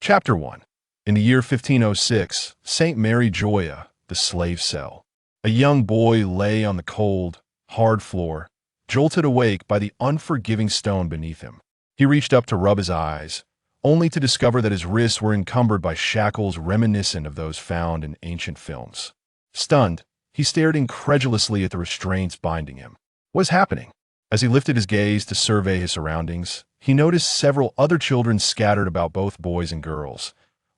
Chapter 1. In the year 1506, St. Mariejois, the slave cell. A young boy lay on the cold, hard floor, jolted awake by the unforgiving stone beneath him. He reached up to rub his eyes, only to discover that his wrists were encumbered by shackles reminiscent of those found in ancient films. Stunned, he stared incredulously at the restraints binding him. What was happening? As he lifted his gaze to survey his surroundings, he noticed several other children scattered about, both boys and girls,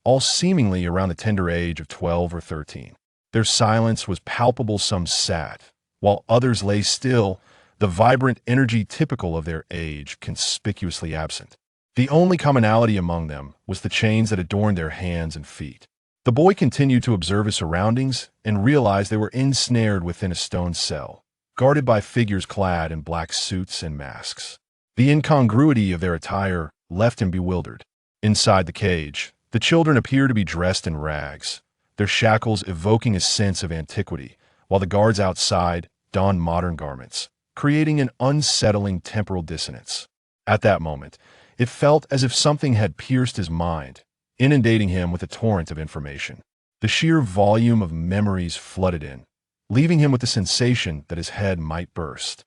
all seemingly around the tender age of 12 or 13. Their silence was palpable. Some sat, while others lay still, the vibrant energy typical of their age conspicuously absent. The only commonality among them was the chains that adorned their hands and feet. The boy continued to observe his surroundings and realized they were ensnared within a stone cell, guarded by figures clad in black suits and masks. The incongruity of their attire left him bewildered. Inside the cage, the children appeared to be dressed in rags, their shackles evoking a sense of antiquity, while the guards outside donned modern garments, creating an unsettling temporal dissonance. At that moment, it felt as if something had pierced his mind, inundating him with a torrent of information. The sheer volume of memories flooded in, leaving him with the sensation that his head might burst.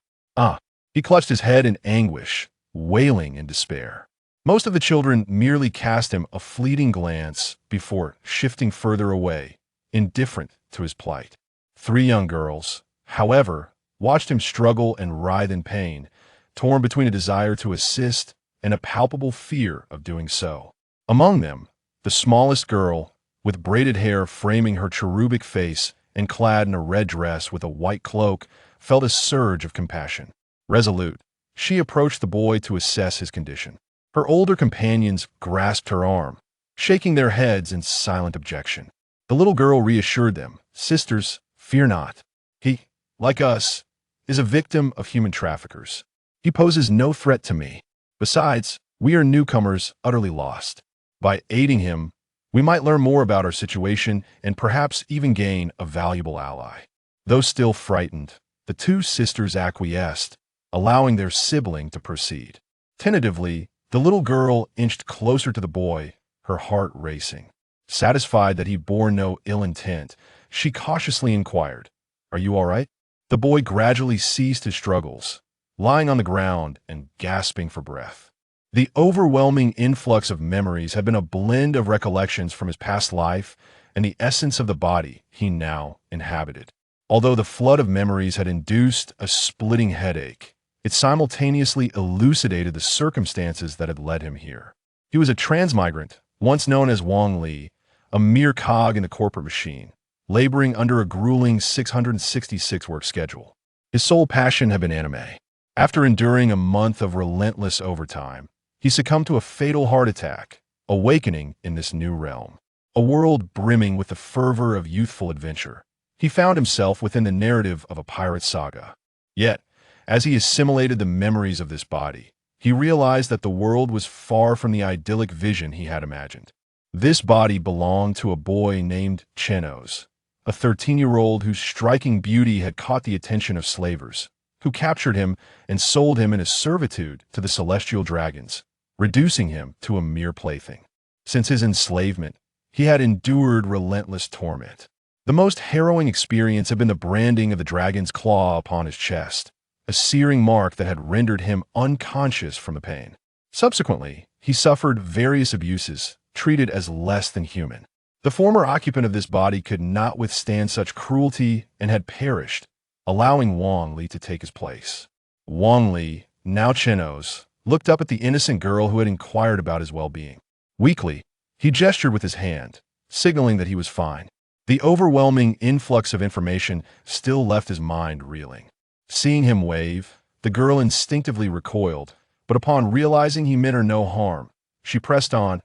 He clutched his head in anguish, wailing in despair. Most of the children merely cast him a fleeting glance before shifting further away, indifferent to his plight. 3 young girls, however, watched him struggle and writhe in pain, torn between a desire to assist and a palpable fear of doing so. Among them, the smallest girl, with braided hair framing her cherubic face and clad in a red dress with a white cloak, felt a surge of compassion. Resolute, she approached the boy to assess his condition. Her older companions grasped her arm, shaking their heads in silent objection. The little girl reassured them, "Sisters, fear not. He, like us, is a victim of human traffickers. He poses no threat to me. Besides, we are newcomers utterly lost. By aiding him, we might learn more about our situation and perhaps even gain a valuable ally." Though still frightened, the 2 sisters acquiesced, allowing their sibling to proceed. Tentatively, the little girl inched closer to the boy, her heart racing. Satisfied that he bore no ill intent, she cautiously inquired, "Are you all right?" The boy gradually ceased his struggles, lying on the ground and gasping for breath. The overwhelming influx of memories had been a blend of recollections from his past life and the essence of the body he now inhabited. Although the flood of memories had induced a splitting headache, it simultaneously elucidated the circumstances that had led him here. He was a transmigrant, once known as Wang Li, a mere cog in the corporate machine, laboring under a grueling 666-work schedule. His sole passion had been anime. After enduring a month of relentless overtime, he succumbed to a fatal heart attack, awakening in this new realm. A world brimming with the fervor of youthful adventure, he found himself within the narrative of a pirate saga. Yet, as he assimilated the memories of this body, he realized that the world was far from the idyllic vision he had imagined. This body belonged to a boy named Chenos, a 13-year-old whose striking beauty had caught the attention of slavers, who captured him and sold him into servitude to the celestial dragons, reducing him to a mere plaything. Since his enslavement, he had endured relentless torment. The most harrowing experience had been the branding of the dragon's claw upon his chest, a searing mark that had rendered him unconscious from the pain. Subsequently, he suffered various abuses, treated as less than human. The former occupant of this body could not withstand such cruelty and had perished, allowing Wang Li to take his place. Wang Li, now Chenos, looked up at the innocent girl who had inquired about his well-being. Weakly, he gestured with his hand, signaling that he was fine. The overwhelming influx of information still left his mind reeling. Seeing him wave, the girl instinctively recoiled, but upon realizing he meant her no harm, she pressed on,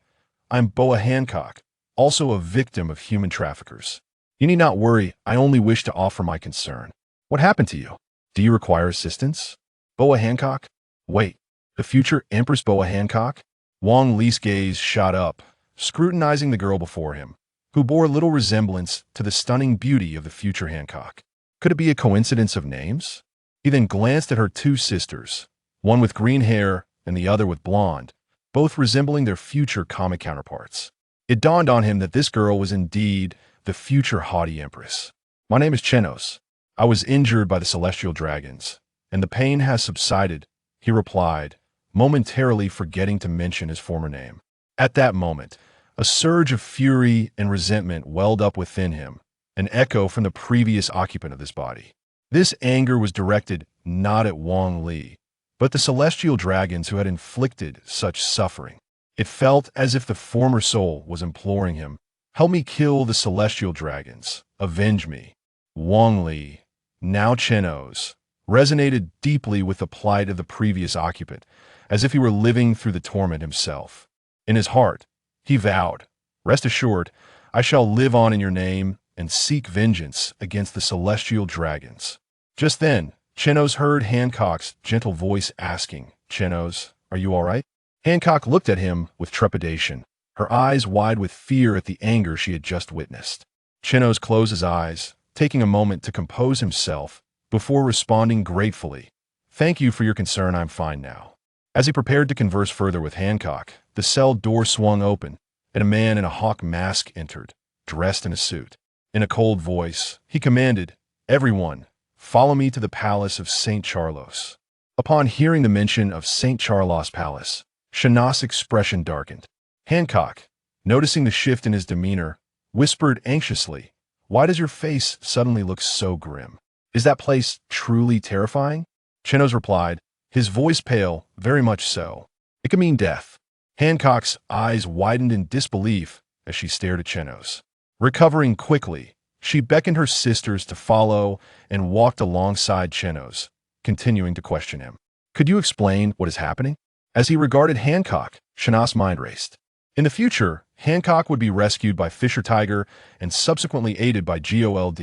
"I'm Boa Hancock, also a victim of human traffickers. You need not worry, I only wish to offer my concern. What happened to you? Do you require assistance?" Boa Hancock? Wait, the future Empress Boa Hancock? Wang Li's gaze shot up, scrutinizing the girl before him, who bore little resemblance to the stunning beauty of the future Hancock. Could it be a coincidence of names? He then glanced at her 2 sisters, one with green hair and the other with blonde, both resembling their future comic counterparts. It dawned on him that this girl was indeed the future haughty Empress. "My name is Chenos. I was injured by the celestial dragons, and the pain has subsided," he replied, momentarily forgetting to mention his former name. At that moment, a surge of fury and resentment welled up within him, an echo from the previous occupant of this body. This anger was directed not at Wang Li, but the celestial dragons who had inflicted such suffering. It felt as if the former soul was imploring him, "Help me kill the celestial dragons. Avenge me." Wang Li, now Chenos, resonated deeply with the plight of the previous occupant, as if he were living through the torment himself. In his heart, he vowed, "Rest assured, I shall live on in your name and seek vengeance against the celestial dragons." Just then, Chenos heard Hancock's gentle voice asking, "Chenos, are you all right?" Hancock looked at him with trepidation, her eyes wide with fear at the anger she had just witnessed. Chenos closed his eyes, taking a moment to compose himself before responding gratefully, "Thank you for your concern, I'm fine now." As he prepared to converse further with Hancock, the cell door swung open, and a man in a hawk mask entered, dressed in a suit. In a cold voice, he commanded, "Everyone, follow me to the palace of St. Charlos." Upon hearing the mention of St. Charlos Palace, Chenos' expression darkened. Hancock, noticing the shift in his demeanor, whispered anxiously, "Why does your face suddenly look so grim? Is that place truly terrifying?" Chenos replied, his voice pale, "Very much so. It could mean death." Hancock's eyes widened in disbelief as she stared at Chenos. Recovering quickly, she beckoned her sisters to follow and walked alongside Chenos, continuing to question him. "Could you explain what is happening?" As he regarded Hancock, Chenos' mind raced. In the future, Hancock would be rescued by Fisher Tiger and subsequently aided by Gold,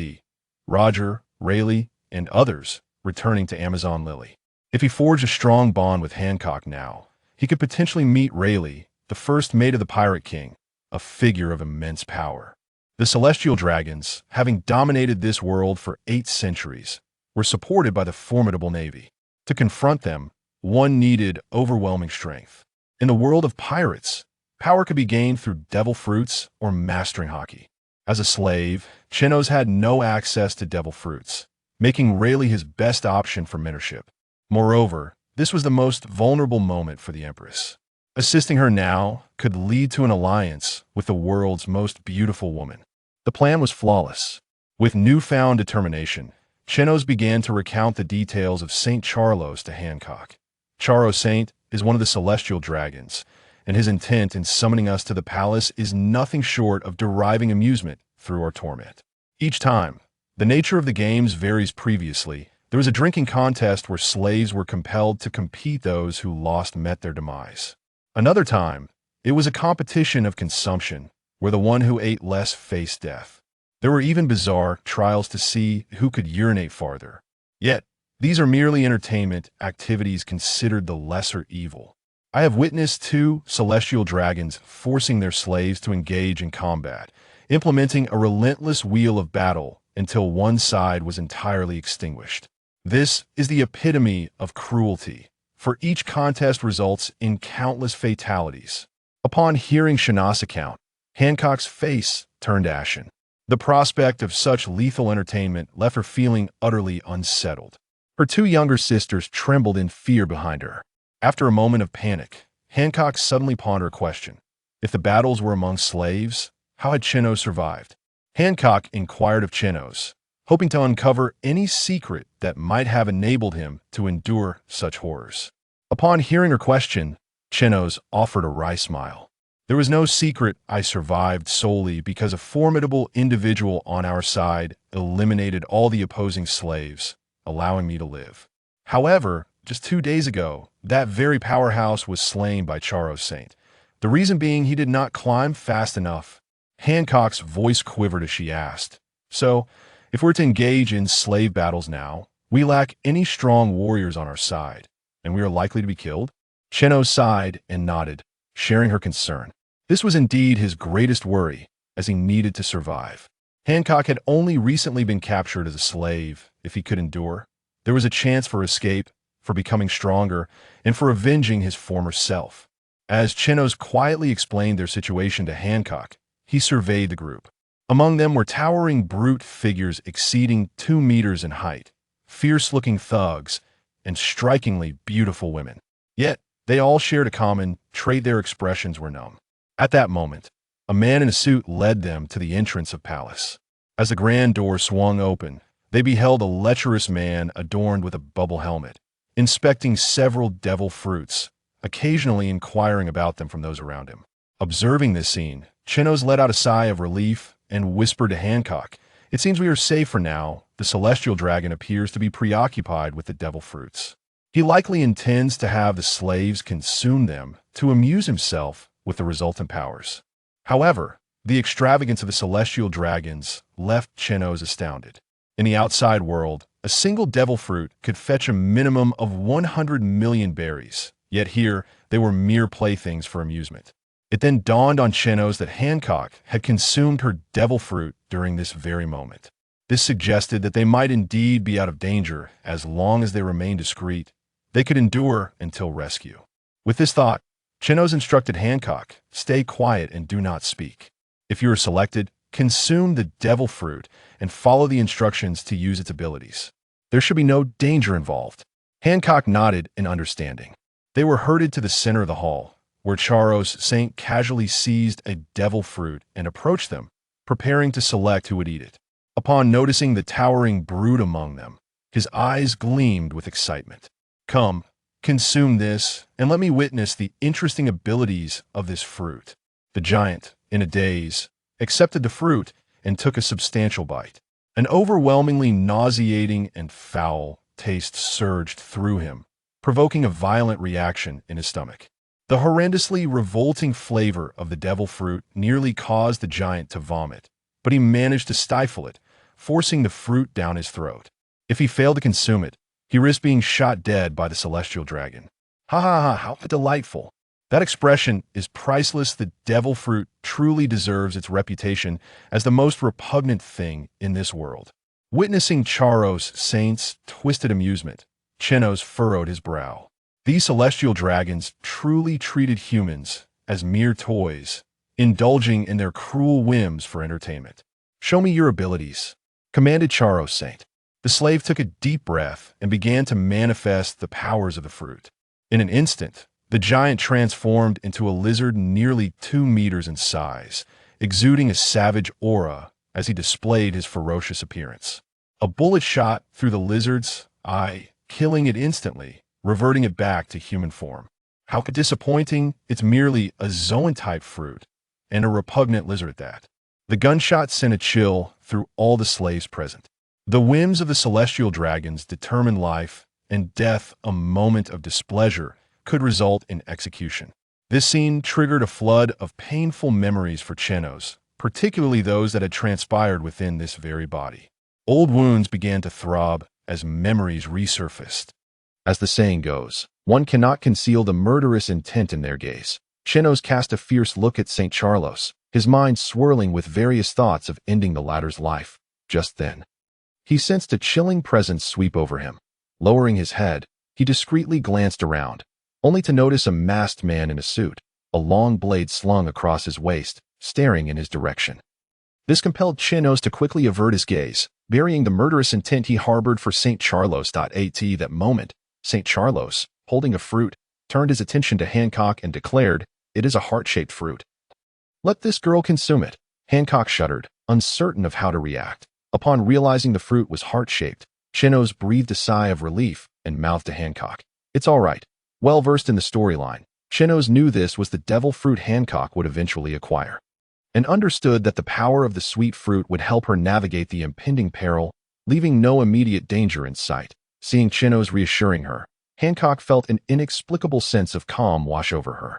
Roger, Rayleigh, and others returning to Amazon Lily. If he forged a strong bond with Hancock now, he could potentially meet Rayleigh, the first mate of the Pirate King, a figure of immense power. The celestial dragons, having dominated this world for 8 centuries, were supported by the formidable navy. To confront them, one needed overwhelming strength. In the world of pirates, power could be gained through devil fruits or mastering Haki. As a slave, Chenos had no access to devil fruits, making Rayleigh his best option for mentorship. Moreover, this was the most vulnerable moment for the Empress. Assisting her now could lead to an alliance with the world's most beautiful woman. The plan was flawless. With newfound determination, Chenos began to recount the details of St. Charlos to Hancock. Charo Saint is one of the celestial dragons, and his intent in summoning us to the palace is nothing short of deriving amusement through our torment. Each time, the nature of the games varies. Previously, there was a drinking contest where slaves were compelled to compete. Those who lost met their demise. Another time, it was a competition of consumption, where the one who ate less faced death. There were even bizarre trials to see who could urinate farther. Yet, these are merely entertainment activities considered the lesser evil. I have witnessed 2 celestial dragons forcing their slaves to engage in combat, implementing a relentless wheel of battle until one side was entirely extinguished. This is the epitome of cruelty, for each contest results in countless fatalities. Upon hearing Chenos' account, Hancock's face turned ashen. The prospect of such lethal entertainment left her feeling utterly unsettled. Her 2 younger sisters trembled in fear behind her. After a moment of panic, Hancock suddenly pondered a question. If the battles were among slaves, how had Chenos survived? Hancock inquired of Chenos, hoping to uncover any secret that might have enabled him to endure such horrors. Upon hearing her question, Chenos offered a wry smile. "There was no secret. I survived solely because a formidable individual on our side eliminated all the opposing slaves, allowing me to live. However, just 2 days ago, that very powerhouse was slain by Charo Saint. The reason being he did not climb fast enough." Hancock's voice quivered as she asked, "So, if we're to engage in slave battles now, we lack any strong warriors on our side, and we are likely to be killed?" Chenos sighed and nodded, sharing her concern. This was indeed his greatest worry, as he needed to survive. Hancock had only recently been captured as a slave. If he could endure, there was a chance for escape, for becoming stronger, and for avenging his former self. As Chenos quietly explained their situation to Hancock, he surveyed the group. Among them were towering brute figures exceeding 2 meters in height, fierce-looking thugs, and strikingly beautiful women. Yet, they all shared a common trait: their expressions were numb. At that moment, a man in a suit led them to the entrance of palace. As the grand door swung open, they beheld a lecherous man adorned with a bubble helmet, inspecting several devil fruits, occasionally inquiring about them from those around him. Observing this scene, Chenos let out a sigh of relief and whispered to Hancock, "It seems we are safe for now. The celestial dragon appears to be preoccupied with the devil fruits. He likely intends to have the slaves consume them to amuse himself with the resultant powers." However, the extravagance of the celestial dragons left Chenos astounded. In the outside world, a single devil fruit could fetch a minimum of 100 million berries, yet here they were mere playthings for amusement. It then dawned on Chenos that Hancock had consumed her devil fruit during this very moment. This suggested that they might indeed be out of danger as long as they remained discreet. They could endure until rescue. With this thought, Chenos instructed Hancock, "Stay quiet and do not speak. If you are selected, consume the devil fruit and follow the instructions to use its abilities. There should be no danger involved." Hancock nodded in understanding. They were herded to the center of the hall, where Charos Saint casually seized a devil fruit and approached them, preparing to select who would eat it. Upon noticing the towering brute among them, his eyes gleamed with excitement. "Come, consume this, and let me witness the interesting abilities of this fruit." The giant, in a daze, accepted the fruit and took a substantial bite. An overwhelmingly nauseating and foul taste surged through him, provoking a violent reaction in his stomach. The horrendously revolting flavor of the devil fruit nearly caused the giant to vomit, but he managed to stifle it, forcing the fruit down his throat. If he failed to consume it, he risked being shot dead by the celestial dragon. "Ha ha ha, how delightful. That expression is priceless. The devil fruit truly deserves its reputation as the most repugnant thing in this world." Witnessing Charos Saint's twisted amusement, Chenos furrowed his brow. These celestial dragons truly treated humans as mere toys, indulging in their cruel whims for entertainment. "Show me your abilities," commanded Charos Saint. The slave took a deep breath and began to manifest the powers of the fruit. In an instant, the giant transformed into a lizard nearly 2 meters in size, exuding a savage aura as he displayed his ferocious appearance. A bullet shot through the lizard's eye, killing it instantly, reverting it back to human form. How disappointing! It's merely a zoan-type fruit, and a repugnant lizard at that. The gunshot sent a chill through all the slaves present. The whims of the celestial dragons determine life and death. A moment of displeasure could result in execution. This scene triggered a flood of painful memories for Chenos, particularly those that had transpired within this very body. Old wounds began to throb as memories resurfaced. As the saying goes, one cannot conceal the murderous intent in their gaze. Chenos cast a fierce look at St. Charlos, his mind swirling with various thoughts of ending the latter's life. Just then, he sensed a chilling presence sweep over him. Lowering his head, he discreetly glanced around, only to notice a masked man in a suit, a long blade slung across his waist, staring in his direction. This compelled Chenos to quickly avert his gaze, burying the murderous intent he harbored for St. Charlos. At that moment, St. Charlos, holding a fruit, turned his attention to Hancock and declared, "It is a heart-shaped fruit. Let this girl consume it." Hancock shuddered, uncertain of how to react. Upon realizing the fruit was heart-shaped, Chenos breathed a sigh of relief and mouthed to Hancock, "It's all right." Well versed in the storyline, Chenos knew this was the devil fruit Hancock would eventually acquire, and understood that the power of the sweet fruit would help her navigate the impending peril, leaving no immediate danger in sight. Seeing Chenos reassuring her, Hancock felt an inexplicable sense of calm wash over her.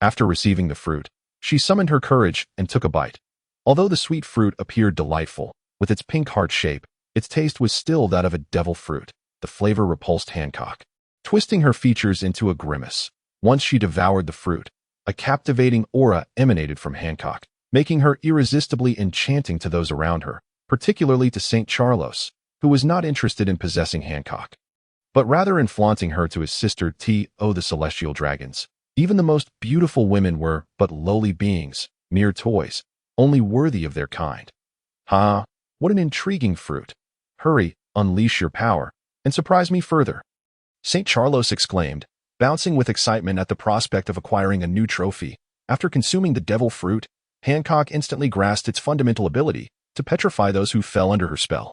After receiving the fruit, she summoned her courage and took a bite. Although the sweet fruit appeared delightful, with its pink heart shape, its taste was still that of a devil fruit. The flavor repulsed Hancock, twisting her features into a grimace. Once she devoured the fruit, a captivating aura emanated from Hancock, making her irresistibly enchanting to those around her, particularly to St. Charlos, who was not interested in possessing Hancock, but rather in flaunting her to his sister T.O. the celestial dragons. Even the most beautiful women were but lowly beings, mere toys, only worthy of their kind. Ha! What an intriguing fruit. Hurry, unleash your power, and surprise me further. St. Charlos exclaimed, bouncing with excitement at the prospect of acquiring a new trophy. After consuming the devil fruit, Hancock instantly grasped its fundamental ability to petrify those who fell under her spell.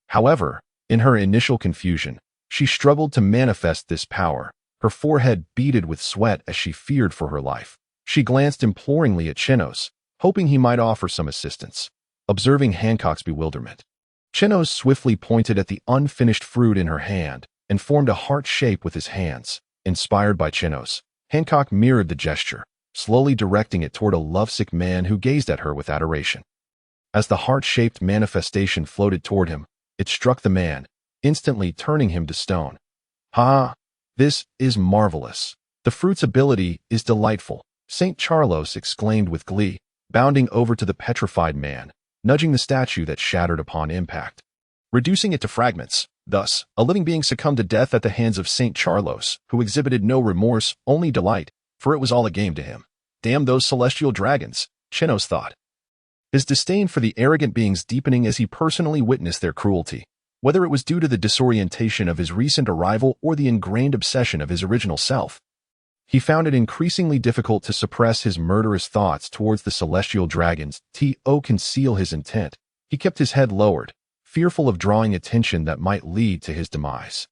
However, in her initial confusion, she struggled to manifest this power, her forehead beaded with sweat as she feared for her life. She glanced imploringly at Chenos, hoping he might offer some assistance. Observing Hancock's bewilderment, Chenos swiftly pointed at the unfinished fruit in her hand and formed a heart shape with his hands. Inspired by Chenos, Hancock mirrored the gesture, slowly directing it toward a lovesick man who gazed at her with adoration. As the heart-shaped manifestation floated toward him, it struck the man, instantly turning him to stone. Ha! This is marvelous. The fruit's ability is delightful, St. Charlos exclaimed with glee, bounding over to the petrified man, nudging the statue that shattered upon impact, reducing it to fragments. Thus, a living being succumbed to death at the hands of St. Charlos, who exhibited no remorse, only delight, for it was all a game to him. Damn those celestial dragons, Chenos thought, his disdain for the arrogant beings deepening as he personally witnessed their cruelty, whether it was due to the disorientation of his recent arrival or the ingrained obsession of his original self. He found it increasingly difficult to suppress his murderous thoughts towards the celestial dragons to conceal his intent. He kept his head lowered, fearful of drawing attention that might lead to his demise.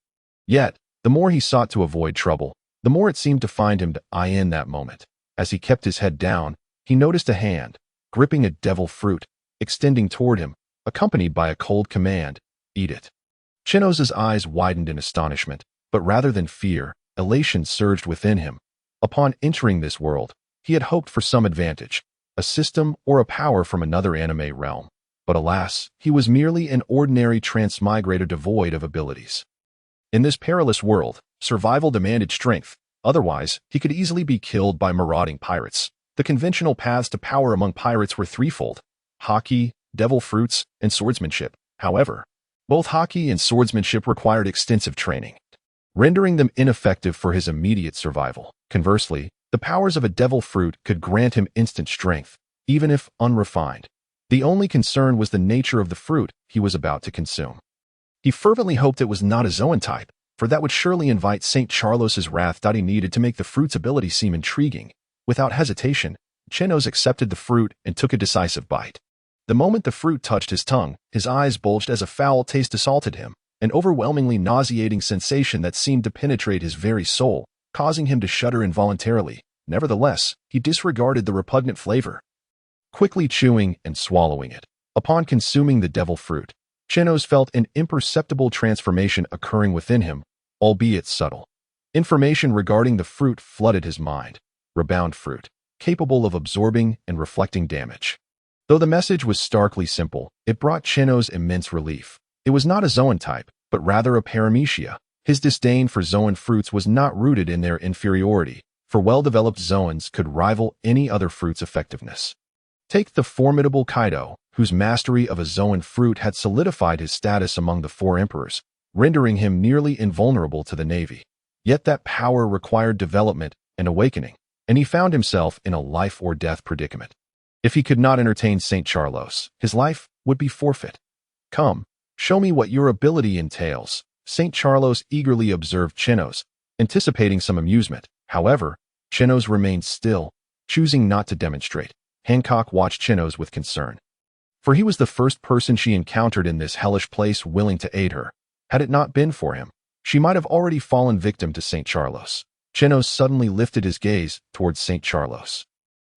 Yet, the more he sought to avoid trouble, the more it seemed to find him to eye in that moment. As he kept his head down, he noticed a hand, gripping a devil fruit, extending toward him, accompanied by a cold command, "Eat it." Chenos's eyes widened in astonishment, but rather than fear, elation surged within him. Upon entering this world, he had hoped for some advantage, a system or a power from another anime realm. But alas, he was merely an ordinary transmigrator devoid of abilities. In this perilous world, survival demanded strength, otherwise he could easily be killed by marauding pirates. The conventional paths to power among pirates were threefold: Haki, devil fruits, and swordsmanship. However, both Haki and swordsmanship required extensive training, rendering them ineffective for his immediate survival. Conversely, the powers of a devil fruit could grant him instant strength, even if unrefined. The only concern was the nature of the fruit he was about to consume. He fervently hoped it was not a Zoan type, for that would surely invite St. Charlos's wrath. He needed to make the fruit's ability seem intriguing. Without hesitation, Chenos accepted the fruit and took a decisive bite. The moment the fruit touched his tongue, his eyes bulged as a foul taste assaulted him, an overwhelmingly nauseating sensation that seemed to penetrate his very soul, causing him to shudder involuntarily. Nevertheless, he disregarded the repugnant flavor, quickly chewing and swallowing it. Upon consuming the devil fruit, Chenos felt an imperceptible transformation occurring within him, albeit subtle. Information regarding the fruit flooded his mind. Rebound fruit, capable of absorbing and reflecting damage. Though the message was starkly simple, it brought Chenos immense relief. It was not a Zoan type, but rather a paramecia. His disdain for Zoan fruits was not rooted in their inferiority, for well-developed Zoans could rival any other fruit's effectiveness. Take the formidable Kaido, whose mastery of a Zoan fruit had solidified his status among the four emperors, rendering him nearly invulnerable to the navy. Yet that power required development and awakening, and he found himself in a life-or-death predicament. If he could not entertain St. Charlos, his life would be forfeit. "Come, show me what your ability entails," St. Charlos eagerly observed Chenos, anticipating some amusement. However, Chenos remained still, choosing not to demonstrate. Hancock watched Chenos with concern, for he was the first person she encountered in this hellish place willing to aid her. Had it not been for him, she might have already fallen victim to St. Charlos. Chenos suddenly lifted his gaze towards St. Charlos.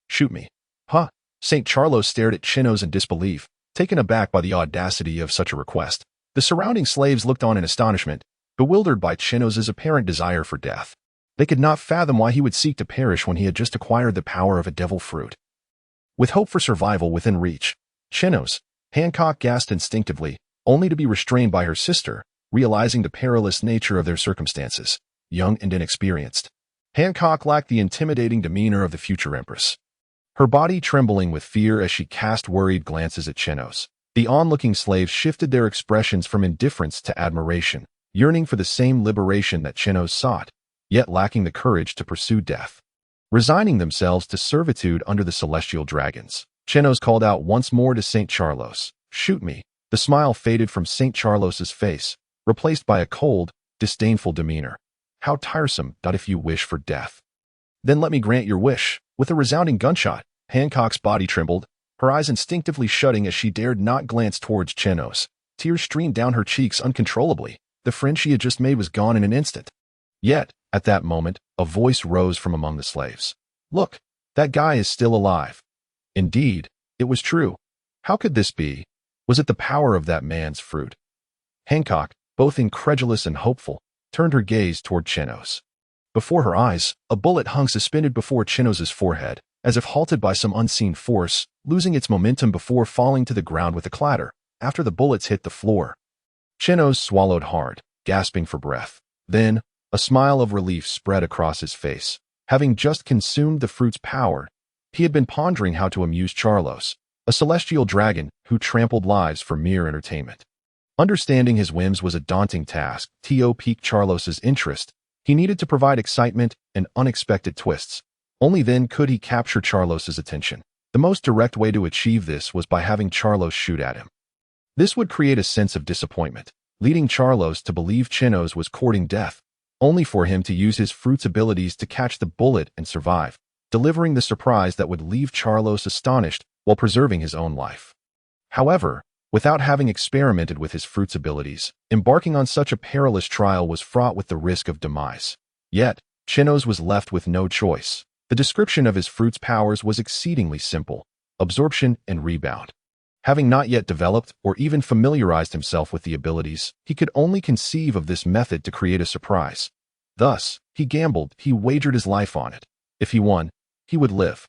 "Shoot me." "Huh?" St. Charlos stared at Chenos in disbelief, taken aback by the audacity of such a request. The surrounding slaves looked on in astonishment, bewildered by Chenos's apparent desire for death. They could not fathom why he would seek to perish when he had just acquired the power of a devil fruit. With hope for survival within reach, Chenos, Hancock gasped instinctively, only to be restrained by her sister, realizing the perilous nature of their circumstances. Young and inexperienced, Hancock lacked the intimidating demeanor of the future Empress, her body trembling with fear as she cast worried glances at Chenos. The onlooking slaves shifted their expressions from indifference to admiration, yearning for the same liberation that Chenos sought, yet lacking the courage to pursue death. Resigning themselves to servitude under the celestial dragons, Chenos called out once more to St. Charlos. Shoot me. The smile faded from St. Charlos's face, replaced by a cold, disdainful demeanor. How tiresome, if you wish for death. Then let me grant your wish. With a resounding gunshot, Hancock's body trembled, her eyes instinctively shutting as she dared not glance towards Chenos. Tears streamed down her cheeks uncontrollably. The friend she had just made was gone in an instant. Yet, at that moment, a voice rose from among the slaves. Look, that guy is still alive. Indeed, it was true. How could this be? Was it the power of that man's fruit? Hancock, both incredulous and hopeful, turned her gaze toward Chenos. Before her eyes, a bullet hung suspended before Chenos's forehead, as if halted by some unseen force, losing its momentum before falling to the ground with a clatter, after the bullets hit the floor. Chenos swallowed hard, gasping for breath. Then, a smile of relief spread across his face. Having just consumed the fruit's power, he had been pondering how to amuse Charlos, a celestial dragon who trampled lives for mere entertainment. Understanding his whims was a daunting task. To pique Charlos's interest, he needed to provide excitement and unexpected twists. Only then could he capture Charlos's attention. The most direct way to achieve this was by having Charlos shoot at him. This would create a sense of disappointment, leading Charlos to believe Chenos was courting death, only for him to use his fruit's abilities to catch the bullet and survive, delivering the surprise that would leave Charlos astonished while preserving his own life. However, without having experimented with his fruit's abilities, embarking on such a perilous trial was fraught with the risk of demise. Yet, Chenos was left with no choice. The description of his fruit's powers was exceedingly simple: absorption and rebound. Having not yet developed or even familiarized himself with the abilities, he could only conceive of this method to create a surprise. Thus, he gambled, he wagered his life on it. If he won, he would live.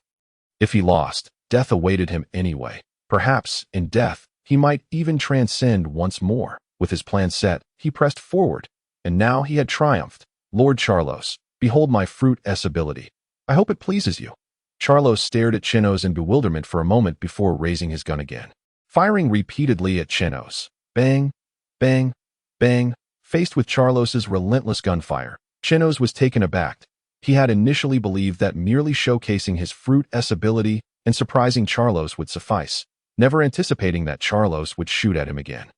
If he lost, death awaited him anyway. Perhaps, in death, he might even transcend once more. With his plan set, he pressed forward, and now he had triumphed. Lord Charlos, behold my fruit-s ability. I hope it pleases you. Charlos stared at Chenos in bewilderment for a moment before raising his gun again, firing repeatedly at Chenos. Bang, bang, bang. Faced with Charlos's relentless gunfire, Chenos was taken aback. He had initially believed that merely showcasing his fruit-s ability and surprising Charlos would suffice, never anticipating that Charlos would shoot at him again.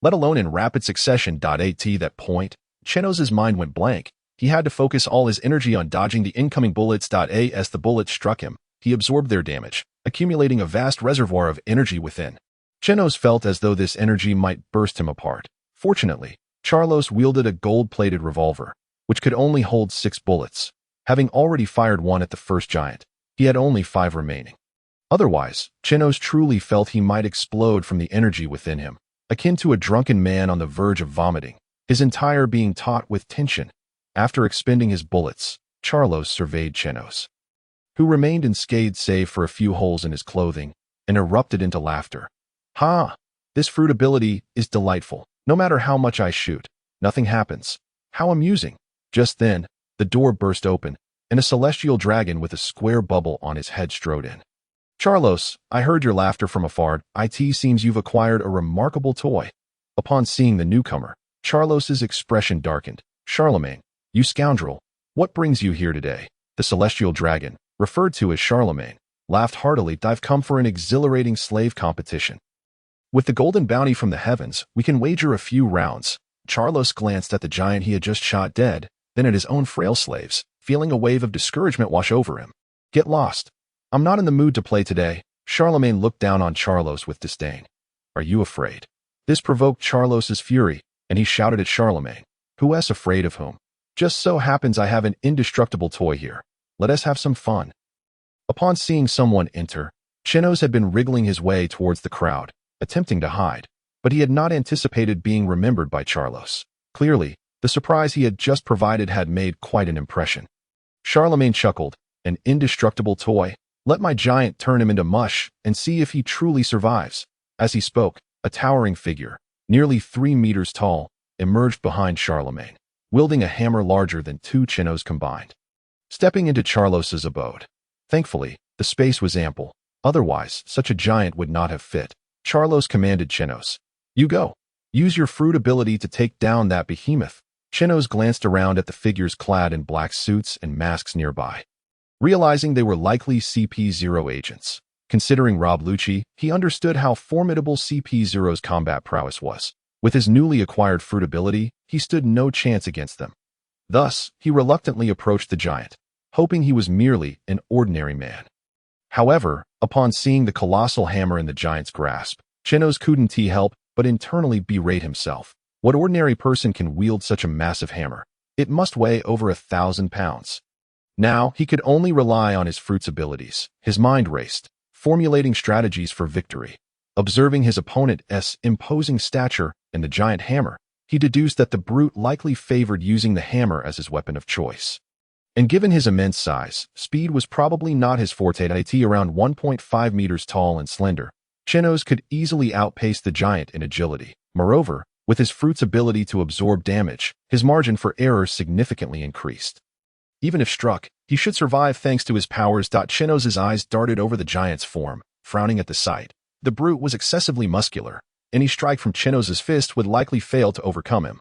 Let alone in rapid succession. At that point, Chenos's mind went blank. He had to focus all his energy on dodging the incoming bullets. As the bullets struck him, he absorbed their damage, accumulating a vast reservoir of energy within. Chenos felt as though this energy might burst him apart. Fortunately, Charlos wielded a gold-plated revolver, which could only hold 6 bullets. Having already fired one at the first giant, he had only 5 remaining. Otherwise, Chenos truly felt he might explode from the energy within him, akin to a drunken man on the verge of vomiting, his entire being taut with tension. After expending his bullets, Charlos surveyed Chenos, who remained unscathed save for a few holes in his clothing, and erupted into laughter. Ha! This fruit ability is delightful. No matter how much I shoot, nothing happens. How amusing. Just then, the door burst open, and a celestial dragon with a square bubble on his head strode in. Charlos, I heard your laughter from afar. It seems you've acquired a remarkable toy. Upon seeing the newcomer, Charlos's expression darkened. Charlemagne, you scoundrel, what brings you here today? The celestial dragon, referred to as Charlemagne, laughed heartily. I've come for an exhilarating slave competition. With the golden bounty from the heavens, we can wager a few rounds. Charlos glanced at the giant he had just shot dead, then at his own frail slaves, feeling a wave of discouragement wash over him. Get lost. I'm not in the mood to play today. Charlemagne looked down on Charlos with disdain. Are you afraid? This provoked Charlos's fury, and he shouted at Charlemagne. Who's afraid of whom? Just so happens I have an indestructible toy here. Let us have some fun. Upon seeing someone enter, Chenos had been wriggling his way towards the crowd, attempting to hide, but he had not anticipated being remembered by Charlos. Clearly, the surprise he had just provided had made quite an impression. Charlemagne chuckled. An indestructible toy? Let my giant turn him into mush and see if he truly survives. As he spoke, a towering figure, nearly 3 meters tall, emerged behind Charlemagne, wielding a hammer larger than 2 Chenos combined. Stepping into Charlos's abode. Thankfully, the space was ample. Otherwise, such a giant would not have fit. Charlos commanded Chenos. You go. Use your fruit ability to take down that behemoth. Chenos glanced around at the figures clad in black suits and masks nearby, realizing they were likely CP0 agents. Considering Rob Lucci, he understood how formidable CP0's combat prowess was. With his newly acquired fruit ability, he stood no chance against them. Thus, he reluctantly approached the giant, hoping he was merely an ordinary man. However, upon seeing the colossal hammer in the giant's grasp, Chenos couldn't help but internally berate himself. What ordinary person can wield such a massive hammer? It must weigh over 1,000 pounds. Now, he could only rely on his fruit's abilities. His mind raced, formulating strategies for victory. Observing his opponent's imposing stature and the giant hammer, he deduced that the brute likely favored using the hammer as his weapon of choice. And given his immense size, speed was probably not his forte. At around 1.5 meters tall and slender, Chenos could easily outpace the giant in agility. Moreover, with his fruit's ability to absorb damage, his margin for error significantly increased. Even if struck, he should survive thanks to his powers. Chenos' eyes darted over the giant's form, frowning at the sight. The brute was excessively muscular. Any strike from Chenos' fist would likely fail to overcome him.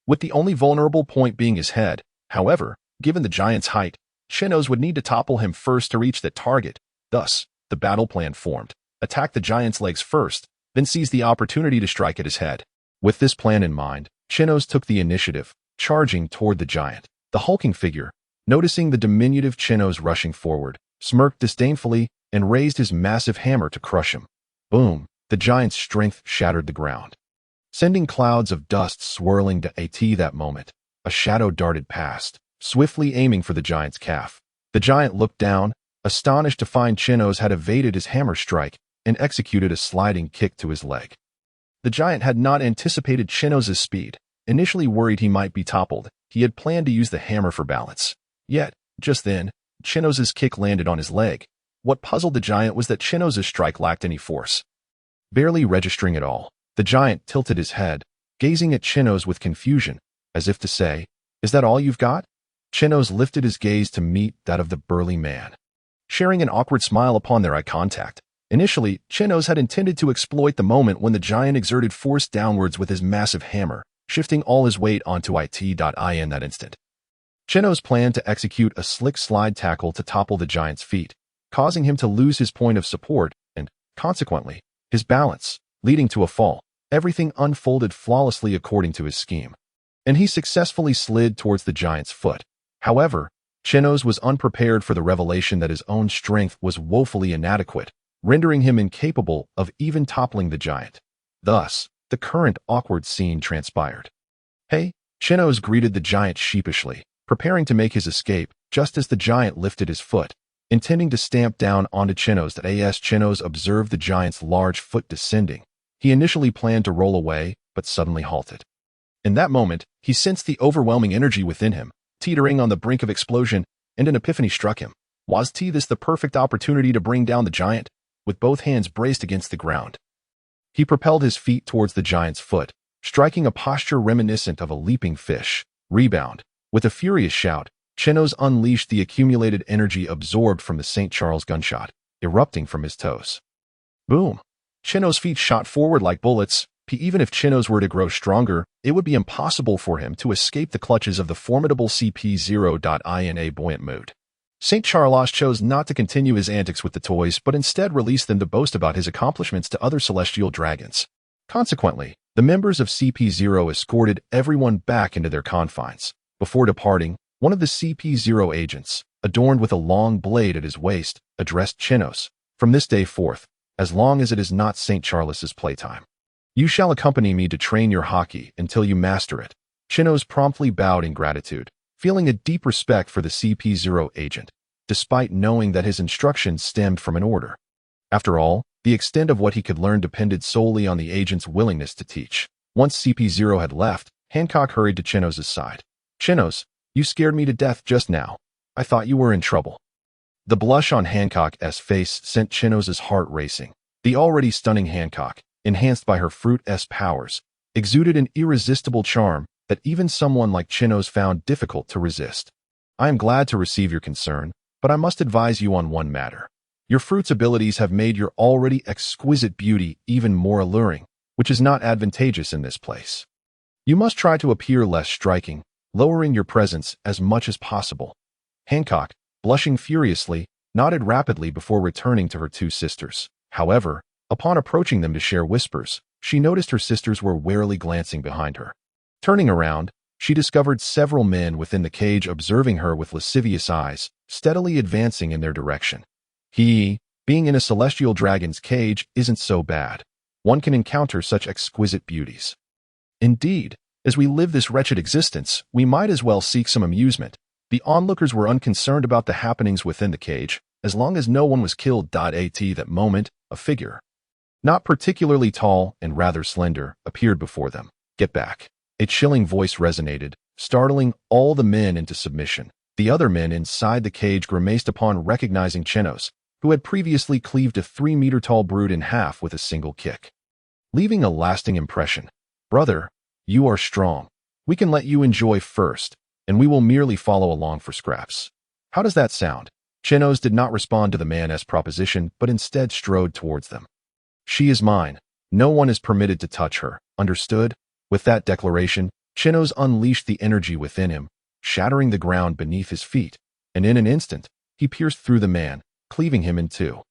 With the only vulnerable point being his head, however, given the giant's height, Chenos would need to topple him first to reach that target. Thus, the battle plan formed. Attack the giant's legs first, then seize the opportunity to strike at his head. With this plan in mind, Chenos took the initiative, charging toward the giant. The hulking figure, noticing the diminutive Chenos rushing forward, smirked disdainfully and raised his massive hammer to crush him. Boom! The giant's strength shattered the ground, sending clouds of dust swirling to that moment. A shadow darted past, swiftly aiming for the giant's calf. The giant looked down, astonished to find Chenos had evaded his hammer strike and executed a sliding kick to his leg. The giant had not anticipated Chenos' speed. Initially worried he might be toppled, he had planned to use the hammer for balance. Yet, just then, Chenos' kick landed on his leg. What puzzled the giant was that Chenos' strike lacked any force. Barely registering it all, the giant tilted his head, gazing at Chenos with confusion, as if to say, "Is that all you've got?" Chenos lifted his gaze to meet that of the burly man, sharing an awkward smile upon their eye contact. Initially, Chenos had intended to exploit the moment when the giant exerted force downwards with his massive hammer, shifting all his weight onto in that instant. Chenos planned to execute a slick slide tackle to topple the giant's feet, causing him to lose his point of support and, consequently, his balance, leading to a fall. Everything unfolded flawlessly according to his scheme, and he successfully slid towards the giant's foot. However, Chenos was unprepared for the revelation that his own strength was woefully inadequate, rendering him incapable of even toppling the giant. Thus, the current awkward scene transpired. "Hey," Chenos greeted the giant sheepishly, preparing to make his escape just as the giant lifted his foot, intending to stamp down onto Chenos. As Chenos observed the giant's large foot descending, he initially planned to roll away, but suddenly halted. In that moment, he sensed the overwhelming energy within him, teetering on the brink of explosion, and an epiphany struck him. Was this the perfect opportunity to bring down the giant? With both hands braced against the ground, he propelled his feet towards the giant's foot, striking a posture reminiscent of a leaping fish. Rebound. With a furious shout, Chenos unleashed the accumulated energy absorbed from the St. Charles gunshot, erupting from his toes. Boom! Chenos' feet shot forward like bullets. Even if Chenos were to grow stronger, it would be impossible for him to escape the clutches of the formidable CP0 in a buoyant mood. St. Charles chose not to continue his antics with the toys, but instead released them to boast about his accomplishments to other celestial dragons. Consequently, the members of CP0 escorted everyone back into their confines. Before departing, one of the CP0 agents, adorned with a long blade at his waist, addressed Chenos. "From this day forth, as long as it is not St. Charles's playtime, you shall accompany me to train your Haki until you master it." Chenos promptly bowed in gratitude, feeling a deep respect for the CP0 agent, despite knowing that his instructions stemmed from an order. After all, the extent of what he could learn depended solely on the agent's willingness to teach. Once CP0 had left, Hancock hurried to Chenos' side. "Chenos, you scared me to death just now. I thought you were in trouble." The blush on Hancock's face sent Chenos' heart racing. The already stunning Hancock, enhanced by her fruit's powers, exuded an irresistible charm that even someone like Chenos found difficult to resist. "I am glad to receive your concern, but I must advise you on one matter. Your fruit's abilities have made your already exquisite beauty even more alluring, which is not advantageous in this place. You must try to appear less striking, lowering your presence as much as possible." Hancock, blushing furiously, nodded rapidly before returning to her two sisters. However, upon approaching them to share whispers, she noticed her sisters were warily glancing behind her. Turning around, she discovered several men within the cage observing her with lascivious eyes, steadily advancing in their direction. Being in a celestial dragon's cage isn't so bad. One can encounter such exquisite beauties. Indeed, as we live this wretched existence, we might as well seek some amusement. The onlookers were unconcerned about the happenings within the cage, as long as no one was killed. At that moment, a figure, not particularly tall and rather slender, appeared before them. "Get back." A chilling voice resonated, startling all the men into submission. The other men inside the cage grimaced upon recognizing Chenos, who had previously cleaved a 3-meter-tall brute in half with a single kick, leaving a lasting impression. "Brother, you are strong. We can let you enjoy first, and we will merely follow along for scraps. How does that sound?" Chenos did not respond to the man's proposition, but instead strode towards them. "She is mine. No one is permitted to touch her. Understood?" With that declaration, Chenos unleashed the energy within him, shattering the ground beneath his feet, and in an instant, he pierced through the man, cleaving him in two.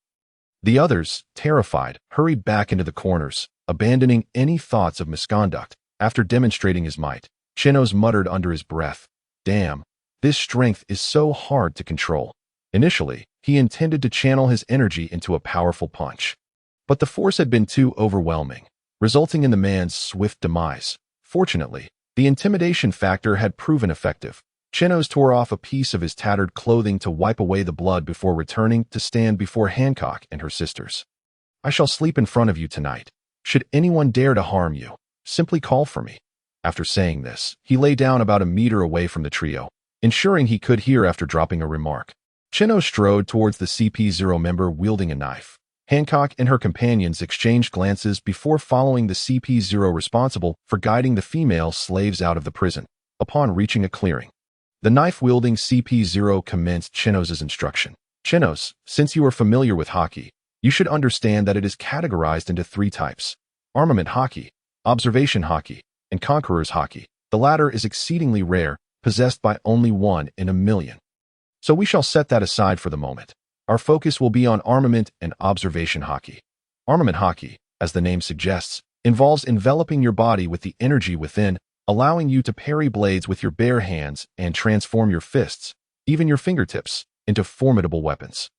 The others, terrified, hurried back into the corners, abandoning any thoughts of misconduct. After demonstrating his might, Chenos muttered under his breath, "Damn, this strength is so hard to control." Initially, he intended to channel his energy into a powerful punch, but the force had been too overwhelming, resulting in the man's swift demise. Fortunately, the intimidation factor had proven effective. Chenos tore off a piece of his tattered clothing to wipe away the blood before returning to stand before Hancock and her sisters. "I shall sleep in front of you tonight. Should anyone dare to harm you, simply call for me." After saying this, he lay down about a meter away from the trio, ensuring he could hear after dropping a remark. Chenos strode towards the CP0 member wielding a knife. Hancock and her companions exchanged glances before following the CP0 responsible for guiding the female slaves out of the prison. Upon reaching a clearing, the knife-wielding CP0 commenced Chenos' instruction. "Chenos, since you are familiar with Haki, you should understand that it is categorized into 3 types: armament Haki, observation Haki, and conqueror's Haki. The latter is exceedingly rare, possessed by only 1 in a million. So we shall set that aside for the moment. Our focus will be on armament and observation Haki. Armament Haki, as the name suggests, involves enveloping your body with the energy within, allowing you to parry blades with your bare hands and transform your fists, even your fingertips, into formidable weapons.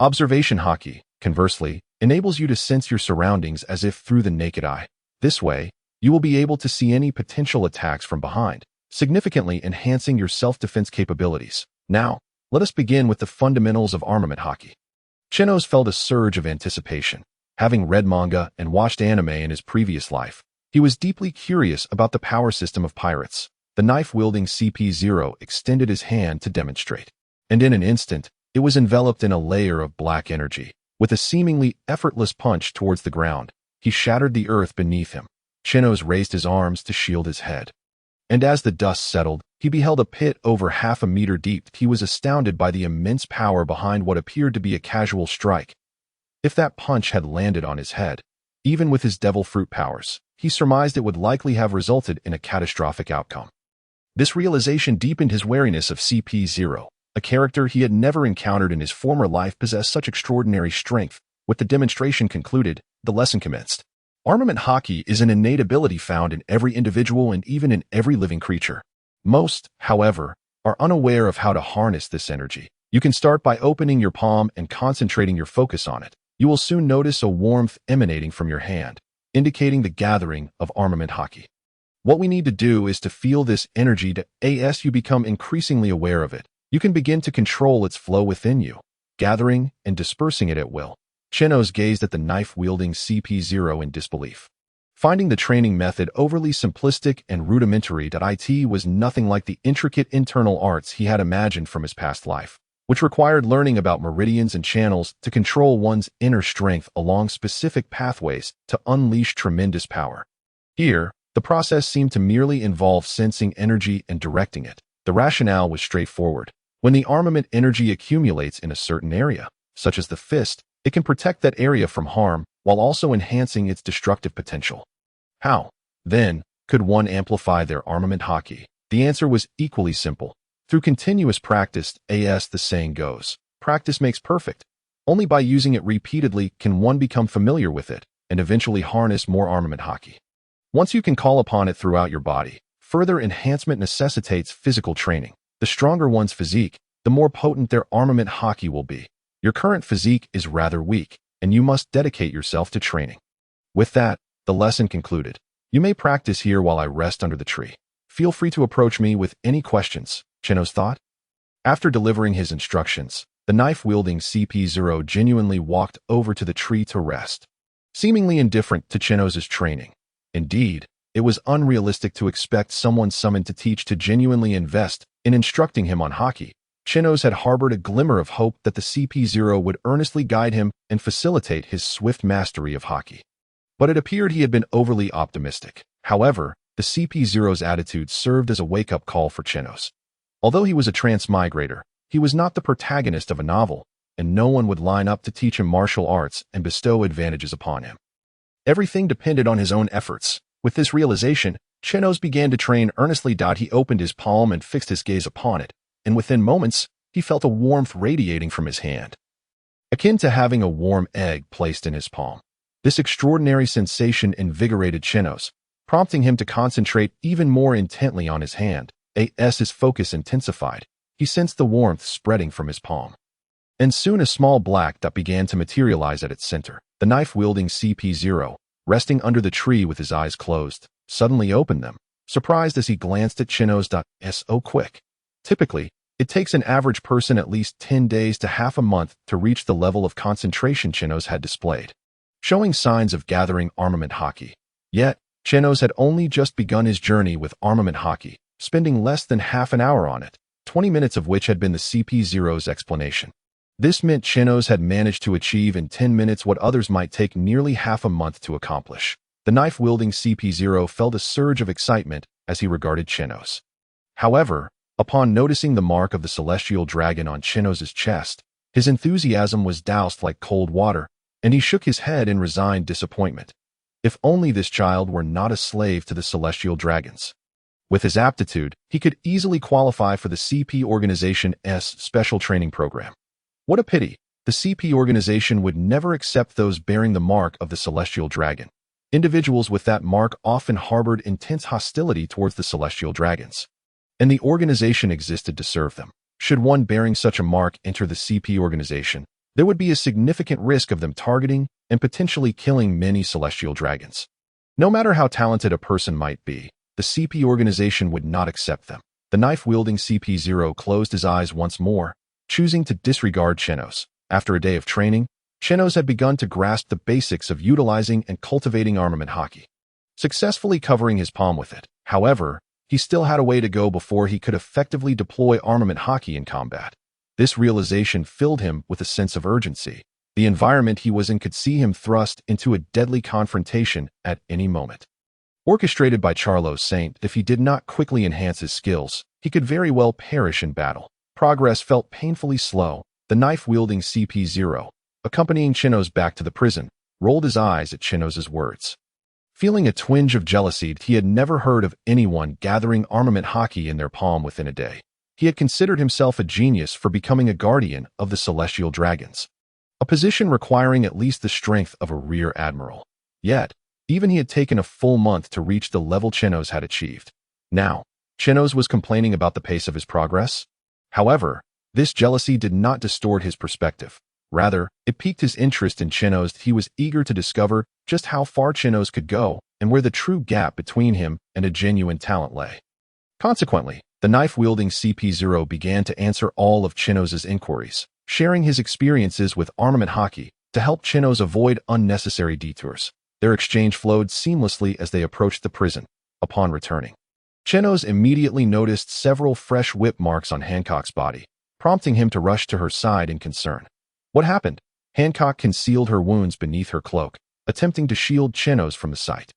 Observation Haki, conversely, enables you to sense your surroundings as if through the naked eye. This way, you will be able to see any potential attacks from behind, significantly enhancing your self-defense capabilities. Now, let us begin with the fundamentals of armament Haki." Chenos felt a surge of anticipation. Having read manga and watched anime in his previous life, he was deeply curious about the power system of pirates. The knife-wielding CP0 extended his hand to demonstrate, and in an instant, it was enveloped in a layer of black energy. With a seemingly effortless punch towards the ground, he shattered the earth beneath him. Chenos raised his arms to shield his head, and as the dust settled, he beheld a pit over half a meter deep. He was astounded by the immense power behind what appeared to be a casual strike. If that punch had landed on his head, even with his devil fruit powers, he surmised it would likely have resulted in a catastrophic outcome. This realization deepened his wariness of CP0. A character he had never encountered in his former life possessed such extraordinary strength. With the demonstration concluded, the lesson commenced. Armament Haki is an innate ability found in every individual and even in every living creature. Most, however, are unaware of how to harness this energy. You can start by opening your palm and concentrating your focus on it. You will soon notice a warmth emanating from your hand, indicating the gathering of armament Haki. What we need to do is to feel this energy as you become increasingly aware of it. You can begin to control its flow within you, gathering and dispersing it at will. Chenos gazed at the knife-wielding CP0 in disbelief. Finding the training method overly simplistic and rudimentary, it was nothing like the intricate internal arts he had imagined from his past life, which required learning about meridians and channels to control one's inner strength along specific pathways to unleash tremendous power. Here, the process seemed to merely involve sensing energy and directing it. The rationale was straightforward. When the armament energy accumulates in a certain area, such as the fist, it can protect that area from harm while also enhancing its destructive potential. How, then, could one amplify their armament Haki? The answer was equally simple. Through continuous practice, as the saying goes. practice makes perfect. Only by using it repeatedly can one become familiar with it and eventually harness more armament haki. Once you can call upon it throughout your body, further enhancement necessitates physical training. The stronger one's physique, the more potent their armament haki will be. Your current physique is rather weak, and you must dedicate yourself to training. With that, the lesson concluded. You may practice here while I rest under the tree. Feel free to approach me with any questions, Chenos thought. After delivering his instructions, the knife-wielding CP0 genuinely walked over to the tree to rest, seemingly indifferent to Chenos's training. Indeed, it was unrealistic to expect someone summoned to teach to genuinely invest in instructing him on Haki. Chenos had harbored a glimmer of hope that the CP0 would earnestly guide him and facilitate his swift mastery of Haki. But it appeared he had been overly optimistic. However, the CP0's attitude served as a wake-up call for Chenos. Although he was a transmigrator, he was not the protagonist of a novel, and no one would line up to teach him martial arts and bestow advantages upon him. Everything depended on his own efforts. With this realization, Chenos began to train earnestly. He opened his palm and fixed his gaze upon it, and within moments, he felt a warmth radiating from his hand, akin to having a warm egg placed in his palm. This extraordinary sensation invigorated Chenos, prompting him to concentrate even more intently on his hand. As his focus intensified, he sensed the warmth spreading from his palm. And soon a small black dot began to materialize at its center. The knife-wielding CP0, resting under the tree with his eyes closed, suddenly opened them, surprised as he glanced at Chenos. So quick. Typically, it takes an average person at least 10 days to half a month to reach the level of concentration Chenos had displayed, showing signs of gathering armament haki. Yet, Chenos had only just begun his journey with armament haki, spending less than half an hour on it, 20 minutes of which had been the CP0's explanation. This meant Chenos had managed to achieve in 10 minutes what others might take nearly half a month to accomplish. The knife-wielding CP0 felt a surge of excitement as he regarded Chenos. However, upon noticing the mark of the celestial dragon on Chenos's chest, his enthusiasm was doused like cold water, and he shook his head in resigned disappointment. If only this child were not a slave to the celestial dragons. With his aptitude, he could easily qualify for the CP organization's special training program. What a pity! The CP organization would never accept those bearing the mark of the celestial dragon. Individuals with that mark often harbored intense hostility towards the celestial dragons, and the organization existed to serve them. Should one bearing such a mark enter the CP organization, there would be a significant risk of them targeting and potentially killing many celestial dragons. No matter how talented a person might be, the CP organization would not accept them. The knife-wielding CP0 closed his eyes once more, choosing to disregard Chenos. After a day of training, Chenos had begun to grasp the basics of utilizing and cultivating armament haki, successfully covering his palm with it. However, he still had a way to go before he could effectively deploy armament haki in combat. This realization filled him with a sense of urgency. The environment he was in could see him thrust into a deadly confrontation at any moment. Orchestrated by Charlos Saint, if he did not quickly enhance his skills, he could very well perish in battle. Progress felt painfully slow. The knife-wielding CP0, accompanying Chenos back to the prison, rolled his eyes at Chenos's words. Feeling a twinge of jealousy, he had never heard of anyone gathering armament haki in their palm within a day. He had considered himself a genius for becoming a guardian of the celestial dragons, a position requiring at least the strength of a rear admiral. Yet, even he had taken a full month to reach the level Chenos had achieved. Now, Chenos was complaining about the pace of his progress. However, this jealousy did not distort his perspective. Rather, it piqued his interest in Chenos. He was eager to discover just how far Chenos could go and where the true gap between him and a genuine talent lay. Consequently, the knife-wielding CP0 began to answer all of Chenos's inquiries, sharing his experiences with armament haki to help Chenos avoid unnecessary detours. Their exchange flowed seamlessly as they approached the prison. Upon returning, Chenos immediately noticed several fresh whip marks on Hancock's body, prompting him to rush to her side in concern. What happened? Hancock concealed her wounds beneath her cloak, attempting to shield Chenos from the sight.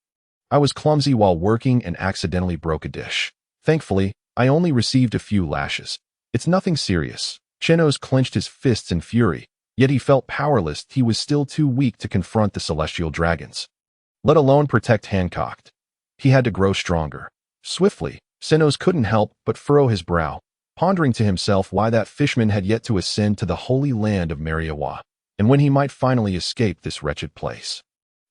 I was clumsy while working and accidentally broke a dish. Thankfully, I only received a few lashes. It's nothing serious. Chenos clenched his fists in fury, yet he felt powerless. He was still too weak to confront the celestial dragons, let alone protect Hancock. He had to grow stronger. Swiftly, Chenos couldn't help but furrow his brow, pondering to himself why that fishman had yet to ascend to the holy land of Mariejois, and when he might finally escape this wretched place.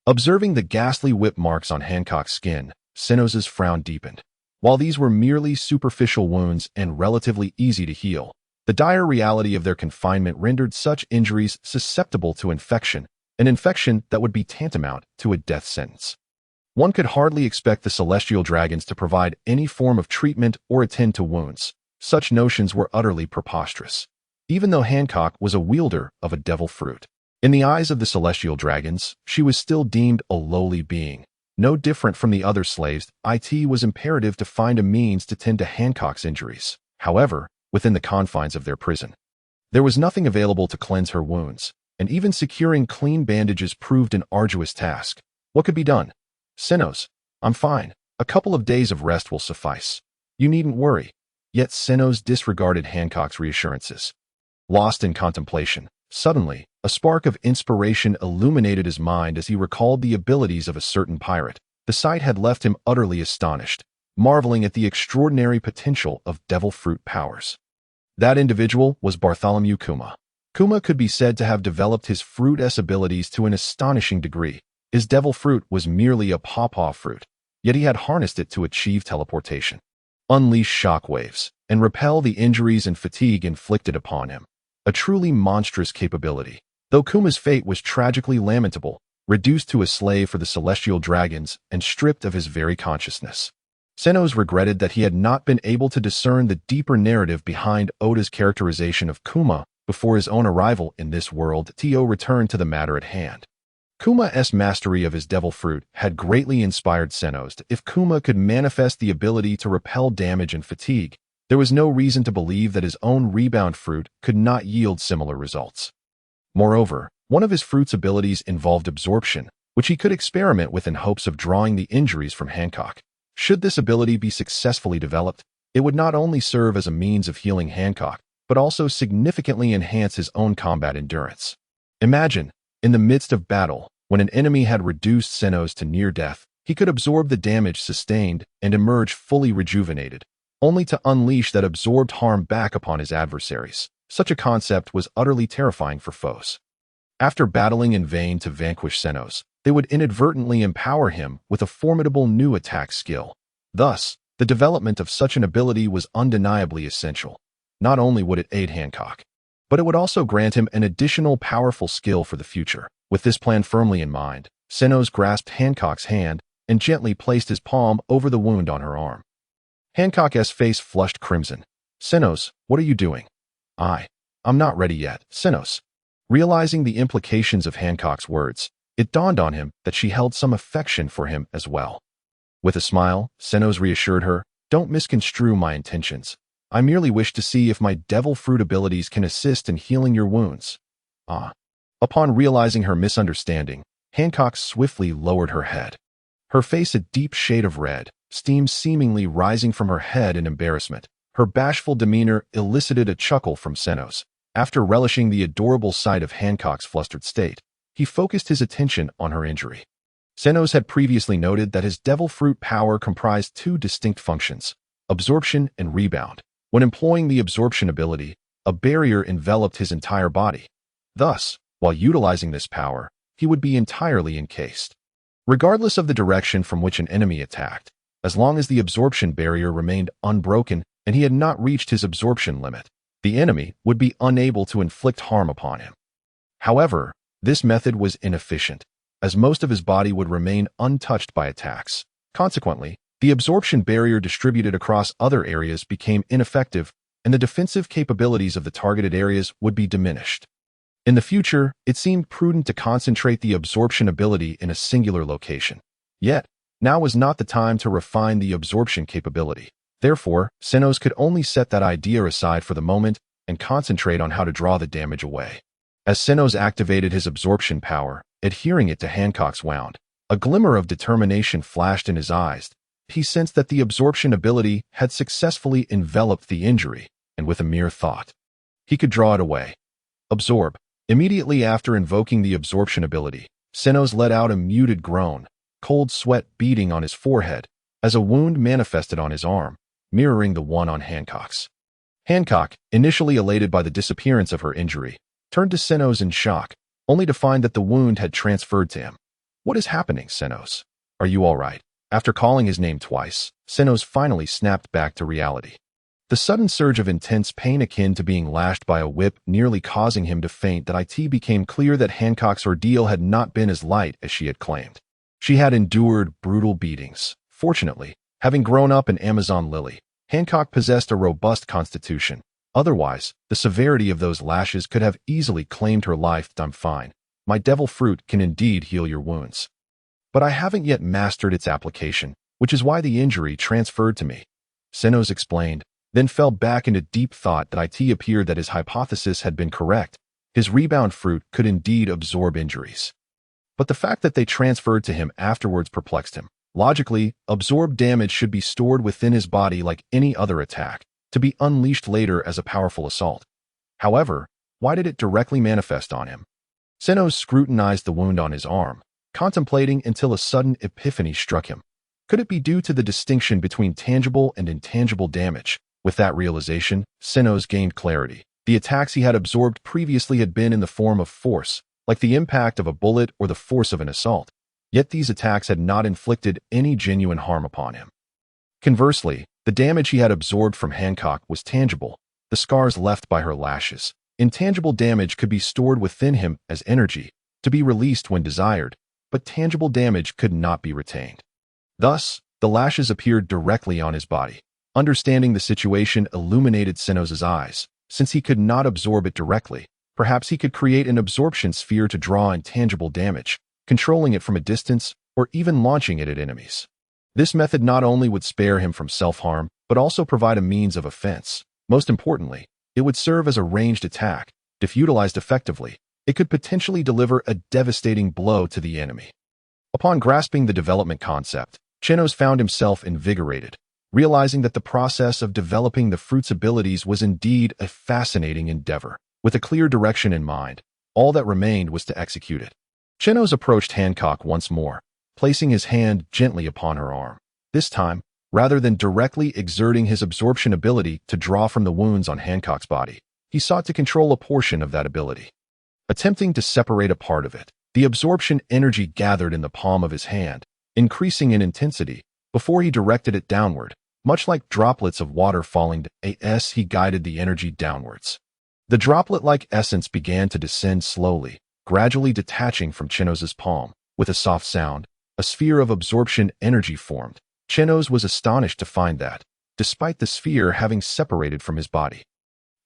Observing the ghastly whip marks on Hancock's skin, Chenos's frown deepened. While these were merely superficial wounds and relatively easy to heal, the dire reality of their confinement rendered such injuries susceptible to infection, an infection that would be tantamount to a death sentence. One could hardly expect the celestial dragons to provide any form of treatment or attend to wounds. Such notions were utterly preposterous, even though Hancock was a wielder of a devil fruit. In the eyes of the celestial dragons, she was still deemed a lowly being. No different from the other slaves, it was imperative to find a means to tend to Hancock's injuries. However, within the confines of their prison, there was nothing available to cleanse her wounds, and even securing clean bandages proved an arduous task. What could be done? Chenos, I'm fine. A couple of days of rest will suffice. You needn't worry. Yet Chenos disregarded Hancock's reassurances. Lost in contemplation, suddenly, a spark of inspiration illuminated his mind as he recalled the abilities of a certain pirate. The sight had left him utterly astonished, marveling at the extraordinary potential of devil fruit powers. That individual was Bartholomew Kuma. Kuma could be said to have developed his fruit-s abilities to an astonishing degree. His devil fruit was merely a pawpaw fruit, yet he had harnessed it to achieve teleportation, unleash shockwaves, and repel the injuries and fatigue inflicted upon him. A truly monstrous capability. Though Kuma's fate was tragically lamentable, reduced to a slave for the celestial dragons and stripped of his very consciousness, Chenos regretted that he had not been able to discern the deeper narrative behind Oda's characterization of Kuma before his own arrival in this world. To returned to the matter at hand. Kuma's mastery of his devil fruit had greatly inspired Chenos. If Kuma could manifest the ability to repel damage and fatigue, there was no reason to believe that his own rebound fruit could not yield similar results. Moreover, one of his fruit's abilities involved absorption, which he could experiment with in hopes of drawing the injuries from Hancock. Should this ability be successfully developed, it would not only serve as a means of healing Hancock, but also significantly enhance his own combat endurance. Imagine, in the midst of battle, when an enemy had reduced Chenos to near death, he could absorb the damage sustained and emerge fully rejuvenated, only to unleash that absorbed harm back upon his adversaries. Such a concept was utterly terrifying for foes. After battling in vain to vanquish Chenos, they would inadvertently empower him with a formidable new attack skill. Thus, the development of such an ability was undeniably essential. Not only would it aid Hancock, but it would also grant him an additional powerful skill for the future. With this plan firmly in mind, Chenos grasped Hancock's hand and gently placed his palm over the wound on her arm. Hancock's face flushed crimson. Chenos, what are you doing? I'm not ready yet, Chenos. Realizing the implications of Hancock's words, it dawned on him that she held some affection for him as well. With a smile, Chenos reassured her, don't misconstrue my intentions. I merely wish to see if my devil fruit abilities can assist in healing your wounds. Upon realizing her misunderstanding, Hancock swiftly lowered her head. Her face a deep shade of red, steam seemingly rising from her head in embarrassment. Her bashful demeanor elicited a chuckle from Chenos. After relishing the adorable sight of Hancock's flustered state, he focused his attention on her injury. Chenos had previously noted that his devil fruit power comprised two distinct functions, absorption and rebound. When employing the absorption ability, a barrier enveloped his entire body. Thus, while utilizing this power, he would be entirely encased. Regardless of the direction from which an enemy attacked, as long as the absorption barrier remained unbroken and he had not reached his absorption limit, the enemy would be unable to inflict harm upon him. However, this method was inefficient, as most of his body would remain untouched by attacks. Consequently, the absorption barrier distributed across other areas became ineffective, and the defensive capabilities of the targeted areas would be diminished. In the future, it seemed prudent to concentrate the absorption ability in a singular location. Yet, now was not the time to refine the absorption capability. Therefore, Chenos could only set that idea aside for the moment and concentrate on how to draw the damage away. As Chenos activated his absorption power, adhering it to Hancock's wound, a glimmer of determination flashed in his eyes. He sensed that the absorption ability had successfully enveloped the injury, and with a mere thought, he could draw it away. Absorb. Immediately after invoking the absorption ability, Chenos let out a muted groan, cold sweat beading on his forehead, as a wound manifested on his arm, mirroring the one on Hancock's. Hancock, initially elated by the disappearance of her injury, turned to Chenos in shock, only to find that the wound had transferred to him. "What is happening, Chenos? Are you all right?" After calling his name twice, Chenos finally snapped back to reality. The sudden surge of intense pain akin to being lashed by a whip nearly causing him to faint that it became clear that Hancock's ordeal had not been as light as she had claimed. She had endured brutal beatings. Fortunately, having grown up in Amazon Lily, Hancock possessed a robust constitution. Otherwise, the severity of those lashes could have easily claimed her life. "I'm fine. My devil fruit can indeed heal your wounds. But I haven't yet mastered its application, which is why the injury transferred to me," Chenos explained, then fell back into deep thought that it appeared that his hypothesis had been correct. His rebound fruit could indeed absorb injuries. But the fact that they transferred to him afterwards perplexed him. Logically, absorbed damage should be stored within his body like any other attack, to be unleashed later as a powerful assault. However, why did it directly manifest on him? Chenos scrutinized the wound on his arm, contemplating until a sudden epiphany struck him. Could it be due to the distinction between tangible and intangible damage? With that realization, Chenos gained clarity. The attacks he had absorbed previously had been in the form of force, like the impact of a bullet or the force of an assault. Yet these attacks had not inflicted any genuine harm upon him. Conversely, the damage he had absorbed from Hancock was tangible, the scars left by her lashes. Intangible damage could be stored within him as energy, to be released when desired, but tangible damage could not be retained. Thus, the lashes appeared directly on his body. Understanding the situation illuminated Chenos's eyes. Since he could not absorb it directly, perhaps he could create an absorption sphere to draw intangible damage, controlling it from a distance or even launching it at enemies. This method not only would spare him from self-harm, but also provide a means of offense. Most importantly, it would serve as a ranged attack. If utilized effectively, it could potentially deliver a devastating blow to the enemy. Upon grasping the development concept, Chenos found himself invigorated, realizing that the process of developing the fruit's abilities was indeed a fascinating endeavor. With a clear direction in mind, all that remained was to execute it. Chenos approached Hancock once more, placing his hand gently upon her arm. This time, rather than directly exerting his absorption ability to draw from the wounds on Hancock's body, he sought to control a portion of that ability. Attempting to separate a part of it, the absorption energy gathered in the palm of his hand, increasing in intensity, before he directed it downward. Much like droplets of water falling as he guided the energy downwards. The droplet-like essence began to descend slowly, gradually detaching from Chenos's palm. With a soft sound, a sphere of absorption energy formed. Chenos was astonished to find that, despite the sphere having separated from his body,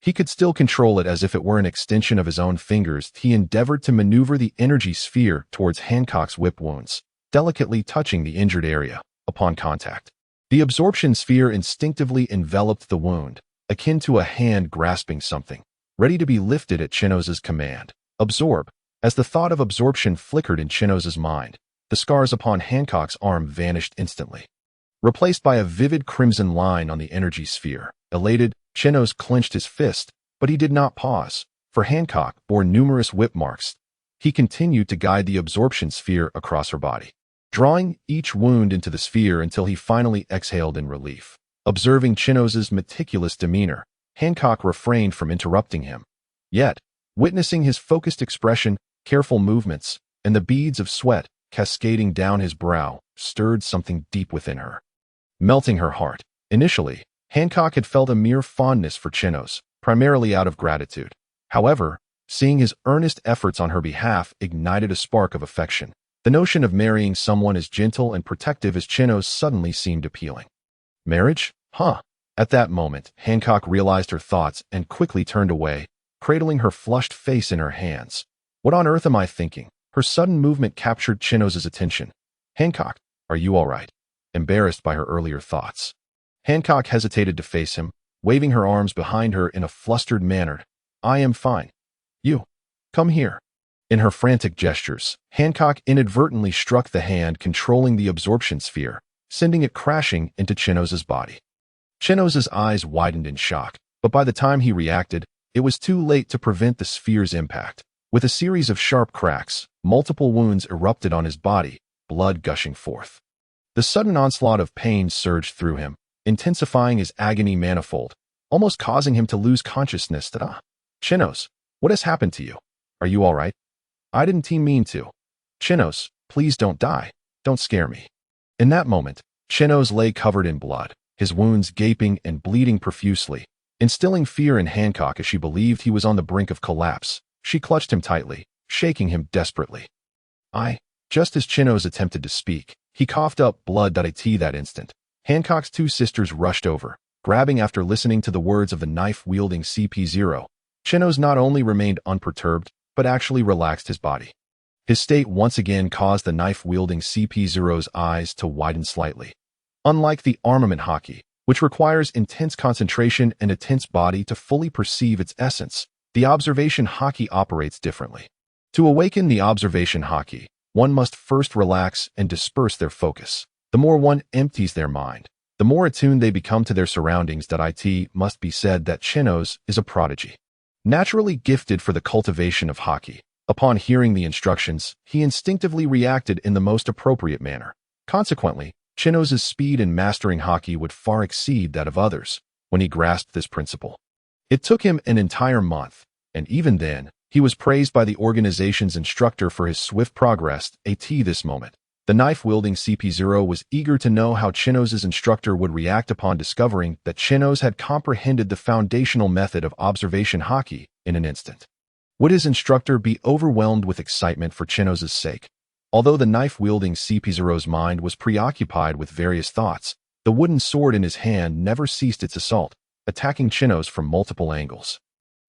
he could still control it as if it were an extension of his own fingers. He endeavored to maneuver the energy sphere towards Hancock's whip wounds, delicately touching the injured area. Upon contact, the absorption sphere instinctively enveloped the wound, akin to a hand grasping something, ready to be lifted at Chenos's command. Absorb. As the thought of absorption flickered in Chenos's mind, the scars upon Hancock's arm vanished instantly, replaced by a vivid crimson line on the energy sphere. Elated, Chenos clenched his fist, but he did not pause, for Hancock bore numerous whip marks. He continued to guide the absorption sphere across her body, drawing each wound into the sphere until he finally exhaled in relief. Observing Chenos's meticulous demeanor, Hancock refrained from interrupting him. Yet, witnessing his focused expression, careful movements, and the beads of sweat cascading down his brow, stirred something deep within her, melting her heart. Initially, Hancock had felt a mere fondness for Chenos, primarily out of gratitude. However, seeing his earnest efforts on her behalf ignited a spark of affection. The notion of marrying someone as gentle and protective as Chenos suddenly seemed appealing. Marriage? Huh? At that moment, Hancock realized her thoughts and quickly turned away, cradling her flushed face in her hands. What on earth am I thinking? Her sudden movement captured Chenos's attention. Hancock, are you all right? Embarrassed by her earlier thoughts, Hancock hesitated to face him, waving her arms behind her in a flustered manner. I am fine. You. Come here. In her frantic gestures, Hancock inadvertently struck the hand controlling the absorption sphere, sending it crashing into Chenos's body. Chenos's eyes widened in shock, but by the time he reacted, it was too late to prevent the sphere's impact. With a series of sharp cracks, multiple wounds erupted on his body, blood gushing forth. The sudden onslaught of pain surged through him, intensifying his agony manifold. almost causing him to lose consciousness. Chenos, what has happened to you? Are you all right? I didn't mean to. Chenos, please don't die. Don't scare me. In that moment, Chenos lay covered in blood, his wounds gaping and bleeding profusely, instilling fear in Hancock as she believed he was on the brink of collapse. She clutched him tightly, shaking him desperately. Just as Chenos attempted to speak, he coughed up blood. That instant, Hancock's two sisters rushed over, grabbing after listening to the words of the knife-wielding CP0. Chenos not only remained unperturbed, but actually relaxed his body. His state once again caused the knife-wielding CP0's eyes to widen slightly. Unlike the armament Haki, which requires intense concentration and a tense body to fully perceive its essence, the observation Haki operates differently. To awaken the observation Haki, one must first relax and disperse their focus. The more one empties their mind, the more attuned they become to their surroundings. It must be said that Chenos is a prodigy, naturally gifted for the cultivation of Haki. Upon hearing the instructions, he instinctively reacted in the most appropriate manner. Consequently, Chenos's speed in mastering Haki would far exceed that of others when he grasped this principle. It took him an entire month, and even then, he was praised by the organization's instructor for his swift progress. At this moment, the knife-wielding CP0 was eager to know how Chenos's instructor would react upon discovering that Chenos had comprehended the foundational method of observation Haki in an instant. Would his instructor be overwhelmed with excitement for Chenos's sake? Although the knife-wielding CP0's mind was preoccupied with various thoughts, the wooden sword in his hand never ceased its assault, attacking Chenos from multiple angles.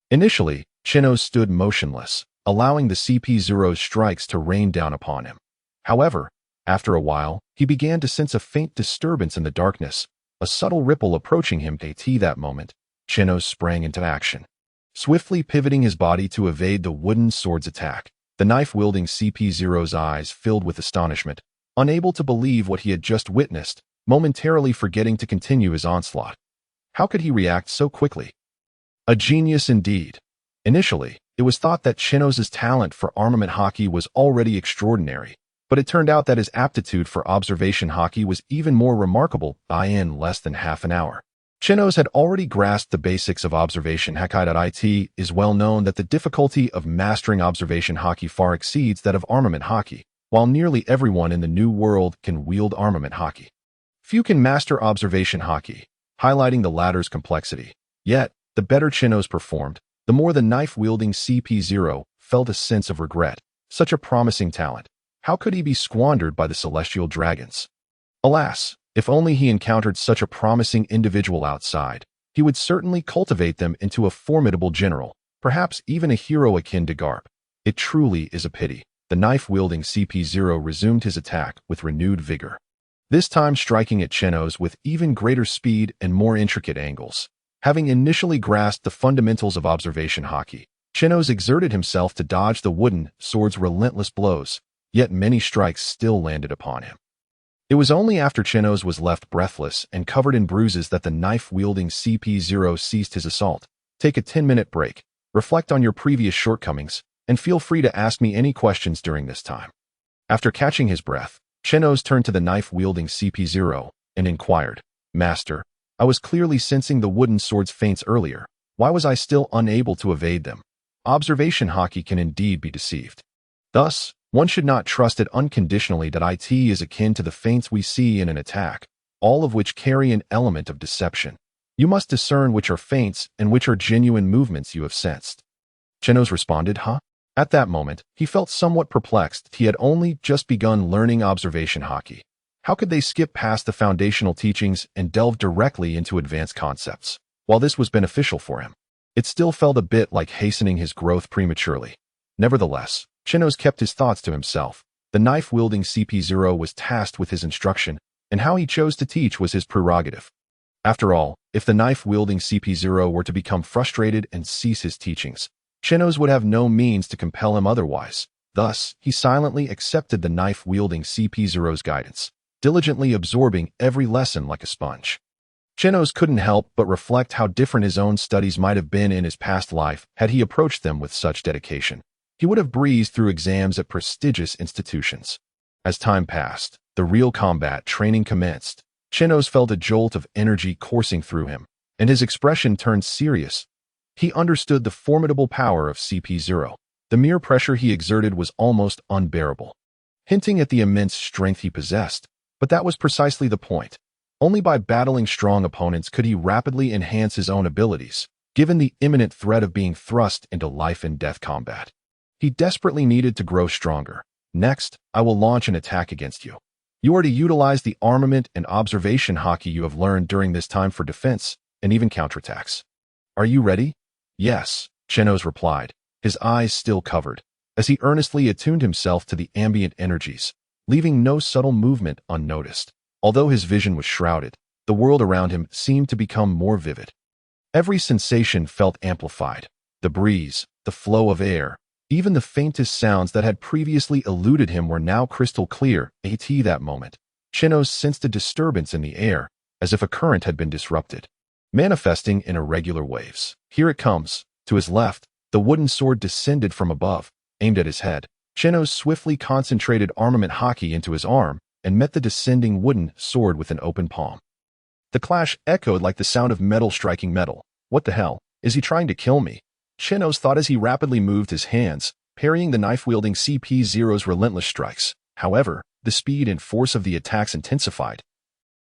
Initially, Chenos stood motionless, allowing the CP0's strikes to rain down upon him. However, after a while, he began to sense a faint disturbance in the darkness, a subtle ripple approaching him. At that moment, Chenos sprang into action. Swiftly pivoting his body to evade the wooden sword's attack, the knife-wielding CP0's eyes filled with astonishment, unable to believe what he had just witnessed, momentarily forgetting to continue his onslaught. How could he react so quickly? A genius indeed. Initially, it was thought that Chenos's talent for armament Haki was already extraordinary, but it turned out that his aptitude for observation Haki was even more remarkable. In less than half an hour, Chenos had already grasped the basics of observation Haki. It is well known that the difficulty of mastering observation Haki far exceeds that of armament Haki, while nearly everyone in the New World can wield armament Haki. Few can master observation Haki, highlighting the latter's complexity. Yet, the better Chenos performed, the more the knife-wielding CP0 felt a sense of regret. Such a promising talent. How could he be squandered by the celestial dragons? Alas, if only he encountered such a promising individual outside, he would certainly cultivate them into a formidable general, perhaps even a hero akin to Garp. It truly is a pity. The knife-wielding CP0 resumed his attack with renewed vigor, this time striking at Chenos with even greater speed and more intricate angles. Having initially grasped the fundamentals of observation Haki, Chenos exerted himself to dodge the wooden sword's relentless blows, yet many strikes still landed upon him. It was only after Chenos was left breathless and covered in bruises that the knife-wielding CP0 ceased his assault. Take a 10-minute break, reflect on your previous shortcomings, and feel free to ask me any questions during this time. After catching his breath, Chenos turned to the knife-wielding CP0 and inquired, "Master, I was clearly sensing the wooden sword's feints earlier. Why was I still unable to evade them?" Observation Haki can indeed be deceived. Thus, one should not trust it unconditionally. It is akin to the feints we see in an attack, all of which carry an element of deception. You must discern which are feints and which are genuine movements you have sensed. Chenos responded, At that moment, he felt somewhat perplexed. He had only just begun learning observation Haki. How could they skip past the foundational teachings and delve directly into advanced concepts? While this was beneficial for him, it still felt a bit like hastening his growth prematurely. Nevertheless, Chenos kept his thoughts to himself. The knife-wielding CP0 was tasked with his instruction, and how he chose to teach was his prerogative. After all, if the knife-wielding CP0 were to become frustrated and cease his teachings, Chenos would have no means to compel him otherwise. Thus, he silently accepted the knife-wielding CP0's guidance, diligently absorbing every lesson like a sponge. Chenos couldn't help but reflect how different his own studies might have been in his past life had he approached them with such dedication. He would have breezed through exams at prestigious institutions. As time passed, the real combat training commenced. Chenos felt a jolt of energy coursing through him, and his expression turned serious. He understood the formidable power of CP0. The mere pressure he exerted was almost unbearable, hinting at the immense strength he possessed. But that was precisely the point. Only by battling strong opponents could he rapidly enhance his own abilities, given the imminent threat of being thrust into life-and-death combat. He desperately needed to grow stronger. Next, I will launch an attack against you. You are to utilize the armament and observation Haki you have learned during this time for defense and even counterattacks. Are you ready? Yes, Chenos replied, his eyes still covered, as he earnestly attuned himself to the ambient energies, leaving no subtle movement unnoticed. Although his vision was shrouded, the world around him seemed to become more vivid. Every sensation felt amplified. The breeze, the flow of air, even the faintest sounds that had previously eluded him were now crystal clear. At that moment, Chenos sensed a disturbance in the air, as if a current had been disrupted, manifesting in irregular waves. Here it comes. To his left, the wooden sword descended from above, aimed at his head. Chenos swiftly concentrated armament Haki into his arm and met the descending wooden sword with an open palm. The clash echoed like the sound of metal striking metal. What the hell? Is he trying to kill me? Chenos thought as he rapidly moved his hands, parrying the knife-wielding CP0's relentless strikes. However, the speed and force of the attacks intensified,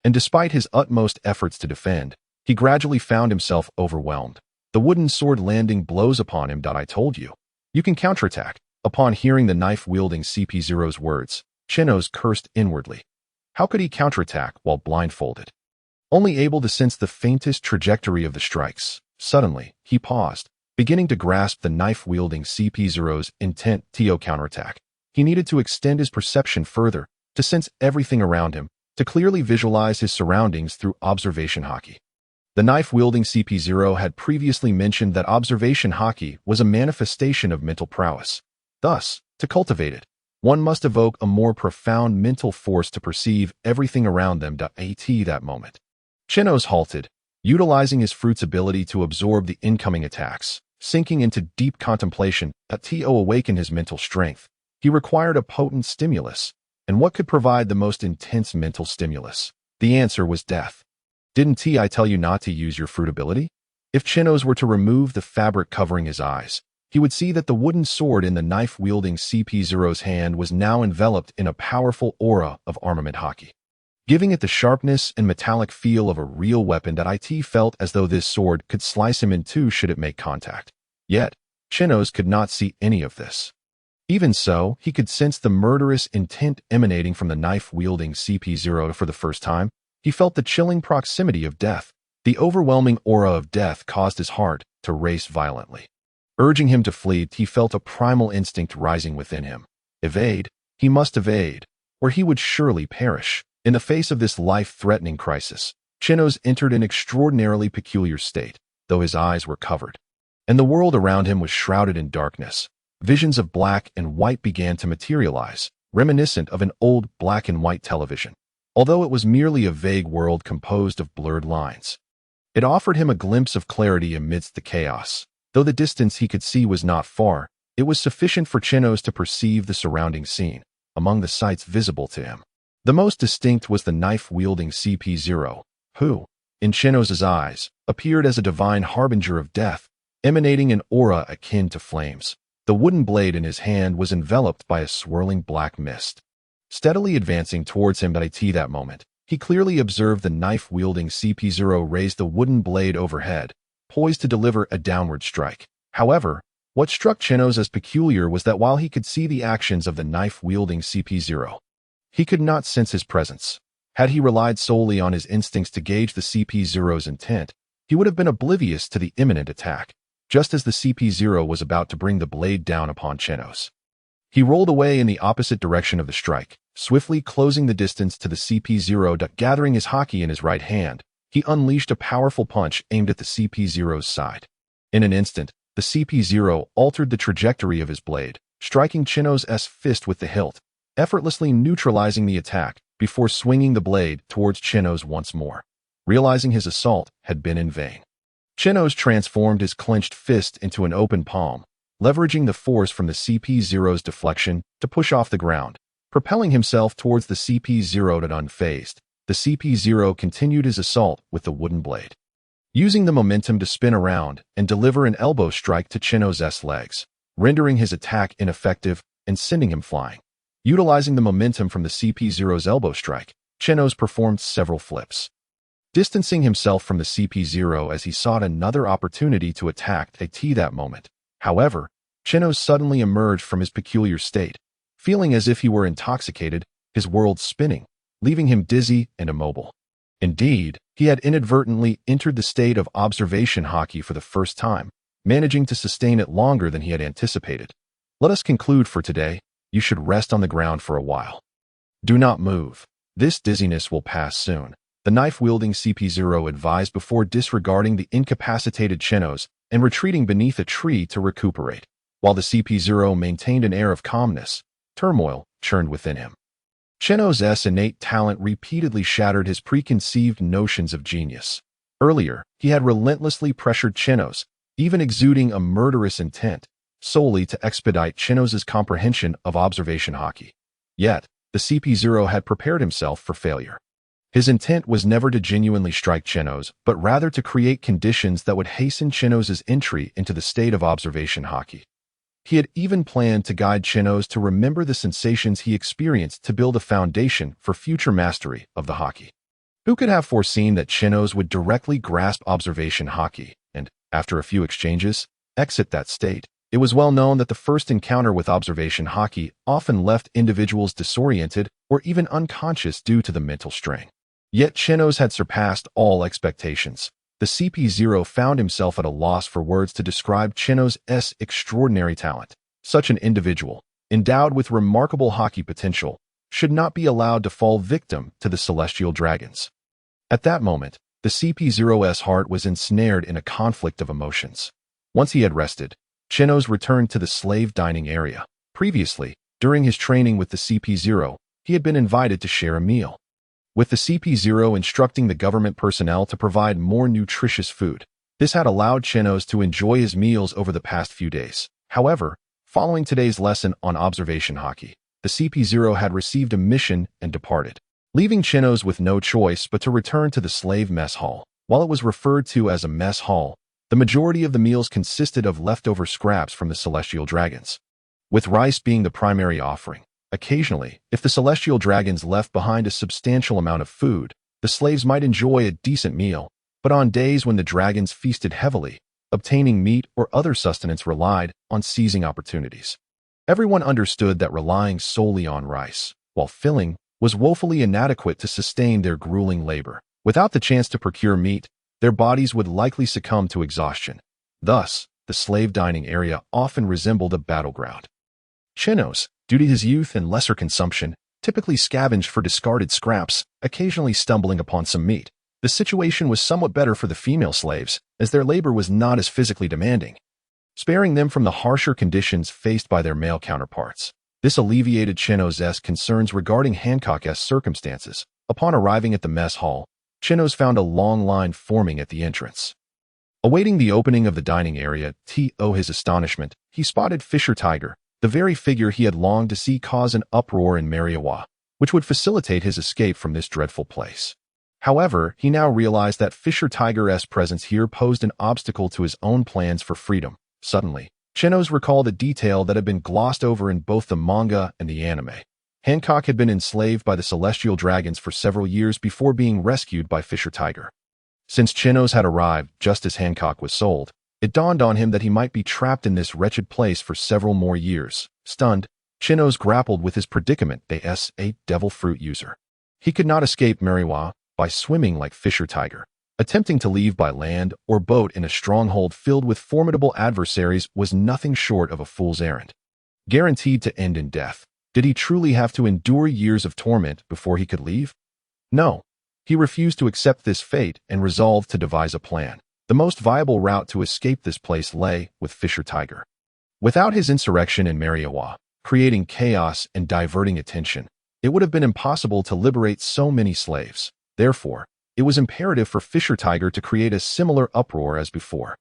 and despite his utmost efforts to defend, he gradually found himself overwhelmed. The wooden sword landing blows upon him. I told you. You can counterattack. Upon hearing the knife-wielding CP0's words, Chenos cursed inwardly. How could he counterattack while blindfolded, only able to sense the faintest trajectory of the strikes? Suddenly, he paused, beginning to grasp the knife-wielding CP0's intent to counterattack. He needed to extend his perception further, to sense everything around him, to clearly visualize his surroundings through observation Haki. The knife-wielding CP0 had previously mentioned that observation Haki was a manifestation of mental prowess. Thus, to cultivate it, one must evoke a more profound mental force to perceive everything around them. At that moment, Chenos halted, utilizing his fruit's ability to absorb the incoming attacks. Sinking into deep contemplation, To awaken his mental strength, he required a potent stimulus. And what could provide the most intense mental stimulus? The answer was death. Didn't I tell you not to use your fruit ability? If Chenos were to remove the fabric covering his eyes, he would see that the wooden sword in the knife-wielding CP0's hand was now enveloped in a powerful aura of armament Haki, giving it the sharpness and metallic feel of a real weapon. It felt as though this sword could slice him in two should it make contact. Yet, Chenos could not see any of this. Even so, he could sense the murderous intent emanating from the knife-wielding CP0. For the first time, he felt the chilling proximity of death. The overwhelming aura of death caused his heart to race violently, urging him to flee. He felt a primal instinct rising within him. Evade. He must evade, or he would surely perish. In the face of this life-threatening crisis, Chenos entered an extraordinarily peculiar state, though his eyes were covered, and the world around him was shrouded in darkness. Visions of black and white began to materialize, reminiscent of an old black and white television. Although it was merely a vague world composed of blurred lines, it offered him a glimpse of clarity amidst the chaos. Though the distance he could see was not far, it was sufficient for Chenos to perceive the surrounding scene. Among the sights visible to him, the most distinct was the knife-wielding CP0, who, in Chenos's eyes, appeared as a divine harbinger of death, emanating an aura akin to flames. The wooden blade in his hand was enveloped by a swirling black mist, steadily advancing towards him. At that moment, he clearly observed the knife-wielding CP0 raise the wooden blade overhead, poised to deliver a downward strike. However, what struck Chenos as peculiar was that while he could see the actions of the knife-wielding CP0, he could not sense his presence. Had he relied solely on his instincts to gauge the CP0's intent, he would have been oblivious to the imminent attack, just as the CP0 was about to bring the blade down upon Chenos. He rolled away in the opposite direction of the strike, swiftly closing the distance to the CP0. Gathering his Haki in his right hand, he unleashed a powerful punch aimed at the CP0's side. In an instant, the CP0 altered the trajectory of his blade, striking Chenos' fist with the hilt, effortlessly neutralizing the attack before swinging the blade towards Chenos once more. Realizing his assault had been in vain, Chenos transformed his clenched fist into an open palm, leveraging the force from the CP0's deflection to push off the ground, propelling himself towards the CP0. Unfazed, the CP0 continued his assault with the wooden blade. using the momentum to spin around and deliver an elbow strike to Chenos' legs, rendering his attack ineffective and sending him flying. Utilizing the momentum from the CP0's elbow strike, Chenos performed several flips, distancing himself from the CP0 as he sought another opportunity to attack AT that moment. However, Chenos suddenly emerged from his peculiar state, feeling as if he were intoxicated, his world spinning, leaving him dizzy and immobile. Indeed, he had inadvertently entered the state of observation Haki for the first time, managing to sustain it longer than he had anticipated. Let us conclude for today. You should rest on the ground for a while. Do not move. This dizziness will pass soon, the knife-wielding CP0 advised before disregarding the incapacitated Chenos and retreating beneath a tree to recuperate. While the CP0 maintained an air of calmness, turmoil churned within him. Chenos' innate talent repeatedly shattered his preconceived notions of genius. Earlier, he had relentlessly pressured Chenos, even exuding a murderous intent, solely to expedite Chenos' comprehension of observation Haki. Yet, the CP0 had prepared himself for failure. His intent was never to genuinely strike Chenos, but rather to create conditions that would hasten Chenos' entry into the state of observation Haki. He had even planned to guide Chenos to remember the sensations he experienced to build a foundation for future mastery of the Haki. Who could have foreseen that Chenos would directly grasp observation Haki and, after a few exchanges, exit that state? It was well known that the first encounter with observation Haki often left individuals disoriented or even unconscious due to the mental strain. Yet Chenos had surpassed all expectations. The CP0 found himself at a loss for words to describe Chenos' extraordinary talent. Such an individual, endowed with remarkable Haki potential, should not be allowed to fall victim to the celestial dragons. At that moment, the CP0's heart was ensnared in a conflict of emotions. Once he had rested, Chenos returned to the slave dining area. Previously, during his training with the CP0, he had been invited to share a meal, with the CP0 instructing the government personnel to provide more nutritious food. This had allowed Chenos to enjoy his meals over the past few days. However, following today's lesson on observation Haki, the CP0 had received a mission and departed, leaving Chenos with no choice but to return to the slave mess hall. While it was referred to as a mess hall, the majority of the meals consisted of leftover scraps from the celestial dragons, with rice being the primary offering. Occasionally, if the celestial dragons left behind a substantial amount of food, the slaves might enjoy a decent meal, but on days when the dragons feasted heavily, obtaining meat or other sustenance relied on seizing opportunities. Everyone understood that relying solely on rice, while filling, was woefully inadequate to sustain their grueling labor. Without the chance to procure meat, their bodies would likely succumb to exhaustion. Thus, the slave dining area often resembled a battleground. Chenos, due to his youth and lesser consumption, typically scavenged for discarded scraps, occasionally stumbling upon some meat. The situation was somewhat better for the female slaves, as their labor was not as physically demanding, sparing them from the harsher conditions faced by their male counterparts. This alleviated Chenos' concerns regarding Hancock's circumstances. Upon arriving at the mess hall, Chenos found a long line forming at the entrance. Awaiting the opening of the dining area, to his astonishment, he spotted Fisher Tiger, the very figure he had longed to see cause an uproar in Mariejois, which would facilitate his escape from this dreadful place. However, he now realized that Fisher Tiger's presence here posed an obstacle to his own plans for freedom. Suddenly, Chenos recalled a detail that had been glossed over in both the manga and the anime. Hancock had been enslaved by the celestial dragons for several years before being rescued by Fisher Tiger. Since Chenos had arrived just as Hancock was sold, it dawned on him that he might be trapped in this wretched place for several more years. Stunned, Chenos grappled with his predicament as a devil fruit user. He could not escape Mariejois by swimming like Fisher Tiger. Attempting to leave by land or boat in a stronghold filled with formidable adversaries was nothing short of a fool's errand, guaranteed to end in death. Did he truly have to endure years of torment before he could leave? No. He refused to accept this fate and resolved to devise a plan. The most viable route to escape this place lay with Fisher Tiger. Without his insurrection in Mariejois, creating chaos and diverting attention, it would have been impossible to liberate so many slaves. Therefore, it was imperative for Fisher Tiger to create a similar uproar as before.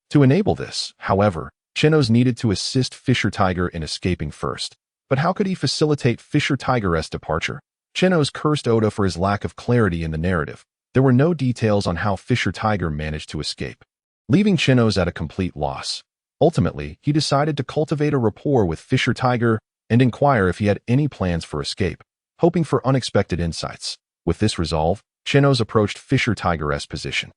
To enable this, however, Chenos needed to assist Fisher Tiger in escaping first. But how could he facilitate Fisher Tiger's departure? Chenos cursed Oda for his lack of clarity in the narrative. There were no details on how Fisher Tiger managed to escape, leaving Chenos at a complete loss. Ultimately, he decided to cultivate a rapport with Fisher Tiger and inquire if he had any plans for escape, hoping for unexpected insights. With this resolve, Chenos approached Fisher Tiger's position.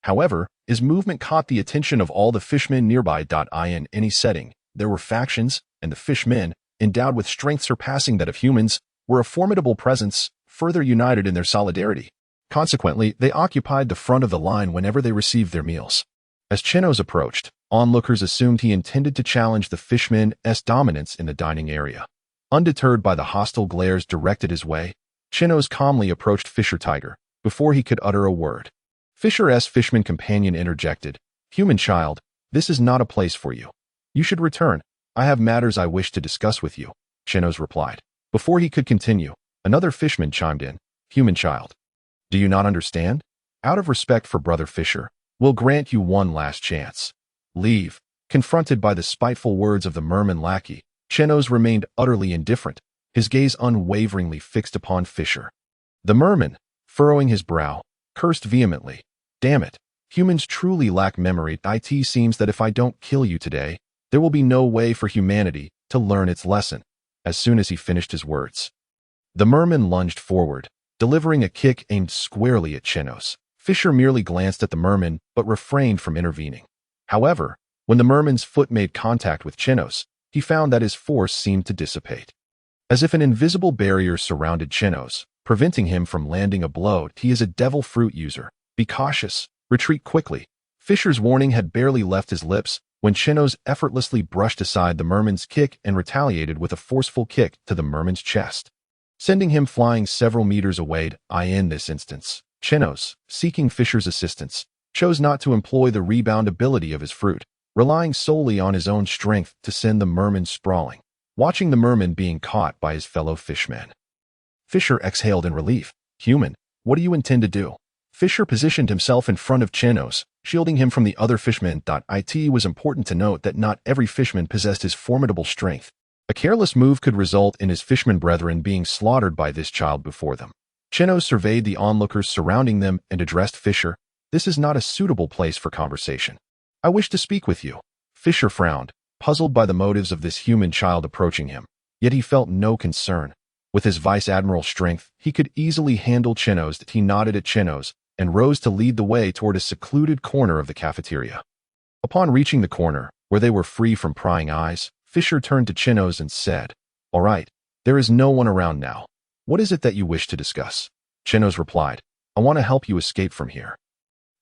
However, his movement caught the attention of all the fishmen nearby. In any setting, there were factions, and the fishmen, endowed with strength surpassing that of humans, were a formidable presence, further united in their solidarity. Consequently, they occupied the front of the line whenever they received their meals. As Chenos approached, onlookers assumed he intended to challenge the fishmen's dominance in the dining area. Undeterred by the hostile glares directed his way, Chenos calmly approached Fisher Tiger, before he could utter a word. Fisher's fishman companion interjected, "Human child, this is not a place for you. You should return. I have matters I wish to discuss with you," Chenos replied. Before he could continue, another fishman chimed in, "Human child, do you not understand? Out of respect for Brother Fisher, we'll grant you one last chance. Leave." Confronted by the spiteful words of the merman lackey, Chenos remained utterly indifferent, his gaze unwaveringly fixed upon Fisher. The merman, furrowing his brow, cursed vehemently, "Damn it, humans truly lack memory. It seems that if I don't kill you today, there will be no way for humanity to learn its lesson." As soon as he finished his words, the merman lunged forward, delivering a kick aimed squarely at Chenos. Fisher merely glanced at the merman but refrained from intervening. However, when the merman's foot made contact with Chenos, he found that his force seemed to dissipate. As if an invisible barrier surrounded Chenos, preventing him from landing a blow. "He is a devil fruit user. Be cautious. Retreat quickly." Fisher's warning had barely left his lips when Chenos effortlessly brushed aside the merman's kick and retaliated with a forceful kick to the merman's chest, sending him flying several meters away. In this instance, Chenos, seeking Fisher's assistance, chose not to employ the rebound ability of his fruit, relying solely on his own strength to send the merman sprawling. Watching the merman being caught by his fellow fishmen, Fisher exhaled in relief. "Human, what do you intend to do?" Fisher positioned himself in front of Chenos, shielding him from the other fishmen. It was important to note that not every fishman possessed his formidable strength. A careless move could result in his fishmen brethren being slaughtered by this child before them. Chenos surveyed the onlookers surrounding them and addressed Fisher, "This is not a suitable place for conversation. I wish to speak with you." Fisher frowned, puzzled by the motives of this human child approaching him, yet he felt no concern. With his vice-admiral strength, he could easily handle Chenos. He nodded at Chenos and rose to lead the way toward a secluded corner of the cafeteria. Upon reaching the corner, where they were free from prying eyes, Fisher turned to Chenos and said, "All right, there is no one around now. What is it that you wish to discuss?" Chenos replied, "I want to help you escape from here."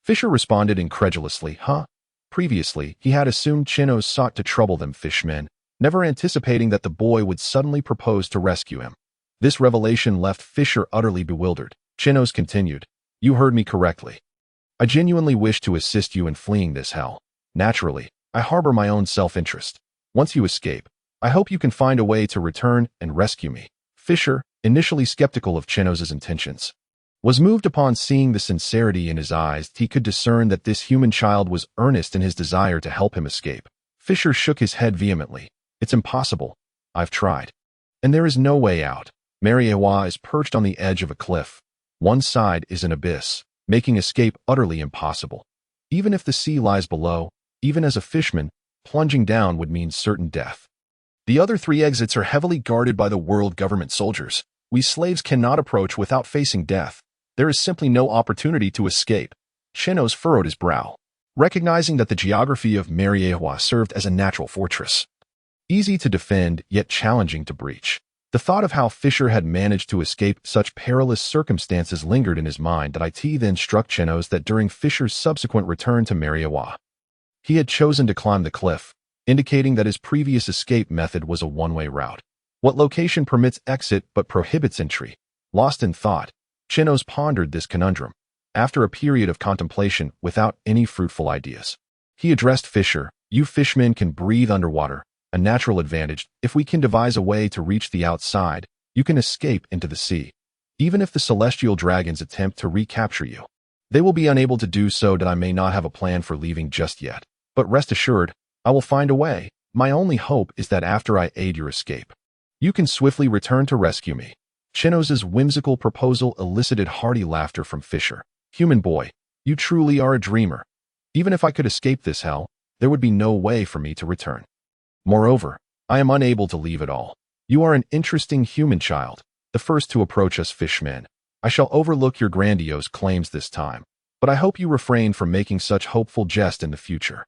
Fisher responded incredulously, "Huh?" Previously, he had assumed Chenos sought to trouble them fishmen, never anticipating that the boy would suddenly propose to rescue him. This revelation left Fisher utterly bewildered. Chenos continued, "You heard me correctly. I genuinely wish to assist you in fleeing this hell. Naturally, I harbor my own self-interest. Once you escape, I hope you can find a way to return and rescue me." Fisher, initially skeptical of Chenos' intentions, was moved upon seeing the sincerity in his eyes. He could discern that this human child was earnest in his desire to help him escape. Fisher shook his head vehemently. "It's impossible. I've tried. And there is no way out. Mariejois is perched on the edge of a cliff. One side is an abyss, making escape utterly impossible. Even if the sea lies below, even as a fisherman, plunging down would mean certain death. The other 3 exits are heavily guarded by the world government soldiers. We slaves cannot approach without facing death. There is simply no opportunity to escape." Chenos furrowed his brow, recognizing that the geography of Mariejois served as a natural fortress, easy to defend yet challenging to breach. The thought of how Fisher had managed to escape such perilous circumstances lingered in his mind. It then struck Chenos that during Fisher's subsequent return to Mariejois, he had chosen to climb the cliff, indicating that his previous escape method was a one-way route. What location permits exit but prohibits entry? Lost in thought, Chenos pondered this conundrum. After a period of contemplation without any fruitful ideas, he addressed Fisher, "You fishmen can breathe underwater, a natural advantage. If we can devise a way to reach the outside, you can escape into the sea. Even if the celestial dragons attempt to recapture you, they will be unable to do so. I may not have a plan for leaving just yet, but rest assured, I will find a way. My only hope is that after I aid your escape, you can swiftly return to rescue me." Chenos' whimsical proposal elicited hearty laughter from Fisher. Human boy, you truly are a dreamer. Even if I could escape this hell, there would be no way for me to return. Moreover, I am unable to leave at all. You are an interesting human child, the first to approach us fishmen. I shall overlook your grandiose claims this time, but I hope you refrain from making such hopeful jest in the future.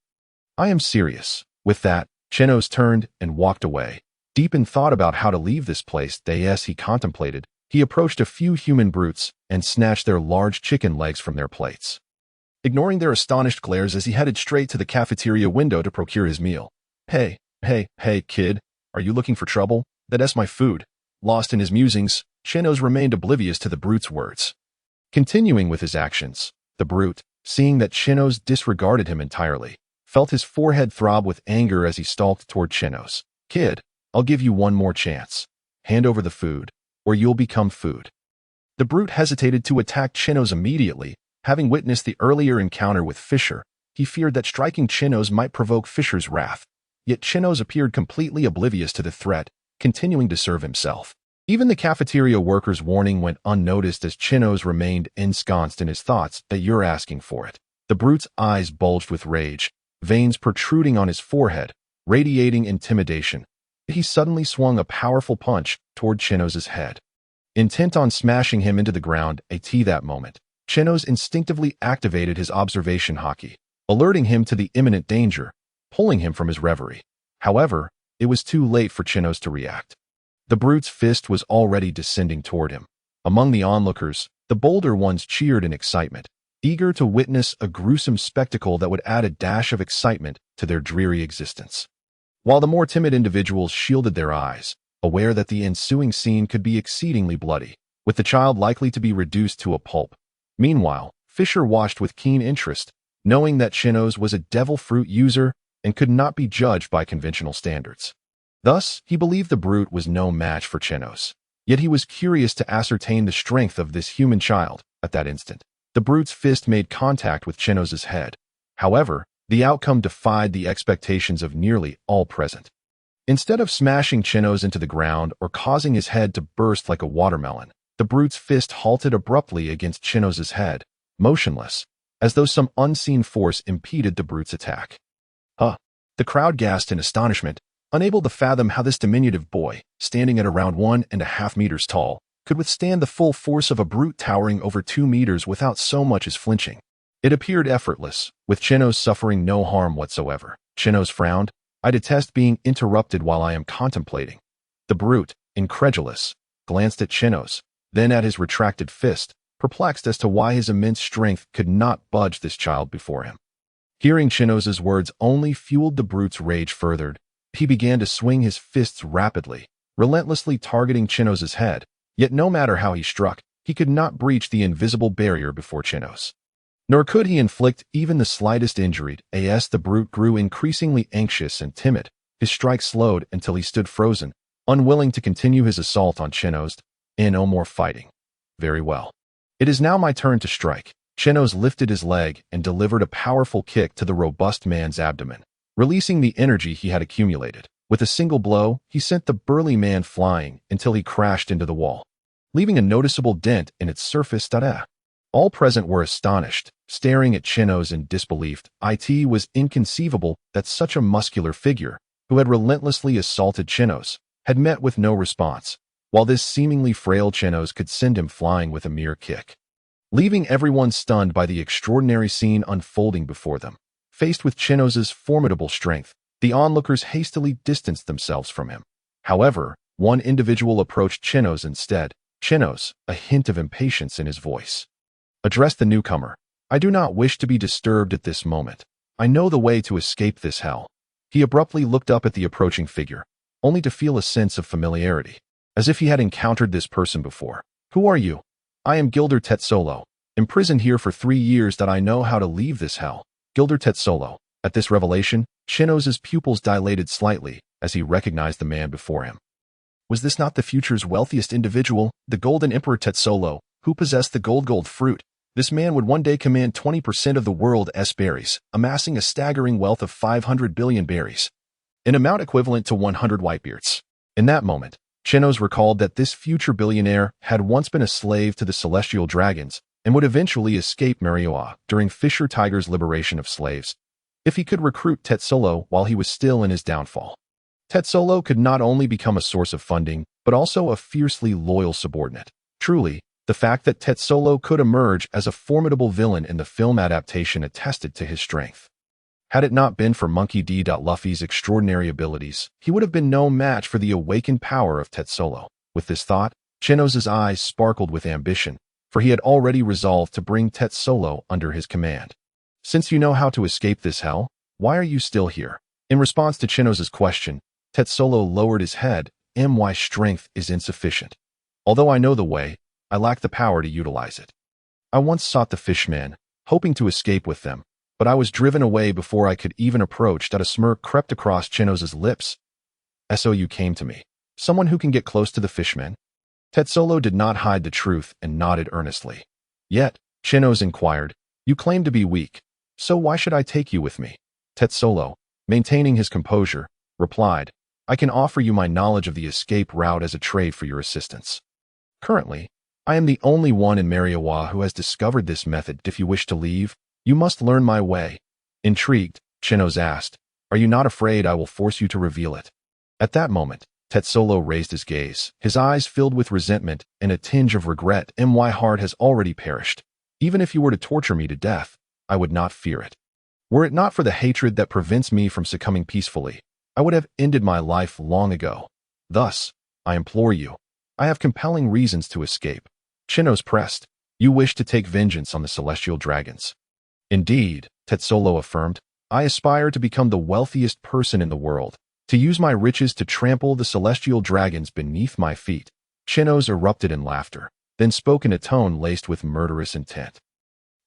I am serious. With that, Chenos turned and walked away. Deep in thought about how to leave this place, as he contemplated, he approached a few human brutes and snatched their large chicken legs from their plates. Ignoring their astonished glares as he headed straight to the cafeteria window to procure his meal. Hey, kid, are you looking for trouble? That's my food. Lost in his musings, Chenos remained oblivious to the brute's words. Continuing with his actions, the brute, seeing that Chenos disregarded him entirely, felt his forehead throb with anger as he stalked toward Chenos. Kid, I'll give you one more chance. Hand over the food, or you'll become food. The brute hesitated to attack Chenos immediately. Having witnessed the earlier encounter with Fisher, he feared that striking Chenos might provoke Fisher's wrath. Yet Chenos appeared completely oblivious to the threat, continuing to serve himself. Even the cafeteria worker's warning went unnoticed as Chenos remained ensconced in his thoughts that you're asking for it. The brute's eyes bulged with rage, veins protruding on his forehead, radiating intimidation. He suddenly swung a powerful punch toward Chenos' head. Intent on smashing him into the ground, that moment, Chenos instinctively activated his observation Haki, alerting him to the imminent danger, pulling him from his reverie. However, it was too late for Chenos to react. The brute's fist was already descending toward him. Among the onlookers, the bolder ones cheered in excitement, eager to witness a gruesome spectacle that would add a dash of excitement to their dreary existence. While the more timid individuals shielded their eyes, aware that the ensuing scene could be exceedingly bloody, with the child likely to be reduced to a pulp. Meanwhile, Fisher watched with keen interest, knowing that Chenos was a devil fruit user and could not be judged by conventional standards. Thus, he believed the brute was no match for Chenos. Yet he was curious to ascertain the strength of this human child. At that instant, the brute's fist made contact with Chenos' head. However, the outcome defied the expectations of nearly all present. Instead of smashing Chenos into the ground or causing his head to burst like a watermelon, the brute's fist halted abruptly against Chenos' head, motionless, as though some unseen force impeded the brute's attack. The crowd gasped in astonishment, unable to fathom how this diminutive boy, standing at around 1.5 meters tall, could withstand the full force of a brute towering over 2 meters without so much as flinching. It appeared effortless, with Chenos suffering no harm whatsoever. Chenos frowned. I detest being interrupted while I am contemplating. The brute, incredulous, glanced at Chenos, then at his retracted fist, perplexed as to why his immense strength could not budge this child before him. Hearing Chenos' words only fueled the brute's rage further. He began to swing his fists rapidly, relentlessly targeting Chenos' head, yet no matter how he struck, he could not breach the invisible barrier before Chenos. Nor could he inflict even the slightest injury. The brute grew increasingly anxious and timid. His strike slowed until he stood frozen, unwilling to continue his assault on Chenos. No more fighting. Very well. It is now my turn to strike. Chenos lifted his leg and delivered a powerful kick to the robust man's abdomen, releasing the energy he had accumulated. With a single blow, he sent the burly man flying until he crashed into the wall, leaving a noticeable dent in its surface. All present were astonished, staring at Chenos in disbelief. It was inconceivable that such a muscular figure, who had relentlessly assaulted Chenos, had met with no response, while this seemingly frail Chenos could send him flying with a mere kick. Leaving everyone stunned by the extraordinary scene unfolding before them. Faced with Chenos' formidable strength, the onlookers hastily distanced themselves from him. However, one individual approached Chenos instead. Chenos, a hint of impatience in his voice, addressed the newcomer. I do not wish to be disturbed at this moment. I know the way to escape this hell. He abruptly looked up at the approaching figure, only to feel a sense of familiarity, as if he had encountered this person before. Who are you? I am Gilder Teslo, imprisoned here for 3 years. That I know how to leave this hell. Gilder Teslo. At this revelation, Chenos' pupils dilated slightly as he recognized the man before him. Was this not the future's wealthiest individual, the Golden Emperor Teslo, who possessed the gold fruit? This man would one day command 20% of the world's berries, amassing a staggering wealth of 500 billion berries, an amount equivalent to 100 whitebeards. In that moment, Chenos recalled that this future billionaire had once been a slave to the celestial dragons, and would eventually escape Mariejois during Fisher Tiger's liberation of slaves, if he could recruit Teslo while he was still in his downfall. Teslo could not only become a source of funding, but also a fiercely loyal subordinate. Truly, the fact that Teslo could emerge as a formidable villain in the film adaptation attested to his strength. Had it not been for Monkey D. Luffy's extraordinary abilities, he would have been no match for the awakened power of Teslo. With this thought, Chenos' eyes sparkled with ambition, for he had already resolved to bring Teslo under his command. Since you know how to escape this hell, why are you still here? In response to Chenos' question, Teslo lowered his head. My strength is insufficient. Although I know the way, I lack the power to utilize it. I once sought the fishmen, hoping to escape with them, but I was driven away before I could even approach. A smirk crept across Chenos' lips. So you came to me. Someone who can get close to the fishmen? Teslo did not hide the truth and nodded earnestly. Yet, Chenos inquired, you claim to be weak, so why should I take you with me? Teslo, maintaining his composure, replied, I can offer you my knowledge of the escape route as a trade for your assistance. Currently, I am the only one in Mariejois who has discovered this method. If you wish to leave, you must learn my way. Intrigued, Chenos asked, are you not afraid I will force you to reveal it? At that moment, Teslo raised his gaze, his eyes filled with resentment and a tinge of regret. My heart has already perished. Even if you were to torture me to death, I would not fear it. Were it not for the hatred that prevents me from succumbing peacefully, I would have ended my life long ago. Thus, I implore you, I have compelling reasons to escape. Chenos pressed, you wish to take vengeance on the celestial dragons. Indeed, Teslo affirmed, I aspire to become the wealthiest person in the world, to use my riches to trample the celestial dragons beneath my feet. Chenos erupted in laughter, then spoke in a tone laced with murderous intent.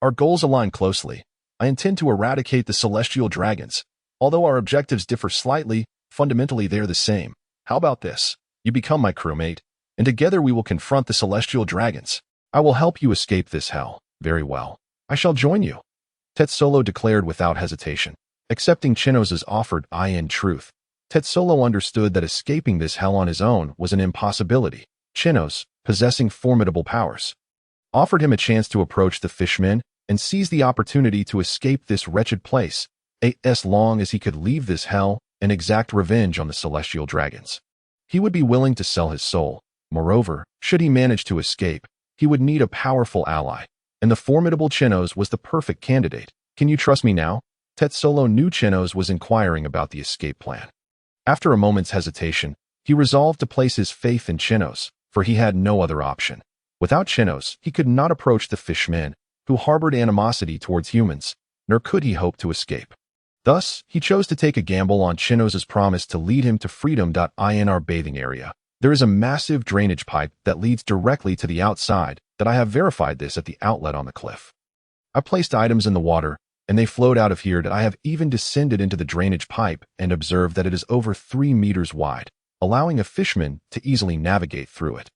Our goals align closely. I intend to eradicate the celestial dragons. Although our objectives differ slightly, fundamentally they are the same. How about this? You become my crewmate, and together we will confront the celestial dragons. I will help you escape this hell. Very well. I shall join you. Teslo declared without hesitation, accepting Chenos' offered. In truth, Teslo understood that escaping this hell on his own was an impossibility. Chenos, possessing formidable powers, offered him a chance to approach the fishmen and seize the opportunity to escape this wretched place, as long as he could leave this hell and exact revenge on the celestial dragons. He would be willing to sell his soul. Moreover, should he manage to escape, he would need a powerful ally, and the formidable Chenos was the perfect candidate. Can you trust me now? Teslo knew Chenos was inquiring about the escape plan. After a moment's hesitation, he resolved to place his faith in Chenos, for he had no other option. Without Chenos, he could not approach the fishmen, who harbored animosity towards humans, nor could he hope to escape. Thus, he chose to take a gamble on Chenos' promise to lead him to freedom. In our bathing area, there is a massive drainage pipe that leads directly to the outside. I have verified this at the outlet on the cliff. I placed items in the water, and they flowed out of here. I have even descended into the drainage pipe and observed that it is over 3 meters wide, allowing a fisherman to easily navigate through it.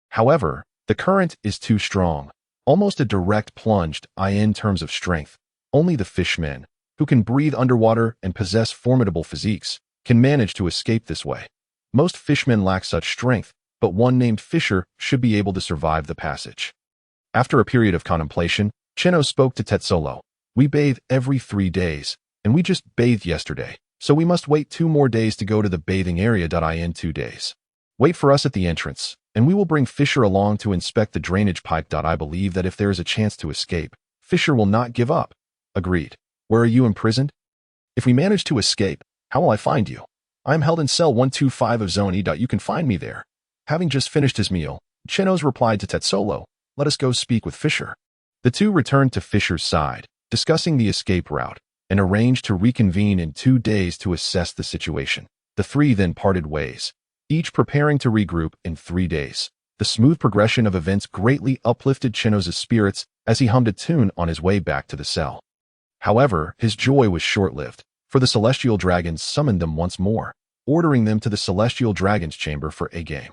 However, the current is too strong, almost a direct plunge. In terms of strength, only the fishmen, who can breathe underwater and possess formidable physiques, can manage to escape this way. Most fishmen lack such strength, but one named Fisher should be able to survive the passage. After a period of contemplation, Chenos spoke to Teslo. We bathe every 3 days, and we just bathed yesterday, so we must wait 2 more days to go to the bathing area. In 2 days. Wait for us at the entrance, and we will bring Fisher along to inspect the drainage pipe. I believe that if there is a chance to escape, Fisher will not give up. Agreed. Where are you imprisoned? If we manage to escape, how will I find you? I am held in cell 125 of Zone E. You can find me there. Having just finished his meal, Chenos replied to Teslo, let us go speak with Fisher. The two returned to Fisher's side, discussing the escape route, and arranged to reconvene in 2 days to assess the situation. The three then parted ways, each preparing to regroup in 3 days. The smooth progression of events greatly uplifted Chenos' spirits as he hummed a tune on his way back to the cell. However, his joy was short-lived, for the celestial dragons summoned them once more, ordering them to the celestial dragon's chamber for a game.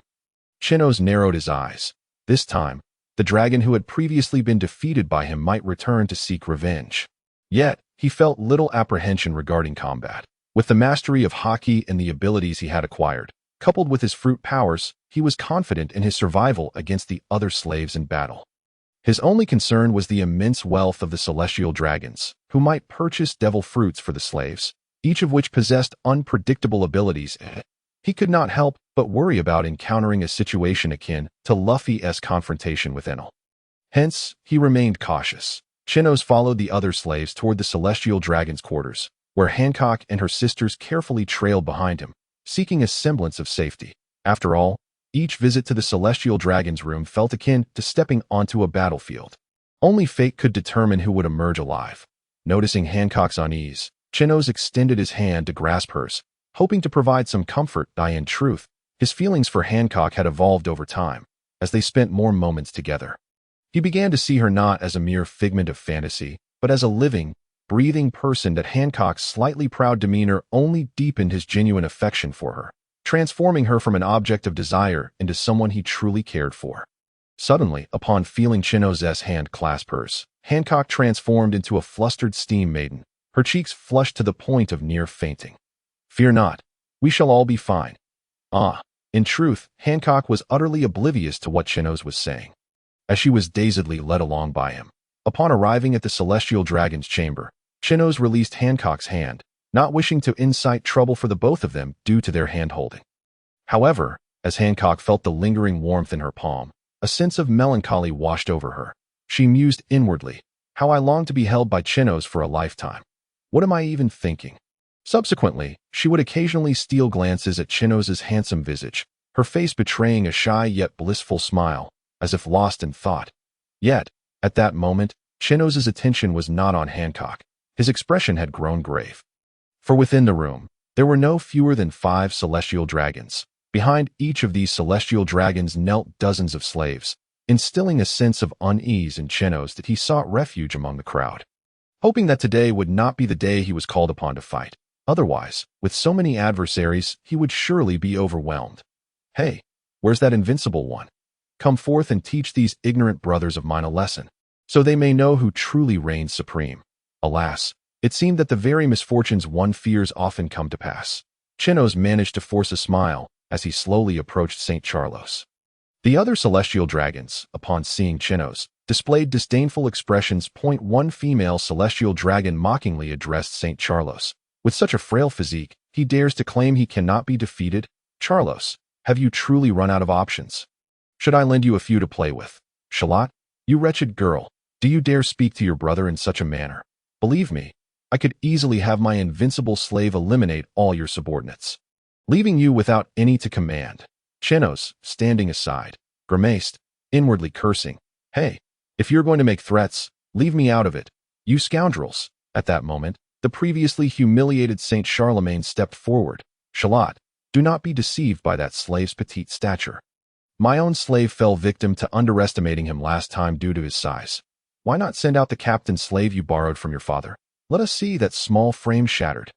Chenos narrowed his eyes. This time, the dragon who had previously been defeated by him might return to seek revenge. Yet, he felt little apprehension regarding combat. With the mastery of Haki and the abilities he had acquired, coupled with his fruit powers, he was confident in his survival against the other slaves in battle. His only concern was the immense wealth of the celestial dragons, who might purchase devil fruits for the slaves, each of which possessed unpredictable abilities. He could not help but worry about encountering a situation akin to Luffy's confrontation with Enel. Hence, he remained cautious. Chenos followed the other slaves toward the celestial dragon's quarters, where Hancock and her sisters carefully trailed behind him, seeking a semblance of safety. After all, each visit to the celestial dragon's room felt akin to stepping onto a battlefield. Only fate could determine who would emerge alive. Noticing Hancock's unease, Chenos extended his hand to grasp hers, hoping to provide some comfort. In truth, his feelings for Hancock had evolved over time, as they spent more moments together. He began to see her not as a mere figment of fantasy, but as a living, breathing person. That Hancock's slightly proud demeanor only deepened his genuine affection for her, transforming her from an object of desire into someone he truly cared for. Suddenly, upon feeling Chenos' hand clasp hers, Hancock transformed into a flustered steam maiden, her cheeks flushed to the point of near fainting. "Fear not. We shall all be fine." In truth, Hancock was utterly oblivious to what Chenos was saying, as she was dazedly led along by him. Upon arriving at the celestial dragon's chamber, Chenos released Hancock's hand, not wishing to incite trouble for the both of them due to their hand-holding. However, as Hancock felt the lingering warmth in her palm, a sense of melancholy washed over her. She mused inwardly, "How I long to be held by Chenos for a lifetime. What am I even thinking?" Subsequently, she would occasionally steal glances at Chenos' handsome visage, her face betraying a shy yet blissful smile, as if lost in thought. Yet, at that moment, Chenos' attention was not on Hancock. His expression had grown grave. For within the room, there were no fewer than 5 celestial dragons. Behind each of these celestial dragons knelt dozens of slaves, instilling a sense of unease in Chenos that he sought refuge among the crowd, hoping that today would not be the day he was called upon to fight. Otherwise, with so many adversaries, he would surely be overwhelmed. "Hey, where's that invincible one? Come forth and teach these ignorant brothers of mine a lesson, so they may know who truly reigns supreme." Alas, it seemed that the very misfortunes one fears often come to pass. Chenos managed to force a smile as he slowly approached St. Charlos. The other celestial dragons, upon seeing Chenos, displayed disdainful expressions. One female celestial dragon mockingly addressed St. Charlos. "With such a frail physique, he dares to claim he cannot be defeated? Charlos, have you truly run out of options? Should I lend you a few to play with? Shalot, you wretched girl, do you dare speak to your brother in such a manner? Believe me, I could easily have my invincible slave eliminate all your subordinates, leaving you without any to command." Chenos, standing aside, grimaced, inwardly cursing, "Hey, if you're going to make threats, leave me out of it, you scoundrels." At that moment, the previously humiliated Saint Charlemagne stepped forward. "Shalot, do not be deceived by that slave's petite stature. My own slave fell victim to underestimating him last time due to his size. Why not send out the captain's slave you borrowed from your father? Let us see that small frame shattered."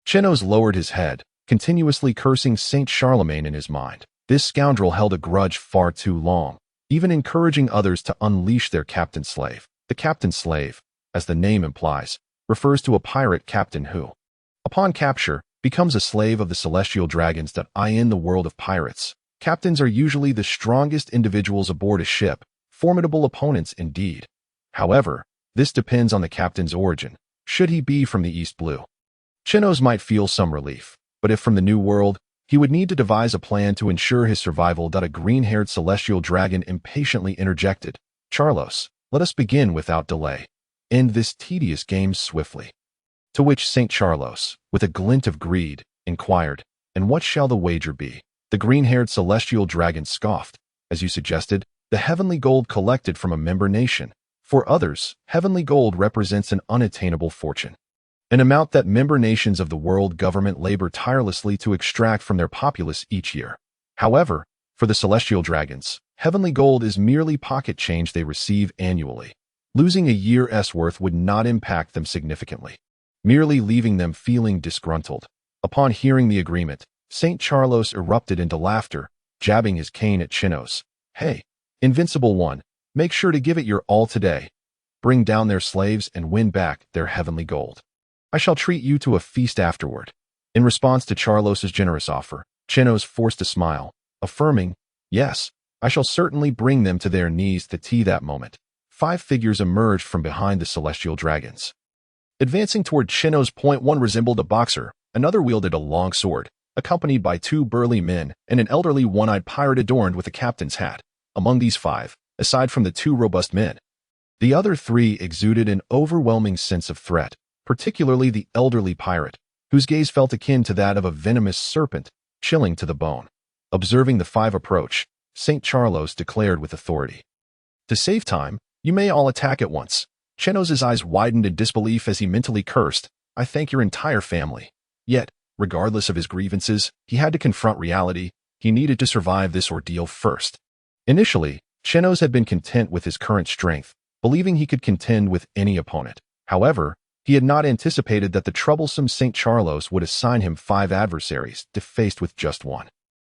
Chenos lowered his head, continuously cursing Saint Charlemagne in his mind. This scoundrel held a grudge far too long, even encouraging others to unleash their captain's slave. The captain's slave, as the name implies, refers to a pirate captain who, upon capture, becomes a slave of the celestial dragons that in the world of pirates. Captains are usually the strongest individuals aboard a ship, formidable opponents indeed. However, this depends on the captain's origin. Should he be from the East Blue, Chenos might feel some relief, but if from the New World, he would need to devise a plan to ensure his survival. A green-haired celestial dragon impatiently interjected, "Charlos, let us begin without delay. End this tedious game swiftly." To which St. Charlos, with a glint of greed, inquired, "And what shall the wager be?" The green-haired celestial dragon scoffed, "As you suggested, the heavenly gold collected from a member nation. For others, heavenly gold represents an unattainable fortune, an amount that member nations of the world government labor tirelessly to extract from their populace each year. However, for the celestial dragons, heavenly gold is merely pocket change they receive annually. Losing a year's worth would not impact them significantly, merely leaving them feeling disgruntled." Upon hearing the agreement, St. Charlos erupted into laughter, jabbing his cane at Chenos. "Hey, invincible one, make sure to give it your all today. Bring down their slaves and win back their heavenly gold. I shall treat you to a feast afterward." In response to Charlos's generous offer, Chenos forced a smile, affirming, "Yes, I shall certainly bring them to their knees to tea that moment." 5 figures emerged from behind the celestial dragons. Advancing toward Chenos. One resembled a boxer, another wielded a long sword, accompanied by 2 burly men and an elderly one-eyed pirate adorned with a captain's hat. Among these 5, aside from the 2 robust men, the other 3 exuded an overwhelming sense of threat, particularly the elderly pirate, whose gaze felt akin to that of a venomous serpent, chilling to the bone. Observing the 5 approach, St. Charlos declared with authority, "To save time, you may all attack at once." Chenos' eyes widened in disbelief as he mentally cursed, "I thank your entire family." Yet, regardless of his grievances, he had to confront reality. He needed to survive this ordeal first. Initially, Chenos had been content with his current strength, believing he could contend with any opponent. However, he had not anticipated that the troublesome St. Charlos would assign him 5 adversaries, defaced with just 1.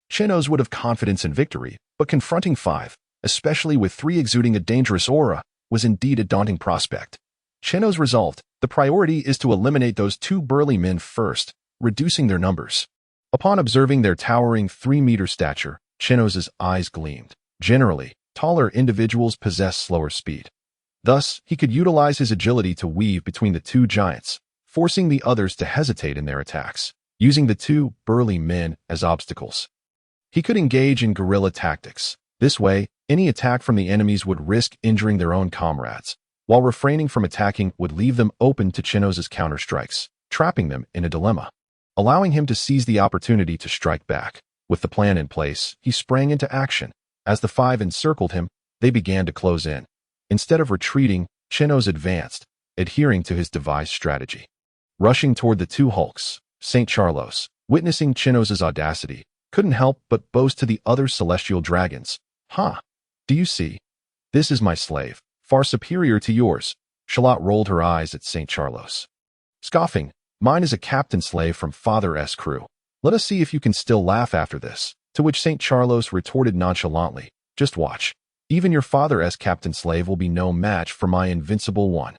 Chenos would have confidence in victory, but confronting 5, especially with 3 exuding a dangerous aura, was indeed a daunting prospect. Chenos resolved, the priority is to eliminate those 2 burly men first, reducing their numbers. Upon observing their towering 3-meter stature, Chenos' eyes gleamed. Generally, taller individuals possess slower speed. Thus, he could utilize his agility to weave between the 2 giants, forcing the others to hesitate in their attacks, using the 2 burly men as obstacles. He could engage in guerrilla tactics. This way, any attack from the enemies would risk injuring their own comrades, while refraining from attacking would leave them open to Chenos' counterstrikes, trapping them in a dilemma, allowing him to seize the opportunity to strike back. With the plan in place, he sprang into action. As the 5 encircled him, they began to close in. Instead of retreating, Chenos advanced, adhering to his devised strategy. Rushing toward the 2 hulks, St. Charlos, witnessing Chenos' audacity, couldn't help but boast to the other celestial dragons, "Ha! Do you see? This is my slave, far superior to yours." Charlotte rolled her eyes at St. Charlos, scoffing, "Mine is a captain slave from Father's crew. Let us see if you can still laugh after this." To which St. Charlos retorted nonchalantly, "Just watch. Even your father's captain slave will be no match for my invincible one."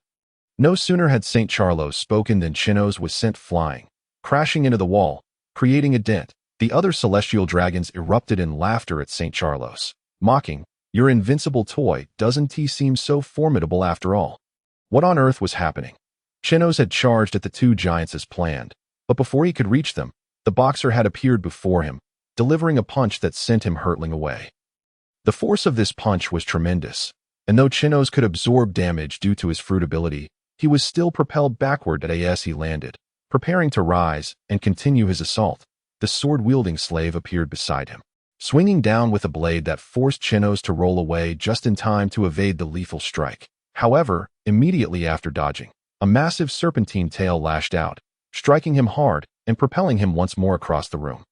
No sooner had St. Charlos spoken than Chenos was sent flying, crashing into the wall, creating a dent. The other celestial dragons erupted in laughter at St. Charlos, mocking, "Your invincible toy doesn't he seem so formidable after all?" What on earth was happening? Chenos had charged at the 2 giants as planned, but before he could reach them, the boxer had appeared before him, delivering a punch that sent him hurtling away. The force of this punch was tremendous, and though Chenos could absorb damage due to his fruitability, he was still propelled backward as he landed. Preparing to rise and continue his assault, the sword-wielding slave appeared beside him, swinging down with a blade that forced Chenos to roll away just in time to evade the lethal strike. However, immediately after dodging, a massive serpentine tail lashed out, striking him hard and propelling him once more across the room.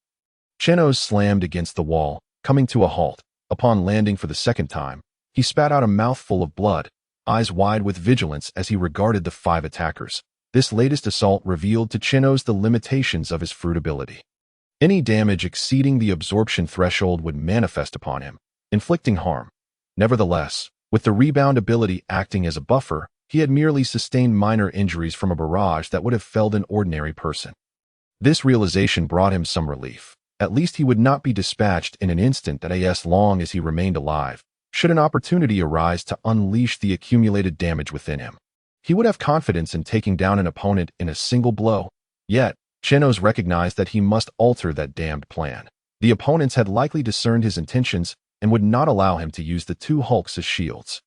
Chenos slammed against the wall, coming to a halt. Upon landing for the second time, he spat out a mouthful of blood, eyes wide with vigilance as he regarded the 5 attackers. This latest assault revealed to Chenos the limitations of his fruitability. Any damage exceeding the absorption threshold would manifest upon him, inflicting harm. Nevertheless, with the rebound ability acting as a buffer, he had merely sustained minor injuries from a barrage that would have felled an ordinary person. This realization brought him some relief. At least he would not be dispatched in an instant as long as he remained alive, should an opportunity arise to unleash the accumulated damage within him. He would have confidence in taking down an opponent in a single blow. Yet, Chenos recognized that he must alter that damned plan. The opponents had likely discerned his intentions and would not allow him to use the 2 hulks as shields.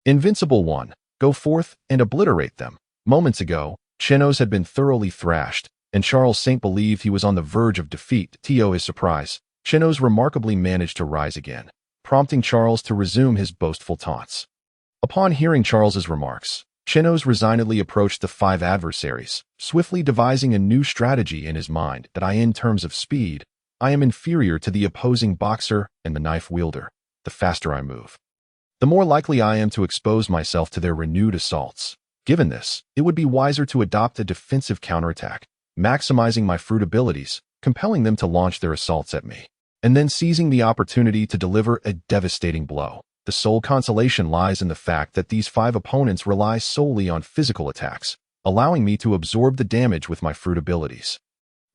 Invincible One, go forth and obliterate them. Moments ago, Chenos had been thoroughly thrashed, and Charles Saint believed he was on the verge of defeat. To his surprise, Chenos remarkably managed to rise again, prompting Charles to resume his boastful taunts. Upon hearing Charles's remarks, Chenos resignedly approached the 5 adversaries, swiftly devising a new strategy in his mind that in terms of speed, I am inferior to the opposing boxer and the knife wielder. The faster I move, the more likely I am to expose myself to their renewed assaults. Given this, it would be wiser to adopt a defensive counterattack, maximizing my fruit abilities, compelling them to launch their assaults at me, and then seizing the opportunity to deliver a devastating blow. The sole consolation lies in the fact that these 5 opponents rely solely on physical attacks, allowing me to absorb the damage with my fruit abilities,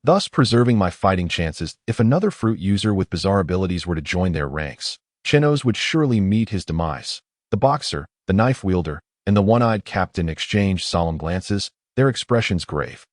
thus preserving my fighting chances. If another fruit user with bizarre abilities were to join their ranks, Chenos would surely meet his demise. The boxer, The knife wielder and the one-eyed captain exchanged solemn glances, their expressions grave.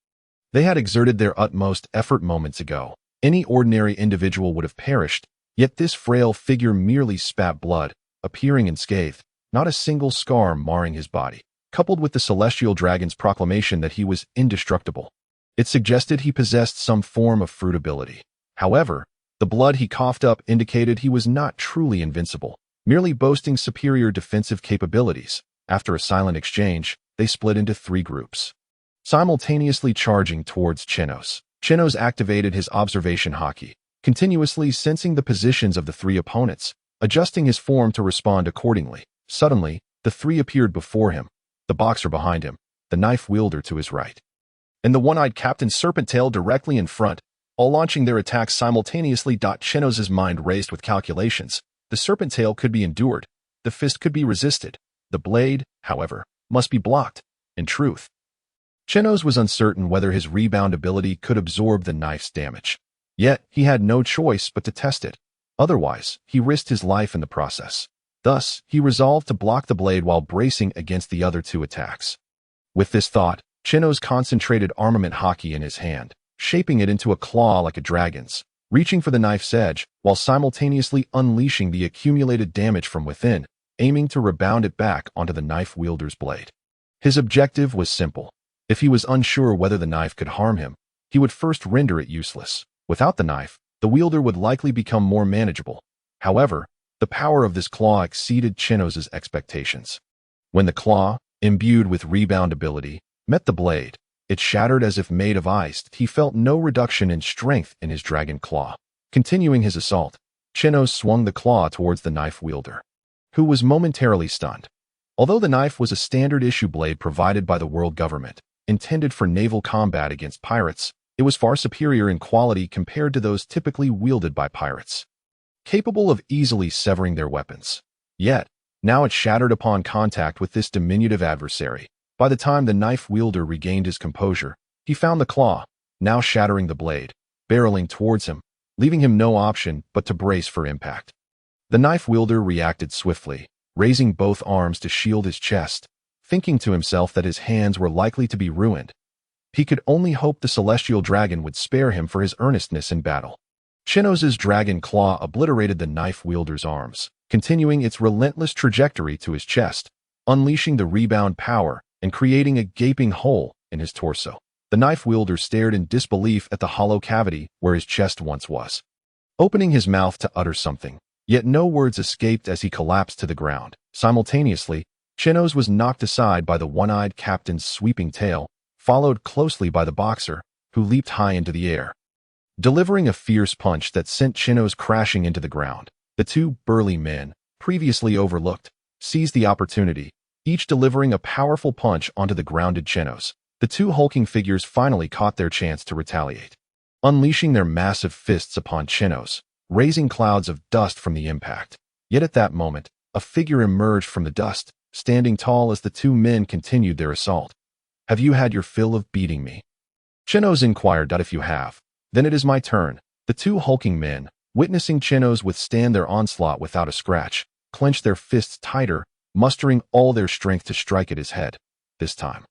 They had exerted their utmost effort moments ago. Any ordinary individual would have perished, yet this frail figure merely spat blood, appearing unscathed, not a single scar marring his body. Coupled with the celestial dragon's proclamation that he was indestructible, it suggested he possessed some form of fruit ability. However, the blood he coughed up indicated he was not truly invincible, merely boasting superior defensive capabilities. After a silent exchange, they split into 3 groups, simultaneously charging towards Chenos. Chenos activated his observation Haki, continuously sensing the positions of the 3 opponents, adjusting his form to respond accordingly. Suddenly, the 3 appeared before him, the boxer behind him, the knife wielder to his right, and the one-eyed captain Serpent-tail directly in front, all launching their attacks simultaneously. Chenos's mind raced with calculations. The Serpent-tail could be endured, the fist could be resisted. The blade, however, must be blocked. In truth, Chenos was uncertain whether his rebound ability could absorb the knife's damage. Yet, he had no choice but to test it. Otherwise, he risked his life in the process. Thus, he resolved to block the blade while bracing against the other 2 attacks. With this thought, Chenos concentrated armament Haki in his hand, shaping it into a claw like a dragon's, reaching for the knife's edge, while simultaneously unleashing the accumulated damage from within, aiming to rebound it back onto the knife wielder's blade. His objective was simple. If he was unsure whether the knife could harm him, he would first render it useless. Without the knife, the wielder would likely become more manageable. However, the power of this claw exceeded Chenos's expectations. When the claw, imbued with rebound ability, met the blade, it shattered as if made of ice. He felt no reduction in strength in his dragon claw. Continuing his assault, Chenos swung the claw towards the knife wielder, who was momentarily stunned. Although the knife was a standard-issue blade provided by the world government, intended for naval combat against pirates, it was far superior in quality compared to those typically wielded by pirates, capable of easily severing their weapons. Yet, now it shattered upon contact with this diminutive adversary. By the time the knife wielder regained his composure, he found the claw, now shattering the blade, barreling towards him, leaving him no option but to brace for impact. The knife wielder reacted swiftly, raising both arms to shield his chest, thinking to himself that his hands were likely to be ruined. He could only hope the celestial dragon would spare him for his earnestness in battle. Chenos's dragon claw obliterated the knife wielder's arms, continuing its relentless trajectory to his chest, unleashing the rebound power and creating a gaping hole in his torso. The knife wielder stared in disbelief at the hollow cavity where his chest once was, opening his mouth to utter something. Yet no words escaped as he collapsed to the ground. Simultaneously, Chenos was knocked aside by the one-eyed captain's sweeping tail, followed closely by the boxer, who leaped high into the air, delivering a fierce punch that sent Chenos crashing into the ground. The 2 burly men, previously overlooked, seized the opportunity, each delivering a powerful punch onto the grounded Chenos. The 2 hulking figures finally caught their chance to retaliate, unleashing their massive fists upon Chenos, raising clouds of dust from the impact. Yet at that moment, a figure emerged from the dust, standing tall as the 2 men continued their assault. "Have you had your fill of beating me?" Chenos inquired. "If you have, then it is my turn." The 2 hulking men, witnessing Chenos withstand their onslaught without a scratch, clenched their fists tighter, mustering all their strength to strike at his head. This time,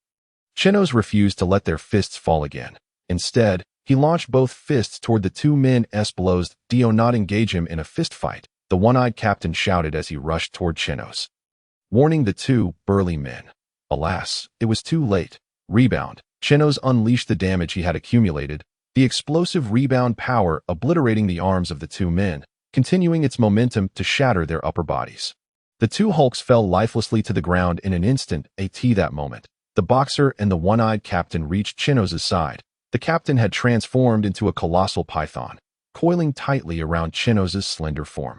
Chenos refused to let their fists fall again. Instead, he launched both fists toward the 2 men's blows. "Do not engage him in a fist fight," the one-eyed captain shouted as he rushed toward Chenos, warning the 2 burly men. Alas, it was too late. Rebound. Chenos unleashed the damage he had accumulated, the explosive rebound power obliterating the arms of the 2 men, continuing its momentum to shatter their upper bodies. The 2 hulks fell lifelessly to the ground in an instant. At that moment, the boxer and the one-eyed captain reached Chenos's side. The captain had transformed into a colossal python, coiling tightly around Chenos's slender form,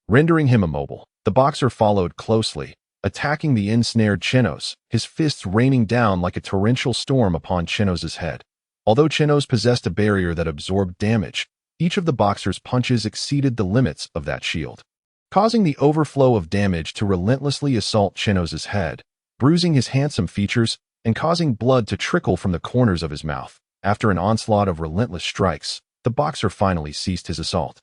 rendering him immobile. The boxer followed closely, attacking the ensnared Chenos, his fists raining down like a torrential storm upon Chenos's head. Although Chenos possessed a barrier that absorbed damage, each of the boxer's punches exceeded the limits of that shield, causing the overflow of damage to relentlessly assault Chenos's head, bruising his handsome features and causing blood to trickle from the corners of his mouth. After an onslaught of relentless strikes, the boxer finally ceased his assault,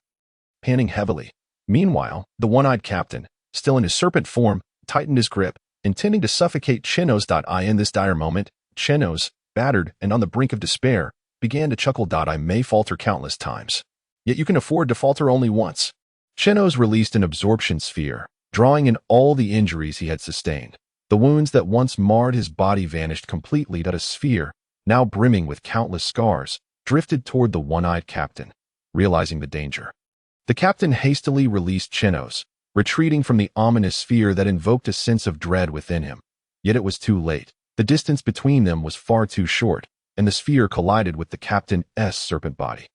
panting heavily. Meanwhile, the one-eyed captain, still in his serpent form, tightened his grip, intending to suffocate Chenos. In this dire moment, Chenos, battered and on the brink of despair, began to chuckle. I may falter countless times, yet you can afford to falter only once. Chenos released an absorption sphere, drawing in all the injuries he had sustained. The wounds that once marred his body vanished completely. A sphere, now brimming with countless scars, drifted toward the one-eyed captain. Realizing the danger, the captain hastily released Chenos, retreating from the ominous sphere that invoked a sense of dread within him. Yet it was too late. The distance between them was far too short, and the sphere collided with the captain's serpent body.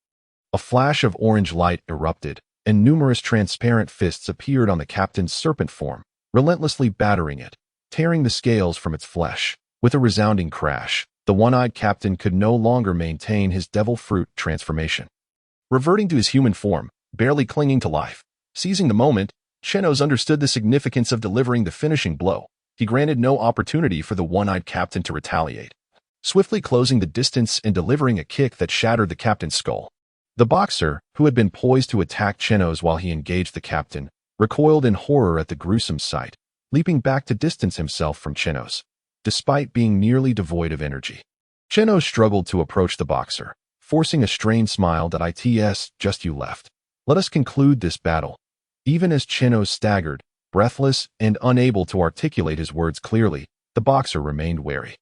A flash of orange light erupted, and numerous transparent fists appeared on the captain's serpent form, relentlessly battering it, tearing the scales from its flesh. With a resounding crash, the one-eyed captain could no longer maintain his devil fruit transformation. Reverting to his human form, barely clinging to life, seizing the moment, Chenos understood the significance of delivering the finishing blow. He granted no opportunity for the one-eyed captain to retaliate, swiftly closing the distance and delivering a kick that shattered the captain's skull. The boxer, who had been poised to attack Chenos while he engaged the captain, recoiled in horror at the gruesome sight, leaping back to distance himself from Chenos, despite being nearly devoid of energy. Chenos struggled to approach the boxer, forcing a strained smile. It's just you left. Let us conclude this battle. Even as Chenos staggered, breathless and unable to articulate his words clearly, the boxer remained wary.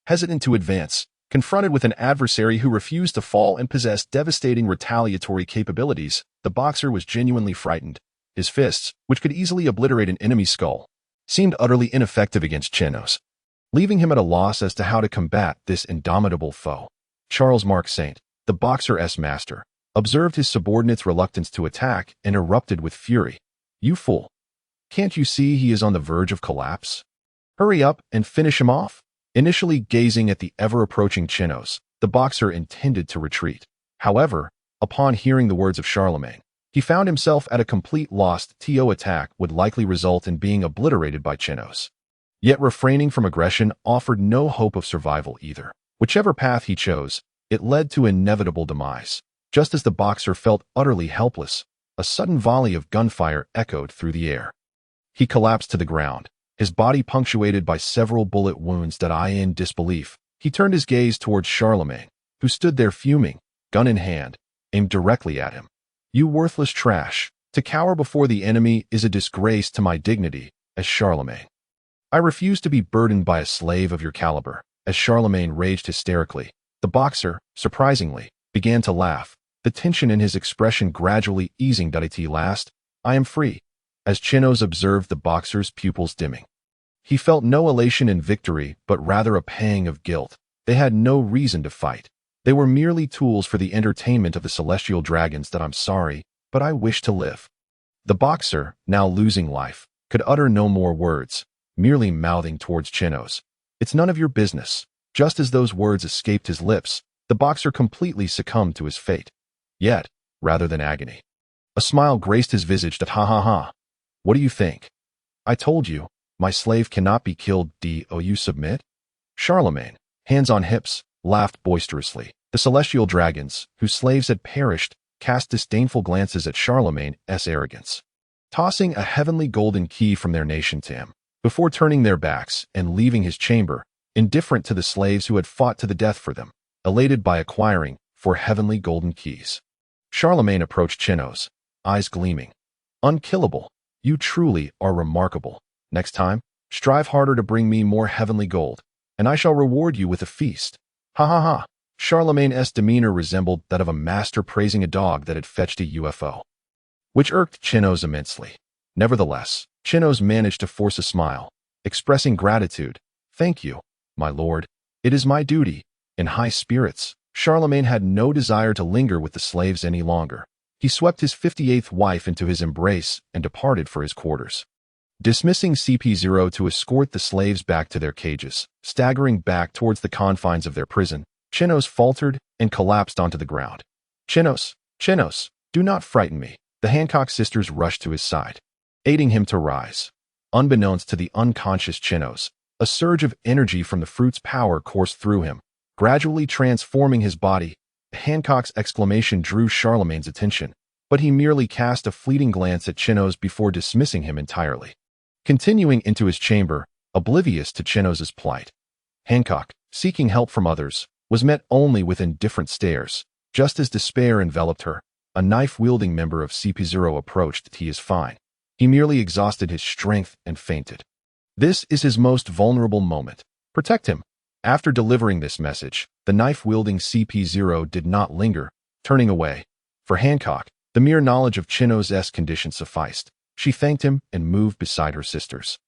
Hesitant to advance, confronted with an adversary who refused to fall and possessed devastating retaliatory capabilities, the boxer was genuinely frightened. His fists, which could easily obliterate an enemy's skull, seemed utterly ineffective against Chenos, leaving him at a loss as to how to combat this indomitable foe. Charles Mark Saint, the boxer's master, observed his subordinate's reluctance to attack and erupted with fury. You fool! Can't you see he is on the verge of collapse? Hurry up and finish him off. Initially gazing at the ever-approaching Chenos, the boxer intended to retreat. However, upon hearing the words of Charlemagne, he found himself at a complete loss. To attack would likely result in being obliterated by Chenos. Yet refraining from aggression offered no hope of survival either. Whichever path he chose, it led to inevitable demise. Just as the boxer felt utterly helpless, a sudden volley of gunfire echoed through the air. He collapsed to the ground, his body punctuated by several bullet wounds. In disbelief, he turned his gaze towards Charlemagne, who stood there fuming, gun in hand, aimed directly at him. You worthless trash! To cower before the enemy is a disgrace to my dignity, as Charlemagne. I refuse to be burdened by a slave of your caliber. As Charlemagne raged hysterically, the boxer, surprisingly, began to laugh, the tension in his expression gradually easing. At last, I am free. As Chenos observed the boxer's pupils dimming, he felt no elation in victory, but rather a pang of guilt. They had no reason to fight. They were merely tools for the entertainment of the celestial dragons. I'm sorry, but I wish to live. The boxer, now losing life, could utter no more words, merely mouthing towards Chenos. It's none of your business. Just as those words escaped his lips, the boxer completely succumbed to his fate. Yet, rather than agony, a smile graced his visage. Ha ha ha. What do you think? I told you, my slave cannot be killed. Do you submit? Charlemagne, hands on hips, laughed boisterously. The celestial dragons, whose slaves had perished, cast disdainful glances at Charlemagne's arrogance, tossing a heavenly golden key from their nation to him, before turning their backs and leaving his chamber, indifferent to the slaves who had fought to the death for them, elated by acquiring 4 heavenly golden keys. Charlemagne approached Chenos, eyes gleaming. Unkillable. You truly are remarkable. Next time, strive harder to bring me more heavenly gold, and I shall reward you with a feast. Ha ha ha. Charlemagne's demeanor resembled that of a master praising a dog that had fetched a UFO, which irked Chenos immensely. Nevertheless, Chenos managed to force a smile, expressing gratitude. Thank you, my lord. It is my duty. In high spirits, Charlemagne had no desire to linger with the slaves any longer. He swept his 58th wife into his embrace and departed for his quarters, dismissing CP0 to escort the slaves back to their cages. Staggering back towards the confines of their prison, Chenos faltered and collapsed onto the ground. Chenos, Chenos, do not frighten me. The Hancock sisters rushed to his side, aiding him to rise. Unbeknownst to the unconscious Chenos, a surge of energy from the fruit's power coursed through him, gradually transforming his body. Hancock's exclamation drew Charlemagne's attention, but he merely cast a fleeting glance at Chenos before dismissing him entirely. Continuing into his chamber, oblivious to Chenos's plight. Hancock, seeking help from others, was met only with indifferent stares. Just as despair enveloped her, a knife-wielding member of CP0 approached. "He is fine. He merely exhausted his strength and fainted. This is his most vulnerable moment. Protect him." After delivering this message, the knife-wielding CP0 did not linger, turning away. For Hancock, the mere knowledge of Chenos' condition sufficed. She thanked him and moved beside her sisters,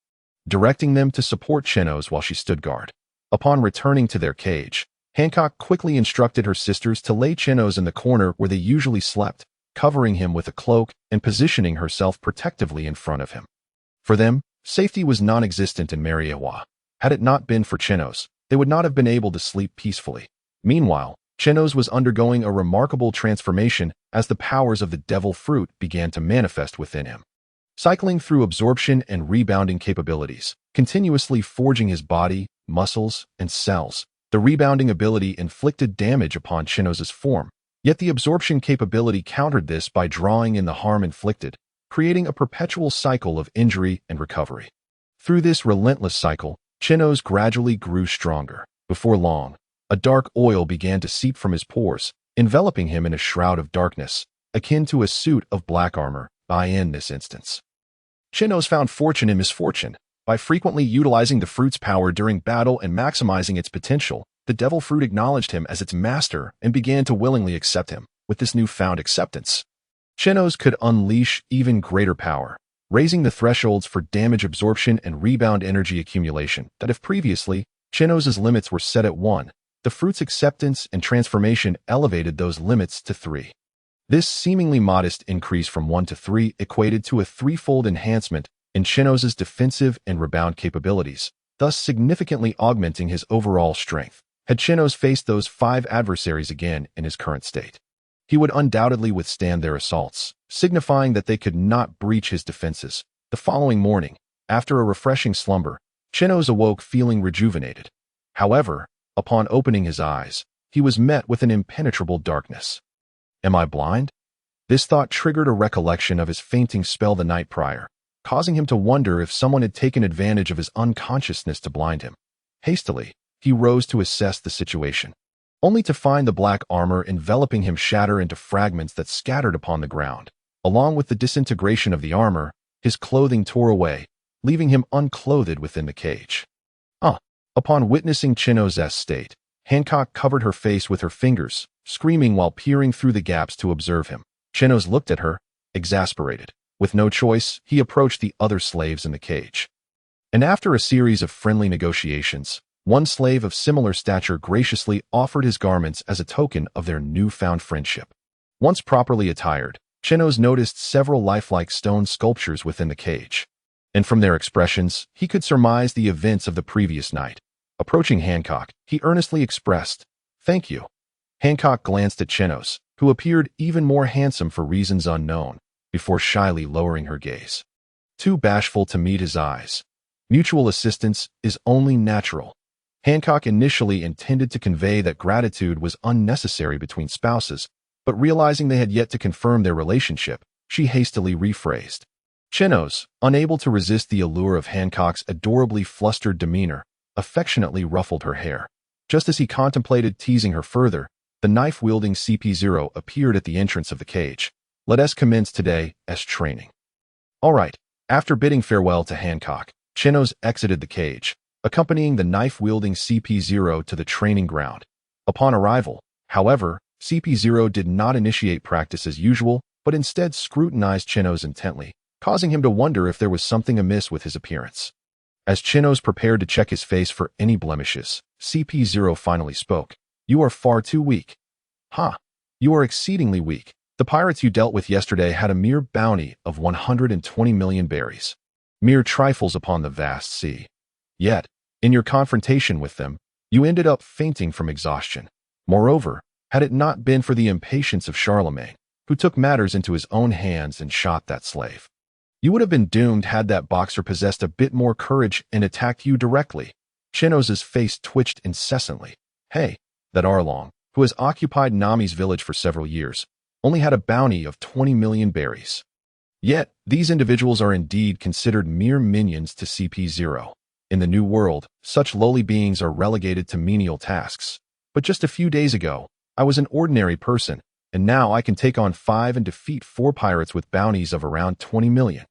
directing them to support Chenos while she stood guard. Upon returning to their cage, Hancock quickly instructed her sisters to lay Chenos in the corner where they usually slept, covering him with a cloak and positioning herself protectively in front of him. For them, safety was non-existent in Mariejois. Had it not been for Chenos, they would not have been able to sleep peacefully. Meanwhile, Chenos was undergoing a remarkable transformation as the powers of the devil fruit began to manifest within him. Cycling through absorption and rebounding capabilities, continuously forging his body, muscles, and cells, the rebounding ability inflicted damage upon Chenos' form, yet the absorption capability countered this by drawing in the harm inflicted, creating a perpetual cycle of injury and recovery. Through this relentless cycle, Chenos gradually grew stronger. Before long, a dark oil began to seep from his pores, enveloping him in a shroud of darkness, akin to a suit of black armor. In this instance, Chenos found fortune in misfortune. By frequently utilizing the fruit's power during battle and maximizing its potential, the devil fruit acknowledged him as its master and began to willingly accept him. With this newfound acceptance, Chenos could unleash even greater power, raising the thresholds for damage absorption and rebound energy accumulation that if previously Chenos' limits were set at 1, the fruit's acceptance and transformation elevated those limits to 3. This seemingly modest increase from 1 to 3 equated to a threefold enhancement in Chenos' defensive and rebound capabilities, thus significantly augmenting his overall strength. Had Chenos faced those 5 adversaries again in his current state, he would undoubtedly withstand their assaults, signifying that they could not breach his defenses. The following morning, after a refreshing slumber, Chenos awoke feeling rejuvenated. However, upon opening his eyes, he was met with an impenetrable darkness. Am I blind? This thought triggered a recollection of his fainting spell the night prior, causing him to wonder if someone had taken advantage of his unconsciousness to blind him. Hastily, he rose to assess the situation, only to find the black armor enveloping him shatter into fragments that scattered upon the ground. Along with the disintegration of the armor, his clothing tore away, leaving him unclothed within the cage. Upon witnessing Chenos' state, Hancock covered her face with her fingers, screaming while peering through the gaps to observe him. Chenos looked at her, exasperated. With no choice, he approached the other slaves in the cage. And after a series of friendly negotiations, one slave of similar stature graciously offered his garments as a token of their newfound friendship. Once properly attired, Chenos noticed several lifelike stone sculptures within the cage, and from their expressions, he could surmise the events of the previous night. Approaching Hancock, he earnestly expressed, "Thank you." Hancock glanced at Chenos, who appeared even more handsome for reasons unknown, before shyly lowering her gaze. Too bashful to meet his eyes. Mutual assistance is only natural. Hancock initially intended to convey that gratitude was unnecessary between spouses, but realizing they had yet to confirm their relationship, she hastily rephrased. Chenos, unable to resist the allure of Hancock's adorably flustered demeanor, affectionately ruffled her hair. Just as he contemplated teasing her further, the knife-wielding CP0 appeared at the entrance of the cage. "Let us commence today as training." All right. After bidding farewell to Hancock, Chenos exited the cage, accompanying the knife-wielding CP0 to the training ground. Upon arrival, however, CP0 did not initiate practice as usual, but instead scrutinized Chenos intently, causing him to wonder if there was something amiss with his appearance. As Chenos prepared to check his face for any blemishes, CP0 finally spoke. "You are far too weak." You are exceedingly weak. The pirates you dealt with yesterday had a mere bounty of 120 million berries. Mere trifles upon the vast sea. Yet, in your confrontation with them, you ended up fainting from exhaustion. Moreover, had it not been for the impatience of Charlemagne, who took matters into his own hands and shot that slave, you would have been doomed had that boxer possessed a bit more courage and attacked you directly. Chenos' face twitched incessantly. Hey, that Arlong, who has occupied Nami's village for several years, only had a bounty of 20 million berries. Yet, these individuals are indeed considered mere minions to CP0. In the New World, such lowly beings are relegated to menial tasks. But just a few days ago, I was an ordinary person, and now I can take on 5 and defeat 4 pirates with bounties of around 20 million.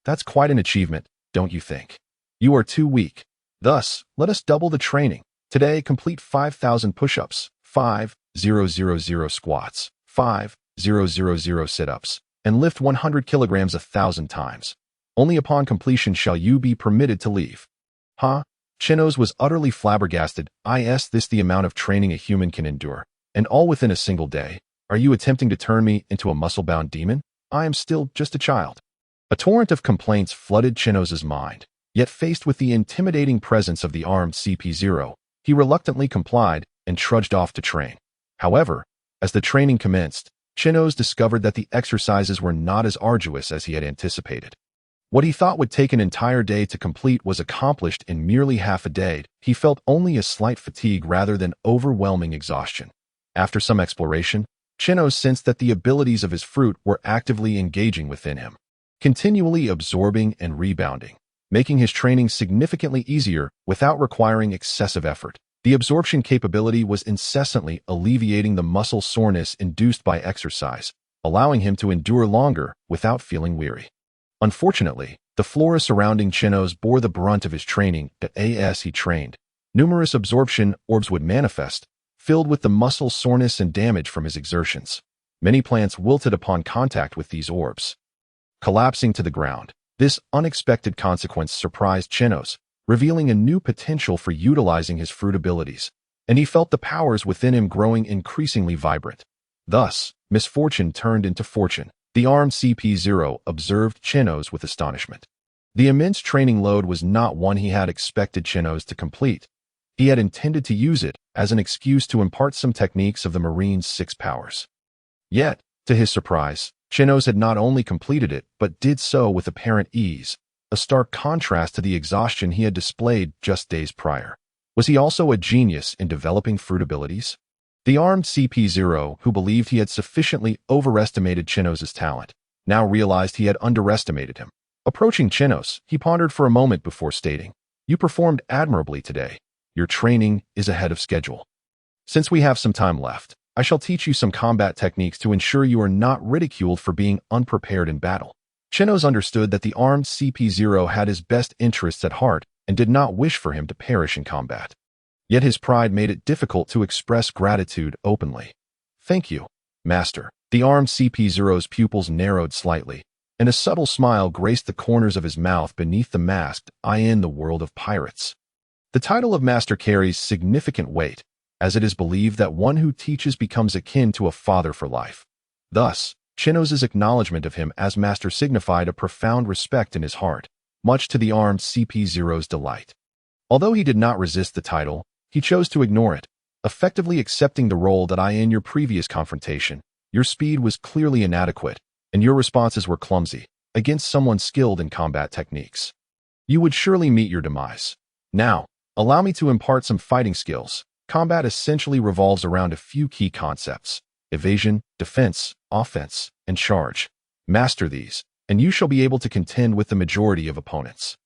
That's quite an achievement, don't you think? You are too weak. Thus, let us double the training. Today, complete 5,000 push-ups, 5,000 squats, 5,000 sit-ups, and lift 100 kilograms 1,000 times. Only upon completion shall you be permitted to leave. Huh? Chenos was utterly flabbergasted. Is this the amount of training a human can endure? And all within a single day? Are you attempting to turn me into a muscle-bound demon? I am still just a child. A torrent of complaints flooded Chenos's mind. Yet faced with the intimidating presence of the armed CP0, he reluctantly complied and trudged off to train. However, as the training commenced, Chenos discovered that the exercises were not as arduous as he had anticipated. What he thought would take an entire day to complete was accomplished in merely half a day. He felt only a slight fatigue rather than overwhelming exhaustion. After some exploration, Chenos sensed that the abilities of his fruit were actively engaging within him, continually absorbing and rebounding, making his training significantly easier without requiring excessive effort. The absorption capability was incessantly alleviating the muscle soreness induced by exercise, allowing him to endure longer without feeling weary. Unfortunately, the flora surrounding Chenos bore the brunt of his training. As he trained, numerous absorption orbs would manifest, filled with the muscle soreness and damage from his exertions. Many plants wilted upon contact with these orbs, collapsing to the ground. This unexpected consequence surprised Chenos, revealing a new potential for utilizing his fruit abilities, and he felt the powers within him growing increasingly vibrant. Thus, misfortune turned into fortune. The armed CP0 observed Chenos with astonishment. The immense training load was not one he had expected Chenos to complete. He had intended to use it as an excuse to impart some techniques of the Marine's 6 powers. Yet, to his surprise, Chenos had not only completed it, but did so with apparent ease, a stark contrast to the exhaustion he had displayed just days prior. Was he also a genius in developing fruit abilities? The armed CP0, who believed he had sufficiently overestimated Chenos's talent, now realized he had underestimated him. Approaching Chenos, he pondered for a moment before stating, "You performed admirably today. Your training is ahead of schedule. Since we have some time left, I shall teach you some combat techniques to ensure you are not ridiculed for being unprepared in battle." Chenos understood that the armed CP0 had his best interests at heart and did not wish for him to perish in combat. Yet his pride made it difficult to express gratitude openly. "Thank you, Master." The armed CP0's pupils narrowed slightly, and a subtle smile graced the corners of his mouth beneath the masked eye. In the world of pirates, the title of Master carries significant weight, as it is believed that one who teaches becomes akin to a father for life. Thus, Chenos's acknowledgement of him as Master signified a profound respect in his heart, much to the armed CP0's delight. Although he did not resist the title, he chose to ignore it, effectively accepting the role that in your previous confrontation, your speed was clearly inadequate, and your responses were clumsy, against someone skilled in combat techniques. You would surely meet your demise. Now, allow me to impart some fighting skills. Combat essentially revolves around a few key concepts: evasion, defense, offense, and charge. Master these, and you shall be able to contend with the majority of opponents.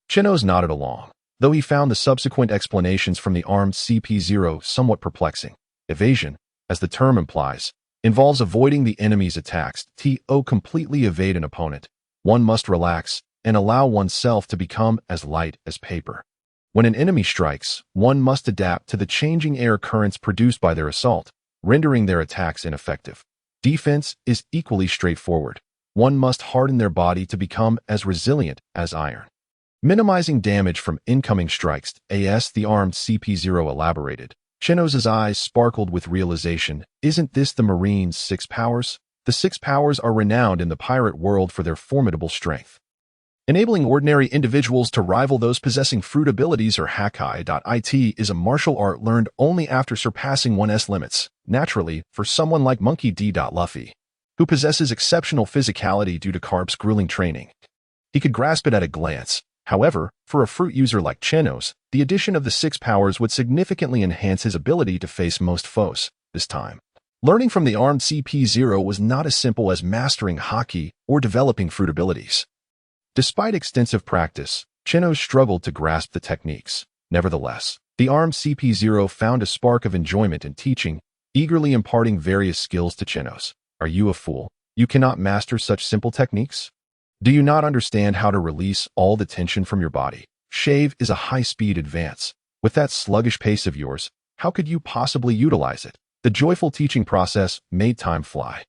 Chenos nodded along, though he found the subsequent explanations from the armed CP0 somewhat perplexing. Evasion, as the term implies, involves avoiding the enemy's attacks. To completely evade an opponent, one must relax and allow oneself to become as light as paper. When an enemy strikes, one must adapt to the changing air currents produced by their assault, rendering their attacks ineffective. Defense is equally straightforward. One must harden their body to become as resilient as iron, minimizing damage from incoming strikes. As the armed CP0 elaborated, Chenos's eyes sparkled with realization. Isn't this the Marine's 6 powers? The 6 powers are renowned in the pirate world for their formidable strength, enabling ordinary individuals to rival those possessing fruit abilities. Or Haki. Is a martial art learned only after surpassing one's limits. Naturally, for someone like Monkey D. Luffy, who possesses exceptional physicality due to Carp's grueling training, he could grasp it at a glance. However, for a fruit user like Chenos, the addition of the 6 powers would significantly enhance his ability to face most foes. This time, learning from the armed CP0 was not as simple as mastering Haki or developing fruit abilities. Despite extensive practice, Chenos struggled to grasp the techniques. Nevertheless, the armed CP0 found a spark of enjoyment in teaching, eagerly imparting various skills to Chenos. Are you a fool? You cannot master such simple techniques? Do you not understand how to release all the tension from your body? Shave is a high-speed advance. With that sluggish pace of yours, how could you possibly utilize it? The joyful teaching process made time fly.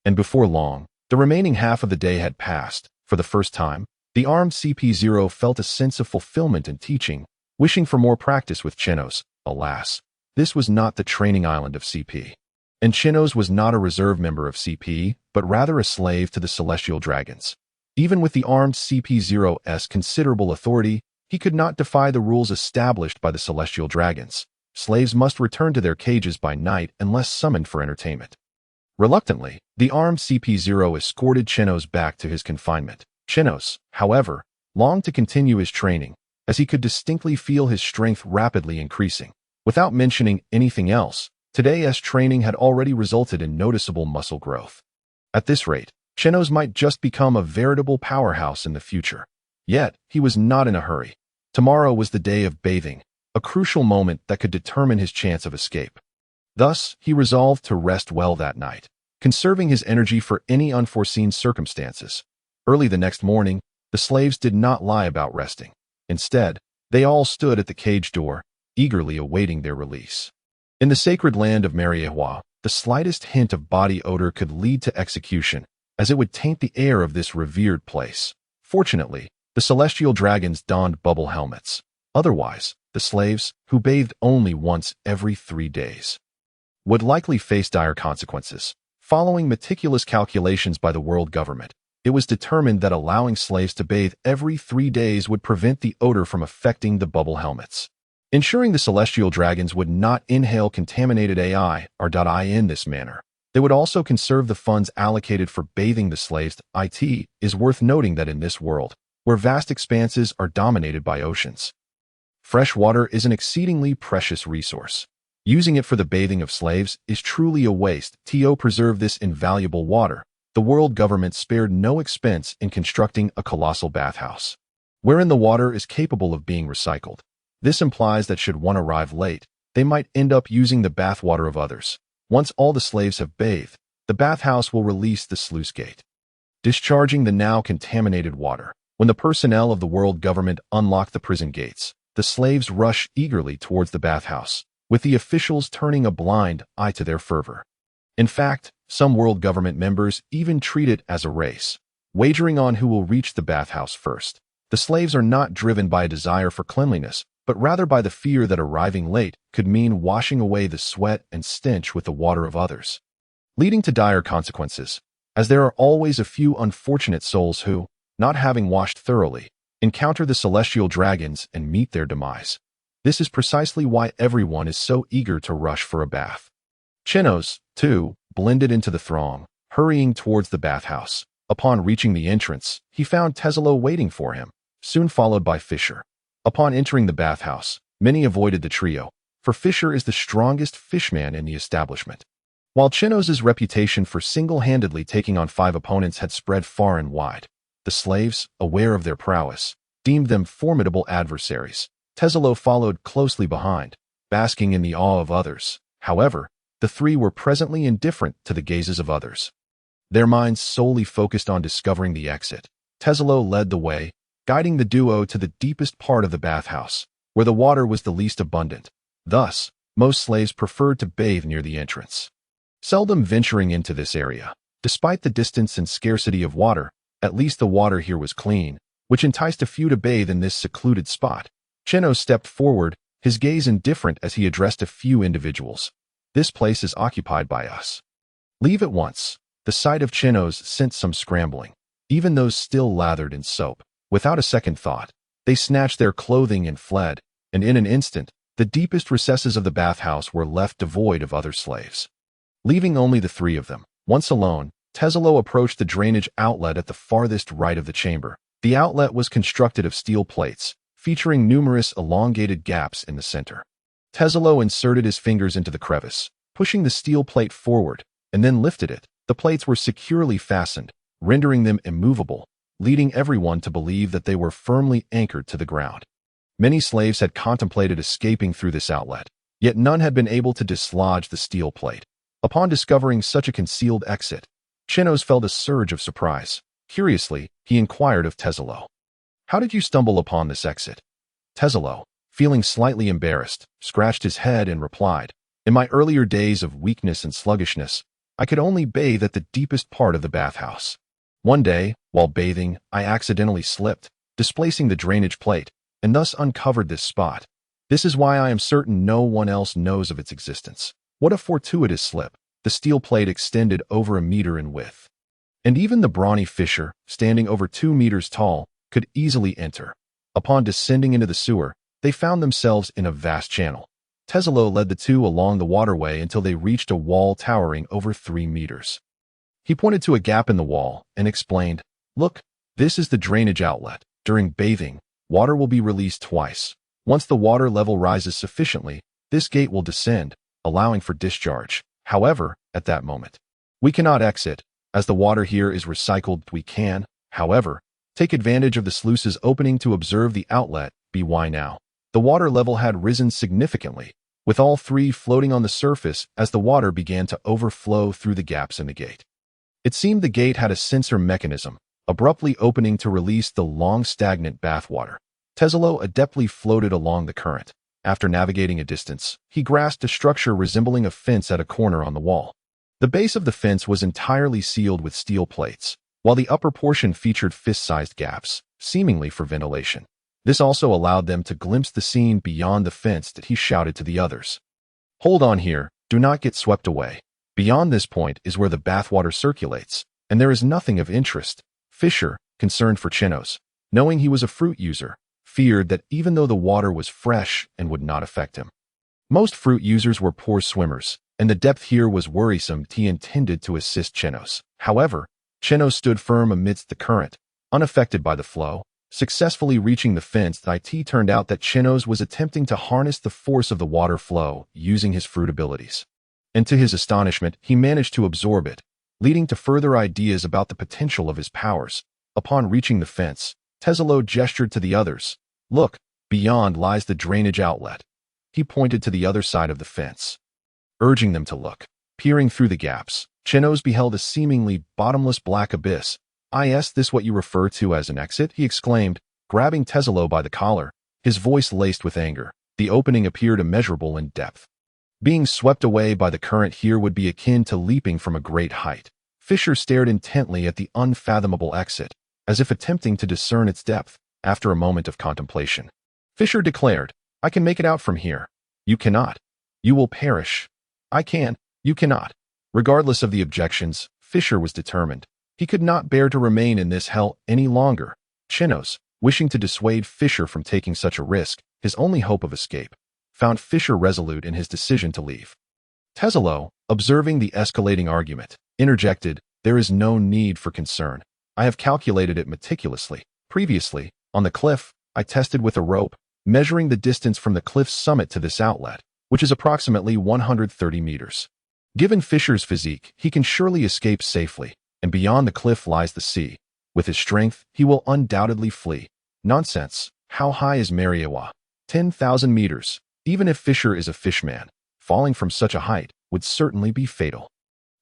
And before long, the remaining half of the day had passed. For the first time, the armed CP0 felt a sense of fulfillment in teaching, wishing for more practice with Chenos. Alas, this was not the training island of CP. And Chenos was not a reserve member of CP, but rather a slave to the celestial dragons. Even with the armed CP0's considerable authority, he could not defy the rules established by the celestial dragons. Slaves must return to their cages by night unless summoned for entertainment. Reluctantly, the armed CP0 escorted Chenos back to his confinement. Chenos, however, longed to continue his training, as he could distinctly feel his strength rapidly increasing. Without mentioning anything else, today's training had already resulted in noticeable muscle growth. At this rate, Chenos might just become a veritable powerhouse in the future. Yet, he was not in a hurry. Tomorrow was the day of bathing, a crucial moment that could determine his chance of escape. Thus, he resolved to rest well that night, conserving his energy for any unforeseen circumstances. Early the next morning, the slaves did not lie about resting. Instead, they all stood at the cage door, eagerly awaiting their release. In the sacred land of Mariejois, the slightest hint of body odor could lead to execution, as it would taint the air of this revered place. Fortunately, the celestial dragons donned bubble helmets. Otherwise, the slaves, who bathed only once every 3 days, would likely face dire consequences. Following meticulous calculations by the world government, it was determined that allowing slaves to bathe every 3 days would prevent the odor from affecting the bubble helmets. Ensuring the celestial dragons would not inhale contaminated AI in this manner. They would also conserve the funds allocated for bathing the slaves. It is worth noting that in this world, where vast expanses are dominated by oceans, fresh water is an exceedingly precious resource. Using it for the bathing of slaves is truly a waste. To preserve this invaluable water, the world government spared no expense in constructing a colossal bathhouse, wherein the water is capable of being recycled. This implies that should one arrive late, they might end up using the bathwater of others. Once all the slaves have bathed, the bathhouse will release the sluice gate, discharging the now contaminated water. When the personnel of the world government unlock the prison gates, the slaves rush eagerly towards the bathhouse, with the officials turning a blind eye to their fervor. In fact, some world government members even treat it as a race, wagering on who will reach the bathhouse first. The slaves are not driven by a desire for cleanliness, but rather by the fear that arriving late could mean washing away the sweat and stench with the water of others, leading to dire consequences, as there are always a few unfortunate souls who, not having washed thoroughly, encounter the celestial dragons and meet their demise. This is precisely why everyone is so eager to rush for a bath. Chenos, too, blended into the throng, hurrying towards the bathhouse. Upon reaching the entrance, he found Teslo waiting for him, soon followed by Fisher. Upon entering the bathhouse, many avoided the trio, for Fisher is the strongest fishman in the establishment. While Chenos' reputation for single-handedly taking on 5 opponents had spread far and wide, the slaves, aware of their prowess, deemed them formidable adversaries. Teslo followed closely behind, basking in the awe of others. However, the 3 were presently indifferent to the gazes of others. Their minds solely focused on discovering the exit. Teslo led the way, guiding the duo to the deepest part of the bathhouse, where the water was the least abundant. Thus, most slaves preferred to bathe near the entrance, seldom venturing into this area. Despite the distance and scarcity of water, at least the water here was clean, which enticed a few to bathe in this secluded spot. Chenos stepped forward, his gaze indifferent as he addressed a few individuals. This place is occupied by us. Leave at once. The sight of Chenos sent some scrambling, even those still lathered in soap. Without a second thought, they snatched their clothing and fled, and in an instant, the deepest recesses of the bathhouse were left devoid of other slaves, leaving only the 3 of them. Once alone, Teslo approached the drainage outlet at the farthest right of the chamber. The outlet was constructed of steel plates, featuring numerous elongated gaps in the center. Teslo inserted his fingers into the crevice, pushing the steel plate forward, and then lifted it. The plates were securely fastened, rendering them immovable. leading everyone to believe that they were firmly anchored to the ground. Many slaves had contemplated escaping through this outlet, yet none had been able to dislodge the steel plate. Upon discovering such a concealed exit, Chenos felt a surge of surprise. Curiously, he inquired of Teslo, "How did you stumble upon this exit?" Teslo, feeling slightly embarrassed, scratched his head and replied, "In my earlier days of weakness and sluggishness, I could only bathe at the deepest part of the bathhouse. One day, while bathing, I accidentally slipped, displacing the drainage plate, and thus uncovered this spot. This is why I am certain no one else knows of its existence." What a fortuitous slip! The steel plate extended over a meter in width. And even the brawny fisher, standing over 2 meters tall, could easily enter. Upon descending into the sewer, they found themselves in a vast channel. Teslo led the two along the waterway until they reached a wall towering over 3 meters. He pointed to a gap in the wall and explained, "Look, this is the drainage outlet. During bathing, water will be released twice. Once the water level rises sufficiently, this gate will descend, allowing for discharge. However, at that moment, we cannot exit. As the water here is recycled, we can, however, take advantage of the sluice's opening to observe the outlet. By now, the water level had risen significantly, with all three floating on the surface as the water began to overflow through the gaps in the gate. It seemed the gate had a sensor mechanism, abruptly opening to release the long stagnant bathwater. Teslo adeptly floated along the current. After navigating a distance, he grasped a structure resembling a fence at a corner on the wall. The base of the fence was entirely sealed with steel plates, while the upper portion featured fist-sized gaps, seemingly for ventilation. This also allowed them to glimpse the scene beyond the fence. That he shouted to the others, "Hold on here, do not get swept away. Beyond this point is where the bathwater circulates, and there is nothing of interest." Fisher, concerned for Chenos, knowing he was a fruit user, feared that even though the water was fresh and would not affect him. Most fruit users were poor swimmers, and the depth here was worrisome. He intended to assist Chenos. However, Chenos stood firm amidst the current, unaffected by the flow, successfully reaching the fence. It turned out that Chenos was attempting to harness the force of the water flow using his fruit abilities. And to his astonishment, he managed to absorb it, leading to further ideas about the potential of his powers. Upon reaching the fence, Teslo gestured to the others, "Look, beyond lies the drainage outlet." He pointed to the other side of the fence, urging them to look. Peering through the gaps, Chenos beheld a seemingly bottomless black abyss. "Is this what you refer to as an exit?" he exclaimed, grabbing Teslo by the collar, his voice laced with anger. The opening appeared immeasurable in depth. Being swept away by the current here would be akin to leaping from a great height. Fisher stared intently at the unfathomable exit, as if attempting to discern its depth. After a moment of contemplation, Fisher declared, "I can make it out from here." "You cannot. You will perish." "I can." "You cannot." Regardless of the objections, Fisher was determined. He could not bear to remain in this hell any longer. Chenos, wishing to dissuade Fisher from taking such a risk, his only hope of escape, found Fisher resolute in his decision to leave. Teslo, observing the escalating argument, interjected, "There is no need for concern. I have calculated it meticulously. Previously, on the cliff, I tested with a rope, measuring the distance from the cliff's summit to this outlet, which is approximately 130 meters. Given Fisher's physique, he can surely escape safely, and beyond the cliff lies the sea. With his strength, he will undoubtedly flee." "Nonsense. How high is Mariejois?" 10,000 meters. Even if Fisher is a fishman, falling from such a height would certainly be fatal.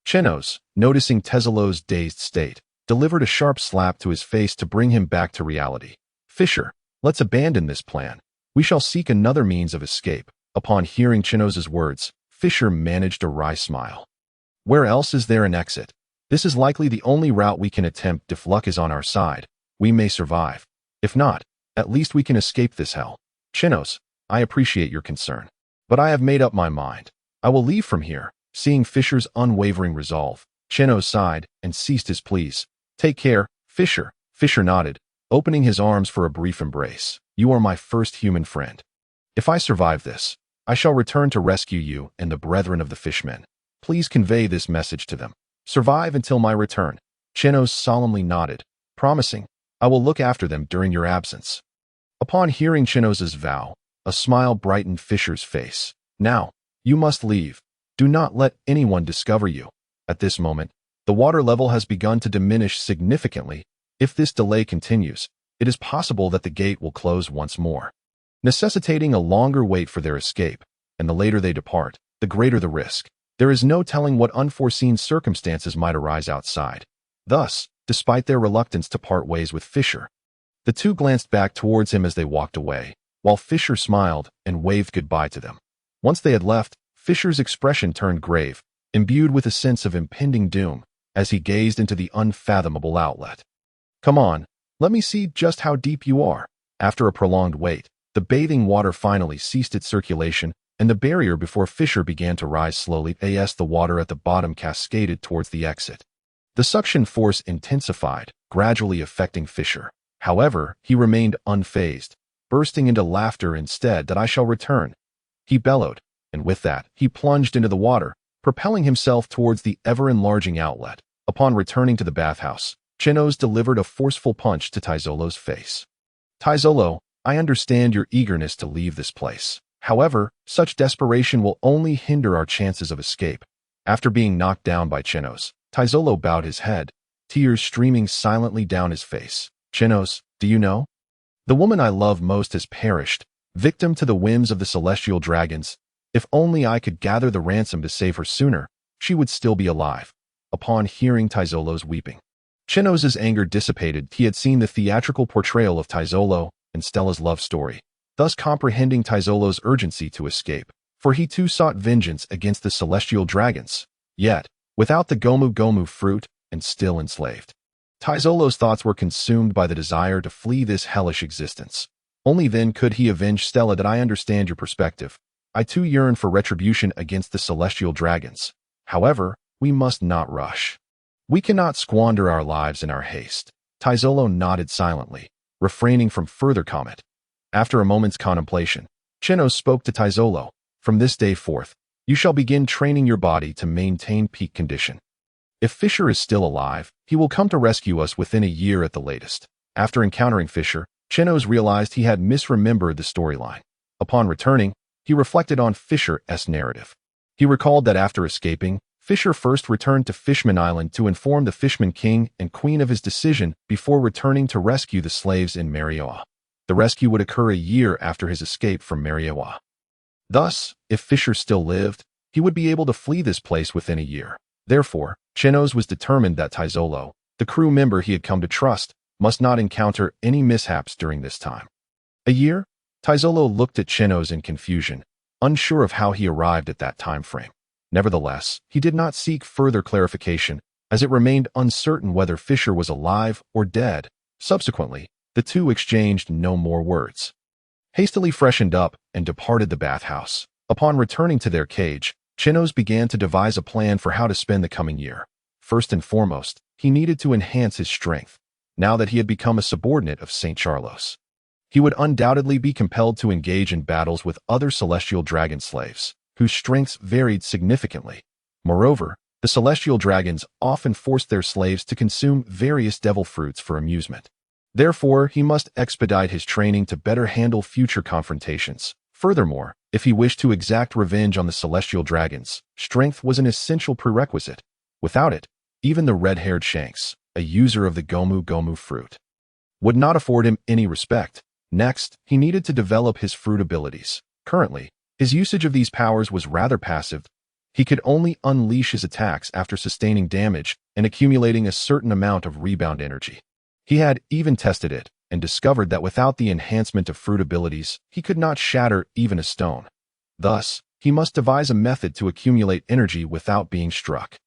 Chenos, noticing Teslo's dazed state, delivered a sharp slap to his face to bring him back to reality. "Fisher, let's abandon this plan. We shall seek another means of escape." Upon hearing Chenos's words, Fisher managed a wry smile. "Where else is there an exit? This is likely the only route we can attempt. If luck is on our side, we may survive. If not, at least we can escape this hell." "Chenos, I appreciate your concern, but I have made up my mind. I will leave from here." Seeing Fisher's unwavering resolve, Chenos sighed and ceased his pleas. "Take care, Fisher." Fisher nodded, opening his arms for a brief embrace. "You are my first human friend. If I survive this, I shall return to rescue you and the brethren of the fishmen. Please convey this message to them. Survive until my return." Chenos solemnly nodded, promising, "I will look after them during your absence." Upon hearing Chenos's vow, a smile brightened Fisher's face. "Now, you must leave. Do not let anyone discover you." At this moment, the water level has begun to diminish significantly, If this delay continues, it is possible that the gate will close once more, necessitating a longer wait for their escape, and the later they depart, the greater the risk. There is no telling what unforeseen circumstances might arise outside. Thus, despite their reluctance to part ways with Fisher, the two glanced back towards him as they walked away, while Fisher smiled and waved goodbye to them. Once they had left, Fisher's expression turned grave, imbued with a sense of impending doom, as he gazed into the unfathomable outlet. "Come on, let me see just how deep you are." After a prolonged wait, the bathing water finally ceased its circulation, and the barrier before Fisher began to rise slowly as the water at the bottom cascaded towards the exit. The suction force intensified, gradually affecting Fisher. However, he remained unfazed, bursting into laughter instead. "That I shall return," he bellowed, and with that, he plunged into the water, propelling himself towards the ever-enlarging outlet. Upon returning to the bathhouse, Chenos delivered a forceful punch to Teslo's face. "Teslo, I understand your eagerness to leave this place. However, such desperation will only hinder our chances of escape." After being knocked down by Chenos, Teslo bowed his head, tears streaming silently down his face. "Chenos, do you know? The woman I love most has perished, victim to the whims of the celestial dragons. If only I could gather the ransom to save her sooner, she would still be alive." Upon hearing Teslo's weeping, Chenos's anger dissipated. He had seen the theatrical portrayal of Teslo and Stella's love story, thus comprehending Teslo's urgency to escape, for he too sought vengeance against the celestial dragons, yet, without the Gomu Gomu fruit, and still enslaved. Teslo's thoughts were consumed by the desire to flee this hellish existence. Only then could he avenge Stella. "That I understand your perspective. I too yearn for retribution against the celestial dragons. However, we must not rush. We cannot squander our lives in our haste." Teslo nodded silently, refraining from further comment. After a moment's contemplation, Chenos spoke to Teslo. "From this day forth, you shall begin training your body to maintain peak condition. If Fisher is still alive, he will come to rescue us within a year at the latest." After encountering Fisher, Chenos realized he had misremembered the storyline. Upon returning, he reflected on Fisher's narrative. He recalled that after escaping, Fisher first returned to Fishman Island to inform the Fishman King and Queen of his decision before returning to rescue the slaves in Mariejois. The rescue would occur a year after his escape from Mariejois. Thus, if Fisher still lived, he would be able to flee this place within a year. Therefore, Chenos was determined that Teslo, the crew member he had come to trust, must not encounter any mishaps during this time. A year? Teslo looked at Chenos in confusion, unsure of how he arrived at that time frame. Nevertheless, he did not seek further clarification, as it remained uncertain whether Fisher was alive or dead. Subsequently, the two exchanged no more words. Hastily freshened up and departed the bathhouse. Upon returning to their cage, Chenos began to devise a plan for how to spend the coming year. First and foremost, he needed to enhance his strength, now that he had become a subordinate of St. Charlos. He would undoubtedly be compelled to engage in battles with other celestial dragon slaves, whose strengths varied significantly. Moreover, the celestial dragons often forced their slaves to consume various devil fruits for amusement. Therefore, he must expedite his training to better handle future confrontations. Furthermore, if he wished to exact revenge on the celestial dragons, strength was an essential prerequisite. Without it, even the red-haired Shanks, a user of the Gomu Gomu fruit, would not afford him any respect. Next, he needed to develop his fruit abilities. Currently, his usage of these powers was rather passive. He could only unleash his attacks after sustaining damage and accumulating a certain amount of rebound energy. He had even tested it and discovered that without the enhancement of fruit abilities, he could not shatter even a stone. Thus, he must devise a method to accumulate energy without being struck.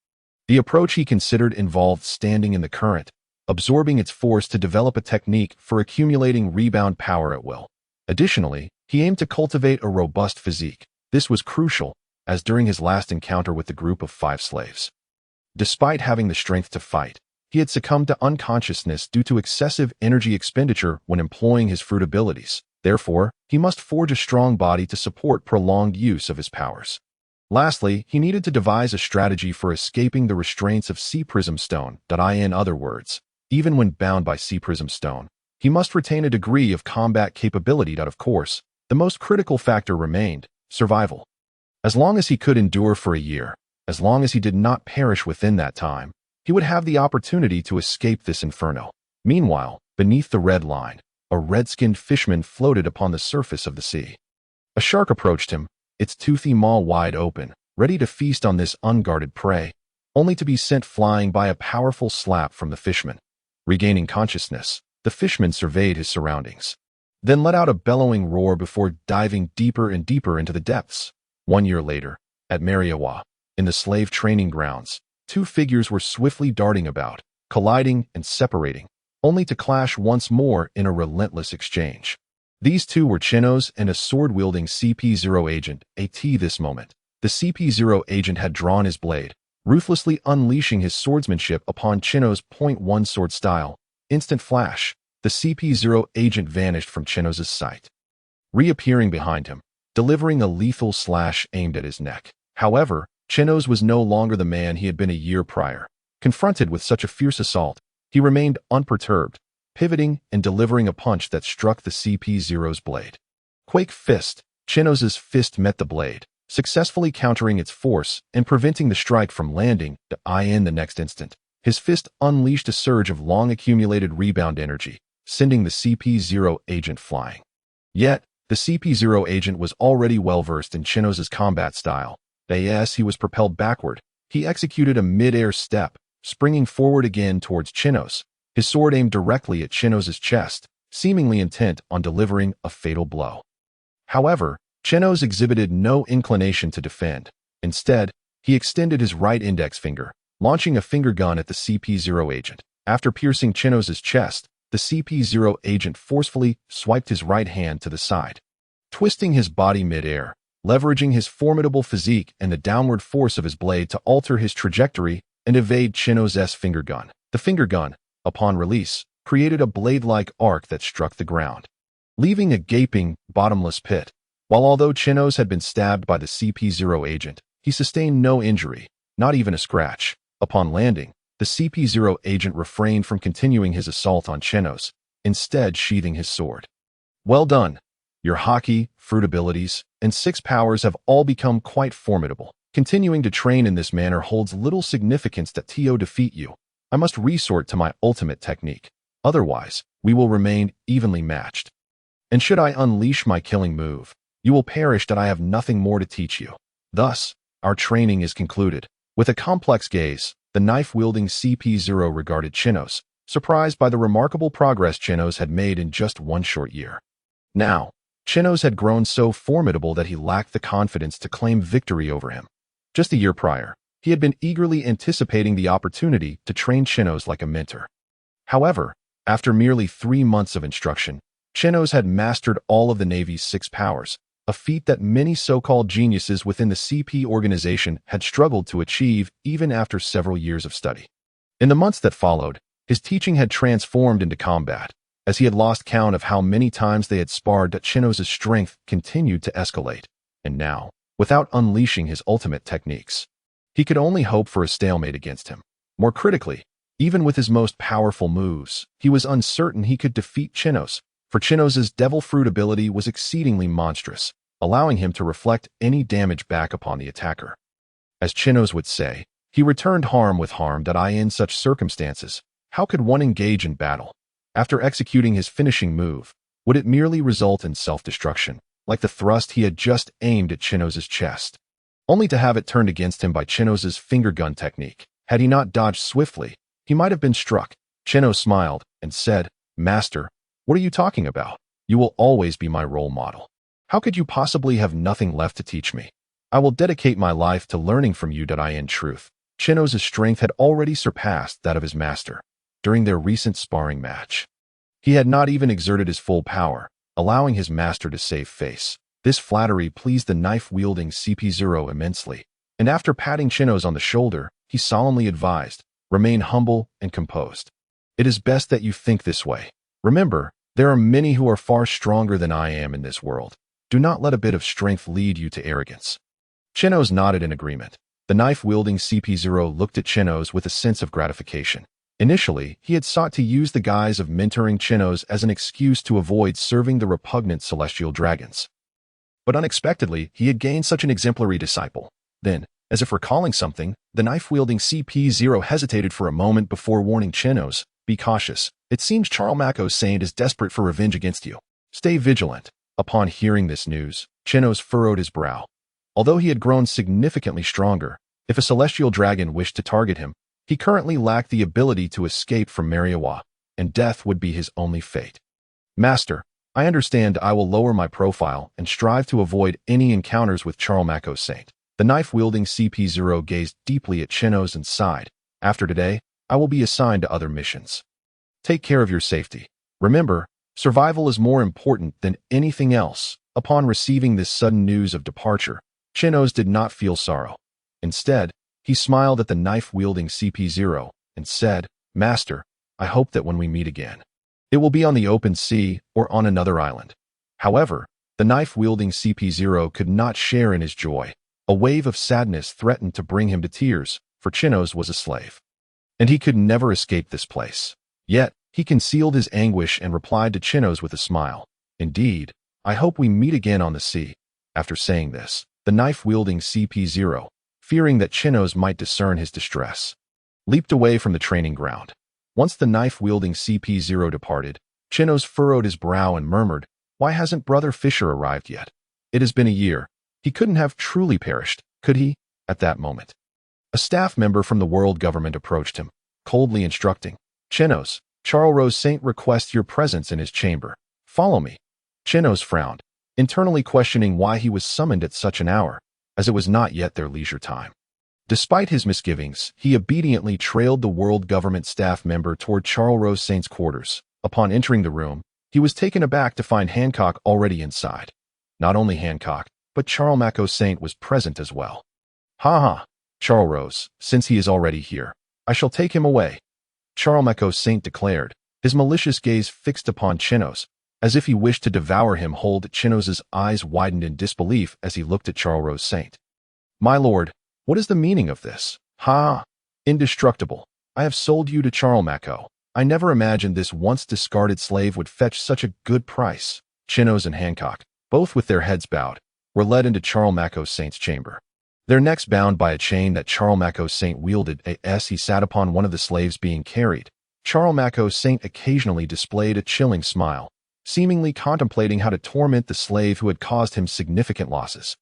The approach he considered involved standing in the current, absorbing its force to develop a technique for accumulating rebound power at will. Additionally, he aimed to cultivate a robust physique. This was crucial, as during his last encounter with the group of 5 slaves, despite having the strength to fight, he had succumbed to unconsciousness due to excessive energy expenditure when employing his fruit abilities. Therefore, he must forge a strong body to support prolonged use of his powers. Lastly, he needed to devise a strategy for escaping the restraints of Sea Prism Stone. In other words, even when bound by Sea Prism Stone, he must retain a degree of combat capability. Of course, the most critical factor remained survival. As long as he could endure for a year, as long as he did not perish within that time, he would have the opportunity to escape this inferno. Meanwhile, beneath the red line, a red-skinned fisherman floated upon the surface of the sea. A shark approached him, its toothy maw wide open, ready to feast on this unguarded prey, only to be sent flying by a powerful slap from the fisherman. Regaining consciousness, the fisherman surveyed his surroundings, then let out a bellowing roar before diving deeper and deeper into the depths. 1 year later, at Mariejois, in the slave training grounds, two figures were swiftly darting about, colliding and separating, only to clash once more in a relentless exchange. These two were Chenos and a sword-wielding CP0 agent, AT. This moment, the CP0 agent had drawn his blade, ruthlessly unleashing his swordsmanship upon Chenos' .1 sword style. Instant flash, the CP0 agent vanished from Chenos' sight, reappearing behind him, delivering a lethal slash aimed at his neck. However, Chenos was no longer the man he had been a year prior. Confronted with such a fierce assault, he remained unperturbed, pivoting and delivering a punch that struck the CP0's blade. Quake fist. Chenos' fist met the blade, successfully countering its force and preventing the strike from landing in the next instant. His fist unleashed a surge of long-accumulated rebound energy, sending the CP0 agent flying. Yet, the CP0 agent was already well-versed in Chenos' combat style. As he was propelled backward, he executed a mid-air step, springing forward again towards Chenos, his sword aimed directly at Chenos' chest, seemingly intent on delivering a fatal blow. However, Chenos exhibited no inclination to defend. Instead, he extended his right index finger, launching a finger gun at the CP0 agent. After piercing Chenos' chest, the CP0 agent forcefully swiped his right hand to the side, twisting his body mid-air, leveraging his formidable physique and the downward force of his blade to alter his trajectory and evade Chenos' finger gun. The finger gun, upon release, created a blade-like arc that struck the ground, leaving a gaping, bottomless pit. Although Chenos had been stabbed by the CP0 agent, he sustained no injury, not even a scratch. Upon landing, the CP0 agent refrained from continuing his assault on Chenos, instead sheathing his sword. Well done. Your Haki, fruit abilities, and 6 powers have all become quite formidable. Continuing to train in this manner holds little significance that TO defeat you. I must resort to my ultimate technique. Otherwise, we will remain evenly matched. And should I unleash my killing move, you will perish that I have nothing more to teach you. Thus, our training is concluded. With a complex gaze, the knife-wielding CP0 regarded Chenos, surprised by the remarkable progress Chenos had made in just 1 short year. Now, Chenos had grown so formidable that he lacked the confidence to claim victory over him. Just a year prior, he had been eagerly anticipating the opportunity to train Chenos like a mentor. However, after merely 3 months of instruction, Chenos had mastered all of the Navy's 6 powers, a feat that many so-called geniuses within the CP organization had struggled to achieve even after several years of study. In the months that followed, his teaching had transformed into combat, as he had lost count of how many times they had sparred that Chenos' strength continued to escalate. And now, without unleashing his ultimate techniques, he could only hope for a stalemate against him. More critically, even with his most powerful moves, he was uncertain he could defeat Chenos, for Chenos' devil fruit ability was exceedingly monstrous, allowing him to reflect any damage back upon the attacker. As Chenos would say, he returned harm with harm. In such circumstances, how could one engage in battle? After executing his finishing move, would it merely result in self-destruction, like the thrust he had just aimed at Chenos' chest, only to have it turned against him by Chenos' finger gun technique? Had he not dodged swiftly, he might have been struck. Chenos smiled and said, "Master, what are you talking about? You will always be my role model. How could you possibly have nothing left to teach me? I will dedicate my life to learning from you." In truth, Chenos' strength had already surpassed that of his master. During their recent sparring match, he had not even exerted his full power, allowing his master to save face. This flattery pleased the knife-wielding CP0 immensely, and after patting Chenos on the shoulder, he solemnly advised, "Remain humble and composed. It is best that you think this way. Remember, there are many who are far stronger than I am in this world. Do not let a bit of strength lead you to arrogance." Chenos nodded in agreement. The knife-wielding CP0 looked at Chenos with a sense of gratification. Initially, he had sought to use the guise of mentoring Chenos as an excuse to avoid serving the repugnant celestial dragons. But unexpectedly, he had gained such an exemplary disciple. Then, as if recalling something, the knife-wielding CP0 hesitated for a moment before warning Chenos, Be cautious. It seems Charlemagne Saint is desperate for revenge against you. Stay vigilant. Upon hearing this news, Chenos furrowed his brow. Although he had grown significantly stronger, if a celestial dragon wished to target him, he currently lacked the ability to escape from Mariejois, and death would be his only fate. Master, I understand. I will lower my profile and strive to avoid any encounters with Charlemagne Saint. The knife-wielding CP0 gazed deeply at Chenos and sighed. After today, I will be assigned to other missions. Take care of your safety. Remember, survival is more important than anything else. Upon receiving this sudden news of departure, Chenos did not feel sorrow. Instead, he smiled at the knife-wielding CP0 and said, Master, I hope that when we meet again, it will be on the open sea or on another island. However, the knife-wielding CP0 could not share in his joy. A wave of sadness threatened to bring him to tears, for Chenos was a slave, and he could never escape this place. Yet, he concealed his anguish and replied to Chenos with a smile. Indeed, I hope we meet again on the sea. After saying this, the knife-wielding CP0, fearing that Chenos might discern his distress, leaped away from the training ground. Once the knife-wielding CP0 departed, Chenos furrowed his brow and murmured, Why hasn't Brother Fisher arrived yet? It has been a year. He couldn't have truly perished, could he? At that moment, a staff member from the world government approached him, coldly instructing, Chenos, Charles Saint requests your presence in his chamber. Follow me. Chenos frowned, internally questioning why he was summoned at such an hour, as it was not yet their leisure time. Despite his misgivings, he obediently trailed the world government staff member toward Charles Saint's quarters. Upon entering the room, he was taken aback to find Hancock already inside. Not only Hancock, but Charlemagne Saint was present as well. Ha ha, Charles, since he is already here, I shall take him away. Charlemagne Saint declared, his malicious gaze fixed upon Chenos, as if he wished to devour him. Chenos's eyes widened in disbelief as he looked at Charles Saint. My lord, what is the meaning of this? Ha! Indestructible. I have sold you to Charlemagne. I never imagined this once discarded slave would fetch such a good price. Chenos and Hancock, both with their heads bowed, were led into Charlemagne Saint's chamber. Their necks bound by a chain that Charlemagne Saint wielded as he sat upon one of the slaves being carried. Charlemagne Saint occasionally displayed a chilling smile, seemingly contemplating how to torment the slave who had caused him significant losses.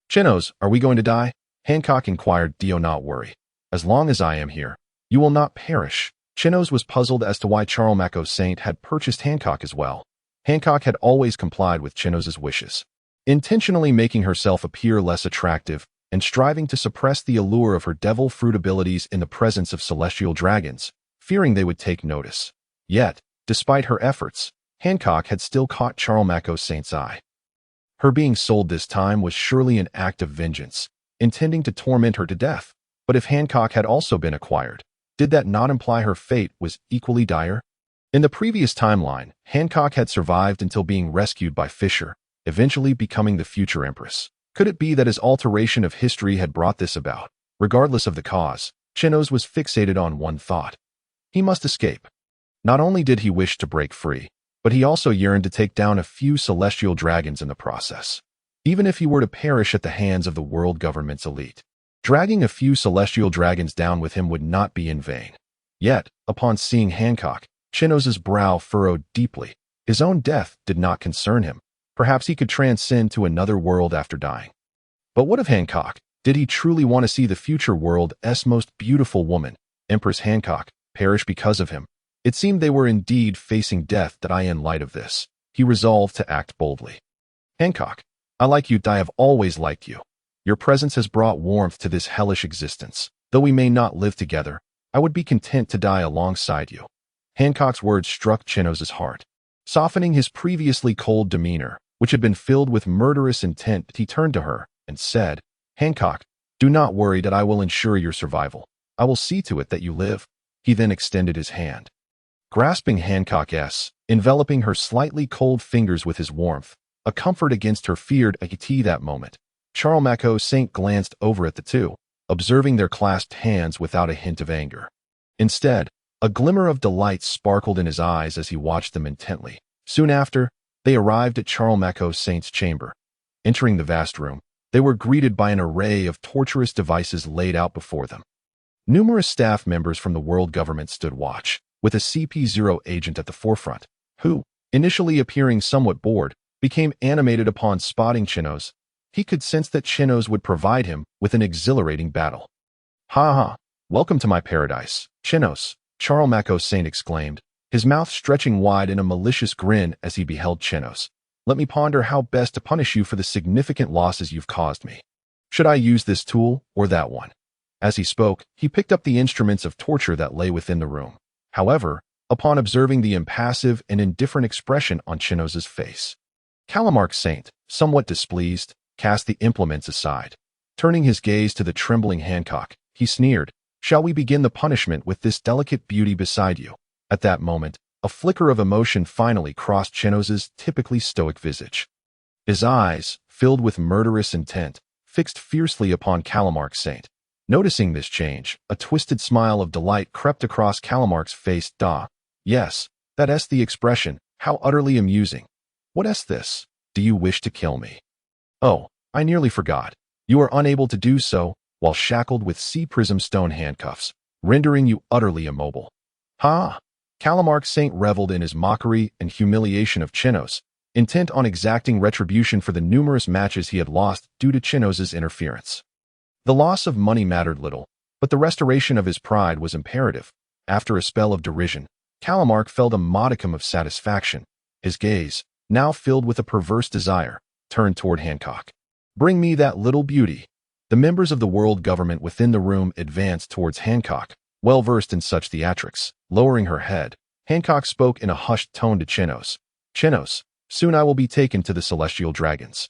Chenos, are we going to die? Hancock inquired. Do not worry. As long as I am here, you will not perish. Chenos was puzzled as to why Charlemagne Saint had purchased Hancock as well. Hancock had always complied with Chenos's wishes, intentionally making herself appear less attractive and striving to suppress the allure of her devil fruit abilities in the presence of celestial dragons, fearing they would take notice. Yet, despite her efforts, Hancock had still caught Charlemagne Saint's eye. Her being sold this time was surely an act of vengeance, intending to torment her to death. But if Hancock had also been acquired, did that not imply her fate was equally dire? In the previous timeline, Hancock had survived until being rescued by Fisher, eventually becoming the future Empress. Could it be that his alteration of history had brought this about? Regardless of the cause, Chenos was fixated on one thought. He must escape. Not only did he wish to break free, but he also yearned to take down a few celestial dragons in the process. Even if he were to perish at the hands of the world government's elite, dragging a few celestial dragons down with him would not be in vain. Yet, upon seeing Hancock, Chenos's brow furrowed deeply. His own death did not concern him. Perhaps he could transcend to another world after dying. But what of Hancock? Did he truly want to see the future world's most beautiful woman, Empress Hancock, perish because of him? It seemed they were indeed facing death. In light of this, he resolved to act boldly. Hancock, I like you. I have always liked you. Your presence has brought warmth to this hellish existence. Though we may not live together, I would be content to die alongside you. Hancock's words struck Chenos's heart. Softening his previously cold demeanor, which had been filled with murderous intent, he turned to her and said, Hancock, do not worry. I will ensure your survival. I will see to it that you live. He then extended his hand, grasping Hancock's, enveloping her slightly cold fingers with his warmth, a comfort against her feared at that moment. Charlemagne Saint glanced over at the two, observing their clasped hands without a hint of anger. Instead, a glimmer of delight sparkled in his eyes as he watched them intently. Soon after, they arrived at Charlemagne Saint's chamber. Entering the vast room, they were greeted by an array of torturous devices laid out before them. Numerous staff members from the world government stood watch, with a CP0 agent at the forefront, who, initially appearing somewhat bored, became animated upon spotting Chenos. He could sense that Chenos would provide him with an exhilarating battle. "Ha ha! Welcome to my paradise, Chenos," Charlemagne Saint exclaimed, his mouth stretching wide in a malicious grin as he beheld Chenos. "Let me ponder how best to punish you for the significant losses you've caused me. Should I use this tool or that one?" As he spoke, he picked up the instruments of torture that lay within the room. However, upon observing the impassive and indifferent expression on Chenos's face, Charlemagne Saint, somewhat displeased, cast the implements aside. Turning his gaze to the trembling Hancock, he sneered, "Shall we begin the punishment with this delicate beauty beside you?" At that moment, a flicker of emotion finally crossed Chenos's typically stoic visage. His eyes, filled with murderous intent, fixed fiercely upon Charlemagne Saint. Noticing this change, a twisted smile of delight crept across Calamari's face. Yes, that's the expression. How utterly amusing. What is this? Do you wish to kill me? Oh, I nearly forgot. You are unable to do so while shackled with sea-prism stone handcuffs, rendering you utterly immobile. Ha! Charlemagne Saint reveled in his mockery and humiliation of Chenos, intent on exacting retribution for the numerous matches he had lost due to Chenos's interference. The loss of money mattered little, but the restoration of his pride was imperative. After a spell of derision, Charlemagne felt a modicum of satisfaction. His gaze, now filled with a perverse desire, turned toward Hancock. "Bring me that little beauty." The members of the world government within the room advanced towards Hancock, well versed in such theatrics. Lowering her head, Hancock spoke in a hushed tone to Chenos. "Chenos, soon I will be taken to the celestial dragons.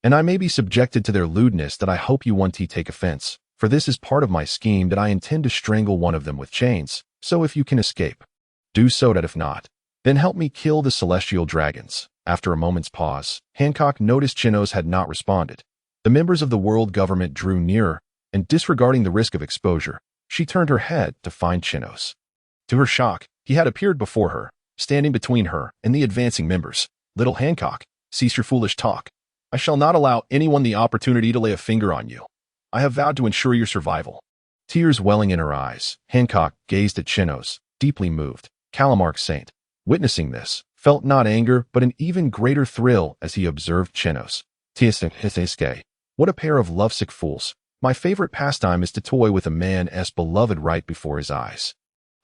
And I may be subjected to their lewdness that I hope you won't take offense, for this is part of my scheme that I intend to strangle one of them with chains, so if you can escape, do so, that if not, then help me kill the celestial dragons." After a moment's pause, Hancock noticed Chenos had not responded. The members of the world government drew nearer, and disregarding the risk of exposure, she turned her head to find Chenos. To her shock, he had appeared before her, standing between her and the advancing members. "Little Hancock, cease your foolish talk. I shall not allow anyone the opportunity to lay a finger on you. I have vowed to ensure your survival." Tears welling in her eyes, Hancock gazed at Chenos, deeply moved. Charlemagne Saint, witnessing this, felt not anger but an even greater thrill as he observed Chenos. "What a pair of lovesick fools. My favorite pastime is to toy with a man's beloved right before his eyes.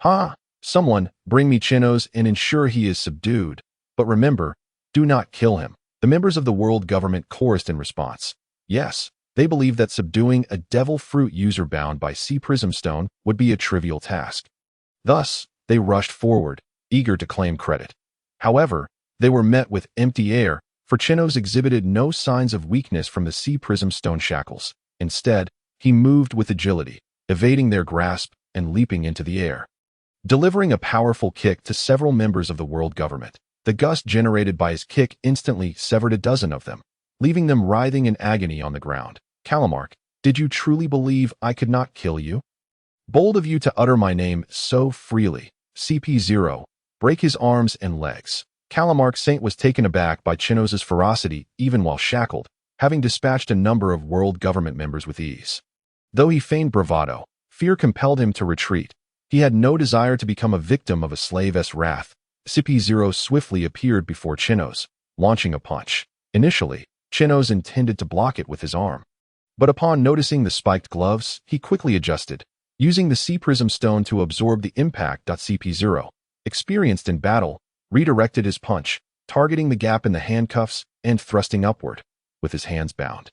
Ha! Someone, bring me Chenos and ensure he is subdued. But remember, do not kill him." The members of the world government chorused in response. Yes, they believed that subduing a devil fruit user bound by sea prism stone would be a trivial task. Thus, they rushed forward, eager to claim credit. However, they were met with empty air, for Chenos exhibited no signs of weakness from the sea prism stone shackles. Instead, he moved with agility, evading their grasp and leaping into the air. Delivering a powerful kick to several members of the world government, the gust generated by his kick instantly severed a dozen of them, leaving them writhing in agony on the ground. "Charlemagne, did you truly believe I could not kill you? Bold of you to utter my name so freely. CP0, break his arms and legs." Charlemagne Saint was taken aback by Chenos's ferocity even while shackled, having dispatched a number of world government members with ease. Though he feigned bravado, fear compelled him to retreat. He had no desire to become a victim of a slave's wrath. CP0 swiftly appeared before Chenos, launching a punch. Initially, Chenos intended to block it with his arm. But upon noticing the spiked gloves, he quickly adjusted, using the sea prism stone to absorb the impact. CP0, experienced in battle, redirected his punch, targeting the gap in the handcuffs and thrusting upward, with his hands bound.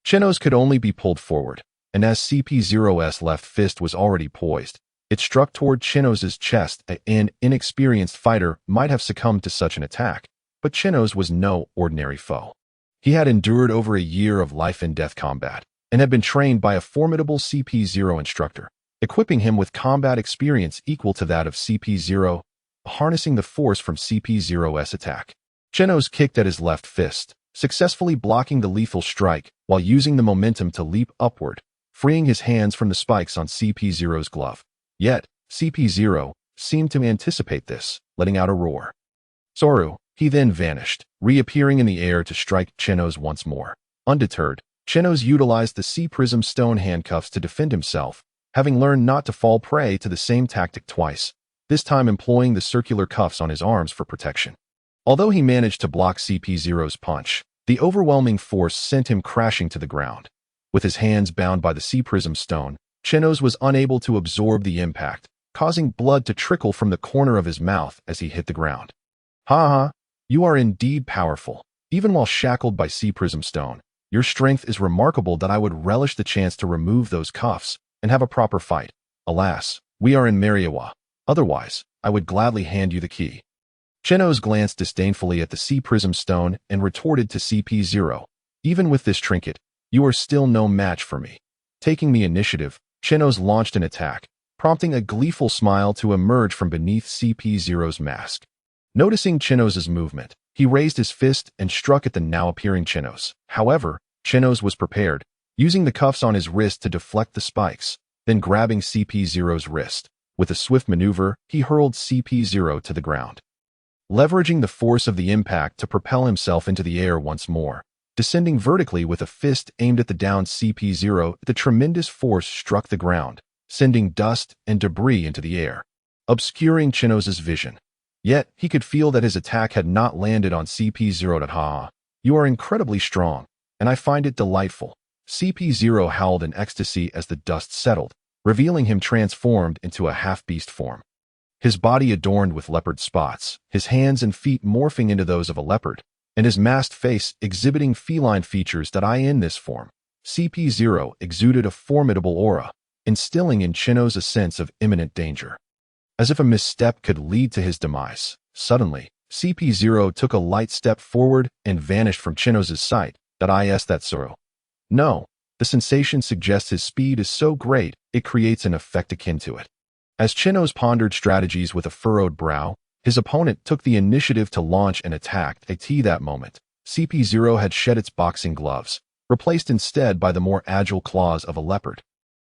Chenos could only be pulled forward, and as CP0's left fist was already poised, it struck toward Chenos's chest. An inexperienced fighter might have succumbed to such an attack, but Chenos was no ordinary foe. He had endured over a year of life-and-death combat, and had been trained by a formidable CP0 instructor, equipping him with combat experience equal to that of CP0, harnessing the force from CP0's attack. Chenos kicked at his left fist, successfully blocking the lethal strike while using the momentum to leap upward, freeing his hands from the spikes on CP0's glove. Yet, CP0 seemed to anticipate this, letting out a roar. Soru, he then vanished, reappearing in the air to strike Chenos once more. Undeterred, Chenos utilized the sea prism stone handcuffs to defend himself, having learned not to fall prey to the same tactic twice. this time employing the circular cuffs on his arms for protection. Although he managed to block CP0's punch, the overwhelming force sent him crashing to the ground. With his hands bound by the sea prism stone, Chenos was unable to absorb the impact, causing blood to trickle from the corner of his mouth as he hit the ground. Ha ha, you are indeed powerful. Even while shackled by sea prism stone, your strength is remarkable that I would relish the chance to remove those cuffs and have a proper fight. Alas, we are in Mariejois. Otherwise, I would gladly hand you the key. Chenos glanced disdainfully at the sea prism stone and retorted to CP0. Even with this trinket, you are still no match for me. Taking the initiative, Chenos launched an attack, prompting a gleeful smile to emerge from beneath CP0's mask. Noticing Chenos's movement, he raised his fist and struck at the now-appearing Chenos. However, Chenos was prepared, using the cuffs on his wrist to deflect the spikes, then grabbing CP0's wrist. With a swift maneuver, he hurled CP0 to the ground. Leveraging the force of the impact to propel himself into the air once more, descending vertically with a fist aimed at the downed CP0, the tremendous force struck the ground, sending dust and debris into the air, obscuring Chenos's vision. Yet, he could feel that his attack had not landed on CP0. Ha! You are incredibly strong, and I find it delightful. CP0 howled in ecstasy as the dust settled, revealing him transformed into a half-beast form. His body adorned with leopard spots, his hands and feet morphing into those of a leopard, and his masked face exhibiting feline features that in this form. CP0 exuded a formidable aura, instilling in Chenos a sense of imminent danger. As if a misstep could lead to his demise, suddenly, CP0 took a light step forward and vanished from Chenos's sight. That's so. No, the sensation suggests his speed is so great, it creates an effect akin to it. As Chenos pondered strategies with a furrowed brow, his opponent took the initiative to launch an attack. At that moment, CP0 had shed its boxing gloves, replaced instead by the more agile claws of a leopard.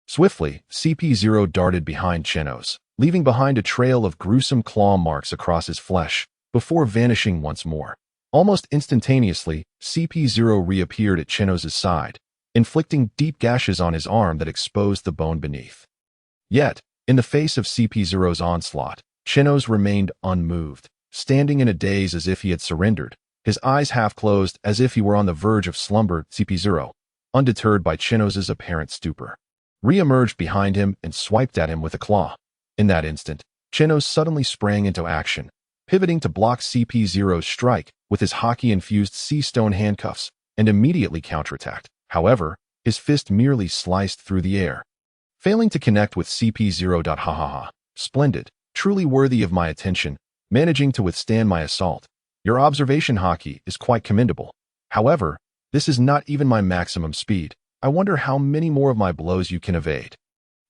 Swiftly, CP0 darted behind Chenos, leaving behind a trail of gruesome claw marks across his flesh, before vanishing once more. Almost instantaneously, CP0 reappeared at Chenos's side, inflicting deep gashes on his arm that exposed the bone beneath. Yet, in the face of CP0's onslaught, Chenos remained unmoved, standing in a daze as if he had surrendered, his eyes half closed as if he were on the verge of slumber. CP0, undeterred by Chenos's apparent stupor, re-emerged behind him and swiped at him with a claw. In that instant, Chenos suddenly sprang into action, pivoting to block CP0's strike with his Haki-infused sea stone handcuffs, and immediately counterattacked. However, his fist merely sliced through the air, failing to connect with CP0. Ha ha ha. Splendid, truly worthy of my attention, managing to withstand my assault. Your observation, Haki, is quite commendable. However, this is not even my maximum speed. I wonder how many more of my blows you can evade.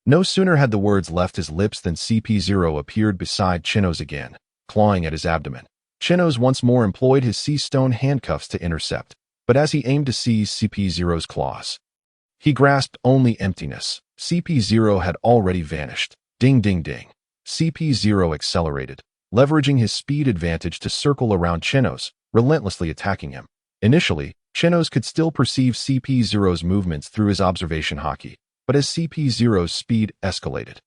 No sooner had the words left his lips than CP0 appeared beside Chenos again, clawing at his abdomen. Chenos once more employed his sea stone handcuffs to intercept, but as he aimed to seize CP0's claws, he grasped only emptiness. CP0 had already vanished. Ding ding ding. CP0 accelerated, leveraging his speed advantage to circle around Chenos, relentlessly attacking him. Initially, Chenos could still perceive CP0's movements through his observation Haki, but as CP0's speed escalated,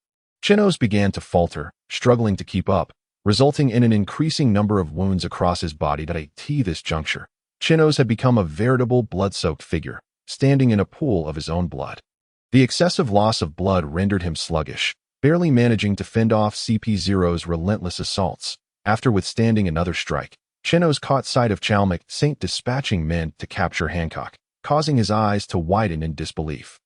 Chenos began to falter, struggling to keep up, resulting in an increasing number of wounds across his body. At this juncture, Chenos had become a veritable blood-soaked figure, standing in a pool of his own blood. The excessive loss of blood rendered him sluggish, barely managing to fend off CP0's relentless assaults. After withstanding another strike, Chenos caught sight of Chalmik Saint dispatching men to capture Hancock, causing his eyes to widen in disbelief.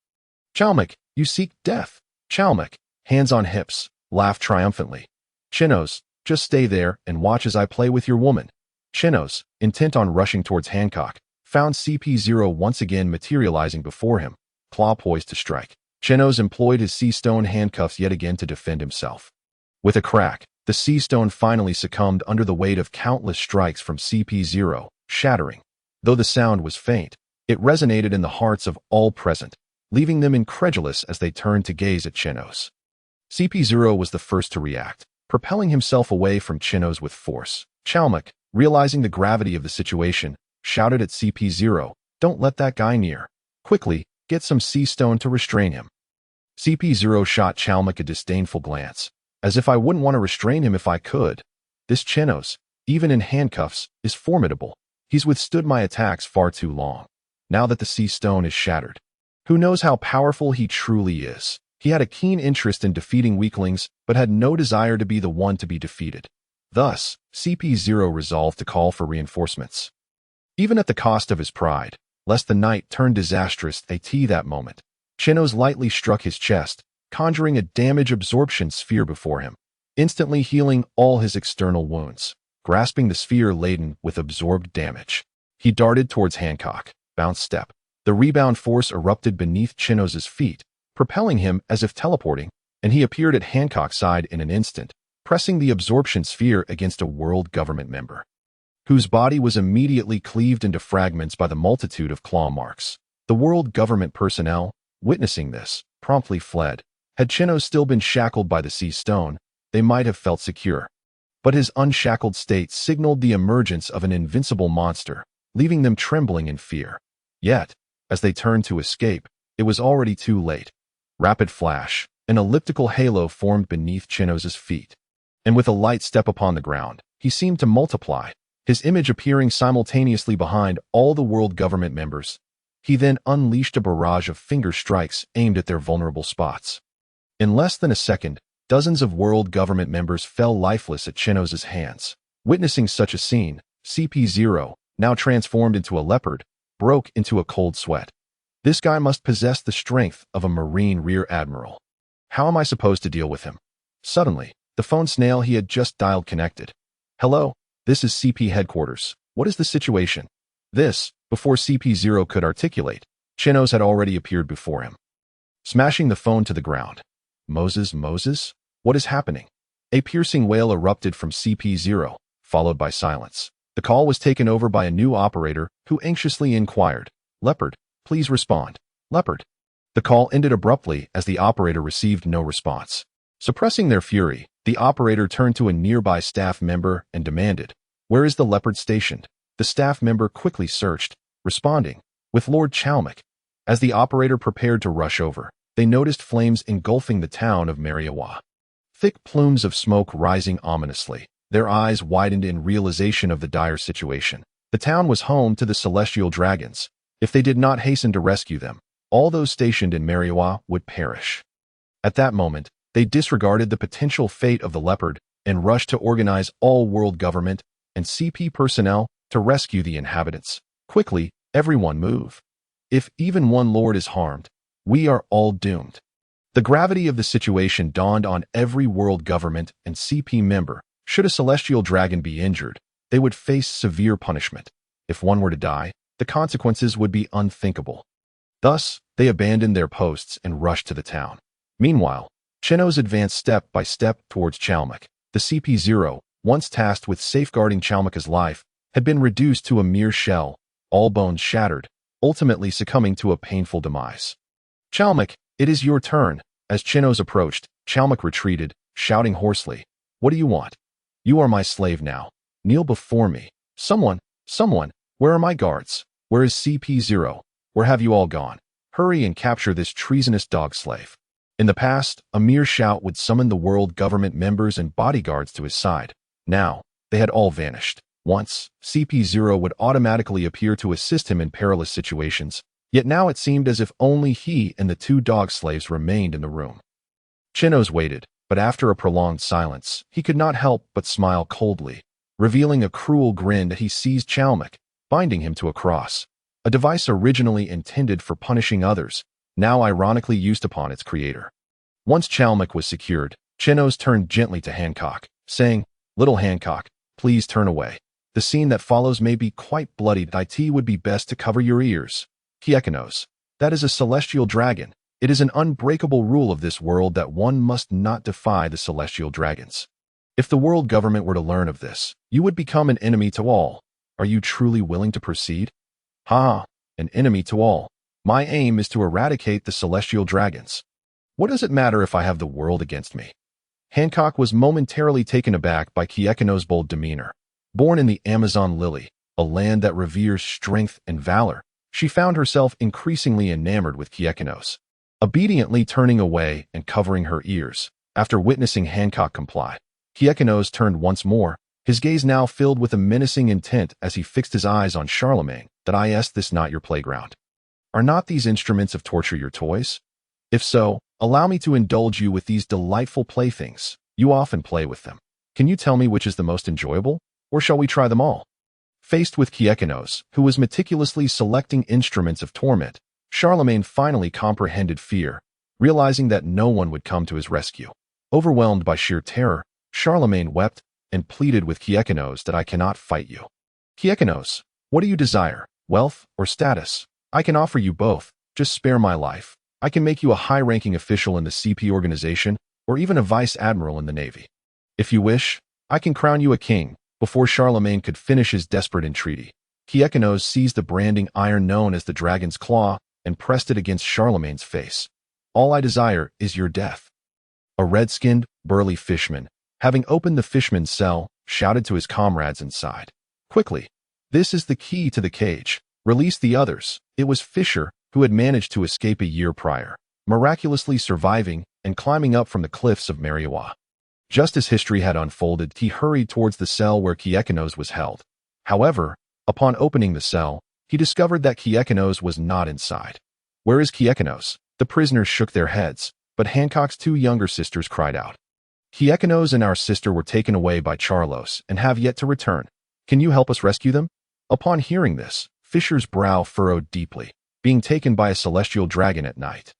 Chalmik, you seek death. Chalmik, hands on hips, laughed triumphantly. Chenos, just stay there and watch as I play with your woman. Chenos, intent on rushing towards Hancock, found CP0 once again materializing before him, claw poised to strike. Chenos employed his sea stone handcuffs yet again to defend himself. With a crack, the sea stone finally succumbed under the weight of countless strikes from CP0, shattering. Though the sound was faint, it resonated in the hearts of all present, leaving them incredulous as they turned to gaze at Chenos. CP0 was the first to react, propelling himself away from Chenos with force. Chalmik, realizing the gravity of the situation, shouted at CP0, "Don't let that guy near. Quickly, get some sea stone to restrain him." CP0 shot Chalmik a disdainful glance, as if I wouldn't want to restrain him if I could. This Chenos, even in handcuffs, is formidable. He's withstood my attacks far too long. Now that the sea stone is shattered, who knows how powerful he truly is? He had a keen interest in defeating weaklings, but had no desire to be the one to be defeated. Thus, CP0 resolved to call for reinforcements. Even at the cost of his pride, lest the night turn disastrous at that moment, Chenos lightly struck his chest, conjuring a damage absorption sphere before him, instantly healing all his external wounds. Grasping the sphere laden with absorbed damage, he darted towards Hancock. Bounce step. The rebound force erupted beneath Chenos's feet, propelling him as if teleporting, and he appeared at Hancock's side in an instant, pressing the absorption sphere against a world government member, whose body was immediately cleaved into fragments by the multitude of claw marks. The world government personnel, witnessing this, promptly fled. Had Chenos still been shackled by the sea stone, they might have felt secure. But his unshackled state signaled the emergence of an invincible monster, leaving them trembling in fear. Yet, as they turned to escape, it was already too late. Rapid flash, an elliptical halo formed beneath Chenos's feet, and with a light step upon the ground, he seemed to multiply, his image appearing simultaneously behind all the world government members. He then unleashed a barrage of finger strikes aimed at their vulnerable spots. In less than a second, dozens of world government members fell lifeless at Chenos's hands. Witnessing such a scene, CP0, now transformed into a leopard, broke into a cold sweat. This guy must possess the strength of a Marine rear admiral. How am I supposed to deal with him? Suddenly, the phone snail he had just dialed connected. Hello, this is CP headquarters. What is the situation? This, before CP0 could articulate, Chenos had already appeared before him, smashing the phone to the ground. Moses, what is happening? A piercing wail erupted from CP0, followed by silence. The call was taken over by a new operator who anxiously inquired, Leopard, please respond. Leopard. The call ended abruptly as the operator received no response. Suppressing their fury, the operator turned to a nearby staff member and demanded, where is the Leopard stationed? The staff member quickly searched, responding, with Lord Chalmik. As the operator prepared to rush over, they noticed flames engulfing the town of Mariejois. Thick plumes of smoke rising ominously. Their eyes widened in realization of the dire situation. The town was home to the celestial dragons. If they did not hasten to rescue them, all those stationed in Mariejois would perish. At that moment, they disregarded the potential fate of the leopard and rushed to organize all world government and CP personnel to rescue the inhabitants. Quickly, everyone move. If even one lord is harmed, we are all doomed. The gravity of the situation dawned on every world government and CP member. Should a celestial dragon be injured, they would face severe punishment. If one were to die, the consequences would be unthinkable. Thus, they abandoned their posts and rushed to the town. Meanwhile, Chenos advanced step by step towards Chalmik. The CP0, once tasked with safeguarding Chalmik's life, had been reduced to a mere shell, all bones shattered, ultimately succumbing to a painful demise. Chalmik, it is your turn. As Chenos approached, Chalmik retreated, shouting hoarsely, what do you want? You are my slave now. Kneel before me. Someone, where are my guards? Where is CP0? Where have you all gone? Hurry and capture this treasonous dog slave. In the past, a mere shout would summon the world government members and bodyguards to his side. Now, they had all vanished. Once, CP0 would automatically appear to assist him in perilous situations, yet now it seemed as if only he and the two dog slaves remained in the room. Chenos waited, but after a prolonged silence, he could not help but smile coldly, revealing a cruel grin as he seized Chalmik, binding him to a cross, a device originally intended for punishing others, now ironically used upon its creator. Once Chalmik was secured, Chenos turned gently to Hancock, saying, Little Hancock, please turn away. The scene that follows may be quite bloody. It would be best to cover your ears. Chenos, that is a celestial dragon. It is an unbreakable rule of this world that one must not defy the celestial dragons. If the world government were to learn of this, you would become an enemy to all. Are you truly willing to proceed? An enemy to all. My aim is to eradicate the celestial dragons. What does it matter if I have the world against me? Hancock was momentarily taken aback by Chenos' bold demeanor. Born in the Amazon lily, a land that reveres strength and valor, she found herself increasingly enamored with Chenos. Obediently turning away and covering her ears, After witnessing Hancock comply, Chenos turned once more, his gaze now filled with a menacing intent as he fixed his eyes on Charlemagne. That I ask this not your playground? Are not these instruments of torture your toys? If so, allow me to indulge you with these delightful playthings. You often play with them. Can you tell me which is the most enjoyable? Or shall we try them all? Faced with Chenos, who was meticulously selecting instruments of torment, Charlemagne finally comprehended fear, realizing that no one would come to his rescue. Overwhelmed by sheer terror, Charlemagne wept and pleaded with Chenos that I cannot fight you. Chenos, what do you desire, wealth or status? I can offer you both, just spare my life. I can make you a high-ranking official in the CP organization or even a vice admiral in the Navy. If you wish, I can crown you a king. Before Charlemagne could finish his desperate entreaty, Chenos seized the branding iron known as the Dragon's Claw and pressed it against Charlemagne's face. All I desire is your death. A red-skinned, burly fishman, having opened the fishman's cell, shouted to his comrades inside. Quickly, this is the key to the cage. Release the others. It was Fisher who had managed to escape a year prior, miraculously surviving and climbing up from the cliffs of Mariejois. Just as history had unfolded, he hurried towards the cell where Chenos was held. However, upon opening the cell, he discovered that Chenos was not inside. Where is Chenos? The prisoners shook their heads, but Hancock's two younger sisters cried out. Chenos and our sister were taken away by Charlos and have yet to return. Can you help us rescue them? Upon hearing this, Fisher's brow furrowed deeply, being taken by a celestial dragon at night.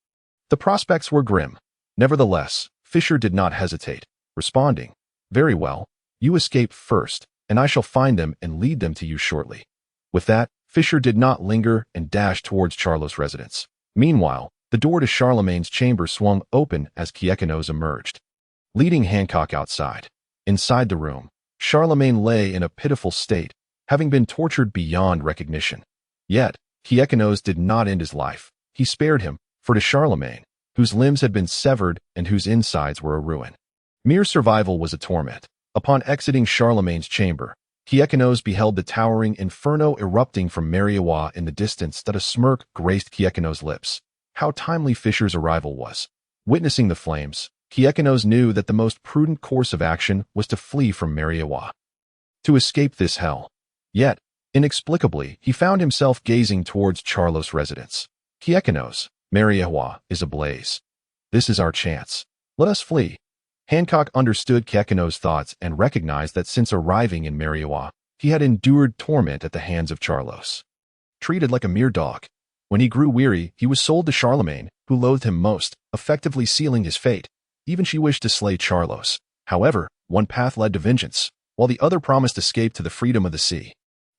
The prospects were grim. Nevertheless, Fisher did not hesitate, responding, "Very well, you escape first, and I shall find them and lead them to you shortly." With that, Fisher did not linger and dashed towards Charlos' residence. Meanwhile, the door to Charlemagne's chamber swung open as Chenos emerged, leading Hancock outside. Inside the room, Charlemagne lay in a pitiful state, having been tortured beyond recognition. Yet, Chenos did not end his life. He spared him, for to Charlemagne, whose limbs had been severed and whose insides were a ruin, mere survival was a torment. Upon exiting Charlemagne's chamber, Chenos beheld the towering inferno erupting from Mariejois in the distance. That a smirk graced Chenos' lips. How timely Fisher's arrival was. Witnessing the flames, Chenos knew that the most prudent course of action was to flee from Mariejois, to escape this hell. Yet, inexplicably, he found himself gazing towards Charlos' residence. Chenos, Mariejois is ablaze. This is our chance. Let us flee. Hancock understood Chenos' thoughts and recognized that since arriving in Mariejois, he had endured torment at the hands of Charlos. Treated like a mere dog, when he grew weary, he was sold to Charlemagne, who loathed him most, effectively sealing his fate. Even she wished to slay Charlos. However, one path led to vengeance, while the other promised escape to the freedom of the sea.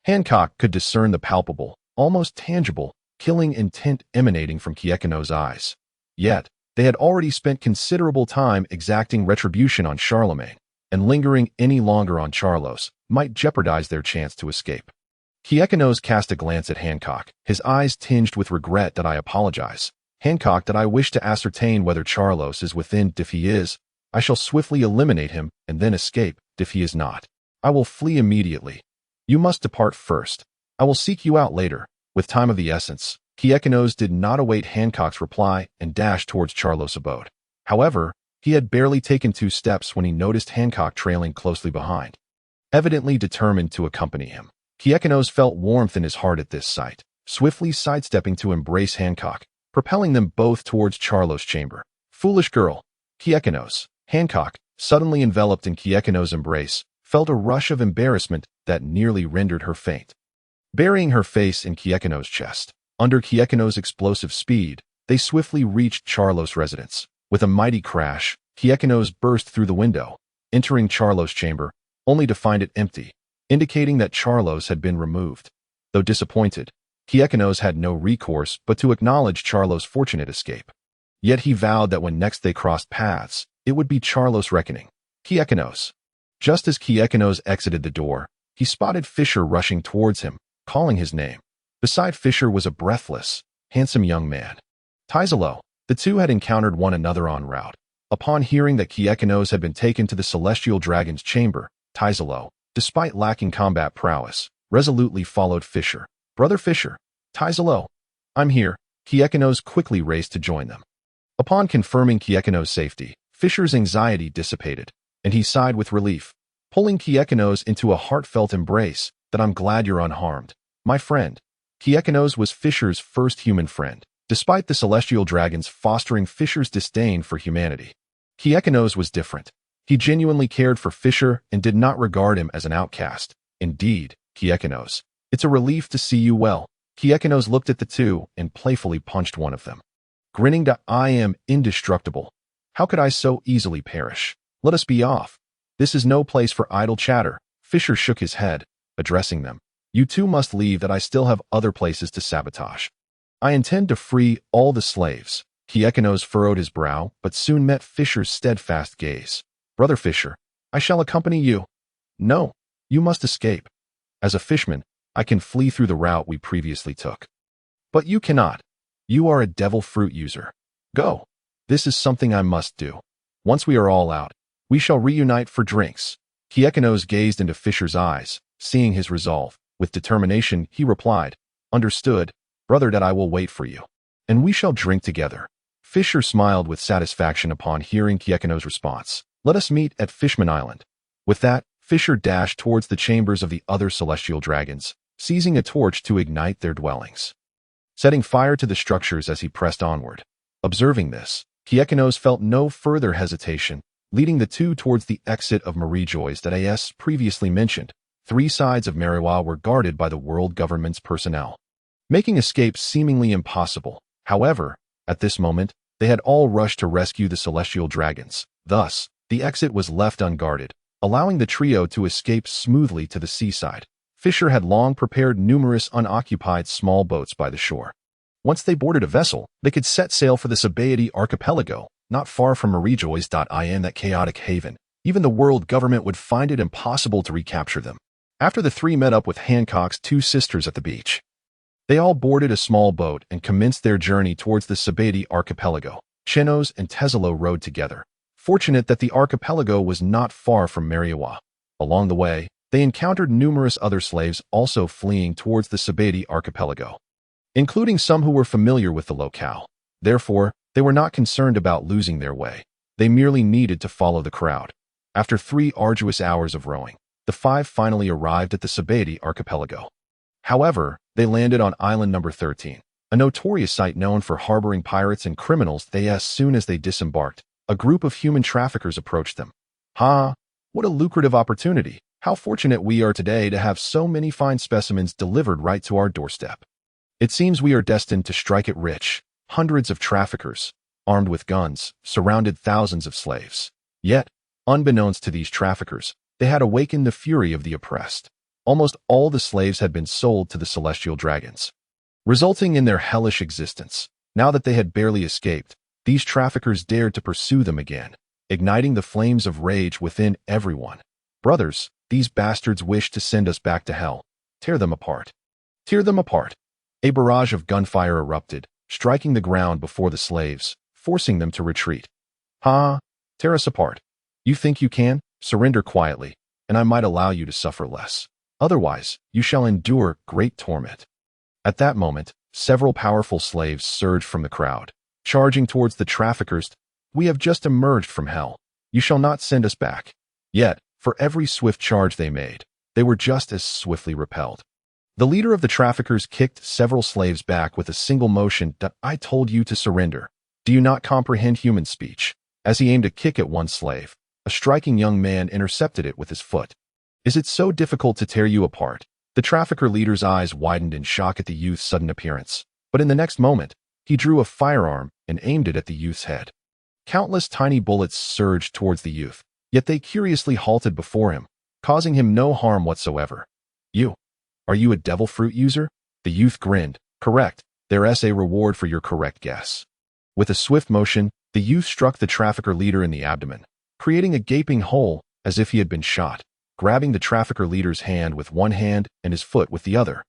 Hancock could discern the palpable, almost tangible, killing intent emanating from Chenos' eyes. Yet, they had already spent considerable time exacting retribution on Charlemagne, and lingering any longer on Charlos might jeopardize their chance to escape. Chenos cast a glance at Hancock, his eyes tinged with regret. That I apologize. Hancock, that I wish to ascertain whether Charlos is within. If he is, I shall swiftly eliminate him and then escape. If he is not, I will flee immediately. You must depart first. I will seek you out later. With time of the essence, Chenos did not await Hancock's reply and dashed towards Charlos' abode. However, he had barely taken 2 steps when he noticed Hancock trailing closely behind, evidently determined to accompany him. Chenos felt warmth in his heart at this sight, swiftly sidestepping to embrace Hancock, propelling them both towards Charlos' chamber. Foolish girl. Chenos. Hancock, suddenly enveloped in Chenos' embrace, felt a rush of embarrassment that nearly rendered her faint. Burying her face in Chenos' chest, under Chenos' explosive speed, they swiftly reached Charlos' residence. With a mighty crash, Chenos burst through the window, entering Charlos' chamber, only to find it empty, indicating that Charlos had been removed. Though disappointed, Chenos had no recourse but to acknowledge Charlos' fortunate escape. Yet he vowed that when next they crossed paths, it would be Charlos' reckoning. Chenos. Just as Chenos exited the door, he spotted Fisher rushing towards him, calling his name. Beside Fisher was a breathless, handsome young man. Teslo. The two had encountered one another en route. Upon hearing that Chenos had been taken to the celestial dragon's chamber, Teslo, despite lacking combat prowess, resolutely followed Fisher. Brother Fisher. Teslo. I'm here. Chenos quickly raced to join them. Upon confirming Chenos' safety, Fisher's anxiety dissipated, and he sighed with relief, pulling Chenos into a heartfelt embrace. That I'm glad you're unharmed, my friend. Chenos was Fisher's first human friend, despite the celestial dragons fostering Fisher's disdain for humanity. Chenos was different. He genuinely cared for Fisher and did not regard him as an outcast. Indeed, Chenos, it's a relief to see you well. Chenos looked at the two and playfully punched one of them. Grinning, I am indestructible. How could I so easily perish? Let us be off. This is no place for idle chatter. Fisher shook his head, addressing them. You two must leave, that I still have other places to sabotage. I intend to free all the slaves. Chenos furrowed his brow, but soon met Fisher's steadfast gaze. Brother Fisher, I shall accompany you. No, you must escape. As a fishman, I can flee through the route we previously took. But you cannot. You are a devil fruit user. Go. This is something I must do. Once we are all out, we shall reunite for drinks. Chenos gazed into Fisher's eyes, seeing his resolve. With determination, he replied, Understood, brother, that I will wait for you. And we shall drink together. Fisher smiled with satisfaction upon hearing Chenos' response. Let us meet at Fishman Island. With that, Fisher dashed towards the chambers of the other celestial dragons, seizing a torch to ignite their dwellings, setting fire to the structures as he pressed onward. Observing this, Chenos felt no further hesitation, leading the two towards the exit of Mariejois that as previously mentioned. 3 sides of Mariejois were guarded by the world government's personnel, making escape seemingly impossible. However, at this moment, they had all rushed to rescue the celestial dragons. Thus, the exit was left unguarded, allowing the trio to escape smoothly to the seaside. Fisher had long prepared numerous unoccupied small boats by the shore. Once they boarded a vessel, they could set sail for the Sabet archipelago, not far from Mariejois. In that chaotic haven, even the world government would find it impossible to recapture them. After the 3 met up with Hancock's 2 sisters at the beach, they all boarded a small boat and commenced their journey towards the Sabet archipelago. Chenos and Teslo rowed together, fortunate that the archipelago was not far from Mariejois. Along the way, they encountered numerous other slaves also fleeing towards the Sabet archipelago, including some who were familiar with the locale. Therefore, they were not concerned about losing their way. They merely needed to follow the crowd. After 3 arduous hours of rowing, the 5 finally arrived at the Sabet archipelago. However, they landed on island number 13, a notorious site known for harboring pirates and criminals. As soon as they disembarked, a group of human traffickers approached them. What a lucrative opportunity. How fortunate we are today to have so many fine specimens delivered right to our doorstep. It seems we are destined to strike it rich. Hundreds of traffickers, armed with guns, surrounded thousands of slaves. Yet, unbeknownst to these traffickers, they had awakened the fury of the oppressed. Almost all the slaves had been sold to the celestial dragons, resulting in their hellish existence. Now that they had barely escaped, these traffickers dared to pursue them again, igniting the flames of rage within everyone. Brothers, these bastards wish to send us back to hell. Tear them apart. Tear them apart. A barrage of gunfire erupted, striking the ground before the slaves, forcing them to retreat. Tear us apart. You think you can? Surrender quietly, and I might allow you to suffer less. Otherwise, you shall endure great torment. At that moment, several powerful slaves surged from the crowd, charging towards the traffickers. We have just emerged from hell. You shall not send us back. Yet, for every swift charge they made, they were just as swiftly repelled. The leader of the traffickers kicked several slaves back with a single motion. I told you to surrender. Do you not comprehend human speech? As he aimed a kick at one slave, a striking young man intercepted it with his foot. Is it so difficult to tear you apart? The trafficker leader's eyes widened in shock at the youth's sudden appearance, but in the next moment, he drew a firearm and aimed it at the youth's head. Countless tiny bullets surged towards the youth, yet they curiously halted before him, causing him no harm whatsoever. Are you a devil fruit user? The youth grinned. Correct. There's a reward for your correct guess. With a swift motion, the youth struck the trafficker leader in the abdomen, creating a gaping hole as if he had been shot, grabbing the trafficker leader's hand with one hand and his foot with the other.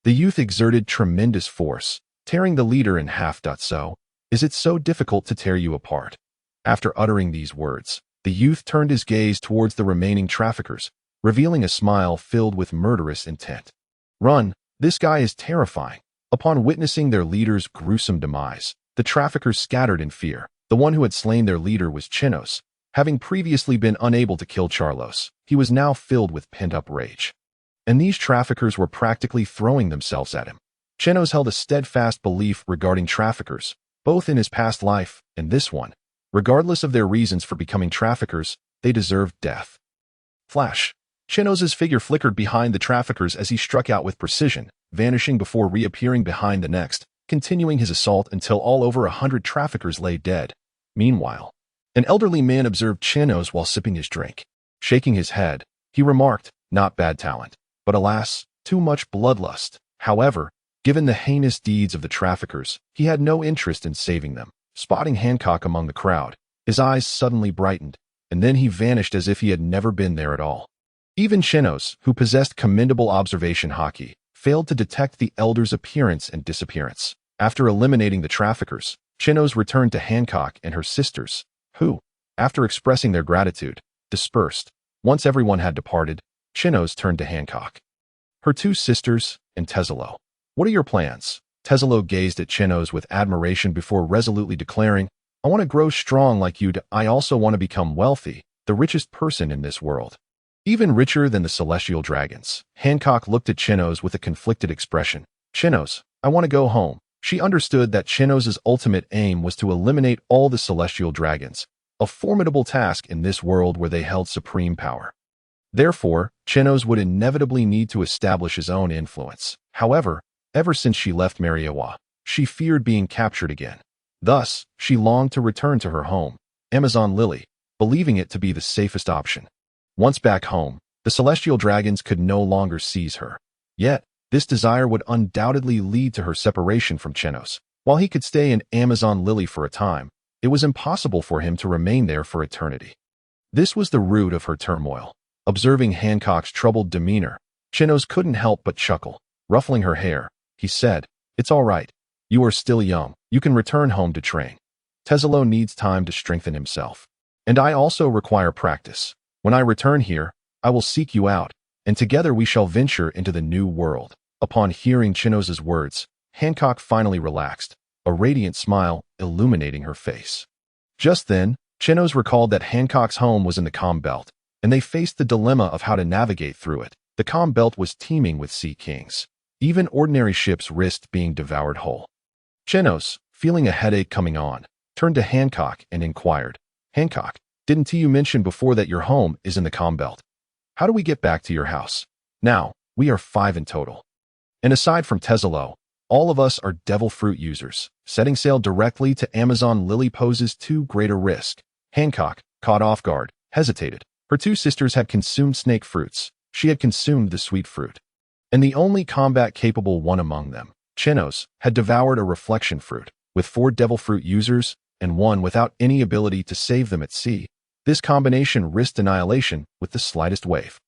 The youth exerted tremendous force, tearing the leader in half. So, is it so difficult to tear you apart? After uttering these words, the youth turned his gaze towards the remaining traffickers, revealing a smile filled with murderous intent. Run, this guy is terrifying. Upon witnessing their leader's gruesome demise, the traffickers scattered in fear, The one who had slain their leader was Chenos. Having previously been unable to kill Charlos, he was now filled with pent-up rage. And these traffickers were practically throwing themselves at him. Chenos held a steadfast belief regarding traffickers, both in his past life and this one. Regardless of their reasons for becoming traffickers, they deserved death. Flash. Chenos's figure flickered behind the traffickers as he struck out with precision, vanishing before reappearing behind the next, continuing his assault until all over 100 traffickers lay dead. Meanwhile, an elderly man observed Chenos while sipping his drink. Shaking his head, he remarked, "Not bad talent, but alas, too much bloodlust." However, given the heinous deeds of the traffickers, he had no interest in saving them. Spotting Hancock among the crowd, his eyes suddenly brightened, and then he vanished as if he had never been there at all. Even Chenos, who possessed commendable observation Haki, failed to detect the elder's appearance and disappearance. After eliminating the traffickers, Chenos returned to Hancock and her sisters, who, after expressing their gratitude, dispersed. Once everyone had departed, Chenos turned to Hancock. Her two sisters, and Teslo. "What are your plans?" Teslo gazed at Chenos with admiration before resolutely declaring, "I want to grow strong like you. I also want to become wealthy, the richest person in this world. Even richer than the celestial dragons." Hancock looked at Chenos with a conflicted expression. "Chenos, I want to go home." She understood that Chenos's ultimate aim was to eliminate all the celestial dragons, a formidable task in this world where they held supreme power. Therefore, Chenos would inevitably need to establish his own influence. However, ever since she left Mariejois, she feared being captured again. Thus, she longed to return to her home, Amazon Lily, believing it to be the safest option. Once back home, the celestial dragons could no longer seize her. Yet, this desire would undoubtedly lead to her separation from Chenos. While he could stay in Amazon Lily for a time, it was impossible for him to remain there for eternity. This was the root of her turmoil. Observing Hancock's troubled demeanor, Chenos couldn't help but chuckle. Ruffling her hair, he said, "It's all right. You are still young. You can return home to train. Teslo needs time to strengthen himself. And I also require practice. When I return here, I will seek you out, and together we shall venture into the new world." Upon hearing Chenos's words, Hancock finally relaxed, a radiant smile illuminating her face. Just then, Chenos recalled that Hancock's home was in the calm belt, and they faced the dilemma of how to navigate through it. The calm belt was teeming with sea kings. Even ordinary ships risked being devoured whole. Chenos, feeling a headache coming on, turned to Hancock and inquired, "Hancock, didn't you mention before that your home is in the calm belt? How do we get back to your house? Now, we are 5 in total. And aside from Teslo, all of us are devil fruit users. Setting sail directly to Amazon Lily poses too great a risk." Hancock, caught off guard, hesitated. Her two sisters had consumed snake fruits. She had consumed the sweet fruit. And the only combat-capable one among them, Chenos, had devoured a reflection fruit. With 4 devil fruit users, and one without any ability to save them at sea, this combination risked annihilation with the slightest wave.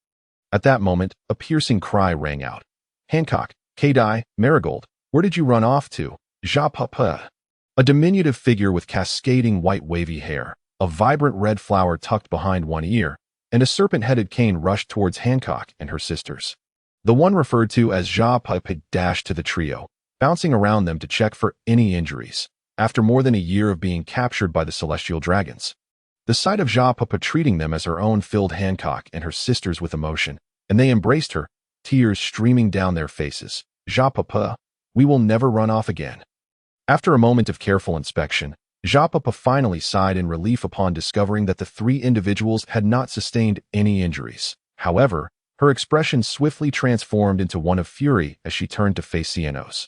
At that moment, a piercing cry rang out. "Hancock, K-Die, Marigold, where did you run off to?" Ja Papa. A diminutive figure with cascading white wavy hair, a vibrant red flower tucked behind one ear, and a serpent-headed cane rushed towards Hancock and her sisters. The one referred to as Ja Papa dashed to the trio, bouncing around them to check for any injuries. After more than a year of being captured by the celestial dragons, the sight of Ja Papa treating them as her own filled Hancock and her sisters with emotion, and they embraced her, tears streaming down their faces. "Ja Papa, we will never run off again." After a moment of careful inspection, Ja Papa finally sighed in relief upon discovering that the 3 individuals had not sustained any injuries. However, her expression swiftly transformed into one of fury as she turned to face Chenos.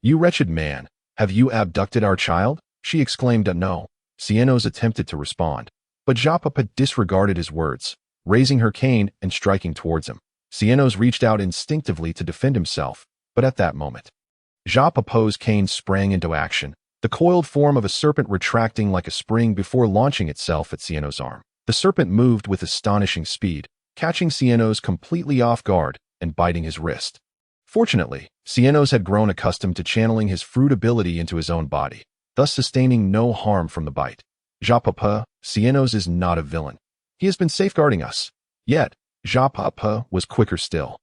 "You wretched man, have you abducted our child?" she exclaimed. "No." Chenos attempted to respond, but Ja Papa disregarded his words, raising her cane and striking towards him. Chenos reached out instinctively to defend himself, but at that moment, Ja Papa's cane sprang into action, the coiled form of a serpent retracting like a spring before launching itself at Chenos' arm. The serpent moved with astonishing speed, catching Chenos completely off guard and biting his wrist. Fortunately, Chenos had grown accustomed to channeling his fruit ability into his own body, thus sustaining no harm from the bite. Ja Papa, Chenos is not a villain. He has been safeguarding us. Yet, Ja Papa was quicker still.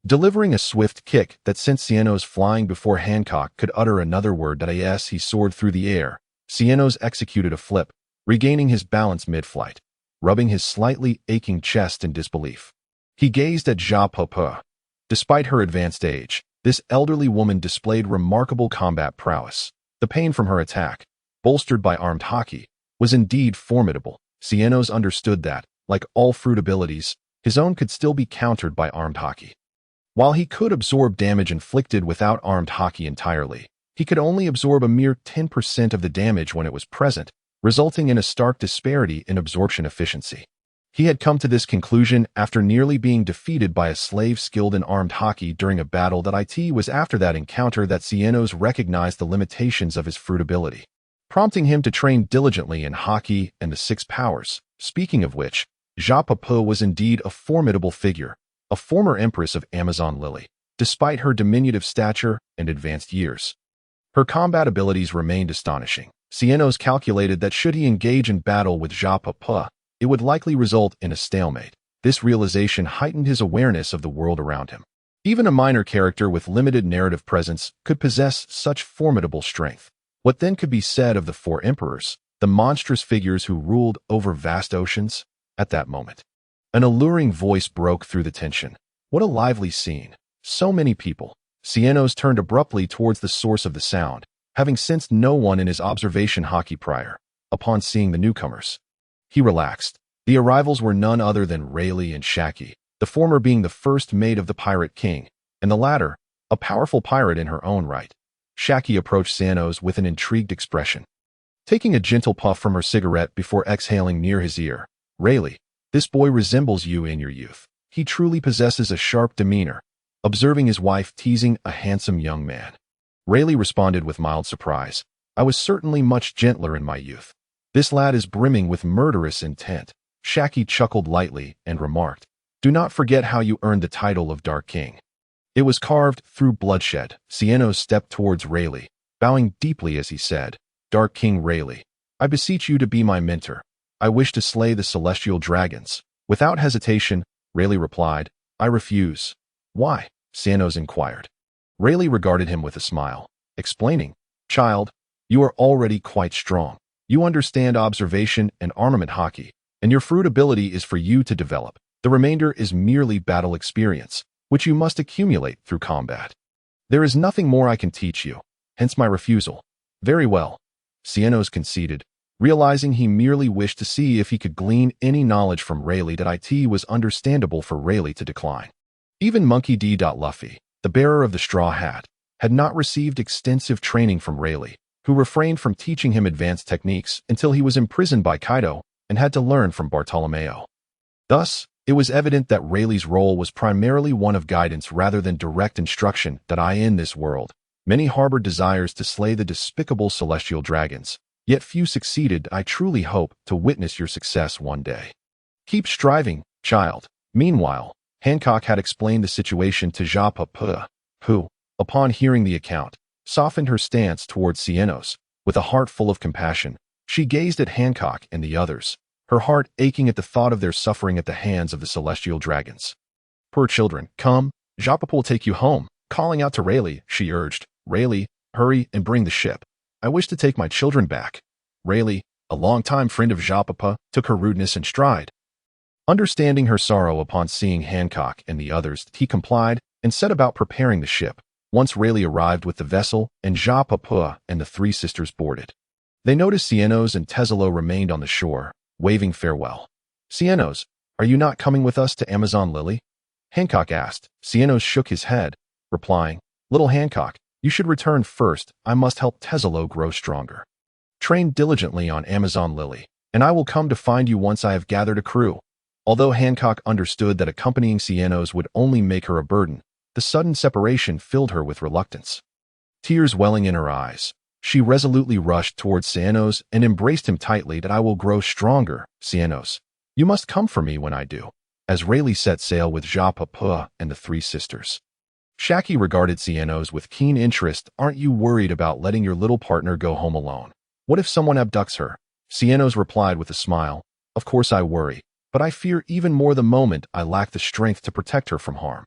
Delivering a swift kick that sent Chenos flying before Hancock could utter another word, he soared through the air, Chenos executed a flip, regaining his balance mid-flight, rubbing his slightly aching chest in disbelief. He gazed at Ja Popa. Despite her advanced age, this elderly woman displayed remarkable combat prowess. The pain from her attack, bolstered by armed Haki, was indeed formidable. Chenos understood that, like all fruit abilities, his own could still be countered by armed Haki. While he could absorb damage inflicted without armed Haki entirely, he could only absorb a mere 10% of the damage when it was present, resulting in a stark disparity in absorption efficiency. He had come to this conclusion after nearly being defeated by a slave skilled in armed Haki during a battle that it was after that encounter that Chenos recognized the limitations of his fruit ability, prompting him to train diligently in Haki and the six powers. Speaking of which, Ja Popa was indeed a formidable figure, a former Empress of Amazon Lily, despite her diminutive stature and advanced years. Her combat abilities remained astonishing. Chenos calculated that should he engage in battle with Ja Popa, it would likely result in a stalemate. This realization heightened his awareness of the world around him. Even a minor character with limited narrative presence could possess such formidable strength. What then could be said of the four emperors, the monstrous figures who ruled over vast oceans? At that moment, an alluring voice broke through the tension. What a lively scene. So many people. Chenos turned abruptly towards the source of the sound, having sensed no one in his observation Haki prior. Upon seeing the newcomers, he relaxed. The arrivals were none other than Rayleigh and Shaki, the former being the first mate of the Pirate King, and the latter, a powerful pirate in her own right. Shaki approached Chenos with an intrigued expression, taking a gentle puff from her cigarette before exhaling near his ear. Rayleigh, this boy resembles you in your youth. He truly possesses a sharp demeanor, observing his wife teasing a handsome young man. Rayleigh responded with mild surprise. I was certainly much gentler in my youth. This lad is brimming with murderous intent. Shaki chuckled lightly and remarked, do not forget how you earned the title of Dark King. It was carved through bloodshed. Chenos stepped towards Rayleigh, bowing deeply as he said, Dark King Rayleigh, I beseech you to be my mentor. I wish to slay the celestial dragons. Without hesitation, Rayleigh replied, I refuse. Why? Chenos inquired. Rayleigh regarded him with a smile, explaining, child, you are already quite strong. You understand observation and armament Haki, and your fruit ability is for you to develop. The remainder is merely battle experience, which you must accumulate through combat. There is nothing more I can teach you, hence my refusal. Very well. Chenos conceded, realizing he merely wished to see if he could glean any knowledge from Rayleigh that it was understandable for Rayleigh to decline. Even Monkey D. Luffy, the bearer of the straw hat, had not received extensive training from Rayleigh, who refrained from teaching him advanced techniques until he was imprisoned by Kaido and had to learn from Bartolomeo. Thus, it was evident that Rayleigh's role was primarily one of guidance rather than direct instruction. In this world, many harbored desires to slay the despicable celestial dragons, yet few succeeded. I truly hope to witness your success one day. Keep striving, child. Meanwhile, Hancock had explained the situation to Ja Popa, who, upon hearing the account, softened her stance towards Chenos. With a heart full of compassion, she gazed at Hancock and the others, her heart aching at the thought of their suffering at the hands of the celestial dragons. Poor children, come, Ja Popa will take you home. Calling out to Rayleigh, she urged, Rayleigh, hurry and bring the ship. I wish to take my children back. Rayleigh, a long-time friend of Ja Popa, took her rudeness in stride. Understanding her sorrow upon seeing Hancock and the others, he complied and set about preparing the ship. Once Rayleigh arrived with the vessel and Ja Popa and the three sisters boarded, they noticed Chenos and Teslo remained on the shore, waving farewell. Chenos, are you not coming with us to Amazon Lily? Hancock asked. Chenos shook his head, replying, Little Hancock, you should return first. I must help Teslo grow stronger. Train diligently on Amazon Lily, and I will come to find you once I have gathered a crew. Although Hancock understood that accompanying Chenos would only make her a burden, the sudden separation filled her with reluctance. Tears welling in her eyes, she resolutely rushed towards Chenos and embraced him tightly. I will grow stronger, Chenos. You must come for me when I do. As Rayleigh set sail with Ja Popa and the three sisters, Shaki regarded Chenos with keen interest. Aren't you worried about letting your little partner go home alone? What if someone abducts her? Chenos replied with a smile, Of course I worry, but I fear even more the moment I lack the strength to protect her from harm.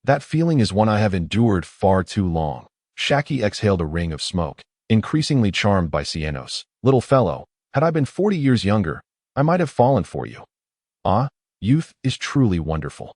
That feeling is one I have endured far too long. Shaki exhaled a ring of smoke. increasingly charmed by Chenos. Little fellow, had I been 40 years younger, I might have fallen for you. Ah, youth is truly wonderful.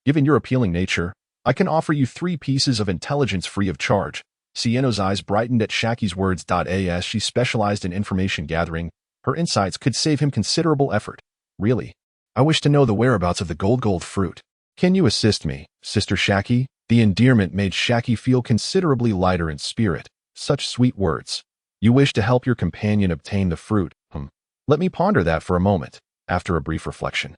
Given your appealing nature, I can offer you 3 pieces of intelligence free of charge. Chenos' eyes brightened at Shaki's words. As she specialized in information gathering, her insights could save him considerable effort. Really? I wish to know the whereabouts of the gold fruit. Can you assist me, Sister Shaki? The endearment made Shaki feel considerably lighter in spirit. Such sweet words. You wish to help your companion obtain the fruit. Let me ponder that for a moment. After a brief reflection,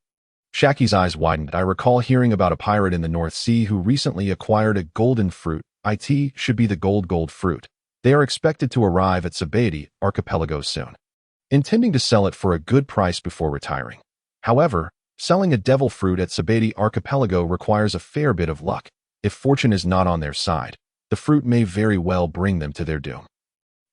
Shaki's eyes widened. I recall hearing about a pirate in the North Sea who recently acquired a golden fruit. It should be the gold fruit. They are expected to arrive at Sabet archipelago soon, intending to sell it for a good price before retiring. However, selling a devil fruit at Sabet archipelago requires a fair bit of luck. If fortune is not on their side, the fruit may very well bring them to their doom.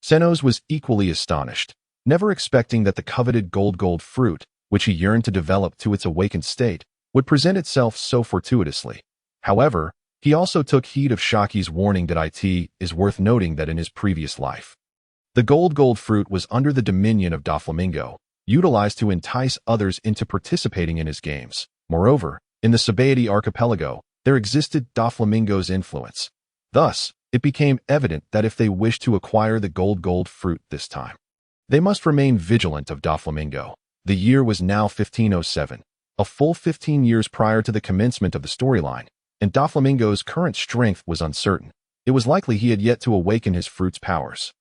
Chenos was equally astonished, never expecting that the coveted gold fruit, which he yearned to develop to its awakened state, would present itself so fortuitously. However, he also took heed of Shaki's warning that it is worth noting that in his previous life, the gold fruit was under the dominion of Doflamingo, utilized to entice others into participating in his games. Moreover, in the Sabet archipelago, there existed Doflamingo's influence. Thus, it became evident that if they wished to acquire the gold fruit this time, they must remain vigilant of Doflamingo. The year was now 1507, a full 15 years prior to the commencement of the storyline, and Doflamingo's current strength was uncertain. It was likely he had yet to awaken his fruit's powers.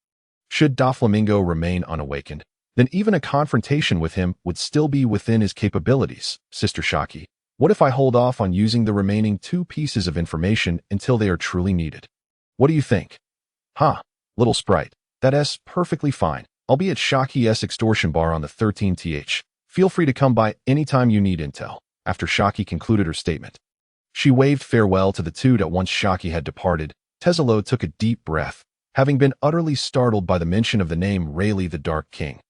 Should Doflamingo remain unawakened, then even a confrontation with him would still be within his capabilities. Sister Shaki, what if I hold off on using the remaining 2 pieces of information until they are truly needed? What do you think? Little sprite. That's perfectly fine. I'll be at Shaki's extortion bar on the 13th. Feel free to come by anytime you need intel. After Shaki concluded her statement, she waved farewell to the 2. Once Shaki had departed, Teslo took a deep breath, having been utterly startled by the mention of the name Rayleigh the Dark King.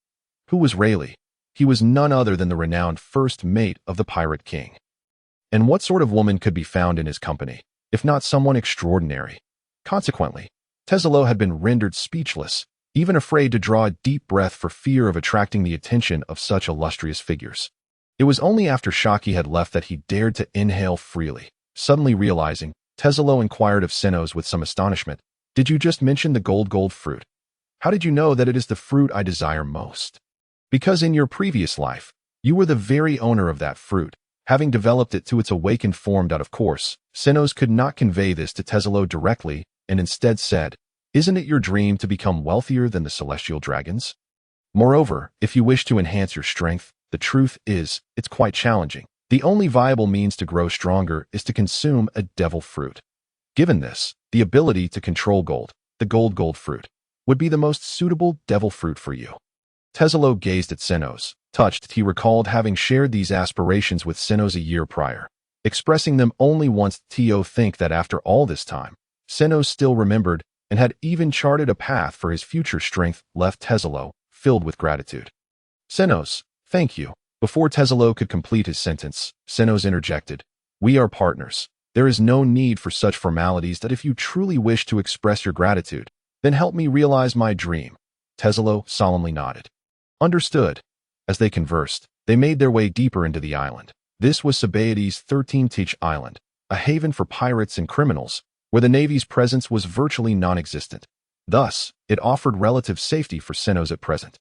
Who was Rayleigh? He was none other than the renowned first mate of the Pirate King. And what sort of woman could be found in his company, if not someone extraordinary? Consequently, Teslo had been rendered speechless, even afraid to draw a deep breath for fear of attracting the attention of such illustrious figures. It was only after Shaki had left that he dared to inhale freely. Suddenly realizing, Teslo inquired of Chenos with some astonishment, "Did you just mention the gold fruit? How did you know that it is the fruit I desire most?" "Because in your previous life, you were the very owner of that fruit, having developed it to its awakened form." Of course, Chenos could not convey this to Teslo directly, and instead said, "Isn't it your dream to become wealthier than the celestial dragons? Moreover, if you wish to enhance your strength, the truth is, it's quite challenging. The only viable means to grow stronger is to consume a devil fruit. Given this, the ability to control the gold fruit, would be the most suitable devil fruit for you." Teslo gazed at Chenos, touched. He recalled having shared these aspirations with Chenos a year prior, expressing them only once. To think that after all this time, Chenos still remembered and had even charted a path for his future strength left Teslo filled with gratitude. "Chenos, thank you." Before Teslo could complete his sentence, Chenos interjected, "We are partners. There is no need for such formalities. That if you truly wish to express your gratitude, then help me realize my dream." Teslo solemnly nodded. "Understood." As they conversed, they made their way deeper into the island. This was Sabet's 13th island, a haven for pirates and criminals, where the Navy's presence was virtually non-existent. Thus, it offered relative safety for Chenos at present.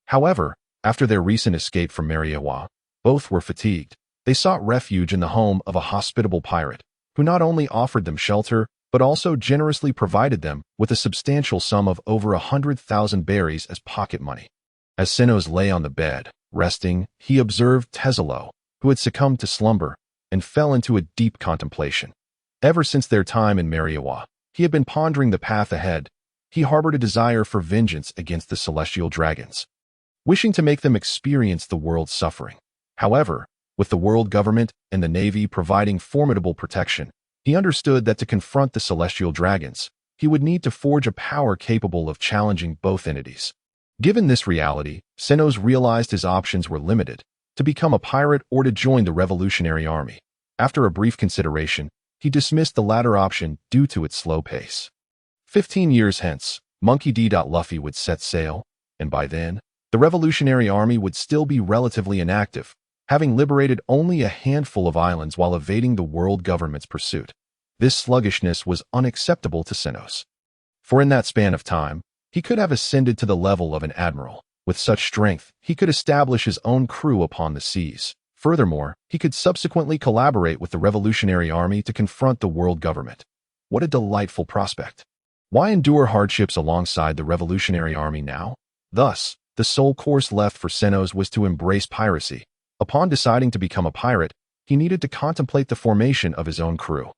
However, after their recent escape from Mariejois, both were fatigued. They sought refuge in the home of a hospitable pirate, who not only offered them shelter, but also generously provided them with a substantial sum of over 100,000 berries as pocket money. As Chenos lay on the bed, resting, he observed Teslo, who had succumbed to slumber, and fell into a deep contemplation. Ever since their time in Mariejois, he had been pondering the path ahead. He harbored a desire for vengeance against the celestial dragons, wishing to make them experience the world's suffering. However, with the world government and the Navy providing formidable protection, he understood that to confront the celestial dragons, he would need to forge a power capable of challenging both entities. Given this reality, Chenos realized his options were limited: to become a pirate or to join the Revolutionary Army. After a brief consideration, he dismissed the latter option due to its slow pace. 15 years hence, Monkey D. Luffy would set sail, and by then, the Revolutionary Army would still be relatively inactive, having liberated only a handful of islands while evading the world government's pursuit. This sluggishness was unacceptable to Chenos, for in that span of time, he could have ascended to the level of an admiral. With such strength, he could establish his own crew upon the seas. Furthermore, he could subsequently collaborate with the Revolutionary Army to confront the world government. What a delightful prospect. Why endure hardships alongside the Revolutionary Army now? Thus, the sole course left for Chenos was to embrace piracy. Upon deciding to become a pirate, he needed to contemplate the formation of his own crew.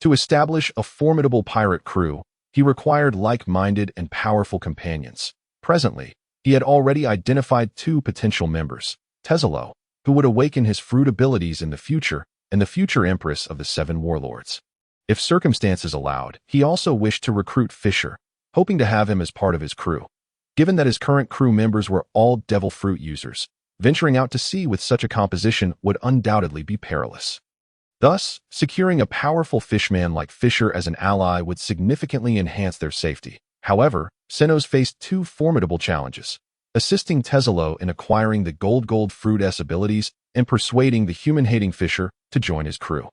To establish a formidable pirate crew, he required like-minded and powerful companions. Presently, he had already identified two potential members, Teslo, who would awaken his fruit abilities in the future, and the future Empress of the Seven Warlords. If circumstances allowed, he also wished to recruit Fisher, hoping to have him as part of his crew. Given that his current crew members were all devil fruit users, venturing out to sea with such a composition would undoubtedly be perilous. Thus, securing a powerful fishman like Fisher as an ally would significantly enhance their safety. However, Chenos faced two formidable challenges: assisting Teslo in acquiring the gold fruit's abilities and persuading the human-hating Fisher to join his crew.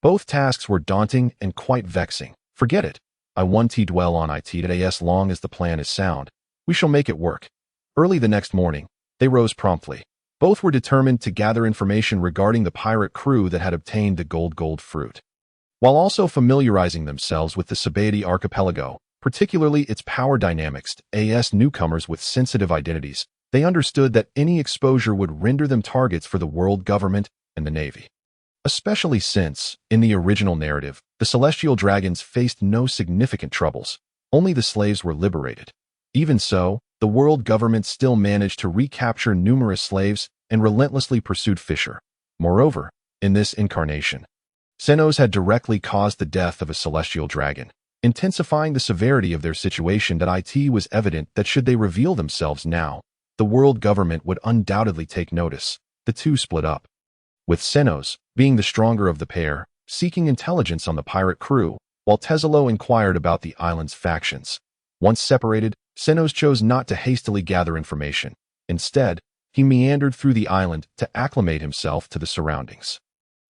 Both tasks were daunting and quite vexing. Forget it. I won't dwell on it today as long as the plan is sound. We shall make it work. Early the next morning, they rose promptly. Both were determined to gather information regarding the pirate crew that had obtained the gold fruit, while also familiarizing themselves with the Sabet archipelago, particularly its power dynamics. As newcomers with sensitive identities, they understood that any exposure would render them targets for the world government and the Navy. Especially since, in the original narrative, the celestial dragons faced no significant troubles, only the slaves were liberated. Even so, the world government still managed to recapture numerous slaves and relentlessly pursued Fisher. Moreover, in this incarnation, Chenos had directly caused the death of a celestial dragon, intensifying the severity of their situation. That it was evident that should they reveal themselves now, the world government would undoubtedly take notice. The two split up, with Chenos, being the stronger of the pair, seeking intelligence on the pirate crew, while Teslo inquired about the island's factions. Once separated, Chenos chose not to hastily gather information. Instead, he meandered through the island to acclimate himself to the surroundings.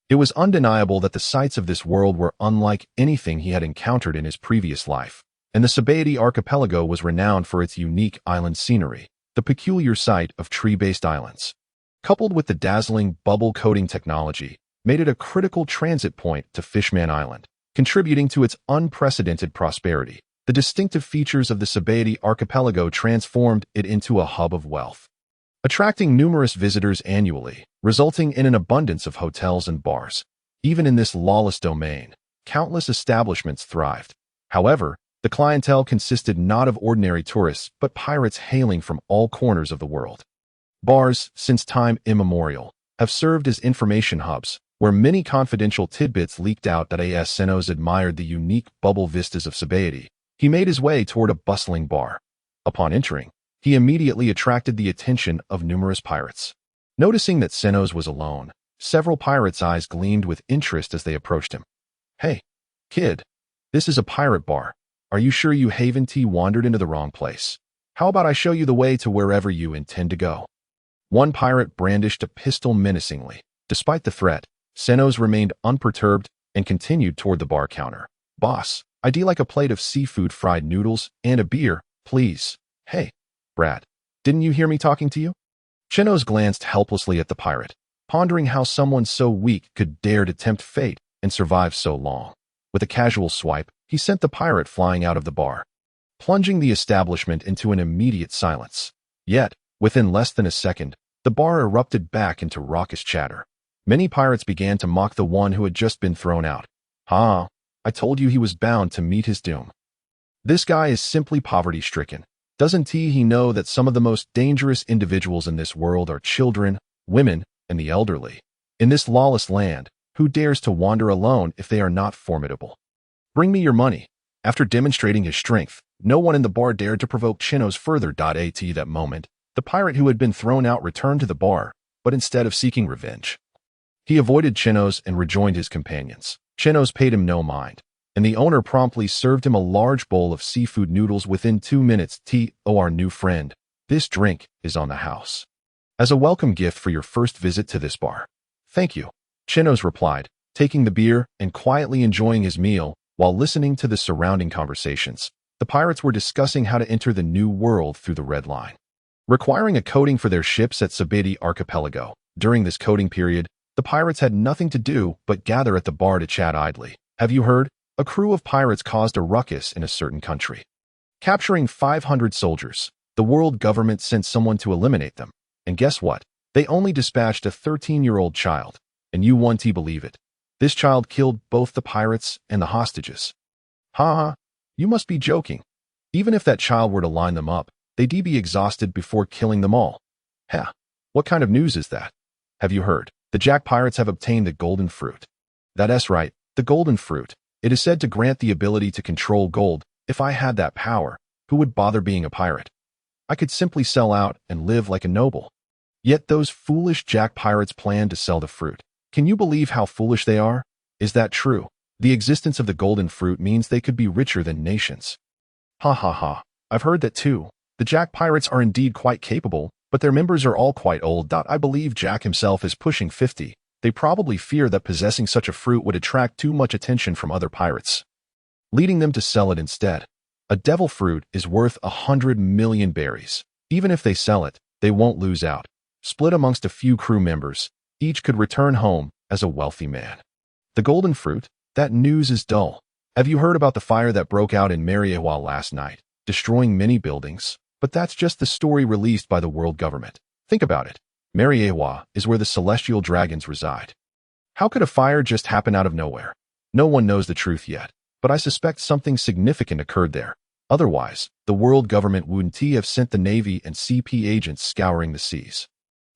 It was undeniable that the sights of this world were unlike anything he had encountered in his previous life, and the Sabet archipelago was renowned for its unique island scenery, the peculiar sight of tree-based islands, coupled with the dazzling bubble coating technology, made it a critical transit point to Fishman Island, contributing to its unprecedented prosperity. The distinctive features of the Sabet archipelago transformed it into a hub of wealth, attracting numerous visitors annually, resulting in an abundance of hotels and bars. Even in this lawless domain, countless establishments thrived. However, the clientele consisted not of ordinary tourists, but pirates hailing from all corners of the world. Bars, since time immemorial, have served as information hubs, where many confidential tidbits leaked out. That as Chenos admired the unique bubble vistas of Sabet, he made his way toward a bustling bar. Upon entering, he immediately attracted the attention of numerous pirates. Noticing that Chenos was alone, several pirates' eyes gleamed with interest as they approached him. "Hey, kid, this is a pirate bar. Are you sure you haven't wandered into the wrong place? How about I show you the way to wherever you intend to go?" One pirate brandished a pistol menacingly. Despite the threat, Chenos remained unperturbed and continued toward the bar counter. "Boss, I'd like a plate of seafood fried noodles and a beer, please." "Hey, Brad, didn't you hear me talking to you?" Chenos glanced helplessly at the pirate, pondering how someone so weak could dare to tempt fate and survive so long. With a casual swipe, he sent the pirate flying out of the bar, plunging the establishment into an immediate silence. Yet, within less than a second, the bar erupted back into raucous chatter. Many pirates began to mock the one who had just been thrown out. "Ha! I told you he was bound to meet his doom. This guy is simply poverty-stricken. Doesn't he know that some of the most dangerous individuals in this world are children, women, and the elderly? In this lawless land, who dares to wander alone if they are not formidable? Bring me your money." After demonstrating his strength, no one in the bar dared to provoke Chenos further. At that moment, the pirate who had been thrown out returned to the bar, but instead of seeking revenge, he avoided Chenos and rejoined his companions. Chenos paid him no mind. and the owner promptly served him a large bowl of seafood noodles within 2 minutes. Our new friend, this drink is on the house. As a welcome gift for your first visit to this bar. Thank you, Chenos replied, taking the beer and quietly enjoying his meal while listening to the surrounding conversations. The pirates were discussing how to enter the new world through the Red Line, requiring a coating for their ships at Sabet archipelago. During this coating period, the pirates had nothing to do but gather at the bar to chat idly. Have you heard? A crew of pirates caused a ruckus in a certain country, capturing 500 soldiers. The world government sent someone to eliminate them. And guess what? They only dispatched a 13-year-old child. And you won't believe it. This child killed both the pirates and the hostages. Ha! You must be joking. Even if that child were to line them up, they'd be exhausted before killing them all. Heh, what kind of news is that? Have you heard? The Jack pirates have obtained the golden fruit. That's right, the golden fruit. It is said to grant the ability to control gold. If I had that power, who would bother being a pirate? I could simply sell out and live like a noble. Yet those foolish Jack pirates plan to sell the fruit. Can you believe how foolish they are? Is that true? The existence of the golden fruit means they could be richer than nations. Ha ha ha. I've heard that too. The Jack pirates are indeed quite capable, but their members are all quite old. I believe Jack himself is pushing 50. They probably fear that possessing such a fruit would attract too much attention from other pirates, leading them to sell it instead. A devil fruit is worth 100 million berries. Even if they sell it, they won't lose out. Split amongst a few crew members, each could return home as a wealthy man. The golden fruit? That news is dull. Have you heard about the fire that broke out in Mariejois last night, destroying many buildings? But that's just the story released by the world government. Think about it. Mariejois is where the celestial dragons reside. How could a fire just happen out of nowhere? No one knows the truth yet, but I suspect something significant occurred there. Otherwise, the world government wouldn't have sent the Navy and CP agents scouring the seas.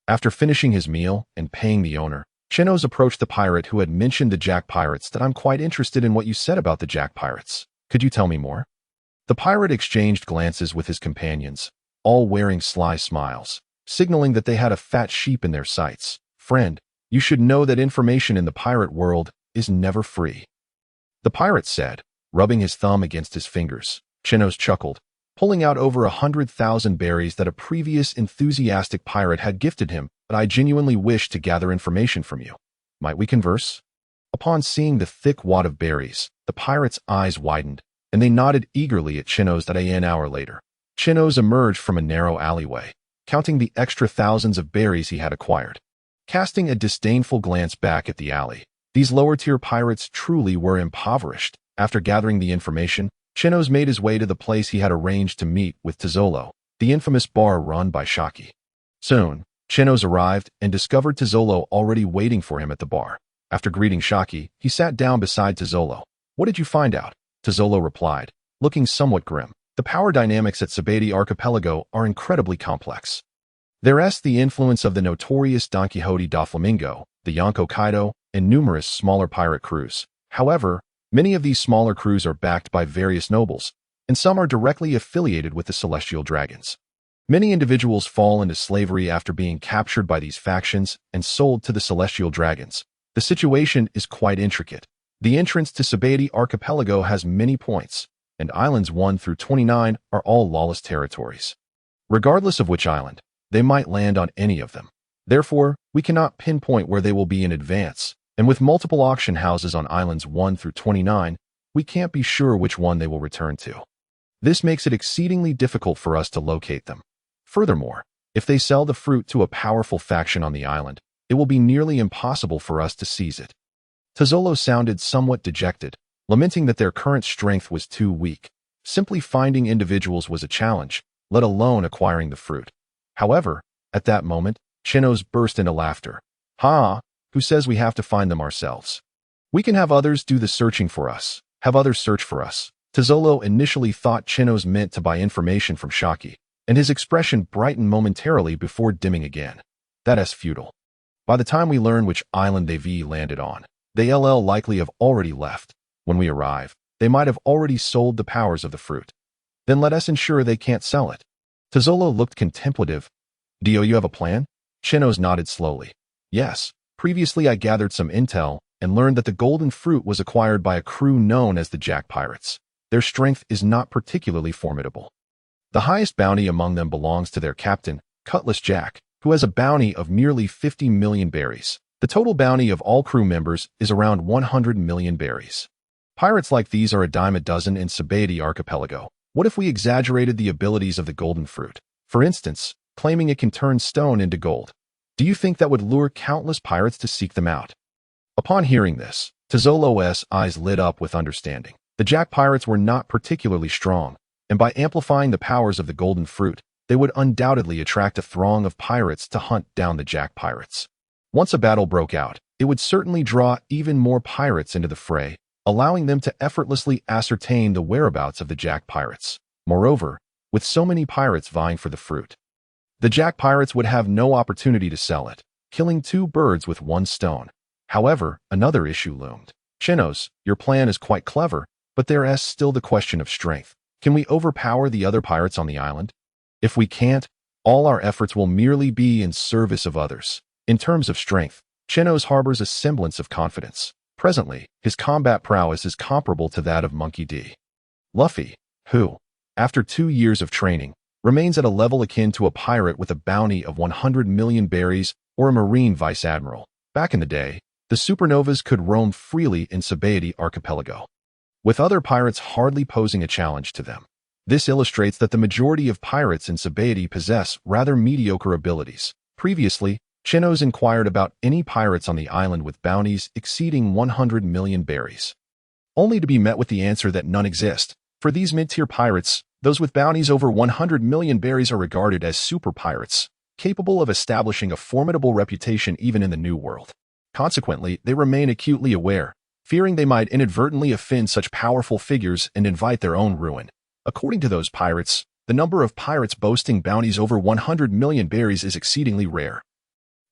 After finishing his meal and paying the owner, Chenos approached the pirate who had mentioned the Jack pirates. That I'm quite interested in what you said about the Jack pirates. Could you tell me more? The pirate exchanged glances with his companions, all wearing sly smiles, signaling that they had a fat sheep in their sights. Friend, you should know that information in the pirate world is never free, the pirate said, rubbing his thumb against his fingers. Chenos chuckled, pulling out over 100,000 berries that a previous enthusiastic pirate had gifted him. But I genuinely wish to gather information from you. Might we converse? Upon seeing the thick wad of berries, the pirate's eyes widened, and they nodded eagerly at Chenos. An hour later, Chenos emerged from a narrow alleyway, counting the extra thousands of berries he had acquired. Casting a disdainful glance back at the alley, these lower-tier pirates truly were impoverished. After gathering the information, Chenos made his way to the place he had arranged to meet with Teslo, the infamous bar run by Haki. Soon, Chenos arrived and discovered Teslo already waiting for him at the bar. After greeting Haki, he sat down beside Teslo. What did you find out? Teslo replied, looking somewhat grim. The power dynamics at Sabet archipelago are incredibly complex. There's the influence of the notorious Don Quixote da Flamingo, the Yonko Kaido, and numerous smaller pirate crews. However, many of these smaller crews are backed by various nobles, and some are directly affiliated with the celestial dragons. Many individuals fall into slavery after being captured by these factions and sold to the celestial dragons. The situation is quite intricate. The entrance to Sabet archipelago has many points, and islands 1 through 29 are all lawless territories. Regardless of which island, they might land on any of them. Therefore, we cannot pinpoint where they will be in advance, and with multiple auction houses on islands 1 through 29, we can't be sure which one they will return to. This makes it exceedingly difficult for us to locate them. Furthermore, if they sell the fruit to a powerful faction on the island, it will be nearly impossible for us to seize it. Teslo sounded somewhat dejected, lamenting that their current strength was too weak. Simply finding individuals was a challenge, let alone acquiring the fruit. However, at that moment, Chenos burst into laughter. Ha! Who says we have to find them ourselves? We can have others do the searching for us, have others search for us. Teslo initially thought Chenos meant to buy information from Haki, and his expression brightened momentarily before dimming again. That's futile. By the time we learn which island they've landed on, they'll likely have already left. When we arrive, they might have already sold the powers of the fruit. Then let us ensure they can't sell it. Teslo looked contemplative. Do you have a plan? Chenos nodded slowly. Yes, previously I gathered some intel and learned that the golden fruit was acquired by a crew known as the Jack Pirates. Their strength is not particularly formidable. The highest bounty among them belongs to their captain, Cutlass Jack, who has a bounty of nearly 50 million berries. The total bounty of all crew members is around 100 million berries. Pirates like these are a dime a dozen in Sabet archipelago. What if we exaggerated the abilities of the golden fruit? For instance, claiming it can turn stone into gold. Do you think that would lure countless pirates to seek them out? Upon hearing this, Teslo's eyes lit up with understanding. The Jack Pirates were not particularly strong, and by amplifying the powers of the golden fruit, they would undoubtedly attract a throng of pirates to hunt down the Jack Pirates. Once a battle broke out, it would certainly draw even more pirates into the fray, allowing them to effortlessly ascertain the whereabouts of the Jack Pirates. Moreover, with so many pirates vying for the fruit, the Jack Pirates would have no opportunity to sell it, killing two birds with one stone. However, another issue loomed. Chenos, your plan is quite clever, but there is still the question of strength. Can we overpower the other pirates on the island? If we can't, all our efforts will merely be in service of others. In terms of strength, Chenos harbors a semblance of confidence. Presently, his combat prowess is comparable to that of Monkey D. Luffy, who, after 2 years of training, remains at a level akin to a pirate with a bounty of 100 million berries or a marine vice admiral. Back in the day, the supernovas could roam freely in Sabet archipelago, with other pirates hardly posing a challenge to them. This illustrates that the majority of pirates in Sabet possess rather mediocre abilities. Previously, Chenos inquired about any pirates on the island with bounties exceeding 100 million berries, only to be met with the answer that none exist. For these mid-tier pirates, those with bounties over 100 million berries are regarded as super pirates, capable of establishing a formidable reputation even in the New World. Consequently, they remain acutely aware, fearing they might inadvertently offend such powerful figures and invite their own ruin. According to those pirates, the number of pirates boasting bounties over 100 million berries is exceedingly rare,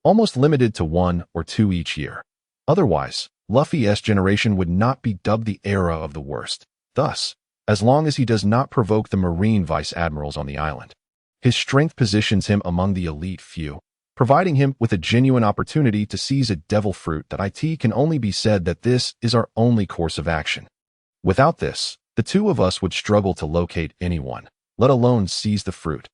almost limited to 1 or 2 each year. Otherwise, Luffy's generation would not be dubbed the era of the worst. Thus, as long as he does not provoke the marine vice admirals on the island, his strength positions him among the elite few, providing him with a genuine opportunity to seize a devil fruit that it can only be said that this is our only course of action. Without this, the two of us would struggle to locate anyone, let alone seize the fruit.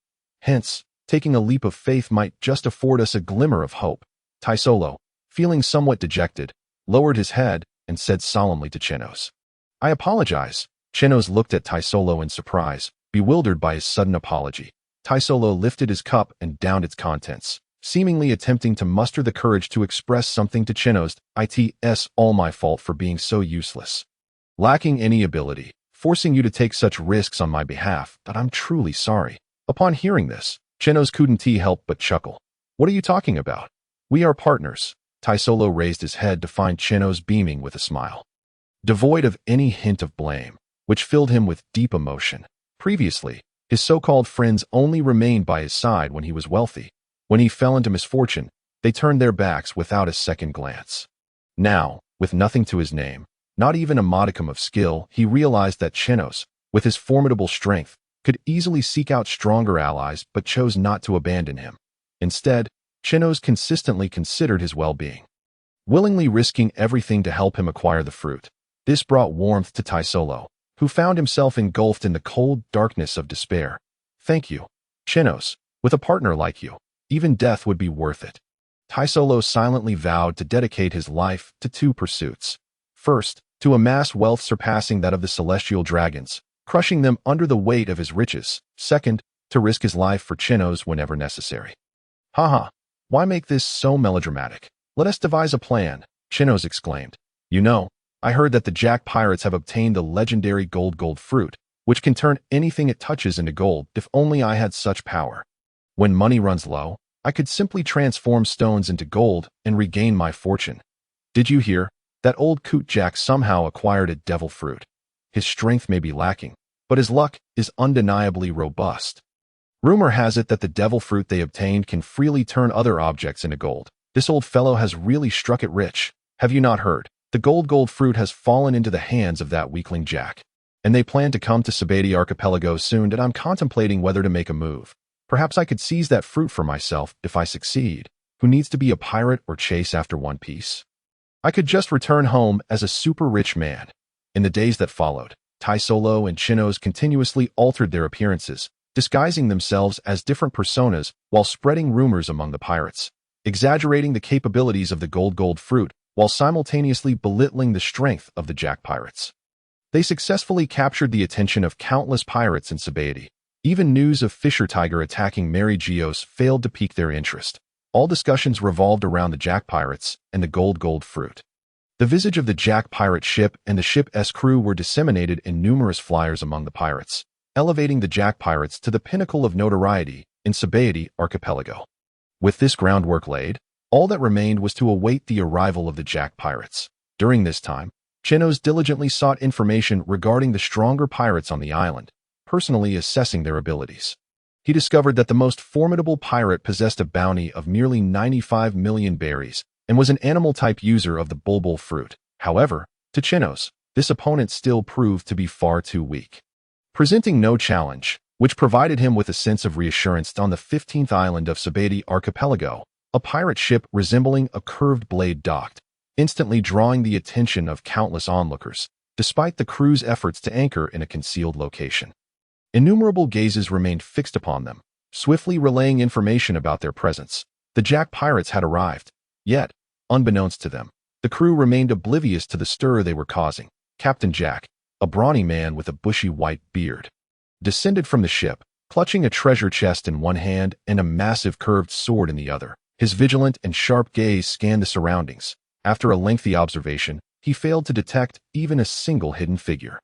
Hence, taking a leap of faith might just afford us a glimmer of hope. Teslo, feeling somewhat dejected, lowered his head and said solemnly to Chenos, "I apologize." Chenos looked at Teslo in surprise, bewildered by his sudden apology. Teslo lifted his cup and downed its contents, seemingly attempting to muster the courage to express something to Chenos. "It's all my fault for being so useless, lacking any ability, forcing you to take such risks on my behalf, that I'm truly sorry." Upon hearing this, Chenos couldn't help but chuckle. "What are you talking about? We are partners." Teslo raised his head to find Chenos beaming with a smile, devoid of any hint of blame, which filled him with deep emotion. Previously, his so-called friends only remained by his side when he was wealthy. When he fell into misfortune, they turned their backs without a second glance. Now, with nothing to his name, not even a modicum of skill, he realized that Chenos, with his formidable strength, could easily seek out stronger allies but chose not to abandon him. Instead, Chenos consistently considered his well-being, willingly risking everything to help him acquire the fruit. This brought warmth to Teslo, who found himself engulfed in the cold darkness of despair. "Thank you, Chenos. With a partner like you, even death would be worth it." Teslo silently vowed to dedicate his life to 2 pursuits. First, to amass wealth surpassing that of the celestial dragons, crushing them under the weight of his riches. Second, to risk his life for Chenos whenever necessary. "Haha, why make this so melodramatic? Let us devise a plan," Chenos exclaimed. "You know, I heard that the Jack Pirates have obtained the legendary gold fruit, which can turn anything it touches into gold. If only I had such power. When money runs low, I could simply transform stones into gold and regain my fortune." Did you hear? That old coot Jack somehow acquired a devil fruit. His strength may be lacking, but his luck is undeniably robust. Rumor has it that the devil fruit they obtained can freely turn other objects into gold. This old fellow has really struck it rich. Have you not heard? The gold fruit has fallen into the hands of that weakling Jack, and they plan to come to Sabet archipelago soon, and I'm contemplating whether to make a move. Perhaps I could seize that fruit for myself if I succeed. Who needs to be a pirate or chase after One Piece? I could just return home as a super rich man. In the days that followed, Teslo and Chenos continuously altered their appearances, disguising themselves as different personas while spreading rumors among the pirates, exaggerating the capabilities of the gold fruit while simultaneously belittling the strength of the Jack pirates. They successfully captured the attention of countless pirates in Sabet. Even news of Fisher Tiger attacking Mariejois failed to pique their interest. All discussions revolved around the Jack pirates and the gold fruit. The visage of the Jack pirate ship and the ship's crew were disseminated in numerous flyers among the pirates, elevating the Jack pirates to the pinnacle of notoriety in Sabet archipelago. With this groundwork laid, all that remained was to await the arrival of the Jack pirates. During this time, Chenos diligently sought information regarding the stronger pirates on the island, personally assessing their abilities. He discovered that the most formidable pirate possessed a bounty of nearly 95 million berries and was an animal-type user of the bulbul fruit. However, to Chenos, this opponent still proved to be far too weak. Presenting no challenge, which provided him with a sense of reassurance on the 15th island of Sabet archipelago, a pirate ship resembling a curved blade docked, instantly drawing the attention of countless onlookers, despite the crew's efforts to anchor in a concealed location. Innumerable gazes remained fixed upon them, swiftly relaying information about their presence. The Jack pirates had arrived. Yet, unbeknownst to them, the crew remained oblivious to the stir they were causing. Captain Jack, a brawny man with a bushy white beard, descended from the ship, clutching a treasure chest in one hand and a massive curved sword in the other. His vigilant and sharp gaze scanned the surroundings. After a lengthy observation, he failed to detect even a single hidden figure.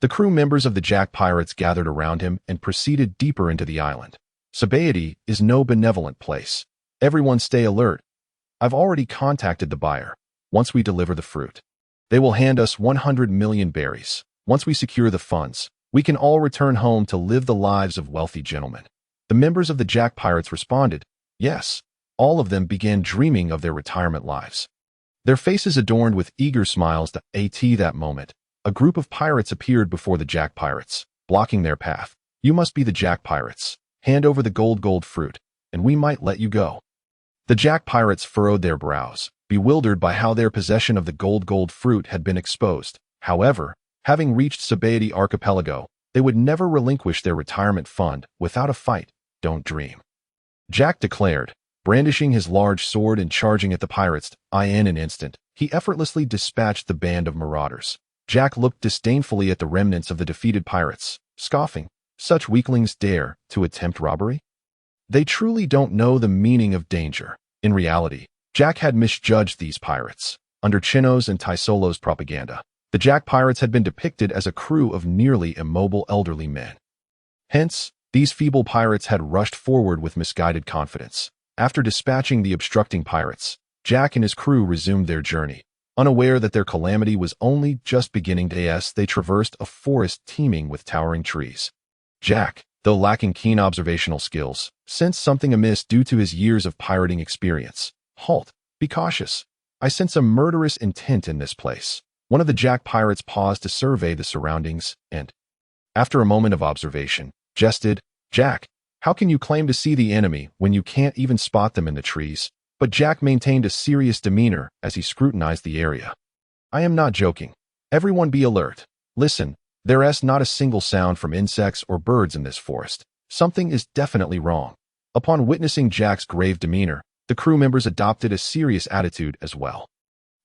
The crew members of the Jack pirates gathered around him and proceeded deeper into the island. Sabet is no benevolent place. Everyone stay alert. I've already contacted the buyer. Once we deliver the fruit, they will hand us 100 million berries. Once we secure the funds, we can all return home to live the lives of wealthy gentlemen. The members of the Jack pirates responded, yes. All of them began dreaming of their retirement lives. Their faces adorned with eager smiles. At that moment, a group of pirates appeared before the Jack pirates, blocking their path. You must be the Jack pirates. Hand over the gold fruit, and we might let you go. The Jack pirates furrowed their brows, bewildered by how their possession of the gold fruit had been exposed. However, having reached Sabet archipelago, they would never relinquish their retirement fund without a fight. Don't dream. Jack declared, brandishing his large sword and charging at the pirates. In an instant, he effortlessly dispatched the band of marauders. Jack looked disdainfully at the remnants of the defeated pirates, scoffing, such weaklings dare to attempt robbery? They truly don't know the meaning of danger. In reality, Jack had misjudged these pirates. Under Chenos and Teslo's propaganda, the Jack pirates had been depicted as a crew of nearly immobile elderly men. Hence, these feeble pirates had rushed forward with misguided confidence. After dispatching the obstructing pirates, Jack and his crew resumed their journey, unaware that their calamity was only just beginning. As they traversed a forest teeming with towering trees, Jack, though lacking keen observational skills, sensed something amiss due to his years of pirating experience. Halt! Be cautious. I sense a murderous intent in this place. One of the Jack pirates paused to survey the surroundings and, after a moment of observation, jested, Jack, how can you claim to see the enemy when you can't even spot them in the trees? But Jack maintained a serious demeanor as he scrutinized the area. I am not joking. Everyone be alert. Listen, there's not a single sound from insects or birds in this forest. Something is definitely wrong. Upon witnessing Jack's grave demeanor, the crew members adopted a serious attitude as well.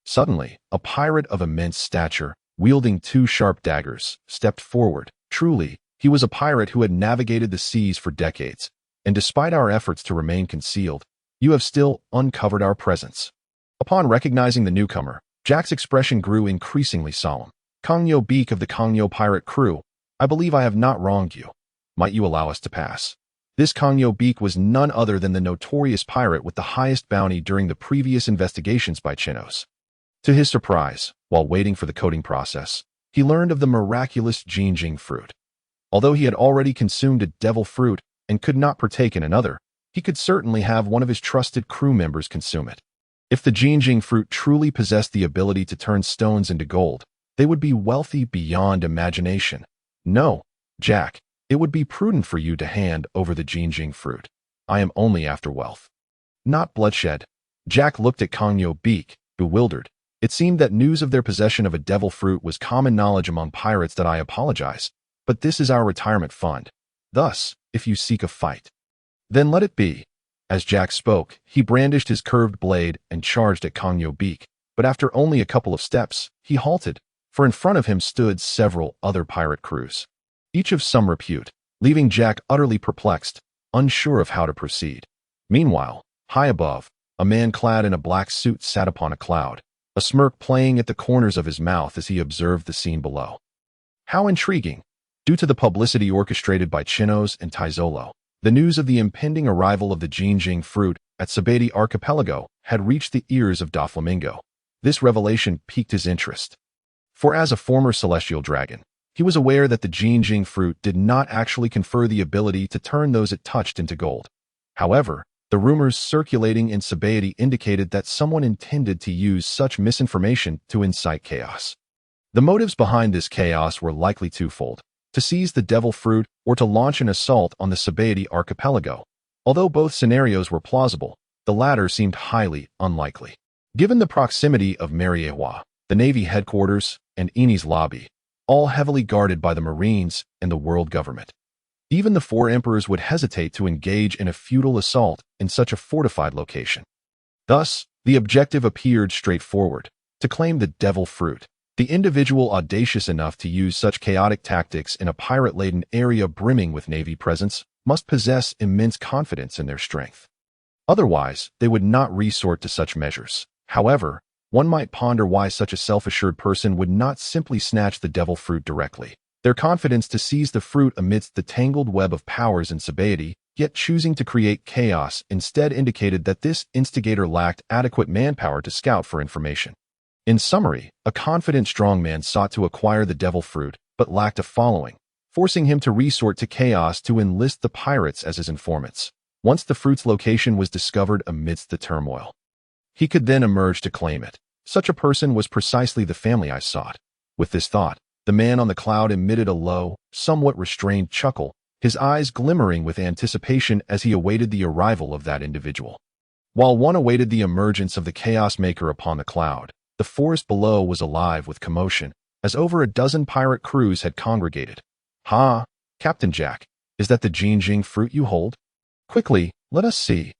Suddenly, a pirate of immense stature, wielding 2 sharp daggers, stepped forward. Truly, he was a pirate who had navigated the seas for decades, and despite our efforts to remain concealed, you have still uncovered our presence. Upon recognizing the newcomer, Jack's expression grew increasingly solemn. Kongyo Beak of the Kongyo pirate crew, I believe I have not wronged you. Might you allow us to pass? This Kongyo Beak was none other than the notorious pirate with the highest bounty during the previous investigations by Chenos. To his surprise, while waiting for the coding process, he learned of the miraculous Jinjing fruit. Although he had already consumed a devil fruit and could not partake in another, he could certainly have one of his trusted crew members consume it. If the Jinjing fruit truly possessed the ability to turn stones into gold, they would be wealthy beyond imagination. No, Jack, it would be prudent for you to hand over the Jinjing fruit. I am only after wealth, not bloodshed. Jack looked at Kongyo Beak, bewildered. It seemed that news of their possession of a devil fruit was common knowledge among pirates. That I apologize, but this is our retirement fund. Thus, if you seek a fight, then let it be. As Jack spoke, he brandished his curved blade and charged at Cogno Beak, but after only a couple of steps, he halted, for in front of him stood several other pirate crews, each of some repute, leaving Jack utterly perplexed, unsure of how to proceed. Meanwhile, high above, a man clad in a black suit sat upon a cloud, a smirk playing at the corners of his mouth as he observed the scene below. How intriguing! Due to the publicity orchestrated by Chenos and Teslo, the news of the impending arrival of the Jinjing fruit at Sabet archipelago had reached the ears of Doflamingo. This revelation piqued his interest, for as a former celestial dragon, he was aware that the Jinjing fruit did not actually confer the ability to turn those it touched into gold. However, the rumors circulating in Sabet indicated that someone intended to use such misinformation to incite chaos. The motives behind this chaos were likely twofold: to seize the devil fruit or to launch an assault on the Sabet archipelago. Although both scenarios were plausible, the latter seemed highly unlikely. Given the proximity of Mariejois, the Navy headquarters, and Eni's lobby, all heavily guarded by the Marines and the world government, even the four emperors would hesitate to engage in a futile assault in such a fortified location. Thus, the objective appeared straightforward: to claim the devil fruit. The individual audacious enough to use such chaotic tactics in a pirate-laden area brimming with Navy presence must possess immense confidence in their strength. Otherwise, they would not resort to such measures. However, one might ponder why such a self-assured person would not simply snatch the devil fruit directly. Their confidence to seize the fruit amidst the tangled web of powers in Sabet, yet choosing to create chaos instead, indicated that this instigator lacked adequate manpower to scout for information. In summary, a confident strongman sought to acquire the devil fruit, but lacked a following, forcing him to resort to chaos to enlist the pirates as his informants. Once the fruit's location was discovered amidst the turmoil, he could then emerge to claim it. Such a person was precisely the family I sought. With this thought, the man on the cloud emitted a low, somewhat restrained chuckle, his eyes glimmering with anticipation as he awaited the arrival of that individual. While one awaited the emergence of the chaos maker upon the cloud, the forest below was alive with commotion, as over a dozen pirate crews had congregated. "Ha, Captain Jack, is that the Jinjing fruit you hold? Quickly, let us see.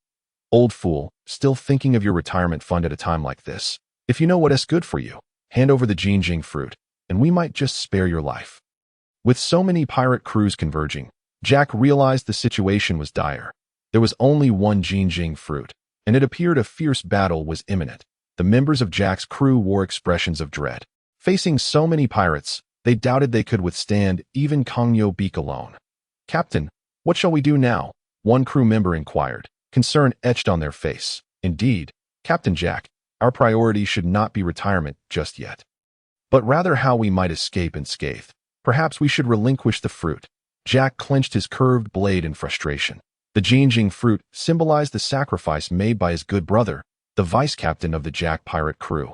Old fool, still thinking of your retirement fund at a time like this. If you know what is good for you, hand over the Jinjing fruit, and we might just spare your life." With so many pirate crews converging, Jack realized the situation was dire. There was only one Jinjing fruit, and it appeared a fierce battle was imminent. The members of Jack's crew wore expressions of dread. Facing so many pirates, they doubted they could withstand even Cogno Beak alone. "Captain, what shall we do now?" one crew member inquired, concern etched on their face. "Indeed, Captain Jack, our priority should not be retirement just yet, but rather how we might escape unscathed. Perhaps we should relinquish the fruit." Jack clenched his curved blade in frustration. The Jinjing fruit symbolized the sacrifice made by his good brother, the vice-captain of the Jack pirate crew,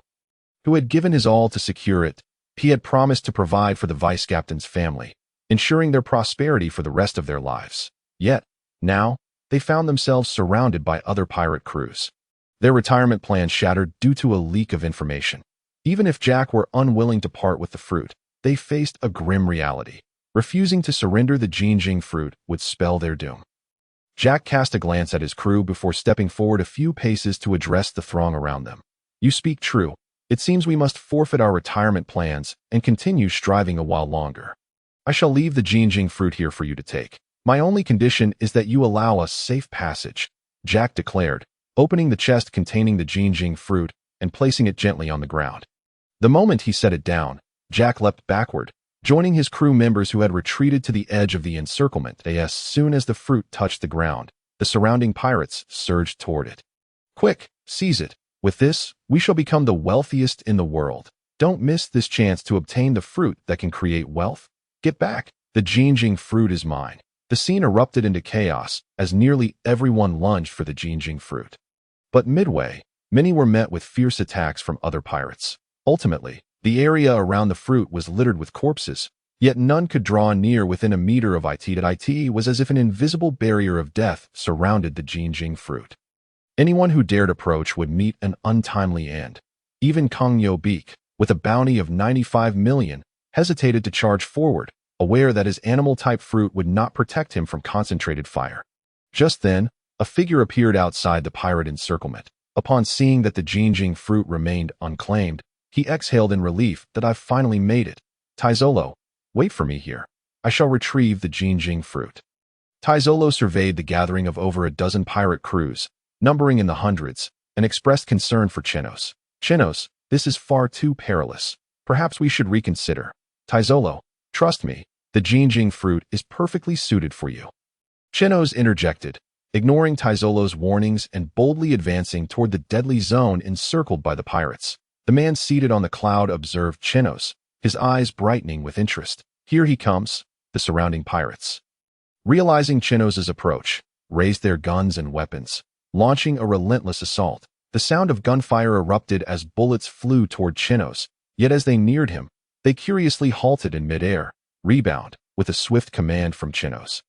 who had given his all to secure it. He had promised to provide for the vice-captain's family, ensuring their prosperity for the rest of their lives. Yet, now, they found themselves surrounded by other pirate crews. Their retirement plan shattered due to a leak of information. Even if Jack were unwilling to part with the fruit, they faced a grim reality. Refusing to surrender the Jinjing fruit would spell their doom. Jack cast a glance at his crew before stepping forward a few paces to address the throng around them. "You speak true. It seems we must forfeit our retirement plans and continue striving a while longer. I shall leave the Jinjing fruit here for you to take. My only condition is that you allow us safe passage," Jack declared, opening the chest containing the Jinjing fruit and placing it gently on the ground. The moment he set it down, Jack leapt backward, joining his crew members who had retreated to the edge of the encirclement. As soon as the fruit touched the ground, the surrounding pirates surged toward it. "Quick, seize it. With this, we shall become the wealthiest in the world. Don't miss this chance to obtain the fruit that can create wealth. Get back. The Jinjing fruit is mine." The scene erupted into chaos as nearly everyone lunged for the Jinjing fruit. But midway, many were met with fierce attacks from other pirates. Ultimately, the area around the fruit was littered with corpses, yet none could draw near within a meter of it. It was as if an invisible barrier of death surrounded the Jinjing fruit. Anyone who dared approach would meet an untimely end. Even Kung Yo Beak, with a bounty of 95 million, hesitated to charge forward, aware that his animal-type fruit would not protect him from concentrated fire. Just then, a figure appeared outside the pirate encirclement. Upon seeing that the Jinjing fruit remained unclaimed, he exhaled in relief that I've finally made it. Teslo, wait for me here. I shall retrieve the Jinjing fruit. Teslo surveyed the gathering of over a dozen pirate crews, numbering in the hundreds, and expressed concern for Chenos. Chenos, this is far too perilous. Perhaps we should reconsider. Teslo, trust me, the Jinjing fruit is perfectly suited for you. Chenos interjected, ignoring Teslo's warnings and boldly advancing toward the deadly zone encircled by the pirates. The man seated on the cloud observed Chenos, his eyes brightening with interest. Here he comes, the surrounding pirates. Realizing Chenos's approach, raised their guns and weapons, launching a relentless assault. The sound of gunfire erupted as bullets flew toward Chenos, yet as they neared him, they curiously halted in midair. Rebound, with a swift command from Chenos.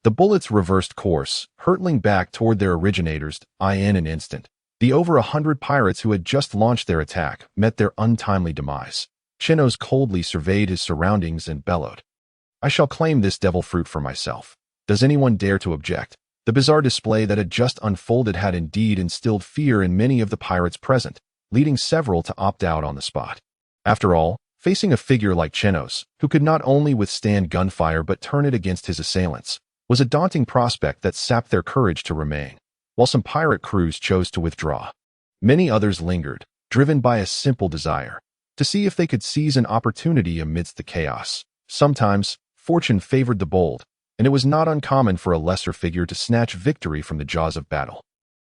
The bullets reversed course, hurtling back toward their originators. In an instant, the over 100 pirates who had just launched their attack met their untimely demise. Chenos coldly surveyed his surroundings and bellowed, I shall claim this devil fruit for myself. Does anyone dare to object? The bizarre display that had just unfolded had indeed instilled fear in many of the pirates present, leading several to opt out on the spot. After all, facing a figure like Chenos, who could not only withstand gunfire but turn it against his assailants, was a daunting prospect that sapped their courage to remain. While some pirate crews chose to withdraw, many others lingered, driven by a simple desire to see if they could seize an opportunity amidst the chaos. Sometimes, fortune favored the bold, and it was not uncommon for a lesser figure to snatch victory from the jaws of battle.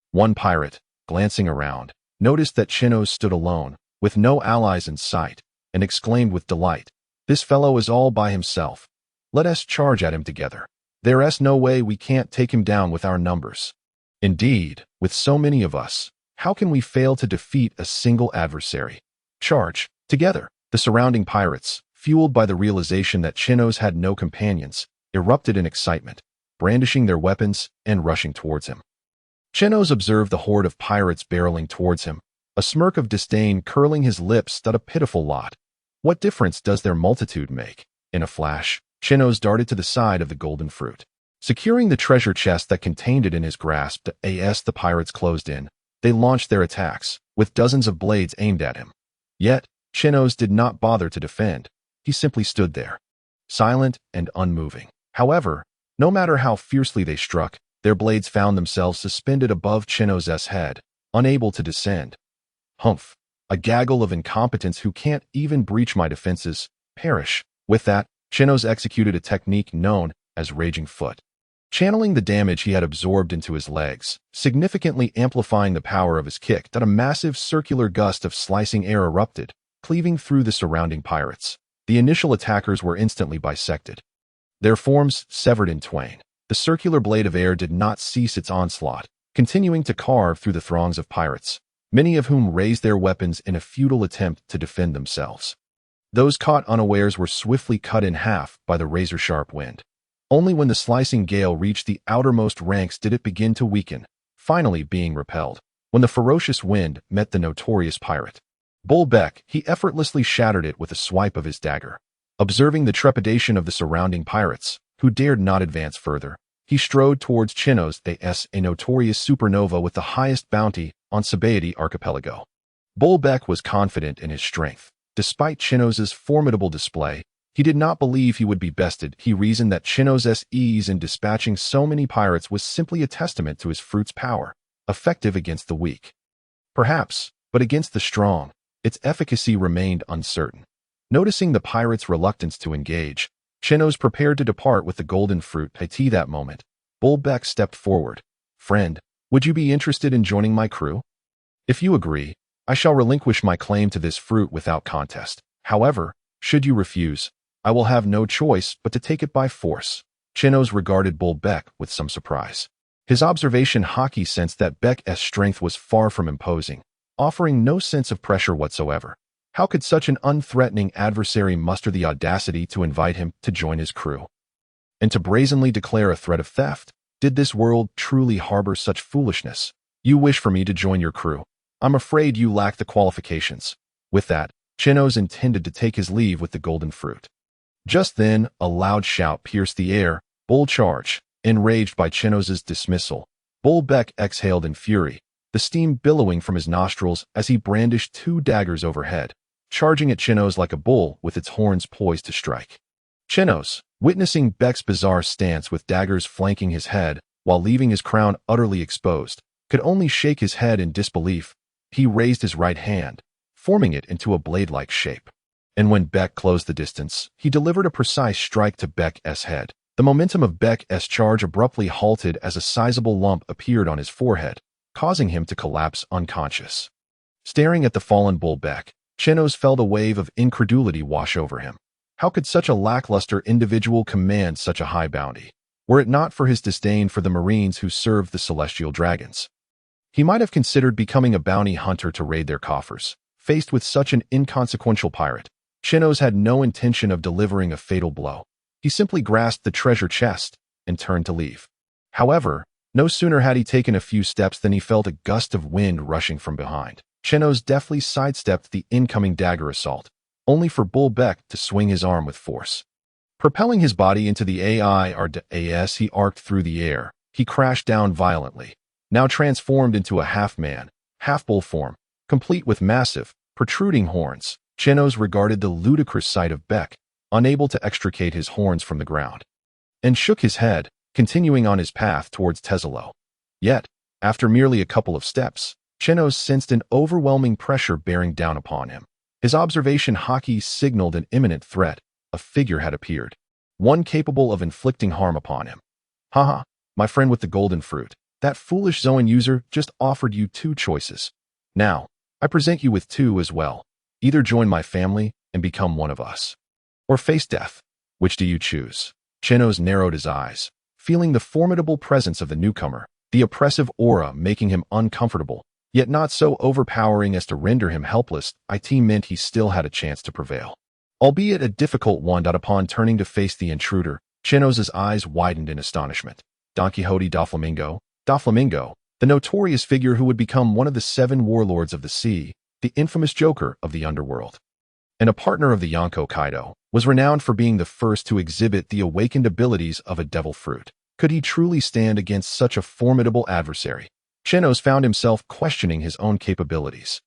One pirate, glancing around, noticed that Chenos stood alone, with no allies in sight, and exclaimed with delight, This fellow is all by himself. Let us charge at him together. There's no way we can't take him down with our numbers. Indeed, with so many of us, how can we fail to defeat a single adversary? Charge, together. The surrounding pirates, fueled by the realization that Chenos had no companions, erupted in excitement, brandishing their weapons and rushing towards him. Chenos observed the horde of pirates barreling towards him, a smirk of disdain curling his lips that a pitiful lot. What difference does their multitude make? In a flash, Chenos darted to the side of the golden fruit. Securing the treasure chest that contained it in his grasp, as the pirates closed in, they launched their attacks, with dozens of blades aimed at him. Yet, Chenos did not bother to defend. He simply stood there, silent and unmoving. However, no matter how fiercely they struck, their blades found themselves suspended above Chenos's head, unable to descend. Humph! A gaggle of incompetents who can't even breach my defenses. Perish. With that, Chenos executed a technique known as Raging Foot, channeling the damage he had absorbed into his legs, significantly amplifying the power of his kick. That a massive circular gust of slicing air erupted, cleaving through the surrounding pirates. The initial attackers were instantly bisected, their forms severed in twain. The circular blade of air did not cease its onslaught, continuing to carve through the throngs of pirates, many of whom raised their weapons in a futile attempt to defend themselves. Those caught unawares were swiftly cut in half by the razor-sharp wind. Only when the slicing gale reached the outermost ranks did it begin to weaken, finally being repelled. When the ferocious wind met the notorious pirate Bullbeck, he effortlessly shattered it with a swipe of his dagger. Observing the trepidation of the surrounding pirates, who dared not advance further, he strode towards Chenos, a notorious supernova with the highest bounty on Sabet archipelago. Bullbeck was confident in his strength. Despite Chenos's formidable display, he did not believe he would be bested. He reasoned that Chenos's ease in dispatching so many pirates was simply a testament to his fruit's power, effective against the weak. Perhaps, but against the strong, its efficacy remained uncertain. Noticing the pirates' reluctance to engage, Chenos prepared to depart with the golden fruit. At that moment, Bullbeck stepped forward. Friend, would you be interested in joining my crew? If you agree, I shall relinquish my claim to this fruit without contest. However, should you refuse, I will have no choice but to take it by force. Chenos regarded Bullbeck with some surprise. His observation Haki sensed that Beck's strength was far from imposing, offering no sense of pressure whatsoever. How could such an unthreatening adversary muster the audacity to invite him to join his crew? And to brazenly declare a threat of theft? Did this world truly harbor such foolishness? You wish for me to join your crew? I'm afraid you lack the qualifications." With that, Chenos intended to take his leave with the golden fruit. Just then, a loud shout pierced the air. "Bull charge!" Enraged by Chenos's dismissal, Bull Beck exhaled in fury, the steam billowing from his nostrils as he brandished 2 daggers overhead, charging at Chenos like a bull with its horns poised to strike. Chenos, witnessing Beck's bizarre stance with daggers flanking his head while leaving his crown utterly exposed, could only shake his head in disbelief. He raised his right hand, forming it into a blade-like shape. And when Beck closed the distance, he delivered a precise strike to Beck's head. The momentum of Beck's charge abruptly halted as a sizable lump appeared on his forehead, causing him to collapse unconscious. Staring at the fallen bull Beck, Chenos felt a wave of incredulity wash over him. How could such a lackluster individual command such a high bounty, were it not for his disdain for the Marines who served the celestial dragons? He might have considered becoming a bounty hunter to raid their coffers. Faced with such an inconsequential pirate, Chenos had no intention of delivering a fatal blow. He simply grasped the treasure chest and turned to leave. However, no sooner had he taken a few steps than he felt a gust of wind rushing from behind. Chenos deftly sidestepped the incoming dagger assault, only for Bull Beck to swing his arm with force. Propelling his body into the as he arced through the air, he crashed down violently, now transformed into a half-man, half-bull form, complete with massive, protruding horns. Chenos regarded the ludicrous sight of Beck, unable to extricate his horns from the ground, and shook his head, continuing on his path towards Teslo. Yet, after merely a couple of steps, Chenos sensed an overwhelming pressure bearing down upon him. His observation Haki signaled an imminent threat. A figure had appeared, one capable of inflicting harm upon him. "Haha, my friend with the golden fruit, that foolish Zoan user just offered you 2 choices. Now, I present you with 2 as well. Either join my family and become one of us, or face death. Which do you choose?" Chenos narrowed his eyes, feeling the formidable presence of the newcomer, the oppressive aura making him uncomfortable, yet not so overpowering as to render him helpless. It meant he still had a chance to prevail, albeit a difficult one. Upon turning to face the intruder, Chenos's eyes widened in astonishment. Don Quixote Doflamingo, the notorious figure who would become one of the 7 warlords of the sea, the infamous Joker of the underworld, and a partner of the Yonko Kaido, was renowned for being the first to exhibit the awakened abilities of a devil fruit. Could he truly stand against such a formidable adversary? Chenos found himself questioning his own capabilities.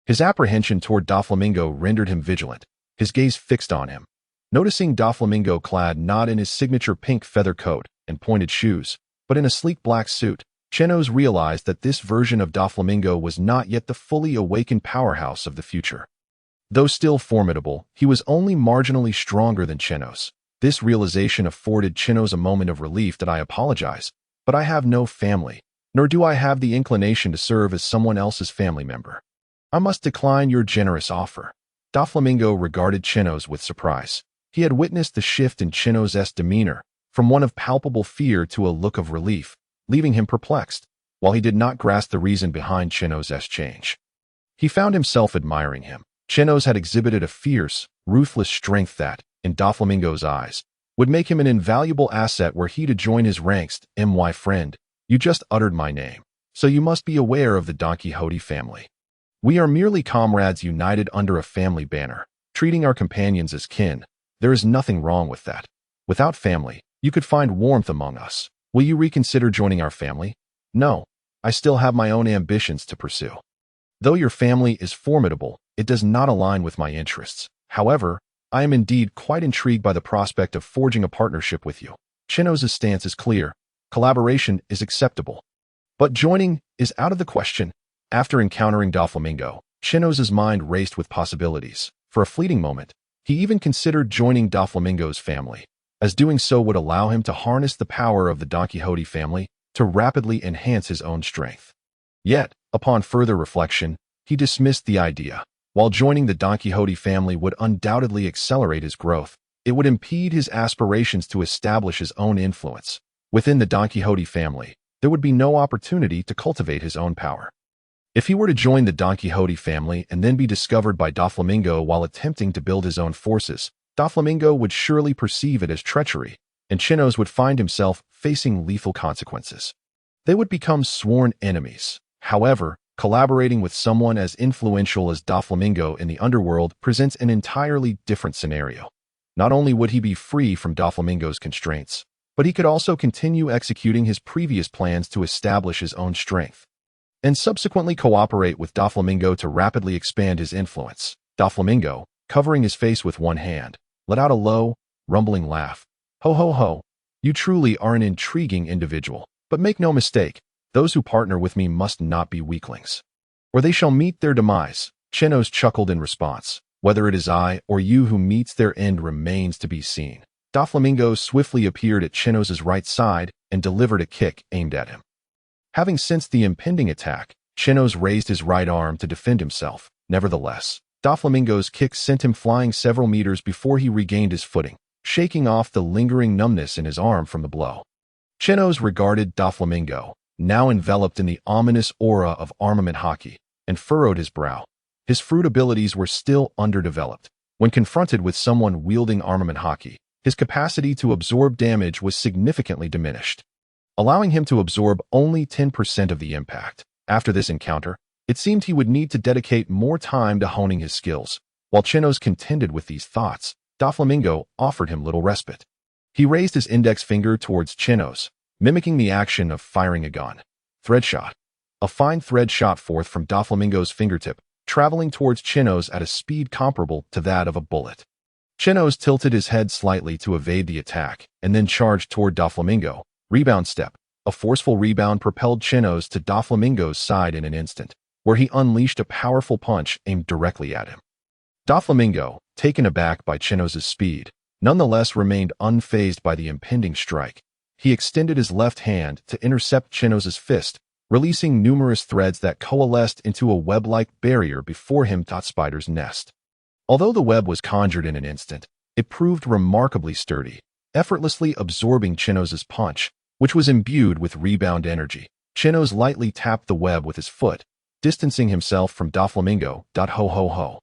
His apprehension toward Doflamingo rendered him vigilant, his gaze fixed on him. Noticing Doflamingo clad not in his signature pink feather coat and pointed shoes, but in a sleek black suit, Chenos realized that this version of Doflamingo was not yet the fully awakened powerhouse of the future. Though still formidable, he was only marginally stronger than Chenos. This realization afforded Chenos a moment of relief. "I apologize, but I have no family, nor do I have the inclination to serve as someone else's family member. I must decline your generous offer." Doflamingo regarded Chenos with surprise. He had witnessed the shift in Chenos' demeanor, from one of palpable fear to a look of relief, leaving him perplexed, while he did not grasp the reason behind Chenos' change. He found himself admiring him. Chenos had exhibited a fierce, ruthless strength that, in Doflamingo's eyes, would make him an invaluable asset were he to join his ranks. "My friend, you just uttered my name, so you must be aware of the Don Quixote family. We are merely comrades united under a family banner, treating our companions as kin. There is nothing wrong with that. Without family, you could find warmth among us. Will you reconsider joining our family?" "No, I still have my own ambitions to pursue. Though your family is formidable, it does not align with my interests. However, I am indeed quite intrigued by the prospect of forging a partnership with you." Chenos' stance is clear. Collaboration is acceptable, but joining is out of the question. After encountering Doflamingo, Chenos' mind raced with possibilities. For a fleeting moment, he even considered joining Doflamingo's family, as doing so would allow him to harness the power of the Don Quixote family to rapidly enhance his own strength. Yet, upon further reflection, he dismissed the idea. While joining the Don Quixote family would undoubtedly accelerate his growth, it would impede his aspirations to establish his own influence. Within the Don Quixote family, there would be no opportunity to cultivate his own power. If he were to join the Don Quixote family and then be discovered by Doflamingo while attempting to build his own forces, Doflamingo would surely perceive it as treachery, and Chenos would find himself facing lethal consequences. They would become sworn enemies. However, Collaborating with someone as influential as Doflamingo in the underworld presents an entirely different scenario. Not only would he be free from Doflamingo's constraints, but he could also continue executing his previous plans to establish his own strength, and subsequently cooperate with Doflamingo to rapidly expand his influence. Doflamingo, covering his face with one hand, let out a low, rumbling laugh. Ho ho ho, you truly are an intriguing individual, but make no mistake, those who partner with me must not be weaklings, or they shall meet their demise. Chenos chuckled in response. Whether it is I or you who meets their end remains to be seen. Doflamingo swiftly appeared at Chenos's right side and delivered a kick aimed at him. Having sensed the impending attack, Chenos raised his right arm to defend himself. Nevertheless, Doflamingo's kick sent him flying several meters before he regained his footing, shaking off the lingering numbness in his arm from the blow. Chenos regarded Doflamingo, now enveloped in the ominous aura of armament Haki, and furrowed his brow. His fruit abilities were still underdeveloped. When confronted with someone wielding armament Haki, his capacity to absorb damage was significantly diminished, allowing him to absorb only 10% of the impact. After this encounter, it seemed he would need to dedicate more time to honing his skills. While Chenos contended with these thoughts, Doflamingo offered him little respite. He raised his index finger towards Chenos, mimicking the action of firing a gun. Thread shot. A fine thread shot forth from Doflamingo's fingertip, traveling towards Chenos at a speed comparable to that of a bullet. Chenos tilted his head slightly to evade the attack, and then charged toward Doflamingo. Rebound step. A forceful rebound propelled Chenos to Doflamingo's side in an instant, where he unleashed a powerful punch aimed directly at him. Doflamingo, taken aback by Chenos's speed, nonetheless remained unfazed by the impending strike. He extended his left hand to intercept Chenos's fist, releasing numerous threads that coalesced into a web-like barrier before him. Spider's nest. Although the web was conjured in an instant, it proved remarkably sturdy, effortlessly absorbing Chenos's punch, which was imbued with rebound energy. Chenos lightly tapped the web with his foot, distancing himself from Doflamingo. Ho ho ho.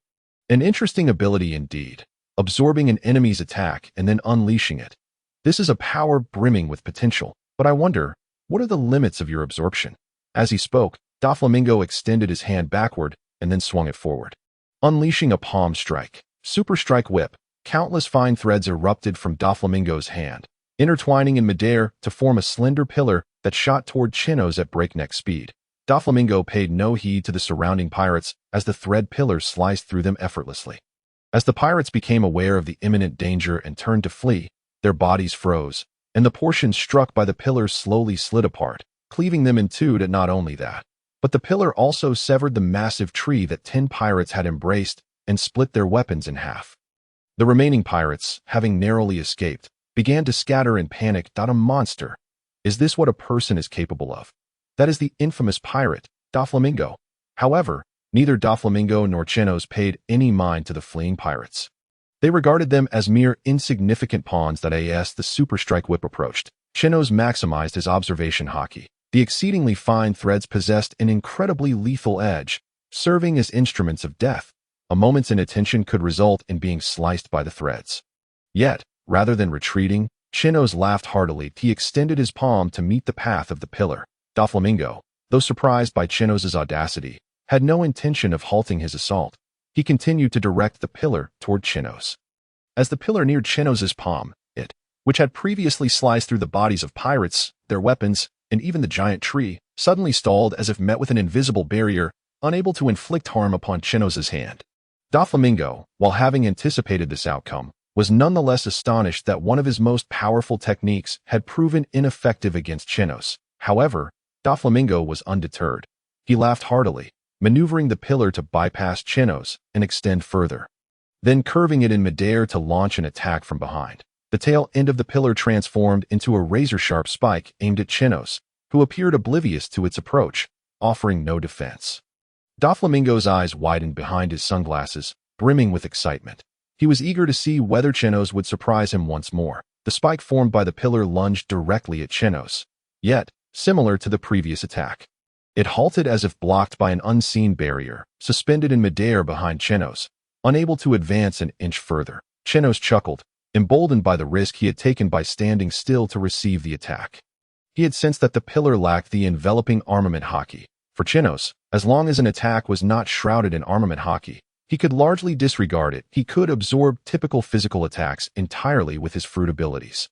An interesting ability indeed, absorbing an enemy's attack and then unleashing it. This is a power brimming with potential, but I wonder, what are the limits of your absorption? As he spoke, Doflamingo extended his hand backward and then swung it forward, unleashing a palm strike. Super strike whip. Countless fine threads erupted from Doflamingo's hand, intertwining in midair to form a slender pillar that shot toward Chenos at breakneck speed. Doflamingo paid no heed to the surrounding pirates as the thread pillar sliced through them effortlessly. As the pirates became aware of the imminent danger and turned to flee, their bodies froze, and the portions struck by the pillars slowly slid apart, cleaving them in two. Not only that, but the pillar also severed the massive tree that 10 pirates had embraced and split their weapons in half. The remaining pirates, having narrowly escaped, began to scatter in panic. A monster. Is this what a person is capable of? That is the infamous pirate, Doflamingo. However, neither Doflamingo nor Chenos paid any mind to the fleeing pirates. They regarded them as mere insignificant pawns. As the super strike whip approached, Chenos maximized his observation Haki. The exceedingly fine threads possessed an incredibly lethal edge, serving as instruments of death. A moment's inattention could result in being sliced by the threads. Yet, rather than retreating, Chenos laughed heartily. He extended his palm to meet the path of the pillar. Doflamingo, though surprised by Chenos's audacity, had no intention of halting his assault. He continued to direct the pillar toward Chenos. As the pillar neared Chenos's palm, it, which had previously sliced through the bodies of pirates, their weapons, and even the giant tree, suddenly stalled as if met with an invisible barrier, unable to inflict harm upon Chenos's hand. Doflamingo, while having anticipated this outcome, was nonetheless astonished that one of his most powerful techniques had proven ineffective against Chenos. However, Doflamingo was undeterred. He laughed heartily, maneuvering the pillar to bypass Chenos and extend further, then curving it in midair to launch an attack from behind. The tail end of the pillar transformed into a razor-sharp spike aimed at Chenos, who appeared oblivious to its approach, offering no defense. Doflamingo's eyes widened behind his sunglasses, brimming with excitement. He was eager to see whether Chenos would surprise him once more. The spike formed by the pillar lunged directly at Chenos, yet, similar to the previous attack, it halted as if blocked by an unseen barrier, suspended in midair behind Chenos, unable to advance an inch further. Chenos chuckled, emboldened by the risk he had taken by standing still to receive the attack. He had sensed that the pillar lacked the enveloping armament Haki. For Chenos, as long as an attack was not shrouded in armament Haki, he could largely disregard it. He could absorb typical physical attacks entirely with his fruit abilities.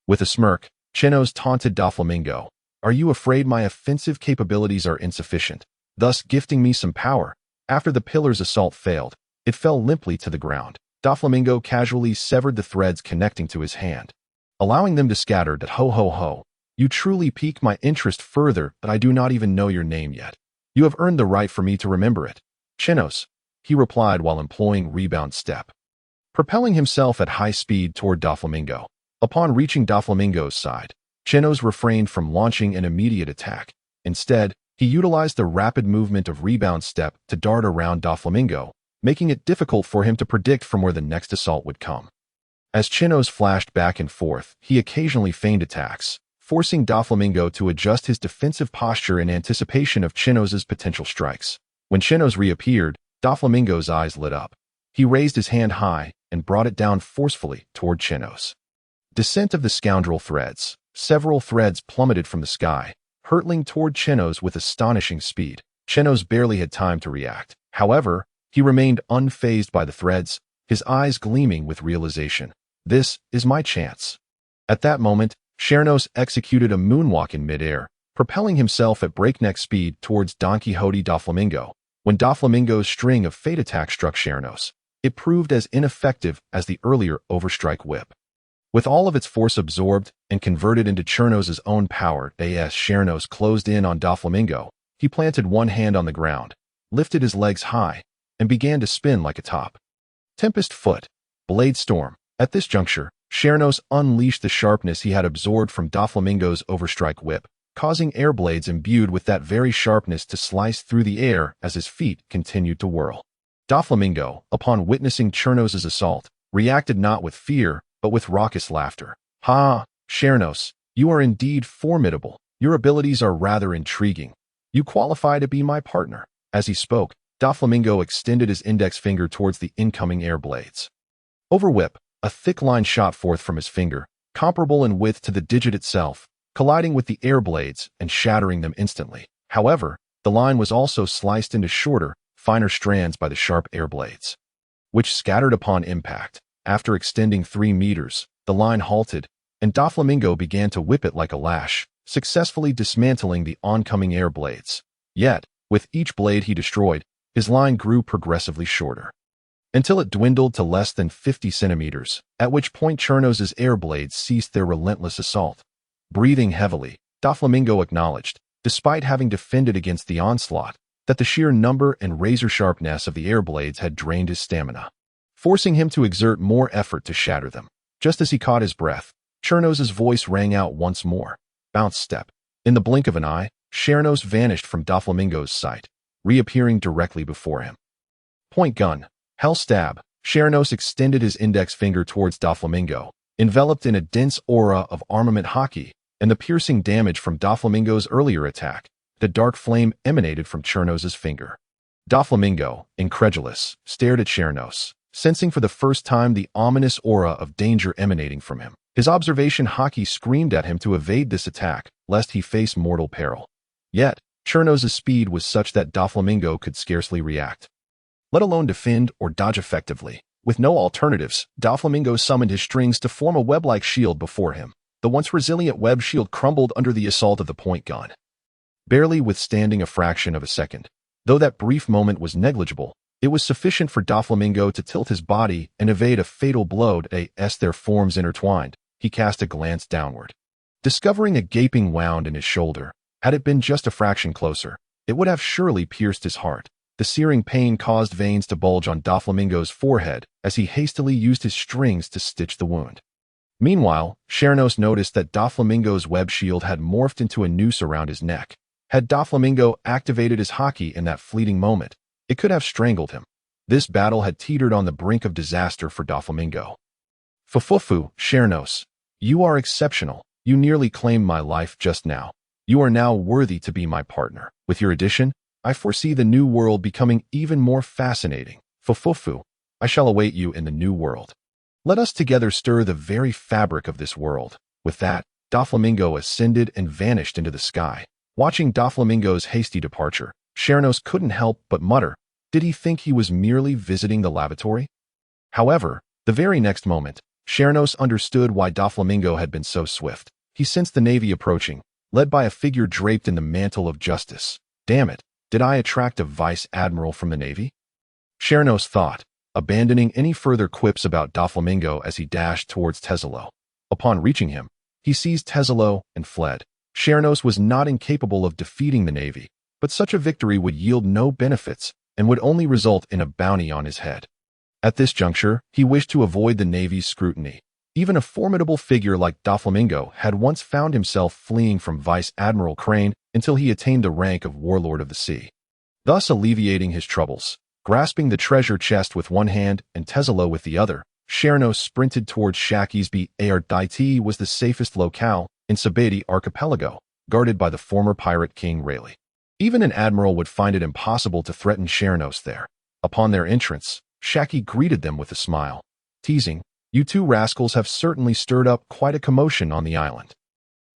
With a smirk, Chenos taunted Doflamingo. Are you afraid my offensive capabilities are insufficient, thus gifting me some power? After the pillar's assault failed, it fell limply to the ground. Doflamingo casually severed the threads connecting to his hand, allowing them to scatter. Ho ho ho. You truly pique my interest further, but I do not even know your name yet. You have earned the right for me to remember it. Chenos, he replied while employing rebound step, propelling himself at high speed toward Doflamingo. Upon reaching Doflamingo's side, Chenos refrained from launching an immediate attack. Instead, he utilized the rapid movement of rebound step to dart around Doflamingo, making it difficult for him to predict from where the next assault would come. As Chenos flashed back and forth, he occasionally feigned attacks, forcing Doflamingo to adjust his defensive posture in anticipation of Chenos's potential strikes. When Chenos reappeared, Doflamingo's eyes lit up. He raised his hand high and brought it down forcefully toward Chenos. Descent of the scoundrel threads. Several threads plummeted from the sky, hurtling toward Chenos with astonishing speed. Chenos barely had time to react. However, he remained unfazed by the threads, his eyes gleaming with realization. This is my chance. At that moment, Chenos executed a moonwalk in midair, propelling himself at breakneck speed towards Don Quixote Doflamingo. When Doflamingo's string of fate attacks struck Chenos, it proved as ineffective as the earlier overstrike whip. With all of its force absorbed and converted into Chenos's own power, as Chenos closed in on Doflamingo, he planted one hand on the ground, lifted his legs high, and began to spin like a top. Tempest Foot, Blade Storm. At this juncture, Chenos unleashed the sharpness he had absorbed from Doflamingo's overstrike whip, causing air blades imbued with that very sharpness to slice through the air as his feet continued to whirl. Doflamingo, upon witnessing Chenos's assault, reacted not with fear, but with raucous laughter. Ha, Chenos, you are indeed formidable. Your abilities are rather intriguing. You qualify to be my partner. As he spoke, Doflamingo extended his index finger towards the incoming air blades. Overwhip, a thick line shot forth from his finger, comparable in width to the digit itself, colliding with the air blades and shattering them instantly. However, the line was also sliced into shorter, finer strands by the sharp air blades, which scattered upon impact. After extending 3 meters, the line halted, and Doflamingo began to whip it like a lash, successfully dismantling the oncoming air blades. Yet, with each blade he destroyed, his line grew progressively shorter, until it dwindled to less than 50 centimeters, at which point Chenos's air blades ceased their relentless assault. Breathing heavily, Doflamingo acknowledged, despite having defended against the onslaught, that the sheer number and razor sharpness of the air blades had drained his stamina, forcing him to exert more effort to shatter them. Just as he caught his breath, Chenos's voice rang out once more. Bounce step. In the blink of an eye, Chenos vanished from Doflamingo's sight, reappearing directly before him. Point gun. Hell stab. Chenos extended his index finger towards Doflamingo, enveloped in a dense aura of armament Haki, and the piercing damage from Doflamingo's earlier attack. The dark flame emanated from Chenos's finger. Doflamingo, incredulous, stared at Chenos, sensing for the first time the ominous aura of danger emanating from him. His observation Haki screamed at him to evade this attack, lest he face mortal peril. Yet, Chenos's speed was such that Doflamingo could scarcely react, let alone defend or dodge effectively. With no alternatives, Doflamingo summoned his strings to form a web-like shield before him. The once resilient web shield crumbled under the assault of the point gun, barely withstanding a fraction of a second. Though that brief moment was negligible, it was sufficient for Doflamingo to tilt his body and evade a fatal blow. As their forms intertwined, he cast a glance downward, discovering a gaping wound in his shoulder. Had it been just a fraction closer, it would have surely pierced his heart. The searing pain caused veins to bulge on Doflamingo's forehead as he hastily used his strings to stitch the wound. Meanwhile, Chenos noticed that Doflamingo's web shield had morphed into a noose around his neck. Had Doflamingo activated his Haki in that fleeting moment, it could have strangled him. This battle had teetered on the brink of disaster for Doflamingo. Fufufu, Chenos, you are exceptional. You nearly claimed my life just now. You are now worthy to be my partner. With your addition, I foresee the new world becoming even more fascinating. Fufufu, I shall await you in the new world. Let us together stir the very fabric of this world. With that, Doflamingo ascended and vanished into the sky, Watching Doflamingo's hasty departure, Chenos couldn't help but mutter, did he think he was merely visiting the lavatory? However, the very next moment, Chenos understood why Doflamingo had been so swift. He sensed the navy approaching, led by a figure draped in the mantle of justice. Damn it, did I attract a vice admiral from the navy? Chenos thought, abandoning any further quips about Doflamingo as he dashed towards Teslo. Upon reaching him, he seized Teslo and fled. Chenos was not incapable of defeating the navy, but such a victory would yield no benefits and would only result in a bounty on his head. At this juncture, he wished to avoid the navy's scrutiny. Even a formidable figure like Doflamingo had once found himself fleeing from Vice Admiral Crane until he attained the rank of Warlord of the Sea. Thus alleviating his troubles, grasping the treasure chest with one hand and Teslo with the other, Chenos sprinted towards Shaki's Ardite was the safest locale in Sabet archipelago, guarded by the former pirate king Rayleigh. Even an admiral would find it impossible to threaten Chenos there. Upon their entrance, Shaki greeted them with a smile, teasing, "You two rascals have certainly stirred up quite a commotion on the island.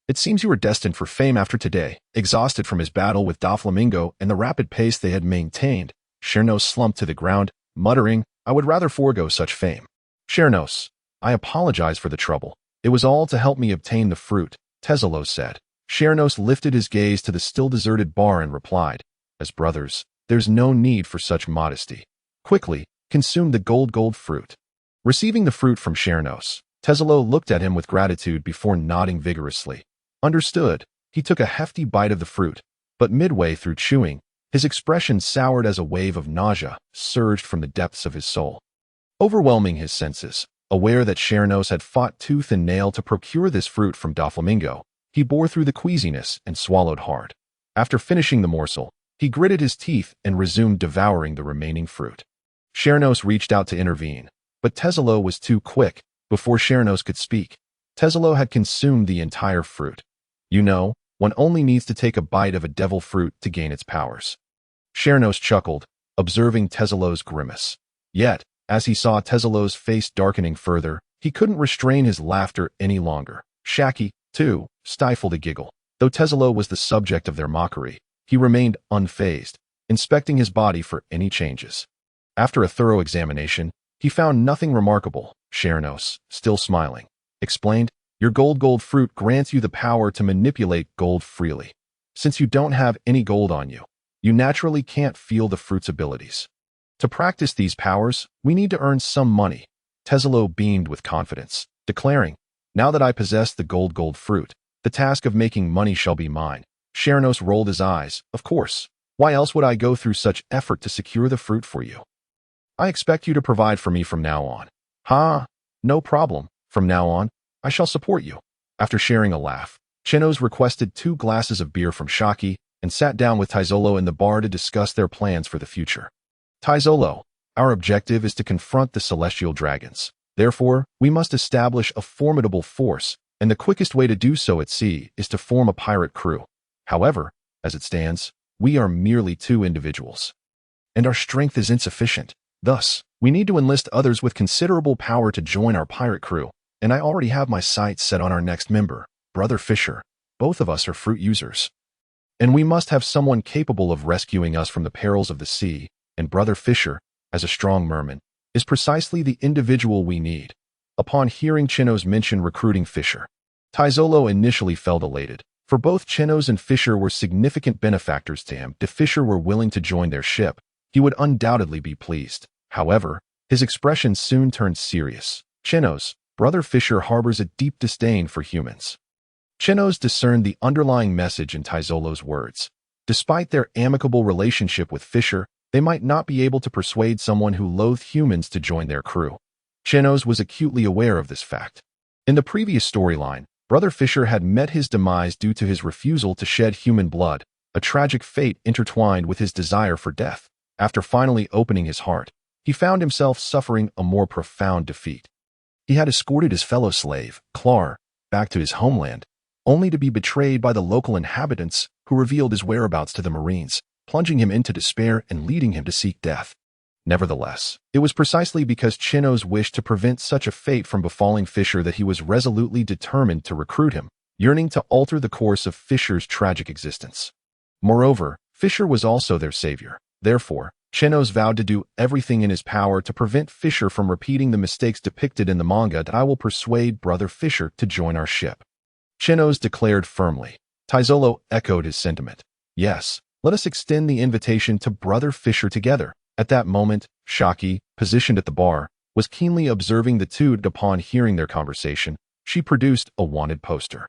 It seems you were destined for fame after today." Exhausted from his battle with Doflamingo and the rapid pace they had maintained, Chenos slumped to the ground, muttering, "I would rather forego such fame." "Chenos, I apologize for the trouble. It was all to help me obtain the fruit," Teslo said. Chenos lifted his gaze to the still deserted bar and replied, "As brothers, there's no need for such modesty. Quickly, consume the gold fruit." Receiving the fruit from Chenos, Teslo looked at him with gratitude before nodding vigorously. Understood. He took a hefty bite of the fruit, but midway through chewing, his expression soured as a wave of nausea surged from the depths of his soul. Overwhelming his senses, aware that Chenos had fought tooth and nail to procure this fruit from Doflamingo, he bore through the queasiness and swallowed hard. After finishing the morsel, he gritted his teeth and resumed devouring the remaining fruit. Chenos reached out to intervene, but Teslo was too quick. Before Chenos could speak, Teslo had consumed the entire fruit. You know, one only needs to take a bite of a devil fruit to gain its powers. Chenos chuckled, observing Teslo's grimace. Yet, as he saw Teslo's face darkening further, he couldn't restrain his laughter any longer. Shaki, too, stifled a giggle. Though Teslo was the subject of their mockery, he remained unfazed, inspecting his body for any changes. After a thorough examination, he found nothing remarkable. Chenos, still smiling, explained, "Your gold fruit grants you the power to manipulate gold freely. Since you don't have any gold on you, you naturally can't feel the fruit's abilities. To practice these powers, we need to earn some money." Teslo beamed with confidence, declaring, "Now that I possess the gold fruit, the task of making money shall be mine." Chenos rolled his eyes. "Of course. Why else would I go through such effort to secure the fruit for you? I expect you to provide for me from now on." "Ha, no problem. From now on, I shall support you." After sharing a laugh, Chenos requested 2 glasses of beer from Shaki and sat down with Teslo in the bar to discuss their plans for the future. "Teslo, our objective is to confront the celestial dragons. Therefore, we must establish a formidable force, and the quickest way to do so at sea is to form a pirate crew. However, as it stands, we are merely 2 individuals, and our strength is insufficient. Thus, we need to enlist others with considerable power to join our pirate crew, and I already have my sights set on our next member, Brother Fisher. Both of us are fruit users, and we must have someone capable of rescuing us from the perils of the sea, and Brother Fisher, as a strong merman, is precisely the individual we need." Upon hearing Chenos mention recruiting Fisher, Teslo initially felt elated, for both Chenos and Fisher were significant benefactors to him. If Fisher were willing to join their ship, he would undoubtedly be pleased. However, his expression soon turned serious. "Chenos, Brother Fisher harbors a deep disdain for humans." Chenos discerned the underlying message in Teslo's words. Despite their amicable relationship with Fisher, they might not be able to persuade someone who loathed humans to join their crew. Chenos was acutely aware of this fact. In the previous storyline, Brother Fisher had met his demise due to his refusal to shed human blood, a tragic fate intertwined with his desire for death. After finally opening his heart, he found himself suffering a more profound defeat. He had escorted his fellow slave, Clar, back to his homeland, only to be betrayed by the local inhabitants who revealed his whereabouts to the Marines, plunging him into despair and leading him to seek death. Nevertheless, it was precisely because Chenos wished to prevent such a fate from befalling Fisher that he was resolutely determined to recruit him, yearning to alter the course of Fisher's tragic existence. Moreover, Fisher was also their savior. Therefore, Chenos vowed to do everything in his power to prevent Fisher from repeating the mistakes depicted in the manga. "I will persuade Brother Fisher to join our ship," Chenos declared firmly. Teslo echoed his sentiment. "Yes, let us extend the invitation to Brother Fisher together." At that moment, Haki, positioned at the bar, was keenly observing the two. Upon hearing their conversation, she produced a wanted poster.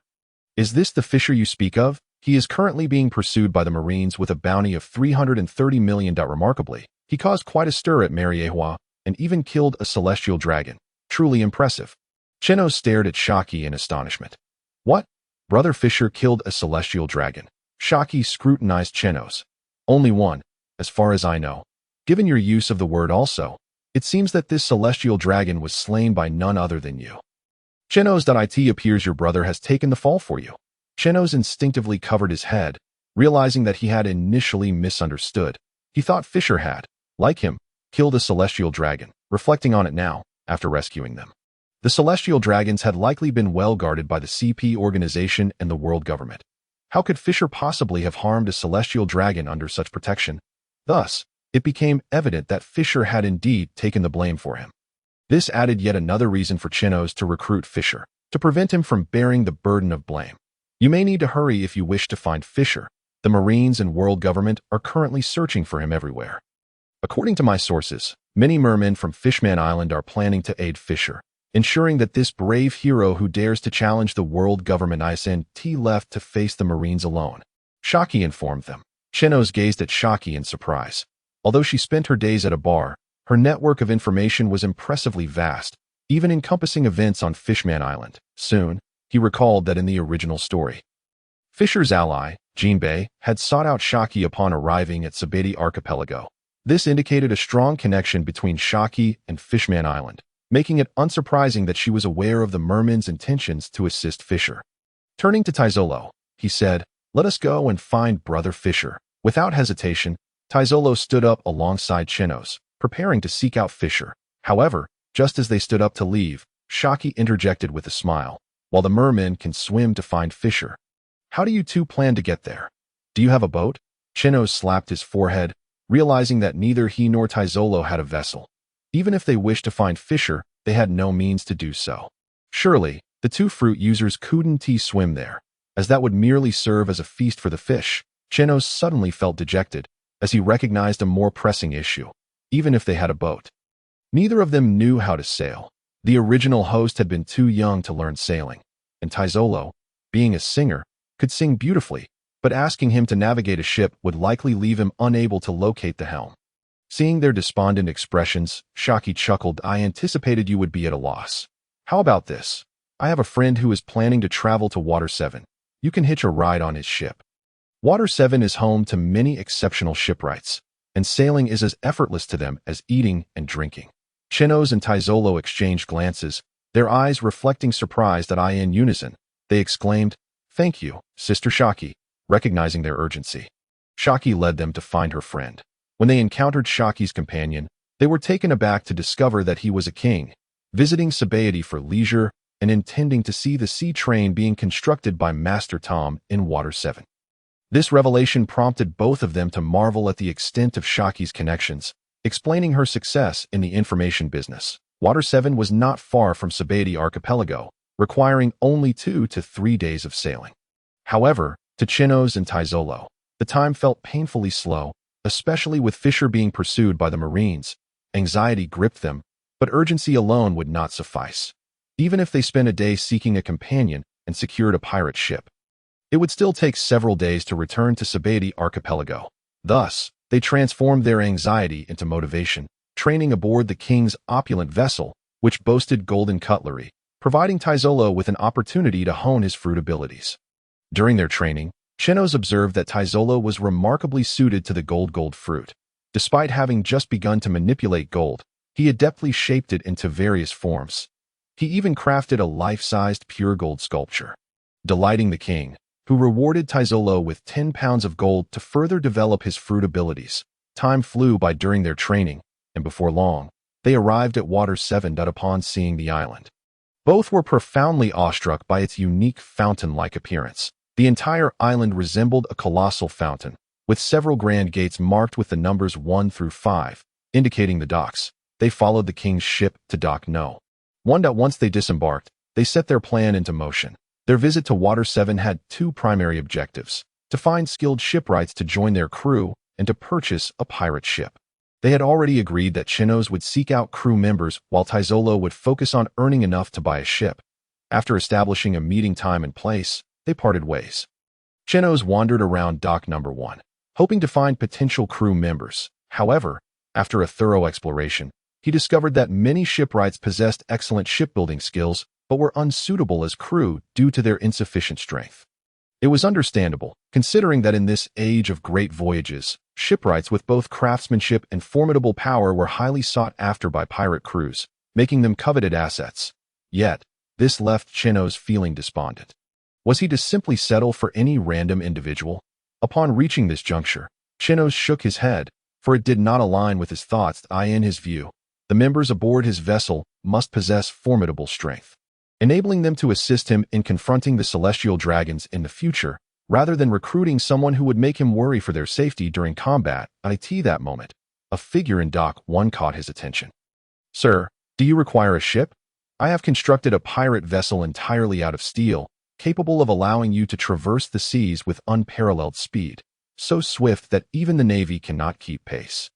"Is this the Fisher you speak of? He is currently being pursued by the Marines with a bounty of $330 million. Remarkably, he caused quite a stir at Mariejois and even killed a celestial dragon. Truly impressive." Chenos stared at Haki in astonishment. "What? Brother Fisher killed a celestial dragon?" Haki scrutinized Chenos. "Only one, as far as I know. Given your use of the word also, it seems that this celestial dragon was slain by none other than you. Chenos. It appears your brother has taken the fall for you." Chenos instinctively covered his head, realizing that he had initially misunderstood. He thought Fisher had, like him, killed a celestial dragon. Reflecting on it now, after rescuing them, the celestial dragons had likely been well guarded by the CP organization and the world government. How could Fisher possibly have harmed a celestial dragon under such protection? Thus, it became evident that Fisher had indeed taken the blame for him. This added yet another reason for Chenos to recruit Fisher, to prevent him from bearing the burden of blame. "You may need to hurry if you wish to find Fisher. The Marines and world government are currently searching for him everywhere. According to my sources, many mermen from Fishman Island are planning to aid Fisher, ensuring that this brave hero who dares to challenge the world government isn't left to face the Marines alone," Haki informed them. Chenos gazed at Haki in surprise. Although she spent her days at a bar, her network of information was impressively vast, even encompassing events on Fishman Island. Soon, he recalled that in the original story, Fisher's ally, Jinbei, had sought out Haki upon arriving at Sabet archipelago. This indicated a strong connection between Haki and Fishman Island, making it unsurprising that she was aware of the merman's intentions to assist Fisher. Turning to Teslo, he said, "Let us go and find Brother Fisher." Without hesitation, Teslo stood up alongside Chenos, preparing to seek out Fisher. However, just as they stood up to leave, Haki interjected with a smile. "While the mermen can swim to find Fisher, how do you two plan to get there? Do you have a boat?" Chenos slapped his forehead, realizing that neither he nor Teslo had a vessel. Even if they wished to find Fisher, they had no means to do so. Surely, the two fruit users couldn't swim there, as that would merely serve as a feast for the fish. Chenos suddenly felt dejected, as he recognized a more pressing issue. Even if they had a boat, neither of them knew how to sail. The original host had been too young to learn sailing, and Teslo, being a singer, could sing beautifully, but asking him to navigate a ship would likely leave him unable to locate the helm. Seeing their despondent expressions, Haki chuckled. "I anticipated you would be at a loss. How about this? I have a friend who is planning to travel to Water 7. You can hitch a ride on his ship." Water 7 is home to many exceptional shipwrights, and sailing is as effortless to them as eating and drinking. Chenos and Teslo exchanged glances, their eyes reflecting surprise. In unison, they exclaimed, "Thank you, Sister Haki," recognizing their urgency. Haki led them to find her friend. When they encountered Shaki's companion, they were taken aback to discover that he was a king, visiting Sabet for leisure and intending to see the sea train being constructed by Master Tom in Water 7. This revelation prompted both of them to marvel at the extent of Shaki's connections, explaining her success in the information business. Water 7 was not far from Sabet archipelago, requiring only 2 to 3 days of sailing. However, to Chenos and Teslo, the time felt painfully slow, especially with Fisher being pursued by the Marines. Anxiety gripped them, but urgency alone would not suffice. Even if they spent a day seeking a companion and secured a pirate ship, it would still take several days to return to Sabet archipelago. Thus, they transformed their anxiety into motivation, training aboard the king's opulent vessel, which boasted golden cutlery, providing Teslo with an opportunity to hone his fruit abilities. During their training, Chenos observed that Teslo was remarkably suited to the gold fruit. Despite having just begun to manipulate gold, he adeptly shaped it into various forms. He even crafted a life-sized pure gold sculpture. Delighting the king, who rewarded Teslo with 10 pounds of gold to further develop his fruit abilities. Time flew by during their training, and before long, they arrived at Water 7. Upon seeing the island, Both were profoundly awestruck by its unique fountain-like appearance. The entire island resembled a colossal fountain, with several grand gates marked with the numbers 1 through 5, indicating the docks. They followed the king's ship to dock No. 1. Once they disembarked, they set their plan into motion. Their visit to Water 7 had two primary objectives: to find skilled shipwrights to join their crew and to purchase a pirate ship. They had already agreed that Chenos would seek out crew members while Teslo would focus on earning enough to buy a ship. After establishing a meeting time and place, they parted ways. Chenos wandered around dock number 1, hoping to find potential crew members. However, after a thorough exploration, he discovered that many shipwrights possessed excellent shipbuilding skills but were unsuitable as crew due to their insufficient strength. It was understandable, considering that in this age of great voyages, shipwrights with both craftsmanship and formidable power were highly sought after by pirate crews, making them coveted assets. Yet, this left Chenos feeling despondent. Was he to simply settle for any random individual? Upon reaching this juncture, Chenos shook his head, for it did not align with his thoughts. In his view, the members aboard his vessel must possess formidable strength, enabling them to assist him in confronting the celestial dragons in the future, rather than recruiting someone who would make him worry for their safety during combat. At that moment, a figure in dock 1 caught his attention. "Sir, do you require a ship? I have constructed a pirate vessel entirely out of steel, capable of allowing you to traverse the seas with unparalleled speed, so swift that even the Navy cannot keep pace."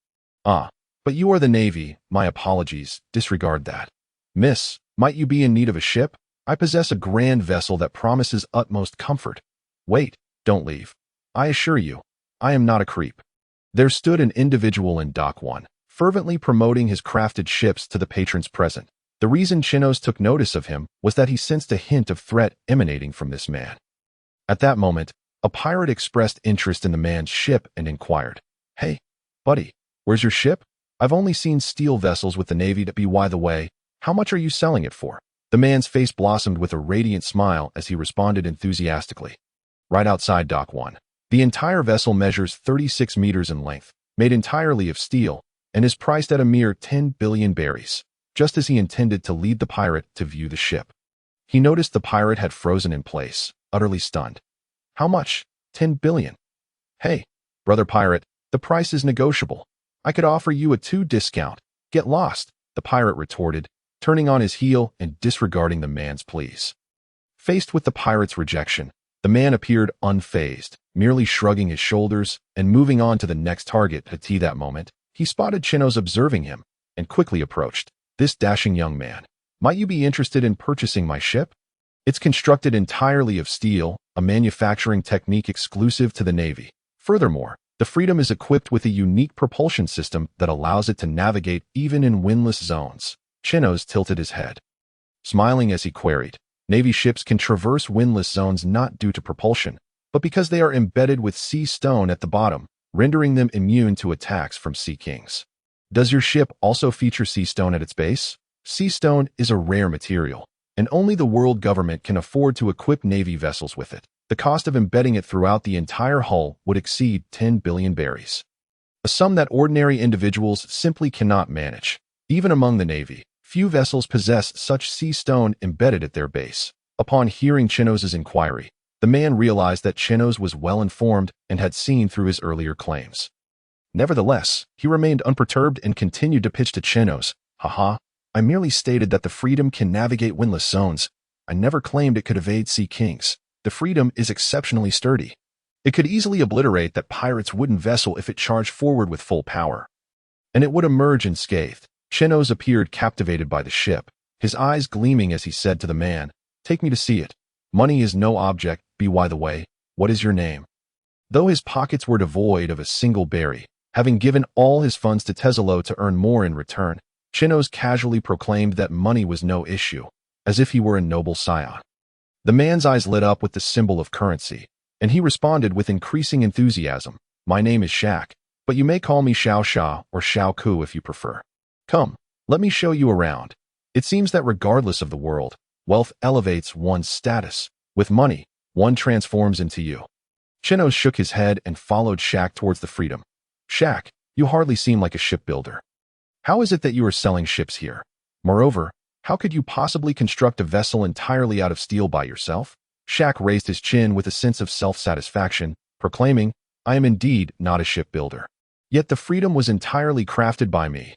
"Ah, but you are the Navy. My apologies, disregard that. Miss, might you be in need of a ship? I possess a grand vessel that promises utmost comfort." "Wait, don't leave. I assure you, I am not a creep." There stood an individual in dock 1, fervently promoting his crafted ships to the patrons present. The reason Chenos took notice of him was that he sensed a hint of threat emanating from this man. At that moment, a pirate expressed interest in the man's ship and inquired, "Hey, buddy, where's your ship? I've only seen steel vessels with the Navy. By the way, how much are you selling it for?" The man's face blossomed with a radiant smile as he responded enthusiastically. "Right outside dock 1. The entire vessel measures 36 meters in length, made entirely of steel, and is priced at a mere 10 billion berries." Just as he intended to lead the pirate to view the ship, he noticed the pirate had frozen in place, utterly stunned. "How much? 10 billion? Hey, brother pirate, the price is negotiable. I could offer you a 2 discount. Get lost," the pirate retorted, turning on his heel and disregarding the man's pleas. Faced with the pirate's rejection, the man appeared unfazed, merely shrugging his shoulders and moving on to the next target. At that moment, he spotted Chenos observing him and quickly approached. "This dashing young man, might you be interested in purchasing my ship? It's constructed entirely of steel, a manufacturing technique exclusive to the Navy. Furthermore, the Freedom is equipped with a unique propulsion system that allows it to navigate even in windless zones." Chenos tilted his head, smiling as he queried, "Navy ships can traverse windless zones not due to propulsion, but because they are embedded with sea stone at the bottom, rendering them immune to attacks from sea kings. Does your ship also feature sea stone at its base? Sea stone is a rare material, and only the world government can afford to equip Navy vessels with it. The cost of embedding it throughout the entire hull would exceed 10 billion berries, a sum that ordinary individuals simply cannot manage. Even among the Navy, few vessels possess such sea stone embedded at their base." Upon hearing Chenos's inquiry, the man realized that Chenos was well informed and had seen through his earlier claims. Nevertheless, he remained unperturbed and continued to pitch to Chenos, "Haha, I merely stated that the Freedom can navigate windless zones. I never claimed it could evade sea kings. The Freedom is exceptionally sturdy. It could easily obliterate that pirate's wooden vessel if it charged forward with full power, and it would emerge unscathed." Chenos appeared captivated by the ship, his eyes gleaming as he said to the man, "Take me to see it. Money is no object. By the way, what is your name?" Though his pockets were devoid of a single berry, having given all his funds to Teslo to earn more in return, Chenos casually proclaimed that money was no issue, as if he were a noble scion. The man's eyes lit up with the symbol of currency, and he responded with increasing enthusiasm, "My name is Shaq, but you may call me Xiao Sha or Xiao Ku if you prefer. Come, let me show you around. It seems that regardless of the world, wealth elevates one's status. With money, one transforms into you." Chenos shook his head and followed Shaq towards the Freedom. "Shaq, you hardly seem like a shipbuilder. How is it that you are selling ships here? Moreover, How could you possibly construct a vessel entirely out of steel by yourself? Shaq raised his chin with a sense of self-satisfaction, proclaiming, I am indeed not a shipbuilder. Yet the freedom was entirely crafted by me.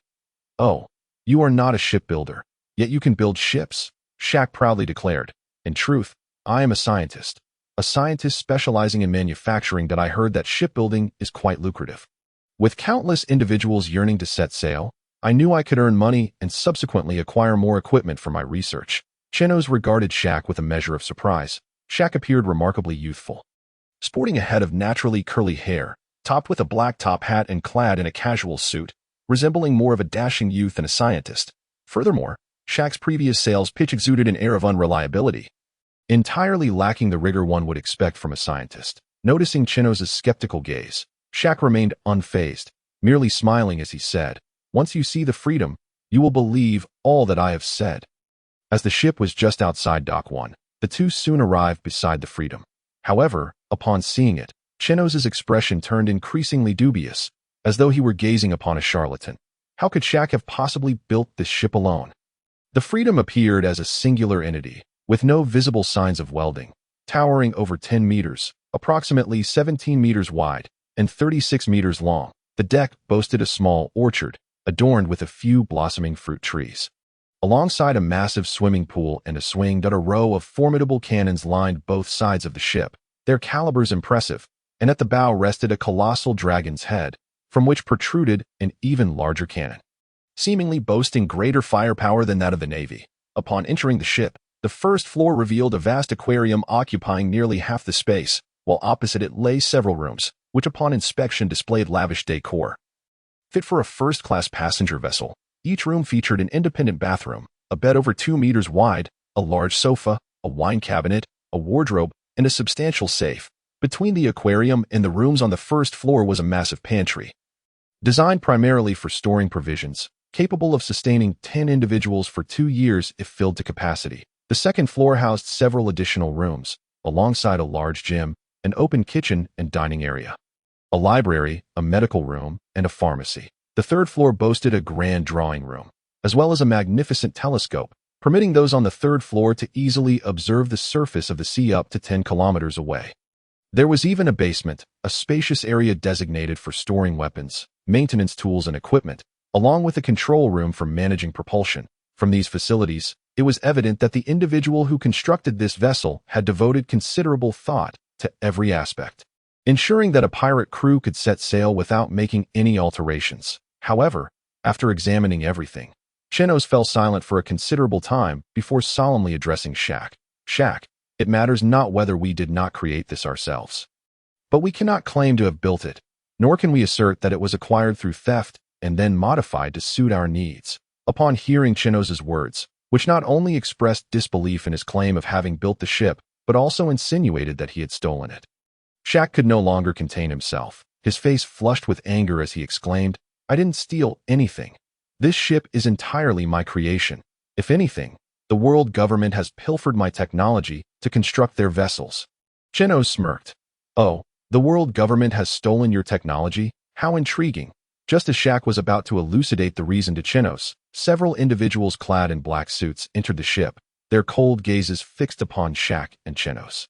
Oh, you are not a shipbuilder, yet you can build ships, Shaq proudly declared. In truth, I am a scientist specializing in manufacturing that I heard that shipbuilding is quite lucrative. With countless individuals yearning to set sail, I knew I could earn money and subsequently acquire more equipment for my research. Chenos regarded Shaq with a measure of surprise. Shaq appeared remarkably youthful. Sporting a head of naturally curly hair, topped with a black top hat and clad in a casual suit, resembling more of a dashing youth than a scientist. Furthermore, Shaq's previous sales pitch exuded an air of unreliability, entirely lacking the rigor one would expect from a scientist. Noticing Chenos' skeptical gaze, Shaq remained unfazed, merely smiling as he said, Once you see the freedom, you will believe all that I have said. As the ship was just outside Dock 1, the two soon arrived beside the freedom. However, upon seeing it, Chenos' expression turned increasingly dubious, as though he were gazing upon a charlatan. How could Shaq have possibly built this ship alone? The freedom appeared as a singular entity, with no visible signs of welding, towering over 10 meters, approximately 17 meters wide, and 36 meters long. The deck boasted a small orchard, adorned with a few blossoming fruit trees. Alongside a massive swimming pool and a swing that a row of formidable cannons lined both sides of the ship, their calibers impressive, and at the bow rested a colossal dragon's head, from which protruded an even larger cannon, seemingly boasting greater firepower than that of the Navy. Upon entering the ship, the first floor revealed a vast aquarium occupying nearly half the space, while opposite it lay several rooms, which upon inspection displayed lavish decor. Fit for a first-class passenger vessel, each room featured an independent bathroom, a bed over 2 meters wide, a large sofa, a wine cabinet, a wardrobe, and a substantial safe. Between the aquarium and the rooms on the first floor was a massive pantry, designed primarily for storing provisions, capable of sustaining 10 individuals for 2 years if filled to capacity. The second floor housed several additional rooms, alongside a large gym, an open kitchen and dining area, a library, a medical room, and a pharmacy. The third floor boasted a grand drawing room, as well as a magnificent telescope, permitting those on the third floor to easily observe the surface of the sea up to 10 kilometers away. There was even a basement, a spacious area designated for storing weapons, maintenance tools and equipment, along with a control room for managing propulsion. From these facilities, it was evident that the individual who constructed this vessel had devoted considerable thought to every aspect, ensuring that a pirate crew could set sail without making any alterations. However, after examining everything, Chenos fell silent for a considerable time before solemnly addressing Shaq. Shaq, it matters not whether we did not create this ourselves, but we cannot claim to have built it, nor can we assert that it was acquired through theft and then modified to suit our needs. Upon hearing Chenos' words, which not only expressed disbelief in his claim of having built the ship, but also insinuated that he had stolen it, Shaq could no longer contain himself. His face flushed with anger as he exclaimed, I didn't steal anything. This ship is entirely my creation. If anything, the world government has pilfered my technology to construct their vessels. Chenos smirked. Oh, the world government has stolen your technology? How intriguing. Just as Shaq was about to elucidate the reason to Chenos, several individuals clad in black suits entered the ship, their cold gazes fixed upon Shaq and Chenos.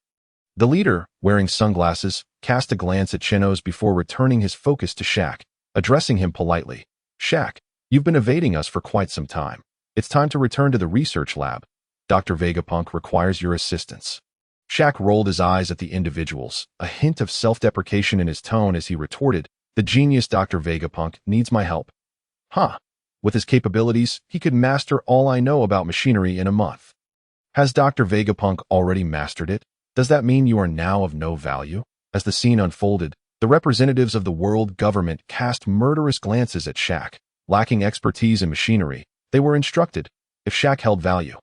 The leader, wearing sunglasses, cast a glance at Chenos before returning his focus to Shaq, addressing him politely. Shaq, you've been evading us for quite some time. It's time to return to the research lab. Dr. Vegapunk requires your assistance. Shaq rolled his eyes at the individuals, a hint of self-deprecation in his tone as he retorted, the genius Dr. Vegapunk needs my help. Huh. With his capabilities, he could master all I know about machinery in a month. Has Dr. Vegapunk already mastered it? Does that mean you are now of no value? As the scene unfolded, the representatives of the world government cast murderous glances at Shaq. Lacking expertise in machinery, they were instructed, if Shaq held value,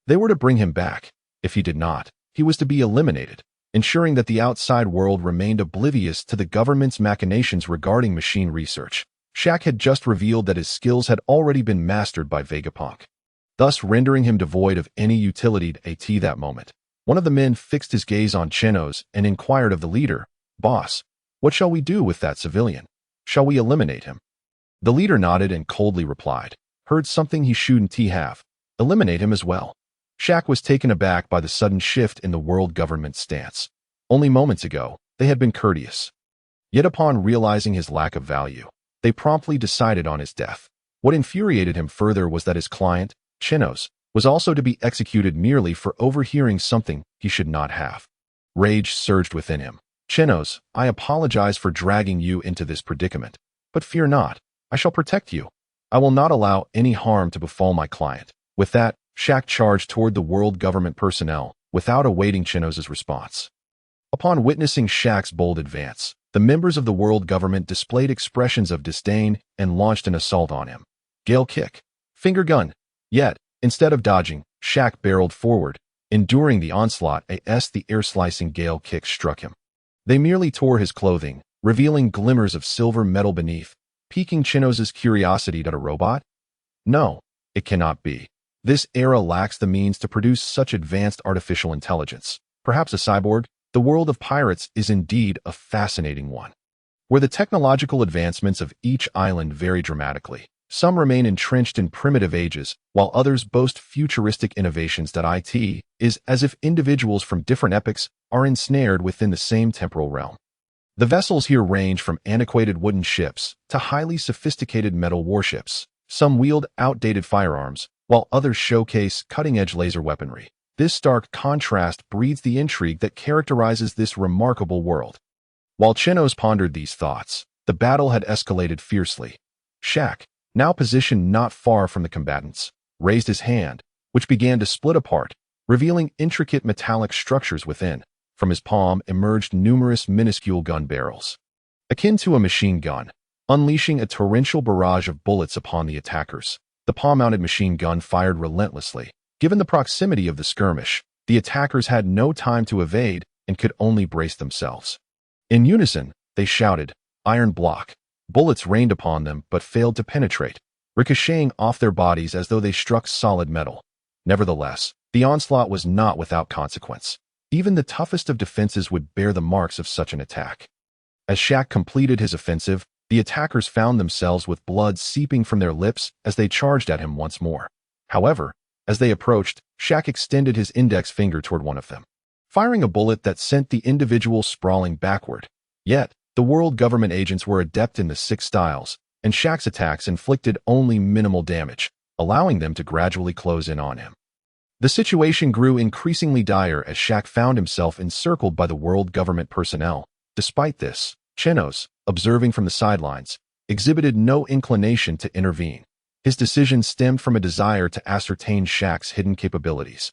they were to bring him back. If he did not, he was to be eliminated, ensuring that the outside world remained oblivious to the government's machinations regarding machine research. Shaq had just revealed that his skills had already been mastered by Vegapunk, thus rendering him devoid of any utility at that moment. One of the men fixed his gaze on Chenos and inquired of the leader, Boss, what shall we do with that civilian? Shall we eliminate him? The leader nodded and coldly replied, Heard something he shouldn't have. Eliminate him as well. Shaq was taken aback by the sudden shift in the world government's stance. Only moments ago, they had been courteous. Yet upon realizing his lack of value, they promptly decided on his death. What infuriated him further was that his client, Chenos, was also to be executed merely for overhearing something he should not have. Rage surged within him. Chenos, I apologize for dragging you into this predicament. But fear not, I shall protect you. I will not allow any harm to befall my client. With that, Shaq charged toward the world government personnel, without awaiting Chenos' response. Upon witnessing Shaq's bold advance, the members of the world government displayed expressions of disdain and launched an assault on him. Gale kick. Finger gun. Yet, instead of dodging, Shaq barreled forward, enduring the onslaught as the air-slicing gale kick struck him. They merely tore his clothing, revealing glimmers of silver metal beneath, piquing Chenos' curiosity. A robot? No, it cannot be. This era lacks the means to produce such advanced artificial intelligence. Perhaps a cyborg? The world of pirates is indeed a fascinating one, where the technological advancements of each island vary dramatically. Some remain entrenched in primitive ages, while others boast futuristic innovations. It is as if individuals from different epochs are ensnared within the same temporal realm. The vessels here range from antiquated wooden ships to highly sophisticated metal warships. Some wield outdated firearms, while others showcase cutting-edge laser weaponry. This stark contrast breeds the intrigue that characterizes this remarkable world. While Chenos pondered these thoughts, the battle had escalated fiercely. Shaq, now positioned not far from the combatants, raised his hand, which began to split apart, revealing intricate metallic structures within. From his palm emerged numerous minuscule gun barrels, akin to a machine gun, unleashing a torrential barrage of bullets upon the attackers. The palm-mounted machine gun fired relentlessly. Given the proximity of the skirmish, the attackers had no time to evade and could only brace themselves. In unison, they shouted, "Iron block!" Bullets rained upon them but failed to penetrate, ricocheting off their bodies as though they struck solid metal. Nevertheless, the onslaught was not without consequence. Even the toughest of defenses would bear the marks of such an attack. As Shaq completed his offensive, the attackers found themselves with blood seeping from their lips as they charged at him once more. However, as they approached, Shaq extended his index finger toward one of them, firing a bullet that sent the individual sprawling backward. Yet, the world government agents were adept in the six styles, and Shaq's attacks inflicted only minimal damage, allowing them to gradually close in on him. The situation grew increasingly dire as Shaq found himself encircled by the world government personnel. Despite this, Chenos, observing from the sidelines, exhibited no inclination to intervene. His decision stemmed from a desire to ascertain Shaq's hidden capabilities.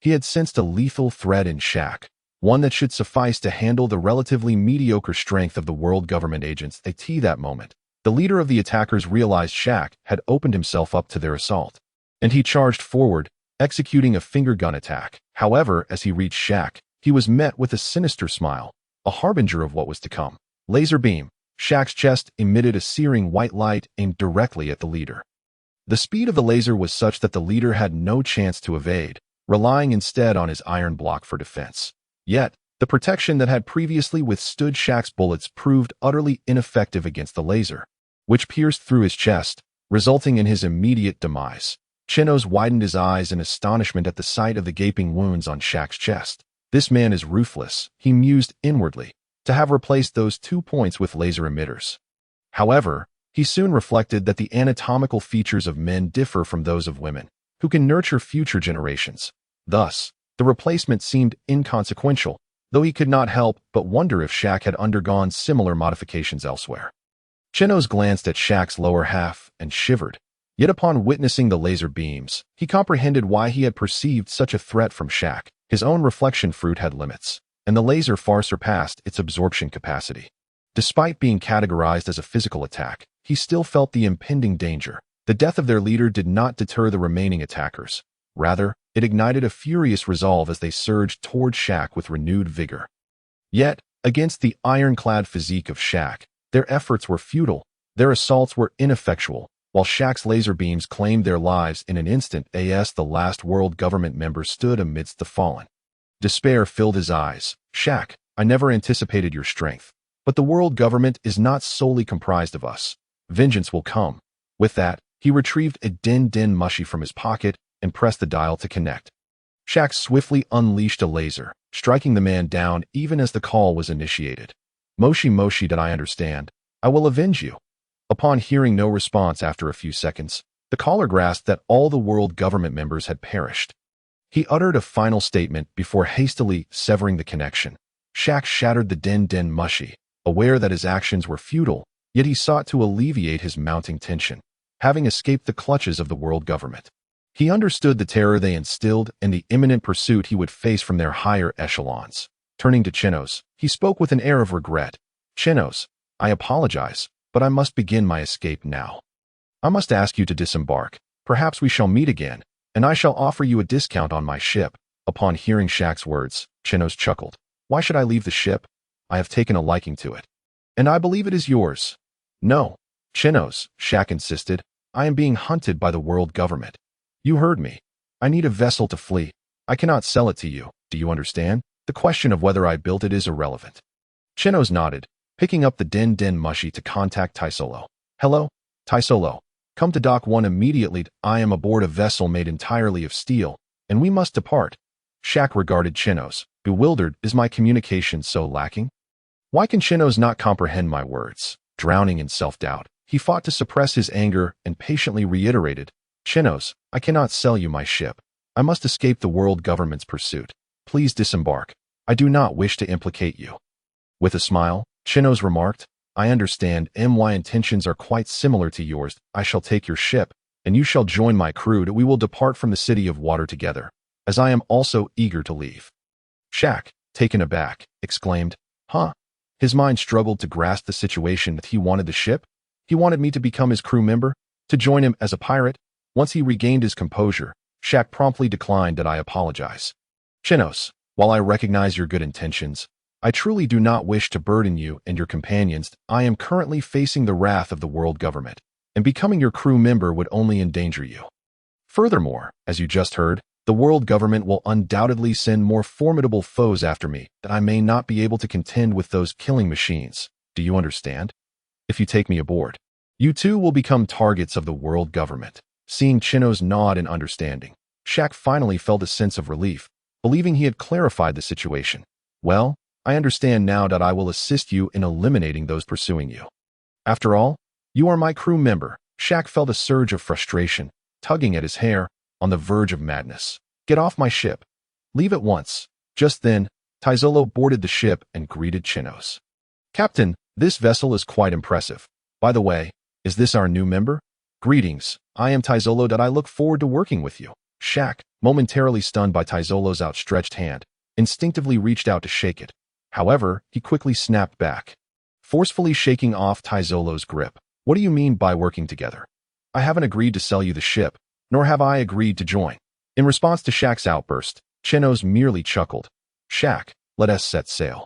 He had sensed a lethal threat in Shaq, one that should suffice to handle the relatively mediocre strength of the world government agents. At that moment, the leader of the attackers realized Shaq had opened himself up to their assault, and he charged forward, executing a finger gun attack. However, as he reached Shaq, he was met with a sinister smile, a harbinger of what was to come. Laser beam. Shaq's chest emitted a searing white light aimed directly at the leader. The speed of the laser was such that the leader had no chance to evade, relying instead on his iron block for defense. Yet, the protection that had previously withstood Shaq's bullets proved utterly ineffective against the laser, which pierced through his chest, resulting in his immediate demise. Chenos widened his eyes in astonishment at the sight of the gaping wounds on Shaq's chest. This man is ruthless, he mused inwardly, to have replaced those 2 points with laser emitters. However, he soon reflected that the anatomical features of men differ from those of women, who can nurture future generations. Thus, the replacement seemed inconsequential, though he could not help but wonder if Shaq had undergone similar modifications elsewhere. Chenos glanced at Shaq's lower half and shivered. Yet upon witnessing the laser beams, he comprehended why he had perceived such a threat from Shaq. His own reflection fruit had limits, and the laser far surpassed its absorption capacity. Despite being categorized as a physical attack, he still felt the impending danger. The death of their leader did not deter the remaining attackers. Rather, it ignited a furious resolve as they surged toward Shaq with renewed vigor. Yet, against the ironclad physique of Shaq, their efforts were futile, their assaults were ineffectual, while Shaq's laser beams claimed their lives in an instant. As the last world government member stood amidst the fallen. Despair filled his eyes. "Shaq, I never anticipated your strength. But the world government is not solely comprised of us. Vengeance will come." With that, he retrieved a din mushi from his pocket and pressed the dial to connect. Shaq swiftly unleashed a laser, striking the man down even as the call was initiated. Moshi Moshi, did I understand? I will avenge you. Upon hearing no response after a few seconds, the caller grasped that all the world government members had perished. He uttered a final statement before hastily severing the connection. Shaq shattered the Den Den Mushi, aware that his actions were futile, yet he sought to alleviate his mounting tension, having escaped the clutches of the world government. He understood the terror they instilled and the imminent pursuit he would face from their higher echelons. Turning to Chenos, he spoke with an air of regret. Chenos, I apologize, but I must begin my escape now. I must ask you to disembark. Perhaps we shall meet again, and I shall offer you a discount on my ship. Upon hearing Shaq's words, Chenos chuckled. Why should I leave the ship? I have taken a liking to it. And I believe it is yours. No, Chenos, Shaq insisted. I am being hunted by the world government. You heard me. I need a vessel to flee. I cannot sell it to you. Do you understand? The question of whether I built it is irrelevant. Chenos nodded, picking up the Den Den Mushi to contact Teslo. Hello, Teslo. Come to Dock 1 immediately. I am aboard a vessel made entirely of steel, and we must depart. Shaq regarded Chenos, bewildered. Is my communication so lacking? Why can Chenos not comprehend my words? Drowning in self-doubt, he fought to suppress his anger and patiently reiterated, Chenos, I cannot sell you my ship. I must escape the world government's pursuit. Please disembark. I do not wish to implicate you. With a smile, Chenos remarked, I understand my intentions are quite similar to yours. I shall take your ship, and you shall join my crew. We will depart from the city of water together, as I am also eager to leave. Shaq, taken aback, exclaimed, Huh? His mind struggled to grasp the situation that he wanted the ship. He wanted me to become his crew member, to join him as a pirate. Once he regained his composure, Shaq promptly declined that I apologize. Chenos, while I recognize your good intentions, I truly do not wish to burden you and your companions. I am currently facing the wrath of the world government, and becoming your crew member would only endanger you. Furthermore, as you just heard, the world government will undoubtedly send more formidable foes after me that I may not be able to contend with those killing machines. Do you understand? If you take me aboard, you too will become targets of the world government. Seeing Chenos nod in understanding, Shaq finally felt a sense of relief, believing he had clarified the situation. Well, I understand now that I will assist you in eliminating those pursuing you. After all, you are my crew member. Shaq felt a surge of frustration, tugging at his hair, on the verge of madness. Get off my ship. Leave at once. Just then, Teslo boarded the ship and greeted Chenos. Captain, this vessel is quite impressive. By the way, is this our new member? Greetings, I am Teslo. That I look forward to working with you. Shaq, momentarily stunned by Teslo's outstretched hand, instinctively reached out to shake it. However, he quickly snapped back, forcefully shaking off Teslo's grip. What do you mean by working together? I haven't agreed to sell you the ship, nor have I agreed to join. In response to Shaq's outburst, Chenos merely chuckled. Shaq, let us set sail.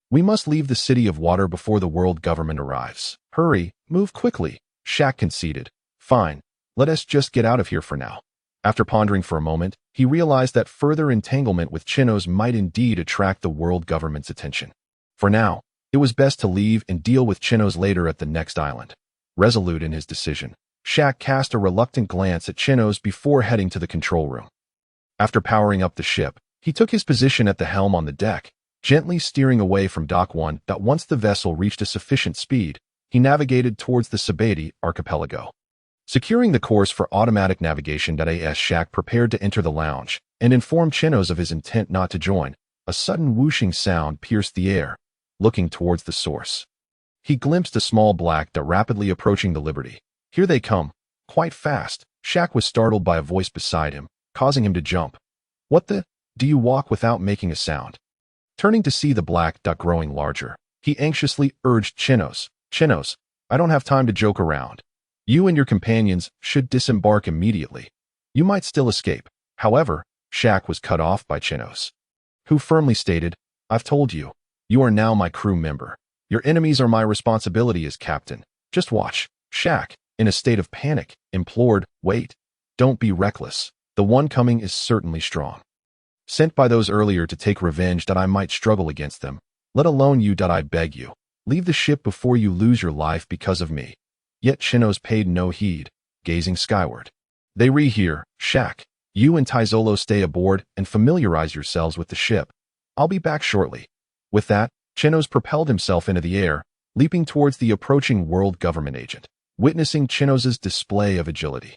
We must leave the city of water before the world government arrives. Hurry, move quickly, Shaq conceded. Fine, let us just get out of here for now. After pondering for a moment, he realized that further entanglement with Chenos might indeed attract the world government's attention. For now, it was best to leave and deal with Chenos later at the next island. Resolute in his decision, Shaq cast a reluctant glance at Chenos before heading to the control room. After powering up the ship, he took his position at the helm on the deck, gently steering away from Dock 1. Once the vessel reached a sufficient speed, he navigated towards the Sabet archipelago. Securing the course for automatic navigation, as Shaq prepared to enter the lounge and informed Chenos of his intent not to join, a sudden whooshing sound pierced the air. Looking towards the source, he glimpsed a small black dot rapidly approaching the Liberty. Here they come, quite fast. Shaq was startled by a voice beside him, causing him to jump. What the? Do you walk without making a sound? Turning to see the black dot growing larger, he anxiously urged Chenos. Chenos, I don't have time to joke around. You and your companions should disembark immediately. You might still escape. However, Shaq was cut off by Chenos, who firmly stated, I've told you, you are now my crew member. Your enemies are my responsibility as captain. Just watch. Shaq, in a state of panic, implored, wait. Don't be reckless. The one coming is certainly strong. Sent by those earlier to take revenge that I might struggle against them. Let alone you. I beg you. Leave the ship before you lose your life because of me. Yet Chenos paid no heed, gazing skyward. They re-hear, Shaq. You and Teslo stay aboard and familiarize yourselves with the ship. I'll be back shortly." With that, Chenos propelled himself into the air, leaping towards the approaching world government agent. Witnessing Chenos's display of agility,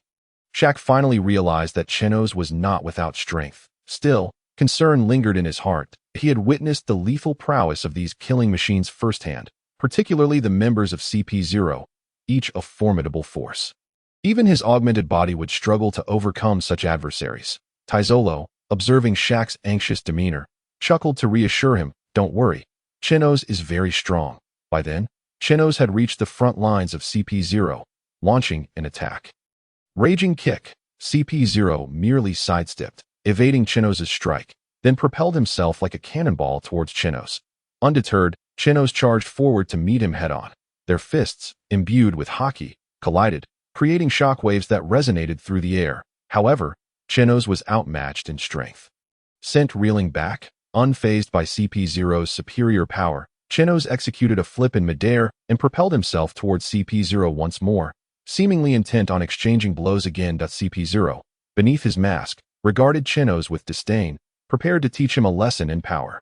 Shaq finally realized that Chenos was not without strength. Still, concern lingered in his heart. He had witnessed the lethal prowess of these killing machines firsthand, particularly the members of CP0, each a formidable force. Even his augmented body would struggle to overcome such adversaries. Teslo, observing Shaq's anxious demeanor, chuckled to reassure him, "Don't worry, Chenos is very strong." By then, Chenos had reached the front lines of CP0, launching an attack. Raging kick, CP0 merely sidestepped, evading Chenos' strike, then propelled himself like a cannonball towards Chenos. Undeterred, Chenos charged forward to meet him head-on. Their fists, imbued with Haki, collided, creating shockwaves that resonated through the air. However, Chenos was outmatched in strength. Sent reeling back, unfazed by CP0's superior power, Chenos executed a flip in midair and propelled himself towards CP0 once more, seemingly intent on exchanging blows again. CP0, beneath his mask, regarded Chenos with disdain, prepared to teach him a lesson in power.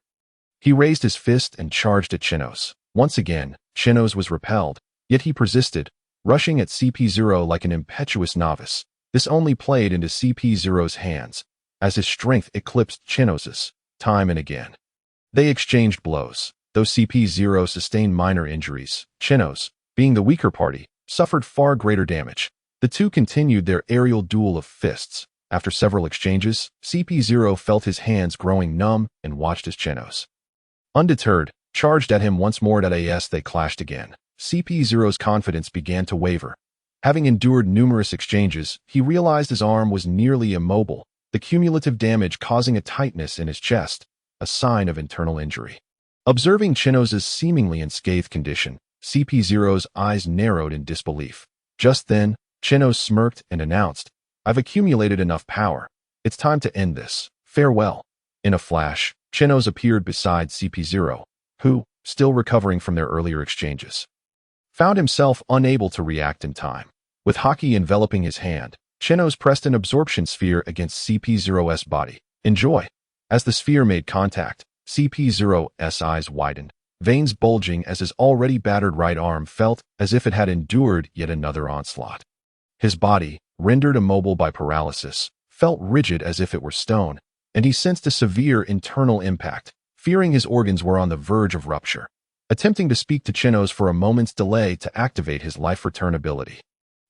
He raised his fist and charged at Chenos. Once again, Chenos was repelled, yet he persisted, rushing at CP0 like an impetuous novice. This only played into CP0's hands, as his strength eclipsed Chenos's, time and again. They exchanged blows. Though CP0 sustained minor injuries, Chenos, being the weaker party, suffered far greater damage. The two continued their aerial duel of fists. After several exchanges, CP0 felt his hands growing numb and watched as Chenos, undeterred, charged at him once more. As they clashed again, CP0's confidence began to waver. Having endured numerous exchanges, he realized his arm was nearly immobile, the cumulative damage causing a tightness in his chest, a sign of internal injury. Observing Chenos' seemingly unscathed condition, CP0's eyes narrowed in disbelief. Just then, Chenos smirked and announced, "I've accumulated enough power. It's time to end this. Farewell." In a flash, Chenos appeared beside CP0, who, still recovering from their earlier exchanges, found himself unable to react in time. With Haki enveloping his hand, Chenos pressed an absorption sphere against CP0's body. "Enjoy." As the sphere made contact, CP0's eyes widened, veins bulging as his already battered right arm felt as if it had endured yet another onslaught. His body, rendered immobile by paralysis, felt rigid as if it were stone, and he sensed a severe internal impact, fearing his organs were on the verge of rupture. Attempting to speak to Chenos for a moment's delay to activate his life return ability,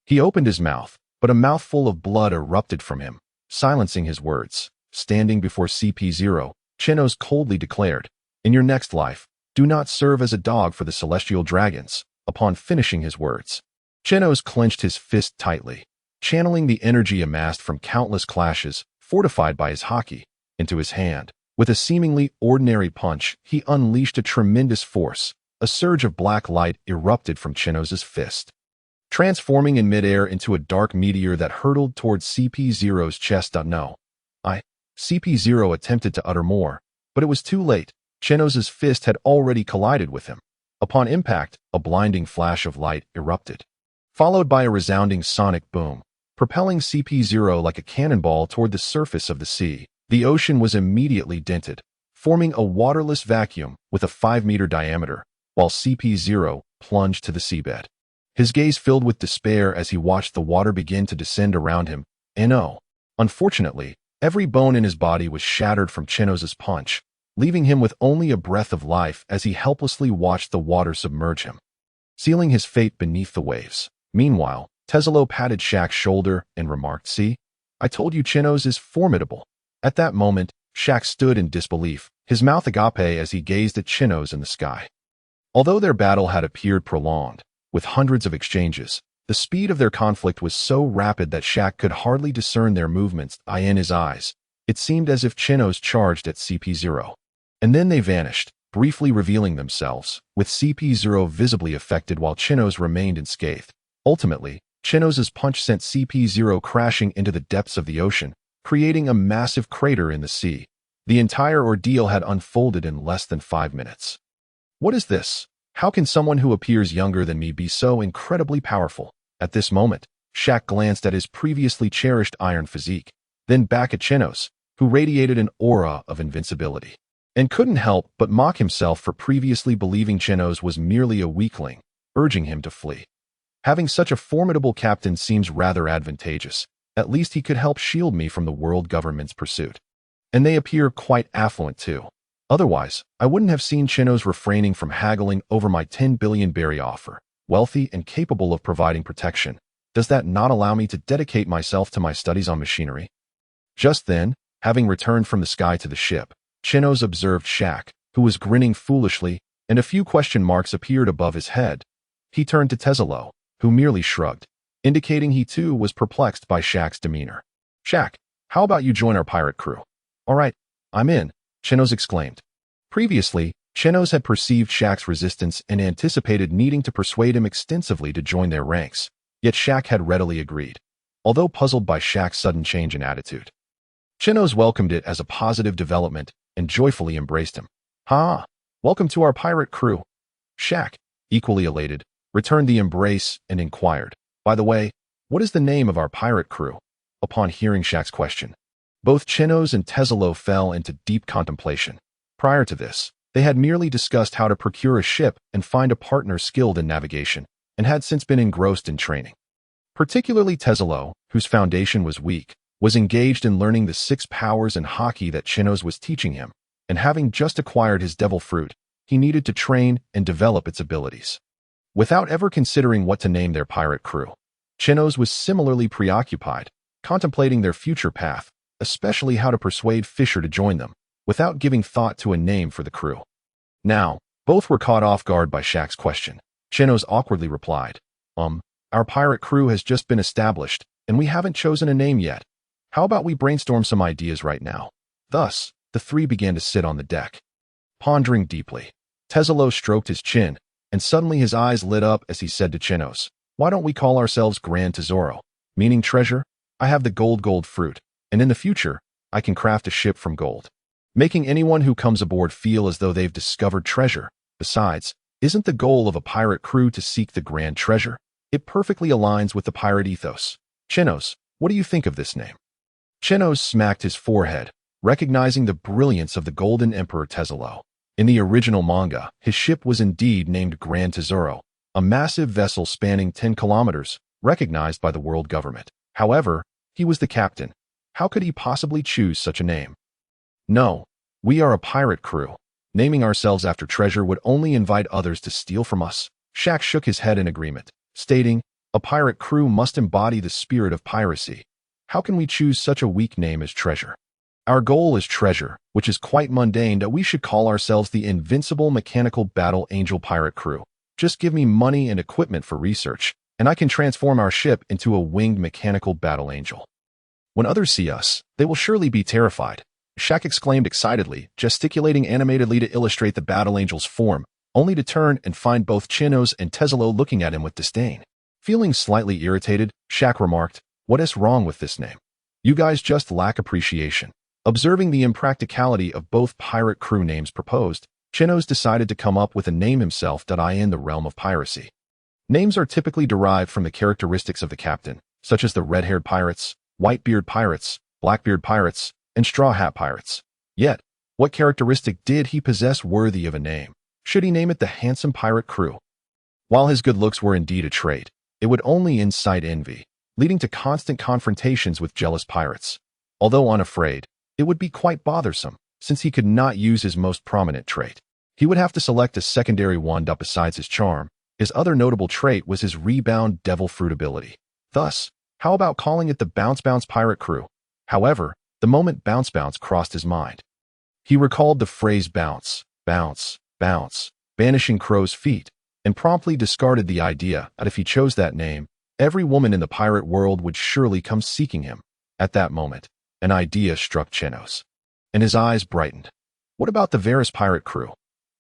he opened his mouth, but a mouthful of blood erupted from him, silencing his words. Standing before CP0, Chenos coldly declared, "In your next life, do not serve as a dog for the celestial dragons." Upon finishing his words, Chenos clenched his fist tightly, channeling the energy amassed from countless clashes, fortified by his Haki, into his hand. With a seemingly ordinary punch, he unleashed a tremendous force. A surge of black light erupted from Chenos' fist, transforming in midair into a dark meteor that hurtled towards CP0's chest. "No. CP0 attempted to utter more, but it was too late. Chenos' fist had already collided with him. Upon impact, a blinding flash of light erupted, followed by a resounding sonic boom, propelling CP0 like a cannonball toward the surface of the sea. The ocean was immediately dented, forming a waterless vacuum with a 5-meter diameter, while CP0 plunged to the seabed. His gaze filled with despair as he watched the water begin to descend around him. Unfortunately, every bone in his body was shattered from Chenos' punch, leaving him with only a breath of life as he helplessly watched the water submerge him, sealing his fate beneath the waves. Meanwhile, Teslo patted Shaq's shoulder and remarked, "See, I told you Chenos is formidable." At that moment, Shaq stood in disbelief, his mouth agape as he gazed at Chenos in the sky. Although their battle had appeared prolonged, with hundreds of exchanges, the speed of their conflict was so rapid that Shaq could hardly discern their movements. In his eyes, it seemed as if Chenos charged at CP0. And then they vanished, briefly revealing themselves, with CP0 visibly affected while Chenos remained unscathed. Ultimately, Chenos' punch sent CP0 crashing into the depths of the ocean, creating a massive crater in the sea. The entire ordeal had unfolded in less than 5 minutes. "What is this? How can someone who appears younger than me be so incredibly powerful?" At this moment, Shaq glanced at his previously cherished iron physique. then back at Chenos, who radiated an aura of invincibility, and couldn't help but mock himself for previously believing Chenos was merely a weakling, urging him to flee. Having such a formidable captain seems rather advantageous. At least he could help shield me from the world government's pursuit. And they appear quite affluent too. Otherwise, I wouldn't have seen Chenos refraining from haggling over my 10 billion berry offer. Wealthy and capable of providing protection, does that not allow me to dedicate myself to my studies on machinery? Just then, having returned from the sky to the ship, Chenos observed Shaq, who was grinning foolishly, and a few question marks appeared above his head. He turned to Teslo, who merely shrugged, indicating he too was perplexed by Shaq's demeanor. "Shaq, how about you join our pirate crew?" "All right, I'm in," Chenos exclaimed. Previously, Chenos had perceived Shaq's resistance and anticipated needing to persuade him extensively to join their ranks, yet Shaq had readily agreed, although puzzled by Shaq's sudden change in attitude. Chenos welcomed it as a positive development and joyfully embraced him. "Ha! Welcome to our pirate crew." Shaq, equally elated, returned the embrace and inquired, "By the way, what is the name of our pirate crew?" Upon hearing Shaq's question, both Chenos and Teslo fell into deep contemplation. Prior to this, they had merely discussed how to procure a ship and find a partner skilled in navigation, and had since been engrossed in training. Particularly Teslo, whose foundation was weak, was engaged in learning the 6 powers and Haki that Chenos was teaching him, and having just acquired his devil fruit, he needed to train and develop its abilities. Without ever considering what to name their pirate crew, Chenos was similarly preoccupied, contemplating their future path, especially how to persuade Fisher to join them, without giving thought to a name for the crew. Now, both were caught off guard by Shaq's question. Chenos awkwardly replied, "Our pirate crew has just been established, and we haven't chosen a name yet. How about we brainstorm some ideas right now?" Thus, the three began to sit on the deck. Pondering deeply, Teslo stroked his chin, and suddenly his eyes lit up as he said to Chenos, "Why don't we call ourselves Grand Tesoro, meaning treasure? I have the gold fruit, and in the future, I can craft a ship from gold, making anyone who comes aboard feel as though they've discovered treasure. Besides, isn't the goal of a pirate crew to seek the grand treasure? It perfectly aligns with the pirate ethos. Chenos, what do you think of this name?" Chenos smacked his forehead, recognizing the brilliance of the Golden Emperor Teslo. In the original manga, his ship was indeed named Grand Tesoro, a massive vessel spanning 10 kilometers, recognized by the world government. However, he was the captain. How could he possibly choose such a name? "No, we are a pirate crew. Naming ourselves after treasure would only invite others to steal from us." Shaq shook his head in agreement, stating, "A pirate crew must embody the spirit of piracy. How can we choose such a weak name as treasure? Our goal is treasure, which is quite mundane that we should call ourselves the Invincible Mechanical Battle Angel Pirate Crew. Just give me money and equipment for research, and I can transform our ship into a winged mechanical battle angel. When others see us, they will surely be terrified." Shaq exclaimed excitedly, gesticulating animatedly to illustrate the battle angel's form, only to turn and find both Chenos and Teslo looking at him with disdain. Feeling slightly irritated, Shaq remarked, "What is wrong with this name? You guys just lack appreciation." Observing the impracticality of both pirate crew names proposed, Chenos decided to come up with a name himself that in the realm of piracy. Names are typically derived from the characteristics of the captain, such as the red-haired pirates, white-beard pirates, black-beard pirates, and straw hat pirates. Yet, what characteristic did he possess worthy of a name? Should he name it the handsome pirate crew? While his good looks were indeed a trait, it would only incite envy, leading to constant confrontations with jealous pirates. Although unafraid, it would be quite bothersome, since he could not use his most prominent trait. He would have to select a secondary one that besides his charm, his other notable trait was his rebound devil fruit ability. Thus, how about calling it the Bounce Pirate Crew? However, the moment Bounce crossed his mind, he recalled the phrase bounce, banishing crow's feet, and promptly discarded the idea that if he chose that name, every woman in the pirate world would surely come seeking him. At that moment, an idea struck Chenos, and his eyes brightened. "What about the Varus Pirate Crew?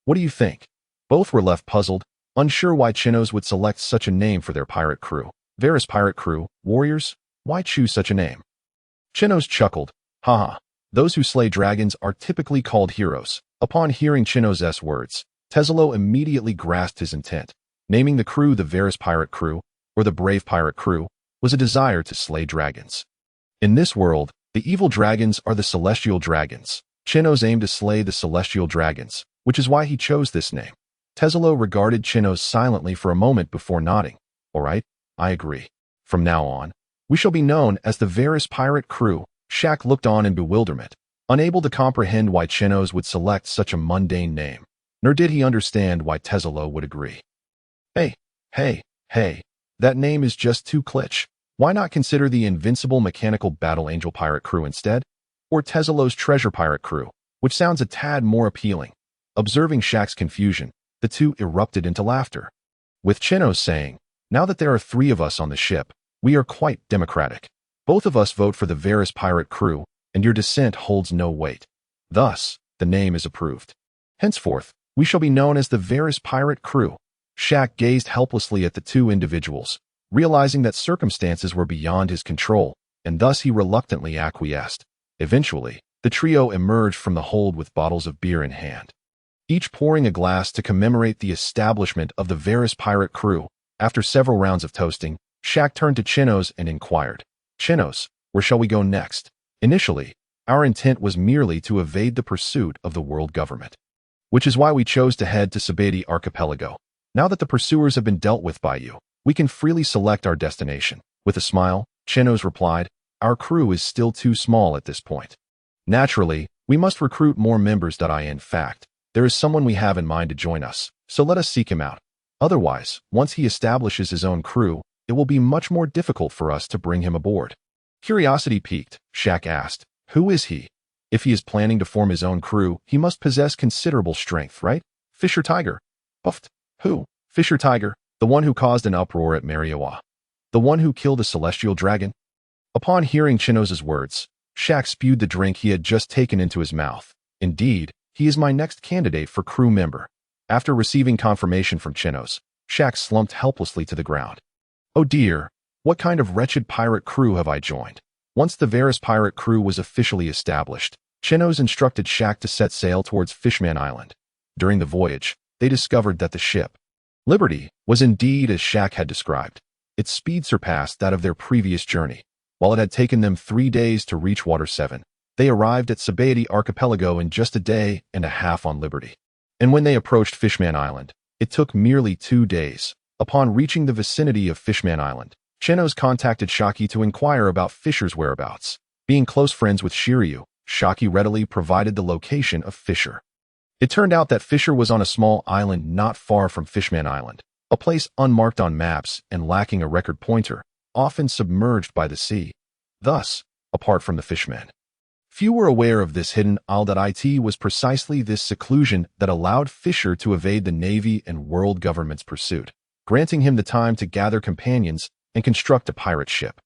What do you think?" Both were left puzzled, unsure why Chenos would select such a name for their pirate crew. Varus Pirate Crew, warriors? Why choose such a name? Chenos chuckled, "Haha, those who slay dragons are typically called heroes." Upon hearing Chenos' words, Teslo immediately grasped his intent. Naming the crew the Varus Pirate Crew, or the Brave Pirate Crew, was a desire to slay dragons. In this world, The evil dragons are the celestial dragons. Chenos aimed to slay the celestial dragons, which is why he chose this name. Teslo regarded Chenos silently for a moment before nodding. All right, I agree. From now on, we shall be known as the Varus pirate crew. Shaq looked on in bewilderment, unable to comprehend why Chenos would select such a mundane name, nor did he understand why Teslo would agree. Hey, that name is just too kitsch. Why not consider the invincible mechanical battle angel pirate crew instead? Or Teslo's treasure pirate crew, which sounds a tad more appealing. Observing Shaq's confusion, the two erupted into laughter, with Chenos saying, now that there are 3 of us on the ship, we are quite democratic. Both of us vote for the Varus pirate crew, and your dissent holds no weight. Thus, the name is approved. Henceforth, we shall be known as the Varus pirate crew. Shaq gazed helplessly at the 2 individuals, realizing that circumstances were beyond his control, and thus he reluctantly acquiesced. Eventually, the trio emerged from the hold with bottles of beer in hand, each pouring a glass to commemorate the establishment of the Varus pirate crew. After several rounds of toasting, Shaq turned to Chenos and inquired, Chenos, where shall we go next? Initially, our intent was merely to evade the pursuit of the world government, which is why we chose to head to Sabet archipelago. Now that the pursuers have been dealt with by you, we can freely select our destination. With a smile, Chenos replied, our crew is still too small at this point. Naturally, we must recruit more members. In fact, there is someone we have in mind to join us, so let us seek him out. Otherwise, once he establishes his own crew, it will be much more difficult for us to bring him aboard. Curiosity piqued, Shaq asked, who is he? If he is planning to form his own crew, he must possess considerable strength, right? Fisher Tiger. Puffed. Who? Fisher Tiger, the one who caused an uproar at Mariejois. The one who killed a celestial dragon? Upon hearing Chenos' words, Shaq spewed the drink he had just taken into his mouth. Indeed, he is my next candidate for crew member. After receiving confirmation from Chenos, Shaq slumped helplessly to the ground. Oh dear, what kind of wretched pirate crew have I joined? Once the Varus pirate crew was officially established, Chenos instructed Shaq to set sail towards Fishman Island. During the voyage, they discovered that the ship, Liberty, was indeed as Shaq had described. Its speed surpassed that of their previous journey. While it had taken them 3 days to reach Water 7, they arrived at Sabet archipelago in just a day and a half on Liberty. And when they approached Fishman Island, it took merely 2 days. Upon reaching the vicinity of Fishman Island, Chenos contacted Haki to inquire about Fisher's whereabouts. Being close friends with Shiryu, Haki readily provided the location of Fisher. It turned out that Fisher was on a small island not far from Fishman Island, a place unmarked on maps and lacking a record pointer, often submerged by the sea. Thus, apart from the Fishmen, few were aware of this hidden isle. It was precisely this seclusion that allowed Fisher to evade the Navy and world government's pursuit, granting him the time to gather companions and construct a pirate ship.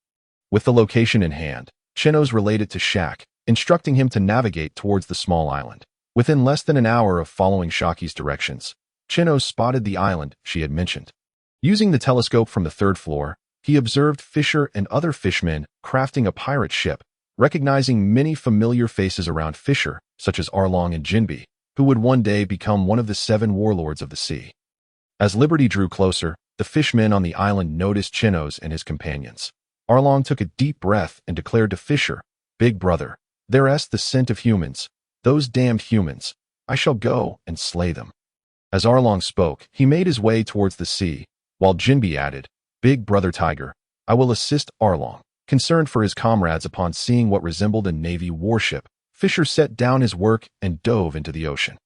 With the location in hand, Chenos related to Shaq, instructing him to navigate towards the small island. Within less than an hour of following Shaki's directions, Chenos spotted the island she had mentioned. Using the telescope from the 3rd floor, he observed Fisher and other fishmen crafting a pirate ship, recognizing many familiar faces around Fisher, such as Arlong and Jinbi, who would one day become one of the 7 warlords of the sea. As Liberty drew closer, the fishmen on the island noticed Chenos and his companions. Arlong took a deep breath and declared to Fisher, Big brother, there's the scent of humans. Those damned humans. I shall go and slay them. As Arlong spoke, he made his way towards the sea, while Jinbi added, Big brother Tiger, I will assist Arlong. Concerned for his comrades upon seeing what resembled a Navy warship, Fisher set down his work and dove into the ocean.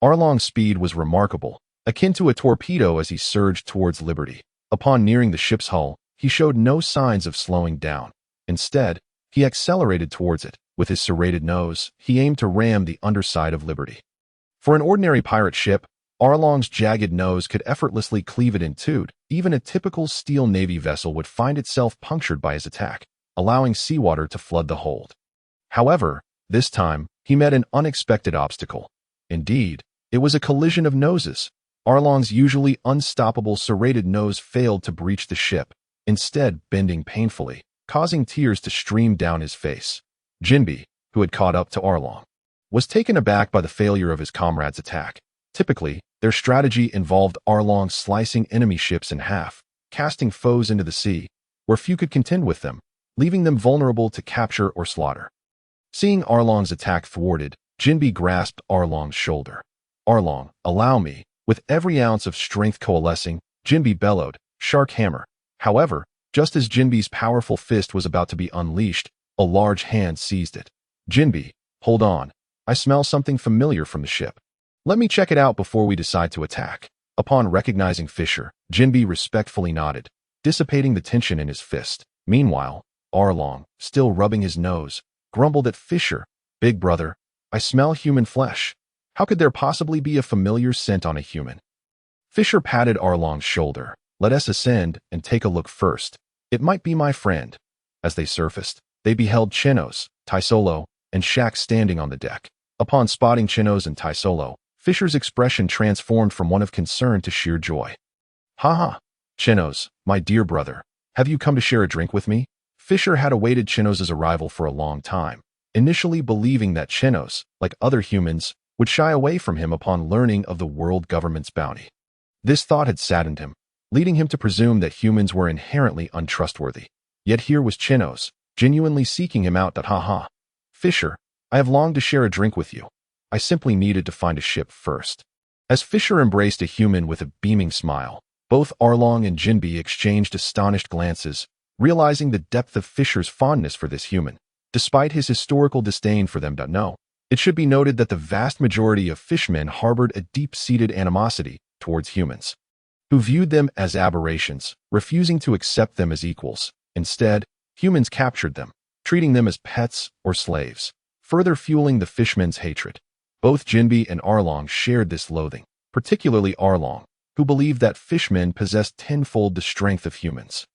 Arlong's speed was remarkable, akin to a torpedo as he surged towards Liberty. Upon nearing the ship's hull, he showed no signs of slowing down. Instead, he accelerated towards it. With his serrated nose, he aimed to ram the underside of Liberty. For an ordinary pirate ship, Arlong's jagged nose could effortlessly cleave it in two. Even a typical steel Navy vessel would find itself punctured by his attack, allowing seawater to flood the hold. However, this time, he met an unexpected obstacle. Indeed, it was a collision of noses. Arlong's usually unstoppable serrated nose failed to breach the ship, instead bending painfully, causing tears to stream down his face. Jinbi, who had caught up to Arlong, was taken aback by the failure of his comrade's attack. Typically, their strategy involved Arlong slicing enemy ships in half, casting foes into the sea, where few could contend with them, leaving them vulnerable to capture or slaughter. Seeing Arlong's attack thwarted, Jinbi grasped Arlong's shoulder. "Arlong, allow me." With every ounce of strength coalescing, Jinbi bellowed, "Shark hammer." However, just as Jinbi's powerful fist was about to be unleashed, a large hand seized it. "Jinbi, hold on. I smell something familiar from the ship. Let me check it out before we decide to attack." Upon recognizing Fisher, Jinbi respectfully nodded, dissipating the tension in his fist. Meanwhile, Arlong, still rubbing his nose, grumbled at Fisher, "Big brother, I smell human flesh. How could there possibly be a familiar scent on a human?" Fisher patted Arlong's shoulder. "Let us ascend and take a look first. It might be my friend." As they surfaced, they beheld Chenos, Teslo, and Shaq standing on the deck. Upon spotting Chenos and Teslo, Fisher's expression transformed from one of concern to sheer joy. "Ha! Chenos, my dear brother, have you come to share a drink with me?" Fisher had awaited Chenos' arrival for a long time, initially believing that Chenos, like other humans, would shy away from him upon learning of the world government's bounty. This thought had saddened him, leading him to presume that humans were inherently untrustworthy. Yet here was Chenos, genuinely seeking him out. "Ha! Fisher, I have longed to share a drink with you. I simply needed to find a ship first." As Fisher embraced a human with a beaming smile, both Arlong and Jinbi exchanged astonished glances, realizing the depth of Fisher's fondness for this human, despite his historical disdain for them. No, it should be noted that the vast majority of fishmen harbored a deep-seated animosity towards humans, who viewed them as aberrations, refusing to accept them as equals. Instead, humans captured them, treating them as pets or slaves, further fueling the fishmen's hatred. Both Jinbi and Arlong shared this loathing, particularly Arlong, who believed that fishmen possessed tenfold the strength of humans.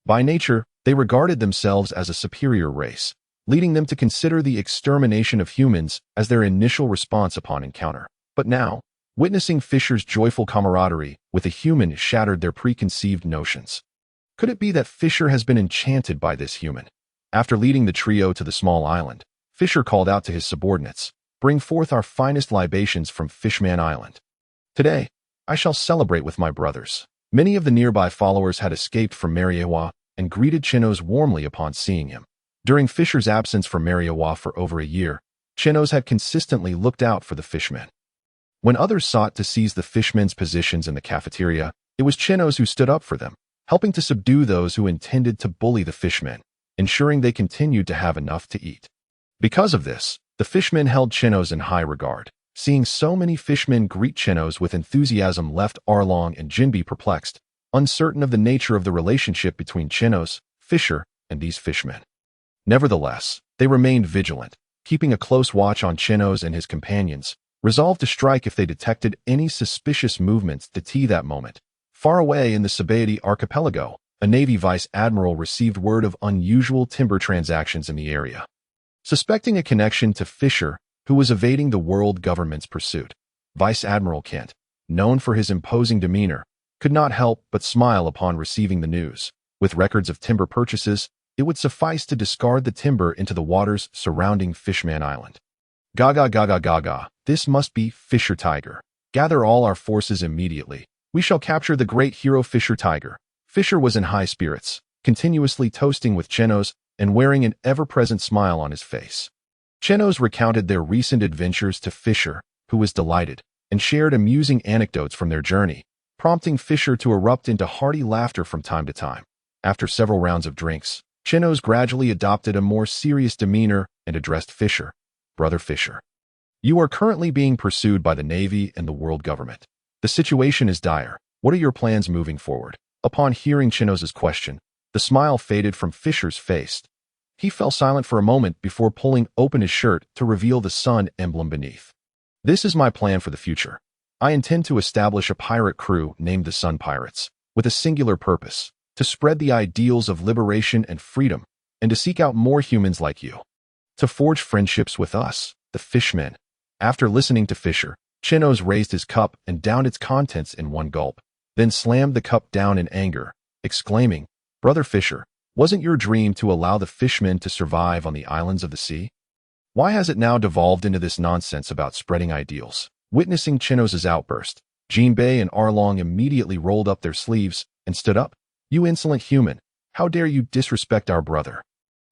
By nature, they regarded themselves as a superior race, leading them to consider the extermination of humans as their initial response upon encounter. But now, witnessing Fisher's joyful camaraderie with a human shattered their preconceived notions. Could it be that Fisher has been enchanted by this human? After leading the trio to the small island, Fisher called out to his subordinates, "Bring forth our finest libations from Fishman Island. Today, I shall celebrate with my brothers." Many of the nearby followers had escaped from Mariejois and greeted Chenos warmly upon seeing him. During Fisher's absence from Mariejois for over a year, Chenos had consistently looked out for the fishmen. When others sought to seize the fishmen's positions in the cafeteria, it was Chenos who stood up for them, helping to subdue those who intended to bully the fishmen, ensuring they continued to have enough to eat. Because of this, the fishmen held Chenos in high regard. Seeing so many fishmen greet Chenos with enthusiasm left Arlong and Jinbi perplexed, uncertain of the nature of the relationship between Chenos, Fisher, and these fishmen. Nevertheless, they remained vigilant, keeping a close watch on Chenos and his companions, resolved to strike if they detected any suspicious movements. That moment, far away in the Sabet archipelago, a Navy vice admiral received word of unusual timber transactions in the area. Suspecting a connection to Fisher, who was evading the world government's pursuit, Vice Admiral Kent, known for his imposing demeanor, could not help but smile upon receiving the news. With records of timber purchases, it would suffice to discard the timber into the waters surrounding Fishman Island. Gaga, this must be Fisher Tiger. Gather all our forces immediately. We shall capture the great hero Fisher Tiger. Fisher was in high spirits, continuously toasting with Chenos and wearing an ever-present smile on his face. Chenos recounted their recent adventures to Fisher, who was delighted, and shared amusing anecdotes from their journey, prompting Fisher to erupt into hearty laughter from time to time. After several rounds of drinks, Chenos gradually adopted a more serious demeanor and addressed Fisher. "Brother Fisher, you are currently being pursued by the Navy and the world government. The situation is dire. What are your plans moving forward?" Upon hearing Chenos' question, the smile faded from Fisher's face. He fell silent for a moment before pulling open his shirt to reveal the sun emblem beneath. "This is my plan for the future. I intend to establish a pirate crew named the Sun Pirates, with a singular purpose, to spread the ideals of liberation and freedom, and to seek out more humans like you, to forge friendships with us, the fishmen." After listening to Fisher, Chenos raised his cup and downed its contents in one gulp, then slammed the cup down in anger, exclaiming, "Brother Fisher, wasn't your dream to allow the fishmen to survive on the islands of the sea? Why has it now devolved into this nonsense about spreading ideals?" Witnessing Chenos' outburst, Jinbei and Arlong immediately rolled up their sleeves and stood up. "You insolent human, how dare you disrespect our brother?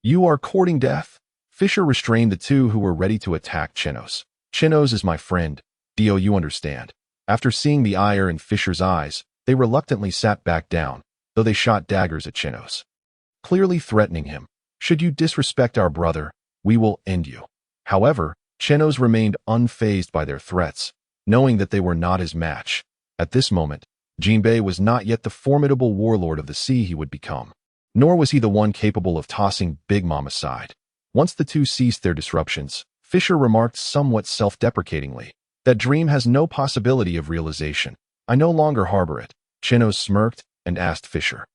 You are courting death?" Fisher restrained the two who were ready to attack Chenos. Chenos is my friend. Dio, you understand. After seeing the ire in Fisher's eyes, they reluctantly sat back down, though they shot daggers at Chenos, clearly threatening him. Should you disrespect our brother, we will end you. However, Chenos remained unfazed by their threats, knowing that they were not his match. At this moment, Jinbei was not yet the formidable warlord of the sea he would become, nor was he the one capable of tossing Big Mom aside. Once the two ceased their disruptions, Fisher remarked somewhat self-deprecatingly, "That dream has no possibility of realization. I no longer harbor it." Chenos smirked and asked Fisher,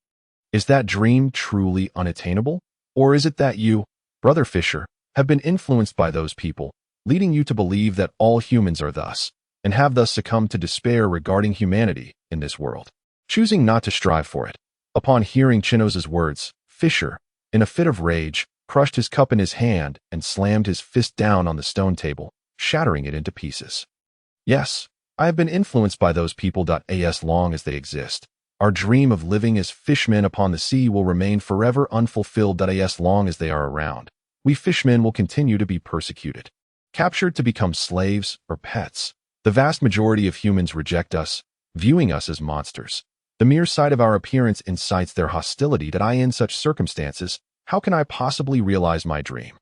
"Is that dream truly unattainable? Or is it that you, Brother Fisher, have been influenced by those people, leading you to believe that all humans are thus, and have thus succumbed to despair regarding humanity in this world, choosing not to strive for it?" Upon hearing Chenos's words, Fisher, in a fit of rage, crushed his cup in his hand and slammed his fist down on the stone table, shattering it into pieces. "Yes, I have been influenced by those people. As long as they exist, our dream of living as fishmen upon the sea will remain forever unfulfilled. As long as they are around, we fishmen will continue to be persecuted, captured to become slaves or pets. The vast majority of humans reject us, viewing us as monsters. The mere sight of our appearance incites their hostility. In such circumstances, how can I possibly realize my dream?"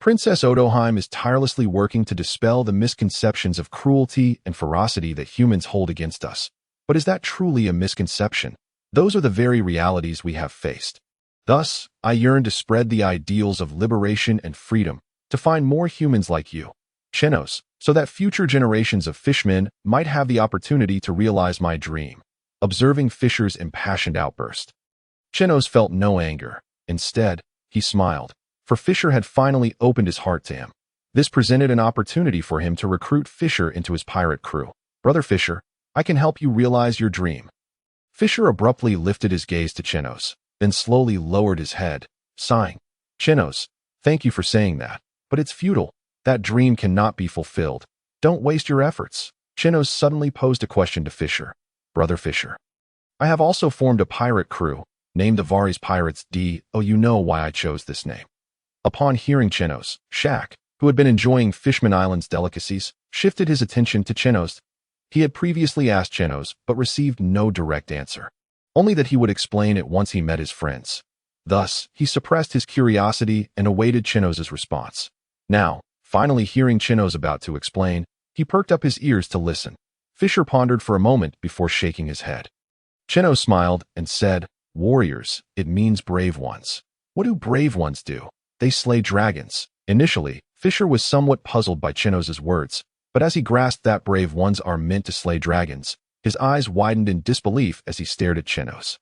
Princess Odoheim is tirelessly working to dispel the misconceptions of cruelty and ferocity that humans hold against us. But is that truly a misconception? Those are the very realities we have faced. Thus, I yearn to spread the ideals of liberation and freedom, to find more humans like you, Chenos, so that future generations of fishmen might have the opportunity to realize my dream. Observing Fisher's impassioned outburst, Chenos felt no anger. Instead, he smiled, for Fisher had finally opened his heart to him. This presented an opportunity for him to recruit Fisher into his pirate crew. "Brother Fisher, I can help you realize your dream." Fisher abruptly lifted his gaze to Chenos, then slowly lowered his head, sighing. "Chenos, thank you for saying that, but it's futile. That dream cannot be fulfilled. Don't waste your efforts." Chenos suddenly posed a question to Fisher. "Brother Fisher, I have also formed a pirate crew, named the Varys Pirates. You know why I chose this name." Upon hearing Chenos, Shaq, who had been enjoying Fishman Island's delicacies, shifted his attention to Chenos. He had previously asked Chenos, but received no direct answer, only that he would explain it once he met his friends. Thus, he suppressed his curiosity and awaited Chenos's response. Now, finally hearing Chenos about to explain, he perked up his ears to listen. Fisher pondered for a moment before shaking his head. Chenos smiled and said, "Warriors, it means brave ones." "What do brave ones do?" "They slay dragons." Initially, Fisher was somewhat puzzled by Chenos's words, but as he grasped that brave ones are meant to slay dragons, his eyes widened in disbelief as he stared at Chenos.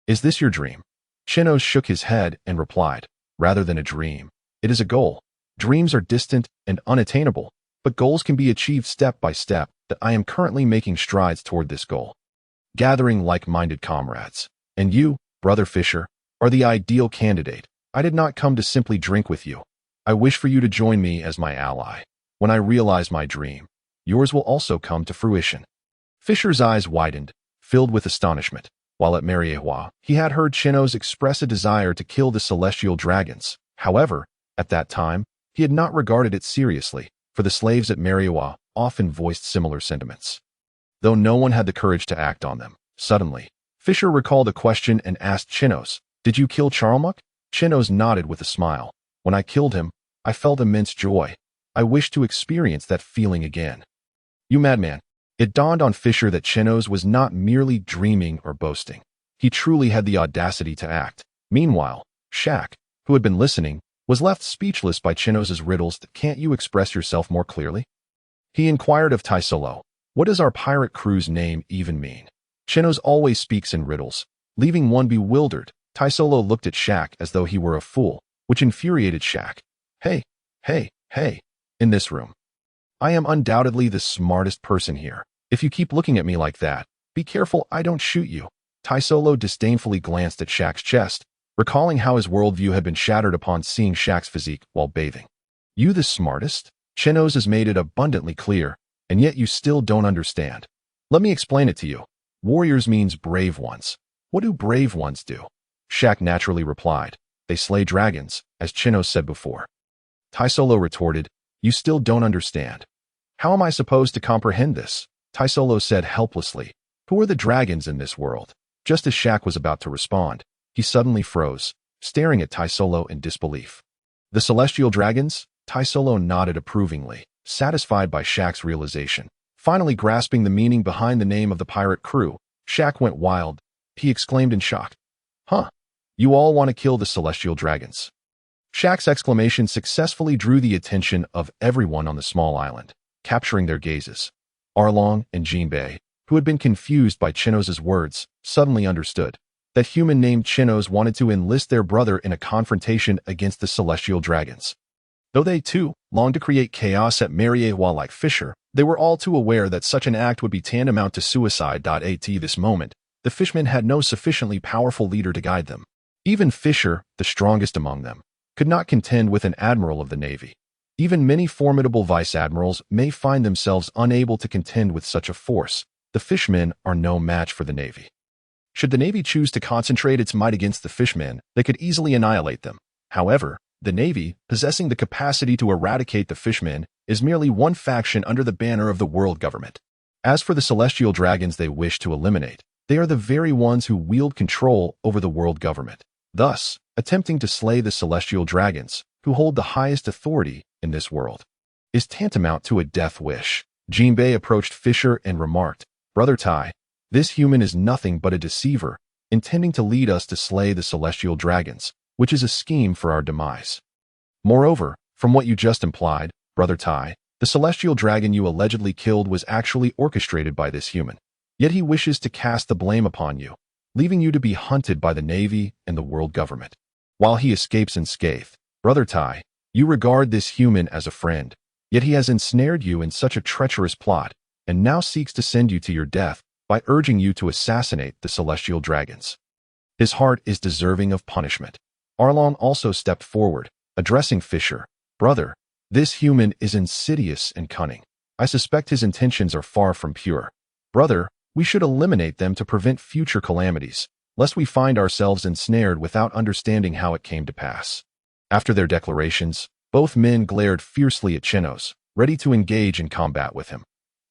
"Is this your dream?" Chenos shook his head and replied, "Rather than a dream, it is a goal. Dreams are distant and unattainable, but goals can be achieved step by step. That I am currently making strides toward this goal, gathering like-minded comrades. And you, Brother Fisher, are the ideal candidate. I did not come to simply drink with you. I wish for you to join me as my ally. When I realize my dream, yours will also come to fruition." Fisher's eyes widened, filled with astonishment. While at Mariejois, he had heard Chenos express a desire to kill the celestial dragons. However, at that time, he had not regarded it seriously, for the slaves at Mariejois often voiced similar sentiments, though no one had the courage to act on them. Suddenly, Fisher recalled a question and asked Chenos, "Did you kill Charlmuck?" Chenos nodded with a smile. "When I killed him, I felt immense joy. I wish to experience that feeling again." "You madman." It dawned on Fisher that Chenos was not merely dreaming or boasting. He truly had the audacity to act. Meanwhile, Shaq, who had been listening, was left speechless by Chenos's riddles. "Can't you express yourself more clearly?" He inquired of Teslo, "What does our pirate crew's name even mean?" Chenos always speaks in riddles, leaving one bewildered. Teslo looked at Shaq as though he were a fool, which infuriated Shaq. Hey, in this room. I am undoubtedly the smartest person here. If you keep looking at me like that, be careful I don't shoot you." Teslo disdainfully glanced at Shaq's chest, recalling how his worldview had been shattered upon seeing Shaq's physique while bathing. "You the smartest?" Chenos has made it abundantly clear, and yet you still don't understand. "Let me explain it to you. Warriors means brave ones." "What do brave ones do?" Shaq naturally replied, "They slay dragons, as Chenos said before." Teslo retorted, "You still don't understand. How am I supposed to comprehend this?" Teslo said helplessly, "Who are the dragons in this world?" Just as Shaq was about to respond, he suddenly froze, staring at Teslo in disbelief. "The celestial dragons?" Teslo nodded approvingly, satisfied by Shaq's realization. Finally grasping the meaning behind the name of the pirate crew, Shaq went wild. He exclaimed in shock, "Huh? You all want to kill the celestial dragons?" Shaq's exclamation successfully drew the attention of everyone on the small island, capturing their gazes. Arlong and Jinbei, who had been confused by Chenos' words, suddenly understood. That human named Chenos wanted to enlist their brother in a confrontation against the celestial dragons. Though they, too, longed to create chaos at Mariejois like Fisher, they were all too aware that such an act would be tantamount to suicide. At this moment, the fishmen had no sufficiently powerful leader to guide them. Even Fisher, the strongest among them, could not contend with an admiral of the navy. Even many formidable vice-admirals may find themselves unable to contend with such a force. The fishmen are no match for the navy. Should the navy choose to concentrate its might against the fishmen, they could easily annihilate them. However, the navy, possessing the capacity to eradicate the fishmen, is merely one faction under the banner of the world government. As for the celestial dragons they wish to eliminate, they are the very ones who wield control over the world government. Thus, attempting to slay the celestial dragons, who hold the highest authority in this world, is tantamount to a death wish. Jinbei approached Fisher and remarked, "Brother Tai, this human is nothing but a deceiver, intending to lead us to slay the celestial dragons, which is a scheme for our demise. Moreover, from what you just implied, Brother Tai, the celestial dragon you allegedly killed was actually orchestrated by this human. Yet he wishes to cast the blame upon you, leaving you to be hunted by the navy and the world government. While he escapes unscathed, Brother Tai, you regard this human as a friend, yet he has ensnared you in such a treacherous plot, and now seeks to send you to your death by urging you to assassinate the celestial dragons. His heart is deserving of punishment." Arlong also stepped forward, addressing Fisher, "Brother, this human is insidious and cunning. I suspect his intentions are far from pure. Brother, we should eliminate them to prevent future calamities, lest we find ourselves ensnared without understanding how it came to pass." After their declarations, both men glared fiercely at Chenos, ready to engage in combat with him.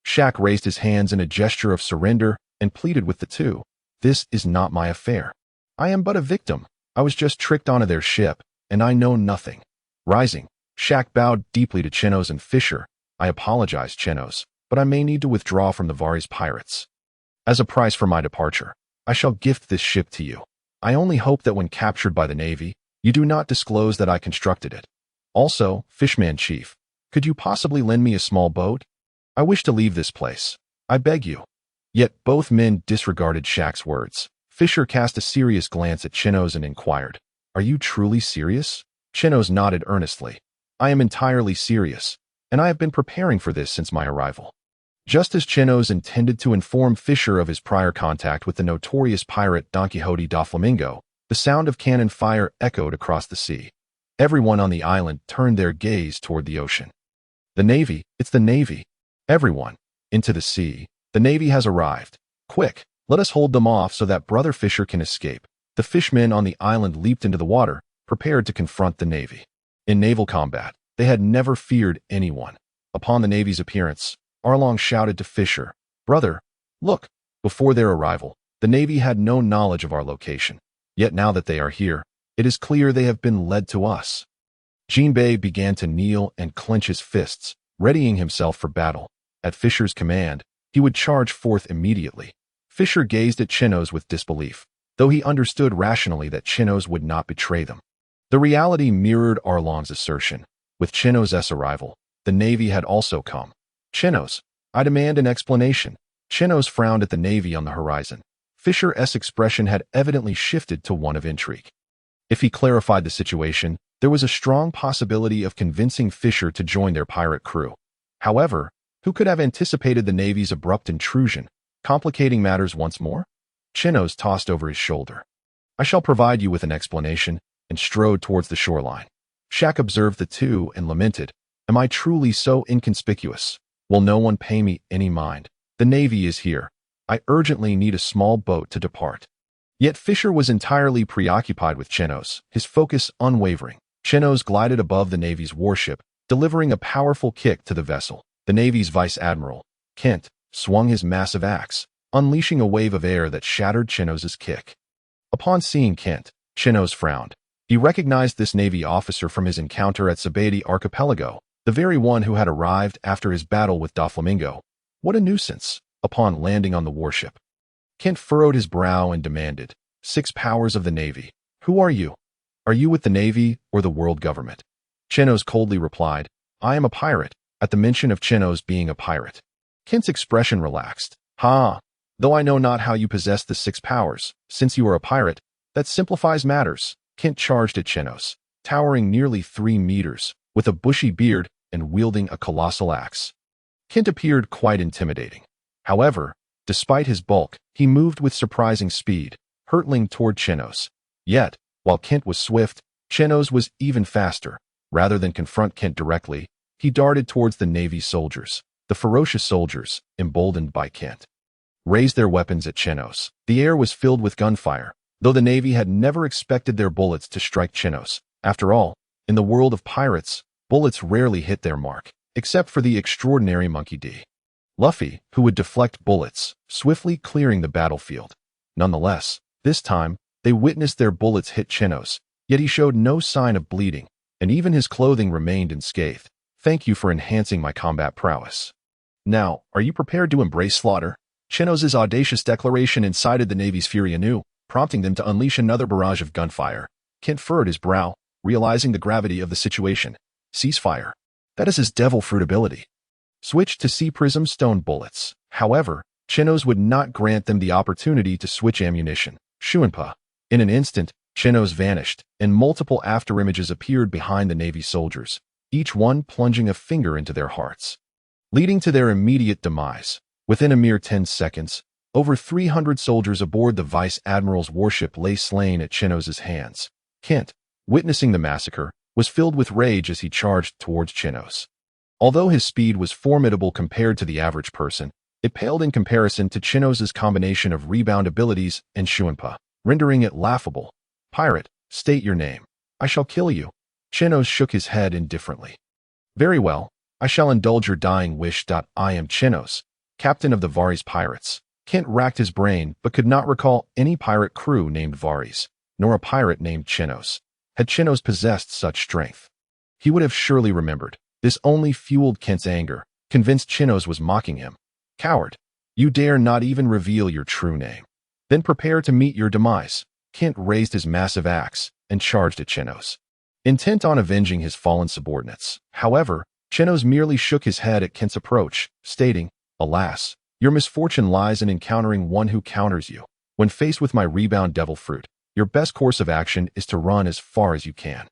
Shaq raised his hands in a gesture of surrender and pleaded with the two, "This is not my affair. I am but a victim. I was just tricked onto their ship, and I know nothing." Rising, Shaq bowed deeply to Chenos and Fisher. "I apologize, Chenos, but I may need to withdraw from the Vari's pirates. As a price for my departure, I shall gift this ship to you. I only hope that when captured by the navy, you do not disclose that I constructed it. Also, Fishman Chief, could you possibly lend me a small boat? I wish to leave this place. I beg you." Yet both men disregarded Shaq's words. Fisher cast a serious glance at Chenos and inquired, "Are you truly serious?" Chenos nodded earnestly. "I am entirely serious, and I have been preparing for this since my arrival." Just as Chenos intended to inform Fisher of his prior contact with the notorious pirate Don Quixote da Flamingo, the sound of cannon fire echoed across the sea. Everyone on the island turned their gaze toward the ocean. "The navy, it's the navy. Everyone, into the sea. The navy has arrived. Quick, let us hold them off so that Brother Fisher can escape." The fishmen on the island leaped into the water, prepared to confront the navy. In naval combat, they had never feared anyone. Upon the navy's appearance, Arlong shouted to Fisher, "Brother, look." Before their arrival, the navy had no knowledge of our location. Yet now that they are here, it is clear they have been led to us. Jinbei began to kneel and clench his fists, readying himself for battle. At Fisher's command, he would charge forth immediately. Fisher gazed at Chenos with disbelief, though he understood rationally that Chenos would not betray them. The reality mirrored Arlong's assertion. With Chenos' arrival, the navy had also come. "Chenos, I demand an explanation." Chenos frowned at the navy on the horizon. Fisher's expression had evidently shifted to one of intrigue. If he clarified the situation, there was a strong possibility of convincing Fisher to join their pirate crew. However, who could have anticipated the navy's abrupt intrusion, complicating matters once more? Chenos tossed over his shoulder. "I shall provide you with an explanation," and strode towards the shoreline. Shaq observed the two and lamented, "Am I truly so inconspicuous? Will no one pay me any mind? The navy is here. I urgently need a small boat to depart." Yet Fisher was entirely preoccupied with Chenos, his focus unwavering. Chenos glided above the Navy's warship, delivering a powerful kick to the vessel. The Navy's Vice Admiral, Kent, swung his massive axe, unleashing a wave of air that shattered Chenos's kick. Upon seeing Kent, Chenos frowned. He recognized this Navy officer from his encounter at Sabet archipelago, the very one who had arrived after his battle with Doflamingo. What a nuisance! Upon landing on the warship, Kent furrowed his brow and demanded, "Six powers of the Navy, who are you? Are you with the Navy or the world government?" Chenos coldly replied, "I am a pirate," at the mention of Chenos being a pirate. Kent's expression relaxed. "Ha! Though I know not how you possess the six powers, since you are a pirate, that simplifies matters." Kent charged at Chenos, towering nearly 3 meters, with a bushy beard and wielding a colossal axe. Kent appeared quite intimidating. However, despite his bulk, he moved with surprising speed, hurtling toward Chenos. Yet, while Kent was swift, Chenos was even faster. Rather than confront Kent directly, he darted towards the Navy soldiers. The ferocious soldiers, emboldened by Kent, raised their weapons at Chenos. The air was filled with gunfire, though the Navy had never expected their bullets to strike Chenos. After all, in the world of pirates, bullets rarely hit their mark, except for the extraordinary Monkey D. Luffy, who would deflect bullets, swiftly clearing the battlefield. Nonetheless, this time, they witnessed their bullets hit Chenos, yet he showed no sign of bleeding, and even his clothing remained unscathed. "Thank you for enhancing my combat prowess. Now, are you prepared to embrace slaughter?" Chenos's audacious declaration incited the Navy's fury anew, prompting them to unleash another barrage of gunfire. Kent furrowed his brow, realizing the gravity of the situation. Cease fire. That is his devil fruit ability. Switch to sea prism stone bullets. However, Chenos would not grant them the opportunity to switch ammunition. Shuanpa. In an instant, Chenos vanished, and multiple afterimages appeared behind the Navy soldiers, each one plunging a finger into their hearts, leading to their immediate demise. Within a mere 10 seconds, over 300 soldiers aboard the Vice Admiral's warship lay slain at Chenos's hands. Kent, witnessing the massacre, was filled with rage as he charged towards Chenos. Although his speed was formidable compared to the average person, it paled in comparison to Chenos's combination of rebound abilities and Shuanpa, rendering it laughable. "Pirate, state your name. I shall kill you." Chenos shook his head indifferently. "Very well, I shall indulge your dying wish. I am Chenos, captain of the Varys pirates." Kent racked his brain but could not recall any pirate crew named Varys, nor a pirate named Chenos. Had Chenos possessed such strength, he would have surely remembered. This only fueled Kent's anger, convinced Chenos was mocking him. "Coward, you dare not even reveal your true name. Then prepare to meet your demise." Kent raised his massive axe and charged at Chenos, intent on avenging his fallen subordinates. However, Chenos merely shook his head at Kent's approach, stating, "Alas, your misfortune lies in encountering one who counters you. When faced with my rebound devil fruit, your best course of action is to run as far as you can."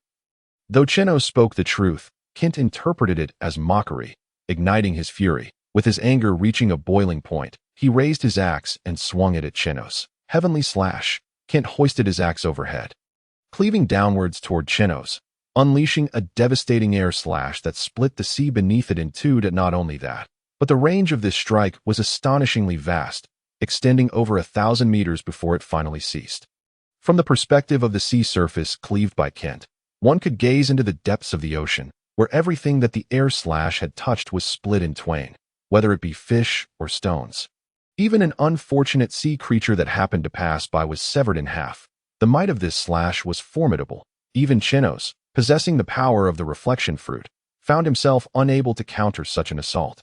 Though Chenos spoke the truth, Kent interpreted it as mockery, igniting his fury. With his anger reaching a boiling point, he raised his axe and swung it at Chenos. Heavenly slash! Kent hoisted his axe overhead, cleaving downwards toward Chenos, unleashing a devastating air slash that split the sea beneath it in two. Not only that, but the range of this strike was astonishingly vast, extending over 1,000 meters before it finally ceased. From the perspective of the sea surface cleaved by Kent, one could gaze into the depths of the ocean, where everything that the air slash had touched was split in twain, whether it be fish or stones. Even an unfortunate sea creature that happened to pass by was severed in half. The might of this slash was formidable. Even Chenos, possessing the power of the reflection fruit, found himself unable to counter such an assault.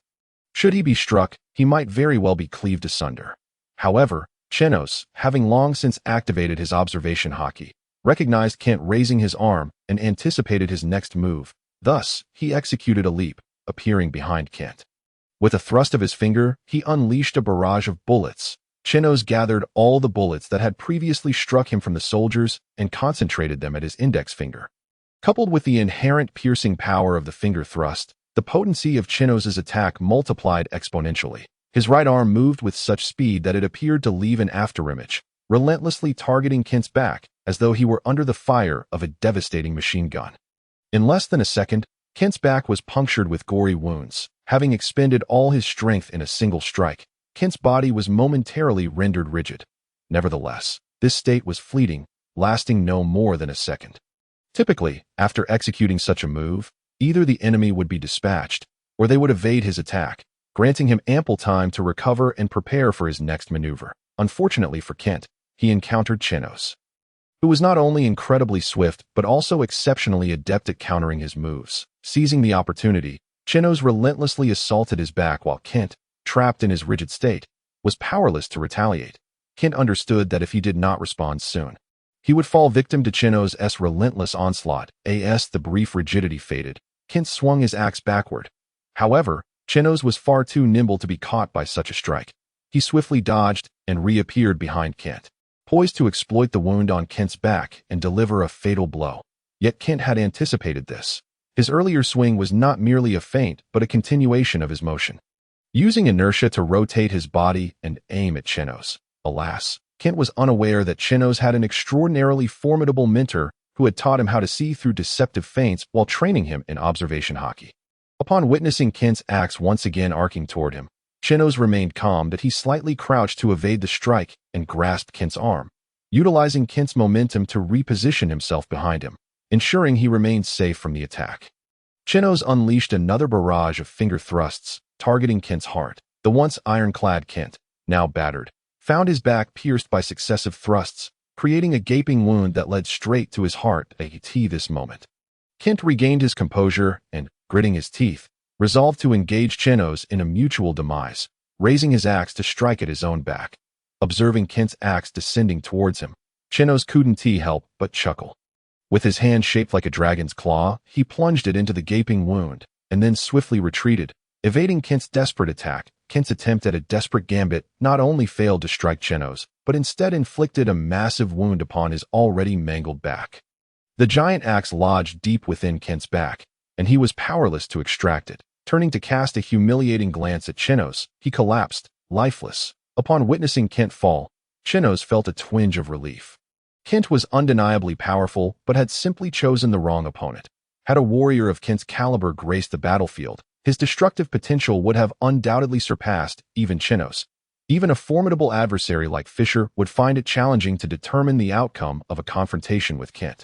Should he be struck, he might very well be cleaved asunder. However, Chenos, having long since activated his observation Haki, recognized Kent raising his arm and anticipated his next move. Thus, he executed a leap, appearing behind Kent. With a thrust of his finger, he unleashed a barrage of bullets. Chenos gathered all the bullets that had previously struck him from the soldiers and concentrated them at his index finger. Coupled with the inherent piercing power of the finger thrust, the potency of Chenos's attack multiplied exponentially. His right arm moved with such speed that it appeared to leave an afterimage, relentlessly targeting Kent's back as though he were under the fire of a devastating machine gun. In less than a second, Kent's back was punctured with gory wounds. Having expended all his strength in a single strike, Kent's body was momentarily rendered rigid. Nevertheless, this state was fleeting, lasting no more than a second. Typically, after executing such a move, either the enemy would be dispatched, or they would evade his attack, granting him ample time to recover and prepare for his next maneuver. Unfortunately for Kent, he encountered Chenos, who was not only incredibly swift but also exceptionally adept at countering his moves. Seizing the opportunity, Chenos relentlessly assaulted his back while Kent, trapped in his rigid state, was powerless to retaliate. Kent understood that if he did not respond soon, he would fall victim to Chenos' relentless onslaught. As the brief rigidity faded, Kent swung his axe backward. However, Chenos was far too nimble to be caught by such a strike. He swiftly dodged and reappeared behind Kent, poised to exploit the wound on Kent's back and deliver a fatal blow. Yet Kent had anticipated this. His earlier swing was not merely a feint but a continuation of his motion, using inertia to rotate his body and aim at Chenos. Alas, Kent was unaware that Chenos had an extraordinarily formidable mentor who had taught him how to see through deceptive feints while training him in observation Haki. Upon witnessing Kent's axe once again arcing toward him, Chenos remained calm that he slightly crouched to evade the strike and grasped Kent's arm, utilizing Kent's momentum to reposition himself behind him, ensuring he remained safe from the attack. Chenos unleashed another barrage of finger thrusts, targeting Kent's heart. The once ironclad Kent, now battered, found his back pierced by successive thrusts, creating a gaping wound that led straight to his heart. At this moment, Kent regained his composure and, gritting his teeth, resolved to engage Chenos in a mutual demise, raising his axe to strike at his own back. Observing Kent's axe descending towards him, Chenos couldn't help but chuckle. With his hand shaped like a dragon's claw, he plunged it into the gaping wound, and then swiftly retreated, evading Kent's desperate attack. Kent's attempt at a desperate gambit not only failed to strike Chenos, but instead inflicted a massive wound upon his already mangled back. The giant axe lodged deep within Kent's back, and he was powerless to extract it. Turning to cast a humiliating glance at Chenos, he collapsed, lifeless. Upon witnessing Kent fall, Chenos felt a twinge of relief. Kent was undeniably powerful, but had simply chosen the wrong opponent. Had a warrior of Kent's caliber graced the battlefield, his destructive potential would have undoubtedly surpassed even Chenos. Even a formidable adversary like Fisher would find it challenging to determine the outcome of a confrontation with Kent.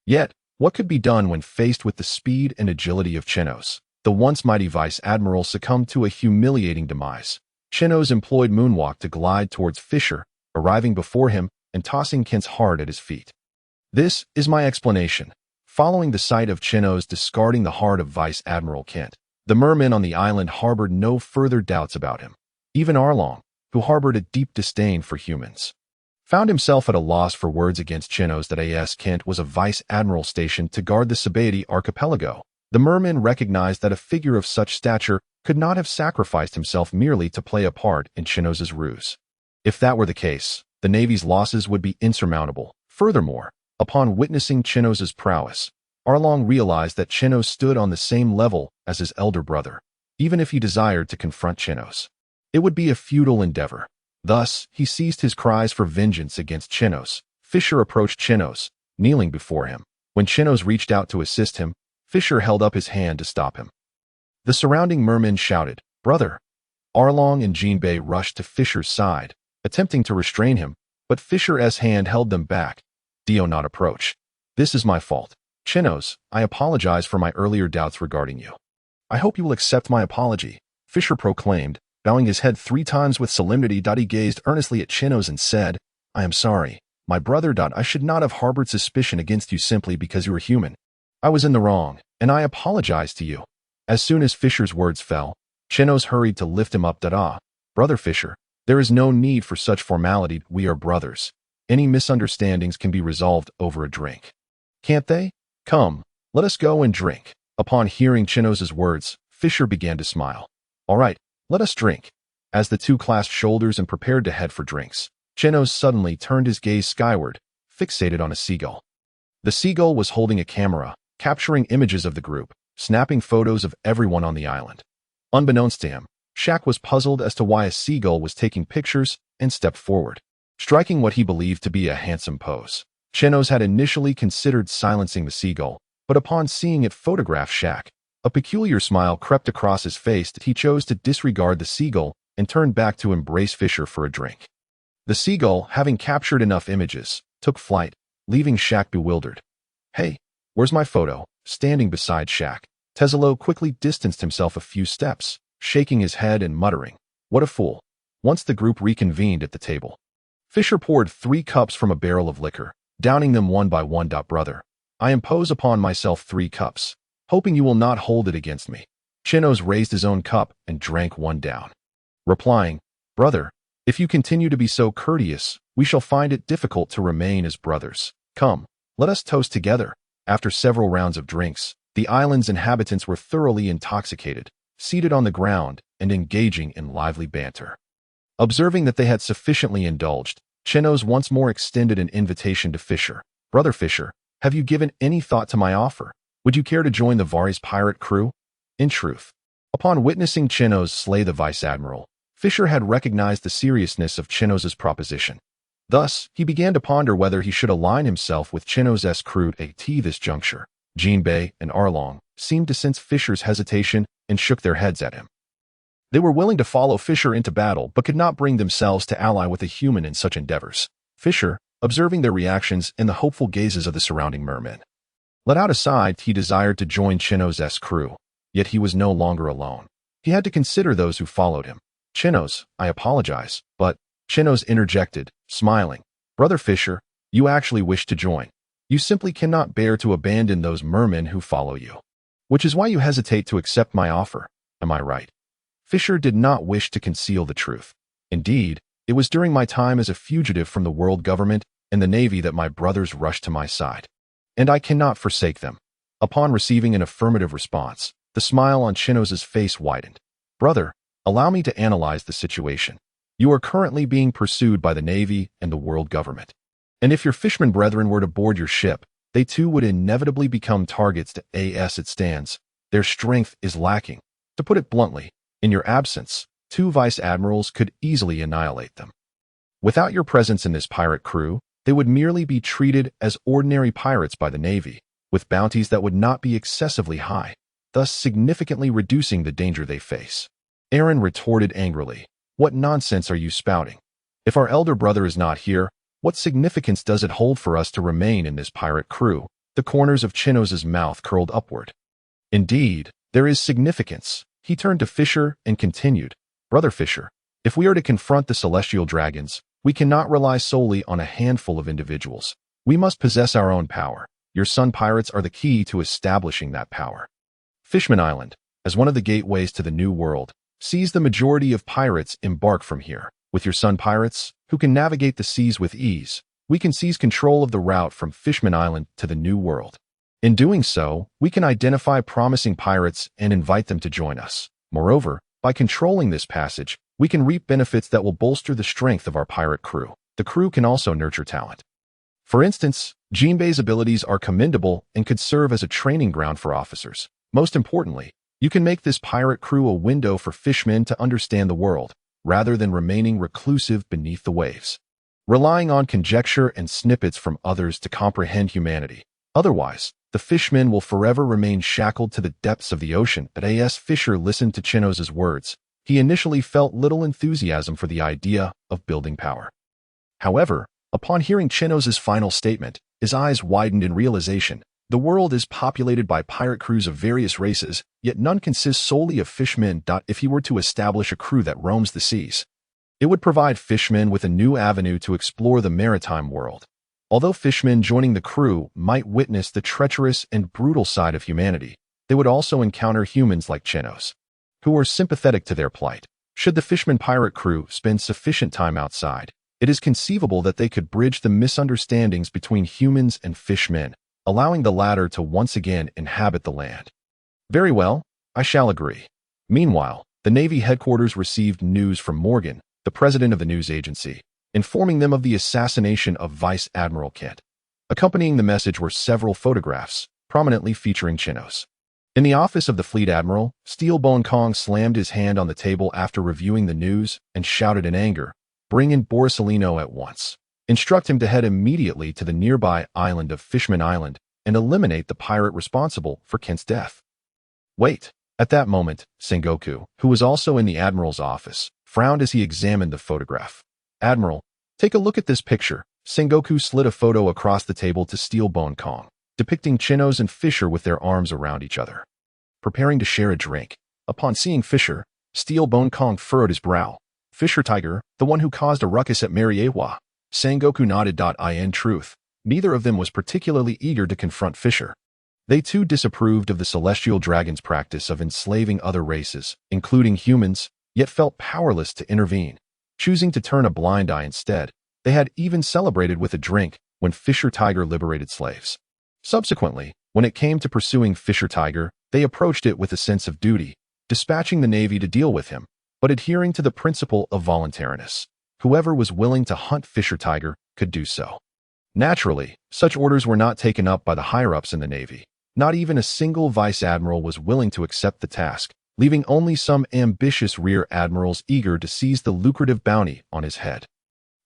Yet, what could be done when faced with the speed and agility of Chenos? The once mighty vice admiral succumbed to a humiliating demise. Chenos employed moonwalk to glide towards Fisher, arriving before him and tossing Kent's heart at his feet. This is my explanation. Following the sight of Chenos discarding the heart of Vice Admiral Kent, the mermen on the island harbored no further doubts about him. Even Arlong, who harbored a deep disdain for humans, found himself at a loss for words against Chenos. That A.S. Kent was a vice admiral stationed to guard the Sabet archipelago. The mermen recognized that a figure of such stature could not have sacrificed himself merely to play a part in Chenos' ruse. If that were the case, the Navy's losses would be insurmountable. Furthermore, upon witnessing Chenos' prowess, Arlong realized that Chenos stood on the same level as his elder brother. Even if he desired to confront Chenos, it would be a futile endeavor. Thus, he ceased his cries for vengeance against Chenos. Fisher approached Chenos, kneeling before him. When Chenos reached out to assist him, Fisher held up his hand to stop him. The surrounding mermen shouted, "Brother!" Arlong and Jinbei rushed to Fisher's side, attempting to restrain him, but Fisher's hand held them back. "Do not approach. This is my fault. Chenos, I apologize for my earlier doubts regarding you. I hope you will accept my apology," Fisher proclaimed, bowing his head 3 times with solemnity. He gazed earnestly at Chenos and said, "I am sorry, my brother. I should not have harbored suspicion against you simply because you were human. I was in the wrong, and I apologize to you." As soon as Fisher's words fell, Chenos hurried to lift him up. "Brother Fisher, there is no need for such formality. We are brothers. Any misunderstandings can be resolved over a drink. Can't they? Come, let us go and drink." Upon hearing Chenos' words, Fisher began to smile. "All right, let us drink." As the two clasped shoulders and prepared to head for drinks, Chenos suddenly turned his gaze skyward, fixated on a seagull. The seagull was holding a camera, capturing images of the group, snapping photos of everyone on the island. Unbeknownst to him, Shaq was puzzled as to why a seagull was taking pictures and stepped forward, striking what he believed to be a handsome pose. Chenos had initially considered silencing the seagull, but upon seeing it photograph Shaq, a peculiar smile crept across his face. He chose to disregard the seagull and turned back to embrace Fisher for a drink. The seagull, having captured enough images, took flight, leaving Shaq bewildered. "Hey, Where's my photo? Standing beside Shaq, Teslo quickly distanced himself a few steps, shaking his head and muttering, "What a fool." Once the group reconvened at the table, Fisher poured 3 cups from a barrel of liquor, downing them one by one. "Brother, I impose upon myself 3 cups, hoping you will not hold it against me." Chenos raised his own cup and drank one down, replying, "Brother, if you continue to be so courteous, we shall find it difficult to remain as brothers. Come, let us toast together." After several rounds of drinks, the island's inhabitants were thoroughly intoxicated, seated on the ground and engaging in lively banter. Observing that they had sufficiently indulged, Chenos once more extended an invitation to Fisher. "Brother Fisher, have you given any thought to my offer? Would you care to join the Vari's pirate crew?" In truth, upon witnessing Chenos slay the vice admiral, Fisher had recognized the seriousness of Chenos's proposition. Thus, he began to ponder whether he should align himself with Chenos's crew at this juncture. Jinbei and Arlong seemed to sense Fisher's hesitation and shook their heads at him. They were willing to follow Fisher into battle, but could not bring themselves to ally with a human in such endeavors. Fisher, observing their reactions and the hopeful gazes of the surrounding mermen, let out a sigh. He desired to join Chenos's crew, yet he was no longer alone. He had to consider those who followed him. "Chenos, I apologize, but..." Chenos interjected, smiling. "Brother Fisher, you actually wish to join. You simply cannot bear to abandon those mermen who follow you, which is why you hesitate to accept my offer. Am I right?" Fisher did not wish to conceal the truth. "Indeed, it was during my time as a fugitive from the world government and the Navy that my brothers rushed to my side, and I cannot forsake them." Upon receiving an affirmative response, the smile on Chenos's face widened. "Brother, allow me to analyze the situation. You are currently being pursued by the Navy and the world government. And if your fishermen brethren were to board your ship, they too would inevitably become targets to as it stands. Their strength is lacking. To put it bluntly, in your absence, 2 vice admirals could easily annihilate them. Without your presence in this pirate crew, they would merely be treated as ordinary pirates by the Navy, with bounties that would not be excessively high, thus significantly reducing the danger they face." Aaron retorted angrily, "What nonsense are you spouting? If our elder brother is not here, what significance does it hold for us to remain in this pirate crew?" The corners of Chenos's mouth curled upward. "Indeed, there is significance." He turned to Fisher and continued, "Brother Fisher, if we are to confront the celestial dragons, we cannot rely solely on a handful of individuals. We must possess our own power. Your sun pirates are the key to establishing that power. Fishman Island, as one of the gateways to the New World, sees the majority of pirates embark from here. With your sun pirates, who can navigate the seas with ease, we can seize control of the route from Fishman Island to the New World. In doing so, we can identify promising pirates and invite them to join us. Moreover, by controlling this passage, we can reap benefits that will bolster the strength of our pirate crew. The crew can also nurture talent. For instance, Jinbei's abilities are commendable and could serve as a training ground for officers. Most importantly, you can make this pirate crew a window for fishmen to understand the world, rather than remaining reclusive beneath the waves, relying on conjecture and snippets from others to comprehend humanity. Otherwise, the fishmen will forever remain shackled to the depths of the ocean. As Fisher listened to Chenos's words, he initially felt little enthusiasm for the idea of building power. However, upon hearing Chenos's final statement, his eyes widened in realization. The world is populated by pirate crews of various races, yet none consists solely of fishmen. If he were to establish a crew that roams the seas, it would provide fishmen with a new avenue to explore the maritime world. Although fishmen joining the crew might witness the treacherous and brutal side of humanity, they would also encounter humans like Chenos, who are sympathetic to their plight. Should the fishman pirate crew spend sufficient time outside, it is conceivable that they could bridge the misunderstandings between humans and fishmen, allowing the latter to once again inhabit the land. Very well, I shall agree. Meanwhile, the Navy headquarters received news from Morgan, the president of the news agency, informing them of the assassination of Vice Admiral Kent. Accompanying the message were several photographs, prominently featuring Chenos. In the office of the fleet admiral, Steelbone Kong slammed his hand on the table after reviewing the news and shouted in anger, "Bring in Borisolino at once. Instruct him to head immediately to the nearby island of Fishman Island and eliminate the pirate responsible for Kent's death." Wait. At that moment, Sengoku, who was also in the admiral's office, frowned as he examined the photograph. "Admiral, take a look at this picture." Sengoku slid a photo across the table to Steelbone Kong, depicting Chenos and Fisher with their arms around each other, preparing to share a drink. Upon seeing Fisher, Steel Bone Kong furrowed his brow. Fisher Tiger, the one who caused a ruckus at Mariejois. Sengoku nodded. In truth, neither of them was particularly eager to confront Fisher. They too disapproved of the celestial dragon's practice of enslaving other races, including humans, yet felt powerless to intervene. Choosing to turn a blind eye instead, they had even celebrated with a drink when Fisher Tiger liberated slaves. Subsequently, when it came to pursuing Fisher Tiger, they approached it with a sense of duty, dispatching the Navy to deal with him, but adhering to the principle of voluntariness. Whoever was willing to hunt Fisher Tiger could do so. Naturally, such orders were not taken up by the higher-ups in the Navy. Not even a single vice admiral was willing to accept the task, leaving only some ambitious rear admirals eager to seize the lucrative bounty on his head.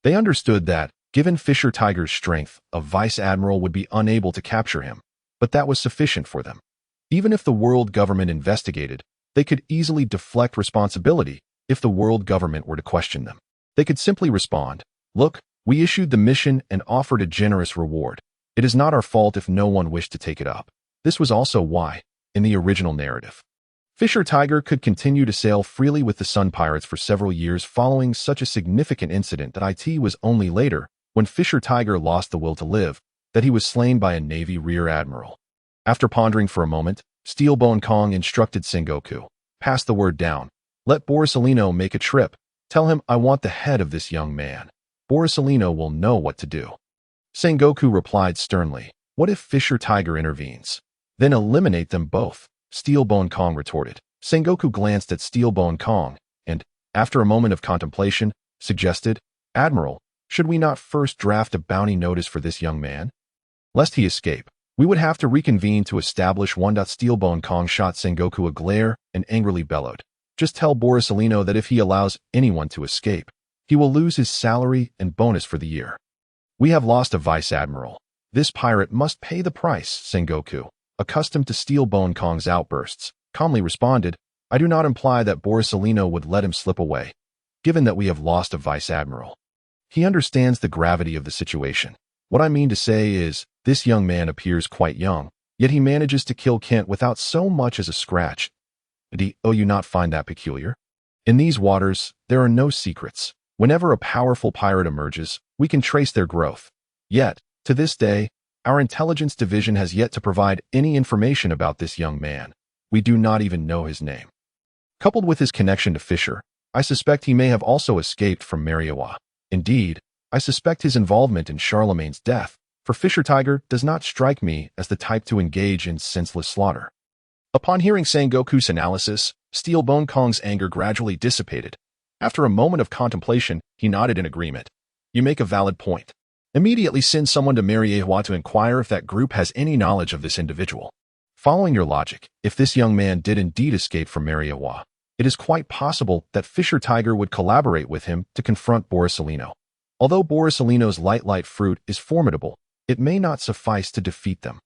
They understood that, given Fisher Tiger's strength, a vice admiral would be unable to capture him, but that was sufficient for them. Even if the world government investigated, they could easily deflect responsibility if the world government were to question them. They could simply respond, "Look, we issued the mission and offered a generous reward. It is not our fault if no one wished to take it up." This was also why, in the original narrative, Fisher Tiger could continue to sail freely with the Sun Pirates for several years following such a significant incident that it was only later, when Fisher Tiger lost the will to live, that he was slain by a Navy rear admiral. After pondering for a moment, Steel Bone Kong instructed Sengoku, "Pass the word down. Let Borsalino make a trip. Tell him I want the head of this young man. Borsalino will know what to do." Sengoku replied sternly, "What if Fisher Tiger intervenes? Then eliminate them both," Steel Bone Kong retorted. Sengoku glanced at Steel Bone Kong and, after a moment of contemplation, suggested, "Admiral, should we not first draft a bounty notice for this young man? Lest he escape, we would have to reconvene to establish one." Steel Bone Kong shot Sengoku a glare and angrily bellowed, "Just tell Borsalino that if he allows anyone to escape, he will lose his salary and bonus for the year. We have lost a vice admiral. This pirate must pay the price." Sengoku, accustomed to Steel Bone Kong's outbursts, calmly responded, "I do not imply that Borsalino would let him slip away, given that we have lost a vice admiral. He understands the gravity of the situation. What I mean to say is, this young man appears quite young, yet he manages to kill Kent without so much as a scratch. Do you not find that peculiar? In these waters, there are no secrets. Whenever a powerful pirate emerges, we can trace their growth. Yet, to this day, our intelligence division has yet to provide any information about this young man. We do not even know his name. Coupled with his connection to Fisher, I suspect he may have also escaped from Mariejois. Indeed, I suspect his involvement in Charlemagne's death, for Fisher Tiger does not strike me as the type to engage in senseless slaughter." Upon hearing Sengoku's analysis, Steel Bone Kong's anger gradually dissipated. After a moment of contemplation, he nodded in agreement. "You make a valid point. Immediately send someone to Mariejois to inquire if that group has any knowledge of this individual. Following your logic, if this young man did indeed escape from Mariejois, it is quite possible that Fisher Tiger would collaborate with him to confront Borsalino. Although Borsalino's light fruit is formidable, it may not suffice to defeat them.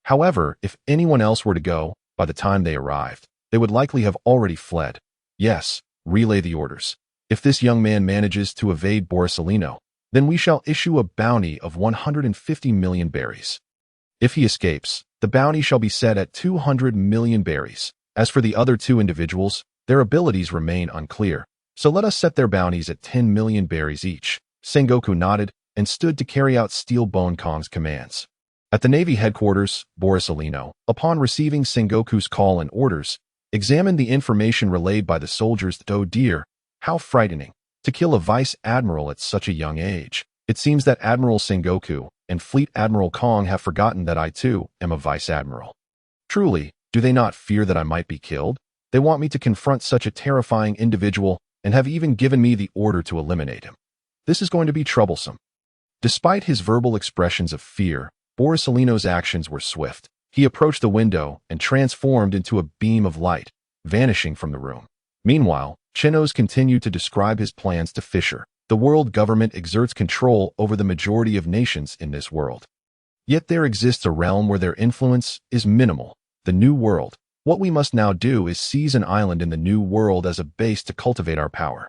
However, if anyone else were to go, by the time they arrived, they would likely have already fled. Yes, relay the orders. If this young man manages to evade Borsalino, then we shall issue a bounty of 150 million berries. If he escapes, the bounty shall be set at 200 million berries. As for the other two individuals, their abilities remain unclear, so let us set their bounties at 10 million berries each." Sengoku nodded and stood to carry out Steel Bone Kong's commands. At the Navy headquarters, Borsalino, upon receiving Sengoku's call and orders, examined the information relayed by the soldiers. "Oh dear, how frightening, to kill a vice admiral at such a young age. It seems that Admiral Sengoku and Fleet Admiral Kong have forgotten that I too am a vice admiral. Truly, do they not fear that I might be killed? They want me to confront such a terrifying individual and have even given me the order to eliminate him. This is going to be troublesome." Despite his verbal expressions of fear, Borsalino's actions were swift. He approached the window and transformed into a beam of light, vanishing from the room. Meanwhile, Chenos continued to describe his plans to Fisher. The world government exerts control over the majority of nations in this world. Yet there exists a realm where their influence is minimal, the New World. What we must now do is seize an island in the New World as a base to cultivate our power.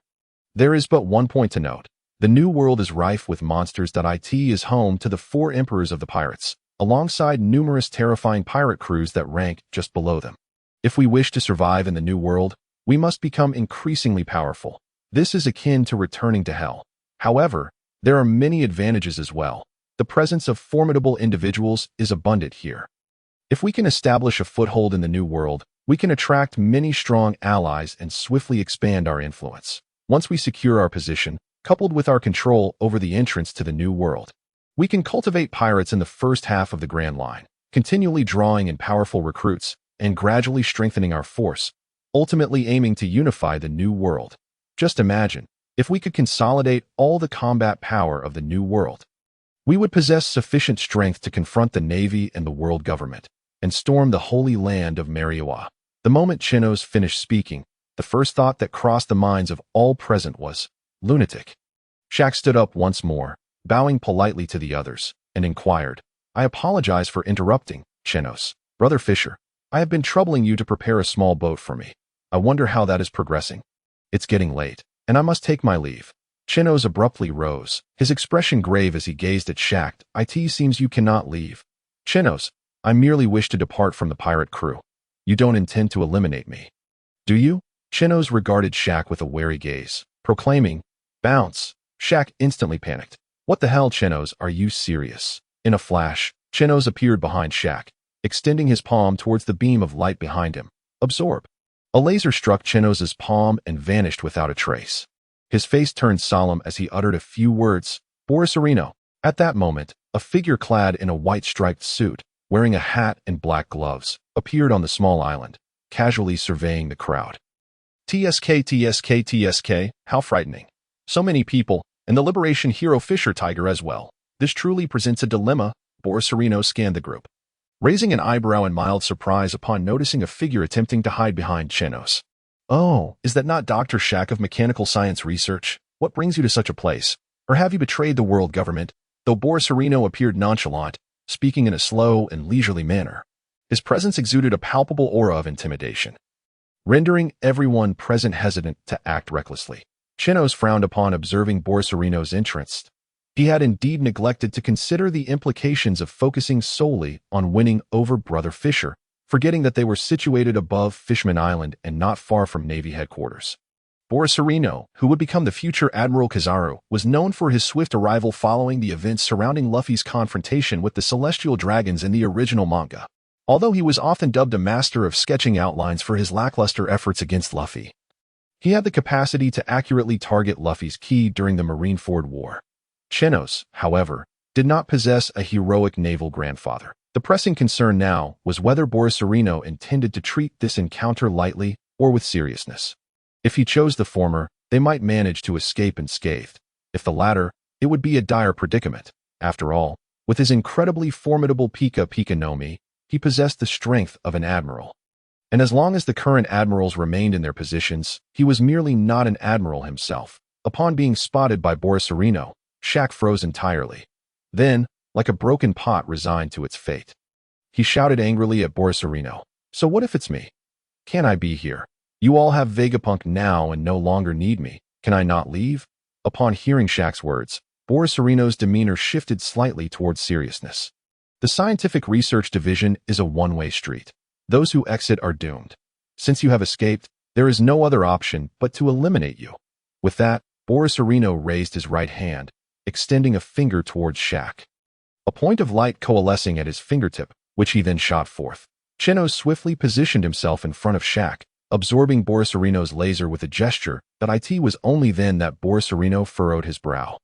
There is but one point to note. The New World is rife with monsters. It is home to the 4 emperors of the pirates, alongside numerous terrifying pirate crews that rank just below them. If we wish to survive in the New World, we must become increasingly powerful. This is akin to returning to hell. However, there are many advantages as well. The presence of formidable individuals is abundant here. If we can establish a foothold in the New World, we can attract many strong allies and swiftly expand our influence. Once we secure our position, coupled with our control over the entrance to the New World, we can cultivate pirates in the first half of the Grand Line, continually drawing in powerful recruits and gradually strengthening our force, ultimately aiming to unify the New World. Just imagine, if we could consolidate all the combat power of the New World, we would possess sufficient strength to confront the Navy and the world government, and storm the holy land of Mariejois. The moment Chenos finished speaking, the first thought that crossed the minds of all present was, lunatic. Shaq stood up once more, bowing politely to the others, and inquired, I apologize for interrupting, Chenos. Brother Fisher, I have been troubling you to prepare a small boat for me. I wonder how that is progressing. It's getting late, and I must take my leave. Chenos abruptly rose, his expression grave as he gazed at Shaq. It seems you cannot leave. Chenos, I merely wish to depart from the pirate crew. You don't intend to eliminate me, do you? Chenos regarded Shaq with a wary gaze, proclaiming, bounce. Shaq instantly panicked. What the hell, Chenos, are you serious? In a flash, Chenos appeared behind Shaq, extending his palm towards the beam of light behind him. Absorb. A laser struck Chenos's palm and vanished without a trace. His face turned solemn as he uttered a few words, Borisarino. At that moment, a figure clad in a white striped suit, wearing a hat and black gloves, appeared on the small island, casually surveying the crowd. TSK, how frightening. So many people, and the liberation hero Fisher Tiger as well. This truly presents a dilemma. Borisarino scanned the group, raising an eyebrow in mild surprise upon noticing a figure attempting to hide behind Chenos. Oh, is that not Dr. Shaq of Mechanical Science Research? What brings you to such a place? Or have you betrayed the world government? Though Borisarino appeared nonchalant, speaking in a slow and leisurely manner, his presence exuded a palpable aura of intimidation, rendering everyone present hesitant to act recklessly. Chenos frowned upon observing Borisarino's entrance. He had indeed neglected to consider the implications of focusing solely on winning over Brother Fisher, forgetting that they were situated above Fishman Island and not far from Navy headquarters. Borisarino, who would become the future Admiral Kizaru, was known for his swift arrival following the events surrounding Luffy's confrontation with the Celestial Dragons in the original manga. Although he was often dubbed a master of sketching outlines for his lackluster efforts against Luffy, he had the capacity to accurately target Luffy's ki during the Marineford War. Chenos, however, did not possess a heroic naval grandfather. The pressing concern now was whether Borisarino intended to treat this encounter lightly or with seriousness. If he chose the former, they might manage to escape unscathed. If the latter, it would be a dire predicament. After all, with his incredibly formidable Pika Pika no Mi, he possessed the strength of an admiral. And as long as the current admirals remained in their positions, he was merely not an admiral himself. Upon being spotted by Borisarino, Shaq froze entirely. Then, like a broken pot resigned to its fate, he shouted angrily at Borisarino, So what if it's me? Can I be here? You all have Vegapunk now and no longer need me. Can I not leave? Upon hearing Shaq's words, Borisarino's demeanor shifted slightly towards seriousness. The Scientific Research Division is a one-way street. Those who exit are doomed. Since you have escaped, there is no other option but to eliminate you. With that, Borisarino raised his right hand, extending a finger towards Shaq. A point of light coalescing at his fingertip, which he then shot forth. Chenos swiftly positioned himself in front of Shaq, absorbing Borisarino's laser with a gesture that it was only then that Borisarino furrowed his brow,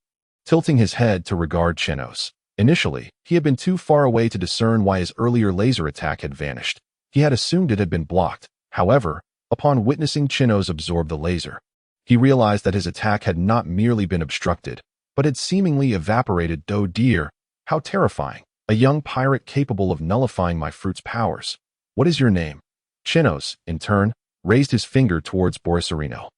tilting his head to regard Chenos. Initially, he had been too far away to discern why his earlier laser attack had vanished. He had assumed it had been blocked. However, upon witnessing Chenos absorb the laser, he realized that his attack had not merely been obstructed, but had seemingly evaporated. Oh dear, how terrifying. A young pirate capable of nullifying my fruit's powers. What is your name? Chenos, in turn, raised his finger towards Borisarino.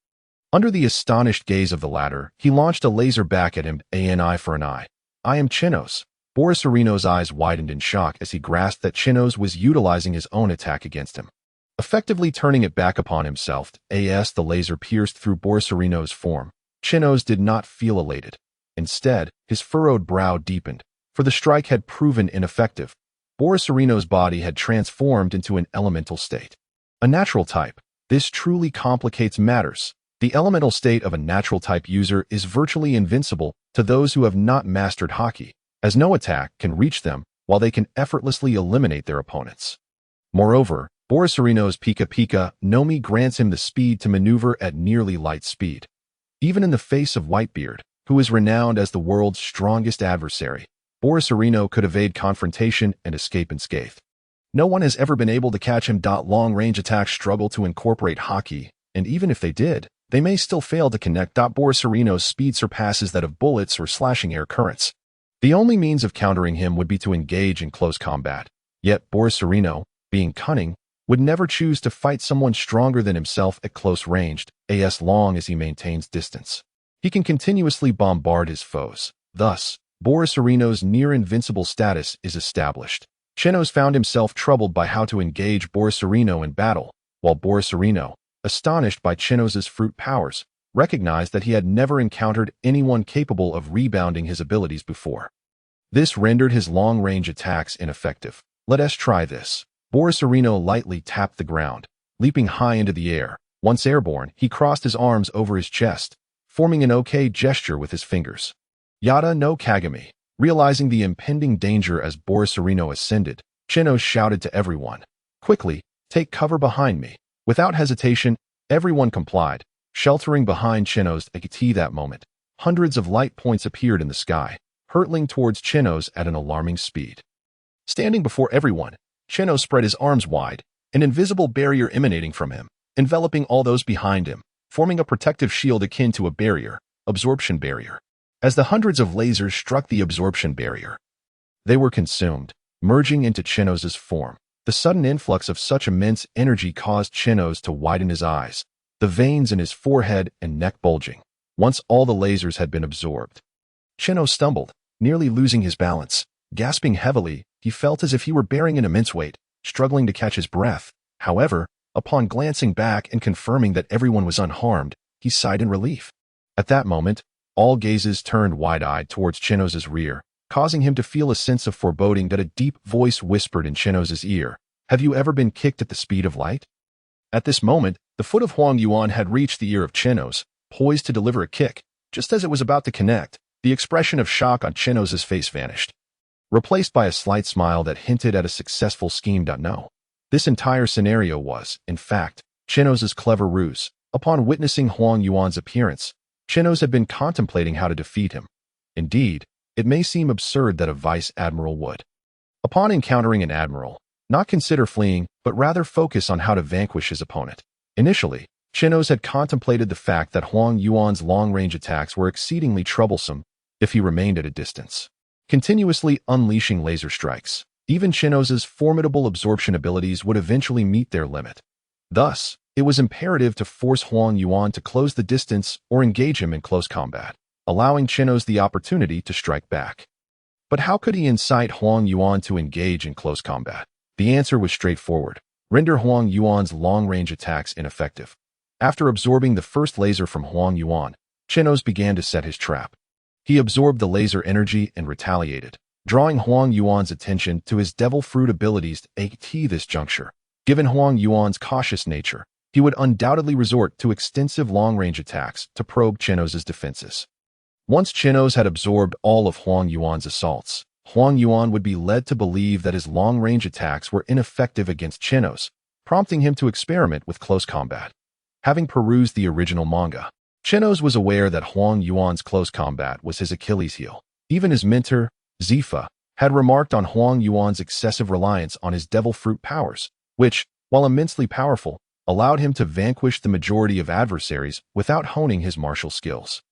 Under the astonished gaze of the latter, he launched a laser back at him, an eye for an eye. I am Chenos. Borisarino's eyes widened in shock as he grasped that Chenos was utilizing his own attack against him, effectively turning it back upon himself. As the laser pierced through Borisarino's form, Chenos did not feel elated. Instead, his furrowed brow deepened, for the strike had proven ineffective. Borisarino's body had transformed into an elemental state. A natural type. This truly complicates matters. The elemental state of a natural type user is virtually invincible to those who have not mastered Haki, as no attack can reach them while they can effortlessly eliminate their opponents. Moreover, Borisarino's Pika Pika Nomi grants him the speed to maneuver at nearly light speed. Even in the face of Whitebeard, who is renowned as the world's strongest adversary, Borisarino could evade confrontation and escape unscathed. No one has ever been able to catch him. Long-range attacks struggle to incorporate Haki, and even if they did, they may still fail to connect. Borisarino's speed surpasses that of bullets or slashing air currents. The only means of countering him would be to engage in close combat. Yet Borisarino, being cunning, would never choose to fight someone stronger than himself at close range, as long as he maintains distance. He can continuously bombard his foes. Thus, Borisarino's near-invincible status is established. Chenos found himself troubled by how to engage Borisarino in battle, while Borisarino, astonished by Chenos's fruit powers, recognized that he had never encountered anyone capable of rebounding his abilities before. This rendered his long-range attacks ineffective. Let us try this. Borisarino lightly tapped the ground, leaping high into the air. Once airborne, he crossed his arms over his chest, forming an OK gesture with his fingers. Yada no Kagami. Realizing the impending danger as Borisarino ascended, Chenos shouted to everyone, "Quickly, take cover behind me." Without hesitation, everyone complied, sheltering behind Chenos. At that moment, hundreds of light points appeared in the sky, hurtling towards Chenos at an alarming speed. Standing before everyone, Chenos spread his arms wide, an invisible barrier emanating from him, enveloping all those behind him, forming a protective shield akin to a barrier, absorption barrier. As the hundreds of lasers struck the absorption barrier, they were consumed, merging into Chenos's form. The sudden influx of such immense energy caused Chenos to widen his eyes, the veins in his forehead and neck bulging. Once all the lasers had been absorbed, Chenos stumbled, nearly losing his balance. Gasping heavily, he felt as if he were bearing an immense weight, struggling to catch his breath. However, upon glancing back and confirming that everyone was unharmed, he sighed in relief. At that moment, all gazes turned wide-eyed towards Chenos's rear, causing him to feel a sense of foreboding that a deep voice whispered in Chenos's ear, "Have you ever been kicked at the speed of light?" At this moment, the foot of Huang Yuan had reached the ear of Chenos, poised to deliver a kick. Just as it was about to connect, the expression of shock on Chenos's face vanished, replaced by a slight smile that hinted at a successful scheme. No. This entire scenario was, in fact, Chenos's clever ruse. Upon witnessing Huang Yuan's appearance, Chenos had been contemplating how to defeat him. Indeed, it may seem absurd that a vice admiral would, upon encountering an admiral, not consider fleeing, but rather focus on how to vanquish his opponent. Initially, Chenos had contemplated the fact that Huang Yuan's long-range attacks were exceedingly troublesome if he remained at a distance, continuously unleashing laser strikes. Even Chenos's formidable absorption abilities would eventually meet their limit. Thus, it was imperative to force Huang Yuan to close the distance or engage him in close combat, allowing Chenos the opportunity to strike back. But how could he incite Huang Yuan to engage in close combat? The answer was straightforward: render Huang Yuan's long-range attacks ineffective. After absorbing the first laser from Huang Yuan, Chenos began to set his trap. He absorbed the laser energy and retaliated, drawing Huang Yuan's attention to his devil fruit abilities at this juncture. Given Huang Yuan's cautious nature, he would undoubtedly resort to extensive long-range attacks to probe Chenos's defenses. Once Chenos had absorbed all of Huang Yuan's assaults, Huang Yuan would be led to believe that his long-range attacks were ineffective against Chenos, prompting him to experiment with close combat. Having perused the original manga, Chenos was aware that Huang Yuan's close combat was his Achilles heel. Even his mentor, Zifa, had remarked on Huang Yuan's excessive reliance on his devil fruit powers, which, while immensely powerful, allowed him to vanquish the majority of adversaries without honing his martial skills.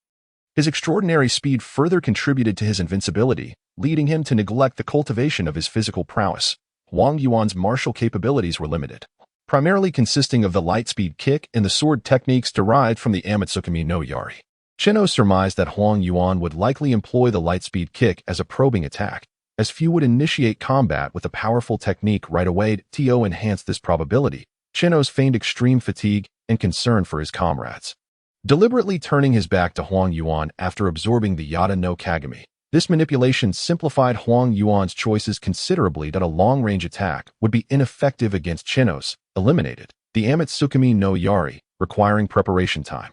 His extraordinary speed further contributed to his invincibility, leading him to neglect the cultivation of his physical prowess. Huang Yuan's martial capabilities were limited, primarily consisting of the light-speed kick and the sword techniques derived from the Amatsukami no Yari. Chenos surmised that Huang Yuan would likely employ the light-speed kick as a probing attack, as few would initiate combat with a powerful technique right away. To enhance this probability, Chenos feigned extreme fatigue and concern for his comrades. Deliberately turning his back to Huang Yuan after absorbing the Yada no Kagami, This manipulation simplified Huang Yuan's choices considerably that a long-range attack would be ineffective against Chenos, eliminated. The Amatsukami no Yari, requiring preparation time.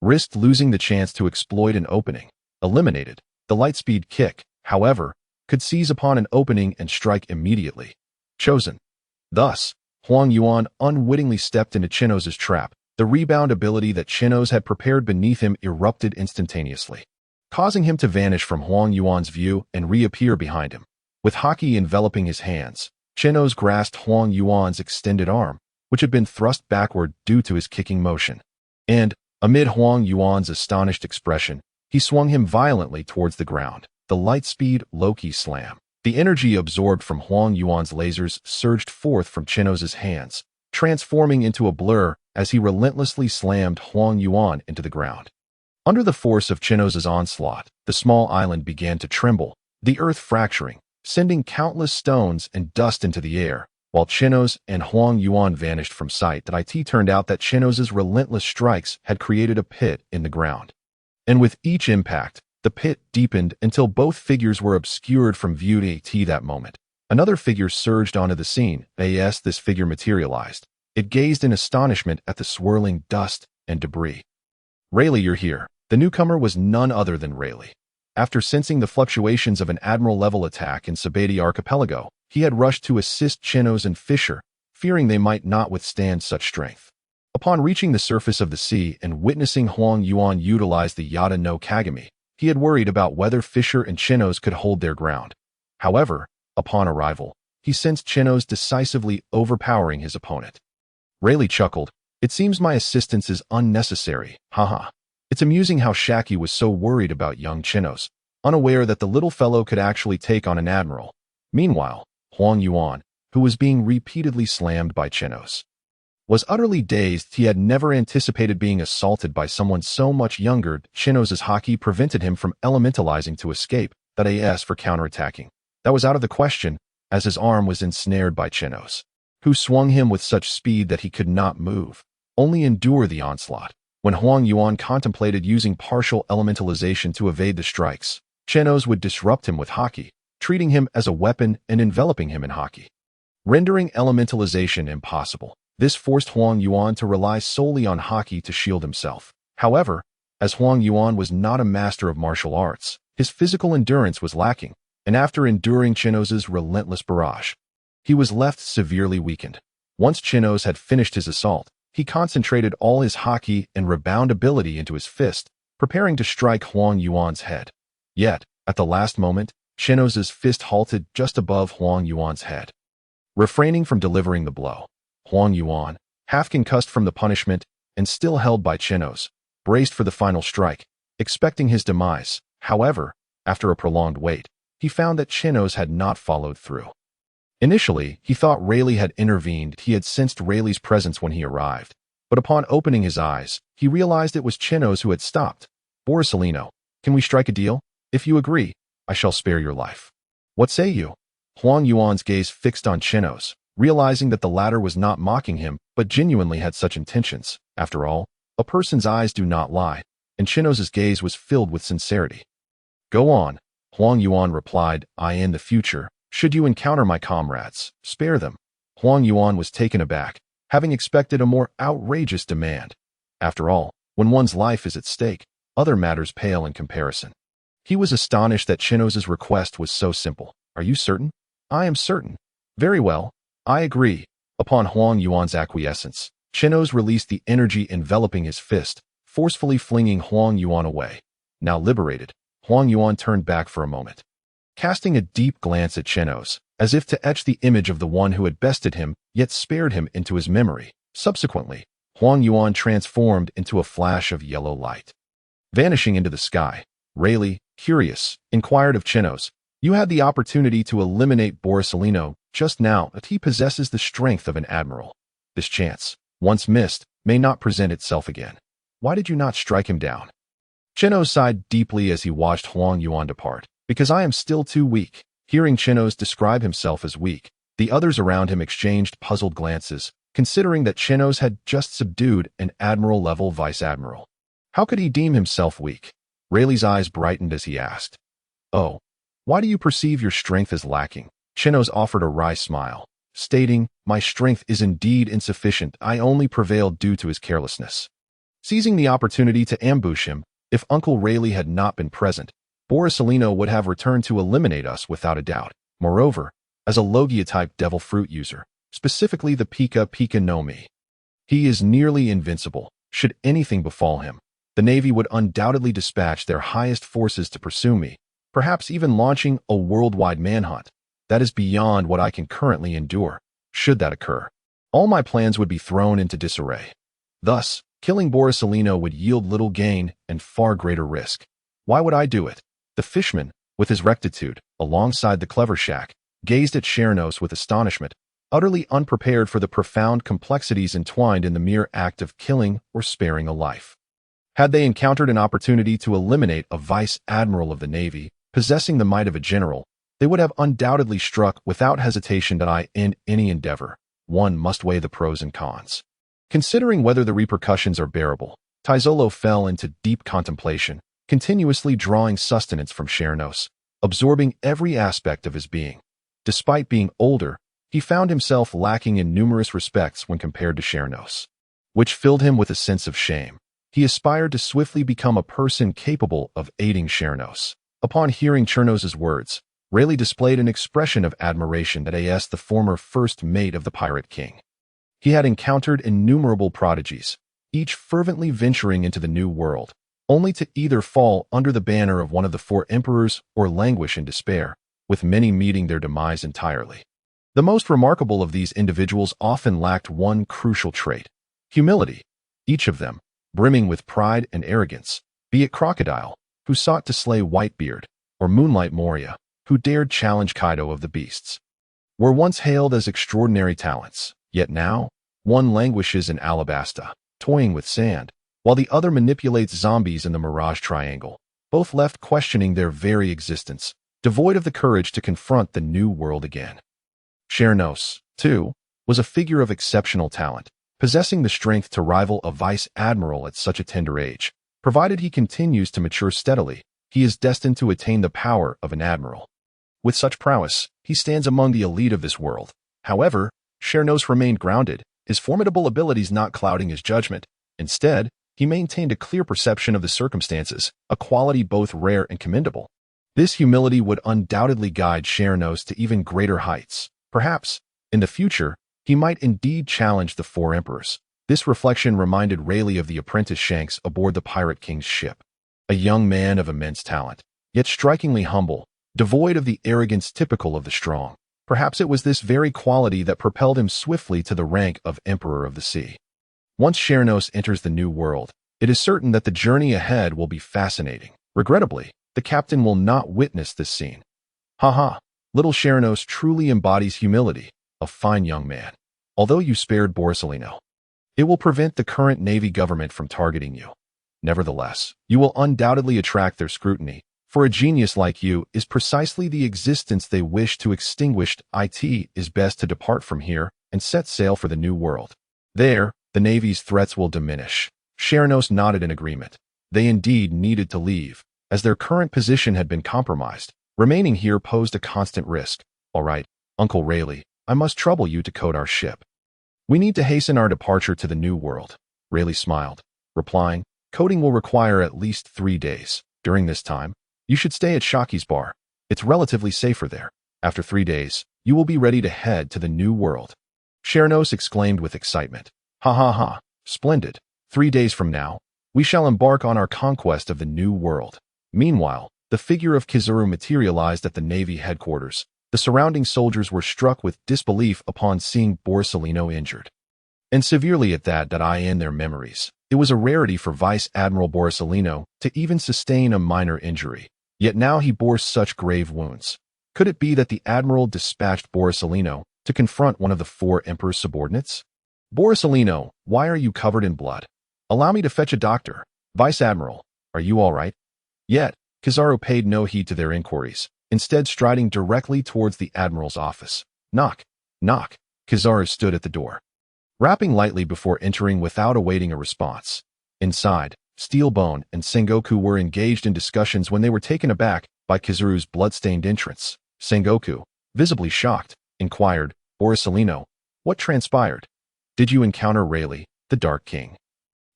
Risked losing the chance to exploit an opening, eliminated. The lightspeed kick, however, could seize upon an opening and strike immediately. Chosen. Thus, Huang Yuan unwittingly stepped into Chenos' trap. The rebound ability that Chenos had prepared beneath him erupted instantaneously, causing him to vanish from Huang Yuan's view and reappear behind him. With Haki enveloping his hands, Chenos grasped Huang Yuan's extended arm, which had been thrust backward due to his kicking motion. And, amid Huang Yuan's astonished expression, he swung him violently towards the ground. The lightspeed Loki slam. The energy absorbed from Huang Yuan's lasers surged forth from Chenos' hands, transforming into a blur as he relentlessly slammed Huang Yuan into the ground. Under the force of Chenos' onslaught, the small island began to tremble, the earth fracturing, sending countless stones and dust into the air. While Chenos and Huang Yuan vanished from sight, it turned out that Chenos' relentless strikes had created a pit in the ground. And with each impact, the pit deepened until both figures were obscured from view at that moment. Another figure surged onto the scene. This figure materialized. It gazed in astonishment at the swirling dust and debris. Rayleigh, you're here. The newcomer was none other than Rayleigh. After sensing the fluctuations of an admiral-level attack in Sabet archipelago, he had rushed to assist Chenos and Fisher, fearing they might not withstand such strength. Upon reaching the surface of the sea and witnessing Huang Yuan utilize the Yada no Kagami, he had worried about whether Fisher and Chenos could hold their ground. However, upon arrival, he sensed Chenos decisively overpowering his opponent. Rayleigh chuckled. It seems my assistance is unnecessary, haha. It's amusing how Shaki was so worried about young Chenos, unaware that the little fellow could actually take on an admiral. Meanwhile, Huang Yuan, who was being repeatedly slammed by Chenos, was utterly dazed. He had never anticipated being assaulted by someone so much younger. Chenos' Haki prevented him from elementalizing to escape, for counterattacking. That was out of the question, as his arm was ensnared by Chenos, who swung him with such speed that he could not move, only endure the onslaught. When Huang Yuan contemplated using partial elementalization to evade the strikes, Chenos would disrupt him with Haki, treating him as a weapon and enveloping him in Haki, rendering elementalization impossible. This forced Huang Yuan to rely solely on Haki to shield himself. However, as Huang Yuan was not a master of martial arts, his physical endurance was lacking, and after enduring Chenos' relentless barrage, he was left severely weakened. Once Chenos had finished his assault, he concentrated all his Haki and rebound ability into his fist, preparing to strike Huang Yuan's head. Yet, at the last moment, Chenos' fist halted just above Huang Yuan's head. Refraining from delivering the blow, Huang Yuan, half concussed from the punishment and still held by Chenos, braced for the final strike, expecting his demise. However, after a prolonged wait, he found that Chenos had not followed through. Initially, he thought Rayleigh had intervened. He had sensed Rayleigh's presence when he arrived, but upon opening his eyes, he realized it was Chenos who had stopped. Borasalino, can we strike a deal? If you agree, I shall spare your life. What say you? Huang Yuan's gaze fixed on Chenos, realizing that the latter was not mocking him, but genuinely had such intentions. After all, a person's eyes do not lie, and Chenos' gaze was filled with sincerity. Go on, Huang Yuan replied, in the future, should you encounter my comrades, spare them. Huang Yuan was taken aback, having expected a more outrageous demand. After all, when one's life is at stake, other matters pale in comparison. He was astonished that Chenos' request was so simple. Are you certain? I am certain. Very well, I agree. Upon Huang Yuan's acquiescence, Chenos released the energy enveloping his fist, forcefully flinging Huang Yuan away. Now liberated, Huang Yuan turned back for a moment, casting a deep glance at Chenos, as if to etch the image of the one who had bested him, yet spared him into his memory. Subsequently, Huang Yuan transformed into a flash of yellow light. Vanishing into the sky, Rayleigh, curious, inquired of Chenos, you had the opportunity to eliminate Borasalino just now, but he possesses the strength of an admiral. This chance, once missed, may not present itself again. Why did you not strike him down? Chenos sighed deeply as he watched Huang Yuan depart. Because I am still too weak. Hearing Chenos describe himself as weak, the others around him exchanged puzzled glances, considering that Chenos had just subdued an admiral-level vice-admiral. How could he deem himself weak? Rayleigh's eyes brightened as he asked. "Oh, why do you perceive your strength as lacking?" Chenos offered a wry smile, stating, "My strength is indeed insufficient. I only prevailed due to his carelessness." Seizing the opportunity to ambush him, if Uncle Rayleigh had not been present, Borsalino would have returned to eliminate us without a doubt. Moreover, as a Logia-type devil fruit user, specifically the Pika Pika no Mi, he is nearly invincible. Should anything befall him, the Navy would undoubtedly dispatch their highest forces to pursue me, perhaps even launching a worldwide manhunt. That is beyond what I can currently endure. Should that occur, all my plans would be thrown into disarray. Thus, killing Borsalino would yield little gain and far greater risk. Why would I do it? The fishman, with his rectitude, alongside the clever shack, gazed at Chenos with astonishment, utterly unprepared for the profound complexities entwined in the mere act of killing or sparing a life. Had they encountered an opportunity to eliminate a vice admiral of the Navy, possessing the might of a general, they would have undoubtedly struck without hesitation that in any endeavor, one must weigh the pros and cons. Considering whether the repercussions are bearable, Teslo fell into deep contemplation, continuously drawing sustenance from Chenos, absorbing every aspect of his being. Despite being older, he found himself lacking in numerous respects when compared to Chenos, which filled him with a sense of shame. He aspired to swiftly become a person capable of aiding Chenos. Upon hearing Chenos's words, Rayleigh displayed an expression of admiration that the former first mate of the Pirate King. He had encountered innumerable prodigies, each fervently venturing into the New World, only to either fall under the banner of one of the four emperors or languish in despair, with many meeting their demise entirely. The most remarkable of these individuals often lacked one crucial trait: humility, each of them brimming with pride and arrogance, be it Crocodile, who sought to slay Whitebeard, or Moonlight Moria, who dared challenge Kaido of the Beasts, were once hailed as extraordinary talents, yet now, one languishes in Alabasta, toying with sand, while the other manipulates zombies in the Mirage Triangle, both left questioning their very existence, devoid of the courage to confront the new world again. Chenos, too, was a figure of exceptional talent, possessing the strength to rival a vice admiral at such a tender age. Provided he continues to mature steadily, he is destined to attain the power of an admiral. With such prowess, he stands among the elite of this world. However, Chenos remained grounded, his formidable abilities not clouding his judgment. Instead, he maintained a clear perception of the circumstances, a quality both rare and commendable. This humility would undoubtedly guide Chenos to even greater heights. Perhaps, in the future, he might indeed challenge the four emperors. This reflection reminded Rayleigh of the apprentice Shanks aboard the Pirate King's ship. A young man of immense talent, yet strikingly humble, devoid of the arrogance typical of the strong. Perhaps it was this very quality that propelled him swiftly to the rank of Emperor of the Sea. Once Chenos enters the New World, it is certain that the journey ahead will be fascinating. Regrettably, the captain will not witness this scene. Haha, little Chenos truly embodies humility, a fine young man. Although you spared Borsalino, it will prevent the current Navy government from targeting you. Nevertheless, you will undoubtedly attract their scrutiny, for a genius like you is precisely the existence they wish to extinguish. It is best to depart from here and set sail for the New World. There, the Navy's threats will diminish. Chenos nodded in agreement. They indeed needed to leave, as their current position had been compromised. Remaining here posed a constant risk. All right, Uncle Rayleigh, I must trouble you to code our ship. We need to hasten our departure to the New World. Rayleigh smiled, replying, coding will require at least 3 days. During this time, you should stay at Shaki's bar. It's relatively safer there. After 3 days, you will be ready to head to the New World. Chenos exclaimed with excitement. Ha ha ha, splendid. 3 days from now, we shall embark on our conquest of the New World. Meanwhile, the figure of Kizaru materialized at the Navy headquarters. The surrounding soldiers were struck with disbelief upon seeing Borsalino injured, and severely at that in their memories. It was a rarity for Vice Admiral Borsalino to even sustain a minor injury, yet now he bore such grave wounds. Could it be that the Admiral dispatched Borsalino to confront one of the four Emperor's subordinates? Borsalino, why are you covered in blood? Allow me to fetch a doctor. Vice Admiral, are you all right? Yet, Kizaru paid no heed to their inquiries, instead striding directly towards the Admiral's office. Knock, knock. Kizaru stood at the door, rapping lightly before entering without awaiting a response. Inside, Steelbone and Sengoku were engaged in discussions when they were taken aback by Kizaru's blood-stained entrance. Sengoku, visibly shocked, inquired, Borsalino, what transpired? Did you encounter Rayleigh, the Dark King?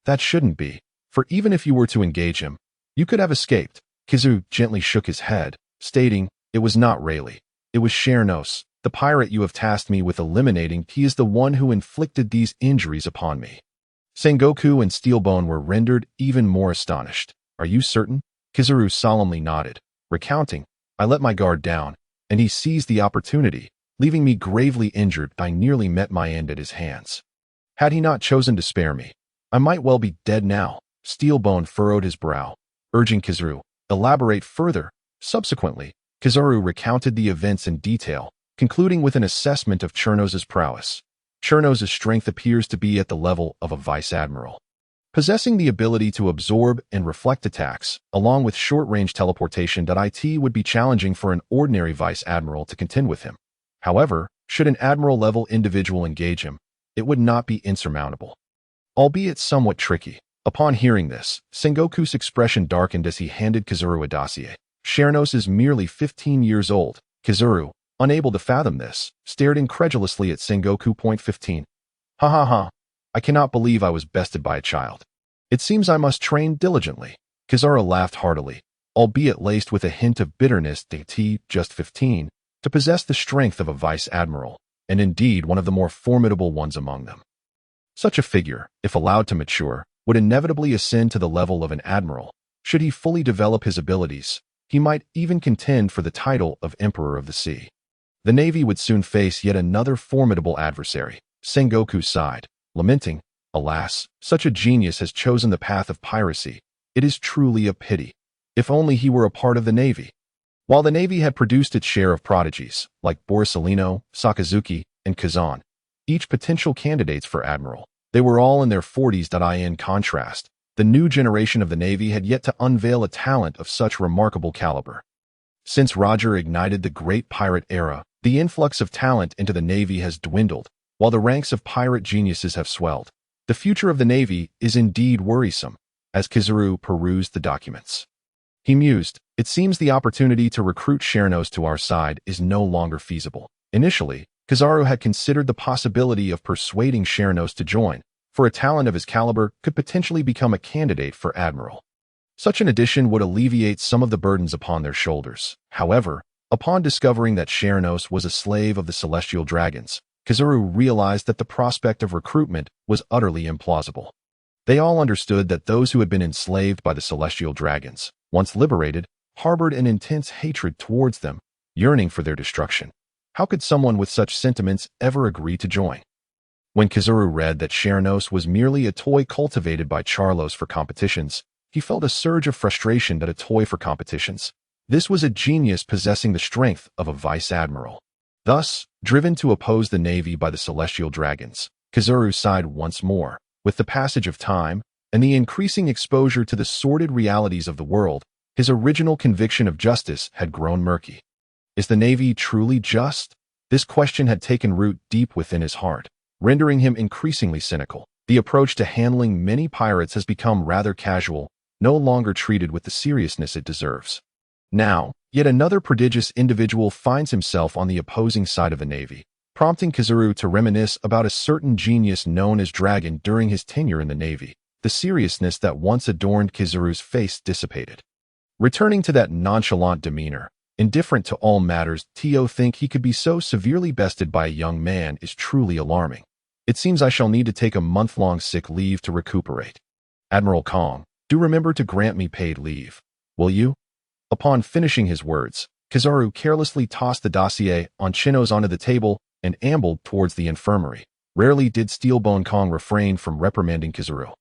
That shouldn't be, for even if you were to engage him, you could have escaped. Kizaru gently shook his head, stating, it was not Rayleigh. It was Chenos, the pirate you have tasked me with eliminating. He is the one who inflicted these injuries upon me. Sengoku and Steelbone were rendered even more astonished. Are you certain? Kizaru solemnly nodded. Recounting, I let my guard down, and he seized the opportunity, leaving me gravely injured. I nearly met my end at his hands. Had he not chosen to spare me, I might well be dead now. Steelbone furrowed his brow, urging Kizaru, elaborate further. Subsequently, Kizaru recounted the events in detail, concluding with an assessment of Chenos's prowess. Chenos's strength appears to be at the level of a vice-admiral, possessing the ability to absorb and reflect attacks, along with short-range teleportation. It would be challenging for an ordinary vice-admiral to contend with him. However, should an admiral-level individual engage him, it would not be insurmountable, albeit somewhat tricky. Upon hearing this, Sengoku's expression darkened as he handed Kizaru a dossier. Chenos is merely 15 years old. Kizaru, unable to fathom this, stared incredulously at Sengoku. 15. Ha ha ha. I cannot believe I was bested by a child. It seems I must train diligently. Kizaru laughed heartily, albeit laced with a hint of bitterness. Just 15, to possess the strength of a vice-admiral, and indeed one of the more formidable ones among them. Such a figure, if allowed to mature, would inevitably ascend to the level of an admiral. Should he fully develop his abilities, he might even contend for the title of Emperor of the Sea. The Navy would soon face yet another formidable adversary. Sengoku sighed, lamenting, alas, such a genius has chosen the path of piracy. It is truly a pity. If only he were a part of the Navy. While the Navy had produced its share of prodigies, like Borsalino, Sakazuki, and Kazan, each potential candidates for admiral, they were all in their 40s. In contrast, the new generation of the Navy had yet to unveil a talent of such remarkable caliber. Since Roger ignited the great pirate era, the influx of talent into the Navy has dwindled, while the ranks of pirate geniuses have swelled. The future of the Navy is indeed worrisome. As Kizaru perused the documents, he mused, it seems the opportunity to recruit Chenos to our side is no longer feasible. Initially, Kizaru had considered the possibility of persuading Chenos to join, for a talent of his caliber could potentially become a candidate for admiral. Such an addition would alleviate some of the burdens upon their shoulders. However, upon discovering that Chenos was a slave of the celestial dragons, Kizaru realized that the prospect of recruitment was utterly implausible. They all understood that those who had been enslaved by the celestial dragons, once liberated, harbored an intense hatred towards them, yearning for their destruction. How could someone with such sentiments ever agree to join? When Kizaru read that Chenos was merely a toy cultivated by Charlos for competitions, he felt a surge of frustration at a toy for competitions. This was a genius possessing the strength of a vice-admiral. Thus, driven to oppose the Navy by the celestial dragons, Kizaru sighed once more. With the passage of time, and the increasing exposure to the sordid realities of the world, his original conviction of justice had grown murky. Is the Navy truly just? This question had taken root deep within his heart, rendering him increasingly cynical. The approach to handling many pirates has become rather casual, no longer treated with the seriousness it deserves. Now, yet another prodigious individual finds himself on the opposing side of the Navy, prompting Kizaru to reminisce about a certain genius known as Dragon during his tenure in the Navy. The seriousness that once adorned Kizaru's face dissipated. Returning to that nonchalant demeanor, indifferent to all matters, to think he could be so severely bested by a young man is truly alarming. It seems I shall need to take a month-long sick leave to recuperate. Admiral Kong, do remember to grant me paid leave, will you? Upon finishing his words, Kizaru carelessly tossed the dossier on Chenos onto the table and ambled towards the infirmary. Rarely did Steelbone Kong refrain from reprimanding Kizaru.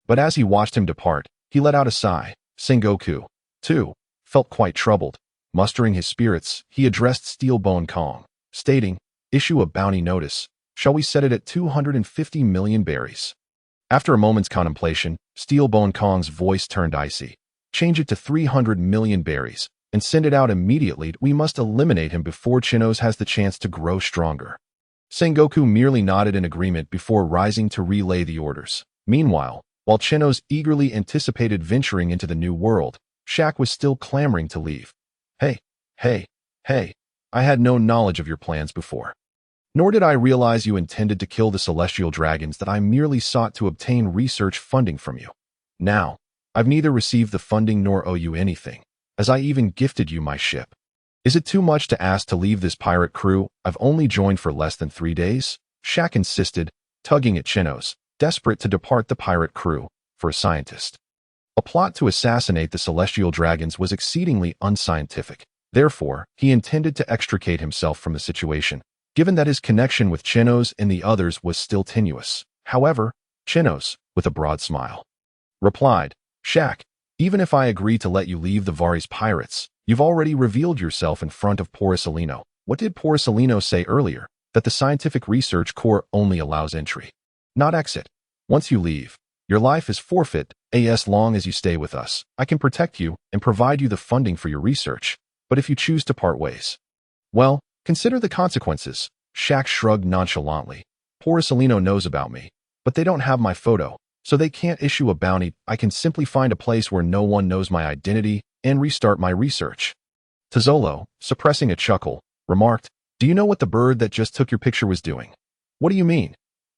But as he watched him depart, he let out a sigh. Sengoku, too, felt quite troubled. Mustering his spirits, he addressed Steelbone Kong, stating, issue a bounty notice. Shall we set it at 250 million berries? After a moment's contemplation, Steelbone Kong's voice turned icy. Change it to 300 million berries, and send it out immediately. We must eliminate him before Chenos has the chance to grow stronger. Sengoku merely nodded in agreement before rising to relay the orders. Meanwhile, while Chenos eagerly anticipated venturing into the new world, Shaq was still clamoring to leave. Hey, hey, hey, I had no knowledge of your plans before. Nor did I realize you intended to kill the celestial dragons that I merely sought to obtain research funding from you. Now, I've neither received the funding nor owe you anything, as I even gifted you my ship. Is it too much to ask to leave this pirate crew I've only joined for less than 3 days? Shaq insisted, tugging at Chenos, desperate to depart the pirate crew for a scientist. A plot to assassinate the celestial dragons was exceedingly unscientific. Therefore, he intended to extricate himself from the situation, given that his connection with Chenos and the others was still tenuous. However, Chenos, with a broad smile, replied, Shaq, even if I agree to let you leave the Vari's pirates, you've already revealed yourself in front of Porcelino. What did Porcelino say earlier? That the Scientific Research Corps only allows entry, not exit. Once you leave, your life is forfeit. As long as you stay with us, I can protect you and provide you the funding for your research. But if you choose to part ways, well, consider the consequences. Shaq shrugged nonchalantly. Porcelino knows about me, but they don't have my photo, so they can't issue a bounty. I can simply find a place where no one knows my identity and restart my research. Teslo, suppressing a chuckle, remarked, Do you know what the bird that just took your picture was doing? What do you mean?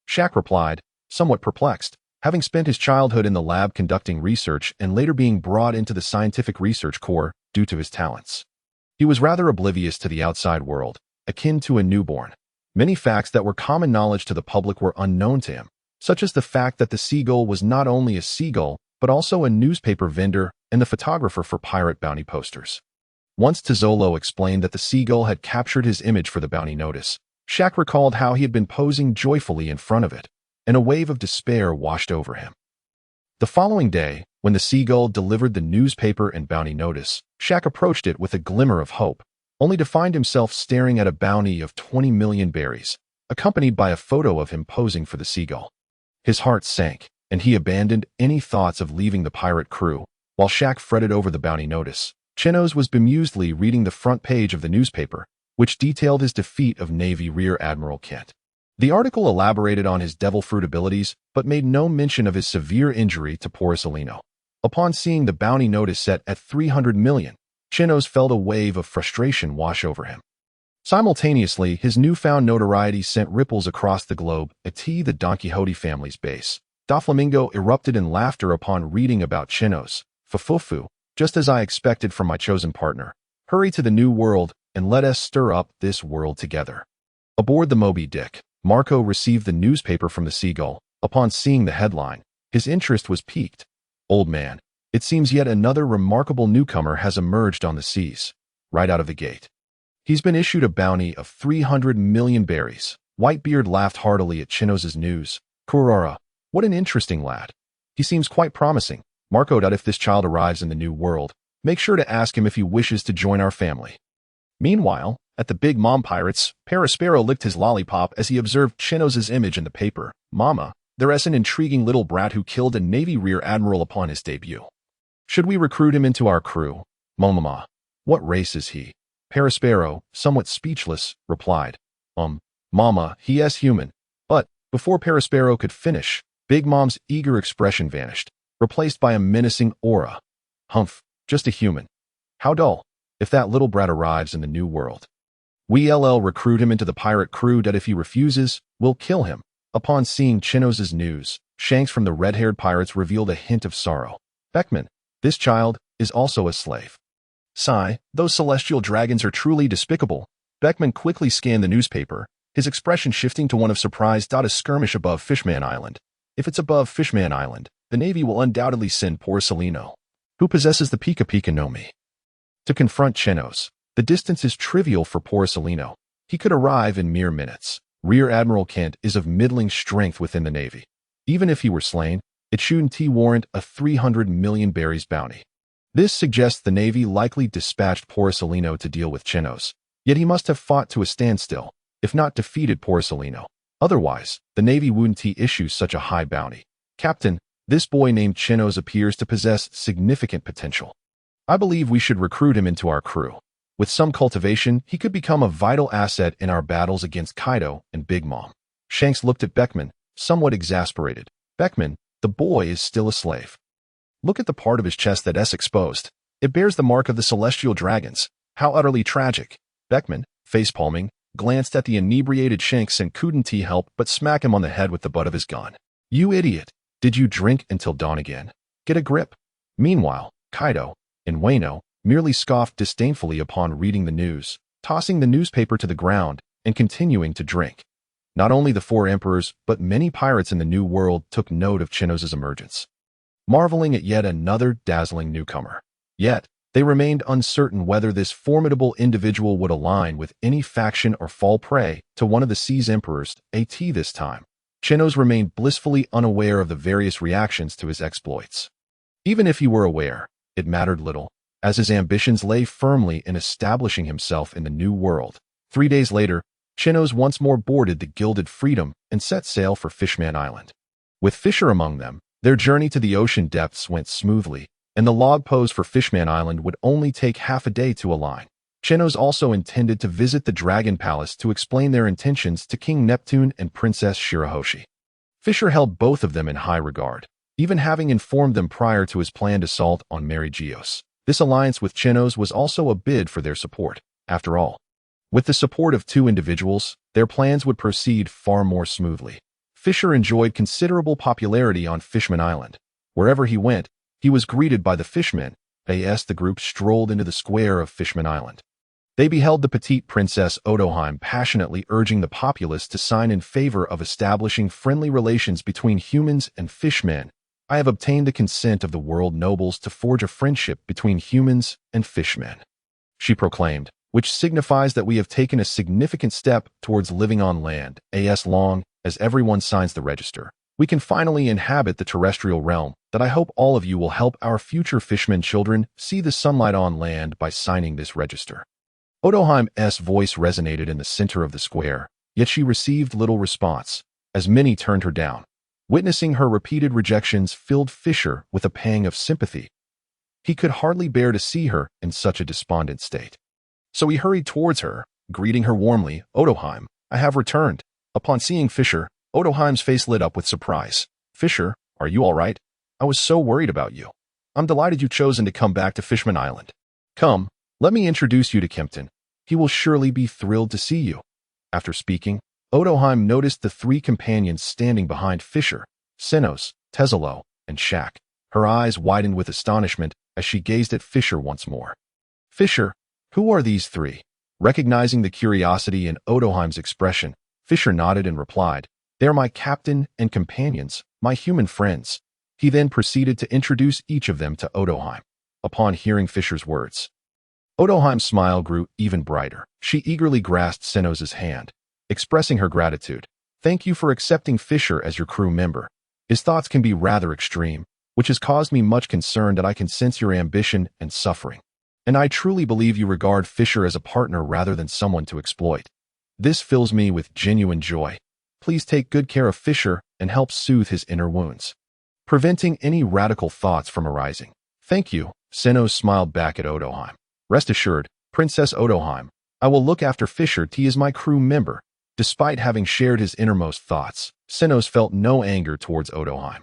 Shaq replied, somewhat perplexed. Having spent his childhood in the lab conducting research and later being brought into the Scientific Research Corps due to his talents, he was rather oblivious to the outside world, akin to a newborn. Many facts that were common knowledge to the public were unknown to him, such as the fact that the seagull was not only a seagull, but also a newspaper vendor and the photographer for pirate bounty posters. Once Teslo explained that the seagull had captured his image for the bounty notice, Shaq recalled how he had been posing joyfully in front of it, and a wave of despair washed over him. The following day, when the seagull delivered the newspaper and bounty notice, Shaq approached it with a glimmer of hope, only to find himself staring at a bounty of 20 million berries, accompanied by a photo of him posing for the seagull. His heart sank, and he abandoned any thoughts of leaving the pirate crew. While Shaq fretted over the bounty notice, Chenos was bemusedly reading the front page of the newspaper, which detailed his defeat of Navy Rear Admiral Kent. The article elaborated on his devil fruit abilities, but made no mention of his severe injury to Porcelino. Upon seeing the bounty notice set at 300 million, Chenos felt a wave of frustration wash over him. Simultaneously, his newfound notoriety sent ripples across the globe. The Don Quixote family's base, Doflamingo erupted in laughter upon reading about Chenos. Fufufu, just as I expected from my chosen partner. Hurry to the new world, and let us stir up this world together. Aboard the Moby Dick, Marco received the newspaper from the Seagull. Upon seeing the headline, his interest was piqued. Old man, it seems yet another remarkable newcomer has emerged on the seas. Right out of the gate, he's been issued a bounty of 300 million berries. Whitebeard laughed heartily at Chenos's news. Kurara, what an interesting lad. He seems quite promising. Marco, if this child arrives in the new world, make sure to ask him if he wishes to join our family. Meanwhile, at the Big Mom Pirates, Paraspero licked his lollipop as he observed Chenos's image in the paper. Mama, there's an intriguing little brat who killed a Navy Rear Admiral upon his debut. Should we recruit him into our crew? Mama, what race is he? Paraspero, somewhat speechless, replied, Mama, he is human. But, before Paraspero could finish, Big Mom's eager expression vanished, replaced by a menacing aura. Humph, just a human. How dull. If that little brat arrives in the new world, we'll recruit him into the pirate crew. That if he refuses, we'll kill him. Upon seeing Chenos's news, Shanks from the red-haired pirates revealed a hint of sorrow. Beckman, this child is also a slave. Sigh, those celestial dragons are truly despicable. Beckman quickly scanned the newspaper, his expression shifting to one of surprise. A skirmish above Fishman Island. If it's above Fishman Island, the Navy will undoubtedly send Porcelino, who possesses the Pika Pika no Mi, to confront Chenos. The distance is trivial for Porcelino. He could arrive in mere minutes. Rear Admiral Kent is of middling strength within the Navy. Even if he were slain, it shouldn't warrant a 300 million berries bounty. This suggests the Navy likely dispatched Porcelino to deal with Chenos, yet he must have fought to a standstill, if not defeated Porcelino. Otherwise, the Navy wouldn't issue such a high bounty. Captain, this boy named Chenos appears to possess significant potential. I believe we should recruit him into our crew. With some cultivation, he could become a vital asset in our battles against Kaido and Big Mom. Shanks looked at Beckman, somewhat exasperated. Beckman, the boy is still a slave. Look at the part of his chest that is exposed. It bears the mark of the celestial dragons. How utterly tragic. Beckman, face-palming, glanced at the inebriated Shanks and couldn't help but smack him on the head with the butt of his gun. You idiot. Did you drink until dawn again? Get a grip. Meanwhile, Kaido, in Wano, merely scoffed disdainfully upon reading the news, tossing the newspaper to the ground and continuing to drink. Not only the four emperors, but many pirates in the New World took note of Chenos' emergence, marveling at yet another dazzling newcomer. Yet, they remained uncertain whether this formidable individual would align with any faction or fall prey to one of the sea's emperors, this time. Chenos remained blissfully unaware of the various reactions to his exploits. Even if he were aware, it mattered little, as his ambitions lay firmly in establishing himself in the New World. 3 days later, Chenos once more boarded the Gilded Freedom and set sail for Fishman Island. With Fisher among them, their journey to the ocean depths went smoothly, and the log pose for Fishman Island would only take half a day to align. Chenos also intended to visit the Dragon Palace to explain their intentions to King Neptune and Princess Shirahoshi. Fisher held both of them in high regard, even having informed them prior to his planned assault on Mariejois. This alliance with Chenos was also a bid for their support. After all, with the support of two individuals, their plans would proceed far more smoothly. Fisher enjoyed considerable popularity on Fishman Island. Wherever he went, he was greeted by the fishmen. As the group strolled into the square of Fishman Island, they beheld the petite Princess Odoheim passionately urging the populace to sign in favor of establishing friendly relations between humans and fishmen. I have obtained the consent of the world nobles to forge a friendship between humans and fishmen, she proclaimed, which signifies that we have taken a significant step towards living on land. As long as everyone signs the register, we can finally inhabit the terrestrial realm. That I hope all of you will help our future fishmen children see the sunlight on land by signing this register. Odoheim's voice resonated in the center of the square, yet she received little response, as many turned her down. Witnessing her repeated rejections filled Fisher with a pang of sympathy. He could hardly bear to see her in such a despondent state. So he hurried towards her, greeting her warmly. Odoheim, I have returned. Upon seeing Fisher, Odoheim's face lit up with surprise. Fisher, are you all right? I was so worried about you. I'm delighted you've chosen to come back to Fishman Island. Come, let me introduce you to Kempton. He will surely be thrilled to see you. After speaking, Odoheim noticed the three companions standing behind Fisher, Chenos, Teslo, and Shak. Her eyes widened with astonishment as she gazed at Fisher once more. Fisher, who are these three? Recognizing the curiosity in Odoheim's expression, Fisher nodded and replied, They are my captain and companions, my human friends. He then proceeded to introduce each of them to Odoheim. Upon hearing Fisher's words, Odoheim's smile grew even brighter. She eagerly grasped Chenos' hand, expressing her gratitude. Thank you for accepting Fisher as your crew member. His thoughts can be rather extreme, which has caused me much concern that I can sense your ambition and suffering. And I truly believe you regard Fisher as a partner rather than someone to exploit. This fills me with genuine joy. Please take good care of Fisher and help soothe his inner wounds, preventing any radical thoughts from arising. Thank you, Chenos smiled back at Odoheim. Rest assured, Princess Odoheim, I will look after Fisher. He is my crew member. Despite having shared his innermost thoughts, Chenos felt no anger towards Odoheim.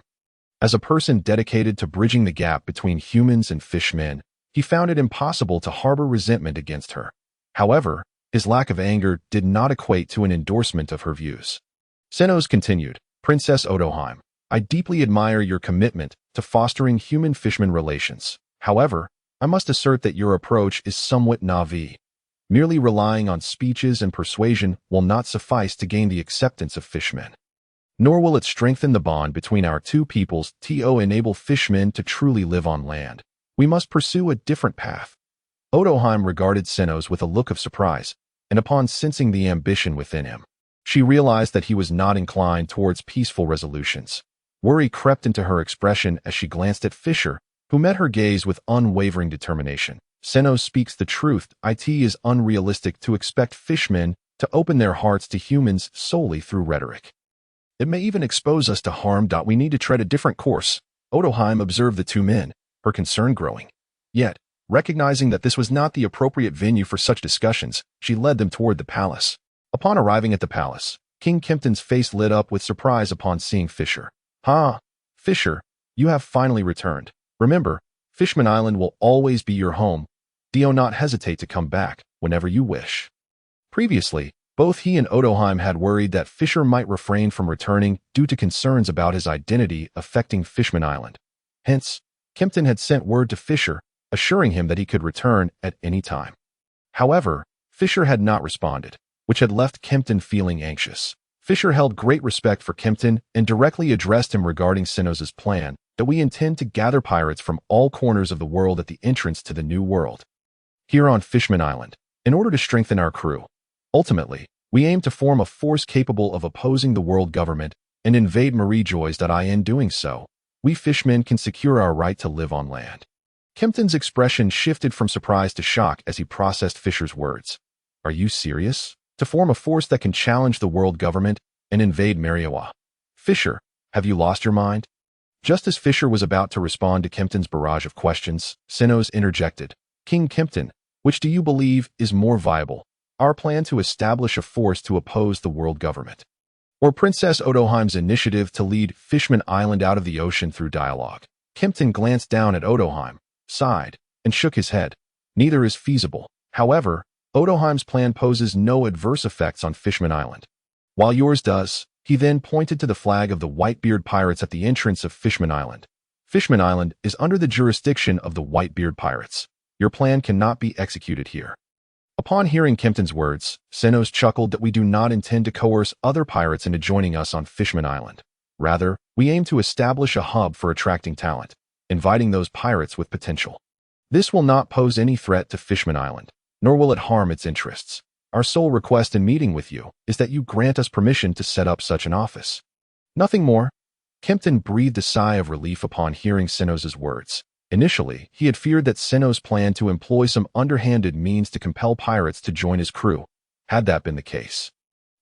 As a person dedicated to bridging the gap between humans and fishmen, he found it impossible to harbor resentment against her. However, his lack of anger did not equate to an endorsement of her views. Chenos continued, Princess Odoheim, I deeply admire your commitment to fostering human-fishman relations. However, I must assert that your approach is somewhat naive. Merely relying on speeches and persuasion will not suffice to gain the acceptance of fishmen. Nor will it strengthen the bond between our two peoples to enable fishmen to truly live on land. We must pursue a different path. Odoheim regarded Chenos with a look of surprise, and upon sensing the ambition within him, she realized that he was not inclined towards peaceful resolutions. Worry crept into her expression as she glanced at Fisher, who met her gaze with unwavering determination. Chenos speaks the truth. It is unrealistic to expect fishmen to open their hearts to humans solely through rhetoric. It may even expose us to harm. We need to tread a different course. Odoheim observed the two men, her concern growing. Yet, recognizing that this was not the appropriate venue for such discussions, she led them toward the palace. Upon arriving at the palace, King Kempton's face lit up with surprise upon seeing Fisher. Fisher, you have finally returned. Remember, Fishman Island will always be your home. do not hesitate to come back whenever you wish." Previously, both he and Odoheim had worried that Fisher might refrain from returning due to concerns about his identity affecting Fishman Island. Hence, Kempton had sent word to Fisher, assuring him that he could return at any time. However, Fisher had not responded, which had left Kempton feeling anxious. Fisher held great respect for Kempton and directly addressed him regarding Chenos' plan that we intend to gather pirates from all corners of the world at the entrance to the New World. Here on Fishman Island, in order to strengthen our crew, ultimately, we aim to form a force capable of opposing the world government and invade Mariejois. In doing so, we fishmen can secure our right to live on land. Kempton's expression shifted from surprise to shock as he processed Fisher's words. Are you serious? To form a force that can challenge the world government and invade Mariejois? Fisher, have you lost your mind? Just as Fisher was about to respond to Kempton's barrage of questions, Chenos interjected. King Kempton, which do you believe is more viable? Our plan to establish a force to oppose the world government, or Princess Odoheim's initiative to lead Fishman Island out of the ocean through dialogue? Kempton glanced down at Odoheim, sighed, and shook his head. Neither is feasible. However, Odoheim's plan poses no adverse effects on Fishman Island, while yours does. He then pointed to the flag of the Whitebeard pirates at the entrance of Fishman Island. Fishman Island is under the jurisdiction of the Whitebeard pirates. Your plan cannot be executed here. Upon hearing Kempton's words, Chenos chuckled that we do not intend to coerce other pirates into joining us on Fishman Island. Rather, we aim to establish a hub for attracting talent, inviting those pirates with potential. This will not pose any threat to Fishman Island, nor will it harm its interests. Our sole request in meeting with you is that you grant us permission to set up such an office. Nothing more. Kempton breathed a sigh of relief upon hearing Chenos' words. Initially, he had feared that Chenos planned to employ some underhanded means to compel pirates to join his crew. Had that been the case,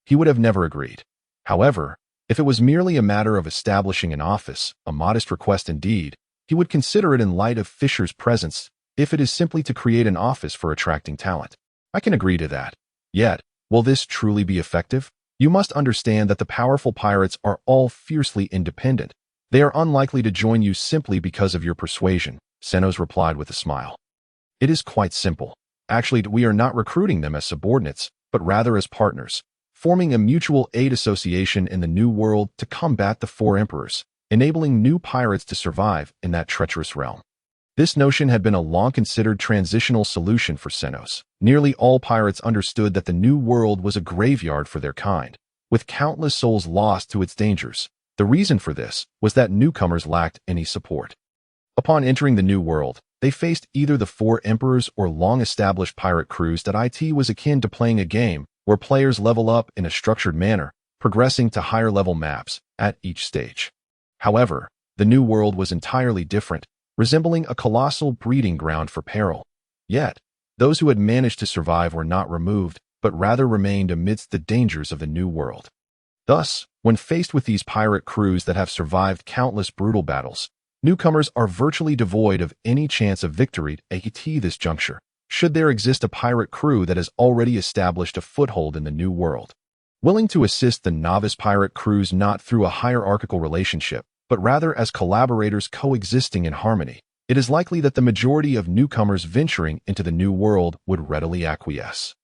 he would have never agreed. However, if it was merely a matter of establishing an office, a modest request indeed, he would consider it in light of Fisher's presence. If it is simply to create an office for attracting talent, I can agree to that. Yet, will this truly be effective? You must understand that the powerful pirates are all fiercely independent. They are unlikely to join you simply because of your persuasion, Chenos replied with a smile. It is quite simple. Actually, we are not recruiting them as subordinates, but rather as partners, forming a mutual aid association in the New World to combat the four emperors, enabling new pirates to survive in that treacherous realm. This notion had been a long-considered transitional solution for Chenos. Nearly all pirates understood that the New World was a graveyard for their kind, with countless souls lost to its dangers. The reason for this was that newcomers lacked any support. Upon entering the New World, they faced either the four emperors or long-established pirate crews. It was akin to playing a game where players level up in a structured manner, progressing to higher-level maps at each stage. However, the New World was entirely different, resembling a colossal breeding ground for peril. Yet, those who had managed to survive were not removed, but rather remained amidst the dangers of the New World. Thus, when faced with these pirate crews that have survived countless brutal battles, newcomers are virtually devoid of any chance of victory at this juncture, should there exist a pirate crew that has already established a foothold in the New World. Willing to assist the novice pirate crews not through a hierarchical relationship, but rather as collaborators coexisting in harmony, it is likely that the majority of newcomers venturing into the New World would readily acquiesce.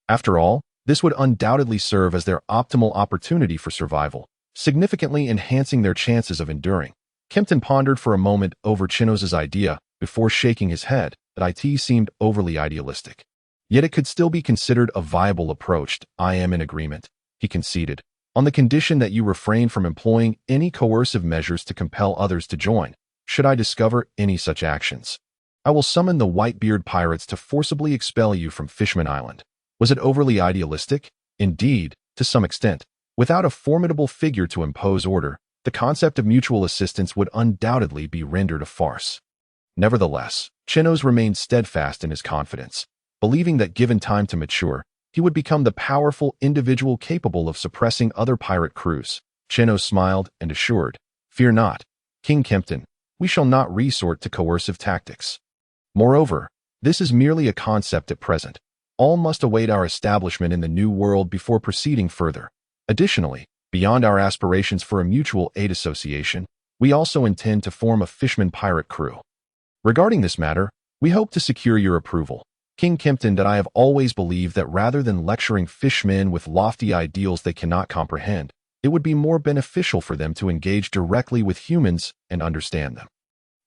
After all, this would undoubtedly serve as their optimal opportunity for survival, significantly enhancing their chances of enduring. Kempton pondered for a moment over Chenos' idea before shaking his head that it seemed overly idealistic. Yet it could still be considered a viable approach. I am in agreement, he conceded, on the condition that you refrain from employing any coercive measures to compel others to join. Should I discover any such actions, I will summon the Whitebeard pirates to forcibly expel you from Fishman Island. Was it overly idealistic? Indeed, to some extent. Without a formidable figure to impose order, the concept of mutual assistance would undoubtedly be rendered a farce. Nevertheless, Chenos remained steadfast in his confidence, believing that given time to mature, he would become the powerful individual capable of suppressing other pirate crews. Chenos smiled and assured, "Fear not, King Kempton, we shall not resort to coercive tactics. Moreover, this is merely a concept at present. All must await our establishment in the New World before proceeding further. Additionally, beyond our aspirations for a mutual aid association, we also intend to form a Fishman pirate crew. Regarding this matter, we hope to secure your approval. King Kempton, that I have always believed that rather than lecturing fishmen with lofty ideals they cannot comprehend, it would be more beneficial for them to engage directly with humans and understand them.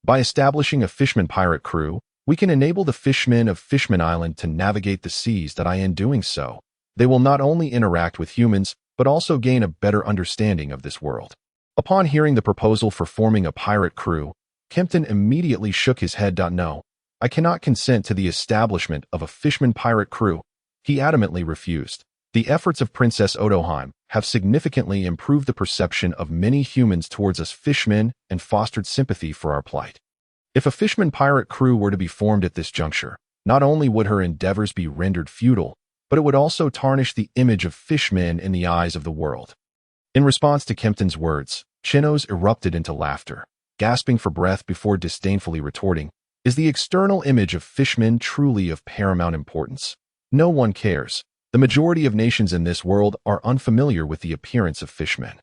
By establishing a fishman pirate crew, we can enable the fishmen of Fishman Island to navigate the seas that in doing so, they will not only interact with humans, but also gain a better understanding of this world. Upon hearing the proposal for forming a pirate crew, Kempton immediately shook his head. No, I cannot consent to the establishment of a fishman pirate crew. He adamantly refused. The efforts of Princess Odoheim have significantly improved the perception of many humans towards us fishmen and fostered sympathy for our plight. If a fishman pirate crew were to be formed at this juncture, not only would her endeavors be rendered futile, but it would also tarnish the image of fishmen in the eyes of the world. In response to Kempton's words, Chenos erupted into laughter, gasping for breath before disdainfully retorting, "Is the external image of fishmen truly of paramount importance? No one cares. The majority of nations in this world are unfamiliar with the appearance of fishmen.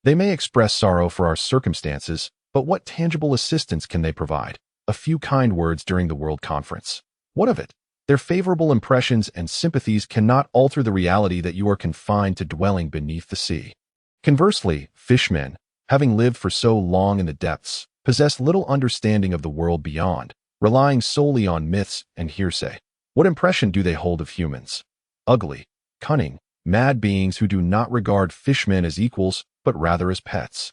They may express sorrow for our circumstances, but what tangible assistance can they provide? A few kind words during the World Conference. What of it? Their favorable impressions and sympathies cannot alter the reality that you are confined to dwelling beneath the sea." Conversely, fishmen, having lived for so long in the depths, possess little understanding of the world beyond, relying solely on myths and hearsay. What impression do they hold of humans? Ugly, cunning, mad beings who do not regard fishmen as equals, but rather as pets.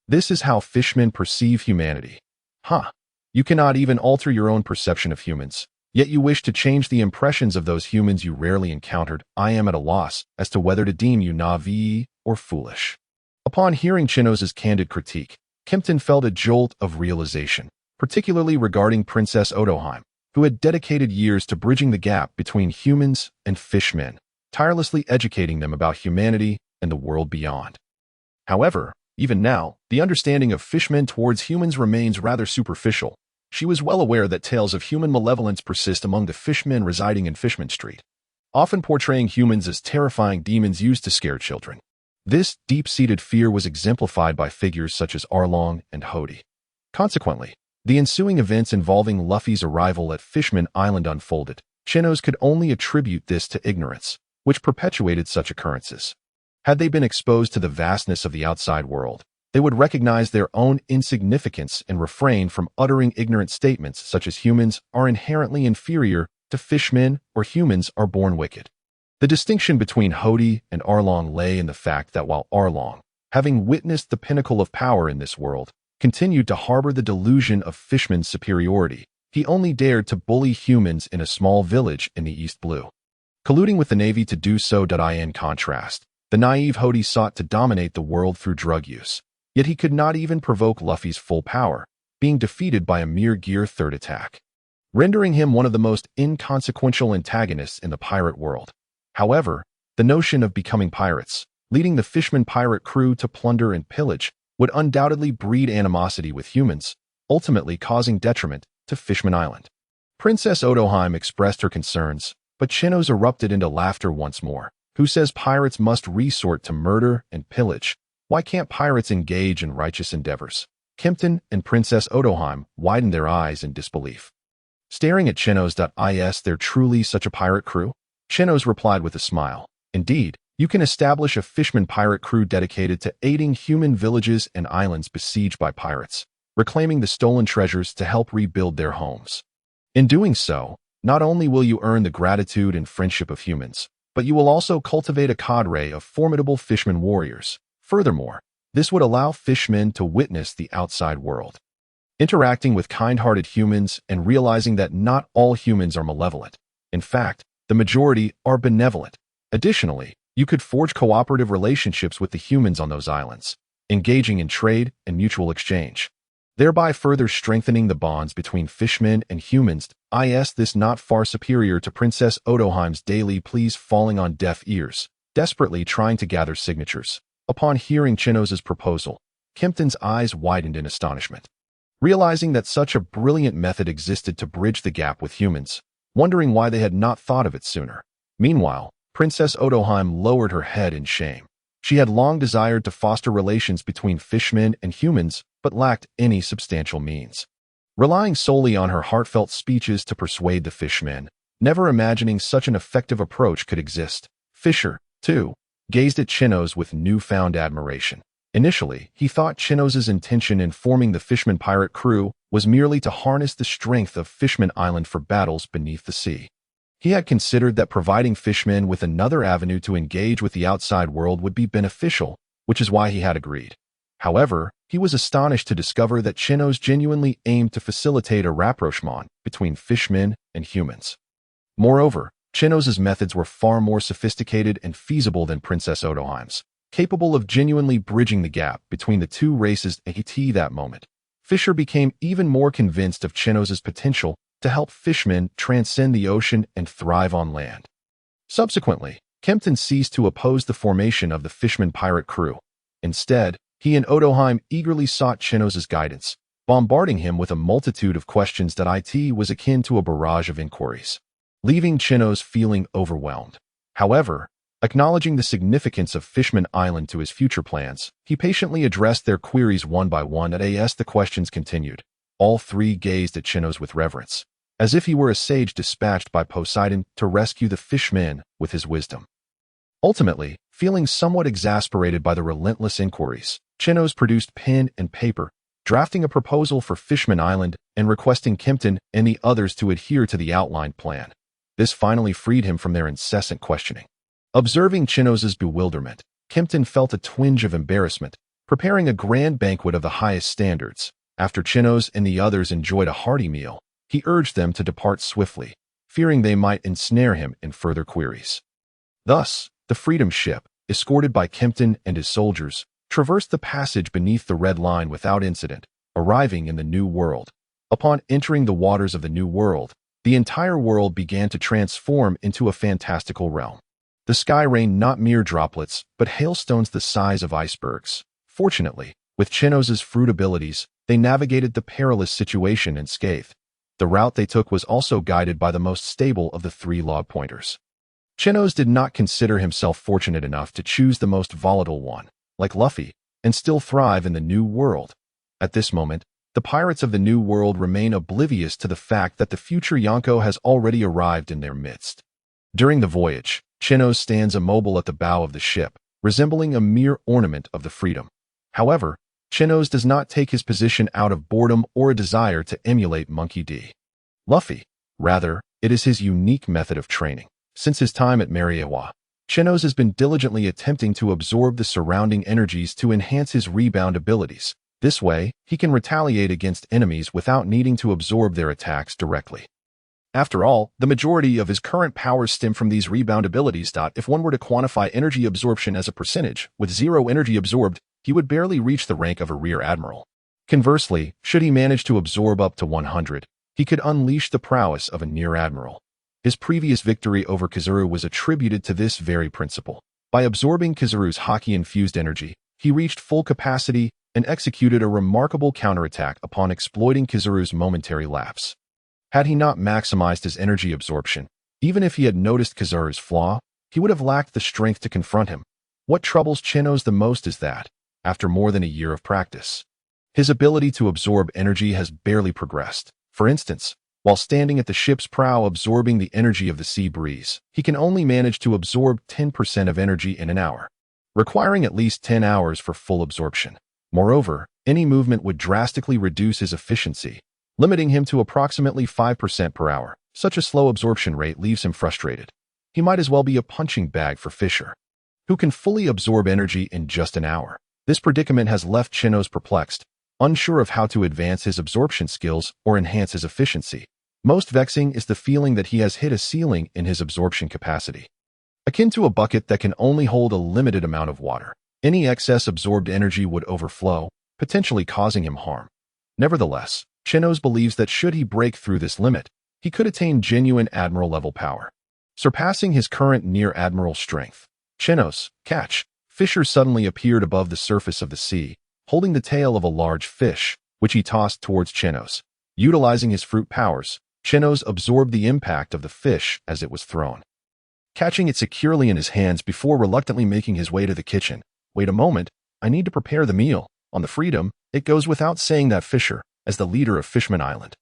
This is how fishmen perceive humanity. You cannot even alter your own perception of humans, yet you wish to change the impressions of those humans you rarely encountered. I am at a loss as to whether to deem you naive or foolish. Upon hearing Chenos's candid critique, Kempton felt a jolt of realization, particularly regarding Princess Odoheim, who had dedicated years to bridging the gap between humans and fishmen, tirelessly educating them about humanity and the world beyond. However, even now, the understanding of fishmen towards humans remains rather superficial. She was well aware that tales of human malevolence persist among the fishmen residing in Fishman Street, often portraying humans as terrifying demons used to scare children. This deep-seated fear was exemplified by figures such as Arlong and Hody. Consequently, the ensuing events involving Luffy's arrival at Fishman Island unfolded. Chenos could only attribute this to ignorance, which perpetuated such occurrences. Had they been exposed to the vastness of the outside world, they would recognize their own insignificance and refrain from uttering ignorant statements such as humans are inherently inferior to fishmen or humans are born wicked. The distinction between Hody and Arlong lay in the fact that while Arlong, having witnessed the pinnacle of power in this world, continued to harbor the delusion of fishman's superiority, he only dared to bully humans in a small village in the East Blue. Colluding with the Navy to do so. In contrast, the naive Hody sought to dominate the world through drug use, yet he could not even provoke Luffy's full power, being defeated by a mere Gear 3rd attack, rendering him one of the most inconsequential antagonists in the pirate world. However, the notion of becoming pirates, leading the fishman pirate crew to plunder and pillage, would undoubtedly breed animosity with humans, ultimately causing detriment to Fishman Island. Princess Odoheim expressed her concerns, but Chenos erupted into laughter once more. Who says pirates must resort to murder and pillage? Why can't pirates engage in righteous endeavors? Kempton and Princess Odoheim widened their eyes in disbelief. Staring at Chenos. Is there truly such a pirate crew? Chenos replied with a smile. Indeed, you can establish a fishman pirate crew dedicated to aiding human villages and islands besieged by pirates, reclaiming the stolen treasures to help rebuild their homes. In doing so, not only will you earn the gratitude and friendship of humans, but you will also cultivate a cadre of formidable fishman warriors. Furthermore, this would allow fishmen to witness the outside world, interacting with kind-hearted humans and realizing that not all humans are malevolent. In fact, the majority are benevolent. Additionally, you could forge cooperative relationships with the humans on those islands, engaging in trade and mutual exchange, thereby further strengthening the bonds between fishmen and humans. Is this not far superior to Princess Odoheim's daily pleas falling on deaf ears, desperately trying to gather signatures? Upon hearing Chenos's proposal, Kempton's eyes widened in astonishment, realizing that such a brilliant method existed to bridge the gap with humans, wondering why they had not thought of it sooner. Meanwhile, Princess Odoheim lowered her head in shame. She had long desired to foster relations between fishmen and humans, but lacked any substantial means. Relying solely on her heartfelt speeches to persuade the fishmen, never imagining such an effective approach could exist. Fisher, too, gazed at Chenos with newfound admiration. Initially, he thought Chenos's intention in forming the Fishman pirate crew was merely to harness the strength of Fishman Island for battles beneath the sea. He had considered that providing fishmen with another avenue to engage with the outside world would be beneficial, which is why he had agreed. However, he was astonished to discover that Chenos genuinely aimed to facilitate a rapprochement between fishmen and humans. Moreover, Chenos's methods were far more sophisticated and feasible than Princess Odoheim's, capable of genuinely bridging the gap between the two races at that moment. Fisher became even more convinced of Chenos's potential to help fishmen transcend the ocean and thrive on land. Subsequently, Kempton ceased to oppose the formation of the Fishman pirate crew. Instead, he and Odoheim eagerly sought Chenos's guidance, bombarding him with a multitude of questions that was akin to a barrage of inquiries, leaving Chenos feeling overwhelmed. However, acknowledging the significance of Fishman Island to his future plans, he patiently addressed their queries one by one. As the questions continued, all three gazed at Chenos with reverence, as if he were a sage dispatched by Poseidon to rescue the fishmen with his wisdom. Ultimately, feeling somewhat exasperated by the relentless inquiries, Chenos produced pen and paper, drafting a proposal for Fishman Island and requesting Kempton and the others to adhere to the outlined plan. This finally freed him from their incessant questioning. Observing Chenos's bewilderment, Kempton felt a twinge of embarrassment, preparing a grand banquet of the highest standards. After Chenos and the others enjoyed a hearty meal, he urged them to depart swiftly, fearing they might ensnare him in further queries. Thus, the Freedom ship, escorted by Kempton and his soldiers, traversed the passage beneath the Red Line without incident, arriving in the New World. Upon entering the waters of the New World, the entire world began to transform into a fantastical realm. The sky rained not mere droplets, but hailstones the size of icebergs. Fortunately, with Chenos's fruit abilities, they navigated the perilous situation unscathed. The route they took was also guided by the most stable of the three log pointers. Chenos did not consider himself fortunate enough to choose the most volatile one, like Luffy, and still thrive in the New World. At this moment, the pirates of the New World remain oblivious to the fact that the future Yonko has already arrived in their midst. During the voyage, Chenos stands immobile at the bow of the ship, resembling a mere ornament of the Freedom. However, Chenos does not take his position out of boredom or a desire to emulate Monkey D. Luffy. Rather, it is his unique method of training. Since his time at Mariejois, Chenos has been diligently attempting to absorb the surrounding energies to enhance his rebound abilities. This way, he can retaliate against enemies without needing to absorb their attacks directly. After all, the majority of his current powers stem from these rebound abilities. If one were to quantify energy absorption as a percentage, with 0 energy absorbed, he would barely reach the rank of a rear admiral. Conversely, should he manage to absorb up to 100, he could unleash the prowess of a near admiral. His previous victory over Kizaru was attributed to this very principle. By absorbing Kizaru's Haki-infused energy, he reached full capacity and executed a remarkable counterattack upon exploiting Kizaru's momentary lapse. Had he not maximized his energy absorption, even if he had noticed Kizaru's flaw, he would have lacked the strength to confront him. What troubles Chenos the most is that, after more than a year of practice, his ability to absorb energy has barely progressed. For instance, while standing at the ship's prow absorbing the energy of the sea breeze, he can only manage to absorb 10% of energy in an hour, requiring at least 10 hours for full absorption. Moreover, any movement would drastically reduce his efficiency, limiting him to approximately 5% per hour. Such a slow absorption rate leaves him frustrated. He might as well be a punching bag for Fisher, who can fully absorb energy in just an hour. This predicament has left Chenos perplexed, unsure of how to advance his absorption skills or enhance his efficiency. Most vexing is the feeling that he has hit a ceiling in his absorption capacity. Akin to a bucket that can only hold a limited amount of water, any excess absorbed energy would overflow, potentially causing him harm. Nevertheless, Chenos believes that should he break through this limit, he could attain genuine admiral-level power, surpassing his current near-admiral strength. Chenos, catch! Fisher suddenly appeared above the surface of the sea, holding the tail of a large fish, which he tossed towards Chenos. Utilizing his fruit powers, Chenos absorbed the impact of the fish as it was thrown, catching it securely in his hands before reluctantly making his way to the kitchen. Wait a moment, I need to prepare the meal. On the Freedom, it goes without saying that Fisher, as the leader of Fishman Island,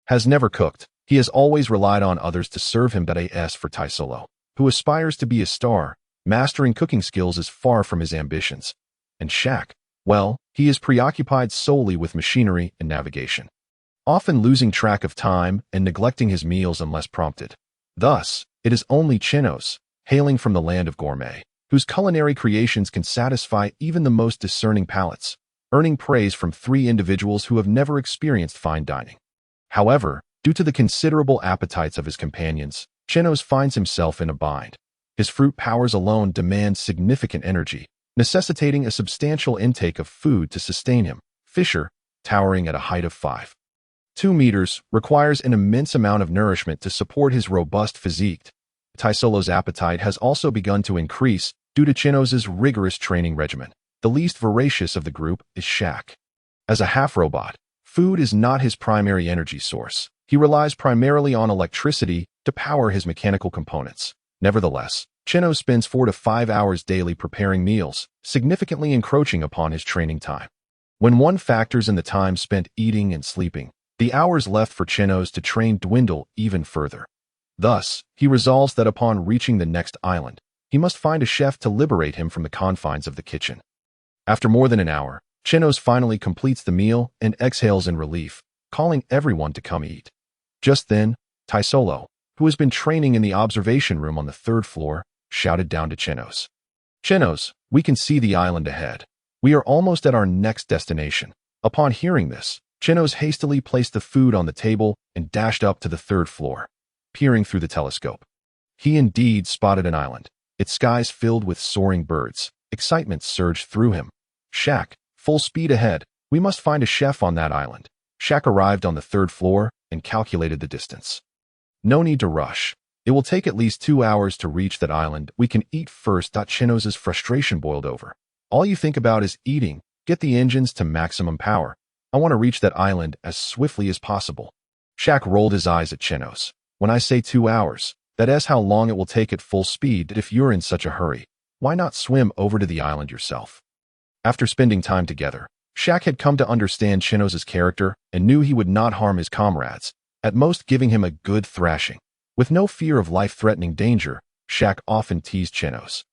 has never cooked. He has always relied on others to serve him. As for Teslo, who aspires to be a star, mastering cooking skills is far from his ambitions. And Shaq, well, he is preoccupied solely with machinery and navigation, often losing track of time and neglecting his meals unless prompted. Thus, it is only Chenos, hailing from the land of gourmet, whose culinary creations can satisfy even the most discerning palates, earning praise from 3 individuals who have never experienced fine dining. However, due to the considerable appetites of his companions, Chenos finds himself in a bind. His fruit powers alone demand significant energy, necessitating a substantial intake of food to sustain him. Fisher, towering at a height of 5.2 meters, requires an immense amount of nourishment to support his robust physique. Teslo's appetite has also begun to increase due to Chenos's rigorous training regimen. The least voracious of the group is Shaq. As a half-robot, food is not his primary energy source. He relies primarily on electricity to power his mechanical components. Nevertheless, Chenos spends 4 to 5 hours daily preparing meals, significantly encroaching upon his training time. When one factors in the time spent eating and sleeping, the hours left for Chenos to train dwindle even further. Thus, he resolves that upon reaching the next island, he must find a chef to liberate him from the confines of the kitchen. After more than an hour, Chenos finally completes the meal and exhales in relief, calling everyone to come eat. Just then, Teslo, who has been training in the observation room on the 3rd floor, shouted down to Chenos. "Chenos, we can see the island ahead. We are almost at our next destination." Upon hearing this, Chenos hastily placed the food on the table and dashed up to the 3rd floor. Peering through the telescope, he indeed spotted an island, its skies filled with soaring birds. Excitement surged through him. "Shaq, full speed ahead. We must find a chef on that island." Shaq arrived on the 3rd floor and calculated the distance. "No need to rush. It will take at least 2 hours to reach that island. We can eat first." Chenos's frustration boiled over. "All you think about is eating. Get the engines to maximum power. I want to reach that island as swiftly as possible." Shaq rolled his eyes at Chenos. "When I say 2 hours, that is how long it will take at full speed. If you're in such a hurry, why not swim over to the island yourself?" After spending time together, Shaq had come to understand Chenos's character and knew he would not harm his comrades, at most giving him a good thrashing. With no fear of life-threatening danger, Shaq often teased Chenos,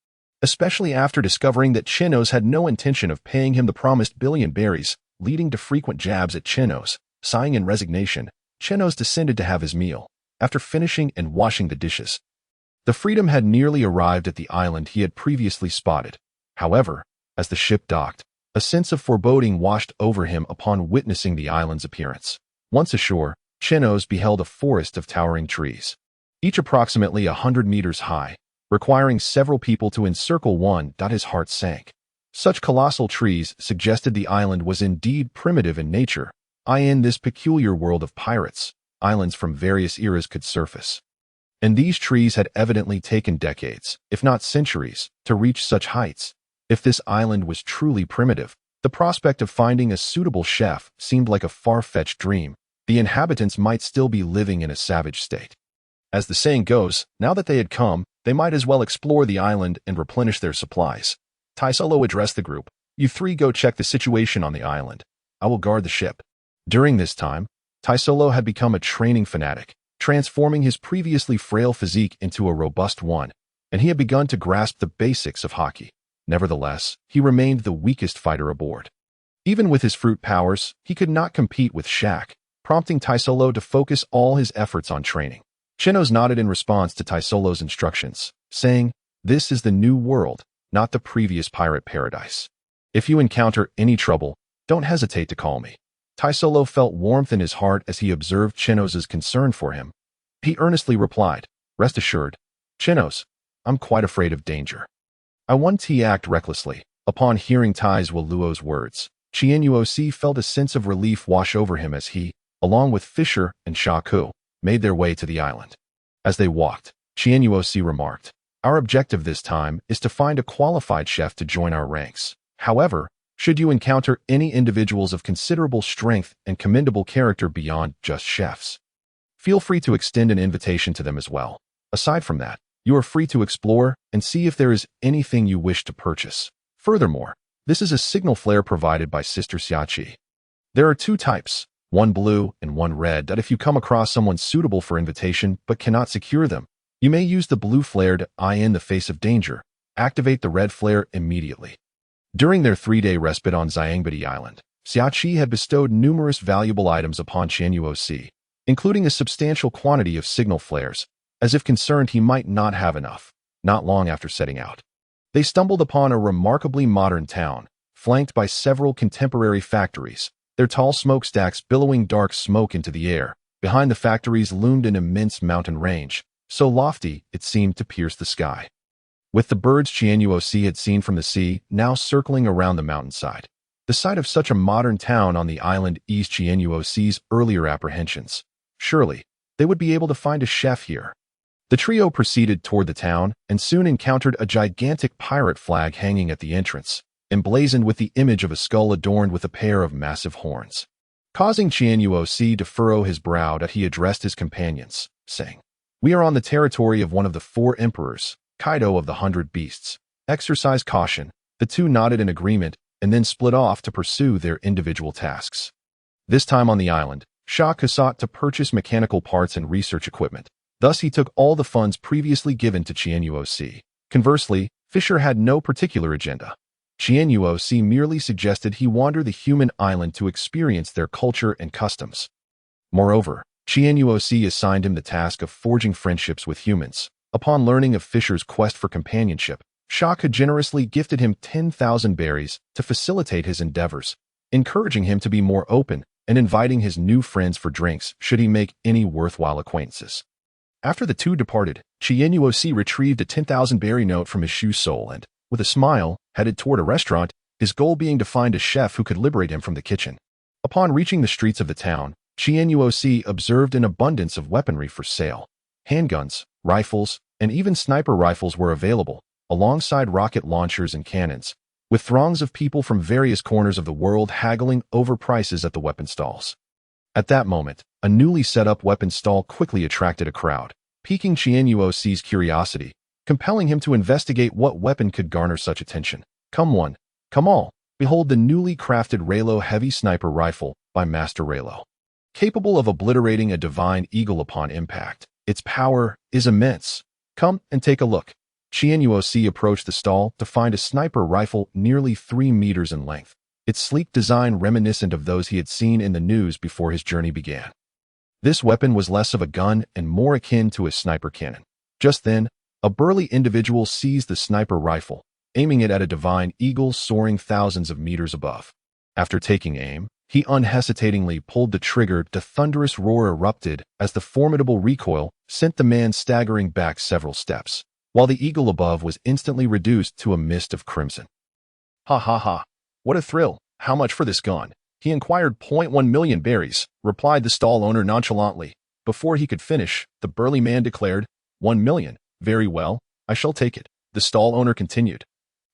especially after discovering that Chenos had no intention of paying him the promised billion berries, leading to frequent jabs at Chenos. Sighing in resignation, Chenos descended to have his meal. After finishing and washing the dishes, the Freedom had nearly arrived at the island he had previously spotted. However, as the ship docked, a sense of foreboding washed over him upon witnessing the island's appearance. Once ashore, Chenos beheld a forest of towering trees, each approximately 100 meters high, requiring several people to encircle one. His heart sank. Such colossal trees suggested the island was indeed primitive in nature. In this peculiar world of pirates, islands from various eras could surface, and these trees had evidently taken decades, if not centuries, to reach such heights. If this island was truly primitive, the prospect of finding a suitable chef seemed like a far-fetched dream. The inhabitants might still be living in a savage state. As the saying goes, now that they had come, they might as well explore the island and replenish their supplies. Teslo addressed the group. "You 3 go check the situation on the island. I will guard the ship." During this time, Teslo had become a training fanatic, transforming his previously frail physique into a robust one, and he had begun to grasp the basics of Haki. Nevertheless, he remained the weakest fighter aboard. Even with his fruit powers, he could not compete with Shaq, prompting Teslo to focus all his efforts on training. Chenos nodded in response to Teslo's instructions, saying, "This is the new world, not the previous pirate paradise. If you encounter any trouble, don't hesitate to call me." Teslo felt warmth in his heart as he observed Chenos's concern for him. He earnestly replied, "Rest assured, Chenos, I'm quite afraid of danger." I want to act recklessly. Upon hearing Teslo's words, Chenos felt a sense of relief wash over him as he, along with Fisher and Shaq, made their way to the island. As they walked, Chenos remarked, "Our objective this time is to find a qualified chef to join our ranks. However, should you encounter any individuals of considerable strength and commendable character beyond just chefs, feel free to extend an invitation to them as well. Aside from that, you are free to explore and see if there is anything you wish to purchase. Furthermore, this is a signal flare provided by Sister Xiachi. There are 2 types, one blue and one red, that if you come across someone suitable for invitation but cannot secure them, you may use the blue flare to eye in the face of danger. Activate the red flare immediately. During their 3-day respite on Xiangbidi Island, Xiaoqi had bestowed numerous valuable items upon Chenos, including a substantial quantity of signal flares, as if concerned he might not have enough. Not long after setting out, they stumbled upon a remarkably modern town, flanked by several contemporary factories, their tall smokestacks billowing dark smoke into the air. Behind the factories loomed an immense mountain range, so lofty it seemed to pierce the sky. With the birds Chenos had seen from the sea now circling around the mountainside, the sight of such a modern town on the island eased Chenos' earlier apprehensions. Surely, they would be able to find a chef here. The trio proceeded toward the town and soon encountered a gigantic pirate flag hanging at the entrance, emblazoned with the image of a skull adorned with a pair of massive horns. Causing Chenos to furrow his brow, that he addressed his companions, saying, "We are on the territory of one of the 4 emperors, Kaido of the 100 Beasts. Exercise caution." The two nodded in agreement and then split off to pursue their individual tasks. This time on the island, Shaka sought to purchase mechanical parts and research equipment. Thus he took all the funds previously given to Chenos. Conversely, Fisher had no particular agenda. Chenos merely suggested he wander the human island to experience their culture and customs. Moreover, Chenos assigned him the task of forging friendships with humans. Upon learning of Fisher's quest for companionship, Shaka generously gifted him 10,000 berries to facilitate his endeavors, encouraging him to be more open and inviting his new friends for drinks should he make any worthwhile acquaintances. After the two departed, Chenos retrieved a 10,000 berry note from his shoe sole and, with a smile, headed toward a restaurant, his goal being to find a chef who could liberate him from the kitchen. Upon reaching the streets of the town, Chenos observed an abundance of weaponry for sale. Handguns, rifles, and even sniper rifles were available, alongside rocket launchers and cannons, with throngs of people from various corners of the world haggling over prices at the weapon stalls. At that moment, a newly set-up weapon stall quickly attracted a crowd, piquing Chenos' curiosity, compelling him to investigate what weapon could garner such attention. Come one, come all, behold the newly crafted Raylo heavy sniper rifle by Master Raylo. Capable of obliterating a divine eagle upon impact, its power is immense. Come and take a look. Chenos approached the stall to find a sniper rifle nearly 3 meters in length, its sleek design reminiscent of those he had seen in the news before his journey began. This weapon was less of a gun and more akin to a sniper cannon. Just then, a burly individual seized the sniper rifle, aiming it at a divine eagle soaring thousands of meters above. After taking aim, he unhesitatingly pulled the trigger. The thunderous roar erupted as the formidable recoil sent the man staggering back several steps, while the eagle above was instantly reduced to a mist of crimson. "Ha ha ha! What a thrill! How much for this gun?" he inquired. "0.1 million berries," replied the stall owner nonchalantly. Before he could finish, the burly man declared, 1 million. "Very well, I shall take it." The stall owner continued,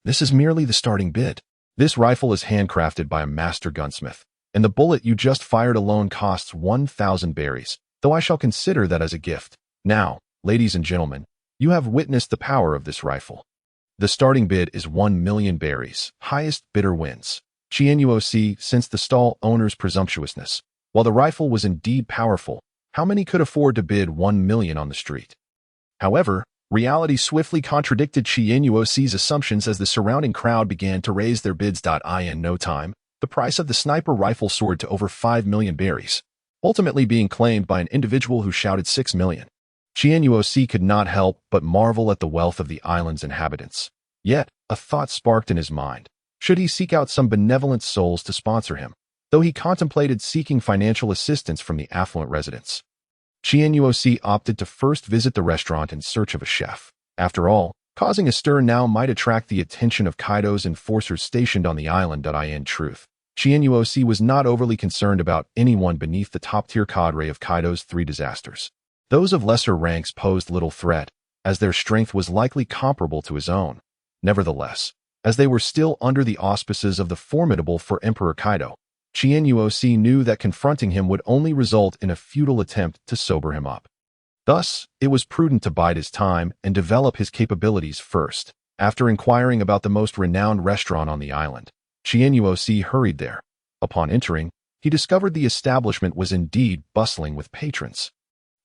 "This is merely the starting bid. This rifle is handcrafted by a master gunsmith, and the bullet you just fired alone costs 1,000 berries, though I shall consider that as a gift. Now, ladies and gentlemen, you have witnessed the power of this rifle. The starting bid is 1 million berries. Highest bidder wins." Chenos sensed the stall owner's presumptuousness. While the rifle was indeed powerful, how many could afford to bid 1 million on the street? However, reality swiftly contradicted Chenos' assumptions as the surrounding crowd began to raise their bids. In no time, the price of the sniper rifle soared to over 5 million berries, ultimately being claimed by an individual who shouted 6 million. Chenos could not help but marvel at the wealth of the island's inhabitants. Yet, a thought sparked in his mind. Should he seek out some benevolent souls to sponsor him, though he contemplated seeking financial assistance from the affluent residents? Chenos opted to first visit the restaurant in search of a chef. After all, causing a stir now might attract the attention of Kaido's enforcers stationed on the island. In truth, Chenos was not overly concerned about anyone beneath the top-tier cadre of Kaido's 3 disasters. Those of lesser ranks posed little threat, as their strength was likely comparable to his own. Nevertheless, as they were still under the auspices of the formidable for Emperor Kaido, Chenos knew that confronting him would only result in a futile attempt to sober him up. Thus, it was prudent to bide his time and develop his capabilities first. After inquiring about the most renowned restaurant on the island, Chenos hurried there. Upon entering, he discovered the establishment was indeed bustling with patrons.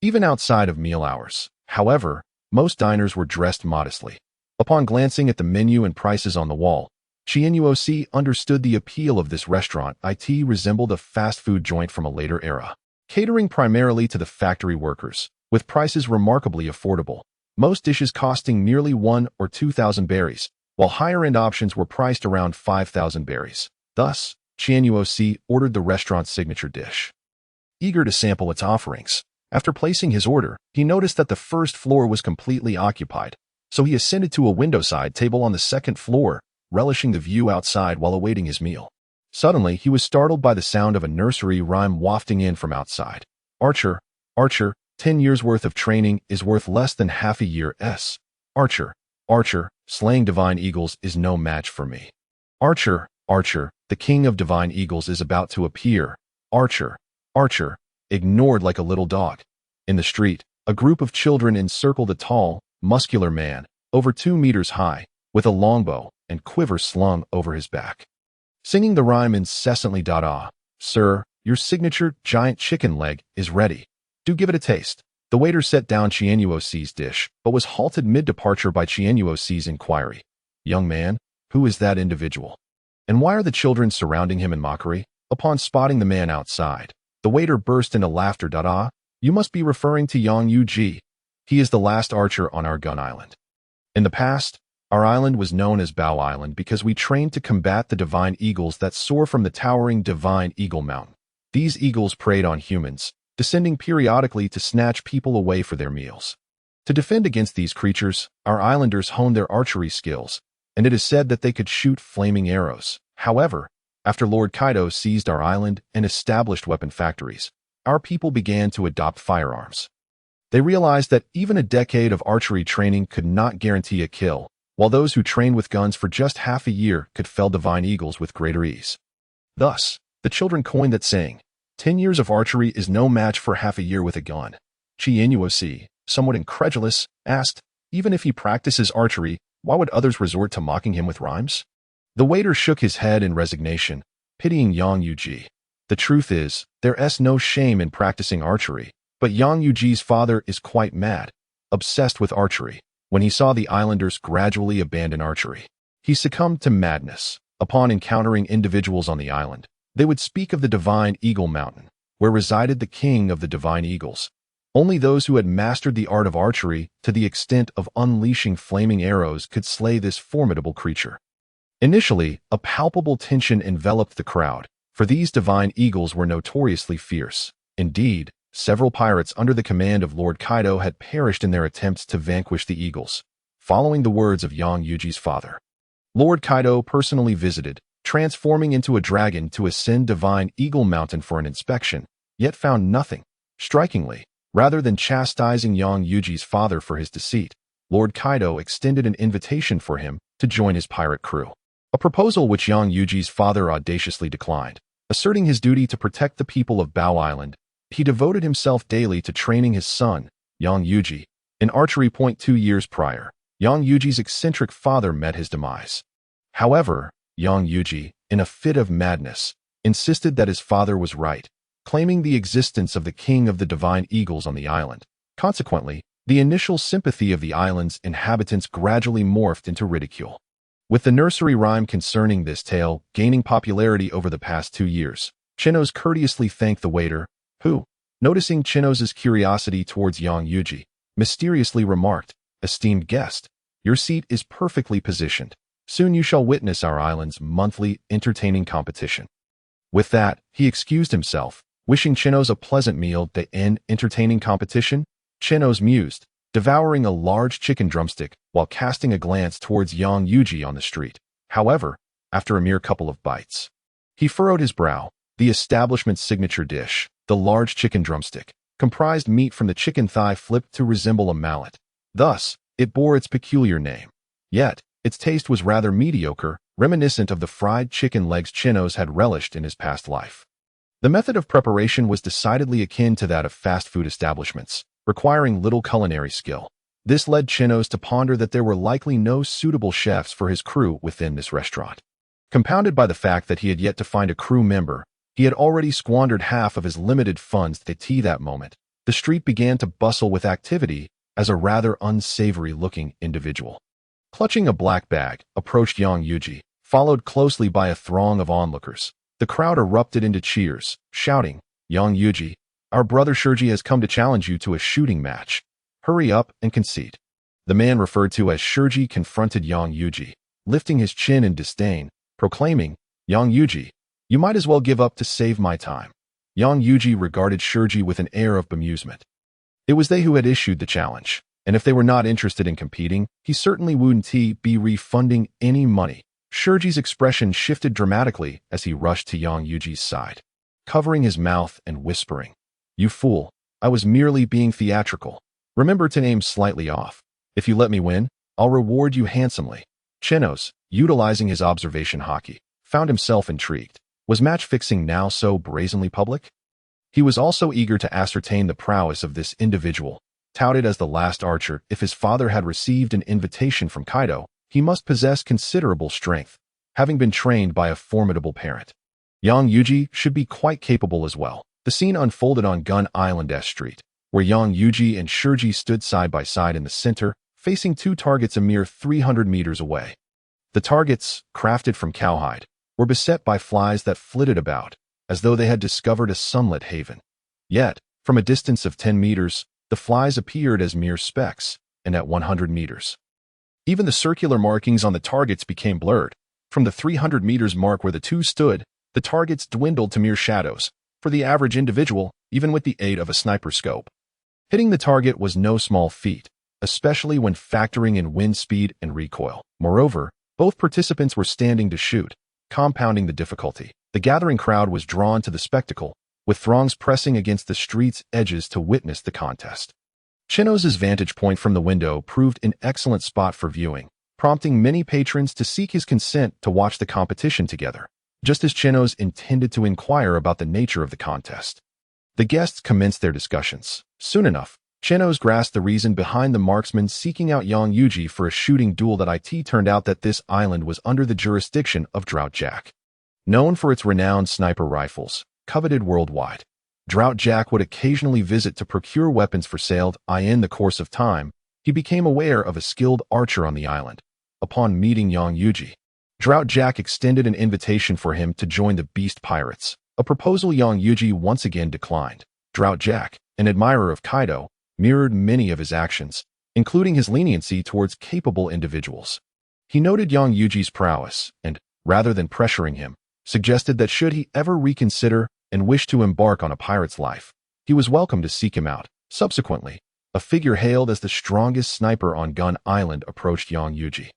Even outside of meal hours, however, most diners were dressed modestly. Upon glancing at the menu and prices on the wall, Chenos understood the appeal of this restaurant. It resembled a fast food joint from a later era, catering primarily to the factory workers, with prices remarkably affordable, most dishes costing merely 1 or 2,000 berries, while higher-end options were priced around 5,000 berries. Thus, Chenos ordered the restaurant's signature dish. Eager to sample its offerings, after placing his order, he noticed that the first floor was completely occupied, so he ascended to a window-side table on the second floor, relishing the view outside while awaiting his meal. Suddenly, he was startled by the sound of a nursery rhyme wafting in from outside. Archer, Archer, 10 years' worth of training is worth less than half a year's. Archer, Archer, slaying divine eagles is no match for me. Archer, Archer, the king of divine eagles is about to appear. Archer, Archer, ignored like a little dog. In the street, a group of children encircled a tall, muscular man, over 2 meters high, with a longbow and quiver slung over his back, singing the rhyme incessantly. Ah, sir, your signature giant chicken leg is ready. Do give it a taste. The waiter set down Chenos's dish, but was halted mid-departure by Chenos's inquiry. Young man, who is that individual? And why are the children surrounding him in mockery? Upon spotting the man outside, the waiter burst into laughter. Ah, you must be referring to Yang Yuji. He is the last archer on our gun island. In the past, our island was known as Bow Island because we trained to combat the divine eagles that soar from the towering Divine Eagle Mountain. These eagles preyed on humans, descending periodically to snatch people away for their meals. To defend against these creatures, our islanders honed their archery skills, and it is said that they could shoot flaming arrows. However, after Lord Kaido seized our island and established weapon factories, our people began to adopt firearms. They realized that even a decade of archery training could not guarantee a kill, while those who trained with guns for just half a year could fell divine eagles with greater ease. Thus, the children coined that saying, 10 years of archery is no match for half a year with a gun. Chenos, somewhat incredulous, asked, even if he practices archery, why would others resort to mocking him with rhymes? The waiter shook his head in resignation, pitying Yang Yuji. The truth is, there's no shame in practicing archery, but Yang Yuji's father is quite mad, obsessed with archery. When he saw the islanders gradually abandon archery, he succumbed to madness. Upon encountering individuals on the island, they would speak of the Divine Eagle Mountain, where resided the king of the divine eagles. Only those who had mastered the art of archery to the extent of unleashing flaming arrows could slay this formidable creature. Initially, a palpable tension enveloped the crowd, for these divine eagles were notoriously fierce. Indeed, several pirates under the command of Lord Kaido had perished in their attempts to vanquish the eagles. Following the words of Yang Yuji's father, Lord Kaido personally visited, transforming into a dragon to ascend Divine Eagle Mountain for an inspection, yet found nothing. Strikingly, rather than chastising Yang Yuji's father for his deceit, Lord Kaido extended an invitation for him to join his pirate crew, a proposal which Yang Yuji's father audaciously declined. Asserting his duty to protect the people of Bow Island, he devoted himself daily to training his son, Yang Yuji, in archery. 2 years prior, Yang Yuji's eccentric father met his demise. However, Yang Yuji, in a fit of madness, insisted that his father was right, claiming the existence of the king of the divine eagles on the island. Consequently, the initial sympathy of the island's inhabitants gradually morphed into ridicule. With the nursery rhyme concerning this tale gaining popularity over the past 2 years, Chenos courteously thanked the waiter, who, noticing Chenos's curiosity towards Yang Yuji, mysteriously remarked, "Esteemed guest, your seat is perfectly positioned. Soon you shall witness our island's monthly entertaining competition." With that, he excused himself, wishing Chenos a pleasant meal. The entertaining competition? Chenos mused, devouring a large chicken drumstick while casting a glance towards Yang Yuji on the street. However, after a mere couple of bites, he furrowed his brow. The establishment's signature dish, the large chicken drumstick, comprised meat from the chicken thigh flipped to resemble a mallet. Thus, it bore its peculiar name. Yet, its taste was rather mediocre, reminiscent of the fried chicken legs Chenos had relished in his past life. The method of preparation was decidedly akin to that of fast food establishments, requiring little culinary skill. This led Chenos to ponder that there were likely no suitable chefs for his crew within this restaurant. Compounded by the fact that he had yet to find a crew member, He had already squandered half of his limited funds that moment. The street began to bustle with activity as a rather unsavory-looking individual, clutching a black bag, approached Yang Yuji, followed closely by a throng of onlookers. The crowd erupted into cheers, shouting, "Yang Yuji, our brother Shurji has come to challenge you to a shooting match. Hurry up and concede." The man referred to as Shurji confronted Yang Yuji, lifting his chin in disdain, proclaiming, "Yang Yuji, you might as well give up to save my time." Yang Yuji regarded Shurji with an air of bemusement. It was they who had issued the challenge, and if they were not interested in competing, he certainly wouldn't be refunding any money. Shurji's expression shifted dramatically as he rushed to Yang Yuji's side, covering his mouth and whispering, "You fool, I was merely being theatrical. Remember to aim slightly off. If you let me win, I'll reward you handsomely." Chenos, utilizing his observation Haki, found himself intrigued. Was match-fixing now so brazenly public? He was also eager to ascertain the prowess of this individual. Touted as the last archer, if his father had received an invitation from Kaido, he must possess considerable strength, having been trained by a formidable parent. Yang Yuji should be quite capable as well. The scene unfolded on Gun Island S Street, where Yang Yuji and Shurji stood side by side in the center, facing two targets a mere 300 meters away. The targets, crafted from cowhide, were beset by flies that flitted about, as though they had discovered a sunlit haven. Yet, from a distance of 10 meters, the flies appeared as mere specks, and at 100 meters. Even the circular markings on the targets became blurred. From the 300 meters mark where the two stood, the targets dwindled to mere shadows, for the average individual, even with the aid of a sniper scope. Hitting the target was no small feat, especially when factoring in wind speed and recoil. Moreover, both participants were standing to shoot, compounding the difficulty. The gathering crowd was drawn to the spectacle, with throngs pressing against the street's edges to witness the contest. Chenos' vantage point from the window proved an excellent spot for viewing, prompting many patrons to seek his consent to watch the competition together, just as Chenos intended to inquire about the nature of the contest. The guests commenced their discussions. Soon enough, Chenos grasped the reason behind the marksman seeking out Yang Yuji for a shooting duel. It turned out that this island was under the jurisdiction of Drought Jack. Known for its renowned sniper rifles, coveted worldwide, Drought Jack would occasionally visit to procure weapons for sale. In the course of time, he became aware of a skilled archer on the island. Upon meeting Yang Yuji, Drought Jack extended an invitation for him to join the Beast Pirates, a proposal Yang Yuji once again declined. Drought Jack, an admirer of Kaido, mirrored many of his actions, including his leniency towards capable individuals. He noted Yang Yuji's prowess and, rather than pressuring him, suggested that should he ever reconsider and wish to embark on a pirate's life, he was welcome to seek him out. Subsequently, a figure hailed as the strongest sniper on Gun Island approached Yang Yuji,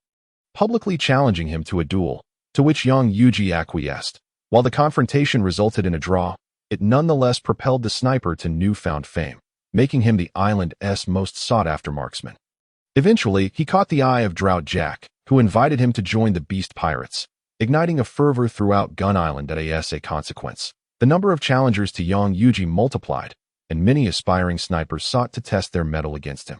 publicly challenging him to a duel, to which Yang Yuji acquiesced. While the confrontation resulted in a draw, it nonetheless propelled the sniper to newfound fame, making him the island's most sought-after marksman. Eventually, he caught the eye of Drought Jack, who invited him to join the Beast Pirates, igniting a fervor throughout Gun Island. As a consequence, the number of challengers to Yang Yuji multiplied, and many aspiring snipers sought to test their mettle against him.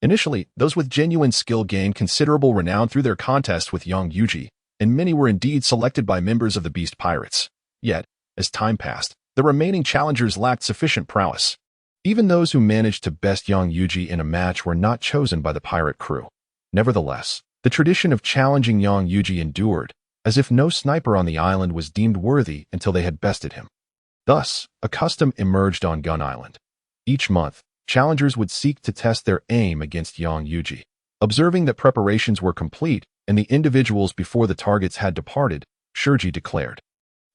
Initially, those with genuine skill gained considerable renown through their contest with Yang Yuji, and many were indeed selected by members of the Beast Pirates. Yet, as time passed, the remaining challengers lacked sufficient prowess. Even those who managed to best Yang Yuji in a match were not chosen by the pirate crew. Nevertheless, the tradition of challenging Yang Yuji endured, as if no sniper on the island was deemed worthy until they had bested him. Thus, a custom emerged on Gun Island. Each month, challengers would seek to test their aim against Yang Yuji. Observing that preparations were complete and the individuals before the targets had departed, Shurji declared,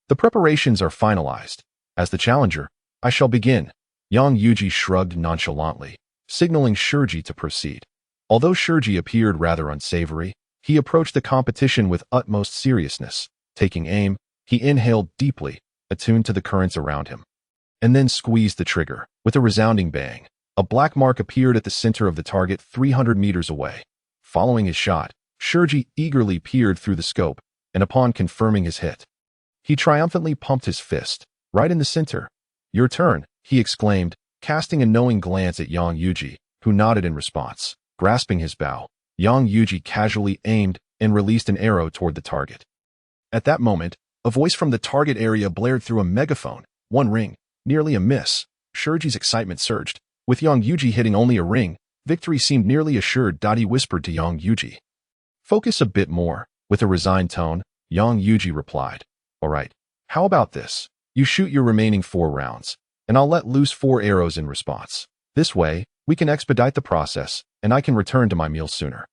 "The preparations are finalized. As the challenger, I shall begin." Yang Yuji shrugged nonchalantly, signaling Shurji to proceed. Although Shurji appeared rather unsavory, he approached the competition with utmost seriousness. Taking aim, he inhaled deeply, attuned to the currents around him, and then squeezed the trigger. With a resounding bang, a black mark appeared at the center of the target 300 meters away. Following his shot, Shurji eagerly peered through the scope, and upon confirming his hit, he triumphantly pumped his fist, right in the center. "Your turn," he exclaimed, casting a knowing glance at Yang Yuji, who nodded in response. Grasping his bow, Yang Yuji casually aimed and released an arrow toward the target. At that moment, A voice from the target area blared through a megaphone. One ring, nearly a miss. Shurji's excitement surged. With Yang Yuji hitting only a ring, victory seemed nearly assured. He whispered to Yang Yuji. Focus a bit more. With a resigned tone, Yang Yuji replied. All right, how about this? You shoot your remaining 4 rounds, and I'll let loose 4 arrows in response. This way, we can expedite the process, and I can return to my meal sooner.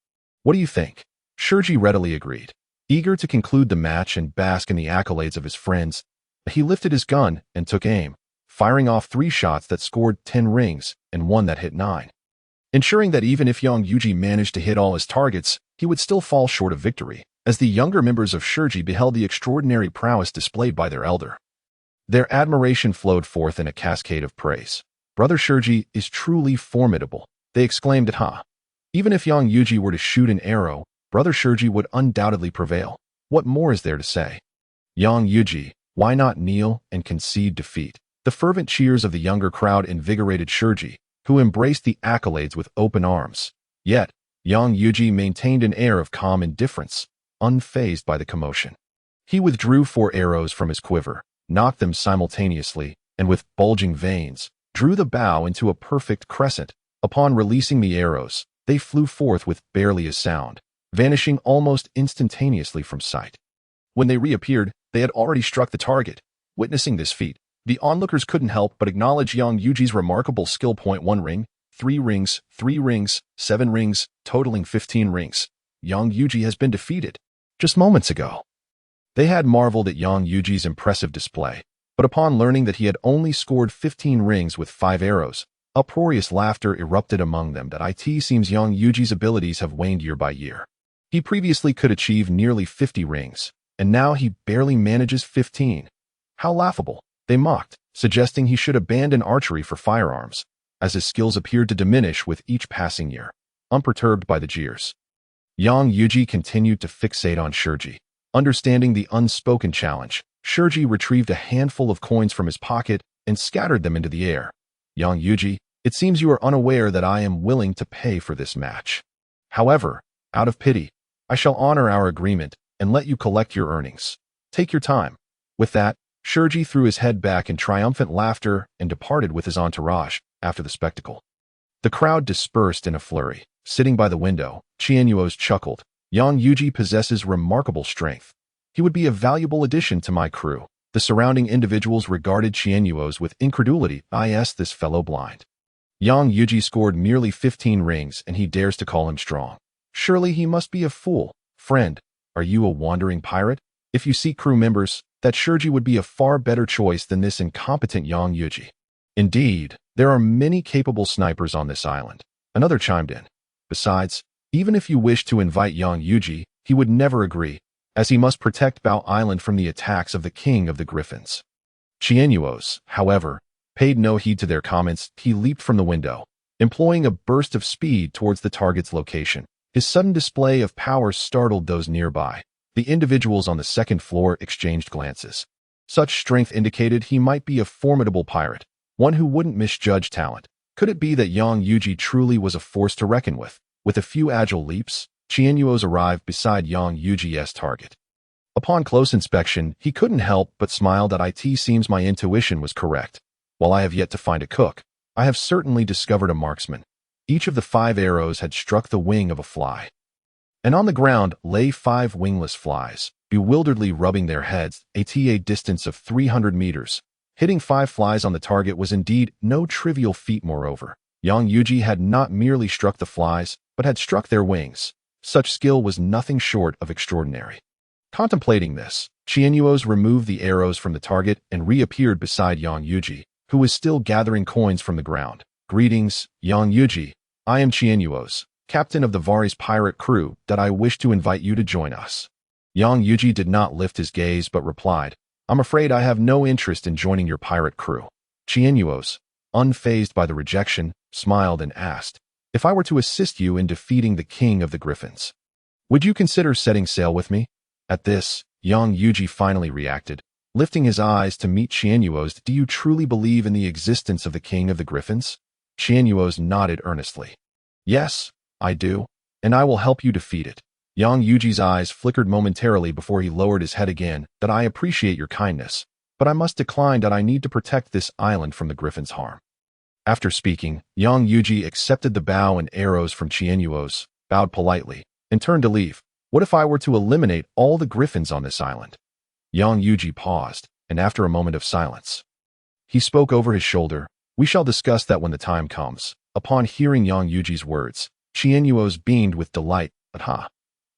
What do you think? Shurji readily agreed. Eager to conclude the match and bask in the accolades of his friends, he lifted his gun and took aim, firing off 3 shots that scored 10 rings and 1 that hit 9. Ensuring that even if Yang Yuji managed to hit all his targets, he would still fall short of victory, as the younger members of Shurji beheld the extraordinary prowess displayed by their elder. Their admiration flowed forth in a cascade of praise. Brother Shurji is truly formidable, they exclaimed. Even if Yang Yuji were to shoot an arrow, Brother Shurji would undoubtedly prevail. What more is there to say? Yang Yuji, why not kneel and concede defeat? The fervent cheers of the younger crowd invigorated Shurji, who embraced the accolades with open arms. Yet, Yang Yuji maintained an air of calm indifference, unfazed by the commotion. He withdrew 4 arrows from his quiver, knocked them simultaneously, and with bulging veins, drew the bow into a perfect crescent. Upon releasing the arrows, they flew forth with barely a sound, vanishing almost instantaneously from sight. When they reappeared, they had already struck the target. Witnessing this feat, the onlookers couldn't help but acknowledge Yang Yuji's remarkable skill. 1 ring, 3 rings, 3 rings, 7 rings, totaling 15 rings. Yang Yuji has been defeated. Just moments ago. They had marveled at Yang Yuji's impressive display, but upon learning that he had only scored 15 rings with 5 arrows, uproarious laughter erupted among them. It seems Yang Yuji's abilities have waned year by year. He previously could achieve nearly 50 rings, and now he barely manages 15. How laughable, they mocked, suggesting he should abandon archery for firearms, as his skills appeared to diminish with each passing year. Unperturbed by the jeers, Yang Yuji continued to fixate on Shurji. Understanding the unspoken challenge, Shurji retrieved a handful of coins from his pocket and scattered them into the air. Yang Yuji, it seems you are unaware that I am willing to pay for this match. However, out of pity, I shall honor our agreement and let you collect your earnings. Take your time. With that, Shurji threw his head back in triumphant laughter and departed with his entourage after the spectacle. The crowd dispersed in a flurry. Sitting by the window, Chenos chuckled. Yang Yuji possesses remarkable strength. He would be a valuable addition to my crew. The surrounding individuals regarded Chenos with incredulity. This fellow blind. Yang Yuji scored merely 15 rings and he dares to call him strong. Surely he must be a fool. Friend, are you a wandering pirate? If you seek crew members, that Shurji would be a far better choice than this incompetent Yang Yuji. Indeed, there are many capable snipers on this island. Another chimed in. Besides, even if you wish to invite Yang Yuji, he would never agree, as he must protect Boa Island from the attacks of the king of the griffins. Chenos, however, paid no heed to their comments. He leaped from the window, employing a burst of speed towards the target's location. His sudden display of power startled those nearby. The individuals on the second floor exchanged glances. Such strength indicated he might be a formidable pirate, one who wouldn't misjudge talent. Could it be that Yang Yuji truly was a force to reckon with? With a few agile leaps, Chenos arrived beside Yang Yuji's target. Upon close inspection, he couldn't help but smile. It seems my intuition was correct. While I have yet to find a cook, I have certainly discovered a marksman. Each of the 5 arrows had struck the wing of a fly. And on the ground lay 5 wingless flies, bewilderedly rubbing their heads at a distance of 300 meters. Hitting 5 flies on the target was indeed no trivial feat. Moreover, Yang Yuji had not merely struck the flies, but had struck their wings. Such skill was nothing short of extraordinary. Contemplating this, Chenos removed the arrows from the target and reappeared beside Yang Yuji, who was still gathering coins from the ground. Greetings, Yang Yuji. I am Chenos, captain of the Vari's pirate crew. I wish to invite you to join us. Yang Yuji did not lift his gaze but replied, I'm afraid I have no interest in joining your pirate crew. Chenos, unfazed by the rejection, smiled and asked, if I were to assist you in defeating the king of the griffins, would you consider setting sail with me? At this, Yang Yuji finally reacted, lifting his eyes to meet Chenos. Do you truly believe in the existence of the king of the griffins? Chenos nodded earnestly. Yes, I do, and I will help you defeat it. Yang Yuji's eyes flickered momentarily before he lowered his head again. "That I appreciate your kindness, but I must decline that I need to protect this island from the griffin's harm." After speaking, Yang Yuji accepted the bow and arrows from Chenos, bowed politely, and turned to leave. "What if I were to eliminate all the griffins on this island?" Yang Yuji paused, and after a moment of silence, he spoke over his shoulder. "We shall discuss that when the time comes." Upon hearing Yang Yuji's words, Chenos beamed with delight. "Aha!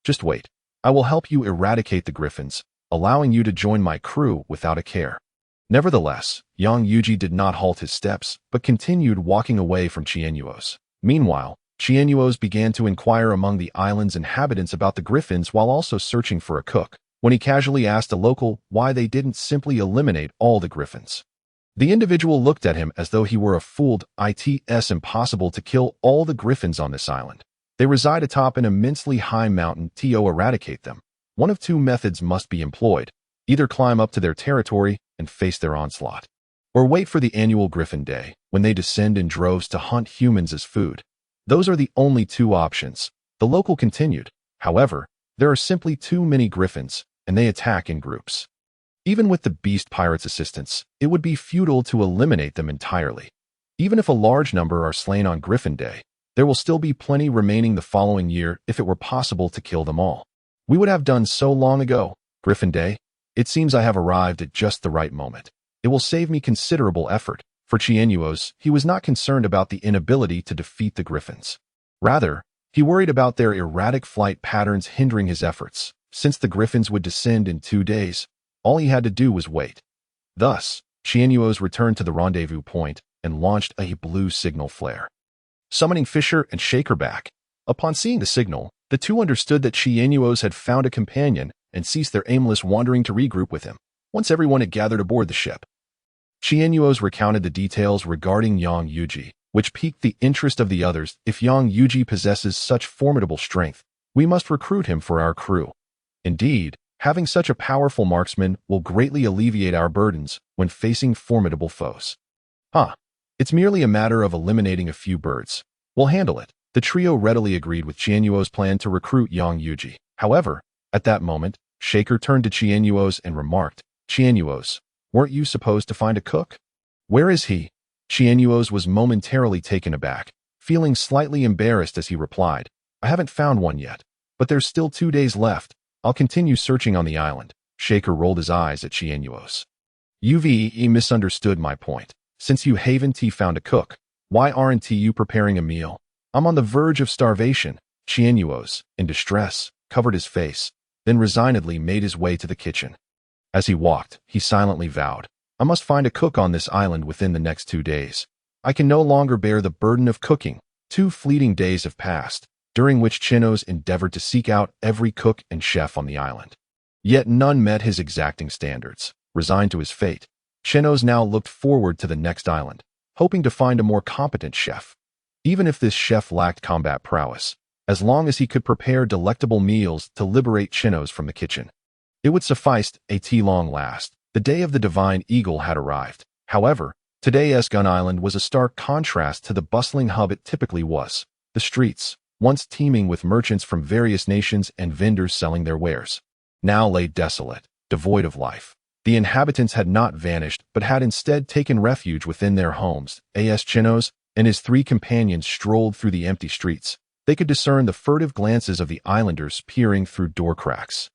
Just wait. I will help you eradicate the griffins, allowing you to join my crew without a care." Nevertheless, Yang Yuji did not halt his steps, but continued walking away from Chenos. Meanwhile, Chenos began to inquire among the island's inhabitants about the griffins while also searching for a cook, when he casually asked a local why they didn't simply eliminate all the griffins. The individual looked at him as though he were a fool. "It's impossible to kill all the griffins on this island. They reside atop an immensely high mountain. To eradicate them, one of two methods must be employed. Either climb up to their territory and face their onslaught, or wait for the annual Griffin Day, when they descend in droves to hunt humans as food. Those are the only two options." The local continued. "However, there are simply too many griffins, and they attack in groups. Even with the beast pirates' assistance, it would be futile to eliminate them entirely. Even if a large number are slain on Griffin Day, there will still be plenty remaining the following year if it were possible to kill them all. We would have done so long ago. Griffin Day? It seems I have arrived at just the right moment. It will save me considerable effort." For Chenos, he was not concerned about the inability to defeat the griffins. Rather, he worried about their erratic flight patterns hindering his efforts. Since the griffins would descend in 2 days, all he had to do was wait. Thus, Chenos returned to the rendezvous point and launched a blue signal flare, summoning Fisher and Shaker back. Upon seeing the signal, the two understood that Chenos had found a companion and ceased their aimless wandering to regroup with him. Once everyone had gathered aboard the ship, Chenos recounted the details regarding Yang Yuji, which piqued the interest of the others. "If Yang Yuji possesses such formidable strength, we must recruit him for our crew. Indeed, having such a powerful marksman will greatly alleviate our burdens when facing formidable foes." It's merely a matter of eliminating a few birds. We'll handle it." The trio readily agreed with Chenos' plan to recruit Yang Yuji. However, at that moment, Shaker turned to Chenos and remarked, "Chenos, weren't you supposed to find a cook? Where is he?" Chenos was momentarily taken aback, feeling slightly embarrassed as he replied, "I haven't found one yet, but there's still 2 days left. I'll continue searching on the island." Shaker rolled his eyes at Chenos. "You've misunderstood my point. Since you haven't found a cook, why aren't you preparing a meal? I'm on the verge of starvation." Chenos, in distress, covered his face, then resignedly made his way to the kitchen. As he walked, he silently vowed, "I must find a cook on this island within the next 2 days. I can no longer bear the burden of cooking." 2 fleeting days have passed, during which Chenos endeavored to seek out every cook and chef on the island. Yet none met his exacting standards. Resigned to his fate, Chenos now looked forward to the next island, hoping to find a more competent chef. Even if this chef lacked combat prowess, as long as he could prepare delectable meals to liberate Chenos from the kitchen, it would suffice. At long last, the day of the Divine Eagle had arrived. However, today's Gun Island was a stark contrast to the bustling hub it typically was. The streets, once teeming with merchants from various nations and vendors selling their wares, now lay desolate, devoid of life. The inhabitants had not vanished, but had instead taken refuge within their homes. As Chenos and his 3 companions strolled through the empty streets, they could discern the furtive glances of the islanders peering through door cracks.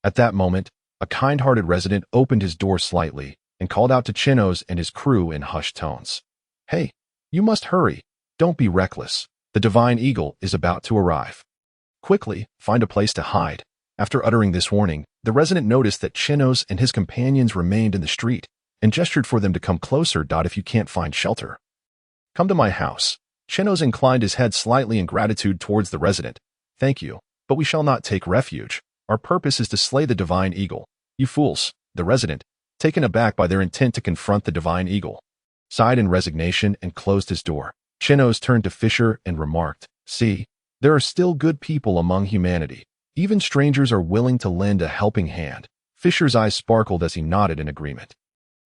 At that moment, a kind-hearted resident opened his door slightly and called out to Chenos and his crew in hushed tones. "Hey, you must hurry. Don't be reckless. The Divine Eagle is about to arrive. Quickly, find a place to hide." After uttering this warning, the resident noticed that Chenos and his companions remained in the street and gestured for them to come closer. "If you can't find shelter, come to my house." Chenos inclined his head slightly in gratitude towards the resident. "Thank you, but we shall not take refuge. Our purpose is to slay the Divine Eagle." "You fools!" The resident, taken aback by their intent to confront the Divine Eagle, sighed in resignation and closed his door. Chenos turned to Fisher and remarked, "See, there are still good people among humanity. Even strangers are willing to lend a helping hand." Fisher's eyes sparkled as he nodded in agreement.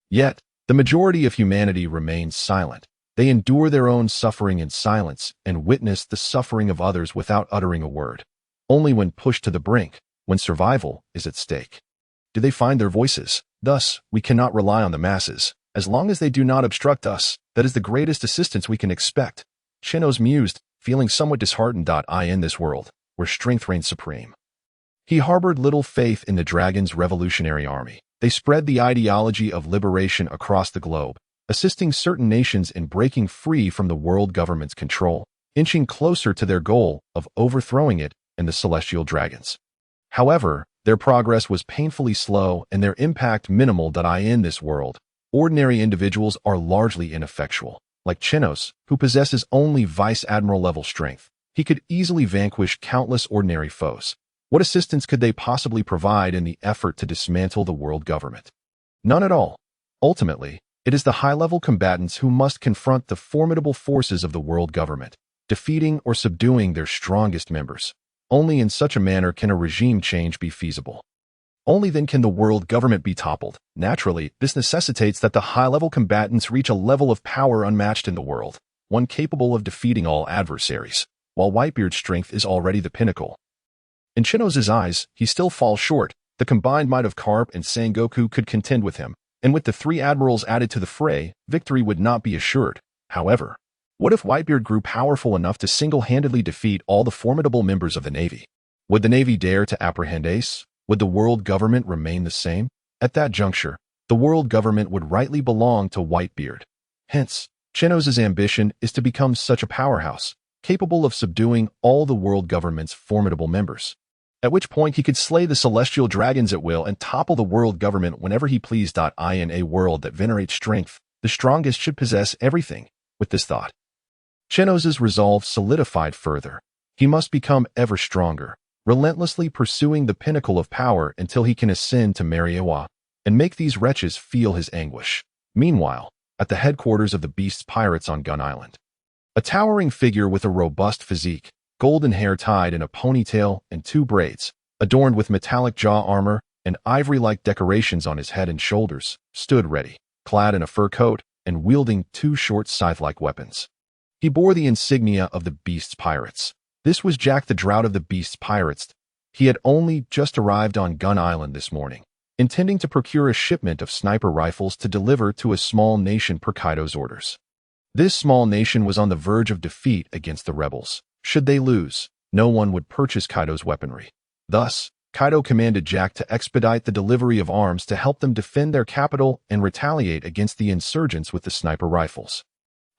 Yet, the majority of humanity remains silent. They endure their own suffering in silence and witness the suffering of others without uttering a word. only when pushed to the brink, when survival is at stake. Do they find their voices? Thus, we cannot rely on the masses. As long as they do not obstruct us, that is the greatest assistance we can expect. Chenos mused, feeling somewhat disheartened. In this world, where strength reigns supreme, he harbored little faith in the dragon's revolutionary army. They spread the ideology of liberation across the globe, assisting certain nations in breaking free from the world government's control, inching closer to their goal of overthrowing it and the celestial dragons. However, their progress was painfully slow and their impact minimal. In this world, ordinary individuals are largely ineffectual. Like Chenos, who possesses only vice admiral level strength, he could easily vanquish countless ordinary foes. What assistance could they possibly provide in the effort to dismantle the world government? None at all. Ultimately, it is the high-level combatants who must confront the formidable forces of the world government, defeating or subduing their strongest members. Only in such a manner can a regime change be feasible. Only then can the world government be toppled. Naturally, this necessitates that the high-level combatants reach a level of power unmatched in the world, one capable of defeating all adversaries, while Whitebeard's strength is already the pinnacle. In Chenos' eyes, he still falls short. The combined might of Carp and Sangoku could contend with him, and with the three admirals added to the fray, victory would not be assured. However, what if Whitebeard grew powerful enough to single-handedly defeat all the formidable members of the Navy? Would the Navy dare to apprehend Ace? Would the world government remain the same? At that juncture, the world government would rightly belong to Whitebeard. Hence, Chenos' ambition is to become such a powerhouse, capable of subduing all the world government's formidable members. At which point he could slay the celestial dragons at will and topple the world government whenever he pleased. In a world that venerates strength, the strongest should possess everything. With this thought, Chenos' resolve solidified further. He must become ever stronger, relentlessly pursuing the pinnacle of power until he can ascend to Mariejois and make these wretches feel his anguish. Meanwhile, at the headquarters of the Beast's pirates on Gun Island, a towering figure with a robust physique, golden hair tied in a ponytail and two braids, adorned with metallic jaw armor and ivory-like decorations on his head and shoulders, stood ready, clad in a fur coat and wielding two short scythe-like weapons. He bore the insignia of the Beast's pirates. This was Jack the Drought of the Beast's pirates. He had only just arrived on Gun Island this morning, intending to procure a shipment of sniper rifles to deliver to a small nation per Kaido's orders. This small nation was on the verge of defeat against the rebels. Should they lose, no one would purchase Kaido's weaponry. Thus, Kaido commanded Jack to expedite the delivery of arms to help them defend their capital and retaliate against the insurgents with the sniper rifles.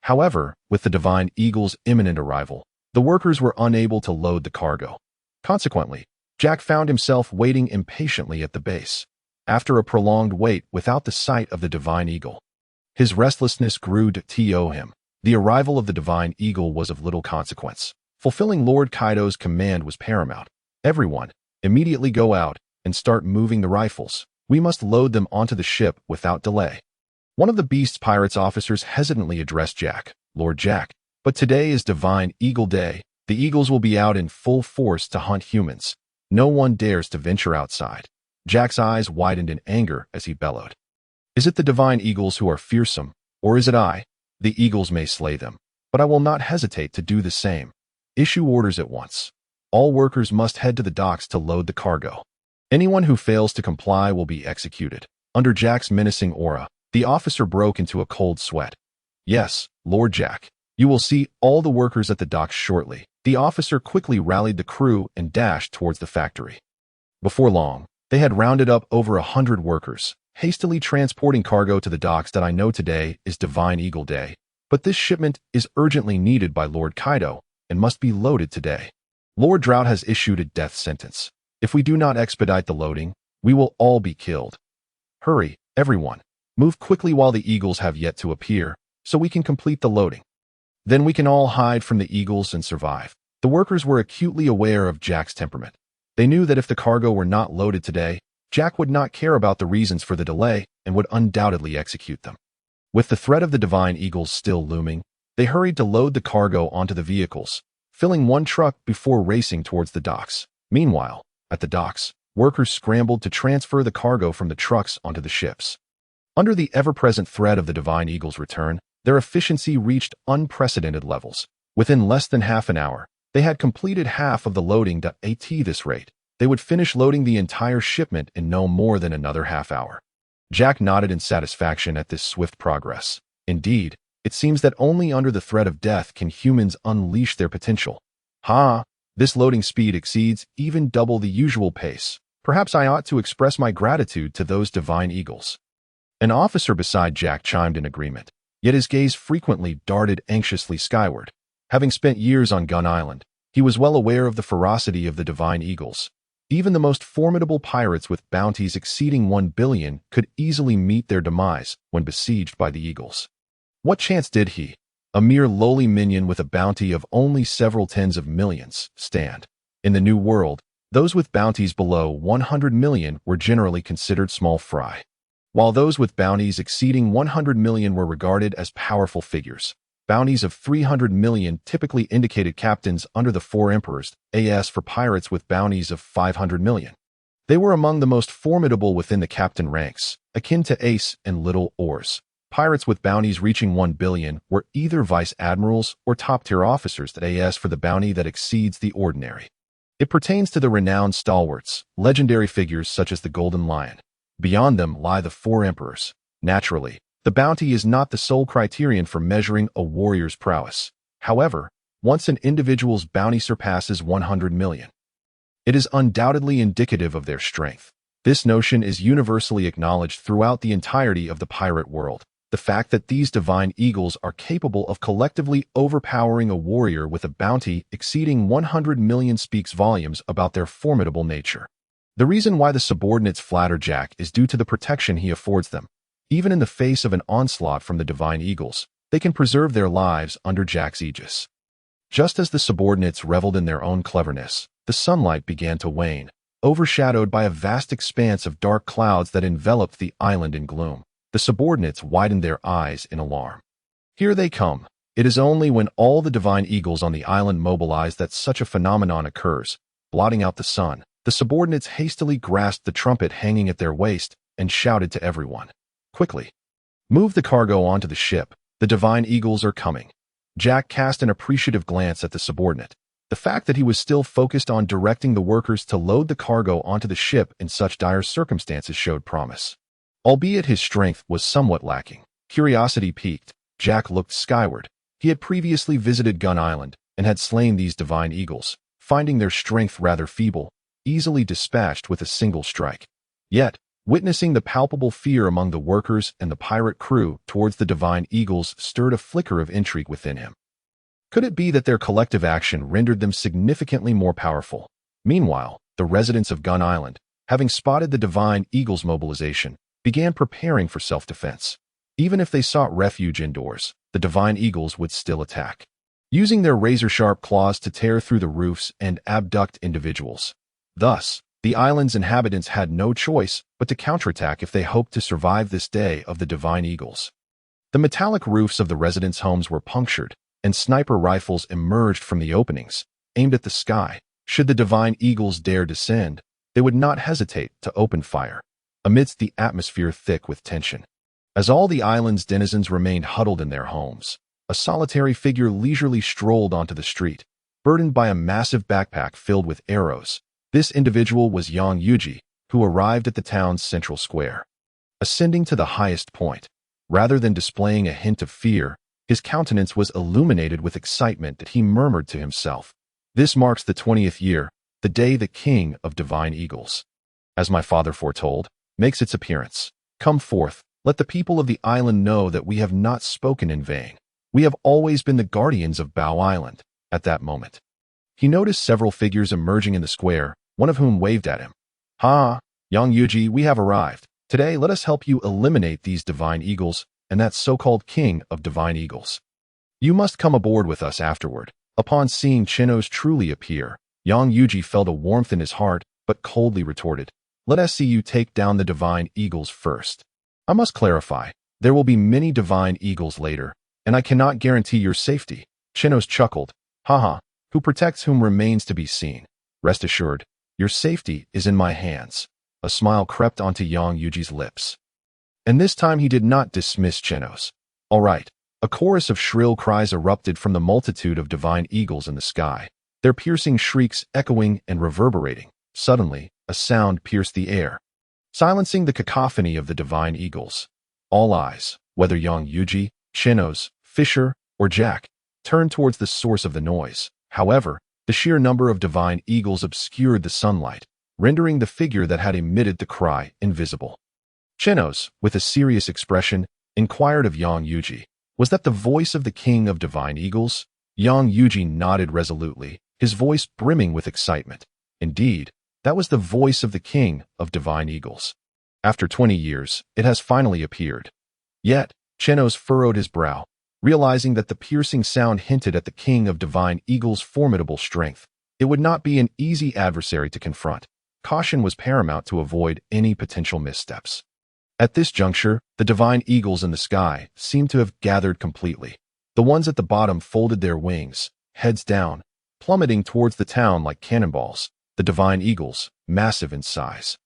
However, with the Divine Eagle's imminent arrival, the workers were unable to load the cargo. Consequently, Jack found himself waiting impatiently at the base. After a prolonged wait without the sight of the Divine Eagle, his restlessness grew to him. The arrival of the Divine Eagle was of little consequence. Fulfilling Lord Kaido's command was paramount. Everyone, immediately go out and start moving the rifles. We must load them onto the ship without delay. One of the Beast's pirates' officers hesitantly addressed Jack. Lord Jack, but today is Divine Eagle Day. The Eagles will be out in full force to hunt humans. No one dares to venture outside. Jack's eyes widened in anger as he bellowed. Is it the Divine Eagles who are fearsome, or is it I? The Eagles may slay them, but I will not hesitate to do the same. Issue orders at once. All workers must head to the docks to load the cargo. Anyone who fails to comply will be executed. Under Jack's menacing aura, the officer broke into a cold sweat. Yes, Lord Jack. You will see all the workers at the docks shortly. The officer quickly rallied the crew and dashed towards the factory. Before long, they had rounded up over 100 workers, hastily transporting cargo to the docks. I know today is Divine Eagle Day, but this shipment is urgently needed by Lord Kaido and must be loaded today. Lord Drought has issued a death sentence. If we do not expedite the loading, we will all be killed. Hurry, everyone. Move quickly while the Eagles have yet to appear, so we can complete the loading. Then we can all hide from the Eagles and survive. The workers were acutely aware of Jack's temperament. They knew that if the cargo were not loaded today, Jack would not care about the reasons for the delay and would undoubtedly execute them. With the threat of the Divine Eagles still looming, they hurried to load the cargo onto the vehicles, filling one truck before racing towards the docks. Meanwhile, at the docks, workers scrambled to transfer the cargo from the trucks onto the ships. Under the ever-present threat of the Divine Eagle's return, their efficiency reached unprecedented levels. Within less than half an hour, They had completed half of the loading at this rate. They would finish loading the entire shipment in no more than another half hour. Jack nodded in satisfaction at this swift progress. Indeed, it seems that only under the threat of death can humans unleash their potential. This loading speed exceeds even double the usual pace. Perhaps I ought to express my gratitude to those divine eagles. An officer beside Jack chimed in agreement, yet his gaze frequently darted anxiously skyward. Having spent years on Gun Island, he was well aware of the ferocity of the divine eagles. Even the most formidable pirates with bounties exceeding 1 billion could easily meet their demise when besieged by the eagles. What chance did he, a mere lowly minion with a bounty of only several tens of millions, stand? In the New World, those with bounties below 100 million were generally considered small fry, while those with bounties exceeding 100 million were regarded as powerful figures. Bounties of 300 million typically indicated captains under the 4 emperors, as for pirates with bounties of 500 million. They were among the most formidable within the captain ranks, akin to ace and little oars. Pirates with bounties reaching 1 billion were either vice admirals or top-tier officers as for the bounty that exceeds the ordinary. It pertains to the renowned stalwarts, legendary figures such as the Golden Lion. Beyond them lie the 4 emperors. Naturally, the bounty is not the sole criterion for measuring a warrior's prowess. However, once an individual's bounty surpasses 100 million, it is undoubtedly indicative of their strength. This notion is universally acknowledged throughout the entirety of the pirate world. The fact that these divine eagles are capable of collectively overpowering a warrior with a bounty exceeding 100 million speaks volumes about their formidable nature. The reason why the subordinates flatter Jack is due to the protection he affords them. Even in the face of an onslaught from the divine eagles, they can preserve their lives under Jack's aegis. Just as the subordinates reveled in their own cleverness, the sunlight began to wane, overshadowed by a vast expanse of dark clouds that enveloped the island in gloom. The subordinates widened their eyes in alarm. Here they come. It is only when all the divine eagles on the island mobilize that such a phenomenon occurs, blotting out the sun. The subordinates hastily grasped the trumpet hanging at their waist and shouted to everyone, "Quickly, move the cargo onto the ship. The divine eagles are coming." Jack cast an appreciative glance at the subordinate. The fact that he was still focused on directing the workers to load the cargo onto the ship in such dire circumstances showed promise. Albeit his strength was somewhat lacking. Curiosity piqued. Jack looked skyward. He had previously visited Gun Island and had slain these divine eagles, finding their strength rather feeble, easily dispatched with a single strike. Yet, witnessing the palpable fear among the workers and the pirate crew towards the divine eagles stirred a flicker of intrigue within him. Could it be that their collective action rendered them significantly more powerful? Meanwhile, the residents of Gun Island, having spotted the divine eagles' mobilization, began preparing for self-defense. Even if they sought refuge indoors, the divine eagles would still attack, using their razor-sharp claws to tear through the roofs and abduct individuals. Thus, the island's inhabitants had no choice but to counterattack if they hoped to survive this day of the divine eagles. The metallic roofs of the residents' homes were punctured, and sniper rifles emerged from the openings, aimed at the sky. Should the divine eagles dare descend, they would not hesitate to open fire, amidst the atmosphere thick with tension. As all the island's denizens remained huddled in their homes, a solitary figure leisurely strolled onto the street, burdened by a massive backpack filled with arrows. This individual was Yang Yuji, who arrived at the town's central square. Ascending to the highest point, rather than displaying a hint of fear, his countenance was illuminated with excitement that he murmured to himself, "This marks the 20th year, the day the king of divine eagles, as my father foretold, makes its appearance. Come forth, let the people of the island know that we have not spoken in vain. We have always been the guardians of Boa Island." At that moment, he noticed several figures emerging in the square, one of whom waved at him. Yang Yuji, we have arrived. Today, let us help you eliminate these divine eagles and that so-called king of divine eagles. You must come aboard with us afterward." Upon seeing Chenos truly appear, Yang Yuji felt a warmth in his heart, but coldly retorted, "Let us see you take down the divine eagles first. I must clarify, there will be many divine eagles later, and I cannot guarantee your safety." Chenos chuckled, "Who protects whom remains to be seen. Rest assured, your safety is in my hands." A smile crept onto Yang Yuji's lips. And this time he did not dismiss Chenos. "All right." A chorus of shrill cries erupted from the multitude of divine eagles in the sky. their piercing shrieks echoing and reverberating. Suddenly, a sound pierced the air, silencing the cacophony of the divine eagles. All eyes, whether young Yuji, Chenos, Fisher, or Jack, turned towards the source of the noise. However, the sheer number of divine eagles obscured the sunlight, rendering the figure that had emitted the cry invisible. Chenos, with a serious expression, inquired of young Yuji, "Was that the voice of the king of divine eagles?" Young Yuji nodded resolutely, his voice brimming with excitement. Indeed, that was the voice of the king of divine eagles. After 20 years, it has finally appeared. Yet, Chenos furrowed his brow, realizing that the piercing sound hinted at the king of divine eagles' formidable strength. It would not be an easy adversary to confront. Caution was paramount to avoid any potential missteps. At this juncture, the divine eagles in the sky seemed to have gathered completely. The ones at the bottom folded their wings, heads down, plummeting towards the town like cannonballs. The divine eagles, massive in size,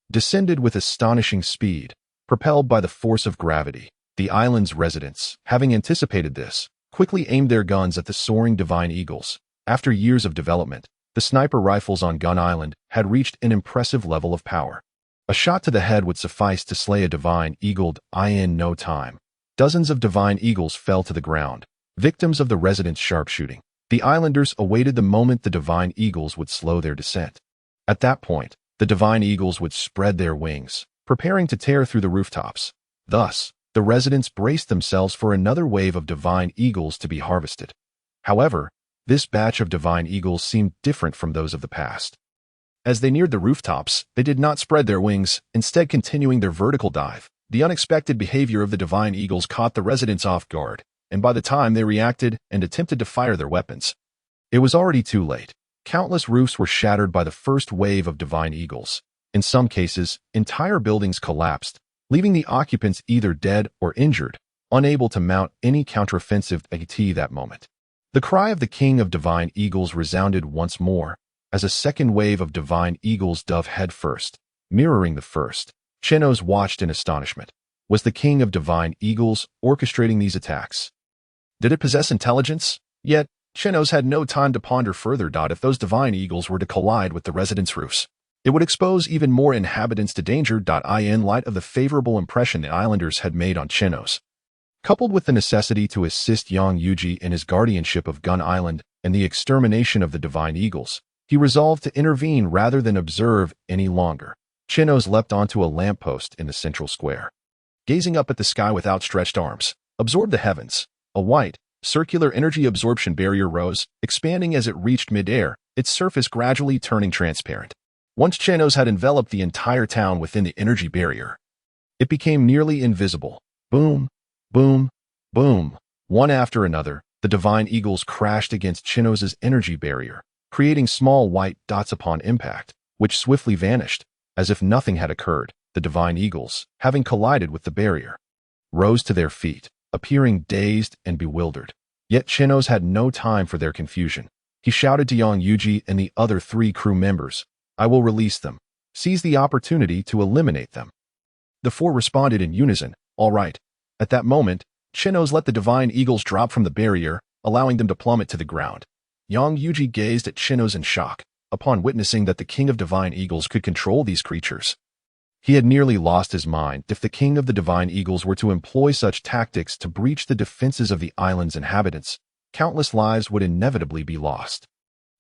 descended with astonishing speed, propelled by the force of gravity. The island's residents, having anticipated this, quickly aimed their guns at the soaring divine eagles. After years of development, the sniper rifles on Gun Island had reached an impressive level of power. A shot to the head would suffice to slay a divine eagle in no time. Dozens of divine eagles fell to the ground, victims of the residents' sharpshooting. The islanders awaited the moment the divine eagles would slow their descent. At that point, the divine eagles would spread their wings, preparing to tear through the rooftops. Thus, the residents braced themselves for another wave of divine eagles to be harvested. However, this batch of divine eagles seemed different from those of the past. As they neared the rooftops, they did not spread their wings, instead continuing their vertical dive. The unexpected behavior of the divine eagles caught the residents off guard, and by the time they reacted and attempted to fire their weapons, it was already too late. Countless roofs were shattered by the first wave of divine eagles. In some cases, entire buildings collapsed, leaving the occupants either dead or injured, unable to mount any counteroffensive at that moment. The cry of the king of divine eagles resounded once more, as a second wave of divine eagles dove headfirst, mirroring the first. Chenos watched in astonishment. Was the king of divine eagles orchestrating these attacks? Did it possess intelligence? Yet, Chenos had no time to ponder further. If those divine eagles were to collide with the residents' roofs, it would expose even more inhabitants to danger. In light of the favorable impression the islanders had made on Chenos, coupled with the necessity to assist young Yuji in his guardianship of Gun Island and the extermination of the divine eagles, he resolved to intervene rather than observe any longer. Chenos leapt onto a lamppost in the central square. Gazing up at the sky with outstretched arms, absorbed the heavens. A white, circular energy absorption barrier rose, expanding as it reached mid-air, its surface gradually turning transparent. Once Chenos had enveloped the entire town within the energy barrier, it became nearly invisible. Boom, boom, boom. One after another, the divine eagles crashed against Chenos's energy barrier, creating small white dots upon impact, which swiftly vanished. As if nothing had occurred, the divine eagles, having collided with the barrier, rose to their feet, appearing dazed and bewildered. Yet Chenos had no time for their confusion. He shouted to young Yuji and the other 3 crew members, "I will release them. Seize the opportunity to eliminate them." The 4 responded in unison, "All right." At that moment, Chenos let the divine eagles drop from the barrier, allowing them to plummet to the ground. Young Yuji gazed at Chenos in shock. Upon witnessing that the king of divine eagles could control these creatures, he had nearly lost his mind. If the king of the divine eagles were to employ such tactics to breach the defenses of the island's inhabitants, countless lives would inevitably be lost.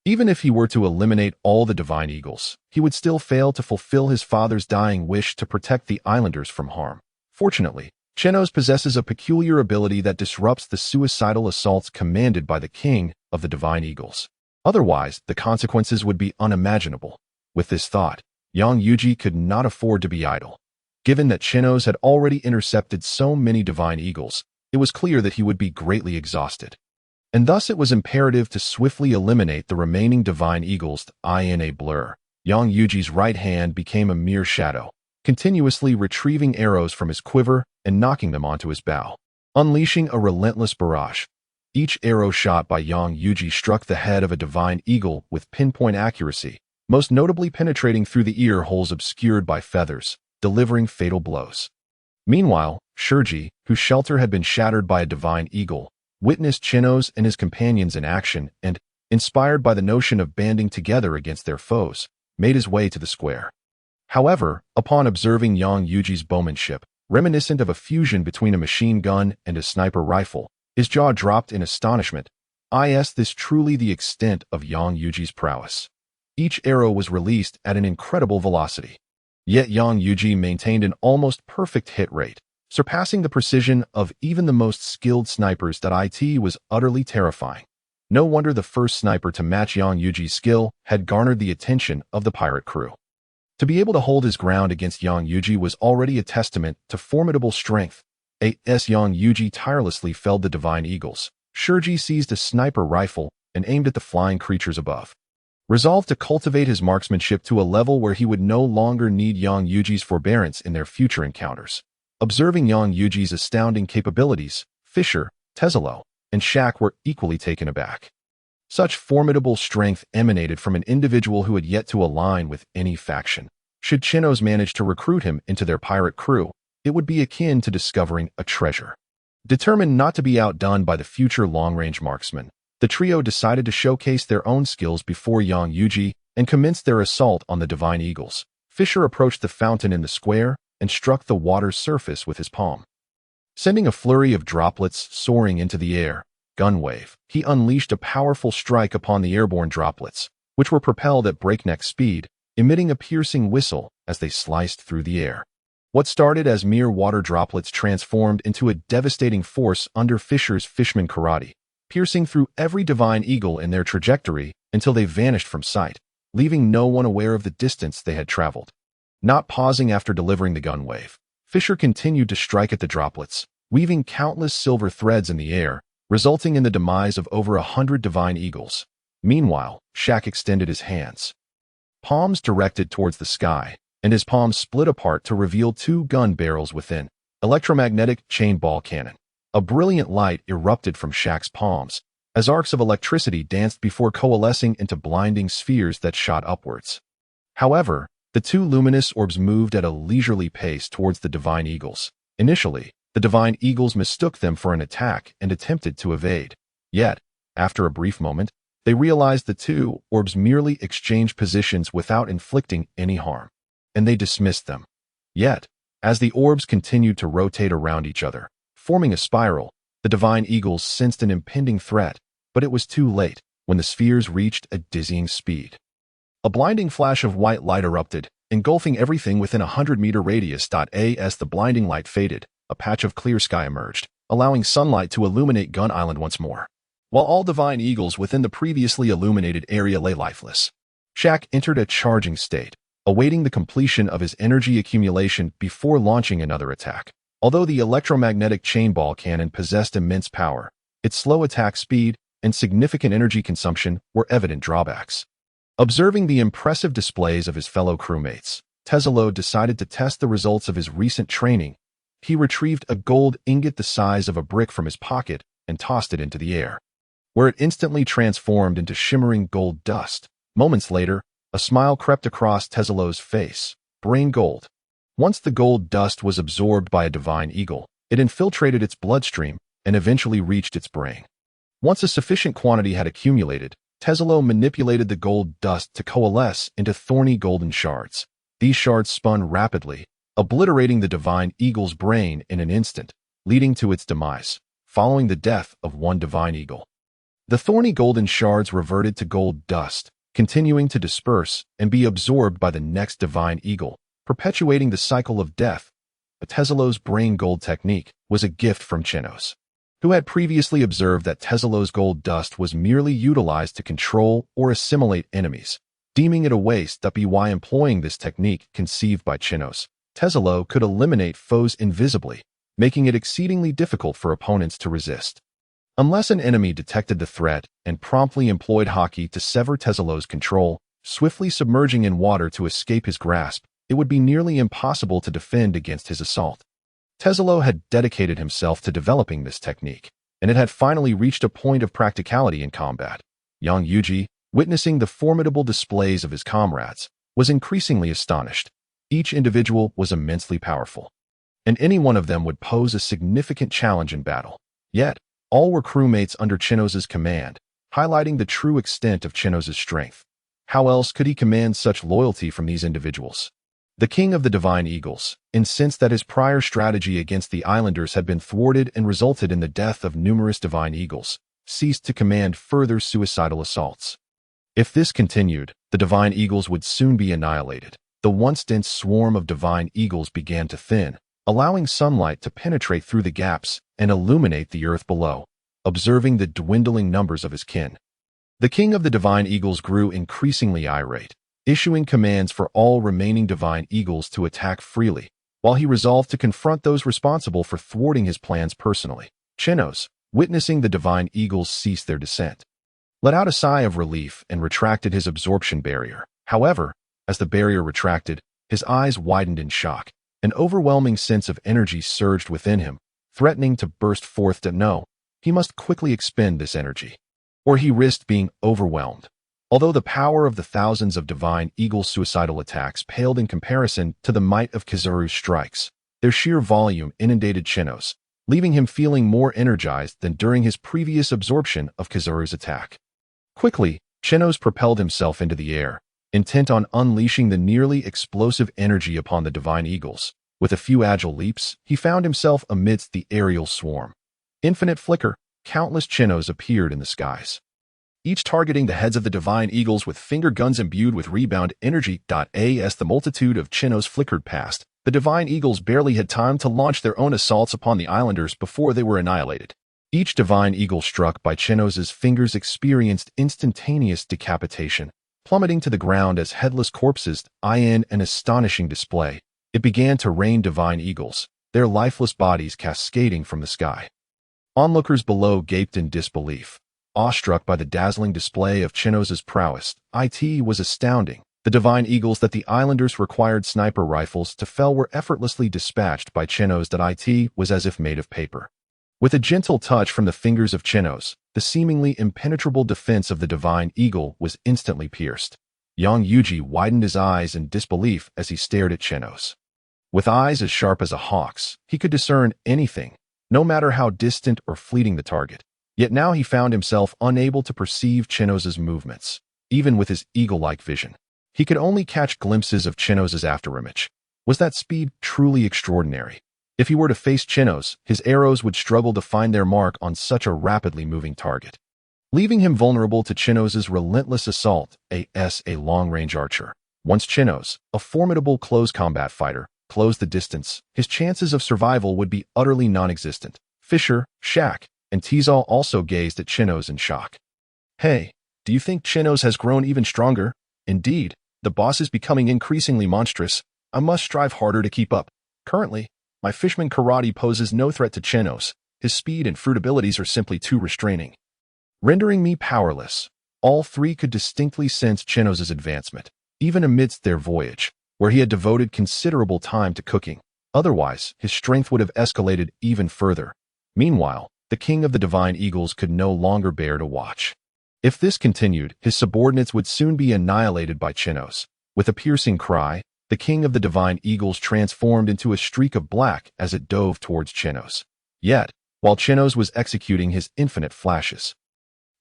Even if he were to eliminate all the divine eagles, he would still fail to fulfill his father's dying wish to protect the islanders from harm. Fortunately, Chenos possesses a peculiar ability that disrupts the suicidal assaults commanded by the king of the divine eagles. Otherwise, the consequences would be unimaginable. With this thought, young Yuji could not afford to be idle. Given that Chenos had already intercepted so many divine eagles, it was clear that he would be greatly exhausted. And thus it was imperative to swiftly eliminate the remaining divine eagles. In a blur, young Yuji's right hand became a mere shadow, continuously retrieving arrows from his quiver and knocking them onto his bow, unleashing a relentless barrage. Each arrow shot by young Yuji struck the head of a divine eagle with pinpoint accuracy, most notably penetrating through the ear holes obscured by feathers, delivering fatal blows. Meanwhile, Shurji, whose shelter had been shattered by a divine eagle, witnessed Chenos and his companions in action and, inspired by the notion of banding together against their foes, made his way to the square. However, upon observing Yang Yuji's bowmanship, reminiscent of a fusion between a machine gun and a sniper rifle, his jaw dropped in astonishment. Is this truly the extent of Yang Yuji's prowess? Each arrow was released at an incredible velocity. Yet Yang Yuji maintained an almost perfect hit rate, surpassing the precision of even the most skilled snipers. It was utterly terrifying. No wonder the first sniper to match Yang Yuji's skill had garnered the attention of the pirate crew. To be able to hold his ground against Yang Yuji was already a testament to formidable strength. As Yang Yuji tirelessly felled the divine eagles, Shurji seized a sniper rifle and aimed at the flying creatures above. Resolved to cultivate his marksmanship to a level where he would no longer need Yang Yuji's forbearance in their future encounters. Observing Yang Yuji's astounding capabilities, Fisher, Teslo, and Shaq were equally taken aback. Such formidable strength emanated from an individual who had yet to align with any faction. Should Chenos manage to recruit him into their pirate crew, it would be akin to discovering a treasure. Determined not to be outdone by the future long-range marksman, the trio decided to showcase their own skills before Yang Yuji and commenced their assault on the divine eagles. Fisher approached the fountain in the square and struck the water's surface with his palm. Sending a flurry of droplets soaring into the air, gunwave, he unleashed a powerful strike upon the airborne droplets, which were propelled at breakneck speed, emitting a piercing whistle as they sliced through the air. What started as mere water droplets transformed into a devastating force under Fisher's fishman karate, piercing through every divine eagle in their trajectory until they vanished from sight, leaving no one aware of the distance they had traveled. Not pausing after delivering the gunwave, Fisher continued to strike at the droplets, weaving countless silver threads in the air, resulting in the demise of over 100 divine eagles. Meanwhile, Shaq extended his hands, palms directed towards the sky, and his palms split apart to reveal two gun barrels within. Electromagnetic chain ball cannon. A brilliant light erupted from Shaq's palms, as arcs of electricity danced before coalescing into blinding spheres that shot upwards. However, the two luminous orbs moved at a leisurely pace towards the divine eagles. Initially, the divine eagles mistook them for an attack and attempted to evade. Yet, after a brief moment, they realized the two orbs merely exchanged positions without inflicting any harm, and they dismissed them. Yet, as the orbs continued to rotate around each other, forming a spiral, the divine eagles sensed an impending threat, but it was too late when the spheres reached a dizzying speed. A blinding flash of white light erupted, engulfing everything within a 100-meter radius. As the blinding light faded, a patch of clear sky emerged, allowing sunlight to illuminate Gun Island once more. While all divine eagles within the previously illuminated area lay lifeless, Shaq entered a charging state, awaiting the completion of his energy accumulation before launching another attack. Although the electromagnetic chain ball cannon possessed immense power, its slow attack speed and significant energy consumption were evident drawbacks. Observing the impressive displays of his fellow crewmates, Teslo decided to test the results of his recent training. He retrieved a gold ingot the size of a brick from his pocket and tossed it into the air, where it instantly transformed into shimmering gold dust. Moments later, a smile crept across Teslo's face. Brain gold. Once the gold dust was absorbed by a divine eagle, it infiltrated its bloodstream and eventually reached its brain. Once a sufficient quantity had accumulated, Teslo manipulated the gold dust to coalesce into thorny golden shards. These shards spun rapidly, obliterating the divine eagle's brain in an instant, leading to its demise, following the death of one divine eagle. The thorny golden shards reverted to gold dust, continuing to disperse and be absorbed by the next divine eagle, perpetuating the cycle of death. Teslo's brain gold technique was a gift from Chenos, who had previously observed that Teslo's gold dust was merely utilized to control or assimilate enemies, deeming it a waste. By employing this technique conceived by Chenos, Teslo could eliminate foes invisibly, making it exceedingly difficult for opponents to resist. Unless an enemy detected the threat and promptly employed Haki to sever Teslo's control, swiftly submerging in water to escape his grasp, it would be nearly impossible to defend against his assault. Teslo had dedicated himself to developing this technique, and it had finally reached a point of practicality in combat. Yang Yuji, witnessing the formidable displays of his comrades, was increasingly astonished. Each individual was immensely powerful, and any one of them would pose a significant challenge in battle. Yet, all were crewmates under Chenos' command. highlighting the true extent of Chenos' strength. How else could he command such loyalty from these individuals? The king of the Divine Eagles, incensed that his prior strategy against the islanders had been thwarted and resulted in the death of numerous Divine Eagles, ceased to command further suicidal assaults. If this continued, the Divine Eagles would soon be annihilated. The once dense swarm of Divine Eagles began to thin, allowing sunlight to penetrate through the gaps and illuminate the earth below. Observing the dwindling numbers of his kin, the king of the Divine Eagles grew increasingly irate, issuing commands for all remaining Divine Eagles to attack freely, while he resolved to confront those responsible for thwarting his plans personally. Chenos, witnessing the Divine Eagles cease their descent, let out a sigh of relief and retracted his absorption barrier. However, as the barrier retracted, his eyes widened in shock. An overwhelming sense of energy surged within him, threatening to burst forth. No, he must quickly expend this energy, or he risked being overwhelmed. Although the power of the thousands of Divine Eagles' suicidal attacks paled in comparison to the might of Kizaru's strikes, their sheer volume inundated Chenos, leaving him feeling more energized than during his previous absorption of Kizaru's attack. Quickly, Chenos propelled himself into the air, intent on unleashing the nearly explosive energy upon the Divine Eagles. With a few agile leaps, he found himself amidst the aerial swarm. Infinite flicker, countless Chenos appeared in the skies, each targeting the heads of the Divine Eagles with finger guns imbued with rebound energy. As the multitude of Chenos flickered past, the Divine Eagles barely had time to launch their own assaults upon the islanders before they were annihilated. Each Divine Eagle struck by Chenos' fingers experienced instantaneous decapitation, plummeting to the ground as headless corpses. In an astonishing display, it began to rain Divine Eagles, their lifeless bodies cascading from the sky. Onlookers below gaped in disbelief, awestruck by the dazzling display of Chenos' prowess. It was astounding. The Divine Eagles that the islanders required sniper rifles to fell were effortlessly dispatched by Chenos. It was as if made of paper. With a gentle touch from the fingers of Chenos, the seemingly impenetrable defense of the Divine Eagle was instantly pierced. Yang Yuji widened his eyes in disbelief as he stared at Chenos. With eyes as sharp as a hawk's, he could discern anything, no matter how distant or fleeting the target. Yet now he found himself unable to perceive Chenos' movements, even with his eagle-like vision. He could only catch glimpses of Chenos' afterimage. Was that speed truly extraordinary? If he were to face Chenos, his arrows would struggle to find their mark on such a rapidly moving target, leaving him vulnerable to Chenos' relentless assault. A long-range archer. Once Chenos, a formidable close combat fighter, closed the distance, his chances of survival would be utterly non-existent. Fisher, Shaq, and Tizal also gazed at Chenos in shock. Hey, do you think Chenos has grown even stronger? Indeed, the boss is becoming increasingly monstrous. I must strive harder to keep up. Currently, my fishman karate poses no threat to Chenos. His speed and fruit abilities are simply too restraining, rendering me powerless. All three could distinctly sense Chenos' advancement, even amidst their voyage, where he had devoted considerable time to cooking. Otherwise, his strength would have escalated even further. Meanwhile, the king of the Divine Eagles could no longer bear to watch. If this continued, his subordinates would soon be annihilated by Chenos. With a piercing cry, the king of the Divine Eagles transformed into a streak of black as it dove towards Chenos. Yet, while Chenos was executing his infinite flashes,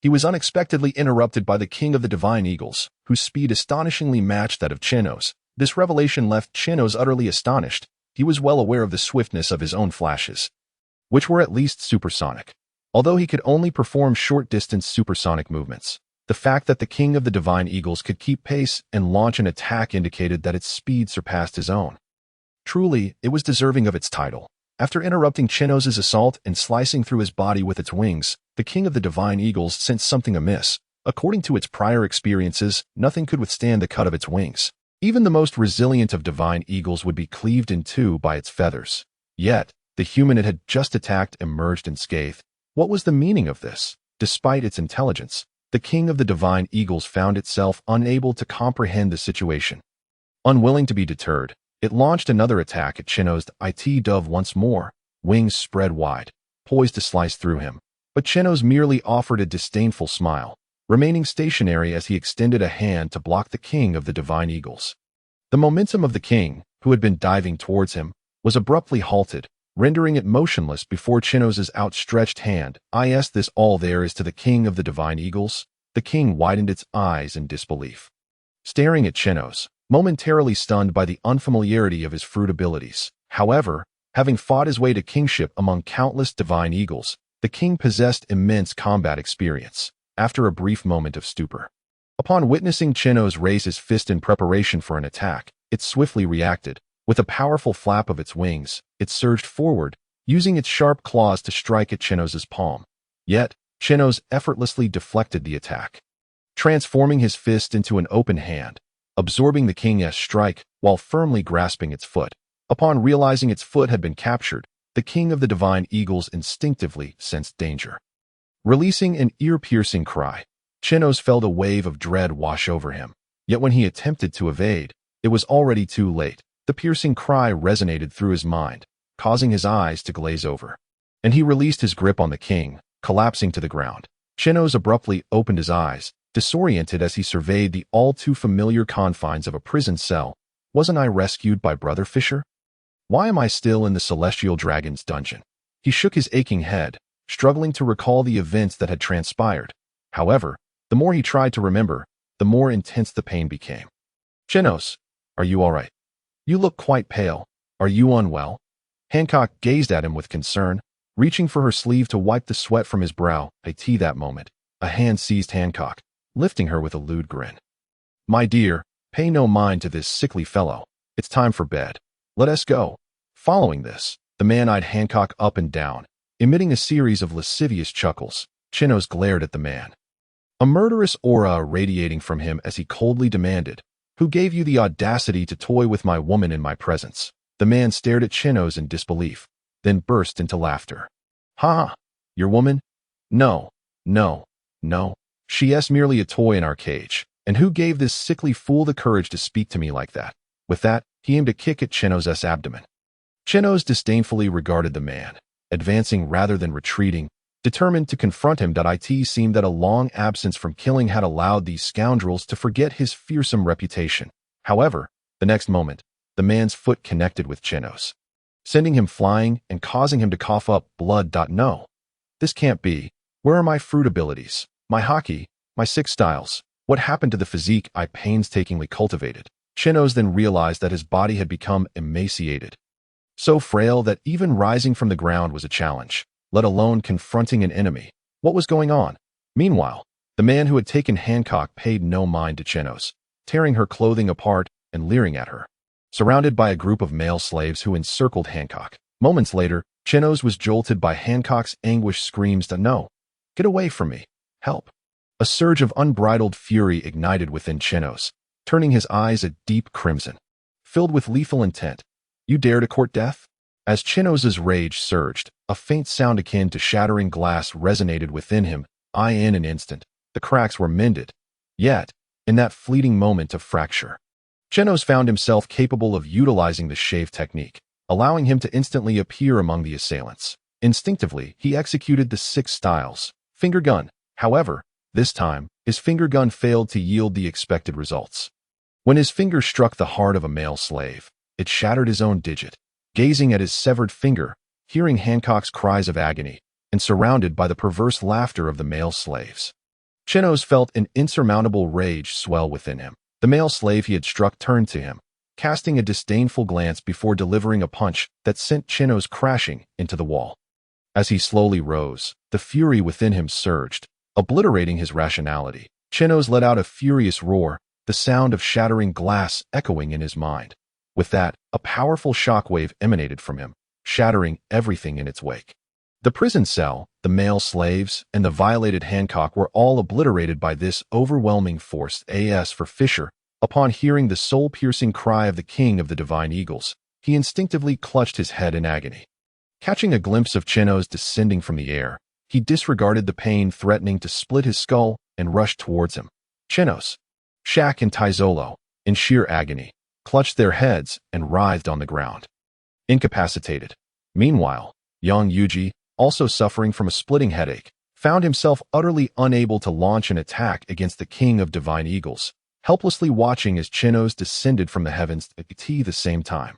he was unexpectedly interrupted by the king of the Divine Eagles, whose speed astonishingly matched that of Chenos. This revelation left Chenos utterly astonished. He was well aware of the swiftness of his own flashes, which were at least supersonic. Although he could only perform short-distance supersonic movements, the fact that the king of the Divine Eagles could keep pace and launch an attack indicated that its speed surpassed his own. Truly, it was deserving of its title. After interrupting Chenos' assault and slicing through his body with its wings, the king of the Divine Eagles sensed something amiss. According to its prior experiences, nothing could withstand the cut of its wings. Even the most resilient of Divine Eagles would be cleaved in two by its feathers. Yet, the human it had just attacked emerged unscathed. What was the meaning of this? Despite its intelligence, the king of the Divine Eagles found itself unable to comprehend the situation. Unwilling to be deterred, it launched another attack at Chenos. It dove once more, wings spread wide, poised to slice through him. But Chenos merely offered a disdainful smile, remaining stationary as he extended a hand to block the king of the Divine Eagles. The momentum of the king, who had been diving towards him, was abruptly halted, rendering it motionless before Chenos's outstretched hand. Is this all there is to the king of the divine eagles? The king widened its eyes in disbelief, staring at Chenos, momentarily stunned by the unfamiliarity of his fruit abilities. However, having fought his way to kingship among countless divine eagles, the king possessed immense combat experience. After a brief moment of stupor, upon witnessing Chenos raise his fist in preparation for an attack, it swiftly reacted. With a powerful flap of its wings, it surged forward, using its sharp claws to strike at Chenos's palm. Yet, Chenos effortlessly deflected the attack, transforming his fist into an open hand, absorbing the king's strike while firmly grasping its foot. Upon realizing its foot had been captured, the king of the divine eagles instinctively sensed danger. Releasing an ear-piercing cry, Chenos felt a wave of dread wash over him. Yet when he attempted to evade, it was already too late. The piercing cry resonated through his mind, causing his eyes to glaze over, and he released his grip on the king, collapsing to the ground. Chenos abruptly opened his eyes, disoriented as he surveyed the all-too-familiar confines of a prison cell. Wasn't I rescued by Brother Fisher? Why am I still in the Celestial Dragon's dungeon? He shook his aching head, struggling to recall the events that had transpired. However, the more he tried to remember, the more intense the pain became. Chenos, are you all right? You look quite pale. Are you unwell? Hancock gazed at him with concern, reaching for her sleeve to wipe the sweat from his brow. That moment, a hand seized Hancock, lifting her with a lewd grin. My dear, pay no mind to this sickly fellow. It's time for bed. Let us go. Following this, the man eyed Hancock up and down, emitting a series of lascivious chuckles. Chenos glared at the man, a murderous aura radiating from him as he coldly demanded, Who gave you the audacity to toy with my woman in my presence? The man stared at Chenos in disbelief, then burst into laughter. Ha! Your woman? No, no, no. She's merely a toy in our cage. And who gave this sickly fool the courage to speak to me like that? With that, he aimed a kick at Chenos' abdomen. Chenos disdainfully regarded the man, advancing rather than retreating, determined to confront him. It seemed that a long absence from killing had allowed these scoundrels to forget his fearsome reputation. However, the next moment, the man's foot connected with Chenos, sending him flying and causing him to cough up blood. No, this can't be. Where are my fruit abilities? My Haki? My 6 styles? What happened to the physique I painstakingly cultivated? Chenos then realized that his body had become emaciated, so frail that even rising from the ground was a challenge, let alone confronting an enemy. What was going on? Meanwhile, the man who had taken Hancock paid no mind to Chenos, tearing her clothing apart and leering at her, surrounded by a group of male slaves who encircled Hancock. Moments later, Chenos was jolted by Hancock's anguished screams. No, get away from me. Help. A surge of unbridled fury ignited within Chenos, turning his eyes a deep crimson, filled with lethal intent. You dare to court death? As Chenos's rage surged, a faint sound akin to shattering glass resonated within him. In an instant, the cracks were mended. Yet, in that fleeting moment of fracture, Chenos found himself capable of utilizing the shave technique, allowing him to instantly appear among the assailants. Instinctively, he executed the 6 styles. Finger gun. However, this time, his finger gun failed to yield the expected results. When his finger struck the heart of a male slave, it shattered his own digit. Gazing at his severed finger, hearing Hancock's cries of agony, and surrounded by the perverse laughter of the male slaves, Chenos felt an insurmountable rage swell within him. The male slave he had struck turned to him, casting a disdainful glance before delivering a punch that sent Chenos crashing into the wall. As he slowly rose, the fury within him surged, obliterating his rationality. Chenos let out a furious roar, the sound of shattering glass echoing in his mind. With that, a powerful shockwave emanated from him, shattering everything in its wake. The prison cell, the male slaves, and the violated Hancock were all obliterated by this overwhelming force. As for Fisher, upon hearing the soul-piercing cry of the king of the divine eagles, he instinctively clutched his head in agony. Catching a glimpse of Chenos descending from the air, he disregarded the pain threatening to split his skull and rushed towards him. Chenos, Shaq, and Teslo, in sheer agony, clutched their heads and writhed on the ground, incapacitated. Meanwhile, young Yuji, also suffering from a splitting headache, found himself utterly unable to launch an attack against the king of divine eagles, helplessly watching as Chenos descended from the heavens at the same time.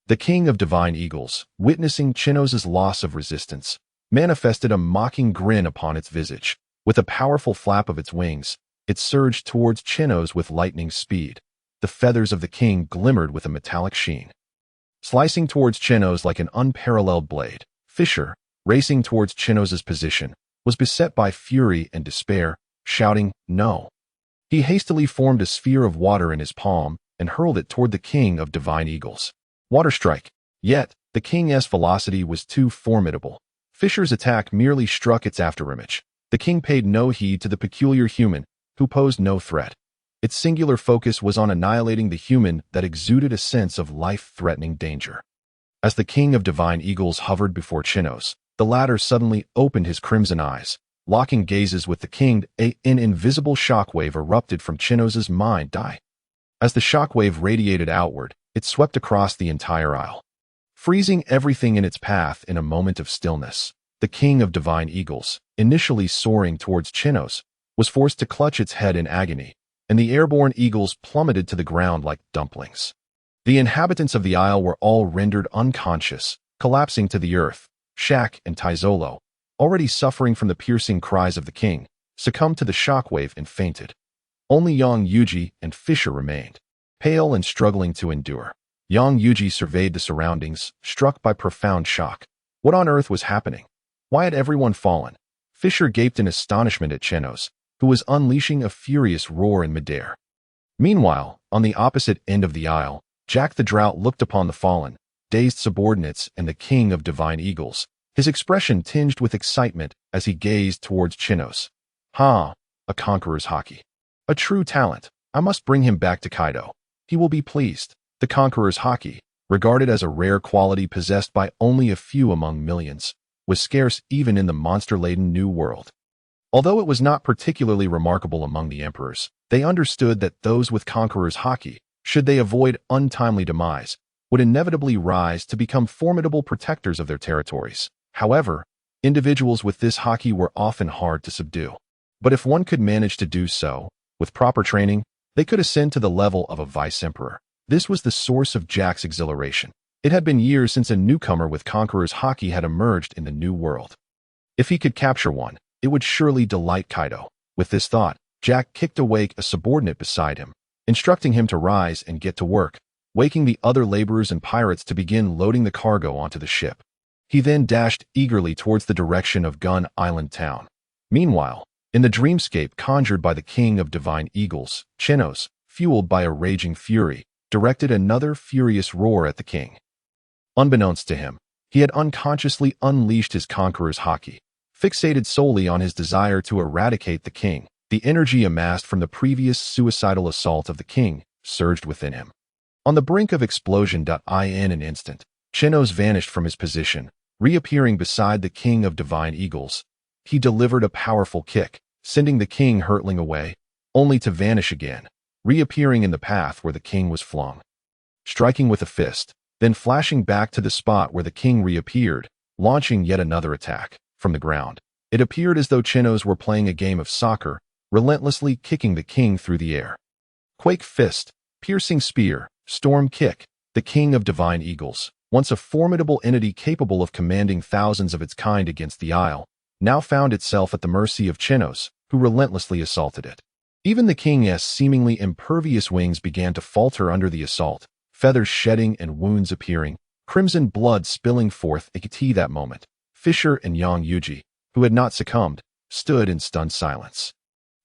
The king of divine eagles, witnessing Chenos's loss of resistance, manifested a mocking grin upon its visage. With a powerful flap of its wings, it surged towards Chenos with lightning speed. The feathers of the king glimmered with a metallic sheen. Slicing towards Chenos like an unparalleled blade, Fisher, racing towards Chenos's position, was beset by fury and despair, shouting, "No!" He hastily formed a sphere of water in his palm and hurled it toward the king of divine eagles. Water strike. Yet, the king's velocity was too formidable. Fisher's attack merely struck its afterimage. The king paid no heed to the peculiar human, who posed no threat. Its singular focus was on annihilating the human that exuded a sense of life-threatening danger. As the king of divine eagles hovered before Chenos, the latter suddenly opened his crimson eyes, locking gazes with the king. An invisible shockwave erupted from Chenos's mind. As the shockwave radiated outward, it swept across the entire isle, freezing everything in its path in a moment of stillness. The king of divine eagles, initially soaring towards Chenos, was forced to clutch its head in agony, and the airborne eagles plummeted to the ground like dumplings. The inhabitants of the isle were all rendered unconscious, collapsing to the earth. Shaq and Teslo, already suffering from the piercing cries of the king, succumbed to the shockwave and fainted. Only Yang Yuji and Fisher remained, pale and struggling to endure. Yang Yuji surveyed the surroundings, struck by profound shock. What on earth was happening? Why had everyone fallen? Fisher gaped in astonishment at Chenos, who was unleashing a furious roar in midair. Meanwhile, on the opposite end of the isle, Jack the Drought looked upon the fallen, dazed subordinates and the king of divine eagles, his expression tinged with excitement as he gazed towards Chenos. A conqueror's Haki. A true talent. I must bring him back to Kaido. He will be pleased. The conqueror's Haki, regarded as a rare quality possessed by only a few among millions, was scarce even in the monster-laden New World. Although it was not particularly remarkable among the emperors, they understood that those with conqueror's Haki, should they avoid untimely demise, would inevitably rise to become formidable protectors of their territories. However, individuals with this Haki were often hard to subdue. But if one could manage to do so, with proper training, they could ascend to the level of a vice-emperor. This was the source of Jack's exhilaration. It had been years since a newcomer with conqueror's Haki had emerged in the New World. If he could capture one, it would surely delight Kaido. With this thought, Jack kicked awake a subordinate beside him, instructing him to rise and get to work, waking the other laborers and pirates to begin loading the cargo onto the ship. He then dashed eagerly towards the direction of Gun Island Town. Meanwhile, in the dreamscape conjured by the king of divine eagles, Chenos, fueled by a raging fury, directed another furious roar at the king. Unbeknownst to him, he had unconsciously unleashed his conqueror's Haki. Fixated solely on his desire to eradicate the king, the energy amassed from the previous suicidal assault of the king surged within him. On the brink of explosion. In an instant, Chenos vanished from his position, reappearing beside the king of divine eagles. He delivered a powerful kick, sending the king hurtling away, only to vanish again, reappearing in the path where the king was flung. Striking with a fist, then flashing back to the spot where the king reappeared, launching yet another attack. From the ground, it appeared as though Chenos were playing a game of soccer, relentlessly kicking the king through the air. Quake fist, piercing spear, storm kick. The king of divine eagles, once a formidable entity capable of commanding thousands of its kind against the isle, now found itself at the mercy of Chenos, who relentlessly assaulted it. Even the king's seemingly impervious wings began to falter under the assault, feathers shedding and wounds appearing, crimson blood spilling forth. At that moment, Fisher and Yang Yuji, who had not succumbed, stood in stunned silence.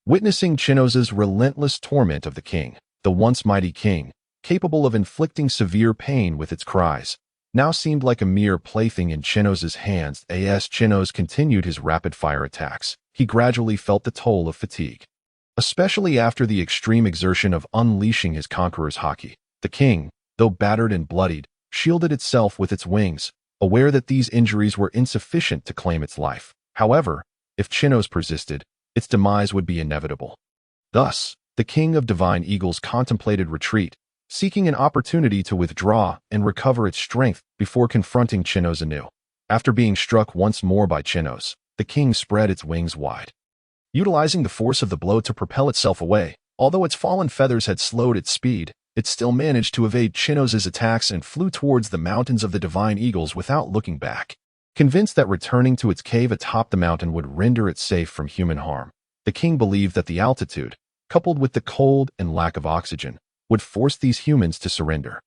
Witnessing Chenos's relentless torment of the king, the once mighty king, capable of inflicting severe pain with its cries, now seemed like a mere plaything in Chenos's hands. As Chenos continued his rapid-fire attacks, he gradually felt the toll of fatigue. Especially after the extreme exertion of unleashing his conqueror's Haki, the king, though battered and bloodied, shielded itself with its wings, aware that these injuries were insufficient to claim its life. However, if Chenos persisted, its demise would be inevitable. Thus, the king of divine eagles contemplated retreat, seeking an opportunity to withdraw and recover its strength before confronting Chenos anew. After being struck once more by Chenos, the king spread its wings wide, utilizing the force of the blow to propel itself away. Although its fallen feathers had slowed its speed, it still managed to evade Chenos' attacks and flew towards the mountains of the Divine Eagles without looking back. Convinced that returning to its cave atop the mountain would render it safe from human harm, the king believed that the altitude, coupled with the cold and lack of oxygen, would force these humans to surrender.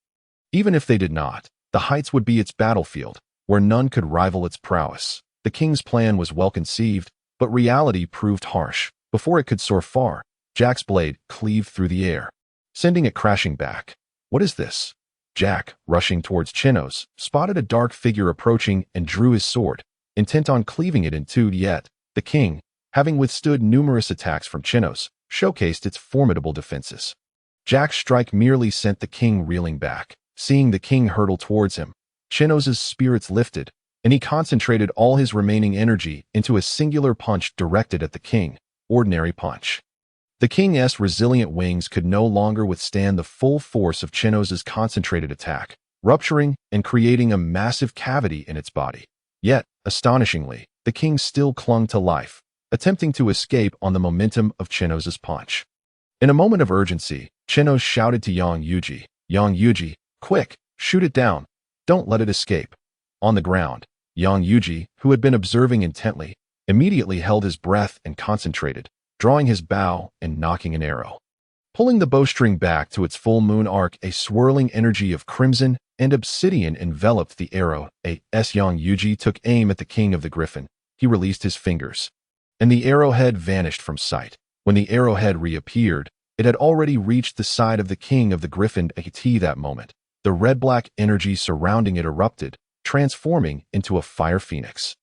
Even if they did not, the heights would be its battlefield, where none could rival its prowess. The king's plan was well conceived, but reality proved harsh. Before it could soar far, Jack's blade cleaved through the air, sending it crashing back. What is this? Jack, rushing towards Chenos, spotted a dark figure approaching and drew his sword, intent on cleaving it in two. Yet, the king, having withstood numerous attacks from Chenos, showcased its formidable defenses. Jack's strike merely sent the king reeling back. Seeing the king hurtle towards him, Chenos' spirits lifted, and he concentrated all his remaining energy into a singular punch directed at the king. Ordinary punch. The king's resilient wings could no longer withstand the full force of Chenos' concentrated attack, rupturing and creating a massive cavity in its body. Yet, astonishingly, the king still clung to life, attempting to escape on the momentum of Chenos' punch. In a moment of urgency, Chenos shouted to Yang Yuji, "Yang Yuji, quick, shoot it down. Don't let it escape." On the ground, Yang Yuji, who had been observing intently, immediately held his breath and concentrated, drawing his bow and nocking an arrow. Pulling the bowstring back to its full moon arc, a swirling energy of crimson and obsidian enveloped the arrow. As Yang Yuji took aim at the king of the griffin, he released his fingers, and the arrowhead vanished from sight. When the arrowhead reappeared, it had already reached the side of the king of the griffin. At that moment, the red-black energy surrounding it erupted, transforming into a fire phoenix,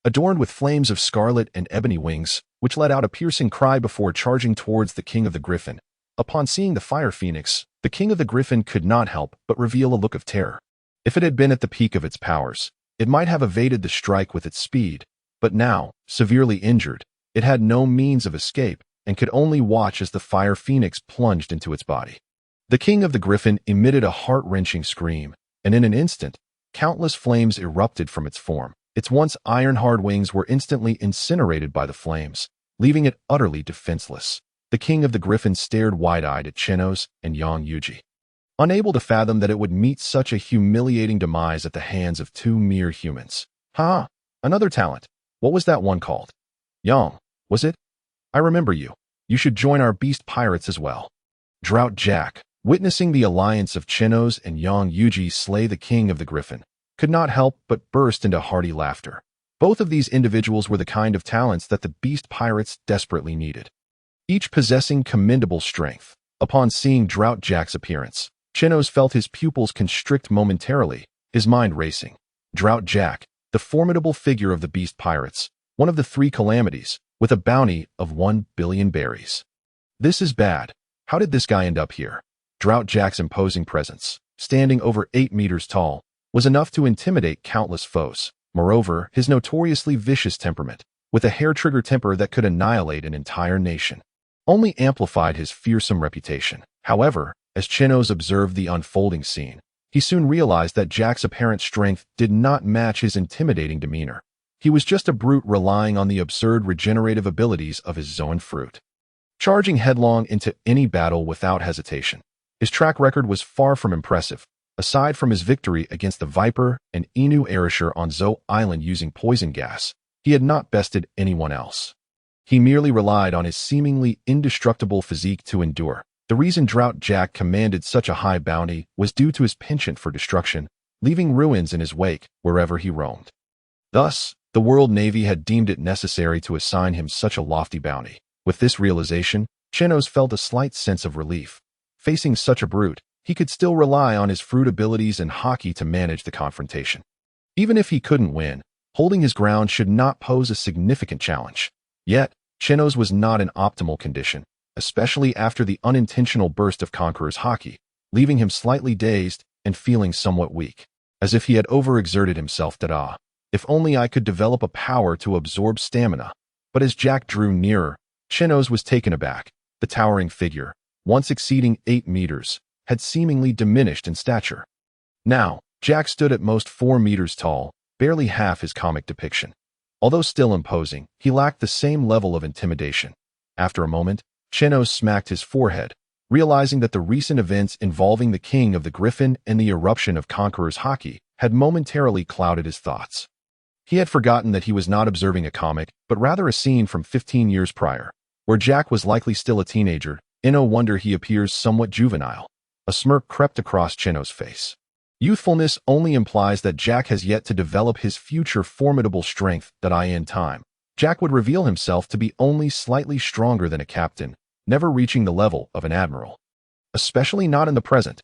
adorned with flames of scarlet and ebony wings, which let out a piercing cry before charging towards the king of the griffin. Upon seeing the fire phoenix, the king of the griffin could not help but reveal a look of terror. If it had been at the peak of its powers, it might have evaded the strike with its speed, but now, severely injured, it had no means of escape and could only watch as the fire phoenix plunged into its body. The king of the griffin emitted a heart-wrenching scream, and in an instant, countless flames erupted from its form. Its once iron-hard wings were instantly incinerated by the flames, leaving it utterly defenseless. The king of the griffin stared wide-eyed at Chenos and Yang Yuji, unable to fathom that it would meet such a humiliating demise at the hands of two mere humans. "Ha! Another talent. What was that one called? Yang, was it? I remember you. You should join our beast pirates as well." Drought Jack, witnessing the alliance of Chenos and Yang Yuji slay the king of the griffin, could not help but burst into hearty laughter. Both of these individuals were the kind of talents that the beast pirates desperately needed, each possessing commendable strength. Upon seeing Drought Jack's appearance, Chenos felt his pupils constrict momentarily, his mind racing. Drought Jack, the formidable figure of the beast pirates, one of the three calamities, with a bounty of 1 billion berries. This is bad. How did this guy end up here? Drought Jack's imposing presence, standing over 8 meters tall, was enough to intimidate countless foes. Moreover, his notoriously vicious temperament, with a hair-trigger temper that could annihilate an entire nation, only amplified his fearsome reputation. However, as Chenos observed the unfolding scene, he soon realized that Jack's apparent strength did not match his intimidating demeanor. He was just a brute relying on the absurd regenerative abilities of his zoan fruit, charging headlong into any battle without hesitation. His track record was far from impressive. Aside from his victory against the Viper and Inu Arisher on Zo Island using poison gas, he had not bested anyone else. He merely relied on his seemingly indestructible physique to endure. The reason Drought Jack commanded such a high bounty was due to his penchant for destruction, leaving ruins in his wake wherever he roamed. Thus, the World Navy had deemed it necessary to assign him such a lofty bounty. With this realization, Chenos felt a slight sense of relief. Facing such a brute, he could still rely on his fruit abilities and Haki to manage the confrontation. Even if he couldn't win, holding his ground should not pose a significant challenge. Yet, Chenos was not in optimal condition, especially after the unintentional burst of Conqueror's Haki, leaving him slightly dazed and feeling somewhat weak, as if he had overexerted himself. If only I could develop a power to absorb stamina. But as Jack drew nearer, Chenos was taken aback. The towering figure, once exceeding 8 meters, had seemingly diminished in stature. Now, Jack stood at most 4 meters tall, barely half his comic depiction. Although still imposing, he lacked the same level of intimidation. After a moment, Chenos smacked his forehead, realizing that the recent events involving the king of the griffin and the eruption of conquerors Haki had momentarily clouded his thoughts. He had forgotten that he was not observing a comic, but rather a scene from 15 years prior, where Jack was likely still a teenager. No wonder he appears somewhat juvenile. A smirk crept across Chenos' face. Youthfulness only implies that Jack has yet to develop his future formidable strength that in time, Jack would reveal himself to be only slightly stronger than a captain, never reaching the level of an admiral. Especially not in the present.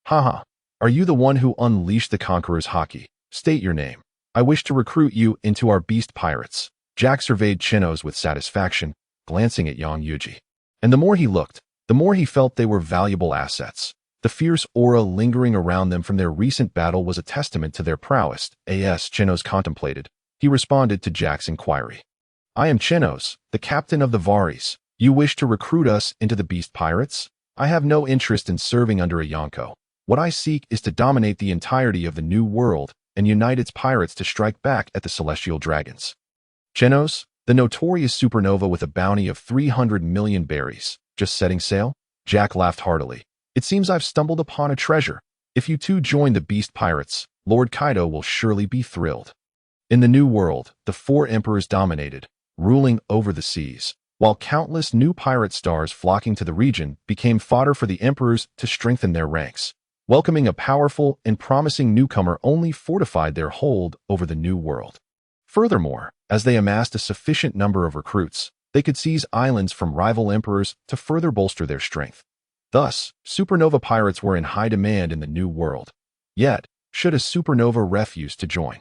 Haha, are you the one who unleashed the conquerors Haki? State your name. I wish to recruit you into our beast pirates. Jack surveyed Chenos with satisfaction, glancing at Yang Yuji. And the more he looked, the more he felt they were valuable assets. The fierce aura lingering around them from their recent battle was a testament to their prowess. Chenos contemplated. He responded to Jack's inquiry. I am Chenos, the captain of the Varis. You wish to recruit us into the beast pirates? I have no interest in serving under a Yonko. What I seek is to dominate the entirety of the New World and unite its pirates to strike back at the celestial dragons. Chenos, the notorious supernova with a bounty of 300 million berries, just setting sail? Jack laughed heartily. It seems I've stumbled upon a treasure. If you two join the beast pirates, Lord Kaido will surely be thrilled. In the New World, the 4 emperors dominated, ruling over the seas, while countless new pirate stars flocking to the region became fodder for the emperors to strengthen their ranks. Welcoming a powerful and promising newcomer only fortified their hold over the New World. Furthermore, as they amassed a sufficient number of recruits, they could seize islands from rival emperors to further bolster their strength. Thus, supernova pirates were in high demand in the New World. Yet, should a supernova refuse to join,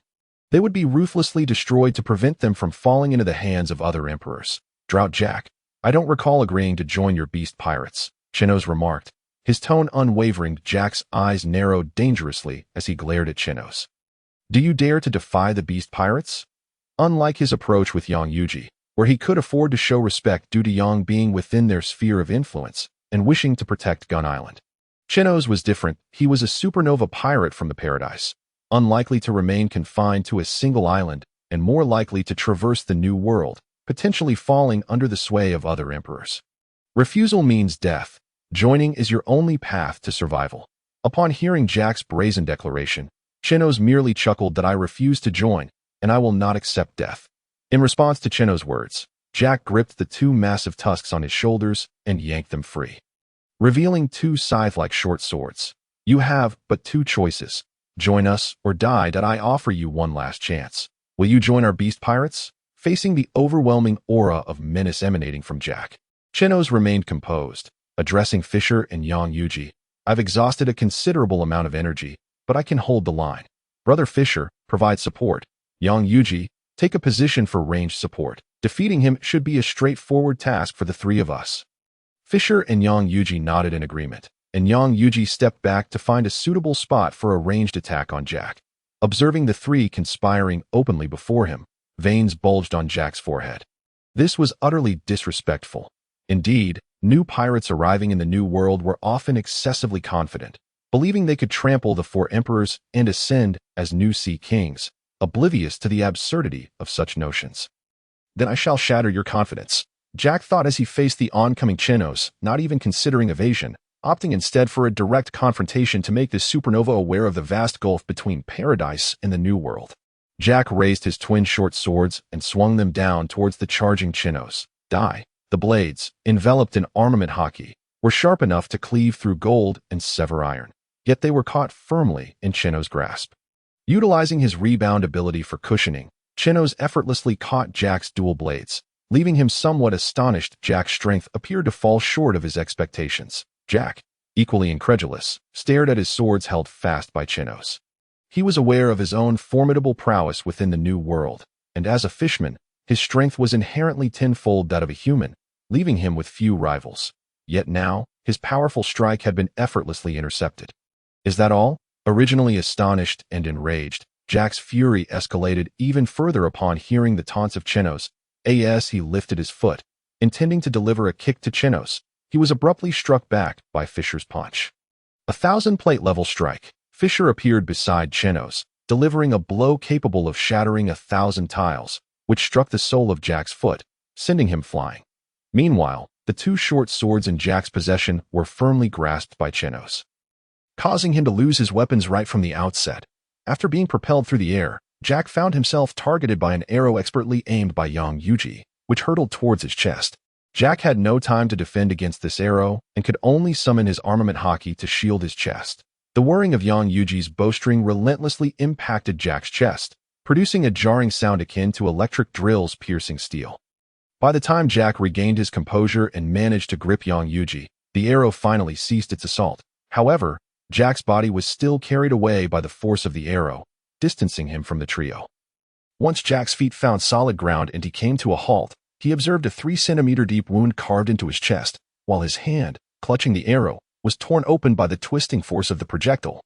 they would be ruthlessly destroyed to prevent them from falling into the hands of other emperors. Drought Jack, I don't recall agreeing to join your beast pirates, Chenos remarked. His tone unwavering. Jack's eyes narrowed dangerously as he glared at Chenos. Do you dare to defy the beast pirates? Unlike his approach with Yang Yuji, where he could afford to show respect due to Yang being within their sphere of influence and wishing to protect Gun Island, Chenos was different. He was a supernova pirate from the paradise, unlikely to remain confined to a single island and more likely to traverse the New World, potentially falling under the sway of other emperors. Refusal means death. Joining is your only path to survival. Upon hearing Jack's brazen declaration, Chenos merely chuckled that I refuse to join, and I will not accept death. In response to Chenos' words, Jack gripped the 2 massive tusks on his shoulders and yanked them free, revealing 2 scythe-like short swords. You have but 2 choices. Join us or die. I offer you one last chance. Will you join our beast pirates? Facing the overwhelming aura of menace emanating from Jack, Chenos remained composed. Addressing Fisher and Yang Yuji, I've exhausted a considerable amount of energy, but I can hold the line. Brother Fisher, provide support. Yang Yuji, take a position for ranged support. Defeating him should be a straightforward task for the 3 of us. Fisher and Yang Yuji nodded in agreement, and Yang Yuji stepped back to find a suitable spot for a ranged attack on Jack. Observing the 3 conspiring openly before him, veins bulged on Jack's forehead. This was utterly disrespectful. Indeed, new pirates arriving in the New World were often excessively confident, believing they could trample the 4 emperors and ascend as new sea kings, oblivious to the absurdity of such notions. Then I shall shatter your confidence, Jack thought as he faced the oncoming Chenos, not even considering evasion, opting instead for a direct confrontation to make this supernova aware of the vast gulf between paradise and the New World. Jack raised his twin short swords and swung them down towards the charging Chenos. The blades, enveloped in armament Haki, were sharp enough to cleave through gold and sever iron, yet they were caught firmly in Chenos' grasp. Utilizing his rebound ability for cushioning, Chenos effortlessly caught Jack's dual blades, leaving him somewhat astonished. Jack's strength appeared to fall short of his expectations. Jack, equally incredulous, stared at his swords held fast by Chenos. He was aware of his own formidable prowess within the New World, and as a fishman, his strength was inherently tenfold that of a human, leaving him with few rivals. Yet now, his powerful strike had been effortlessly intercepted. Is that all? Originally astonished and enraged, Jack's fury escalated even further upon hearing the taunts of Chenos. As he lifted his foot, intending to deliver a kick to Chenos, he was abruptly struck back by Fisher's punch. 1,000-plate level strike. Fisher appeared beside Chenos, delivering a blow capable of shattering 1,000 tiles, which struck the sole of Jack's foot, sending him flying. Meanwhile, The two short swords in Jack's possession were firmly grasped by Chenos, causing him to lose his weapons right from the outset. After being propelled through the air, Jack found himself targeted by an arrow expertly aimed by Yang Yuji, which hurtled towards his chest. Jack had no time to defend against this arrow and could only summon his armament Haki to shield his chest. The whirring of Yang Yuji's bowstring relentlessly impacted Jack's chest, producing a jarring sound akin to electric drills piercing steel. By the time Jack regained his composure and managed to grip Yang Yuji, the arrow finally ceased its assault. However, Jack's body was still carried away by the force of the arrow, distancing him from the trio. Once Jack's feet found solid ground and he came to a halt, he observed a 3-centimeter deep wound carved into his chest, while his hand, clutching the arrow, was torn open by the twisting force of the projectile,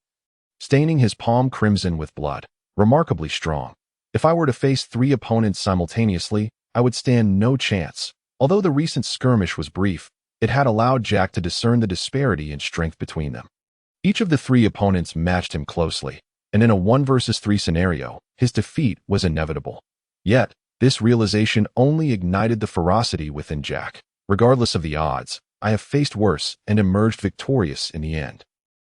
staining his palm crimson with blood. Remarkably strong. If I were to face 3 opponents simultaneously, I would stand no chance. Although the recent skirmish was brief, it had allowed Jack to discern the disparity in strength between them. Each of the 3 opponents matched him closely, and in a 1 versus 3 scenario, his defeat was inevitable. Yet, this realization only ignited the ferocity within Jack. Regardless of the odds, I have faced worse and emerged victorious in the end.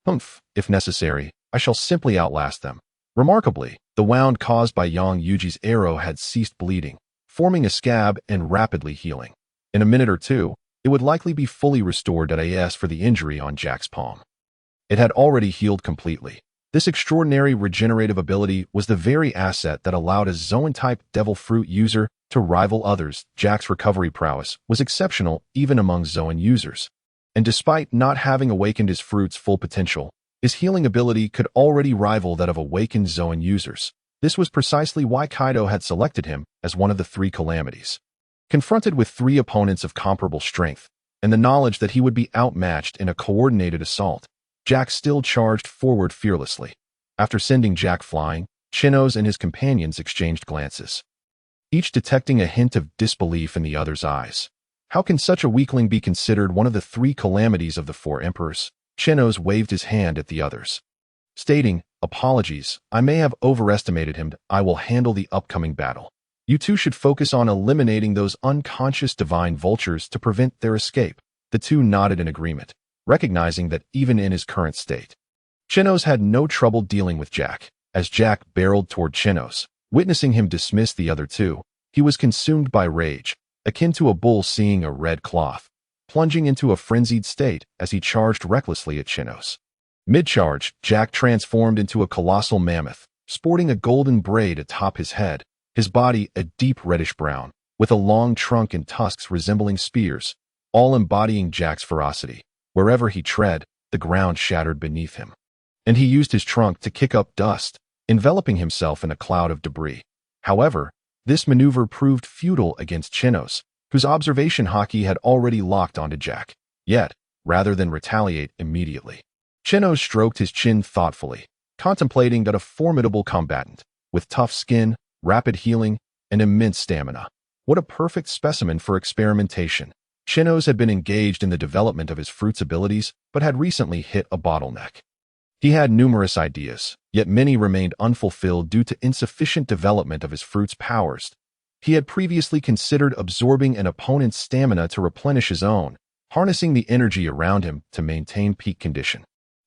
If necessary, I shall simply outlast them. Remarkably, the wound caused by Yang Yuji's arrow had ceased bleeding, forming a scab and rapidly healing. In a minute or two, it would likely be fully restored as for the injury on Jack's palm. It had already healed completely. This extraordinary regenerative ability was the very asset that allowed a Zoan-type devil fruit user to rival others. Jack's recovery prowess was exceptional even among Zoan users. And despite not having awakened his fruit's full potential, his healing ability could already rival that of awakened Zoan users. This was precisely why Kaido had selected him as one of the 3 calamities. Confronted with 3 opponents of comparable strength, and the knowledge that he would be outmatched in a coordinated assault, Jack still charged forward fearlessly. After sending Jack flying, Chenos and his companions exchanged glances, each detecting a hint of disbelief in the other's eyes. How can such a weakling be considered one of the 3 calamities of the 4 emperors? Chenos waved his hand at the others, stating, "Apologies, I may have overestimated him. I will handle the upcoming battle. You two should focus on eliminating those unconscious divine vultures to prevent their escape." The 2 nodded in agreement, recognizing that even in his current state, Chenos had no trouble dealing with Jack. As Jack barreled toward Chenos, witnessing him dismiss the other 2, he was consumed by rage, akin to a bull seeing a red cloth, plunging into a frenzied state as he charged recklessly at Chenos. Mid-charge, Jack transformed into a colossal mammoth, sporting a golden braid atop his head, his body a deep reddish brown, with a long trunk and tusks resembling spears, all embodying Jack's ferocity. Wherever he tread, the ground shattered beneath him. And he used his trunk to kick up dust, enveloping himself in a cloud of debris. However, this maneuver proved futile against Chenos, whose observation Haki had already locked onto Jack. Yet, rather than retaliate immediately, Chenos stroked his chin thoughtfully, contemplating that a formidable combatant, with tough skin, rapid healing, and immense stamina. What a perfect specimen for experimentation. Chenos had been engaged in the development of his fruit's abilities, but had recently hit a bottleneck. He had numerous ideas, yet many remained unfulfilled due to insufficient development of his fruit's powers. He had previously considered absorbing an opponent's stamina to replenish his own, harnessing the energy around him to maintain peak condition,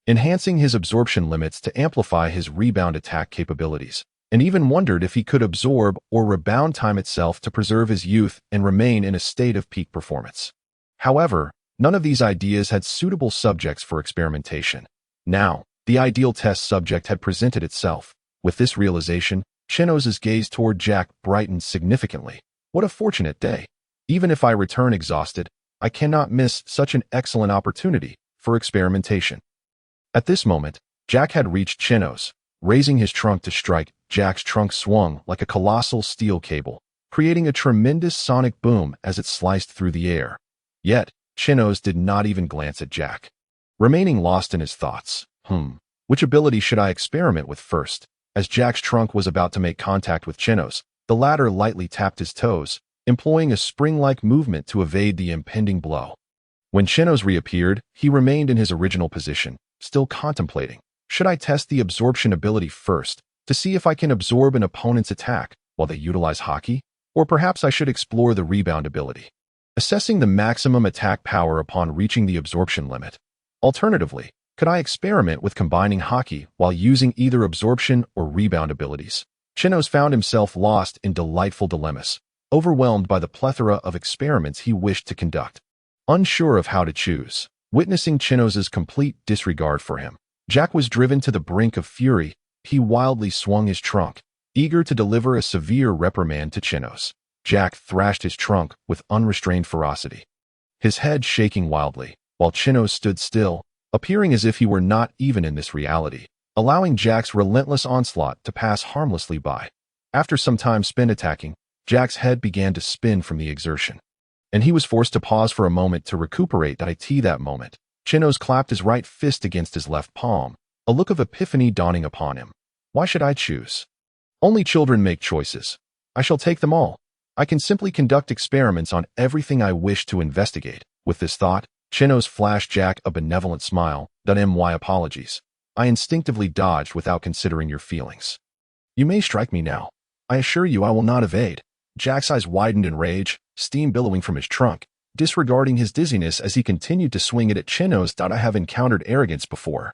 enhancing his absorption limits to amplify his rebound attack capabilities, and even wondered if he could absorb or rebound time itself to preserve his youth and remain in a state of peak performance. However, none of these ideas had suitable subjects for experimentation. Now, the ideal test subject had presented itself. With this realization, Chenos's gaze toward Jack brightened significantly. What a fortunate day. Even if I return exhausted, I cannot miss such an excellent opportunity for experimentation. At this moment, Jack had reached Chenos. Raising his trunk to strike, Jack's trunk swung like a colossal steel cable, creating a tremendous sonic boom as it sliced through the air. Yet, Chenos did not even glance at Jack, remaining lost in his thoughts. Which ability should I experiment with first? As Jack's trunk was about to make contact with Chenos, the latter lightly tapped his toes, employing a spring-like movement to evade the impending blow. When Chenos reappeared, he remained in his original position, still contemplating. Should I test the absorption ability first, to see if I can absorb an opponent's attack while they utilize Haki? Or perhaps I should explore the rebound ability. assessing the maximum attack power upon reaching the absorption limit. Alternatively, could I experiment with combining Haki while using either absorption or rebound abilities? Chenos found himself lost in delightful dilemmas, overwhelmed by the plethora of experiments he wished to conduct. Unsure of how to choose, witnessing Chenos's complete disregard for him, Jack was driven to the brink of fury. He wildly swung his trunk, eager to deliver a severe reprimand to Chenos. Jack thrashed his trunk with unrestrained ferocity, his head shaking wildly, while Chenos stood still, appearing as if he were not even in this reality, allowing Jack's relentless onslaught to pass harmlessly by. After some time spent attacking, Jack's head began to spin from the exertion, and he was forced to pause for a moment to recuperate. That moment, Chenos clapped his right fist against his left palm, a look of epiphany dawning upon him. Why should I choose? Only children make choices. I shall take them all. I can simply conduct experiments on everything I wish to investigate. With this thought, Chenos flashed Jack a benevolent smile. My apologies. I instinctively dodged without considering your feelings. You may strike me now. I assure you I will not evade. Jack's eyes widened in rage, steam billowing from his trunk, disregarding his dizziness as he continued to swing it at Chenos. I have encountered arrogance before,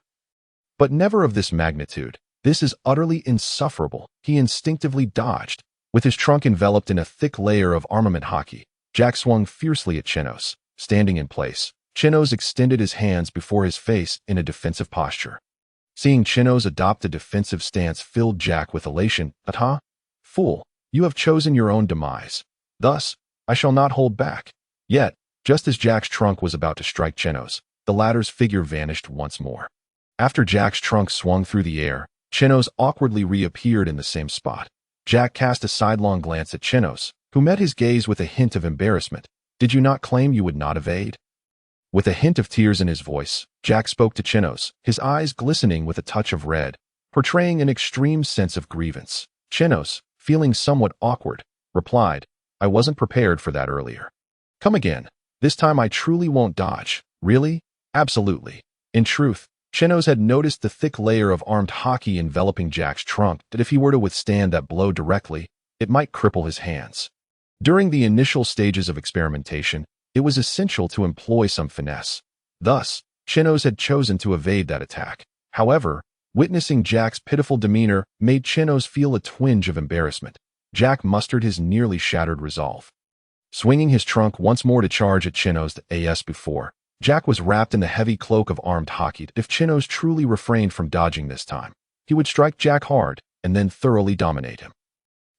but never of this magnitude. This is utterly insufferable. He instinctively dodged. With his trunk enveloped in a thick layer of armament Haki, Jack swung fiercely at Chenos. Standing in place, Chenos extended his hands before his face in a defensive posture. Seeing Chenos adopt a defensive stance filled Jack with elation. Fool, you have chosen your own demise. Thus, I shall not hold back. Yet, just as Jack's trunk was about to strike Chenos, the latter's figure vanished once more. After Jack's trunk swung through the air, Chenos awkwardly reappeared in the same spot. Jack cast a sidelong glance at Chenos, who met his gaze with a hint of embarrassment. Did you not claim you would not evade? With a hint of tears in his voice, Jack spoke to Chenos, his eyes glistening with a touch of red, portraying an extreme sense of grievance. Chenos, feeling somewhat awkward, replied, I wasn't prepared for that earlier. Come again. This time I truly won't dodge. Really? Absolutely. In truth, Chenos had noticed the thick layer of armed Haki enveloping Jack's trunk, that if he were to withstand that blow directly, it might cripple his hands. During the initial stages of experimentation, it was essential to employ some finesse. Thus, Chenos had chosen to evade that attack. However, witnessing Jack's pitiful demeanor made Chenos feel a twinge of embarrassment. Jack mustered his nearly shattered resolve. Swinging his trunk once more to charge at Chenos as before, Jack was wrapped in the heavy cloak of armed Haki. If Chenos truly refrained from dodging this time, he would strike Jack hard and then thoroughly dominate him.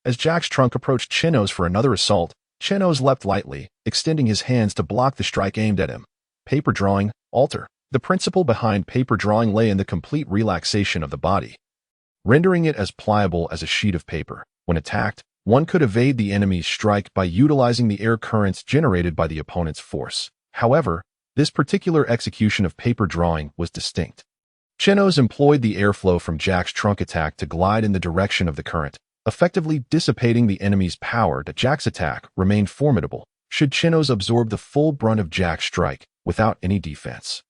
As Jack's trunk approached Chenos for another assault, Chenos leapt lightly, extending his hands to block the strike aimed at him. Paper drawing, alter. The principle behind paper drawing lay in the complete relaxation of the body, rendering it as pliable as a sheet of paper. When attacked, one could evade the enemy's strike by utilizing the air currents generated by the opponent's force. However, this particular execution of paper drawing was distinct. Chenos employed the airflow from Jack's trunk attack to glide in the direction of the current, effectively dissipating the enemy's power. Jack's attack remained formidable should Chenos absorb the full brunt of Jack's strike without any defense.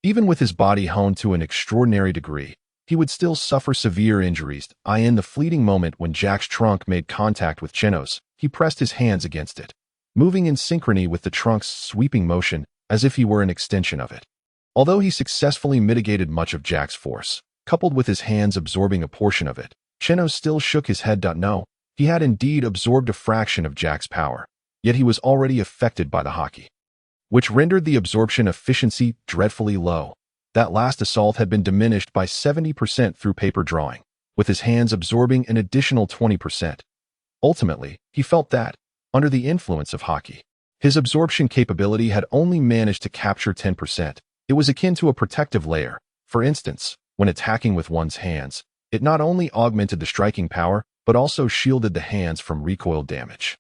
Even with his body honed to an extraordinary degree, he would still suffer severe injuries. In the fleeting moment when Jack's trunk made contact with Chenos, he pressed his hands against it, moving in synchrony with the trunk's sweeping motion as if he were an extension of it. Although he successfully mitigated much of Jack's force, coupled with his hands absorbing a portion of it, Chenos still shook his head. No, he had indeed absorbed a fraction of Jack's power, yet he was already affected by the Haki, which rendered the absorption efficiency dreadfully low. That last assault had been diminished by 70% through paper drawing, with his hands absorbing an additional 20%. Ultimately, he felt that, under the influence of Haki, his absorption capability had only managed to capture 10%. It was akin to a protective layer. For instance, when attacking with one's hands, it not only augmented the striking power, but also shielded the hands from recoil damage.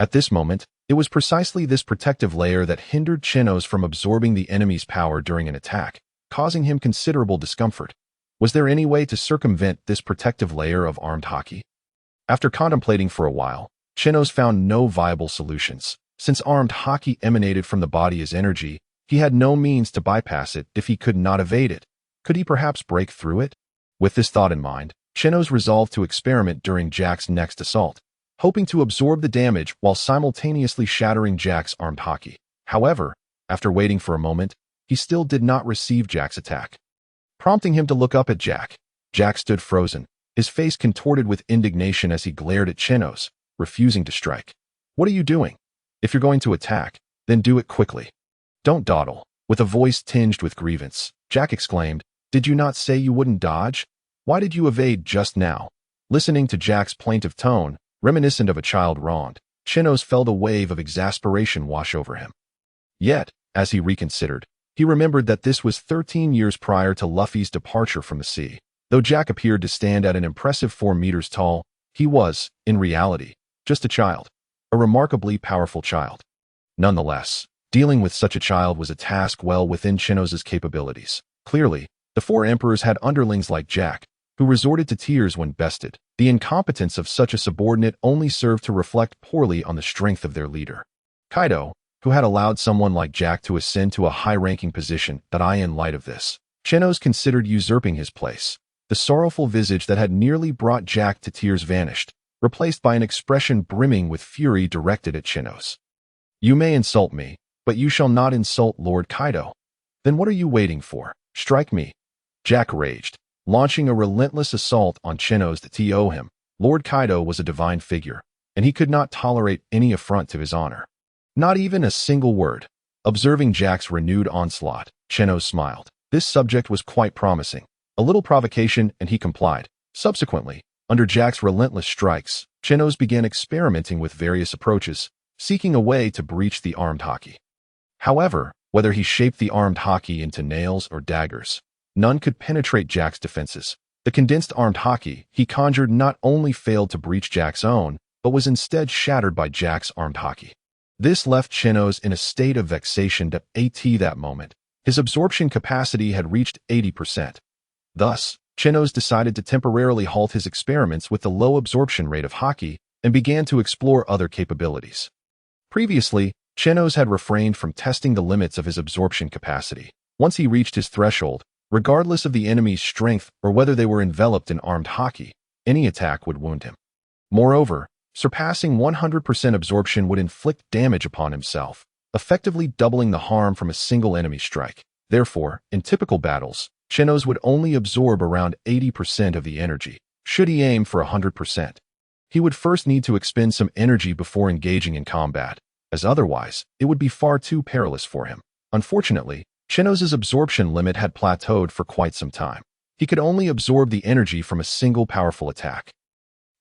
At this moment, it was precisely this protective layer that hindered Chenos from absorbing the enemy's power during an attack, causing him considerable discomfort. Was there any way to circumvent this protective layer of armed Haki? After contemplating for a while, Chenos found no viable solutions. Since armed Haki emanated from the body as energy, he had no means to bypass it. If he could not evade it, could he perhaps break through it? With this thought in mind, Chenos resolved to experiment during Jack's next assault. hoping to absorb the damage while simultaneously shattering Jack's armed Haki. However, after waiting for a moment, he still did not receive Jack's attack, prompting him to look up at Jack. Jack stood frozen, his face contorted with indignation as he glared at Chenos, refusing to strike. "What are you doing? If you're going to attack, then do it quickly. Don't dawdle." With a voice tinged with grievance, Jack exclaimed, "Did you not say you wouldn't dodge? Why did you evade just now?" Listening to Jack's plaintive tone, reminiscent of a child wronged, Chenos felt a wave of exasperation wash over him. Yet, as he reconsidered, he remembered that this was 13 years prior to Luffy's departure from the sea. Though Jack appeared to stand at an impressive 4 meters tall, he was, in reality, just a child. A remarkably powerful child. Nonetheless, dealing with such a child was a task well within Chenos's capabilities. Clearly, the 4 emperors had underlings like Jack, who resorted to tears when bested. The incompetence of such a subordinate only served to reflect poorly on the strength of their leader. Kaido, who had allowed someone like Jack to ascend to a high-ranking position, in light of this, Chenos considered usurping his place. The sorrowful visage that had nearly brought Jack to tears vanished, replaced by an expression brimming with fury directed at Chenos. "You may insult me, but you shall not insult Lord Kaido. Then what are you waiting for? Strike me." Jack raged, launching a relentless assault on Chenos to owe him. Lord Kaido was a divine figure, and he could not tolerate any affront to his honor. Not even a single word. Observing Jack's renewed onslaught, Chenos smiled. This subject was quite promising. A little provocation, and he complied. Subsequently, under Jack's relentless strikes, Chenos began experimenting with various approaches, seeking a way to breach the armed Haki. However, whether he shaped the armed Haki into nails or daggers, none could penetrate Jack's defenses. The condensed armed Haki he conjured not only failed to breach Jack's own, but was instead shattered by Jack's armed Haki. This left Chenos in a state of vexation that moment. His absorption capacity had reached 80%. Thus, Chenos decided to temporarily halt his experiments with the low absorption rate of Haki and began to explore other capabilities. Previously, Chenos had refrained from testing the limits of his absorption capacity. Once he reached his threshold, regardless of the enemy's strength or whether they were enveloped in armed Haki, any attack would wound him. Moreover, surpassing 100% absorption would inflict damage upon himself, effectively doubling the harm from a single enemy strike. Therefore, in typical battles, Chenos would only absorb around 80% of the energy, should he aim for 100%. He would first need to expend some energy before engaging in combat, as otherwise, it would be far too perilous for him. Unfortunately, Chenos's absorption limit had plateaued for quite some time. He could only absorb the energy from a single powerful attack,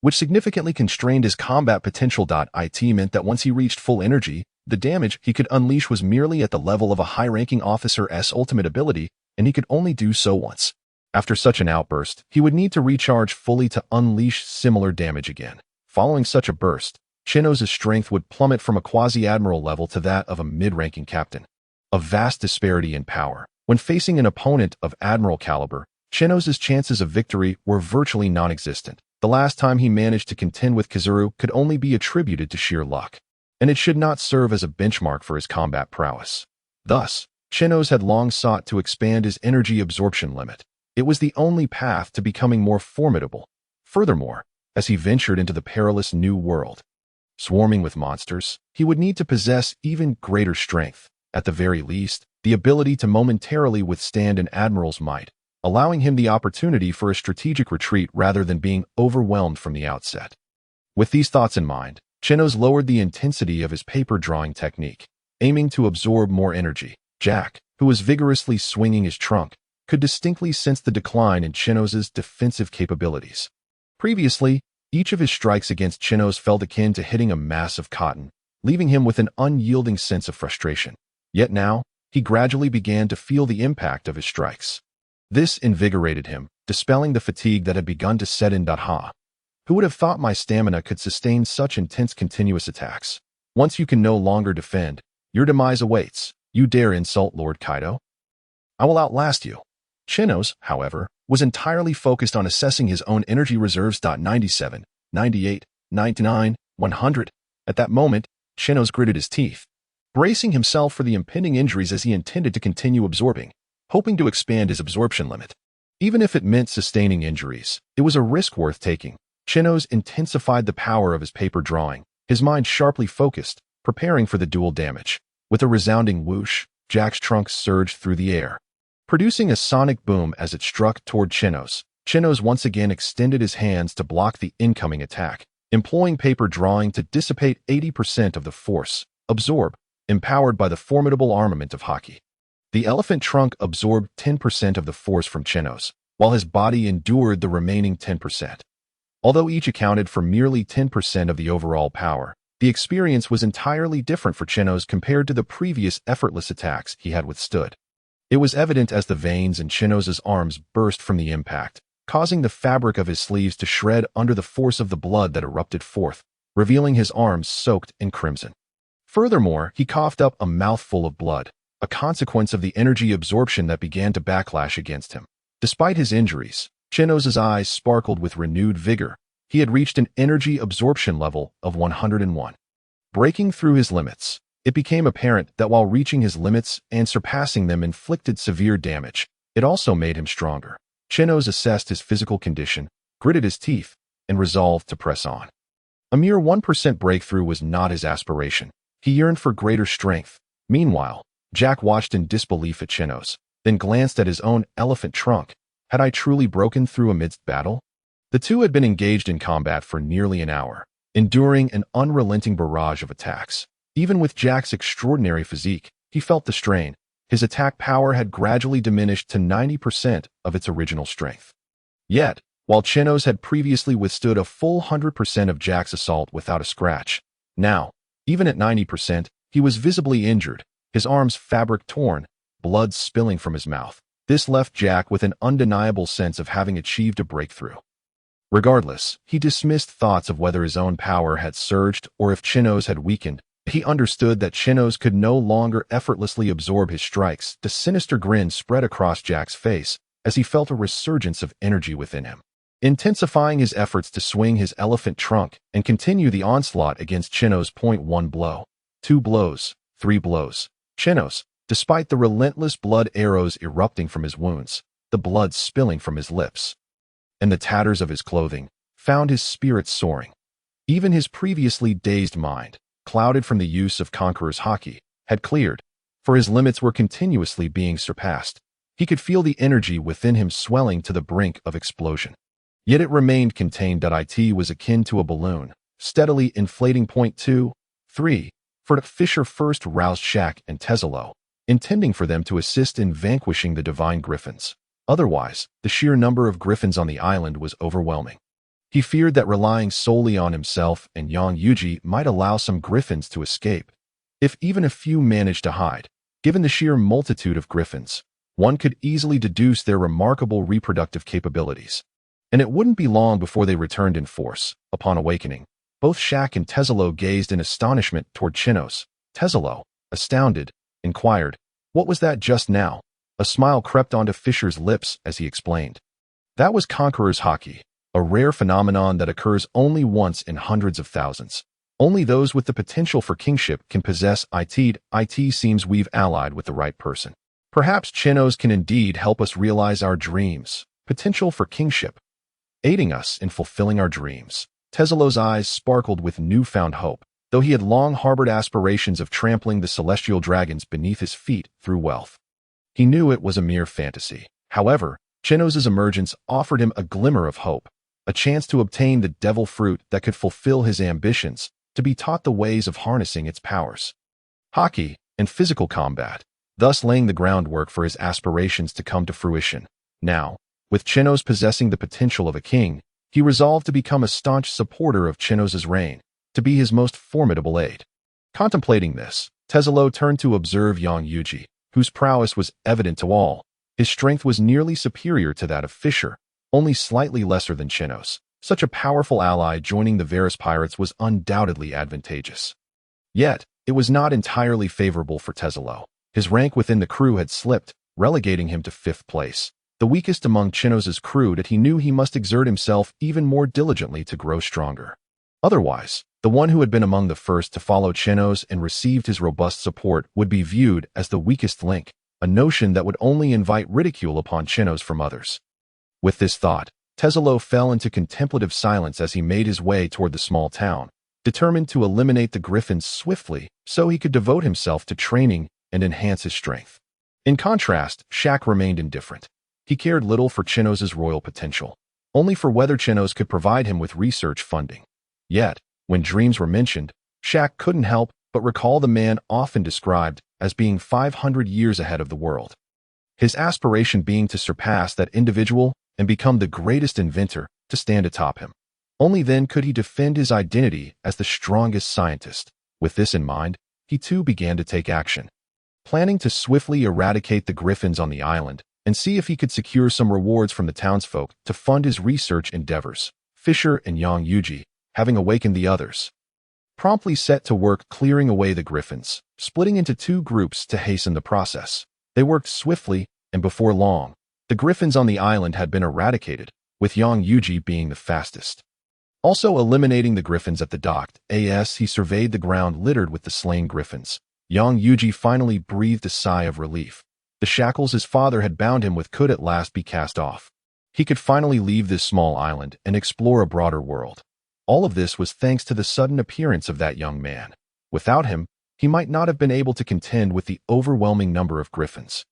which significantly constrained his combat potential. It meant that once he reached full energy, the damage he could unleash was merely at the level of a high-ranking officer's ultimate ability, and he could only do so once. After such an outburst, he would need to recharge fully to unleash similar damage again. Following such a burst, Chenos' strength would plummet from a quasi-admiral level to that of a mid-ranking captain. A vast disparity in power. When facing an opponent of admiral caliber, Chenos' chances of victory were virtually non-existent. The last time he managed to contend with Kizaru could only be attributed to sheer luck, and it should not serve as a benchmark for his combat prowess. Thus, Chenos had long sought to expand his energy absorption limit. It was the only path to becoming more formidable. Furthermore, as he ventured into the perilous new world, swarming with monsters, he would need to possess even greater strength, at the very least, the ability to momentarily withstand an admiral's might, allowing him the opportunity for a strategic retreat rather than being overwhelmed from the outset. With these thoughts in mind, Chenos lowered the intensity of his paper drawing technique, aiming to absorb more energy. Jack, who was vigorously swinging his trunk, could distinctly sense the decline in Chenos' defensive capabilities. Previously, each of his strikes against Chenos felt akin to hitting a mass of cotton, leaving him with an unyielding sense of frustration. Yet now, he gradually began to feel the impact of his strikes. This invigorated him, dispelling the fatigue that had begun to set in. Who would have thought my stamina could sustain such intense continuous attacks? Once you can no longer defend, your demise awaits. You dare insult Lord Kaido? I will outlast you. Chenos, however, was entirely focused on assessing his own energy reserves. 97, 98, 99, 100. At that moment, Chenos gritted his teeth, bracing himself for the impending injuries as he intended to continue absorbing, hoping to expand his absorption limit. Even if it meant sustaining injuries, it was a risk worth taking. Chenos intensified the power of his paper drawing, his mind sharply focused, preparing for the duel damage. With a resounding whoosh, Jack's trunk surged through the air, producing a sonic boom as it struck toward Chenos. Chenos once again extended his hands to block the incoming attack, employing paper drawing to dissipate 80% of the force, empowered by the formidable armament of Haki. The elephant trunk absorbed 10% of the force from Chenos, while his body endured the remaining 10%. Although each accounted for merely 10% of the overall power, the experience was entirely different for Chenos compared to the previous effortless attacks he had withstood. It was evident as the veins in Chenos's arms burst from the impact, causing the fabric of his sleeves to shred under the force of the blood that erupted forth, revealing his arms soaked in crimson. Furthermore, he coughed up a mouthful of blood, a consequence of the energy absorption that began to backlash against him. Despite his injuries, Chenos's eyes sparkled with renewed vigor. He had reached an energy absorption level of 101. Breaking through his limits, it became apparent that while reaching his limits and surpassing them inflicted severe damage, it also made him stronger. Chenos assessed his physical condition, gritted his teeth, and resolved to press on. A mere 1% breakthrough was not his aspiration. He yearned for greater strength. Meanwhile, Jack watched in disbelief at Chenos, then glanced at his own elephant trunk. Had I truly broken through amidst battle? The two had been engaged in combat for nearly an hour, enduring an unrelenting barrage of attacks. Even with Jack's extraordinary physique, he felt the strain. His attack power had gradually diminished to 90% of its original strength. Yet, while Chenos had previously withstood a full 100% of Jack's assault without a scratch, now, even at 90%, he was visibly injured, his arms fabric torn, blood spilling from his mouth. This left Jack with an undeniable sense of having achieved a breakthrough. Regardless, he dismissed thoughts of whether his own power had surged or if Chenos had weakened. He understood that Chenos could no longer effortlessly absorb his strikes. The sinister grin spread across Jack's face as he felt a resurgence of energy within him, intensifying his efforts to swing his elephant trunk and continue the onslaught against Chenos. 1 blow, 2 blows, 3 blows. Chenos, despite the relentless blood arrows erupting from his wounds, the blood spilling from his lips, and the tatters of his clothing, found his spirits soaring. Even his previously dazed mind, clouded from the use of Conqueror's Haki, had cleared, for his limits were continuously being surpassed. He could feel the energy within him swelling to the brink of explosion. Yet it remained contained. It was akin to a balloon, steadily inflating. 2, 3. Fisher first roused Shaq and Teslo, intending for them to assist in vanquishing the divine griffins. Otherwise, the sheer number of griffins on the island was overwhelming. He feared that relying solely on himself and Yang Yuji might allow some griffins to escape. If even a few managed to hide, given the sheer multitude of griffins, one could easily deduce their remarkable reproductive capabilities. And it wouldn't be long before they returned in force. Upon awakening, both Shaq and Teslo gazed in astonishment toward Chenos. Teslo, astounded, inquired, "What was that just now?" A smile crept onto Fisher's lips as he explained. That was Conqueror's Haki, a rare phenomenon that occurs only once in hundreds of thousands. Only those with the potential for kingship can possess it. It seems we've allied with the right person. Perhaps Chenos can indeed help us realize our dreams. Potential for kingship, aiding us in fulfilling our dreams. Teslo's eyes sparkled with newfound hope, though he had long harbored aspirations of trampling the celestial dragons beneath his feet through wealth. He knew it was a mere fantasy. However, Chenos's emergence offered him a glimmer of hope, a chance to obtain the devil fruit that could fulfill his ambitions, to be taught the ways of harnessing its powers. Haki and physical combat, thus laying the groundwork for his aspirations to come to fruition. Now, with Chenos possessing the potential of a king, he resolved to become a staunch supporter of Chenos's reign, to be his most formidable aid. Contemplating this, Teslo turned to observe Yang Yuji, whose prowess was evident to all. His strength was nearly superior to that of Fisher, only slightly lesser than Chenos. Such a powerful ally joining the Varus pirates was undoubtedly advantageous. Yet, it was not entirely favorable for Teslo. His rank within the crew had slipped, relegating him to 5th place, the weakest among Chenos's crew. That he knew he must exert himself even more diligently to grow stronger. Otherwise, the one who had been among the first to follow Chenos and received his robust support would be viewed as the weakest link, a notion that would only invite ridicule upon Chenos from others. With this thought, Teslo fell into contemplative silence as he made his way toward the small town, determined to eliminate the griffins swiftly so he could devote himself to training and enhance his strength. In contrast, Shaq remained indifferent. He cared little for Chenos' royal potential, only for whether Chenos could provide him with research funding. Yet, when dreams were mentioned, Shaq couldn't help but recall the man often described as being 500 years ahead of the world. His aspiration being to surpass that individual and become the greatest inventor to stand atop him. Only then could he defend his identity as the strongest scientist. With this in mind, he too began to take action, planning to swiftly eradicate the griffins on the island and see if he could secure some rewards from the townsfolk to fund his research endeavors. Fisher and Yang Yuji, having awakened the others, promptly set to work clearing away the griffins, splitting into two groups to hasten the process. They worked swiftly, and before long, the griffins on the island had been eradicated, with Yang Yuji being the fastest. Also eliminating the griffins at the dock, he surveyed the ground littered with the slain griffins. Yang Yuji finally breathed a sigh of relief. The shackles his father had bound him with could at last be cast off. He could finally leave this small island and explore a broader world. All of this was thanks to the sudden appearance of that young man. Without him, he might not have been able to contend with the overwhelming number of griffins,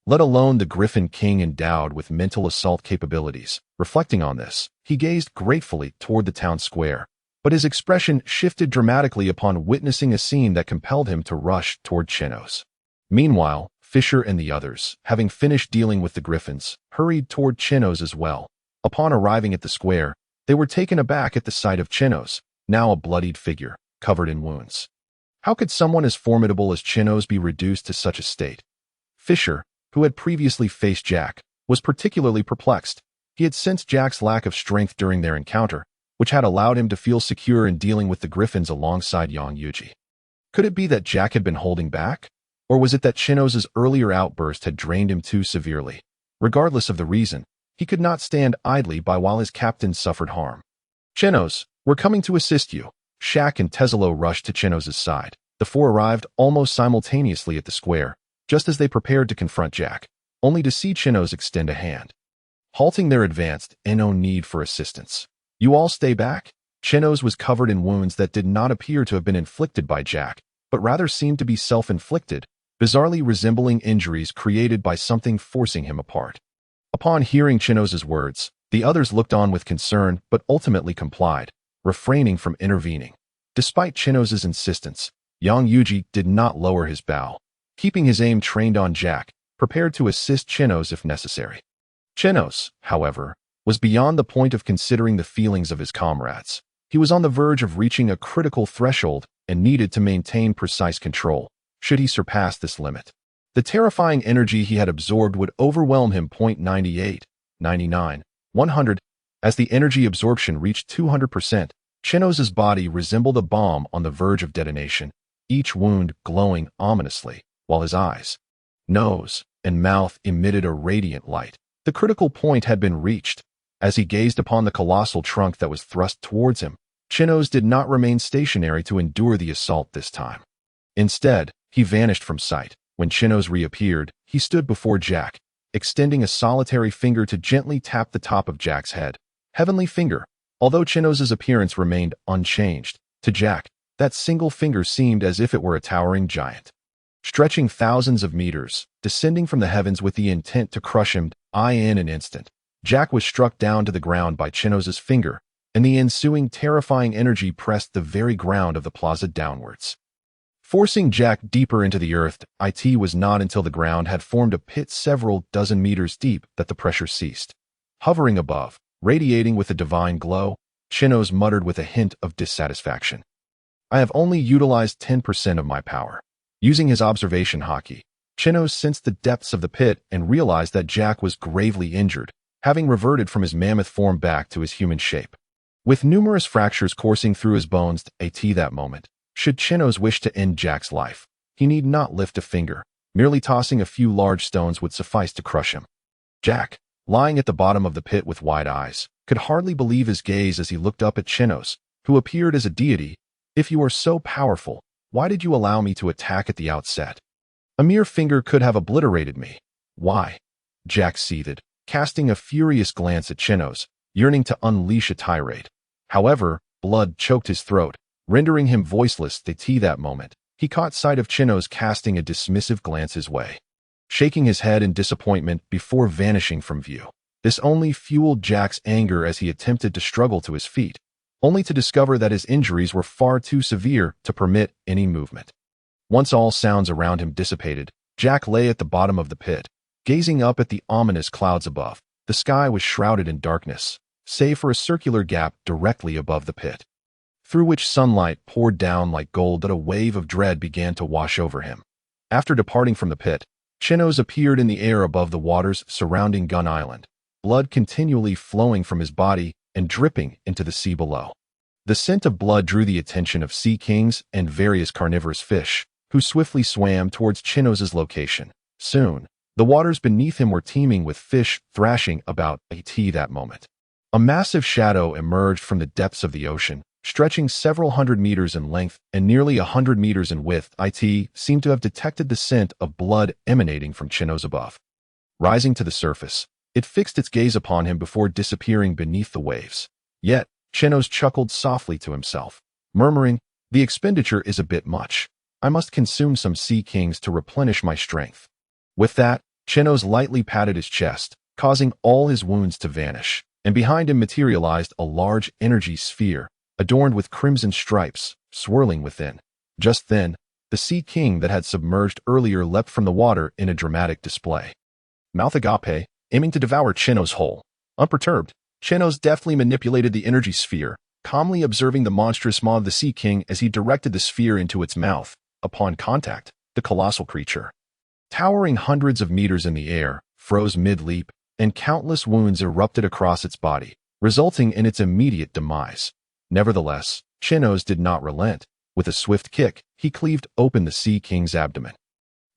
let alone the Griffin King endowed with mental assault capabilities. Reflecting on this, he gazed gratefully toward the town square, but his expression shifted dramatically upon witnessing a scene that compelled him to rush toward Chenos. Meanwhile, Fisher and the others, having finished dealing with the griffins, hurried toward Chenos as well. Upon arriving at the square, they were taken aback at the sight of Chenos, now a bloodied figure, covered in wounds. How could someone as formidable as Chenos be reduced to such a state? Fisher, who had previously faced Jack, was particularly perplexed. He had sensed Jack's lack of strength during their encounter, which had allowed him to feel secure in dealing with the griffins alongside Yang Yuji. Could it be that Jack had been holding back? Or was it that Chenos' earlier outburst had drained him too severely? Regardless of the reason, he could not stand idly by while his captain suffered harm. Chenos, we're coming to assist you. Shaq and Teslo rushed to Chenos' side. The four arrived almost simultaneously at the square, just as they prepared to confront Jack, only to see Chenos extend a hand. Halting their advance, no need for assistance. You all stay back? Chenos was covered in wounds that did not appear to have been inflicted by Jack, but rather seemed to be self-inflicted, bizarrely resembling injuries created by something forcing him apart. Upon hearing Chenos' words, the others looked on with concern but ultimately complied, refraining from intervening. Despite Chenos' insistence, Yang Yuji did not lower his bow, keeping his aim trained on Jack, prepared to assist Chenos if necessary. Chenos, however, was beyond the point of considering the feelings of his comrades. He was on the verge of reaching a critical threshold and needed to maintain precise control, should he surpass this limit. The terrifying energy he had absorbed would overwhelm him. 98, 99, 100. As the energy absorption reached 200%, Chenos' body resembled a bomb on the verge of detonation, each wound glowing ominously, while his eyes, nose, and mouth emitted a radiant light. The critical point had been reached. As he gazed upon the colossal trunk that was thrust towards him, Chenos did not remain stationary to endure the assault this time. Instead, he vanished from sight. When Chenos reappeared, he stood before Jack, extending a solitary finger to gently tap the top of Jack's head. Heavenly finger. Although Chenos' appearance remained unchanged, to Jack, that single finger seemed as if it were a towering giant, stretching thousands of meters, descending from the heavens with the intent to crush him. In an instant, Jack was struck down to the ground by Chenos' finger, and the ensuing terrifying energy pressed the very ground of the plaza downwards, forcing Jack deeper into the earth. It was not until the ground had formed a pit several dozen meters deep that the pressure ceased. Hovering above, radiating with a divine glow, Chenos muttered with a hint of dissatisfaction. I have only utilized 10% of my power. Using his observation Haki, Chenos sensed the depths of the pit and realized that Jack was gravely injured, having reverted from his mammoth form back to his human shape, with numerous fractures coursing through his bones. That moment, should Chenos wish to end Jack's life, he need not lift a finger. Merely tossing a few large stones would suffice to crush him. Jack, lying at the bottom of the pit with wide eyes, could hardly believe his gaze as he looked up at Chenos, who appeared as a deity. If you are so powerful, why did you allow me to attack at the outset? A mere finger could have obliterated me. Why? Jack seethed, casting a furious glance at Chenos, yearning to unleash a tirade. However, blood choked his throat, rendering him voiceless. That moment, he caught sight of Chenos casting a dismissive glance his way, shaking his head in disappointment before vanishing from view. This only fueled Jack's anger as he attempted to struggle to his feet, only to discover that his injuries were far too severe to permit any movement. Once all sounds around him dissipated, Jack lay at the bottom of the pit, gazing up at the ominous clouds above. The sky was shrouded in darkness, save for a circular gap directly above the pit, through which sunlight poured down like gold. That a wave of dread began to wash over him. After departing from the pit, Chenos appeared in the air above the waters surrounding Gun Island, blood continually flowing from his body and dripping into the sea below. The scent of blood drew the attention of sea kings and various carnivorous fish, who swiftly swam towards Chenos's location. Soon, the waters beneath him were teeming with fish thrashing about. That moment, a massive shadow emerged from the depths of the ocean, stretching several hundred meters in length and nearly 100 meters in width. It seemed to have detected the scent of blood emanating from Chenos above. Rising to the surface, it fixed its gaze upon him before disappearing beneath the waves. Yet, Chenos chuckled softly to himself, murmuring, "The expenditure is a bit much. I must consume some sea kings to replenish my strength." With that, Chenos lightly patted his chest, causing all his wounds to vanish, and behind him materialized a large energy sphere, adorned with crimson stripes, swirling within. Just then, the sea king that had submerged earlier leapt from the water in a dramatic display, mouth agape, aiming to devour Chenos whole. Unperturbed, Chenos deftly manipulated the energy sphere, calmly observing the monstrous maw of the sea king as he directed the sphere into its mouth. Upon contact, the colossal creature, towering hundreds of meters in the air, froze mid-leap, and countless wounds erupted across its body, resulting in its immediate demise. Nevertheless, Chenos did not relent. With a swift kick, he cleaved open the sea king's abdomen,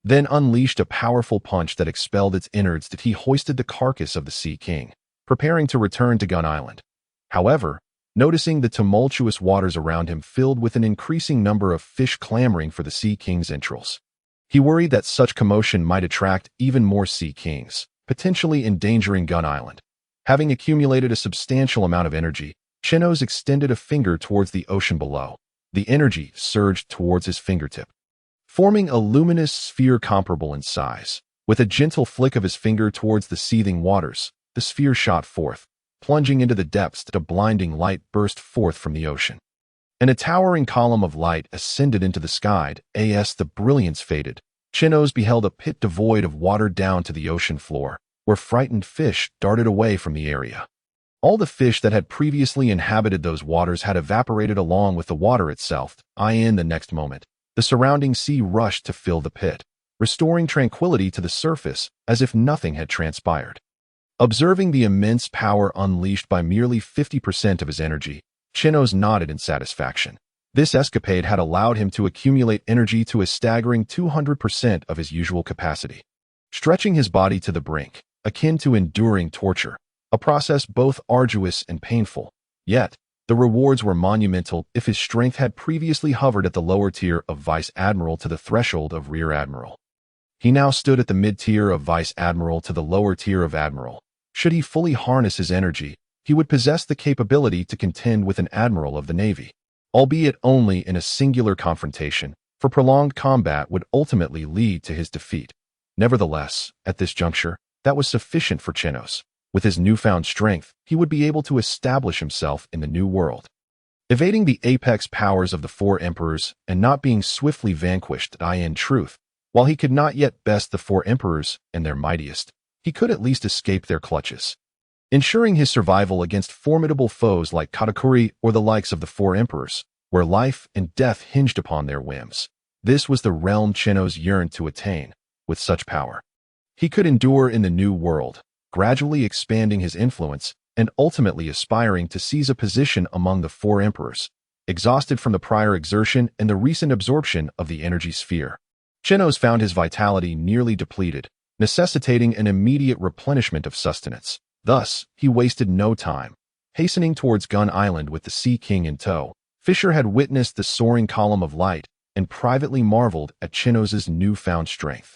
then unleashed a powerful punch that expelled its innards. He hoisted the carcass of the sea king, preparing to return to Gun Island. However, noticing the tumultuous waters around him filled with an increasing number of fish clamoring for the sea king's entrails, he worried that such commotion might attract even more sea kings, potentially endangering Gun Island. Having accumulated a substantial amount of energy, Chenos extended a finger towards the ocean below. The energy surged towards his fingertip, forming a luminous sphere comparable in size. With a gentle flick of his finger towards the seething waters, the sphere shot forth, plunging into the depths. A blinding light burst forth from the ocean, and a towering column of light ascended into the sky. As the brilliance faded, Chenos beheld a pit devoid of water down to the ocean floor, where frightened fish darted away from the area. All the fish that had previously inhabited those waters had evaporated along with the water itself. In the next moment, the surrounding sea rushed to fill the pit, restoring tranquility to the surface as if nothing had transpired. Observing the immense power unleashed by merely 50% of his energy, Chenos nodded in satisfaction. This escapade had allowed him to accumulate energy to a staggering 200% of his usual capacity, stretching his body to the brink, akin to enduring torture, a process both arduous and painful. Yet, the rewards were monumental. If his strength had previously hovered at the lower tier of vice admiral to the threshold of rear admiral, he now stood at the mid-tier of vice admiral to the lower tier of admiral. Should he fully harness his energy, he would possess the capability to contend with an admiral of the Navy, albeit only in a singular confrontation, for prolonged combat would ultimately lead to his defeat. Nevertheless, at this juncture, that was sufficient for Chenos. With his newfound strength, he would be able to establish himself in the new world, evading the apex powers of the four emperors and not being swiftly vanquished. In truth, while he could not yet best the four emperors and their mightiest, he could at least escape their clutches, ensuring his survival against formidable foes like Katakuri or the likes of the four emperors, where life and death hinged upon their whims. This was the realm Chenos yearned to attain. With such power, he could endure in the new world, gradually expanding his influence and ultimately aspiring to seize a position among the four emperors. Exhausted from the prior exertion and the recent absorption of the energy sphere, Chenos found his vitality nearly depleted, necessitating an immediate replenishment of sustenance. Thus, he wasted no time. Hastening towards Gun Island with the Sea King in tow, Fisher had witnessed the soaring column of light and privately marveled at Chenos's newfound strength.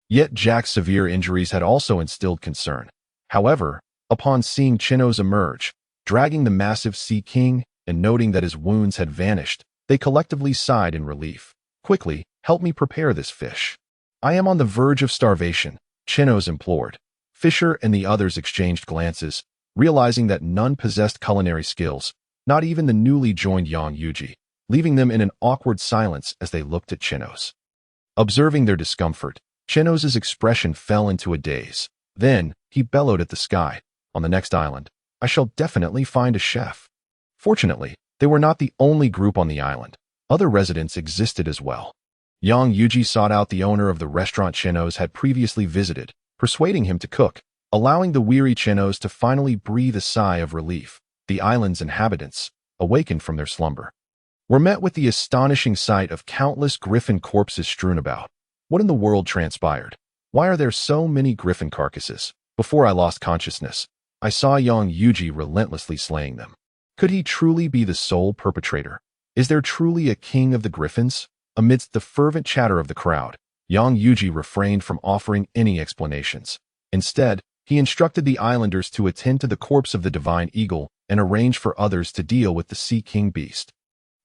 Yet Jack's severe injuries had also instilled concern. However, upon seeing Chenos emerge, Dragging the massive sea king and noting that his wounds had vanished, they collectively sighed in relief. Quickly, help me prepare this fish. I am on the verge of starvation, Chenos implored. Fisher and the others exchanged glances, realizing that none possessed culinary skills, not even the newly joined Yang Yuji, leaving them in an awkward silence as they looked at Chenos. Observing their discomfort, Chenos's expression fell into a daze. Then, he bellowed at the sky. On the next island, I shall definitely find a chef. Fortunately, they were not the only group on the island. Other residents existed as well. Yang Yuji sought out the owner of the restaurant Chenos had previously visited, persuading him to cook, allowing the weary Chenos to finally breathe a sigh of relief. The island's inhabitants, awakened from their slumber, were met with the astonishing sight of countless griffin corpses strewn about. What in the world transpired? Why are there so many griffin carcasses? Before I lost consciousness, I saw Yang Yuji relentlessly slaying them. Could he truly be the sole perpetrator? Is there truly a king of the griffins? Amidst the fervent chatter of the crowd, Yang Yuji refrained from offering any explanations. Instead, he instructed the islanders to attend to the corpse of the divine eagle and arrange for others to deal with the sea king beast.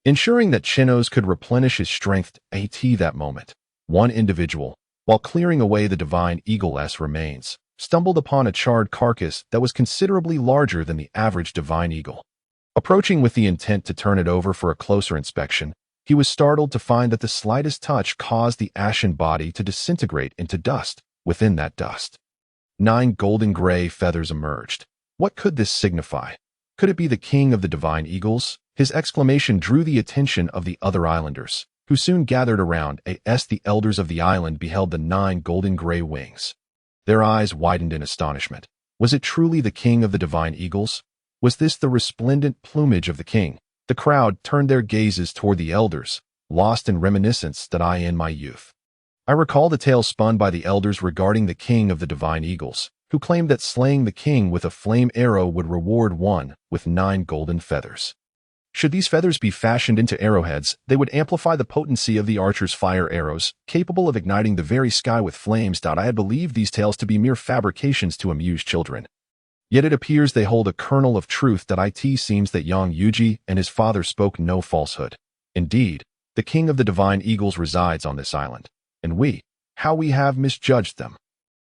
Ensuring that Chenos could replenish his strength at that moment, one individual, while clearing away the divine eagle's remains, stumbled upon a charred carcass that was considerably larger than the average divine eagle. Approaching with the intent to turn it over for a closer inspection, he was startled to find that the slightest touch caused the ashen body to disintegrate into dust. Within that dust, 9 golden gray feathers emerged. What could this signify? Could it be the king of the divine eagles? His exclamation drew the attention of the other islanders, who soon gathered around as the elders of the island beheld the 9 golden gray wings. Their eyes widened in astonishment. Was it truly the king of the divine eagles? Was this the resplendent plumage of the king? The crowd turned their gazes toward the elders, lost in reminiscence that I in my youth. I recall the tale spun by the elders regarding the king of the divine eagles, who claimed that slaying the king with a flame arrow would reward one with 9 golden feathers. Should these feathers be fashioned into arrowheads, they would amplify the potency of the archer's fire arrows, capable of igniting the very sky with flames. I had believed these tales to be mere fabrications to amuse children. Yet it appears they hold a kernel of truth. It seems that Yang Yuji and his father spoke no falsehood. Indeed, the king of the divine eagles resides on this island, and how we have misjudged them.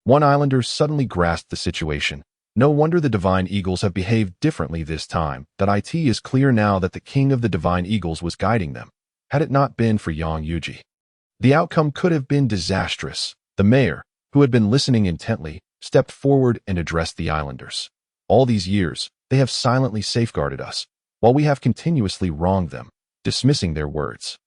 One islander suddenly grasped the situation. No wonder the divine eagles have behaved differently this time. It is clear now that the king of the divine eagles was guiding them. Had it not been for Yang Yuji, the outcome could have been disastrous. The mayor, who had been listening intently, stepped forward and addressed the islanders. All these years, they have silently safeguarded us, while we have continuously wronged them, dismissing their words.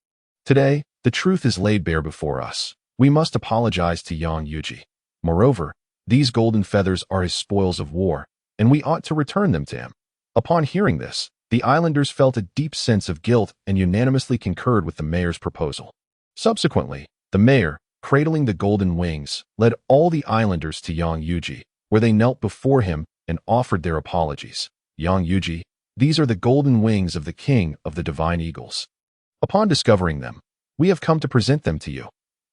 Today, the truth is laid bare before us. We must apologize to Yang Yuji. Moreover, these golden feathers are his spoils of war, and we ought to return them to him. Upon hearing this, the islanders felt a deep sense of guilt and unanimously concurred with the mayor's proposal. Subsequently, the mayor, cradling the golden wings, led all the islanders to Yang Yuji, where they knelt before him and offered their apologies. Yang Yuji, these are the golden wings of the king of the divine eagles. Upon discovering them, we have come to present them to you.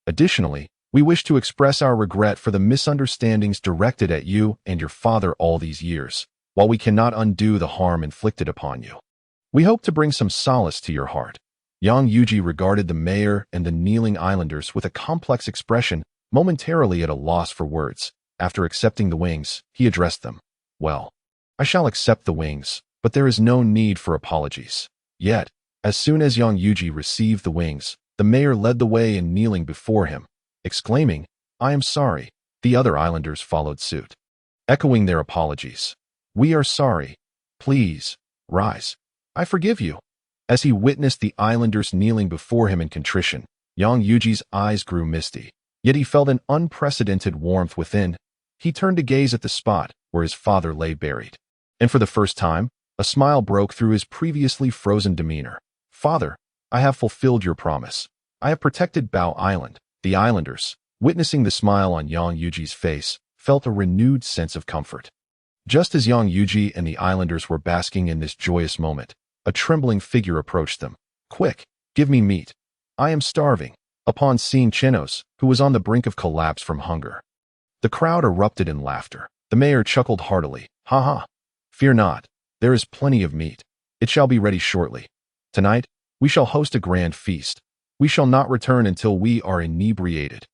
Additionally, we wish to express our regret for the misunderstandings directed at you and your father all these years, while we cannot undo the harm inflicted upon you. We hope to bring some solace to your heart. Yang Yuji regarded the mayor and the kneeling islanders with a complex expression, momentarily at a loss for words. After accepting the wings, he addressed them. Well, I shall accept the wings, but there is no need for apologies. Yet, as soon as Yang Yuji received the wings, the mayor led the way in kneeling before him, exclaiming, I am sorry. The other islanders followed suit, echoing their apologies. We are sorry. Please, rise. I forgive you. As he witnessed the islanders kneeling before him in contrition, Yang Yuji's eyes grew misty, yet he felt an unprecedented warmth within. He turned to gaze at the spot where his father lay buried, and for the first time, a smile broke through his previously frozen demeanor. Father, I have fulfilled your promise. I have protected Boa Island. The islanders, witnessing the smile on Yang Yuji's face, felt a renewed sense of comfort. Just as Yang Yuji and the islanders were basking in this joyous moment, a trembling figure approached them. Quick, give me meat. I am starving. Upon seeing Chenos, who was on the brink of collapse from hunger, the crowd erupted in laughter. The mayor chuckled heartily. Ha ha. Fear not. There is plenty of meat. It shall be ready shortly. Tonight, we shall host a grand feast. We shall not return until we are inebriated.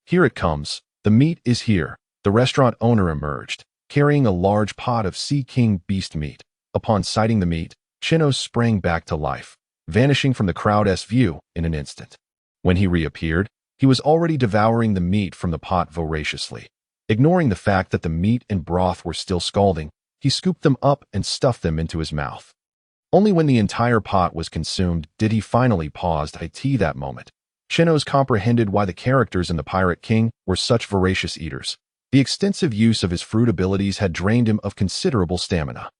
Here it comes. The meat is here. The restaurant owner emerged, carrying a large pot of Sea King beast meat. Upon sighting the meat, Chenos sprang back to life, vanishing from the crowd's view in an instant. When he reappeared, he was already devouring the meat from the pot voraciously. Ignoring the fact that the meat and broth were still scalding, he scooped them up and stuffed them into his mouth. Only when the entire pot was consumed did he finally pause to eat that moment. Chenos comprehended why the characters in the Pirate King were such voracious eaters. The extensive use of his fruit abilities had drained him of considerable stamina.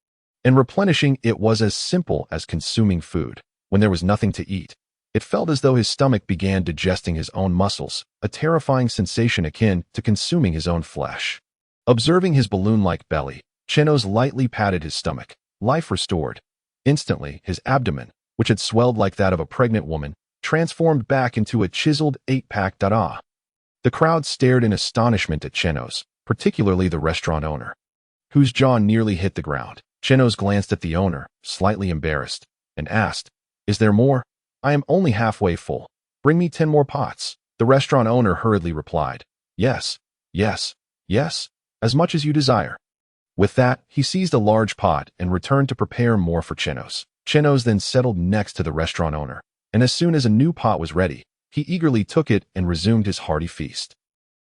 And replenishing it was as simple as consuming food. When there was nothing to eat, it felt as though his stomach began digesting his own muscles, a terrifying sensation akin to consuming his own flesh. Observing his balloon-like belly, Chenos lightly patted his stomach. Life restored. Instantly, his abdomen, which had swelled like that of a pregnant woman, transformed back into a chiseled 8-pack dada. The crowd stared in astonishment at Chenos, particularly the restaurant owner, whose jaw nearly hit the ground. Chenos glanced at the owner, slightly embarrassed, and asked, "Is there more? I am only halfway full. Bring me 10 more pots." The restaurant owner hurriedly replied, "Yes, yes, yes, as much as you desire." With that, he seized a large pot and returned to prepare more for Chenos. Chenos then settled next to the restaurant owner, and as soon as a new pot was ready, he eagerly took it and resumed his hearty feast.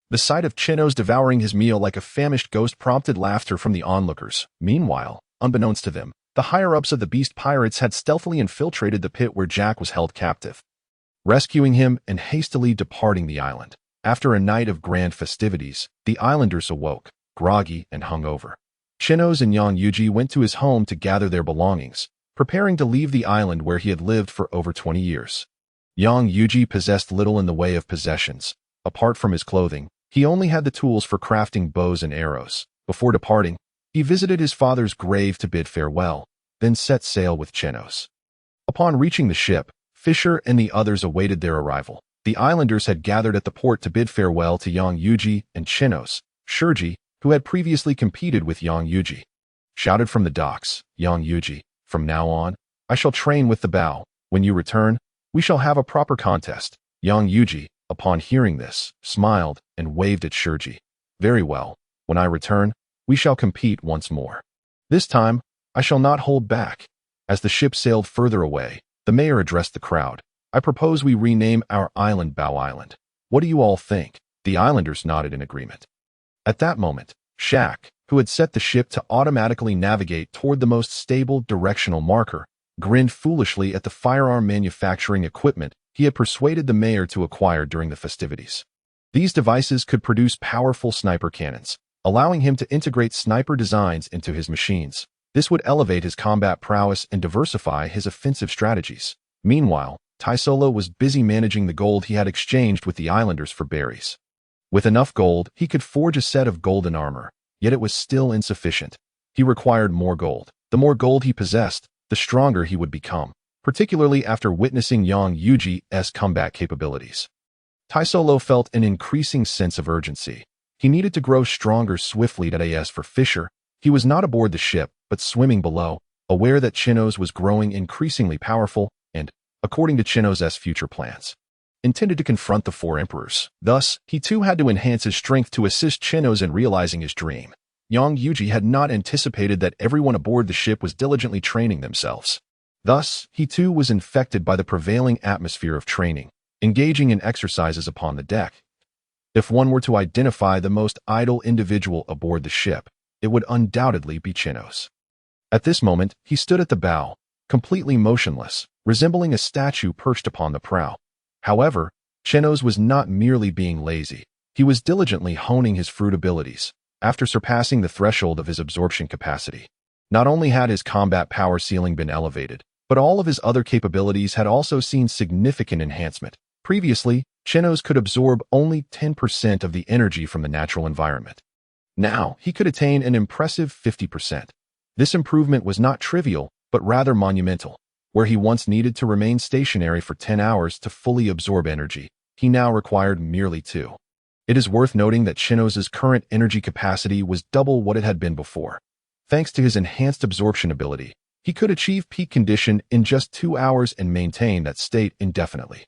The sight of Chenos devouring his meal like a famished ghost prompted laughter from the onlookers. Meanwhile, unbeknownst to them, the higher-ups of the beast pirates had stealthily infiltrated the pit where Jack was held captive, rescuing him and hastily departing the island. After a night of grand festivities, the islanders awoke, groggy and hungover. Chenos and Yang Yuji went to his home to gather their belongings, preparing to leave the island where he had lived for over 20 years. Yang Yuji possessed little in the way of possessions. Apart from his clothing, he only had the tools for crafting bows and arrows. Before departing, he visited his father's grave to bid farewell, then set sail with Chenos. Upon reaching the ship, Fisher and the others awaited their arrival. The islanders had gathered at the port to bid farewell to Yang Yuji and Chenos. Shurji, who had previously competed with Yang Yuji, shouted from the docks, "Yang Yuji, from now on, I shall train with the bow. When you return, we shall have a proper contest." Yang Yuji, upon hearing this, smiled and waved at Shurji. "Very well. When I return, we shall compete once more. This time, I shall not hold back." As the ship sailed further away, the mayor addressed the crowd. "I propose we rename our island Bow Island. What do you all think?" The islanders nodded in agreement. At that moment, Shaq, who had set the ship to automatically navigate toward the most stable directional marker, grinned foolishly at the firearm manufacturing equipment he had persuaded the mayor to acquire during the festivities. These devices could produce powerful sniper cannons, allowing him to integrate sniper designs into his machines. This would elevate his combat prowess and diversify his offensive strategies. Meanwhile, Teslo was busy managing the gold he had exchanged with the islanders for berries. With enough gold, he could forge a set of golden armor, yet it was still insufficient. He required more gold. The more gold he possessed, the stronger he would become, particularly after witnessing Yang Yuji's combat capabilities. Teslo felt an increasing sense of urgency. He needed to grow stronger swiftly. As for Fisher, he was not aboard the ship, but swimming below, aware that Chenos was growing increasingly powerful and, according to Chenos' future plans, intended to confront the 4 emperors. Thus, he too had to enhance his strength to assist Chenos in realizing his dream. Yang Yuji had not anticipated that everyone aboard the ship was diligently training themselves. Thus, he too was infected by the prevailing atmosphere of training, engaging in exercises upon the deck. If one were to identify the most idle individual aboard the ship, it would undoubtedly be Chenos. At this moment, he stood at the bow, completely motionless, resembling a statue perched upon the prow. However, Chenos was not merely being lazy. He was diligently honing his fruit abilities. After surpassing the threshold of his absorption capacity, not only had his combat power ceiling been elevated, but all of his other capabilities had also seen significant enhancement. Previously, Chenos could absorb only 10% of the energy from the natural environment. Now, he could attain an impressive 50%. This improvement was not trivial, but rather monumental. Where he once needed to remain stationary for 10 hours to fully absorb energy, he now required merely 2. It is worth noting that Chenos' current energy capacity was double what it had been before. Thanks to his enhanced absorption ability, he could achieve peak condition in just 2 hours and maintain that state indefinitely.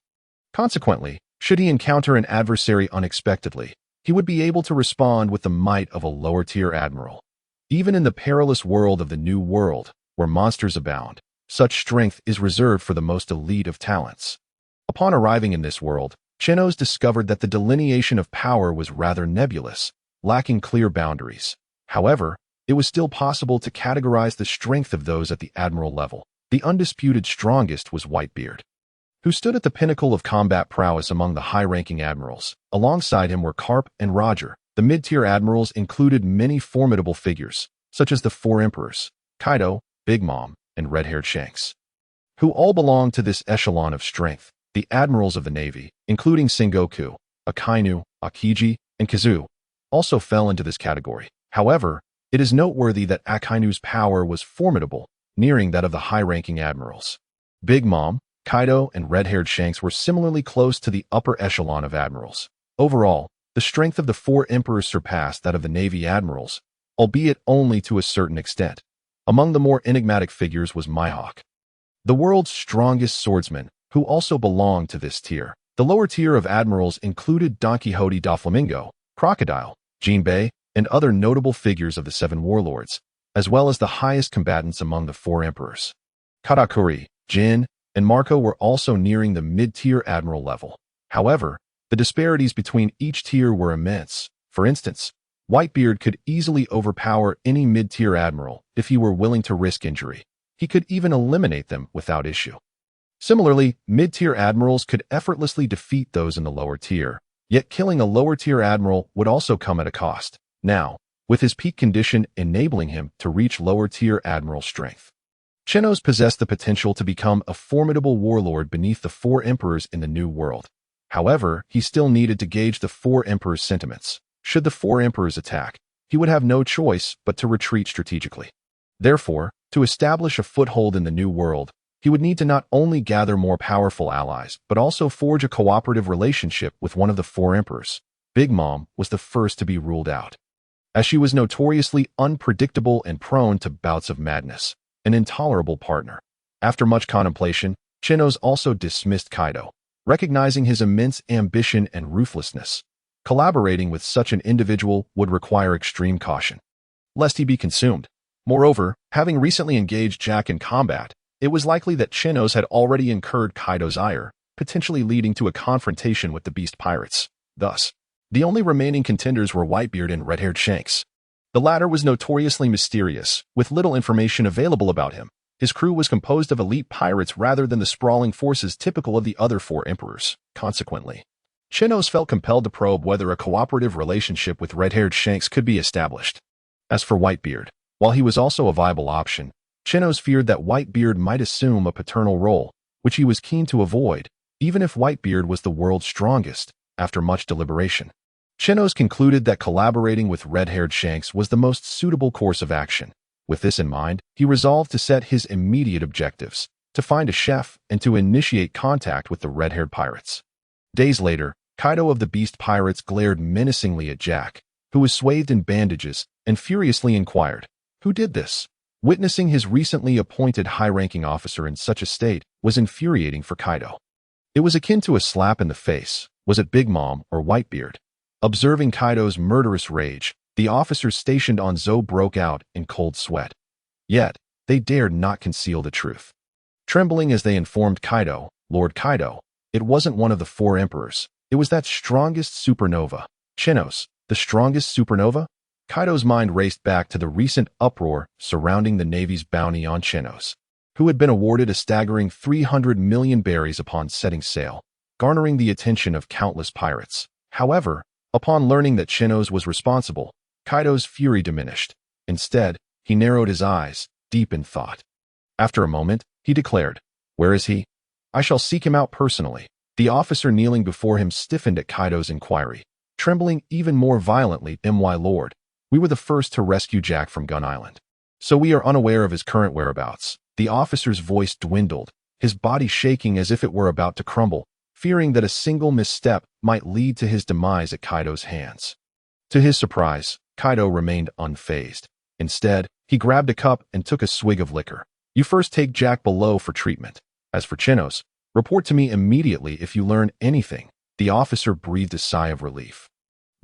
Consequently, should he encounter an adversary unexpectedly, he would be able to respond with the might of a lower-tier admiral. Even in the perilous world of the New World, where monsters abound, such strength is reserved for the most elite of talents. Upon arriving in this world, Chenos discovered that the delineation of power was rather nebulous, lacking clear boundaries. However, it was still possible to categorize the strength of those at the admiral level. The undisputed strongest was Whitebeard, who stood at the pinnacle of combat prowess among the high-ranking admirals. Alongside him were Carp and Roger. The mid-tier admirals included many formidable figures, such as the 4 emperors, Kaido, Big Mom, and red-haired Shanks, who all belonged to this echelon of strength. The admirals of the Navy, including Sengoku, Akainu, Akiji, and Kazu, also fell into this category. However, it is noteworthy that Akainu's power was formidable, nearing that of the high-ranking admirals. Big Mom, Kaido, and red-haired Shanks were similarly close to the upper echelon of admirals. Overall, the strength of the 4 emperors surpassed that of the Navy admirals, albeit only to a certain extent. Among the more enigmatic figures was Mihawk, the world's strongest swordsman, who also belonged to this tier. The lower tier of admirals included Don Quixote da Flamingo, Crocodile, Jinbei, and other notable figures of the 7 warlords, as well as the highest combatants among the 4 emperors. Katakuri, Jin, and Marco were also nearing the mid-tier admiral level. However, the disparities between each tier were immense. For instance, Whitebeard could easily overpower any mid-tier admiral if he were willing to risk injury. He could even eliminate them without issue. Similarly, mid-tier admirals could effortlessly defeat those in the lower tier, yet killing a lower-tier admiral would also come at a cost. Now, with his peak condition enabling him to reach lower-tier admiral strength, Chenos possessed the potential to become a formidable warlord beneath the 4 emperors in the New World. However, he still needed to gauge the 4 emperors' sentiments. Should the 4 emperors attack, he would have no choice but to retreat strategically. Therefore, to establish a foothold in the New World, he would need to not only gather more powerful allies, but also forge a cooperative relationship with one of the 4 emperors. Big Mom was the first to be ruled out, as she was notoriously unpredictable and prone to bouts of madness, an intolerable partner. After much contemplation, Chenos also dismissed Kaido, recognizing his immense ambition and ruthlessness. Collaborating with such an individual would require extreme caution, lest he be consumed. Moreover, having recently engaged Jack in combat, it was likely that Chenos had already incurred Kaido's ire, potentially leading to a confrontation with the Beast Pirates. Thus, the only remaining contenders were Whitebeard and red-haired Shanks. The latter was notoriously mysterious, with little information available about him. His crew was composed of elite pirates rather than the sprawling forces typical of the other 4 emperors. Consequently, Chenos felt compelled to probe whether a cooperative relationship with red-haired Shanks could be established. As for Whitebeard, while he was also a viable option, Chenos feared that Whitebeard might assume a paternal role, which he was keen to avoid, even if Whitebeard was the world's strongest. After much deliberation, Chenos concluded that collaborating with red-haired Shanks was the most suitable course of action. With this in mind, he resolved to set his immediate objectives, to find a chef and to initiate contact with the red-haired pirates. Days later, Kaido of the Beast Pirates glared menacingly at Jack, who was swathed in bandages, and furiously inquired, "Who did this?" Witnessing his recently appointed high-ranking officer in such a state was infuriating for Kaido. It was akin to a slap in the face. Was it Big Mom or Whitebeard? Observing Kaido's murderous rage, the officers stationed on Zou broke out in cold sweat. Yet, they dared not conceal the truth. Trembling as they informed Kaido, Lord Kaido, it wasn't one of the 4 emperors. It was that strongest supernova. Chenos, the strongest supernova? Kaido's mind raced back to the recent uproar surrounding the Navy's bounty on Chenos, who had been awarded a staggering 300 million berries upon setting sail, garnering the attention of countless pirates. However, upon learning that Chenos was responsible, Kaido's fury diminished. Instead, he narrowed his eyes, deep in thought. After a moment, he declared, "Where is he? I shall seek him out personally." The officer kneeling before him stiffened at Kaido's inquiry, trembling even more violently. "My lord, we were the first to rescue Jack from Gun Island, so we are unaware of his current whereabouts." The officer's voice dwindled, his body shaking as if it were about to crumble, fearing that a single misstep might lead to his demise at Kaido's hands. To his surprise, Kaido remained unfazed. Instead, he grabbed a cup and took a swig of liquor. You first take Jack below for treatment. As for Chenos, report to me immediately if you learn anything. The officer breathed a sigh of relief.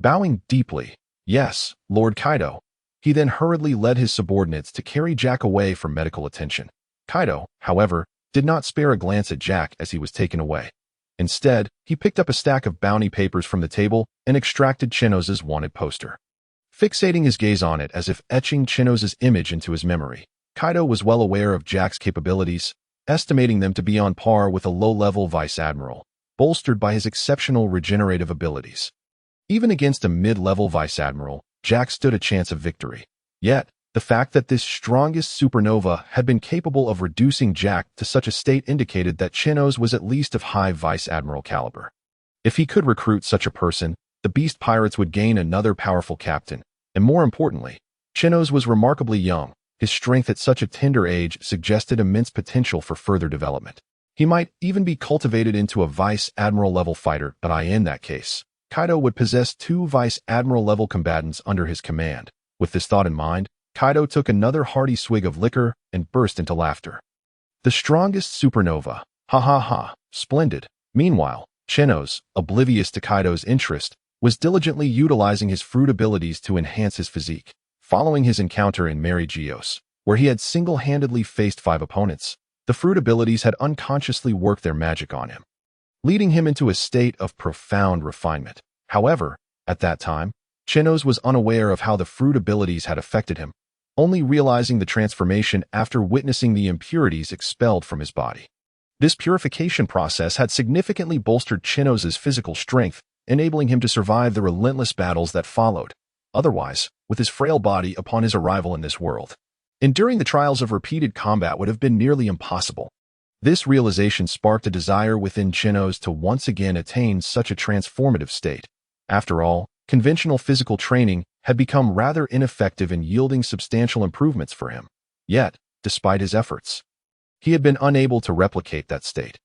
Bowing deeply, yes, Lord Kaido. He then hurriedly led his subordinates to carry Jack away for medical attention. Kaido, however, did not spare a glance at Jack as he was taken away. Instead, he picked up a stack of bounty papers from the table and extracted Chenos's wanted poster. Fixating his gaze on it as if etching Chenos's image into his memory, Kaido was well aware of Jack's capabilities, estimating them to be on par with a low-level vice admiral, bolstered by his exceptional regenerative abilities. Even against a mid-level vice admiral, Jack stood a chance of victory. Yet, the fact that this strongest supernova had been capable of reducing Jack to such a state indicated that Chenos was at least of high vice admiral caliber. If he could recruit such a person, the Beast Pirates would gain another powerful captain, and more importantly, Chenos was remarkably young. His strength at such a tender age suggested immense potential for further development. He might even be cultivated into a vice admiral level fighter, but in that case, Kaido would possess 2 vice admiral level combatants under his command. With this thought in mind, Kaido took another hearty swig of liquor and burst into laughter. The strongest supernova. Ha ha ha, splendid. Meanwhile, Chenos, oblivious to Kaido's interest, was diligently utilizing his fruit abilities to enhance his physique. Following his encounter in Mariejois, where he had single-handedly faced 5 opponents, the fruit abilities had unconsciously worked their magic on him, leading him into a state of profound refinement. However, at that time, Chenos was unaware of how the fruit abilities had affected him, only realizing the transformation after witnessing the impurities expelled from his body. This purification process had significantly bolstered Chenos's physical strength, enabling him to survive the relentless battles that followed. Otherwise, with his frail body upon his arrival in this world, enduring the trials of repeated combat would have been nearly impossible. This realization sparked a desire within Chenos to once again attain such a transformative state. After all, conventional physical training had become rather ineffective in yielding substantial improvements for him. Yet, despite his efforts, he had been unable to replicate that state.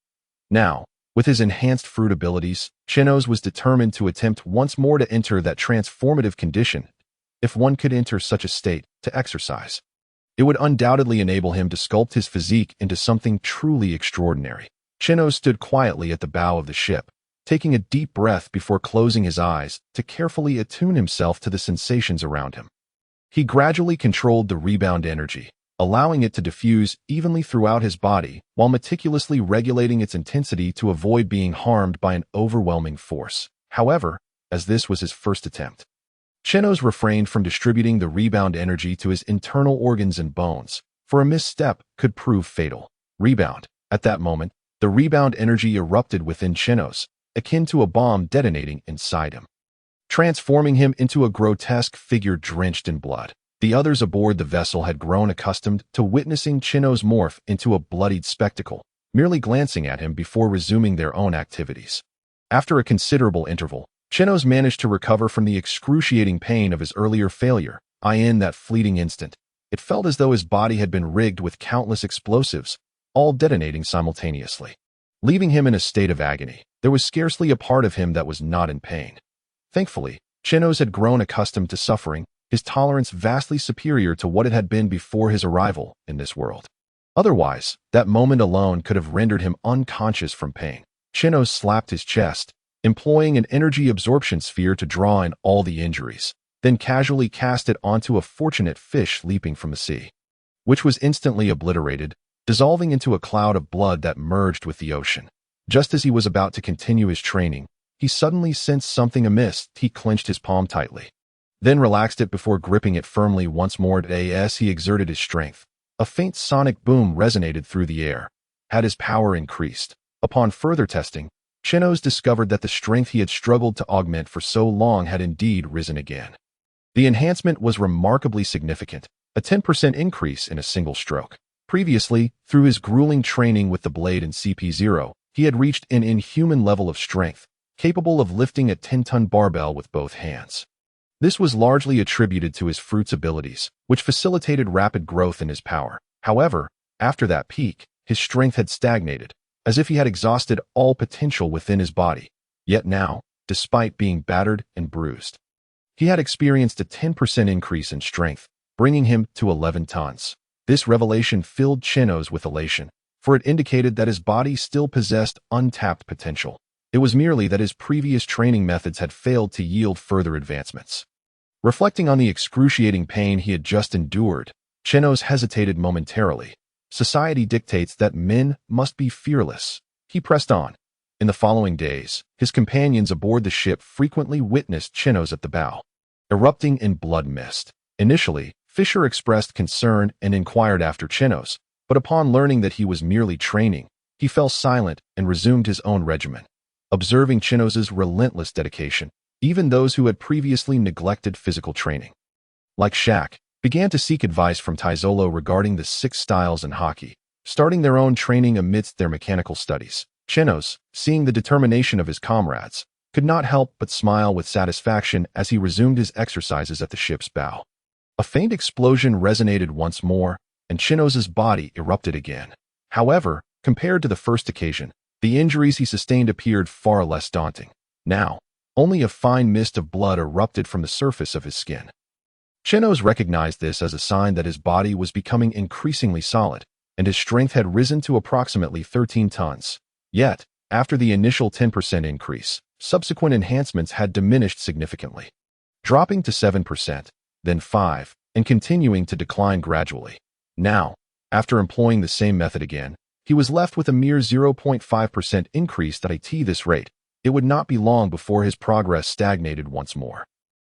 Now, with his enhanced fruit abilities, Chenos was determined to attempt once more to enter that transformative condition. If one could enter such a state to exercise, it would undoubtedly enable him to sculpt his physique into something truly extraordinary. Chenos stood quietly at the bow of the ship, taking a deep breath before closing his eyes to carefully attune himself to the sensations around him. He gradually controlled the rebound energy, allowing it to diffuse evenly throughout his body while meticulously regulating its intensity to avoid being harmed by an overwhelming force. However, as this was his first attempt, Chenos refrained from distributing the rebound energy to his internal organs and bones, for a misstep could prove fatal. Rebound. At that moment, the rebound energy erupted within Chenos, akin to a bomb detonating inside him, transforming him into a grotesque figure drenched in blood. The others aboard the vessel had grown accustomed to witnessing Chenos morph into a bloodied spectacle, merely glancing at him before resuming their own activities. After a considerable interval, Chenos managed to recover from the excruciating pain of his earlier failure. In that fleeting instant, it felt as though his body had been rigged with countless explosives, all detonating simultaneously, leaving him in a state of agony. There was scarcely a part of him that was not in pain. Thankfully, Chenos had grown accustomed to suffering, his tolerance vastly superior to what it had been before his arrival in this world. Otherwise, that moment alone could have rendered him unconscious from pain. Chenos slapped his chest, employing an energy absorption sphere to draw in all the injuries, then casually cast it onto a fortunate fish leaping from the sea, which was instantly obliterated, dissolving into a cloud of blood that merged with the ocean. Just as he was about to continue his training, he suddenly sensed something amiss. He clenched his palm tightly, then relaxed it before gripping it firmly once more. As he exerted his strength, a faint sonic boom resonated through the air. Had his power increased? Upon further testing, Chenos discovered that the strength he had struggled to augment for so long had indeed risen again. The enhancement was remarkably significant, a 10% increase in a single stroke. Previously, through his grueling training with the blade and CP0, he had reached an inhuman level of strength, capable of lifting a 10-ton barbell with both hands. This was largely attributed to his fruit's abilities, which facilitated rapid growth in his power. However, after that peak, his strength had stagnated, as if he had exhausted all potential within his body. Yet now, despite being battered and bruised, he had experienced a 10% increase in strength, bringing him to 11 tons. This revelation filled Chenos with elation, for it indicated that his body still possessed untapped potential. It was merely that his previous training methods had failed to yield further advancements. Reflecting on the excruciating pain he had just endured, Chenos hesitated momentarily. Society dictates that men must be fearless. He pressed on. In the following days, his companions aboard the ship frequently witnessed Chenos at the bow, erupting in blood mist. Initially, Fisher expressed concern and inquired after Chenos, but upon learning that he was merely training, he fell silent and resumed his own regimen. Observing Chenos's relentless dedication, even those who had previously neglected physical training, like Shaq, began to seek advice from Teslo regarding the 6 styles in Haki, starting their own training amidst their mechanical studies. Chenos, seeing the determination of his comrades, could not help but smile with satisfaction as he resumed his exercises at the ship's bow. A faint explosion resonated once more, and Chenos's body erupted again. However, compared to the first occasion, the injuries he sustained appeared far less daunting. Now, only a fine mist of blood erupted from the surface of his skin. Chenos recognized this as a sign that his body was becoming increasingly solid, and his strength had risen to approximately 13 tons. Yet, after the initial 10% increase, subsequent enhancements had diminished significantly, dropping to 7%, then 5%, and continuing to decline gradually. Now, after employing the same method again, he was left with a mere 0.5% increase. At this rate, it would not be long before his progress stagnated once more.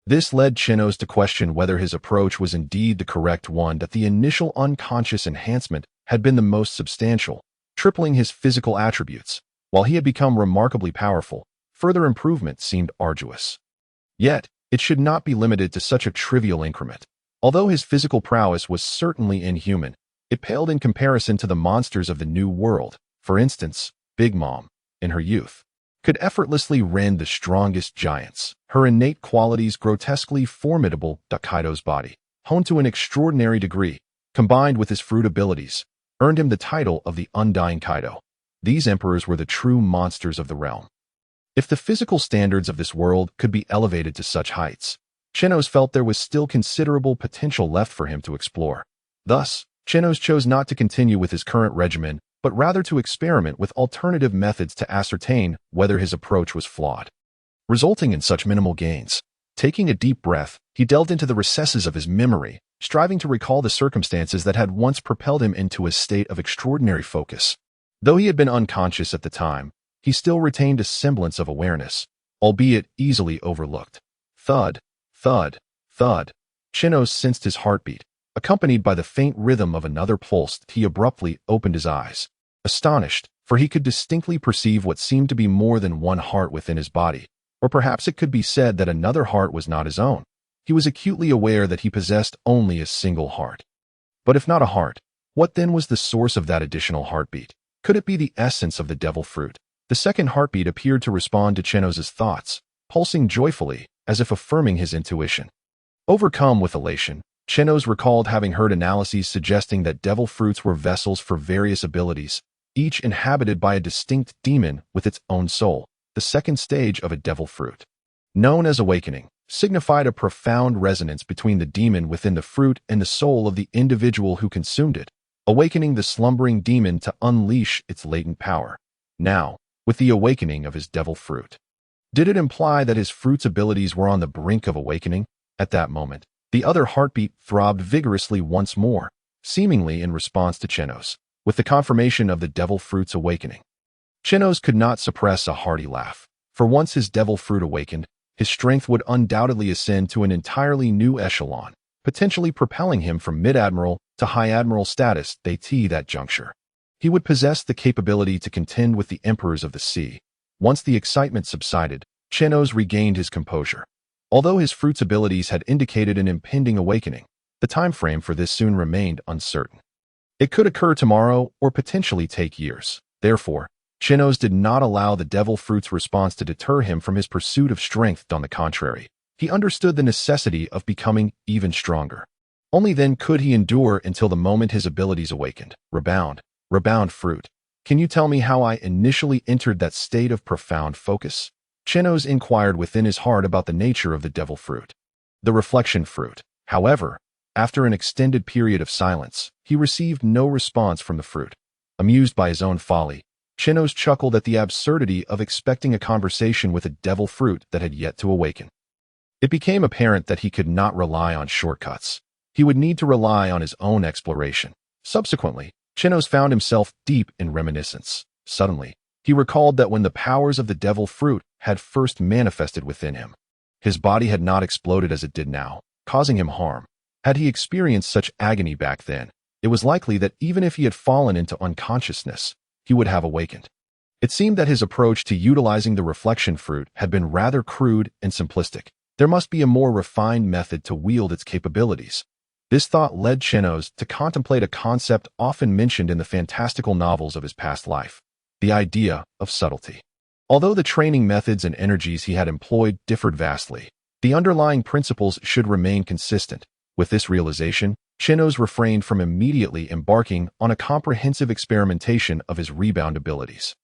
This led Chenos to question whether his approach was indeed the correct one, that the initial unconscious enhancement had been the most substantial, tripling his physical attributes. While he had become remarkably powerful, further improvement seemed arduous. Yet, it should not be limited to such a trivial increment. Although his physical prowess was certainly inhuman, it paled in comparison to the monsters of the New World. For instance, Big Mom, in her youth, could effortlessly rend the strongest giants. Her innate qualities, grotesquely formidable, Kaido's body, honed to an extraordinary degree, combined with his fruit abilities, earned him the title of the Undying Kaido. These emperors were the true monsters of the realm. If the physical standards of this world could be elevated to such heights, Chenos felt there was still considerable potential left for him to explore. Thus, Chenos chose not to continue with his current regimen, but rather to experiment with alternative methods to ascertain whether his approach was flawed, resulting in such minimal gains. Taking a deep breath, he delved into the recesses of his memory, striving to recall the circumstances that had once propelled him into a state of extraordinary focus. Though he had been unconscious at the time, he still retained a semblance of awareness, albeit easily overlooked. Thud, thud, thud. Chenos sensed his heartbeat, accompanied by the faint rhythm of another pulse. He abruptly opened his eyes, astonished, for he could distinctly perceive what seemed to be more than one heart within his body, or perhaps it could be said that another heart was not his own. He was acutely aware that he possessed only a single heart. But if not a heart, what then was the source of that additional heartbeat? Could it be the essence of the devil fruit? The second heartbeat appeared to respond to Chenos's thoughts, pulsing joyfully, as if affirming his intuition. Overcome with elation, Chenos recalled having heard analyses suggesting that devil fruits were vessels for various abilities, each inhabited by a distinct demon with its own soul. The second stage of a devil fruit, known as awakening, signified a profound resonance between the demon within the fruit and the soul of the individual who consumed it, awakening the slumbering demon to unleash its latent power. Now, with the awakening of his devil fruit, did it imply that his fruit's abilities were on the brink of awakening? At that moment, the other heartbeat throbbed vigorously once more, seemingly in response to Chenos, with the confirmation of the devil fruit's awakening. Chenos could not suppress a hearty laugh, for once his devil fruit awakened, his strength would undoubtedly ascend to an entirely new echelon, potentially propelling him from mid-admiral to high-admiral status. That juncture, he would possess the capability to contend with the emperors of the sea. Once the excitement subsided, Chenos regained his composure. Although his fruit's abilities had indicated an impending awakening, the time frame for this soon remained uncertain. It could occur tomorrow or potentially take years. Therefore, Chenos did not allow the devil fruit's response to deter him from his pursuit of strength. On the contrary, he understood the necessity of becoming even stronger. Only then could he endure until the moment his abilities awakened. Rebound fruit. Can you tell me how I initially entered that state of profound focus? Chenos inquired within his heart about the nature of the devil fruit. The reflection fruit, however, After an extended period of silence, he received no response from the fruit. Amused by his own folly, Chenos chuckled at the absurdity of expecting a conversation with a devil fruit that had yet to awaken. It became apparent that he could not rely on shortcuts. He would need to rely on his own exploration. Subsequently, Chenos found himself deep in reminiscence. Suddenly, he recalled that when the powers of the devil fruit had first manifested within him, his body had not exploded as it did now, causing him harm. Had he experienced such agony back then, it was likely that even if he had fallen into unconsciousness, he would have awakened. It seemed that his approach to utilizing the reflection fruit had been rather crude and simplistic. There must be a more refined method to wield its capabilities. This thought led Chenos to contemplate a concept often mentioned in the fantastical novels of his past life, the idea of subtlety. Although the training methods and energies he had employed differed vastly, the underlying principles should remain consistent. With this realization, Chenos refrained from immediately embarking on a comprehensive experimentation of his rebound abilities.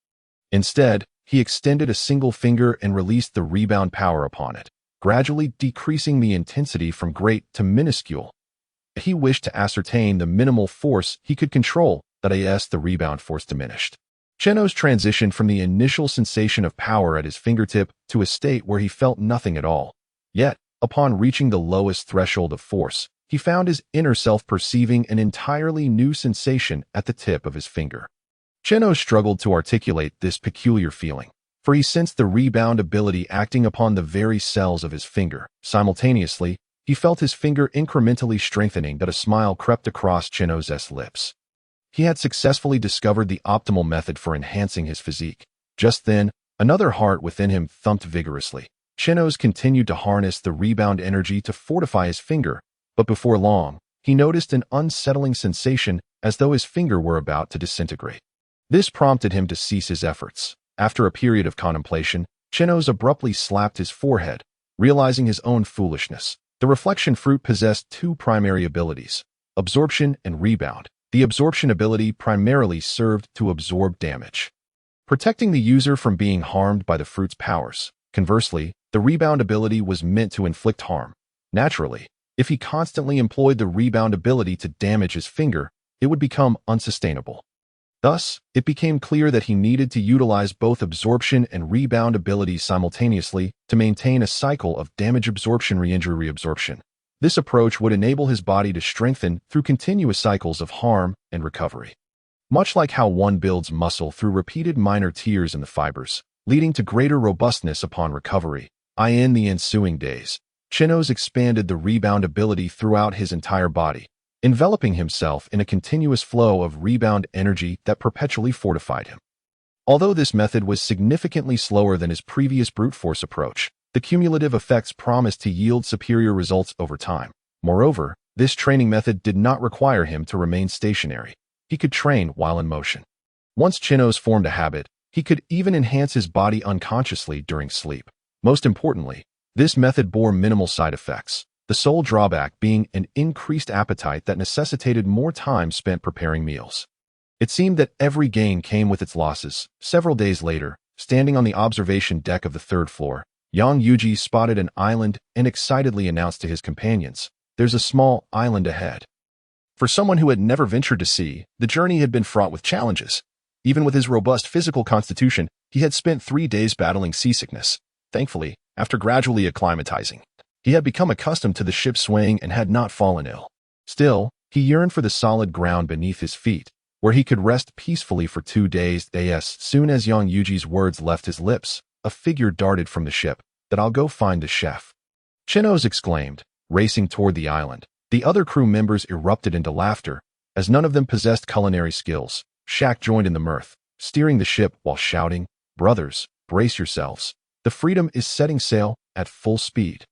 Instead, he extended a single finger and released the rebound power upon it, gradually decreasing the intensity from great to minuscule. He wished to ascertain the minimal force he could control, that is, the rebound force diminished. Chenos transitioned from the initial sensation of power at his fingertip to a state where he felt nothing at all. Yet, upon reaching the lowest threshold of force, he found his inner self perceiving an entirely new sensation at the tip of his finger. Chenos struggled to articulate this peculiar feeling, for he sensed the rebound ability acting upon the very cells of his finger. Simultaneously, he felt his finger incrementally strengthening that a smile crept across Chenos' lips. He had successfully discovered the optimal method for enhancing his physique. Just then, another heart within him thumped vigorously. Chenos continued to harness the rebound energy to fortify his finger, but before long, he noticed an unsettling sensation as though his finger were about to disintegrate. This prompted him to cease his efforts. After a period of contemplation, Chenos abruptly slapped his forehead, realizing his own foolishness. The reflection fruit possessed two primary abilities, absorption and rebound. The absorption ability primarily served to absorb damage, protecting the user from being harmed by the fruit's powers. Conversely, the rebound ability was meant to inflict harm. Naturally, if he constantly employed the rebound ability to damage his finger, it would become unsustainable. Thus, it became clear that he needed to utilize both absorption and rebound abilities simultaneously to maintain a cycle of damage absorption re-injury reabsorption. This approach would enable his body to strengthen through continuous cycles of harm and recovery. Much like how one builds muscle through repeated minor tears in the fibers, leading to greater robustness upon recovery, in the ensuing days, Chenos expanded the rebound ability throughout his entire body, enveloping himself in a continuous flow of rebound energy that perpetually fortified him. Although this method was significantly slower than his previous brute force approach, the cumulative effects promised to yield superior results over time. Moreover, this training method did not require him to remain stationary. He could train while in motion. Once Chenos formed a habit, he could even enhance his body unconsciously during sleep. Most importantly, this method bore minimal side effects, the sole drawback being an increased appetite that necessitated more time spent preparing meals. It seemed that every gain came with its losses. Several days later, standing on the observation deck of the third floor, Yang Yuji spotted an island and excitedly announced to his companions, "There's a small island ahead." For someone who had never ventured to sea, the journey had been fraught with challenges. Even with his robust physical constitution, he had spent 3 days battling seasickness. Thankfully, after gradually acclimatizing, he had become accustomed to the ship swaying and had not fallen ill. Still, he yearned for the solid ground beneath his feet, where he could rest peacefully for 2 days. As soon as Yang Yuji's words left his lips, a figure darted from the ship. "That I'll go find the chef," Chenos exclaimed, racing toward the island. The other crew members erupted into laughter, as none of them possessed culinary skills. Shaq joined in the mirth, steering the ship while shouting, "Brothers, brace yourselves. The Freedom is setting sail at full speed."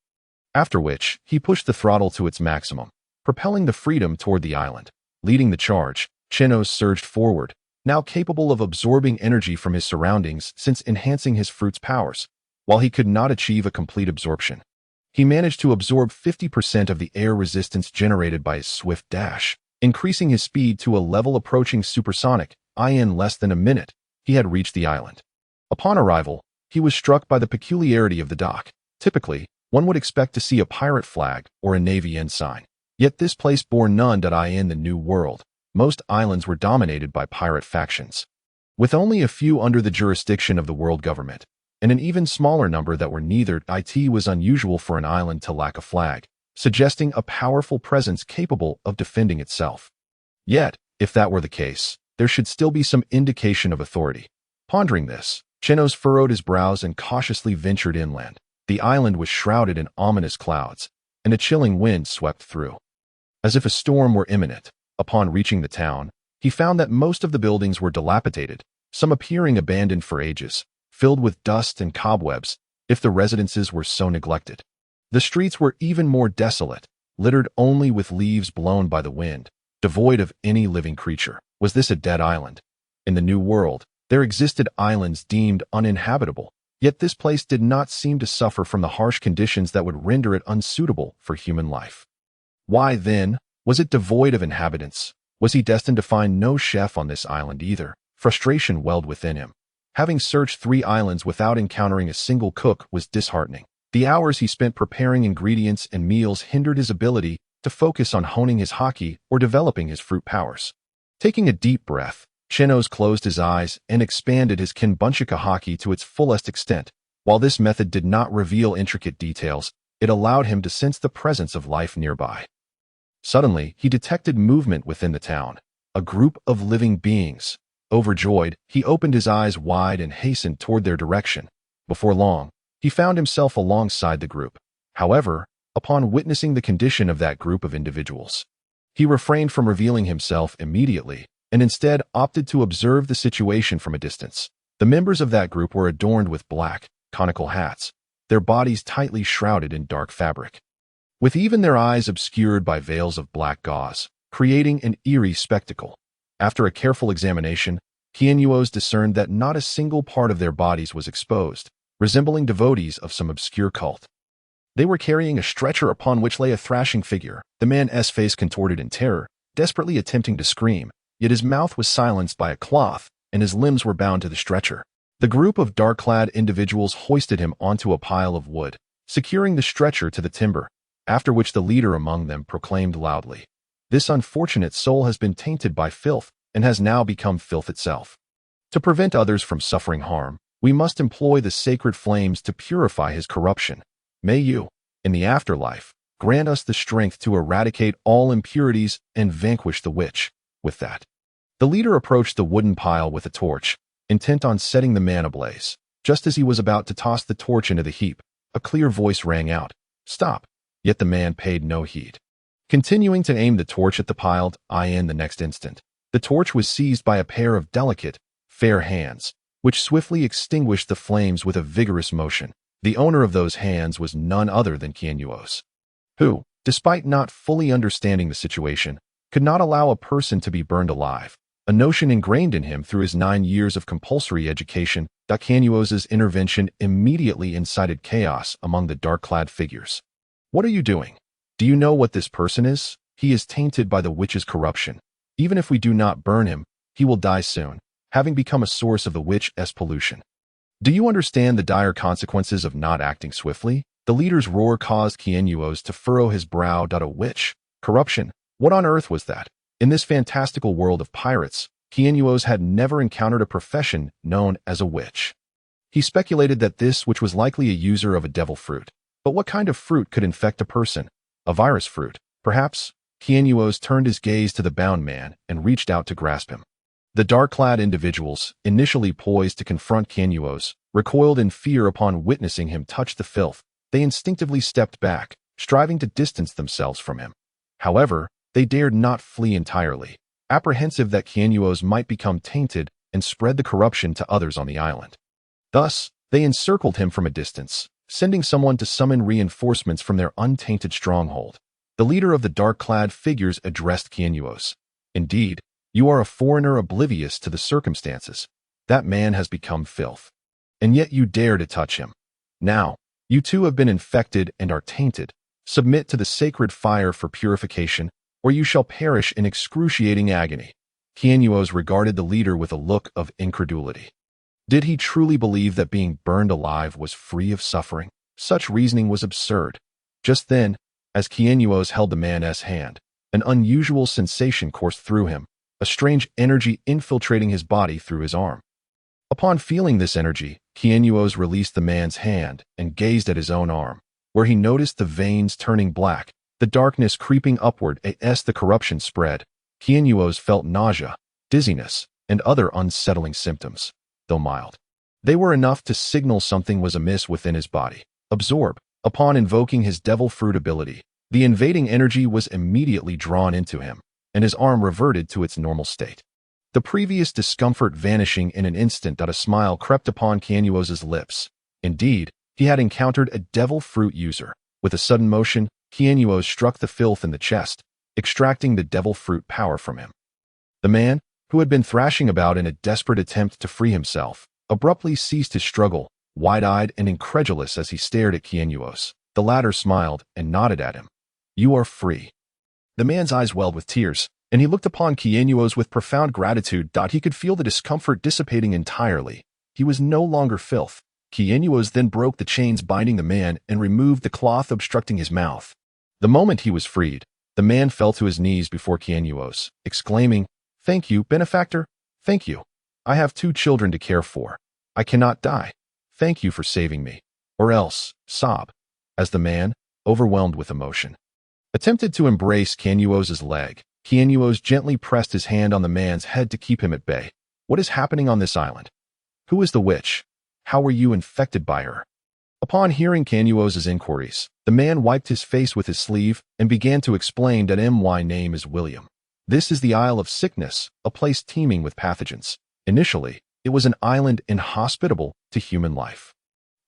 After which, he pushed the throttle to its maximum, propelling the Freedom toward the island. Leading the charge, Chenos surged forward, now capable of absorbing energy from his surroundings since enhancing his fruit's powers. While he could not achieve a complete absorption, he managed to absorb 50% of the air resistance generated by his swift dash, increasing his speed to a level approaching supersonic. In less than a minute, he had reached the island. Upon arrival, he was struck by the peculiarity of the dock. Typically, one would expect to see a pirate flag or a navy ensign. Yet this place bore none. In the New World, most islands were dominated by pirate factions, with only a few under the jurisdiction of the world government, and an even smaller number that were neither. It was unusual for an island to lack a flag, suggesting a powerful presence capable of defending itself. Yet, if that were the case, there should still be some indication of authority. Pondering this, Chenos furrowed his brows and cautiously ventured inland. The island was shrouded in ominous clouds, and a chilling wind swept through, as if a storm were imminent. Upon reaching the town, he found that most of the buildings were dilapidated, some appearing abandoned for ages, filled with dust and cobwebs, if the residences were so neglected. The streets were even more desolate, littered only with leaves blown by the wind, devoid of any living creature. Was this a dead island? In the New World, there existed islands deemed uninhabitable, yet this place did not seem to suffer from the harsh conditions that would render it unsuitable for human life. Why, then, was it devoid of inhabitants? Was he destined to find no chef on this island either? Frustration welled within him. Having searched 3 islands without encountering a single cook was disheartening. The hours he spent preparing ingredients and meals hindered his ability to focus on honing his Haki or developing his fruit powers. Taking a deep breath, Chenos closed his eyes and expanded his Kinbunchika Haki to its fullest extent. While this method did not reveal intricate details, it allowed him to sense the presence of life nearby. Suddenly, he detected movement within the town, a group of living beings. Overjoyed, he opened his eyes wide and hastened toward their direction. Before long, he found himself alongside the group. However, upon witnessing the condition of that group of individuals, he refrained from revealing himself immediately and instead opted to observe the situation from a distance. The members of that group were adorned with black, conical hats, their bodies tightly shrouded in dark fabric, with even their eyes obscured by veils of black gauze, creating an eerie spectacle. After a careful examination, Chenos discerned that not a single part of their bodies was exposed, resembling devotees of some obscure cult. They were carrying a stretcher upon which lay a thrashing figure. The man's face contorted in terror, desperately attempting to scream, yet his mouth was silenced by a cloth, and his limbs were bound to the stretcher. The group of dark-clad individuals hoisted him onto a pile of wood, securing the stretcher to the timber, after which the leader among them proclaimed loudly, "This unfortunate soul has been tainted by filth, and has now become filth itself. To prevent others from suffering harm, we must employ the sacred flames to purify his corruption. May you, in the afterlife, grant us the strength to eradicate all impurities and vanquish the witch." With that, the leader approached the wooden pile with a torch, intent on setting the man ablaze. Just as he was about to toss the torch into the heap, a clear voice rang out, "Stop!" Yet the man paid no heed. Continuing to aim the torch at the piled in the next instant, the torch was seized by a pair of delicate, fair hands, which swiftly extinguished the flames with a vigorous motion. The owner of those hands was none other than Chenos, who, despite not fully understanding the situation, could not allow a person to be burned alive, a notion ingrained in him through his 9 years of compulsory education. Chenos' intervention immediately incited chaos among the dark-clad figures. "What are you doing? Do you know what this person is? He is tainted by the witch's corruption. Even if we do not burn him, he will die soon, having become a source of the witch's pollution. Do you understand the dire consequences of not acting swiftly?" The leader's roar caused Chenos to furrow his brow. A witch? Corruption? What on earth was that? In this fantastical world of pirates, Chenos had never encountered a profession known as a witch. He speculated that this witch was likely a user of a devil fruit. But what kind of fruit could infect a person? A virus fruit, perhaps? Chenos turned his gaze to the bound man and reached out to grasp him. The dark-clad individuals, initially poised to confront Chenos, recoiled in fear upon witnessing him touch the filth. They instinctively stepped back, striving to distance themselves from him. However, they dared not flee entirely, apprehensive that Chenos might become tainted and spread the corruption to others on the island. Thus, they encircled him from a distance, sending someone to summon reinforcements from their untainted stronghold. The leader of the dark-clad figures addressed Chenos. "Indeed, you are a foreigner oblivious to the circumstances. That man has become filth. And yet you dare to touch him. Now, you too have been infected and are tainted. Submit to the sacred fire for purification, or you shall perish in excruciating agony." Chenos regarded the leader with a look of incredulity. Did he truly believe that being burned alive was free of suffering? Such reasoning was absurd. Just then, As Chenos held the man's hand, an unusual sensation coursed through him, a strange energy infiltrating his body through his arm. Upon feeling this energy, Chenos released the man's hand and gazed at his own arm, where he noticed the veins turning black, the darkness creeping upward as the corruption spread. Chenos felt nausea, dizziness, and other unsettling symptoms, though mild. They were enough to signal something was amiss within his body. Absorb. Upon invoking his devil fruit ability, the invading energy was immediately drawn into him, and his arm reverted to its normal state. The previous discomfort vanishing in an instant. A smile crept upon Chenos' lips. Indeed, he had encountered a devil fruit user. With a sudden motion, Chenos struck the filth in the chest, extracting the devil fruit power from him. The man, who had been thrashing about in a desperate attempt to free himself, abruptly ceased his struggle, wide-eyed and incredulous as he stared at Chenos. The latter smiled and nodded at him. "You are free." The man's eyes welled with tears, and he looked upon Chenos with profound gratitude. He could feel the discomfort dissipating entirely. He was no longer filth. Chenos then broke the chains binding the man and removed the cloth obstructing his mouth. The moment he was freed, the man fell to his knees before Chenos, exclaiming, "Thank you, benefactor. Thank you. I have 2 children to care for. I cannot die. Thank you for saving me. Or else, sob." As the man, overwhelmed with emotion, attempted to embrace Chenos' leg, Chenos gently pressed his hand on the man's head to keep him at bay. "What is happening on this island? Who is the witch? How were you infected by her?" Upon hearing Chenos' inquiries, the man wiped his face with his sleeve and began to explain that my name is William. This is the Isle of Sickness, a place teeming with pathogens. Initially, it was an island inhospitable to human life.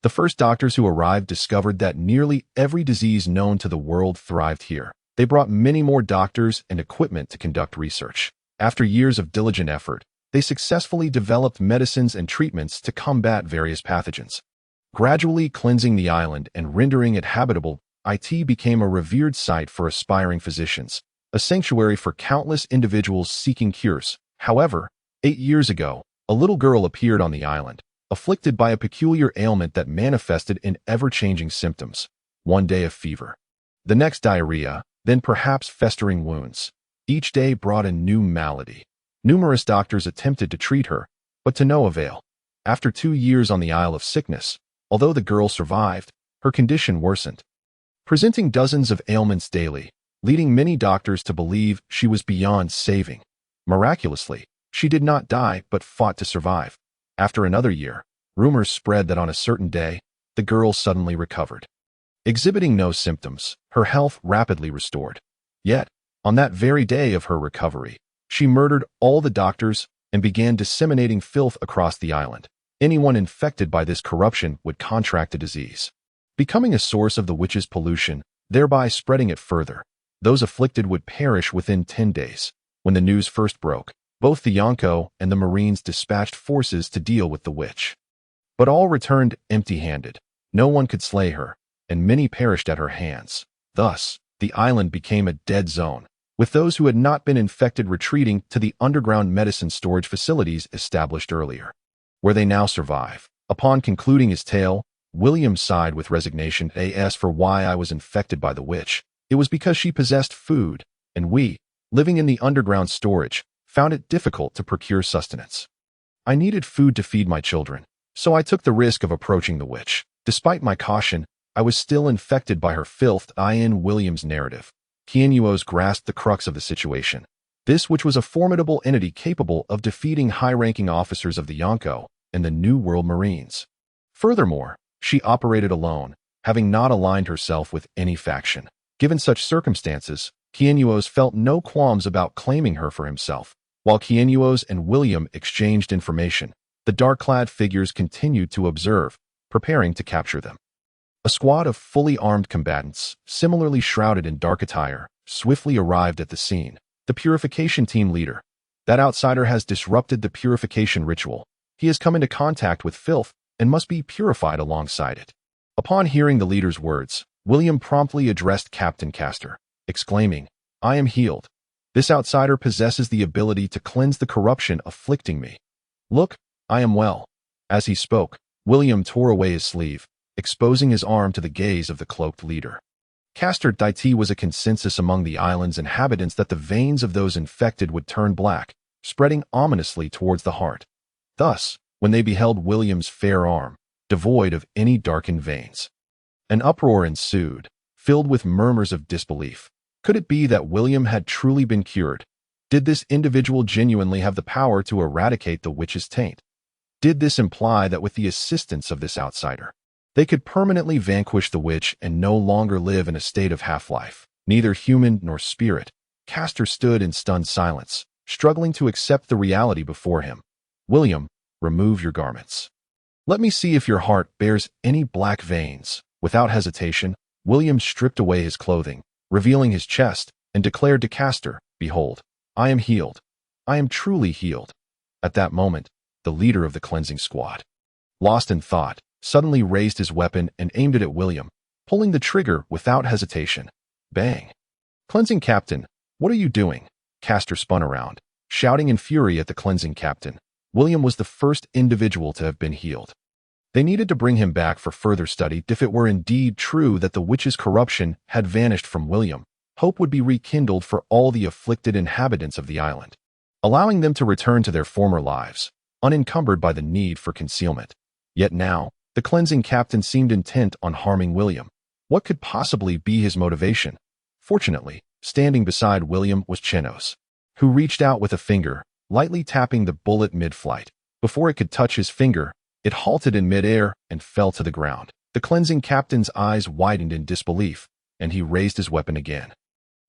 The first doctors who arrived discovered that nearly every disease known to the world thrived here. They brought many more doctors and equipment to conduct research. After years of diligent effort, they successfully developed medicines and treatments to combat various pathogens. Gradually cleansing the island and rendering it habitable, it became a revered site for aspiring physicians, a sanctuary for countless individuals seeking cures. However, 8 years ago, a little girl appeared on the island, afflicted by a peculiar ailment that manifested in ever-changing symptoms. One day of fever, the next diarrhea, then perhaps festering wounds. Each day brought a new malady. Numerous doctors attempted to treat her, but to no avail. After 2 years on the Isle of Sickness, although the girl survived, her condition worsened, presenting dozens of ailments daily, leading many doctors to believe she was beyond saving. Miraculously, she did not die but fought to survive. After another year, rumors spread that on a certain day, the girl suddenly recovered. Exhibiting no symptoms, her health rapidly restored. Yet, on that very day of her recovery, she murdered all the doctors and began disseminating filth across the island. Anyone infected by this corruption would contract the disease, becoming a source of the witch's pollution, thereby spreading it further. Those afflicted would perish within 10 days. When the news first broke, both the Yonko and the Marines dispatched forces to deal with the witch. But all returned empty-handed. No one could slay her, and many perished at her hands. Thus, the island became a dead zone, with those who had not been infected retreating to the underground medicine storage facilities established earlier, where they now survive. Upon concluding his tale, William sighed with resignation. As for why I was infected by the witch, it was because she possessed food, and we, living in the underground storage, found it difficult to procure sustenance. I needed food to feed my children, so I took the risk of approaching the witch. Despite my caution, I was still infected by her filth. In William's narrative, Chenos grasped the crux of the situation. This witch was a formidable entity capable of defeating high-ranking officers of the Yonko and the New World Marines. Furthermore, she operated alone, having not aligned herself with any faction. Given such circumstances, Chenos felt no qualms about claiming her for himself. While Chenos and William exchanged information, the dark-clad figures continued to observe, preparing to capture them. A squad of fully armed combatants, similarly shrouded in dark attire, swiftly arrived at the scene. The purification team leader. That outsider has disrupted the purification ritual. He has come into contact with filth and must be purified alongside it. Upon hearing the leader's words, William promptly addressed Captain Castor, exclaiming, "I am healed. This outsider possesses the ability to cleanse the corruption afflicting me. Look, I am well." As he spoke, William tore away his sleeve, exposing his arm to the gaze of the cloaked leader. Castor Deity was a consensus among the island's inhabitants that the veins of those infected would turn black, spreading ominously towards the heart. Thus, when they beheld William's fair arm, devoid of any darkened veins, an uproar ensued, filled with murmurs of disbelief. Could it be that William had truly been cured? Did this individual genuinely have the power to eradicate the witch's taint? Did this imply that with the assistance of this outsider, they could permanently vanquish the witch and no longer live in a state of half-life, neither human nor spirit? Castor stood in stunned silence, struggling to accept the reality before him. William, remove your garments. Let me see if your heart bears any black veins. Without hesitation, William stripped away his clothing, revealing his chest, and declared to Castor, Behold, I am healed. I am truly healed. At that moment, the leader of the cleansing squad, lost in thought, suddenly raised his weapon and aimed it at William, pulling the trigger without hesitation. Bang! Cleansing Captain, what are you doing? Castor spun around, shouting in fury at the cleansing captain. William was the first individual to have been healed. They needed to bring him back for further study. If it were indeed true that the witch's corruption had vanished from William, hope would be rekindled for all the afflicted inhabitants of the island, allowing them to return to their former lives, unencumbered by the need for concealment. Yet now, the cleansing captain seemed intent on harming William. What could possibly be his motivation? Fortunately, standing beside William was Chenos, who reached out with a finger, lightly tapping the bullet mid-flight. Before it could touch his finger, it halted in mid-air and fell to the ground. The cleansing captain's eyes widened in disbelief, and he raised his weapon again,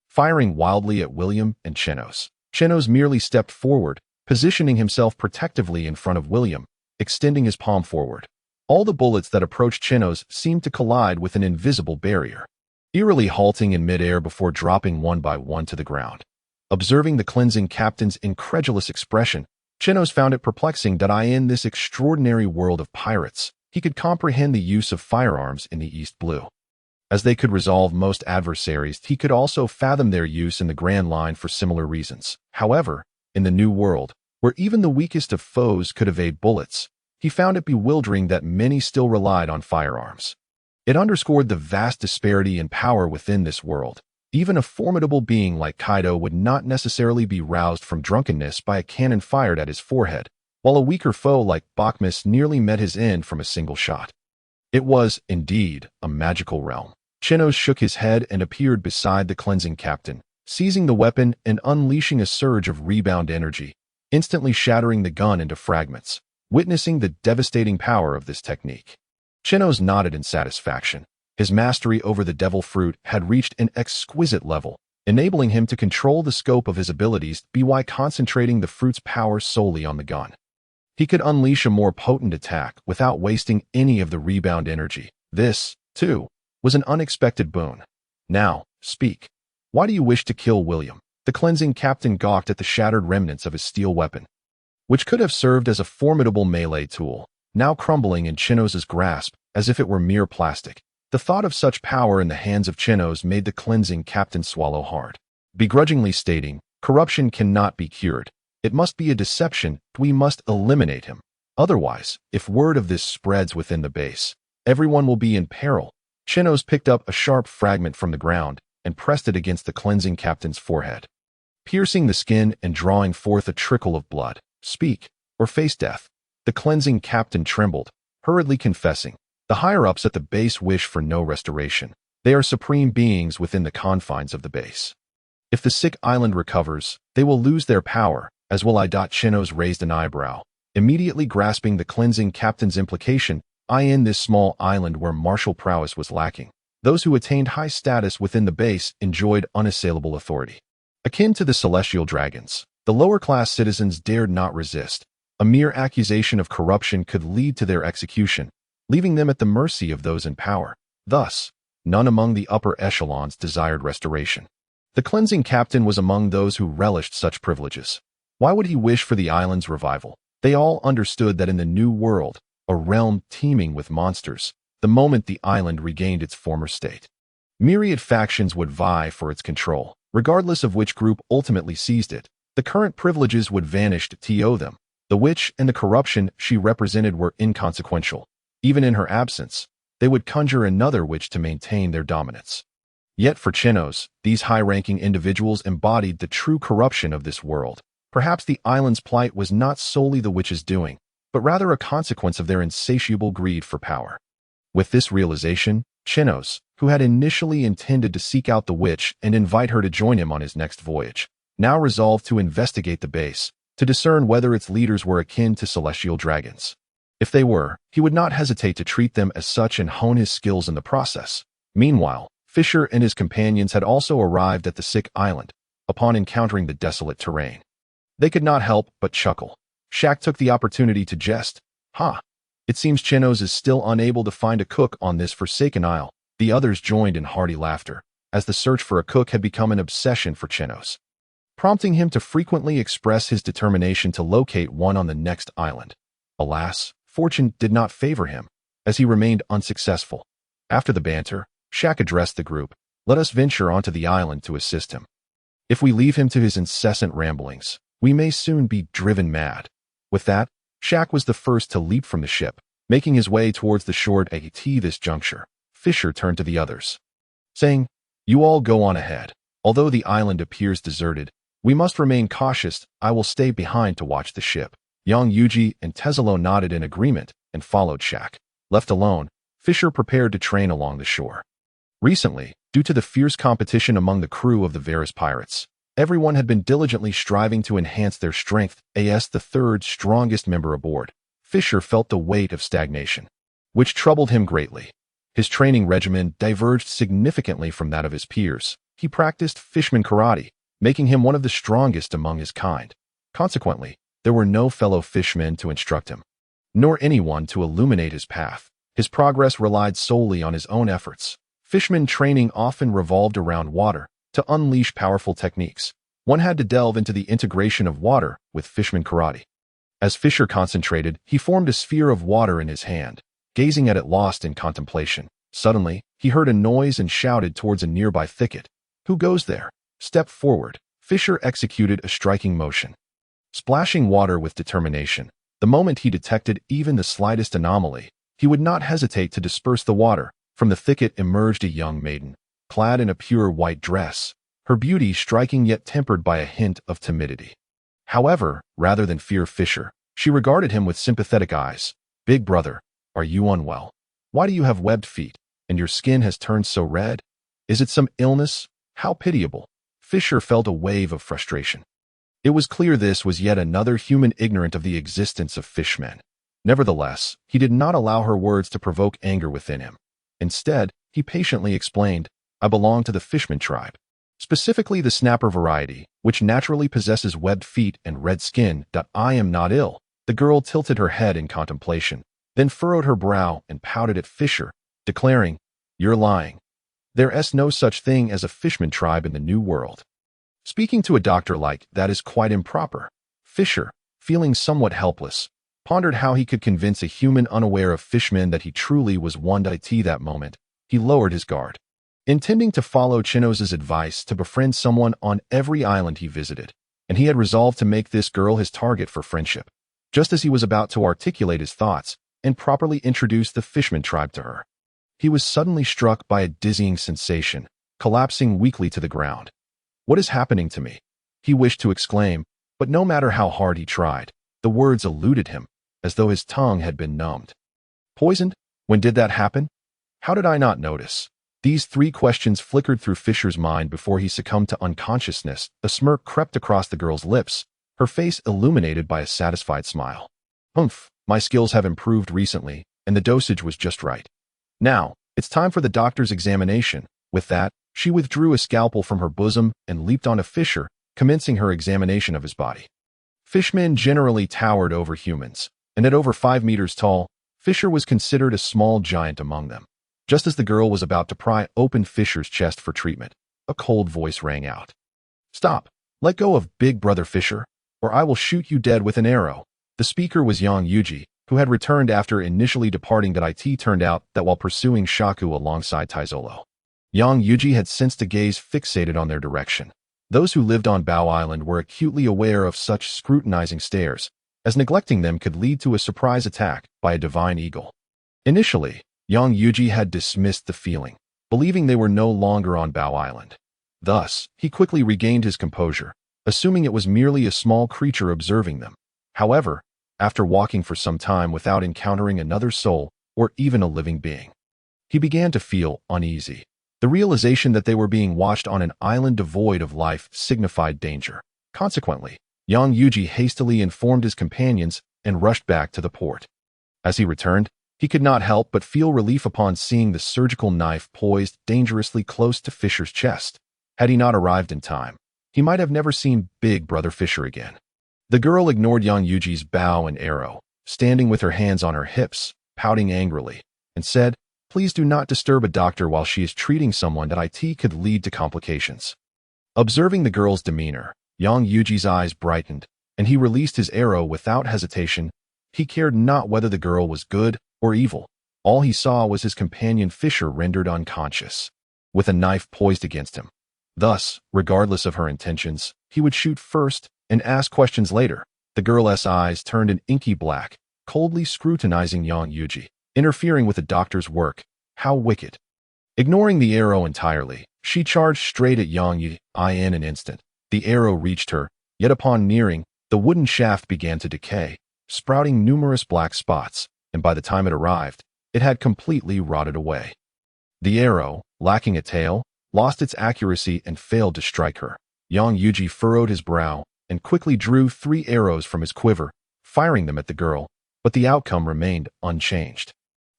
firing wildly at William and Chenos. Chenos merely stepped forward, positioning himself protectively in front of William, extending his palm forward. All the bullets that approached Chenos seemed to collide with an invisible barrier, eerily halting in mid-air before dropping one by one to the ground. Observing the cleansing captain's incredulous expression, Chenos found it perplexing that in this extraordinary world of pirates, he could comprehend the use of firearms in the East Blue. As they could resolve most adversaries, he could also fathom their use in the Grand Line for similar reasons. However, in the New World, where even the weakest of foes could evade bullets, he found it bewildering that many still relied on firearms. It underscored the vast disparity in power within this world. Even a formidable being like Kaido would not necessarily be roused from drunkenness by a cannon fired at his forehead, while a weaker foe like Bachmus nearly met his end from a single shot. It was, indeed, a magical realm. Chenos shook his head and appeared beside the cleansing captain, seizing the weapon and unleashing a surge of rebound energy, instantly shattering the gun into fragments. Witnessing the devastating power of this technique, Chenos nodded in satisfaction. His mastery over the devil fruit had reached an exquisite level, enabling him to control the scope of his abilities by concentrating the fruit's power solely on the gun. He could unleash a more potent attack without wasting any of the rebound energy. This, too, was an unexpected boon. Now, speak. Why do you wish to kill William? The cleansing captain gawked at the shattered remnants of his steel weapon, which could have served as a formidable melee tool, now crumbling in Chenos's grasp as if it were mere plastic. The thought of such power in the hands of Chenos made the cleansing captain swallow hard, begrudgingly stating, corruption cannot be cured. It must be a deception. We must eliminate him. Otherwise, if word of this spreads within the base, everyone will be in peril. Chenos picked up a sharp fragment from the ground and pressed it against the cleansing captain's forehead, piercing the skin and drawing forth a trickle of blood. Speak, or face death. The cleansing captain trembled, hurriedly confessing, the higher-ups at the base wish for no restoration. They are supreme beings within the confines of the base. If the sick island recovers, they will lose their power, as will I. Chenos raised an eyebrow, immediately grasping the cleansing captain's implication. In this small island where martial prowess was lacking, those who attained high status within the base enjoyed unassailable authority. Akin to the celestial dragons, the lower-class citizens dared not resist. A mere accusation of corruption could lead to their execution, leaving them at the mercy of those in power. Thus, none among the upper echelons desired restoration. The cleansing captain was among those who relished such privileges. Why would he wish for the island's revival? They all understood that in the New World, a realm teeming with monsters, the moment the island regained its former state, myriad factions would vie for its control. Regardless of which group ultimately seized it, the current privileges would vanish to them. The witch and the corruption she represented were inconsequential. Even in her absence, they would conjure another witch to maintain their dominance. Yet for Chenos, these high-ranking individuals embodied the true corruption of this world. Perhaps the island's plight was not solely the witch's doing, but rather a consequence of their insatiable greed for power. With this realization, Chenos, who had initially intended to seek out the witch and invite her to join him on his next voyage, now resolved to investigate the base, to discern whether its leaders were akin to celestial dragons. If they were, he would not hesitate to treat them as such and hone his skills in the process. Meanwhile, Fisher and his companions had also arrived at the sick island, upon encountering the desolate terrain. They could not help but chuckle. Shaq took the opportunity to jest. It seems Chenos is still unable to find a cook on this forsaken isle. The others joined in hearty laughter, as the search for a cook had become an obsession for Chenos, prompting him to frequently express his determination to locate one on the next island. Alas, fortune did not favor him, as he remained unsuccessful. After the banter, Shaq addressed the group. Let us venture onto the island to assist him. If we leave him to his incessant ramblings, we may soon be driven mad. With that, Shaq was the first to leap from the ship, making his way towards the shore at this juncture. Fisher turned to the others, saying, "You all go on ahead. Although the island appears deserted, we must remain cautious. I will stay behind to watch the ship." Young Yuji and Teslo nodded in agreement and followed Shaq. Left alone, Fisher prepared to train along the shore. Recently, due to the fierce competition among the crew of the Varus pirates, everyone had been diligently striving to enhance their strength. As the third strongest member aboard, Fisher felt the weight of stagnation, which troubled him greatly. His training regimen diverged significantly from that of his peers. He practiced fishman karate, making him one of the strongest among his kind. Consequently, there were no fellow fishmen to instruct him, nor anyone to illuminate his path. His progress relied solely on his own efforts. Fishman training often revolved around water. To unleash powerful techniques, one had to delve into the integration of water with fishman karate. As Fisher concentrated, he formed a sphere of water in his hand, gazing at it lost in contemplation. Suddenly, he heard a noise and shouted towards a nearby thicket. "Who goes there? Step forward." Fisher executed a striking motion, splashing water with determination. The moment he detected even the slightest anomaly, he would not hesitate to disperse the water. From the thicket emerged a young maiden, clad in a pure white dress, her beauty striking yet tempered by a hint of timidity. However, rather than fear Fisher, she regarded him with sympathetic eyes. "Big brother, are you unwell? Why do you have webbed feet, and your skin has turned so red? Is it some illness? How pitiable." Fisher felt a wave of frustration. It was clear this was yet another human ignorant of the existence of fishmen. Nevertheless, he did not allow her words to provoke anger within him. Instead, he patiently explained, "I belong to the fishman tribe, specifically the snapper variety, which naturally possesses webbed feet and red skin. I am not ill." The girl tilted her head in contemplation, then furrowed her brow and pouted at Fisher, declaring, "You're lying. There's no such thing as a fishman tribe in the New World. Speaking to a doctor like that is quite improper." Fisher, feeling somewhat helpless, pondered how he could convince a human unaware of fishmen that he truly was one. That moment, he lowered his guard, intending to follow Chenos' advice to befriend someone on every island he visited, and he had resolved to make this girl his target for friendship. Just as he was about to articulate his thoughts and properly introduce the fishman tribe to her, he was suddenly struck by a dizzying sensation, collapsing weakly to the ground. "What is happening to me?" he wished to exclaim, but no matter how hard he tried, the words eluded him, as though his tongue had been numbed. "Poisoned? When did that happen? How did I not notice?" These three questions flickered through Fisher's mind before he succumbed to unconsciousness. A smirk crept across the girl's lips, her face illuminated by a satisfied smile. "Humph, my skills have improved recently, and the dosage was just right. Now, it's time for the doctor's examination." With that, she withdrew a scalpel from her bosom and leaped onto Fisher, commencing her examination of his body. Fishmen generally towered over humans, and at over 5 meters tall, Fisher was considered a small giant among them. Just as the girl was about to pry open Fisher's chest for treatment, a cold voice rang out. "Stop! Let go of Big Brother Fisher, or I will shoot you dead with an arrow." The speaker was young Yuji, who had returned after initially departing. It turned out that while pursuing Shaku alongside Teslo, young Yuji had sensed a gaze fixated on their direction. Those who lived on Bow Island were acutely aware of such scrutinizing stares, as neglecting them could lead to a surprise attack by a divine eagle. Initially, young Yuji had dismissed the feeling, believing they were no longer on Bow Island. Thus, he quickly regained his composure, assuming it was merely a small creature observing them. However, after walking for some time without encountering another soul or even a living being, he began to feel uneasy. The realization that they were being watched on an island devoid of life signified danger. Consequently, Yang Yuji hastily informed his companions and rushed back to the port. As he returned, he could not help but feel relief upon seeing the surgical knife poised dangerously close to Fisher's chest. Had he not arrived in time, he might have never seen Big Brother Fisher again. The girl ignored Yang Yuji's bow and arrow, standing with her hands on her hips, pouting angrily, and said, "Please do not disturb a doctor while she is treating someone that it could lead to complications." Observing the girl's demeanor, Yang Yuji's eyes brightened, and he released his arrow without hesitation. He cared not whether the girl was good or evil. All he saw was his companion Fisher rendered unconscious, with a knife poised against him. Thus, regardless of her intentions, he would shoot first and ask questions later. The girl's eyes turned an inky black, coldly scrutinizing Yang Yuji, interfering with the doctor's work. How wicked. Ignoring the arrow entirely, she charged straight at Yang Yuji. In an instant, the arrow reached her, yet upon nearing, the wooden shaft began to decay, sprouting numerous black spots, and by the time it arrived, it had completely rotted away. The arrow, lacking a tail, lost its accuracy and failed to strike her. Yang Yuji furrowed his brow and quickly drew 3 arrows from his quiver, firing them at the girl, but the outcome remained unchanged.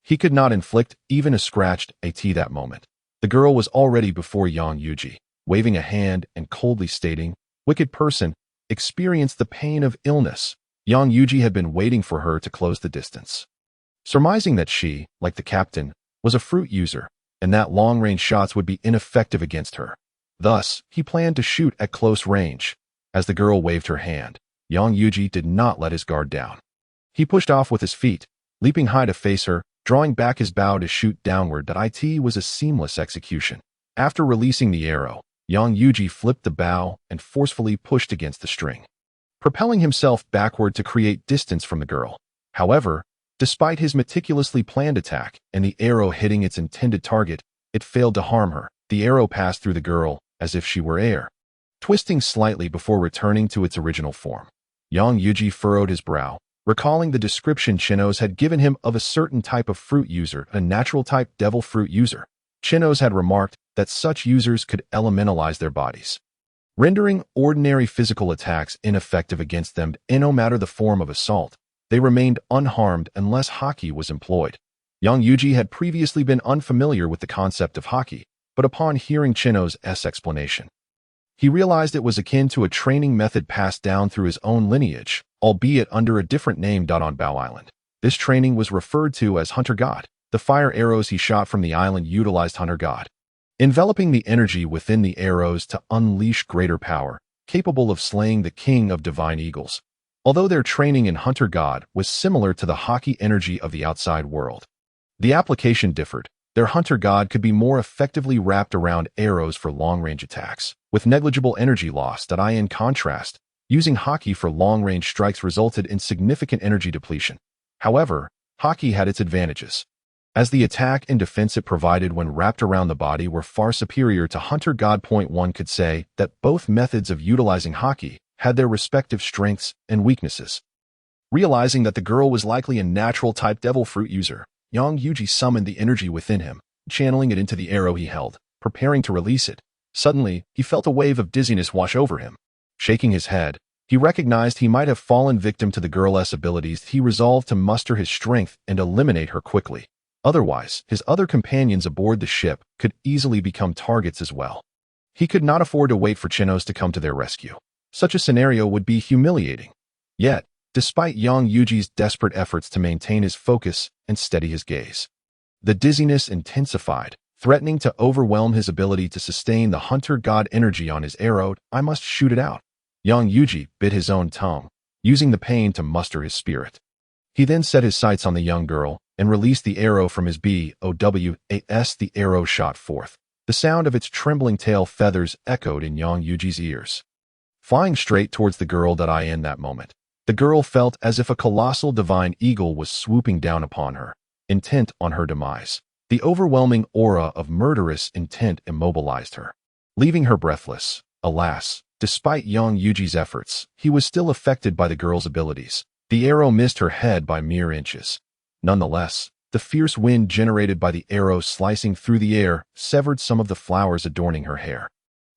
He could not inflict even a scratched at that moment. The girl was already before Yang Yuji, waving a hand and coldly stating, "Wicked person, experience the pain of illness." Yang Yuji had been waiting for her to close the distance. Surmising that she, like the captain, was a fruit user, and that long-range shots would be ineffective against her. Thus, he planned to shoot at close range. As the girl waved her hand, Yang Yuji did not let his guard down. He pushed off with his feet, leaping high to face her, drawing back his bow to shoot downward. It was a seamless execution. After releasing the arrow, Yang Yuji flipped the bow and forcefully pushed against the string, propelling himself backward to create distance from the girl. However, despite his meticulously planned attack and the arrow hitting its intended target, it failed to harm her. The arrow passed through the girl as if she were air, twisting slightly before returning to its original form. Yang Yuji furrowed his brow, recalling the description Chenos had given him of a certain type of fruit user, a natural-type devil fruit user. Chenos had remarked that such users could elementalize their bodies, rendering ordinary physical attacks ineffective against them, and no matter the form of assault, they remained unharmed unless Haki was employed. Yang Yuji had previously been unfamiliar with the concept of Haki, but upon hearing Chenos' explanation, he realized it was akin to a training method passed down through his own lineage, albeit under a different name. On Bow Island, this training was referred to as Hunter God. The fire arrows he shot from the island utilized Hunter God, enveloping the energy within the arrows to unleash greater power, capable of slaying the king of divine eagles. Although their training in Hunter God was similar to the Haki energy of the outside world, the application differed. Their Hunter God could be more effectively wrapped around arrows for long-range attacks, with negligible energy loss. In contrast, using Haki for long-range strikes resulted in significant energy depletion. However, Haki had its advantages, as the attack and defense it provided when wrapped around the body were far superior to Hunter God. One could say that both methods of utilizing Haki had their respective strengths and weaknesses. Realizing that the girl was likely a natural-type devil fruit user, Yang Yuji summoned the energy within him, channeling it into the arrow he held, preparing to release it. Suddenly, he felt a wave of dizziness wash over him. Shaking his head, he recognized he might have fallen victim to the girl's abilities. He resolved to muster his strength and eliminate her quickly. Otherwise, his other companions aboard the ship could easily become targets as well. He could not afford to wait for Chenos to come to their rescue. Such a scenario would be humiliating. Yet, despite Yang Yuji's desperate efforts to maintain his focus and steady his gaze, the dizziness intensified, threatening to overwhelm his ability to sustain the Hunter God energy on his arrow. "I must shoot it out." Yang Yuji bit his own tongue, using the pain to muster his spirit. He then set his sights on the young girl and released the arrow from his bow. The arrow shot forth. The sound of its trembling tail feathers echoed in Yang Yuji's ears, flying straight towards the girl. In that moment, the girl felt as if a colossal divine eagle was swooping down upon her, intent on her demise. The overwhelming aura of murderous intent immobilized her, leaving her breathless. Alas, despite Yang Yuji's efforts, he was still affected by the girl's abilities. The arrow missed her head by mere inches. Nonetheless, the fierce wind generated by the arrow slicing through the air severed some of the flowers adorning her hair,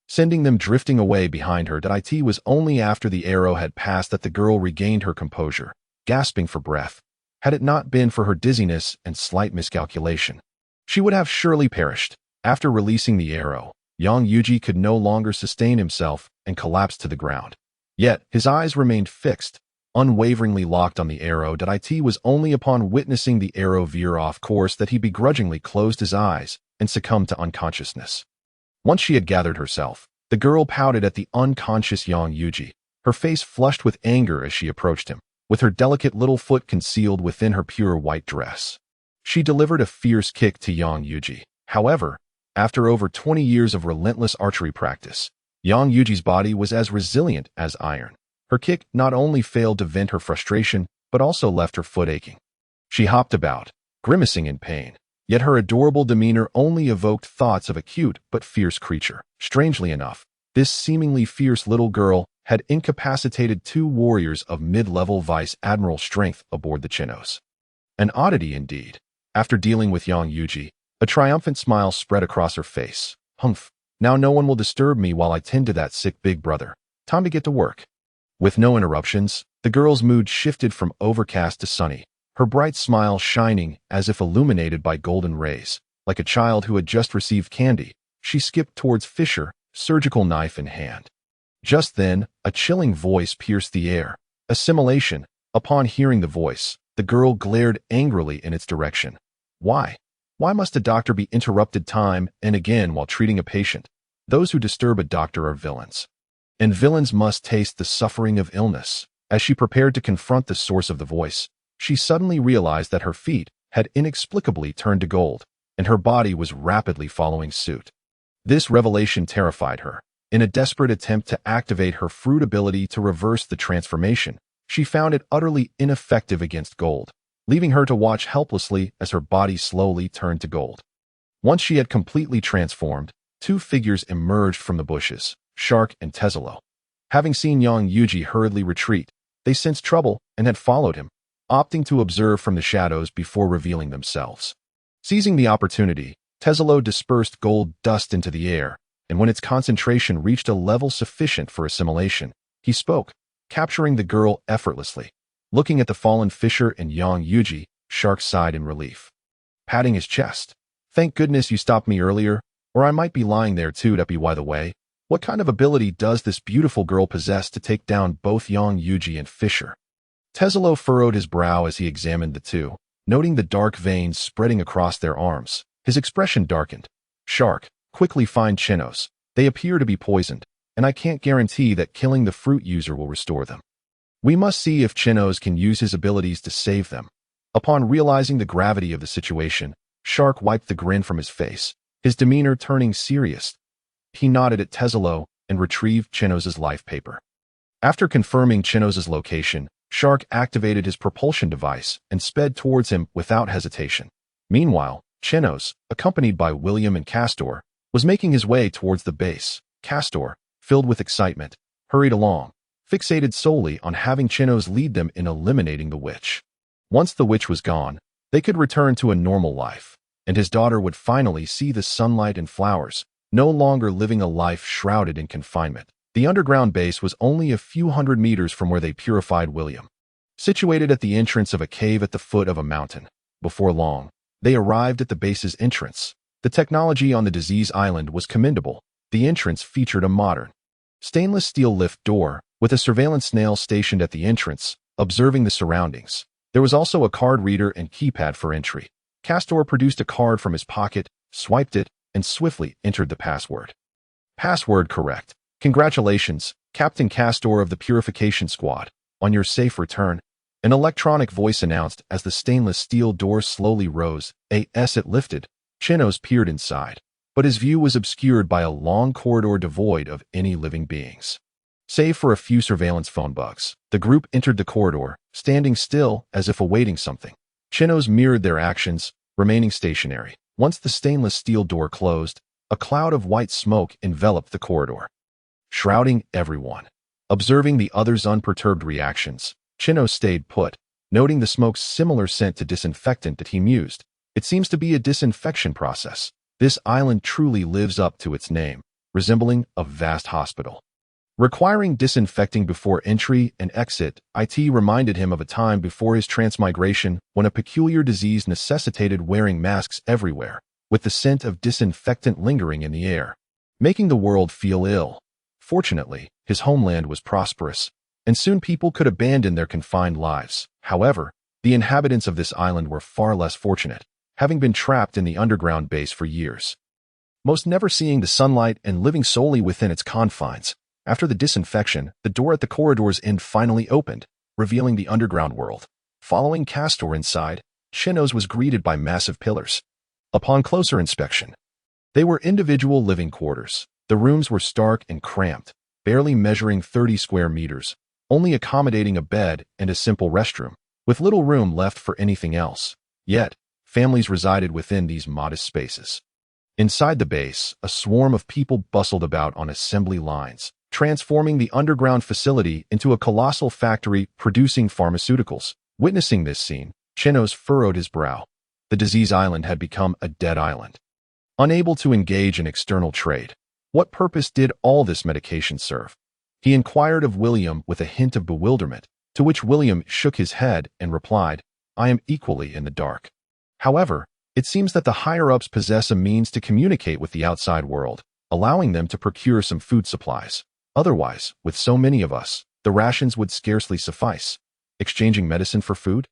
sending them drifting away behind her. It was only after the arrow had passed that the girl regained her composure, gasping for breath. Had it not been for her dizziness and slight miscalculation, she would have surely perished. After releasing the arrow, Yang Yuji could no longer sustain himself and collapsed to the ground. Yet, his eyes remained fixed, unwaveringly locked on the arrow. It was only upon witnessing the arrow veer off course that he begrudgingly closed his eyes and succumbed to unconsciousness. Once she had gathered herself, the girl pouted at the unconscious Yang Yuji, her face flushed with anger as she approached him, with her delicate little foot concealed within her pure white dress. She delivered a fierce kick to Yang Yuji. However, after over 20 years of relentless archery practice, Yang Yuji's body was as resilient as iron. Her kick not only failed to vent her frustration, but also left her foot aching. She hopped about, grimacing in pain, yet her adorable demeanor only evoked thoughts of a cute but fierce creature. Strangely enough, this seemingly fierce little girl had incapacitated 2 warriors of mid-level vice admiral strength aboard the Chenos. An oddity indeed. After dealing with Yang Yuji, a triumphant smile spread across her face. Humph, now no one will disturb me while I tend to that sick big brother. Time to get to work. With no interruptions, the girl's mood shifted from overcast to sunny, her bright smile shining as if illuminated by golden rays. Like a child who had just received candy, she skipped towards Fisher, surgical knife in hand. Just then, a chilling voice pierced the air. Assimilation. Upon hearing the voice, the girl glared angrily in its direction. Why? Why must a doctor be interrupted time and again while treating a patient? Those who disturb a doctor are villains. And villains must taste the suffering of illness. As she prepared to confront the source of the voice, she suddenly realized that her feet had inexplicably turned to gold, and her body was rapidly following suit. This revelation terrified her. In a desperate attempt to activate her fruit ability to reverse the transformation, she found it utterly ineffective against gold, leaving her to watch helplessly as her body slowly turned to gold. Once she had completely transformed, 2 figures emerged from the bushes, Shark and Teslo. Having seen Yang Yuji hurriedly retreat, they sensed trouble and had followed him, opting to observe from the shadows before revealing themselves. Seizing the opportunity, Teslo dispersed gold dust into the air, and when its concentration reached a level sufficient for assimilation, he spoke, capturing the girl effortlessly. Looking at the fallen Fisher and Yang Yuji, Shark sighed in relief, patting his chest. Thank goodness you stopped me earlier, or I might be lying there too. By the way, what kind of ability does this beautiful girl possess to take down both Yang Yuji and Fisher? Teslo furrowed his brow as he examined the two, noting the dark veins spreading across their arms. His expression darkened. Shark, quickly find Chenos. They appear to be poisoned, and I can't guarantee that killing the fruit user will restore them. We must see if Chenos can use his abilities to save them. Upon realizing the gravity of the situation, Shark wiped the grin from his face, his demeanor turning serious. He nodded at Teslo and retrieved Chenos' life paper. After confirming Chenos' location, Shark activated his propulsion device and sped towards him without hesitation. Meanwhile, Chenos, accompanied by William and Castor, was making his way towards the base. Castor, filled with excitement, hurried along, fixated solely on having Chenos lead them in eliminating the witch. Once the witch was gone, they could return to a normal life, and his daughter would finally see the sunlight and flowers, no longer living a life shrouded in confinement. The underground base was only a few hundred meters from where they purified William, situated at the entrance of a cave at the foot of a mountain. Before long, they arrived at the base's entrance. The technology on the disease island was commendable. The entrance featured a modern, stainless steel lift door, with a surveillance snail stationed at the entrance, observing the surroundings. There was also a card reader and keypad for entry. Castor produced a card from his pocket, swiped it, and swiftly entered the password. Password correct. Congratulations, Captain Castor of the Purification Squad, on your safe return. An electronic voice announced as the stainless steel door slowly rose. As it lifted, Chenos peered inside, but his view was obscured by a long corridor devoid of any living beings. Save for a few surveillance phone bugs, the group entered the corridor, standing still as if awaiting something. Chenos mirrored their actions, remaining stationary. Once the stainless steel door closed, a cloud of white smoke enveloped the corridor, shrouding everyone. Observing the others' unperturbed reactions, Chenos stayed put, noting the smoke's similar scent to disinfectant that he mused. It seems to be a disinfection process. This island truly lives up to its name, resembling a vast hospital. Requiring disinfecting before entry and exit, it reminded him of a time before his transmigration when a peculiar disease necessitated wearing masks everywhere, with the scent of disinfectant lingering in the air, making the world feel ill. Fortunately, his homeland was prosperous, and soon people could abandon their confined lives. However, the inhabitants of this island were far less fortunate, having been trapped in the underground base for years, most never seeing the sunlight and living solely within its confines. After the disinfection, the door at the corridor's end finally opened, revealing the underground world. Following Castor inside, Chenos was greeted by massive pillars. Upon closer inspection, they were individual living quarters. The rooms were stark and cramped, barely measuring 30 square meters, only accommodating a bed and a simple restroom, with little room left for anything else. Yet, families resided within these modest spaces. Inside the base, a swarm of people bustled about on assembly lines, transforming the underground facility into a colossal factory producing pharmaceuticals. Witnessing this scene, Chenos furrowed his brow. The disease island had become a dead island, unable to engage in external trade. What purpose did all this medication serve? He inquired of William with a hint of bewilderment, to which William shook his head and replied, "I am equally in the dark." However, it seems that the higher-ups possess a means to communicate with the outside world, allowing them to procure some food supplies. Otherwise, with so many of us, the rations would scarcely suffice. Exchanging medicine for food?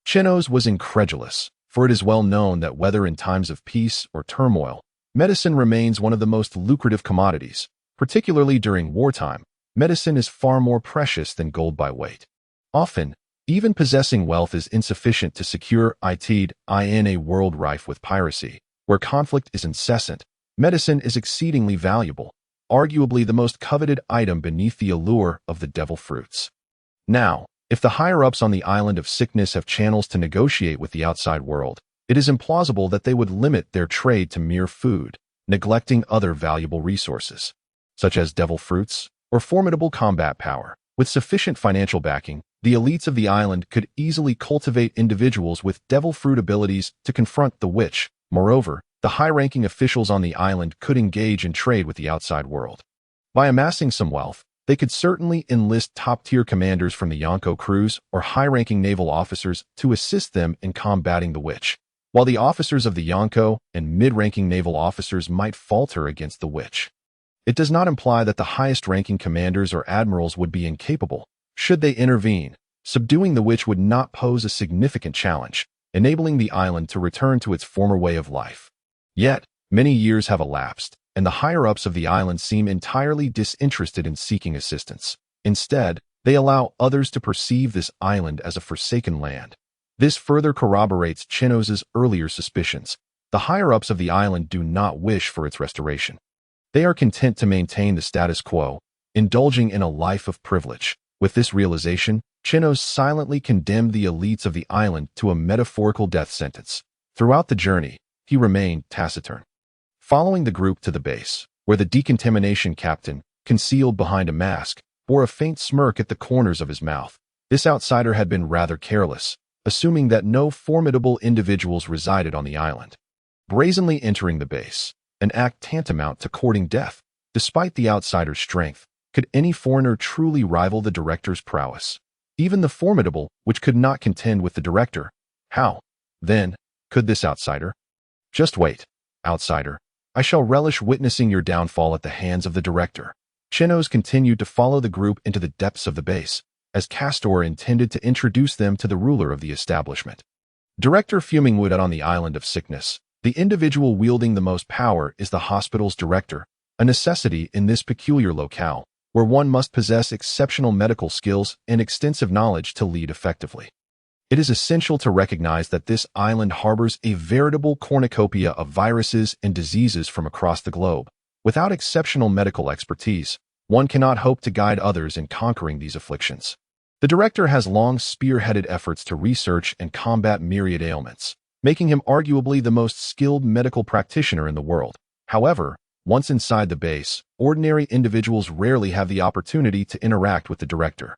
Chenos was incredulous, for it is well known that whether in times of peace or turmoil, medicine remains one of the most lucrative commodities. Particularly during wartime, medicine is far more precious than gold by weight. Often, even possessing wealth is insufficient to secure it in a world rife with piracy, where conflict is incessant. Medicine is exceedingly valuable, arguably the most coveted item beneath the allure of the devil fruits. Now, if the higher-ups on the island of sickness have channels to negotiate with the outside world, it is implausible that they would limit their trade to mere food, neglecting other valuable resources, such as devil fruits or formidable combat power. With sufficient financial backing, the elites of the island could easily cultivate individuals with devil fruit abilities to confront the witch. Moreover, the high-ranking officials on the island could engage in trade with the outside world. By amassing some wealth, they could certainly enlist top-tier commanders from the Yonko crews or high-ranking naval officers to assist them in combating the witch, while the officers of the Yonko and mid-ranking naval officers might falter against the witch. It does not imply that the highest-ranking commanders or admirals would be incapable. Should they intervene, subduing the witch would not pose a significant challenge, enabling the island to return to its former way of life. Yet, many years have elapsed, and the higher-ups of the island seem entirely disinterested in seeking assistance. Instead, they allow others to perceive this island as a forsaken land. This further corroborates Chenos's earlier suspicions. The higher-ups of the island do not wish for its restoration. They are content to maintain the status quo, indulging in a life of privilege. With this realization, Chenos silently condemned the elites of the island to a metaphorical death sentence. Throughout the journey, he remained taciturn, following the group to the base, where the decontamination captain, concealed behind a mask, bore a faint smirk at the corners of his mouth. This outsider had been rather careless, assuming that no formidable individuals resided on the island. Brazenly entering the base, an act tantamount to courting death. Despite the outsider's strength, could any foreigner truly rival the director's prowess? Even the formidable, which could not contend with the director. How, then, could this outsider? Just wait, outsider. I shall relish witnessing your downfall at the hands of the director. Chenos continued to follow the group into the depths of the base, as Castor intended to introduce them to the ruler of the establishment. Director Fumingwood on the island of sickness. The individual wielding the most power is the hospital's director, a necessity in this peculiar locale, where one must possess exceptional medical skills and extensive knowledge to lead effectively. It is essential to recognize that this island harbors a veritable cornucopia of viruses and diseases from across the globe. Without exceptional medical expertise, one cannot hope to guide others in conquering these afflictions. The director has long spearheaded efforts to research and combat myriad ailments, making him arguably the most skilled medical practitioner in the world. However, once inside the base, ordinary individuals rarely have the opportunity to interact with the director.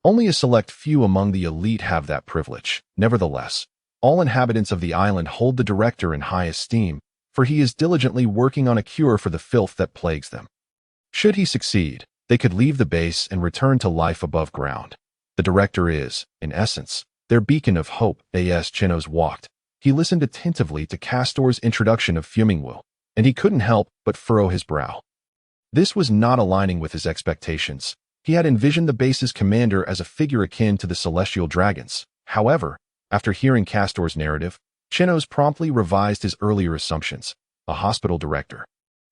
Only a select few among the elite have that privilege. Nevertheless, all inhabitants of the island hold the director in high esteem, for he is diligently working on a cure for the filth that plagues them. Should he succeed, they could leave the base and return to life above ground. The director is, in essence, their beacon of hope. As Chenos walked, he listened attentively to Castor's introduction of Fumingwu, and he couldn't help but furrow his brow. This was not aligning with his expectations. He had envisioned the base's commander as a figure akin to the celestial dragons. However, after hearing Castor's narrative, Chenos promptly revised his earlier assumptions. A hospital director,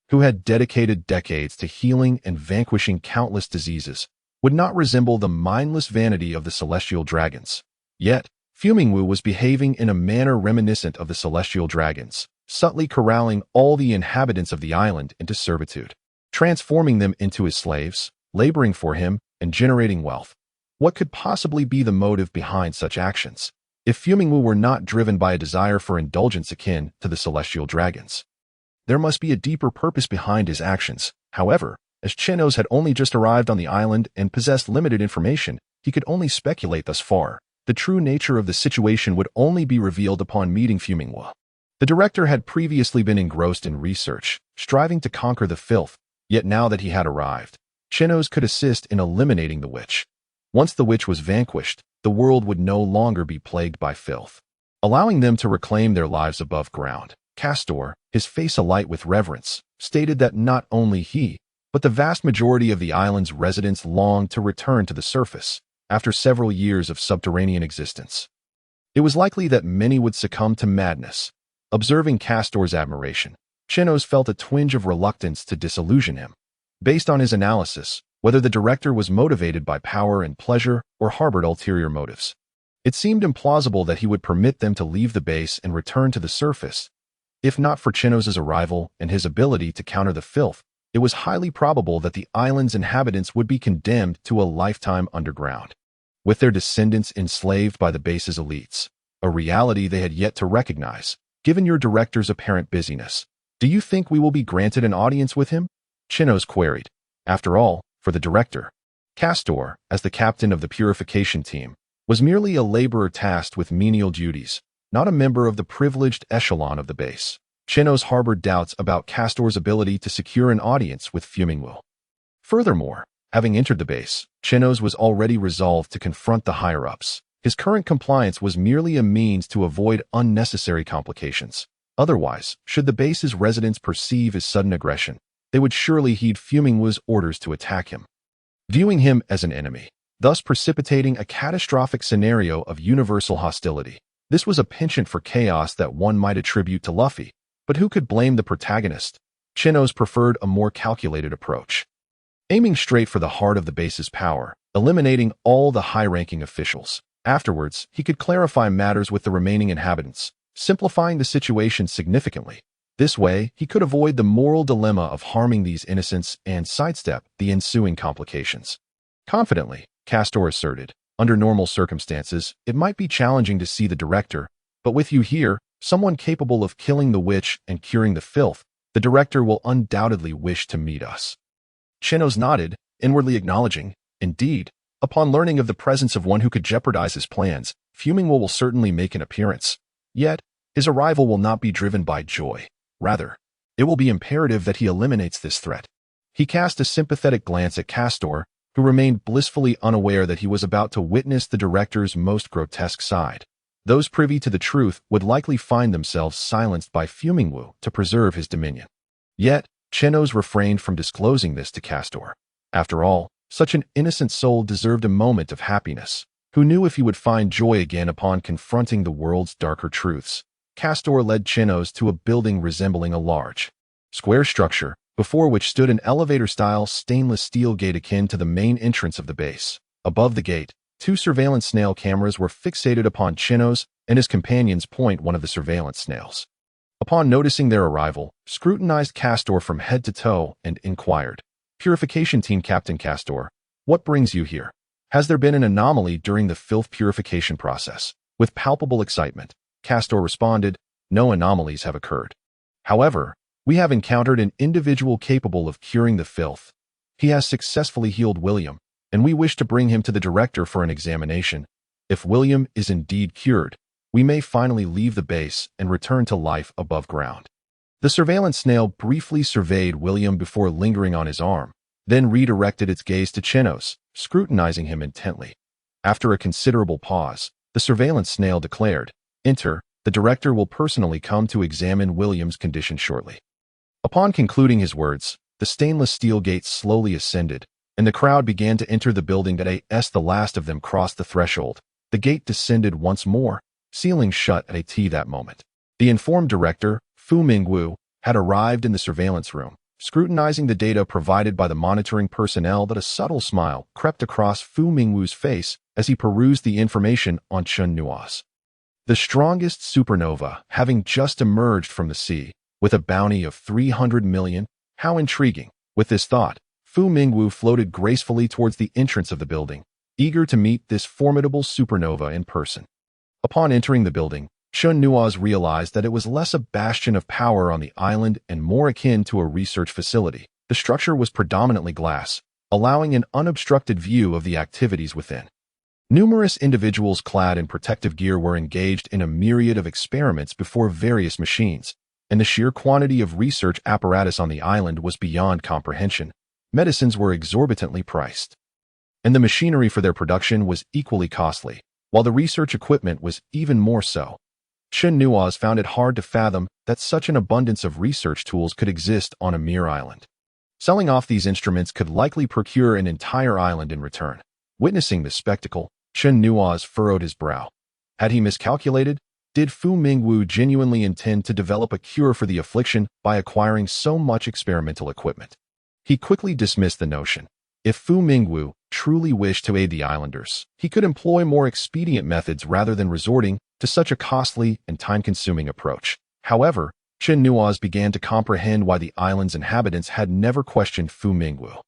who had dedicated decades to healing and vanquishing countless diseases, would not resemble the mindless vanity of the celestial dragons. Yet, Fumingwu was behaving in a manner reminiscent of the celestial dragons, subtly corralling all the inhabitants of the island into servitude, transforming them into his slaves, laboring for him, and generating wealth. What could possibly be the motive behind such actions, if Fumingwu were not driven by a desire for indulgence akin to the celestial dragons? There must be a deeper purpose behind his actions. However, as Chenos had only just arrived on the island and possessed limited information, he could only speculate thus far. The true nature of the situation would only be revealed upon meeting Fumingwu. The director had previously been engrossed in research, striving to conquer the filth, yet now that he had arrived, Chenos could assist in eliminating the witch. Once the witch was vanquished, the world would no longer be plagued by filth, allowing them to reclaim their lives above ground. Castor, his face alight with reverence, stated that not only he, but the vast majority of the island's residents longed to return to the surface after several years of subterranean existence. It was likely that many would succumb to madness. Observing Castor's admiration, Chenos felt a twinge of reluctance to disillusion him. Based on his analysis, whether the director was motivated by power and pleasure or harbored ulterior motives, it seemed implausible that he would permit them to leave the base and return to the surface. If not for Chenos's arrival and his ability to counter the filth, it was highly probable that the island's inhabitants would be condemned to a lifetime underground, with their descendants enslaved by the base's elites, a reality they had yet to recognize. Given your director's apparent busyness, do you think we will be granted an audience with him? Chenos queried. After all, for the director, Castor, as the captain of the purification team, was merely a laborer tasked with menial duties, not a member of the privileged echelon of the base. Chenos harbored doubts about Castor's ability to secure an audience with Fumingwu. Furthermore, having entered the base, Chenos was already resolved to confront the higher-ups. His current compliance was merely a means to avoid unnecessary complications. Otherwise, should the base's residents perceive his sudden aggression, they would surely heed Fumingwu's orders to attack him, viewing him as an enemy, thus precipitating a catastrophic scenario of universal hostility. This was a penchant for chaos that one might attribute to Luffy, but who could blame the protagonist? Chenos preferred a more calculated approach, aiming straight for the heart of the base's power, eliminating all the high-ranking officials. Afterwards, he could clarify matters with the remaining inhabitants, simplifying the situation significantly. This way, he could avoid the moral dilemma of harming these innocents and sidestep the ensuing complications. Confidently, Castor asserted, under normal circumstances, it might be challenging to see the director, but with you here, someone capable of killing the witch and curing the filth, the director will undoubtedly wish to meet us. Chenos nodded, inwardly acknowledging, indeed, upon learning of the presence of one who could jeopardize his plans, Fumingwu will certainly make an appearance. Yet, his arrival will not be driven by joy. Rather, it will be imperative that he eliminates this threat. He cast a sympathetic glance at Castor, who remained blissfully unaware that he was about to witness the director's most grotesque side. Those privy to the truth would likely find themselves silenced by Fumingwu to preserve his dominion. Yet, Chenos refrained from disclosing this to Castor. After all, such an innocent soul deserved a moment of happiness. Who knew if he would find joy again upon confronting the world's darker truths? Castor led Chenos to a building resembling a large, square structure, before which stood an elevator-style stainless steel gate akin to the main entrance of the base. Above the gate, 2 surveillance snail cameras were fixated upon Chenos, and his companions point one of the surveillance snails. Upon noticing their arrival, scrutinized Castor from head to toe and inquired, Purification Team Captain Castor, what brings you here? Has there been an anomaly during the filth purification process? With palpable excitement, Castor responded, "No anomalies have occurred. However, we have encountered an individual capable of curing the filth. He has successfully healed William, and we wish to bring him to the director for an examination. If William is indeed cured, we may finally leave the base and return to life above ground." The surveillance snail briefly surveyed William before lingering on his arm, then redirected its gaze to Chenos, scrutinizing him intently. After a considerable pause, the surveillance snail declared, "Enter. The director will personally come to examine William's condition shortly." Upon concluding his words, the stainless steel gate slowly ascended, and the crowd began to enter the building as the last of them crossed the threshold. The gate descended once more, sealing shut that moment. The informed director, Fu Mingwu, had arrived in the surveillance room, scrutinizing the data provided by the monitoring personnel. That a subtle smile crept across Fu Mingwu's face as he perused the information on Chenos. The strongest supernova, having just emerged from the sea, with a bounty of 300 million. How intriguing! With this thought, Fu Mingwu floated gracefully towards the entrance of the building, eager to meet this formidable supernova in person. Upon entering the building, Chenos realized that it was less a bastion of power on the island and more akin to a research facility. The structure was predominantly glass, allowing an unobstructed view of the activities within. Numerous individuals clad in protective gear were engaged in a myriad of experiments before various machines, and the sheer quantity of research apparatus on the island was beyond comprehension. Medicines were exorbitantly priced, and the machinery for their production was equally costly, while the research equipment was even more so. Chenos found it hard to fathom that such an abundance of research tools could exist on a mere island. Selling off these instruments could likely procure an entire island in return. Witnessing this spectacle, Chenos furrowed his brow. Had he miscalculated? Did Fu Mingwu genuinely intend to develop a cure for the affliction by acquiring so much experimental equipment? He quickly dismissed the notion. If Fu Mingwu truly wished to aid the islanders, he could employ more expedient methods rather than resorting to such a costly and time-consuming approach. However, Chenos began to comprehend why the island's inhabitants had never questioned Fu Mingwu.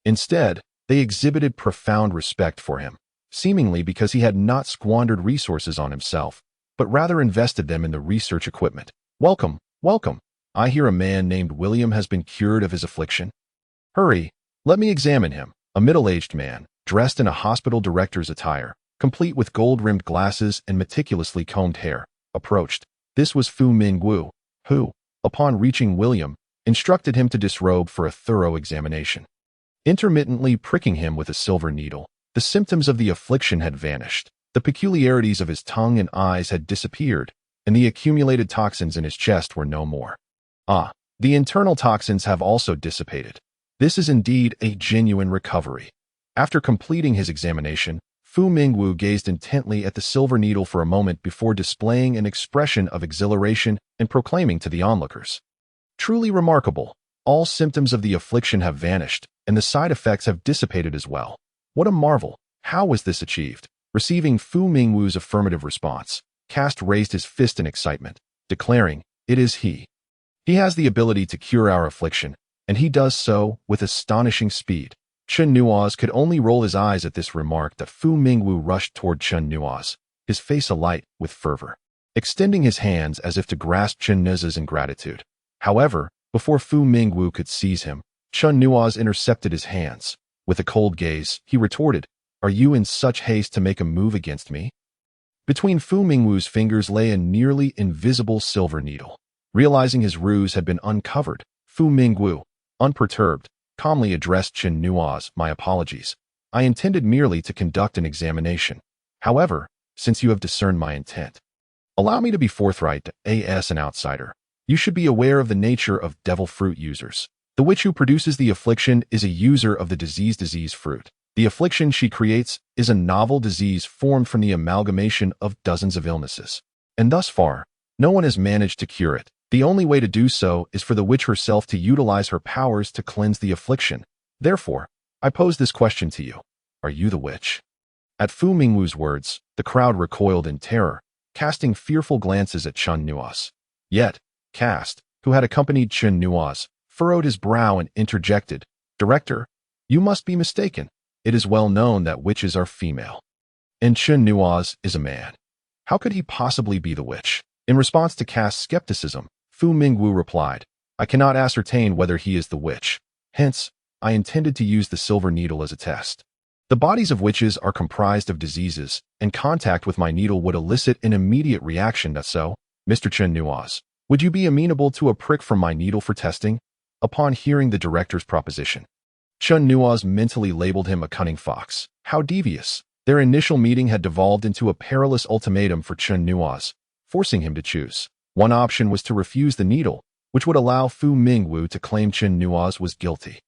Instead, they exhibited profound respect for him, seemingly because he had not squandered resources on himself, but rather invested them in the research equipment. "Welcome, welcome. I hear a man named William has been cured of his affliction. Hurry, let me examine him." A middle-aged man, dressed in a hospital director's attire, complete with gold-rimmed glasses and meticulously combed hair, approached. This was Fu Mingwu, who, upon reaching William, instructed him to disrobe for a thorough examination. Intermittently pricking him with a silver needle, the symptoms of the affliction had vanished. The peculiarities of his tongue and eyes had disappeared, and the accumulated toxins in his chest were no more. The internal toxins have also dissipated. This is indeed a genuine recovery. After completing his examination, Fu Mingwu gazed intently at the silver needle for a moment before displaying an expression of exhilaration and proclaiming to the onlookers, "Truly remarkable. All symptoms of the affliction have vanished, and the side effects have dissipated as well. What a marvel! How was this achieved?" Receiving Fu Mingwu's affirmative response, Cast raised his fist in excitement, declaring, "It is he. He has the ability to cure our affliction, and he does so with astonishing speed." Chenos could only roll his eyes at this remark that Fu Mingwu rushed toward Chenos, his face alight with fervor, extending his hands as if to grasp Chenos's in gratitude. However, before Fu Mingwu could seize him, Chenos intercepted his hands. With a cold gaze, he retorted, "Are you in such haste to make a move against me?" Between Fu Mingwu's fingers lay a nearly invisible silver needle. Realizing his ruse had been uncovered, Fu Mingwu, unperturbed, calmly addressed Chenos, "My apologies. I intended merely to conduct an examination. However, since you have discerned my intent, allow me to be forthright. As an outsider, you should be aware of the nature of devil fruit users. The witch who produces the affliction is a user of the disease fruit. The affliction she creates is a novel disease formed from the amalgamation of dozens of illnesses. And thus far, no one has managed to cure it. The only way to do so is for the witch herself to utilize her powers to cleanse the affliction. Therefore, I pose this question to you. Are you the witch?" At Fu Mingwu's words, the crowd recoiled in terror, casting fearful glances at Chenos. Yet, Cast, who had accompanied Chenos, furrowed his brow and interjected, "Director, you must be mistaken. It is well known that witches are female, and Chenos is a man." How could he possibly be the witch? In response to Cass's skepticism, Fu Mingwu replied, I cannot ascertain whether he is the witch. Hence, I intended to use the silver needle as a test. The bodies of witches are comprised of diseases, and contact with my needle would elicit an immediate reaction. That's so, Mr. Chenos. Would you be amenable to a prick from my needle for testing? Upon hearing the director's proposition, Chenos mentally labeled him a cunning fox. How devious. Their initial meeting had devolved into a perilous ultimatum for Chenos, forcing him to choose. One option was to refuse the needle, which would allow Fu Mingwu to claim Chenos was guilty.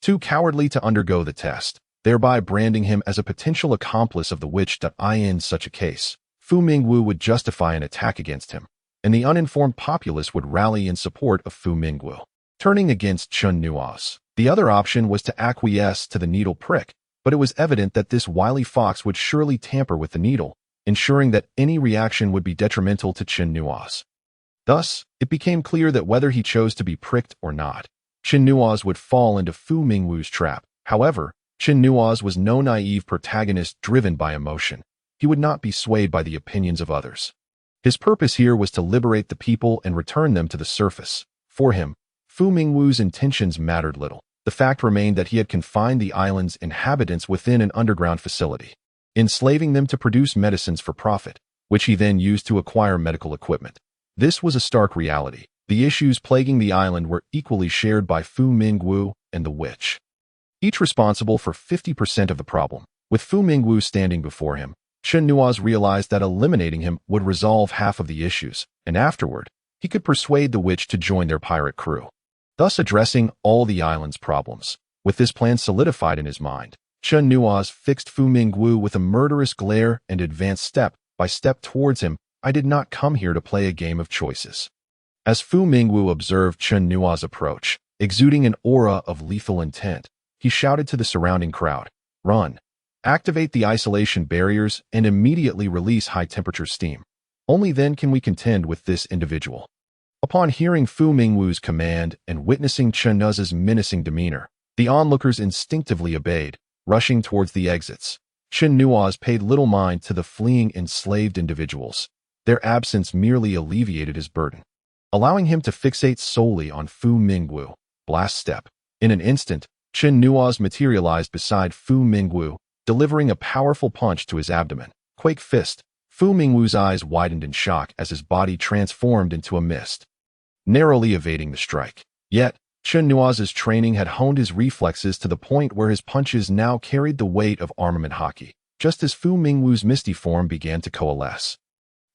Too cowardly to undergo the test, thereby branding him as a potential accomplice of the witch. In such a case, Fu Mingwu would justify an attack against him, and the uninformed populace would rally in support of Fu Mingwu, turning against Chenos. The other option was to acquiesce to the needle prick, but it was evident that this wily fox would surely tamper with the needle, ensuring that any reaction would be detrimental to Chenos. Thus, it became clear that whether he chose to be pricked or not, Chenos would fall into Fu Mingwu's trap. However, Chenos was no naive protagonist driven by emotion. He would not be swayed by the opinions of others. His purpose here was to liberate the people and return them to the surface. For him, Fu Mingwu's intentions mattered little. The fact remained that he had confined the island's inhabitants within an underground facility, enslaving them to produce medicines for profit, which he then used to acquire medical equipment. This was a stark reality. The issues plaguing the island were equally shared by Fu Mingwu and the witch, each responsible for 50% of the problem. With Fu Mingwu standing before him, Chenos realized that eliminating him would resolve half of the issues, and afterward, he could persuade the witch to join their pirate crew, thus addressing all the island's problems. With this plan solidified in his mind, Chenos fixed Fu Mingwu with a murderous glare and advanced step by step towards him. I did not come here to play a game of choices. As Fu Mingwu observed Chenos' approach, exuding an aura of lethal intent, he shouted to the surrounding crowd, run, activate the isolation barriers, and immediately release high-temperature steam. Only then can we contend with this individual. Upon hearing Fu Mingwu's command and witnessing Chenos' menacing demeanor, the onlookers instinctively obeyed, rushing towards the exits. Chenos paid little mind to the fleeing enslaved individuals. Their absence merely alleviated his burden, allowing him to fixate solely on Fu Mingwu. Blast step. In an instant, Chenos materialized beside Fu Mingwu, delivering a powerful punch to his abdomen. Quake fist. Fu Mingwu's eyes widened in shock as his body transformed into a mist, narrowly evading the strike. Yet, Chenos' training had honed his reflexes to the point where his punches now carried the weight of armament Haki. Just as Fu Mingwu's misty form began to coalesce,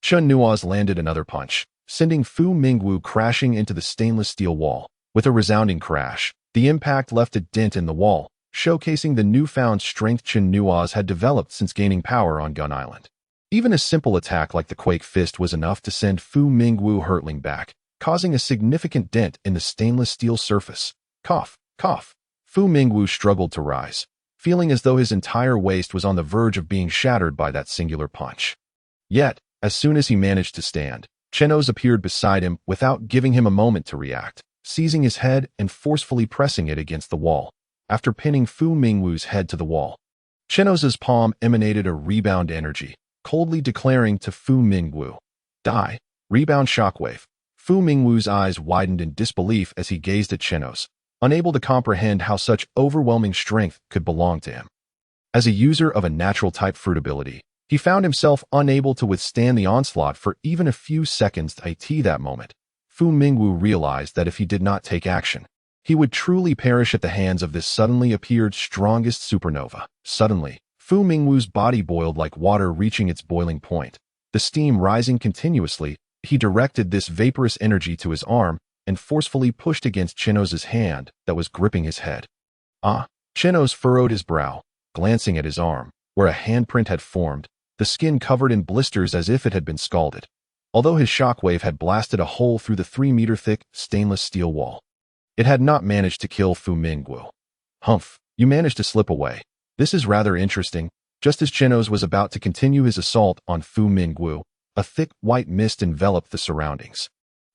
Chenos landed another punch, sending Fu Mingwu crashing into the stainless steel wall. With a resounding crash, the impact left a dent in the wall, showcasing the newfound strength Chenos had developed since gaining power on Gun Island. Even a simple attack like the Quake Fist was enough to send Fu Mingwu hurtling back, causing a significant dent in the stainless steel surface. Cough, cough. Fu Mingwu struggled to rise, feeling as though his entire waist was on the verge of being shattered by that singular punch. Yet, as soon as he managed to stand, Chenos appeared beside him without giving him a moment to react, seizing his head and forcefully pressing it against the wall. After pinning Fu Mingwu's head to the wall, Chenos' palm emanated a rebound energy, coldly declaring to Fu Mingwu, die. Rebound shockwave. Fu Mingwu's eyes widened in disbelief as he gazed at Chenos, unable to comprehend how such overwhelming strength could belong to him. As a user of a natural-type fruit ability, he found himself unable to withstand the onslaught for even a few seconds. That moment, Fu Mingwu realized that if he did not take action, he would truly perish at the hands of this suddenly appeared strongest supernova. Suddenly, Fu Mingwu's body boiled like water reaching its boiling point. The steam rising continuously, he directed this vaporous energy to his arm and forcefully pushed against Chenos' hand that was gripping his head. Chenos furrowed his brow, glancing at his arm, where a handprint had formed, the skin covered in blisters as if it had been scalded, although his shockwave had blasted a hole through the 3-meter-thick stainless steel wall. It had not managed to kill Fu Mingwu. Humph, you managed to slip away. This is rather interesting. Just as Chenos was about to continue his assault on Fu Mingwu, a thick white mist enveloped the surroundings,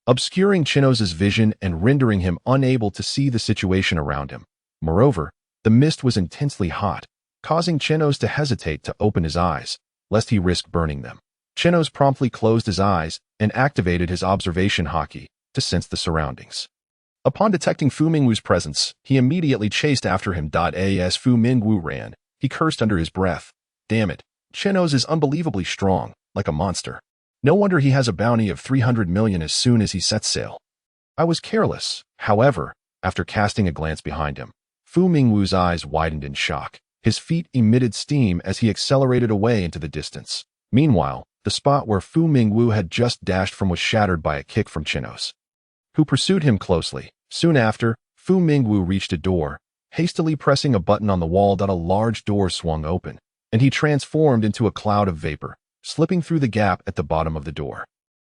obscuring Chenos' vision and rendering him unable to see the situation around him. Moreover, the mist was intensely hot, causing Chenos to hesitate to open his eyes, lest he risk burning them. Chenos promptly closed his eyes and activated his observation Haki to sense the surroundings. Upon detecting Fu Mingwu's presence, he immediately chased after him. As Fu Mingwu ran, he cursed under his breath. Damn it, Chenos is unbelievably strong, like a monster. No wonder he has a bounty of 300 million as soon as he sets sail. I was careless, however, after casting a glance behind him. Fu Mingwu's eyes widened in shock. His feet emitted steam as he accelerated away into the distance. Meanwhile, the spot where Fu Mingwu had just dashed from was shattered by a kick from Chenos, who pursued him closely. Soon after, Fu Mingwu reached a door. Hastily pressing a button on the wall, a large door swung open, and he transformed into a cloud of vapor, slipping through the gap at the bottom of the door.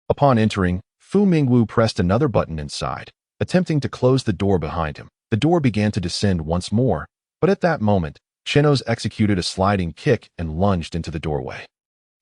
Upon entering, Fu Mingwu pressed another button inside, attempting to close the door behind him. The door began to descend once more, but at that moment, Chenos executed a sliding kick and lunged into the doorway.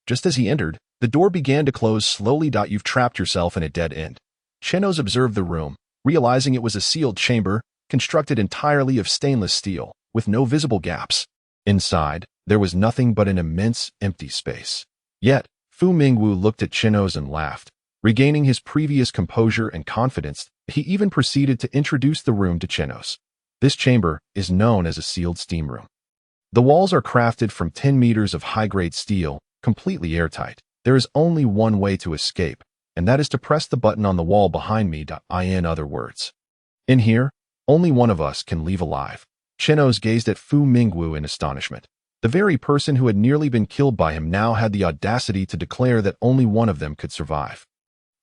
Just as he entered, the door began to close slowly. You've trapped yourself in a dead end. Chenos observed the room, realizing it was a sealed chamber, constructed entirely of stainless steel, with no visible gaps. Inside, there was nothing but an immense, empty space. Yet, Fu Mingwu looked at Chenos and laughed. Regaining his previous composure and confidence, he even proceeded to introduce the room to Chenos. This chamber is known as a sealed steam room. The walls are crafted from 10 meters of high-grade steel, completely airtight. There is only one way to escape, and that is to press the button on the wall behind me. In other words, in here, only one of us can leave alive. Chenos gazed at Fu Mingwu in astonishment. The very person who had nearly been killed by him now had the audacity to declare that only one of them could survive.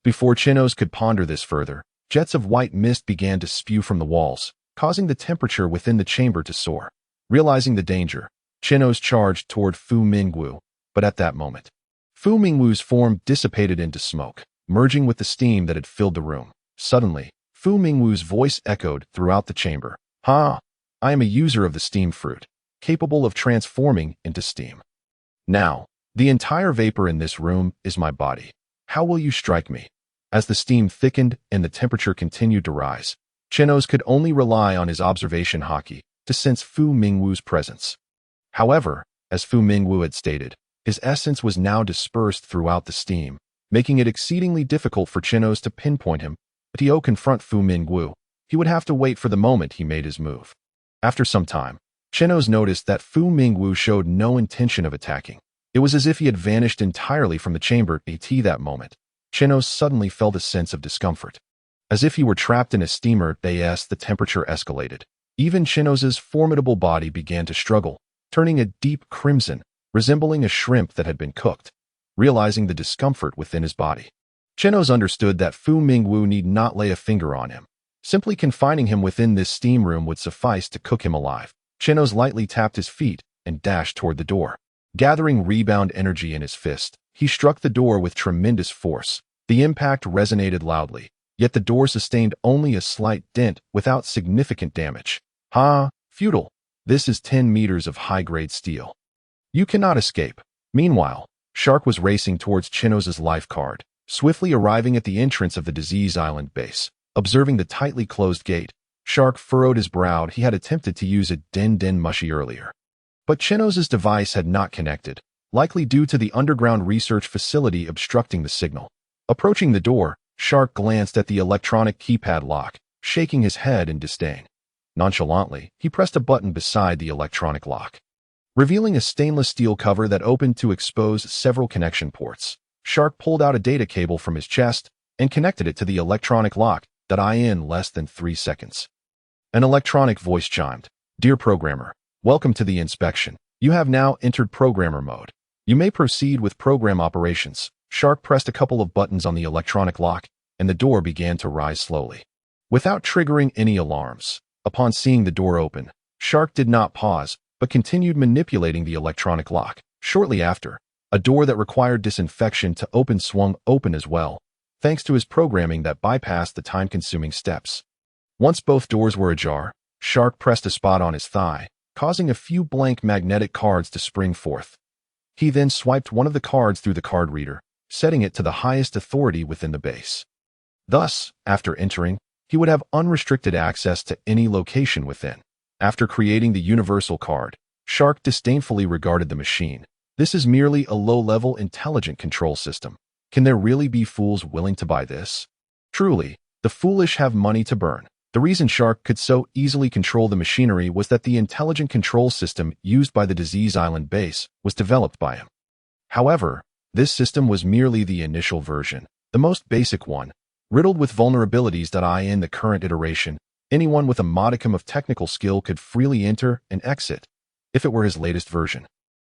Before Chenos could ponder this further, jets of white mist began to spew from the walls, causing the temperature within the chamber to soar. Realizing the danger, Chenos charged toward Fu Mingwu, but at that moment, Fu Mingwu's form dissipated into smoke, merging with the steam that had filled the room. Suddenly, Fu Mingwu's voice echoed throughout the chamber. I am a user of the steam fruit, capable of transforming into steam. Now, the entire vapor in this room is my body. How will you strike me? As the steam thickened and the temperature continued to rise, Chenos could only rely on his observation Haki to sense Fu Mingwu's presence. However, as Fu Mingwu had stated, his essence was now dispersed throughout the steam, making it exceedingly difficult for Chenos to pinpoint him. But to confront Fu Mingwu, he would have to wait for the moment he made his move. After some time, Chenos noticed that Fu Mingwu showed no intention of attacking. It was as if he had vanished entirely from the chamber. At that moment, Chenos suddenly felt a sense of discomfort. As if he were trapped in a steamer, the temperature escalated. Even Chenos's formidable body began to struggle, turning a deep crimson, resembling a shrimp that had been cooked. Realizing the discomfort within his body, Chenos understood that Fu Mingwu need not lay a finger on him. Simply confining him within this steam room would suffice to cook him alive. Chenos lightly tapped his feet and dashed toward the door. Gathering rebound energy in his fist, he struck the door with tremendous force. The impact resonated loudly, yet the door sustained only a slight dent without significant damage. Futile. This is 10 meters of high-grade steel. You cannot escape. Meanwhile, Shark was racing towards Chenos's life card, swiftly arriving at the entrance of the Disease Island base. Observing the tightly closed gate, Shark furrowed his brow. He had attempted to use a Den Mushy earlier, but Chenos's device had not connected, likely due to the underground research facility obstructing the signal. Approaching the door, Shark glanced at the electronic keypad lock, shaking his head in disdain. Nonchalantly, he pressed a button beside the electronic lock, revealing a stainless steel cover that opened to expose several connection ports. Shark pulled out a data cable from his chest and connected it to the electronic lock. In less than 3 seconds, an electronic voice chimed. Dear programmer, welcome to the inspection. You have now entered programmer mode. You may proceed with program operations. Shark pressed a couple of buttons on the electronic lock, and the door began to rise slowly, without triggering any alarms. Upon seeing the door open, Shark did not pause, but continued manipulating the electronic lock. Shortly after, a door that required disinfection to open swung open as well, thanks to his programming that bypassed the time-consuming steps. Once both doors were ajar, Shark pressed a spot on his thigh, causing a few blank magnetic cards to spring forth. He then swiped one of the cards through the card reader, setting it to the highest authority within the base. Thus, after entering, he would have unrestricted access to any location within. After creating the universal card, Shark disdainfully regarded the machine, This is merely a low-level intelligent control system. Can there really be fools willing to buy this? Truly, the foolish have money to burn. The reason Shark could so easily control the machinery was that the intelligent control system used by the Disease Island base was developed by him. However, this system was merely the initial version, the most basic one, riddled with vulnerabilities that in the current iteration, anyone with a modicum of technical skill could freely enter and exit, if it were his latest version.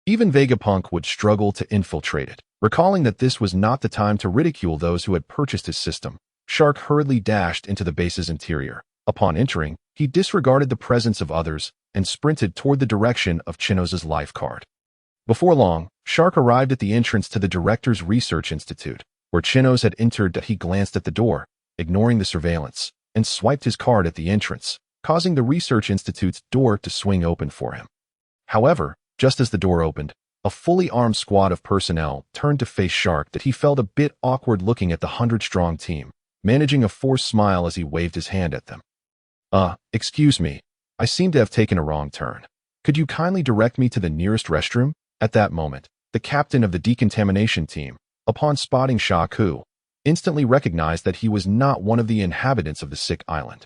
Even Vegapunk would struggle to infiltrate it. Recalling that this was not the time to ridicule those who had purchased his system, Shark hurriedly dashed into the base's interior. Upon entering, he disregarded the presence of others and sprinted toward the direction of Chenos' life card. Before long, Shark arrived at the entrance to the Director's Research Institute, where Chenos had entered. That he glanced at the door, ignoring the surveillance, and swiped his card at the entrance, causing the Research Institute's door to swing open for him. However, just as the door opened, a fully armed squad of personnel turned to face Shark. That he felt a bit awkward looking at the 100-strong team, managing a forced smile as he waved his hand at them. Excuse me, I seem to have taken a wrong turn. Could you kindly direct me to the nearest restroom? At that moment, the captain of the decontamination team, upon spotting Shaku, instantly recognized that he was not one of the inhabitants of the sick island.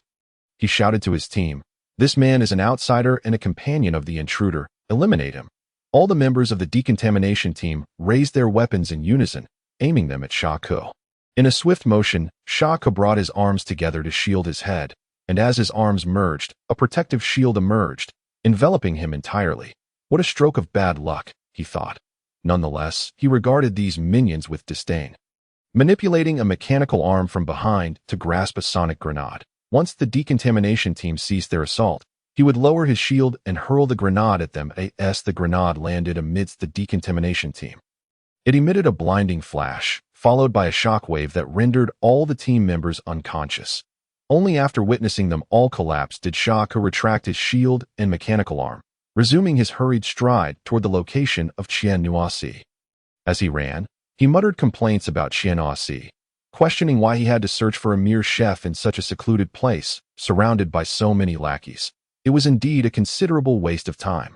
He shouted to his team, "This man is an outsider and a companion of the intruder. Eliminate him." All the members of the decontamination team raised their weapons in unison, aiming them at Shaku. In a swift motion, Shaku brought his arms together to shield his head, and as his arms merged, a protective shield emerged, enveloping him entirely. What a stroke of bad luck, he thought. Nonetheless, he regarded these minions with disdain. Manipulating a mechanical arm from behind to grasp a sonic grenade, once the decontamination team ceased their assault, he would lower his shield and hurl the grenade at them as the grenade landed amidst the decontamination team. It emitted a blinding flash, followed by a shockwave that rendered all the team members unconscious. Only after witnessing them all collapse did Shaku retract his shield and mechanical arm, resuming his hurried stride toward the location of Chenos. As he ran, he muttered complaints about Chenos, questioning why he had to search for a mere chef in such a secluded place, surrounded by so many lackeys. It was indeed a considerable waste of time.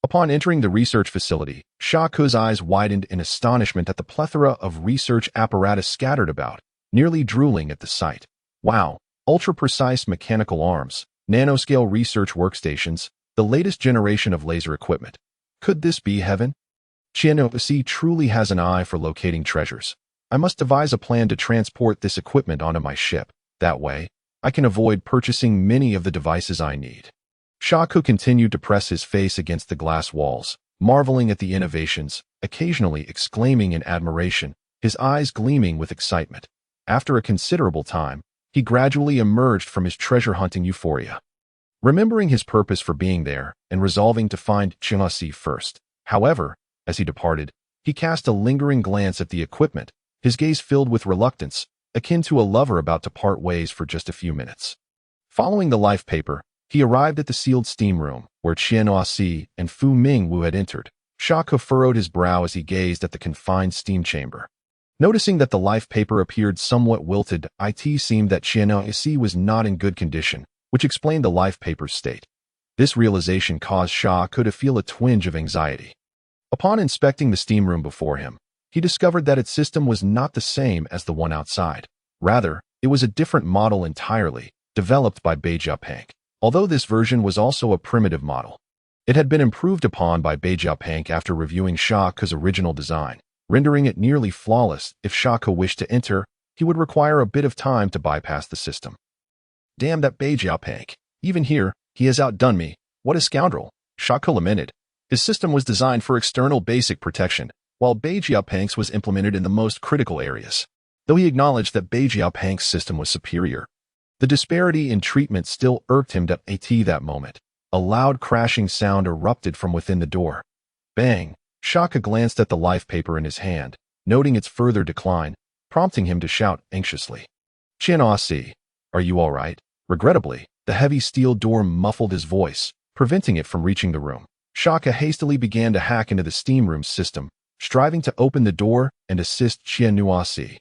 Upon entering the research facility, Shaku's eyes widened in astonishment at the plethora of research apparatus scattered about, nearly drooling at the sight. Wow! Ultra-precise mechanical arms, nanoscale research workstations, the latest generation of laser equipment. Could this be heaven? Chenos truly has an eye for locating treasures. I must devise a plan to transport this equipment onto my ship. That way, I can avoid purchasing many of the devices I need. Shaku continued to press his face against the glass walls, marveling at the innovations, occasionally exclaiming in admiration, his eyes gleaming with excitement. After a considerable time, he gradually emerged from his treasure-hunting euphoria. Remembering his purpose for being there and resolving to find Chenos first. However, as he departed, he cast a lingering glance at the equipment, his gaze filled with reluctance, akin to a lover about to part ways for just a few minutes. Following the life paper, he arrived at the sealed steam room, where Chenos and Fu Mingwu had entered. Shaku furrowed his brow as he gazed at the confined steam chamber. Noticing that the life paper appeared somewhat wilted, it seemed that Chenos was not in good condition, which explained the life paper's state. This realization caused Shaku to feel a twinge of anxiety. Upon inspecting the steam room before him, he discovered that its system was not the same as the one outside. Rather, it was a different model entirely, developed by Vegapunk. Although this version was also a primitive model, it had been improved upon by Vegapunk after reviewing Shaku's original design, rendering it nearly flawless. If Shaku wished to enter, he would require a bit of time to bypass the system. Damn that Vegapunk. Even here, he has outdone me. What a scoundrel, Shaku lamented. His system was designed for external basic protection, while Vegapunk's was implemented in the most critical areas. Though he acknowledged that Vegapunk's system was superior, the disparity in treatment still irked him at that moment. A loud crashing sound erupted from within the door. Bang! Shaku glanced at the life paper in his hand, noting its further decline, prompting him to shout anxiously. Chenos, are you all right? Regrettably, the heavy steel door muffled his voice, preventing it from reaching the room. Shaku hastily began to hack into the steam room's system, striving to open the door and assist Chenos.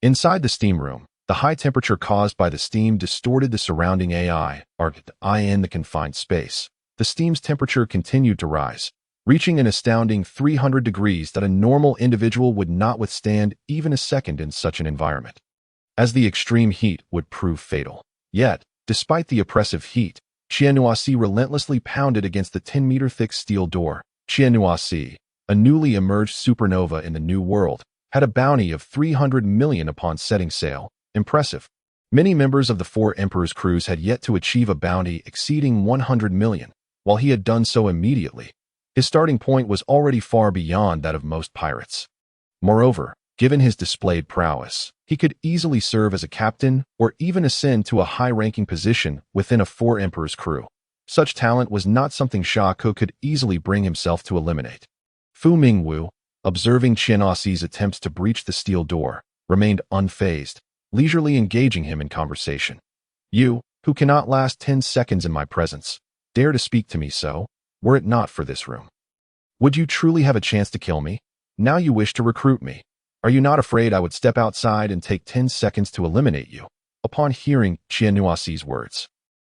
Inside the steam room, the high temperature caused by the steam distorted the surrounding in the confined space. The steam's temperature continued to rise, reaching an astounding 300 degrees that a normal individual would not withstand even a second in such an environment, as the extreme heat would prove fatal. Yet, despite the oppressive heat, Chenos relentlessly pounded against the 10-meter-thick steel door. Chenos, a newly emerged supernova in the New World, had a bounty of 300 million upon setting sail. Impressive. Many members of the four Emperor's crews had yet to achieve a bounty exceeding 100 million, while he had done so immediately. His starting point was already far beyond that of most pirates. Moreover, given his displayed prowess, he could easily serve as a captain or even ascend to a high-ranking position within a four Emperor's crew. Such talent was not something Shaku could easily bring himself to eliminate. Fu Mingwu, observing Chenos's attempts to breach the steel door, remained unfazed, leisurely engaging him in conversation. "You, who cannot last 10 seconds in my presence, dare to speak to me so, were it not for this room. Would you truly have a chance to kill me? Now you wish to recruit me. Are you not afraid I would step outside and take 10 seconds to eliminate you?" Upon hearing Chenos's words,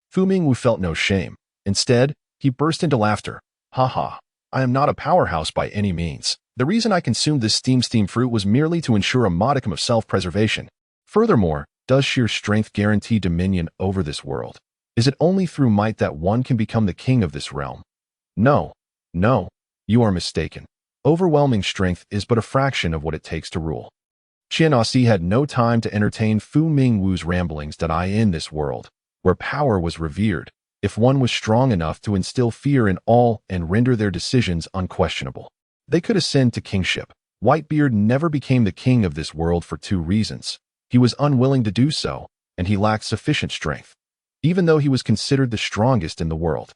Fu Mingwu felt no shame. Instead, he burst into laughter. "Haha, I am not a powerhouse by any means. The reason I consumed this steam fruit was merely to ensure a modicum of self-preservation. Furthermore, does sheer strength guarantee dominion over this world? Is it only through might that one can become the king of this realm? No, you are mistaken. Overwhelming strength is but a fraction of what it takes to rule." Chenos had no time to entertain Fu Mingwu's ramblings that in this world, where power was revered, if one was strong enough to instill fear in all and render their decisions unquestionable, they could ascend to kingship. Whitebeard never became the king of this world for two reasons. He was unwilling to do so, and he lacked sufficient strength, even though he was considered the strongest in the world.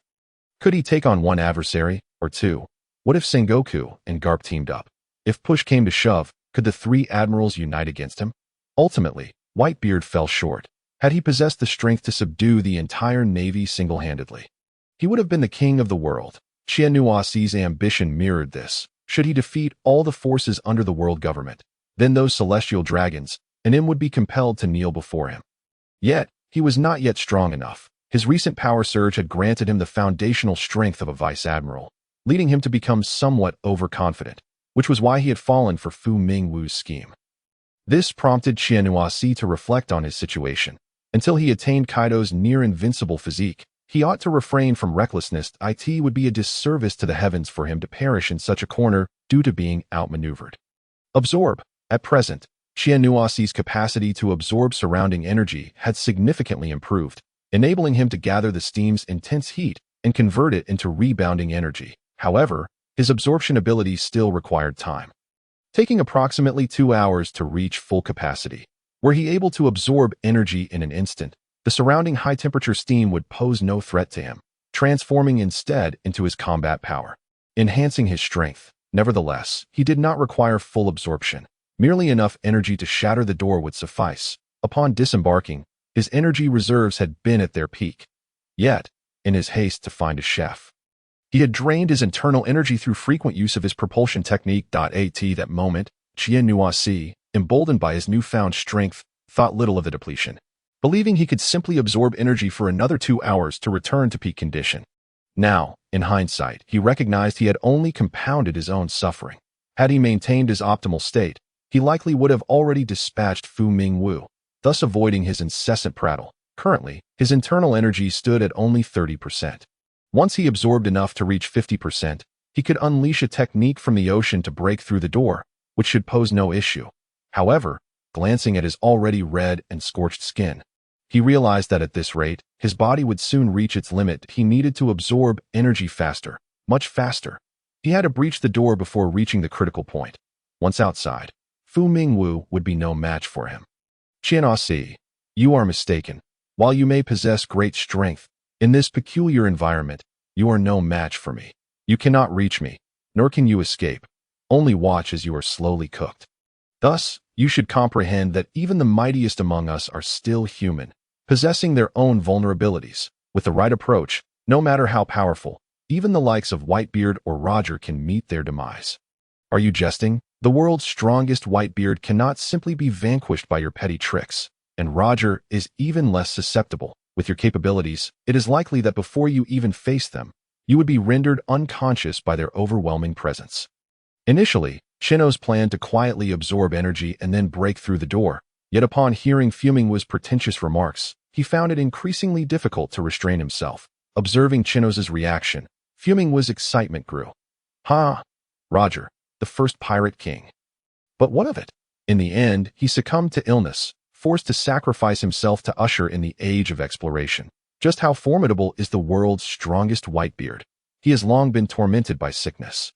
Could he take on one adversary, or two? What if Sengoku and Garp teamed up? If push came to shove, could the three admirals unite against him? Ultimately, Whitebeard fell short. Had he possessed the strength to subdue the entire navy single-handedly, he would have been the king of the world. Chenos's ambition mirrored this. Should he defeat all the forces under the world government, then those celestial dragons, and him would be compelled to kneel before him. Yet, he was not yet strong enough. His recent power surge had granted him the foundational strength of a vice-admiral, leading him to become somewhat overconfident, which was why he had fallen for Fu Mingwu's scheme. This prompted Chenos to reflect on his situation. Until he attained Kaido's near-invincible physique, he ought to refrain from recklessness. It would be a disservice to the heavens for him to perish in such a corner due to being outmaneuvered. Absorb. At present, Chenos's capacity to absorb surrounding energy had significantly improved, enabling him to gather the steam's intense heat and convert it into rebounding energy. However, his absorption ability still required time, taking approximately 2 hours to reach full capacity. Were he able to absorb energy in an instant, the surrounding high-temperature steam would pose no threat to him, transforming instead into his combat power, enhancing his strength. Nevertheless, he did not require full absorption. Merely enough energy to shatter the door would suffice. Upon disembarking, his energy reserves had been at their peak. Yet, in his haste to find a chef, he had drained his internal energy through frequent use of his propulsion technique. At that moment, Chenos, emboldened by his newfound strength, thought little of the depletion, believing he could simply absorb energy for another 2 hours to return to peak condition. Now, in hindsight, he recognized he had only compounded his own suffering. Had he maintained his optimal state, he likely would have already dispatched Fu Mingwu, thus avoiding his incessant prattle. Currently, his internal energy stood at only 30%. Once he absorbed enough to reach 50%, he could unleash a technique from the ocean to break through the door, which should pose no issue. However, glancing at his already red and scorched skin, he realized that at this rate, his body would soon reach its limit. He needed to absorb energy faster, much faster. He had to breach the door before reaching the critical point. Once outside, Fu Mingwu would be no match for him. Chenos, you are mistaken. While you may possess great strength, in this peculiar environment, you are no match for me. You cannot reach me, nor can you escape. Only watch as you are slowly cooked. Thus, you should comprehend that even the mightiest among us are still human, possessing their own vulnerabilities. With the right approach, no matter how powerful, even the likes of Whitebeard or Roger can meet their demise. Are you jesting? The world's strongest Whitebeard cannot simply be vanquished by your petty tricks, and Roger is even less susceptible. With your capabilities, it is likely that before you even face them, you would be rendered unconscious by their overwhelming presence. Initially, Chenos planned to quietly absorb energy and then break through the door, yet upon hearing Fumingwu's pretentious remarks, he found it increasingly difficult to restrain himself. Observing Chenos's reaction, Fumingwu's excitement grew. "Ha! Roger, the first pirate king." But what of it? In the end, he succumbed to illness, forced to sacrifice himself to usher in the age of exploration. Just how formidable is the world's strongest Whitebeard? He has long been tormented by sickness.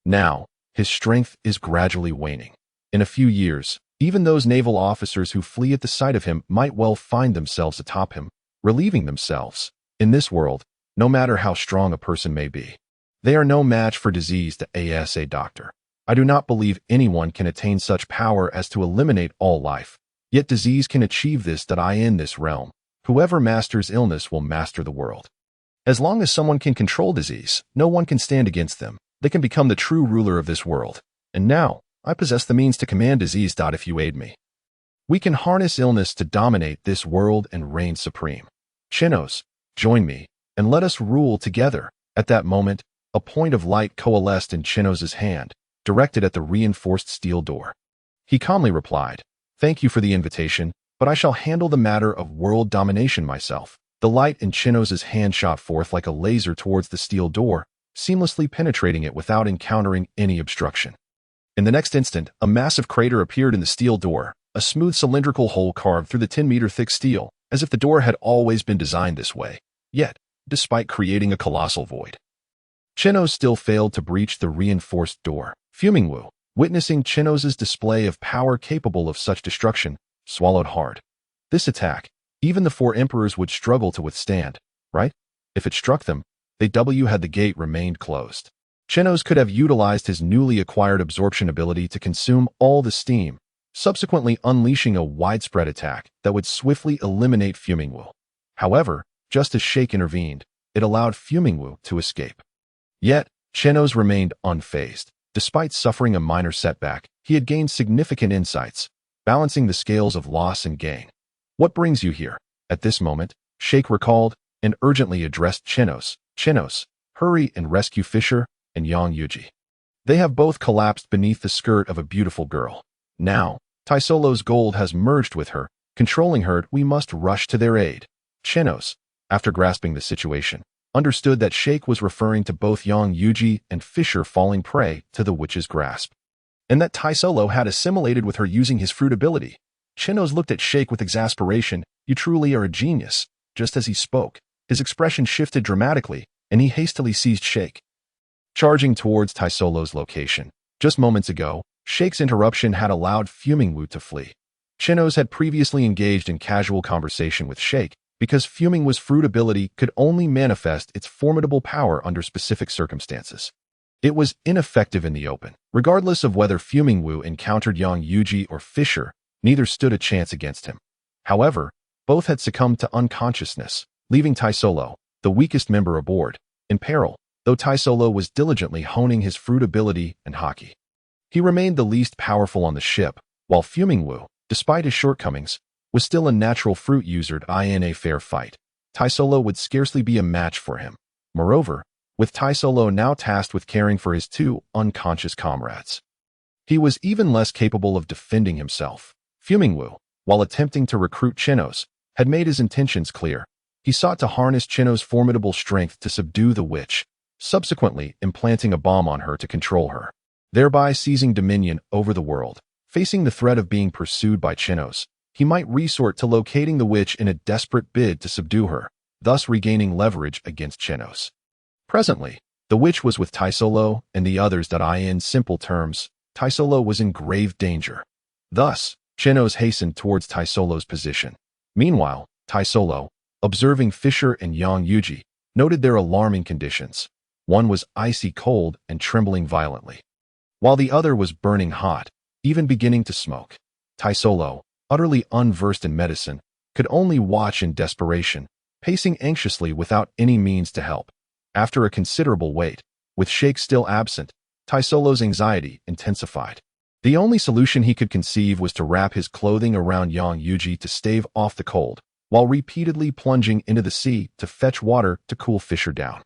Now, his strength is gradually waning. In a few years, even those naval officers who flee at the sight of him might well find themselves atop him, relieving themselves. In this world, no matter how strong a person may be, they are no match for disease to a doctor. I do not believe anyone can attain such power as to eliminate all life. Yet disease can achieve this in this realm. Whoever masters illness will master the world. As long as someone can control disease, no one can stand against them. They can become the true ruler of this world. And now, I possess the means to command disease. If you aid me, we can harness illness to dominate this world and reign supreme. Chenos, join me, and let us rule together. At that moment, a point of light coalesced in Chenos's hand, directed at the reinforced steel door. He calmly replied, "Thank you for the invitation, but I shall handle the matter of world domination myself." The light in Chenos's hand shot forth like a laser towards the steel door, seamlessly penetrating it without encountering any obstruction. In the next instant, a massive crater appeared in the steel door, a smooth cylindrical hole carved through the 10-meter-thick steel, as if the door had always been designed this way. Yet, despite creating a colossal void, Chenos still failed to breach the reinforced door. Fumingwu, witnessing Chenos's display of power capable of such destruction, swallowed hard. This attack, even the 4 emperors would struggle to withstand, right? If it struck them, had the gate remained closed. Chenos could have utilized his newly acquired absorption ability to consume all the steam, subsequently unleashing a widespread attack that would swiftly eliminate Fumingwu. However, just as Sheik intervened, it allowed Fumingwu to escape. Yet, Chenos remained unfazed. Despite suffering a minor setback, he had gained significant insights, balancing the scales of loss and gain. "What brings you here?" At this moment, Sheik recalled and urgently addressed Chenos. "Chenos, hurry and rescue Fisher and Yang Yuji. They have both collapsed beneath the skirt of a beautiful girl. Now, Teslo's gold has merged with her, controlling her. We must rush to their aid." Chenos, after grasping the situation, understood that Sheik was referring to both Yang Yuji and Fisher falling prey to the witch's grasp, and that Teslo had assimilated with her using his fruit ability. Chenos looked at Sheik with exasperation. "You truly are a genius." Just as he spoke, his expression shifted dramatically, and he hastily seized Sheik, charging towards Teslo's location. Just moments ago, Sheik's interruption had allowed Fumingwu to flee. Chenos had previously engaged in casual conversation with Sheik, because Fumingwu's fruit ability could only manifest its formidable power under specific circumstances. It was ineffective in the open. Regardless of whether Fumingwu encountered Yang Yuji or Fisher, neither stood a chance against him. However, both had succumbed to unconsciousness, leaving Teslo, the weakest member aboard, in peril, though Teslo was diligently honing his fruit ability and Haki. He remained the least powerful on the ship, while Fumingwu, despite his shortcomings, was still a natural fruit user in a fair fight. Teslo would scarcely be a match for him. Moreover, with Teslo now tasked with caring for his 2 unconscious comrades, he was even less capable of defending himself. Fumingwu, while attempting to recruit Chenos, had made his intentions clear. He sought to harness Chenos' formidable strength to subdue the witch, subsequently implanting a bomb on her to control her, thereby seizing dominion over the world. Facing the threat of being pursued by Chenos, he might resort to locating the witch in a desperate bid to subdue her, thus regaining leverage against Chenos. Presently, the witch was with Teslo and the others. In simple terms, Teslo was in grave danger. Thus, Chenos hastened towards Teslo's position. Meanwhile, Teslo, observing Fisher and Yang Yuji, noted their alarming conditions. One was icy cold and trembling violently, while the other was burning hot, even beginning to smoke. Teslo, utterly unversed in medicine, could only watch in desperation, pacing anxiously without any means to help. After a considerable wait, with Sheik still absent, Teslo's anxiety intensified. The only solution he could conceive was to wrap his clothing around Yang Yuji to stave off the cold, while repeatedly plunging into the sea to fetch water to cool Fisher down.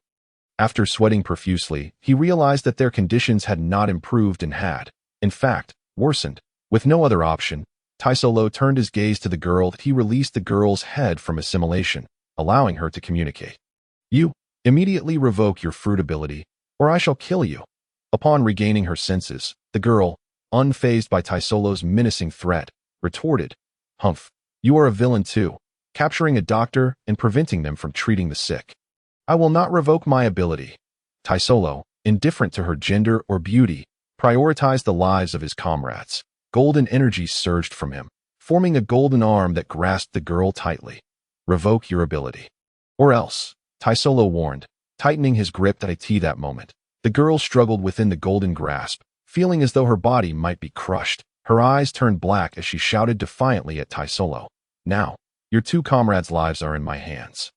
After sweating profusely, he realized that their conditions had not improved and had, in fact, worsened. With no other option, Teslo turned his gaze to the girl. He released the girl's head from assimilation, allowing her to communicate. You immediately revoke your fruit ability, or I shall kill you. Upon regaining her senses, the girl, unfazed by Teslo's menacing threat, retorted, Humph, you are a villain too, capturing a doctor and preventing them from treating the sick. I will not revoke my ability. Teslo, indifferent to her gender or beauty, prioritized the lives of his comrades. Golden energy surged from him, forming a golden arm that grasped the girl tightly. Revoke your ability. Or else, Teslo warned, tightening his grip at that moment. The girl struggled within the golden grasp, feeling as though her body might be crushed. Her eyes turned black as she shouted defiantly at Teslo. Now, your two comrades' lives are in my hands.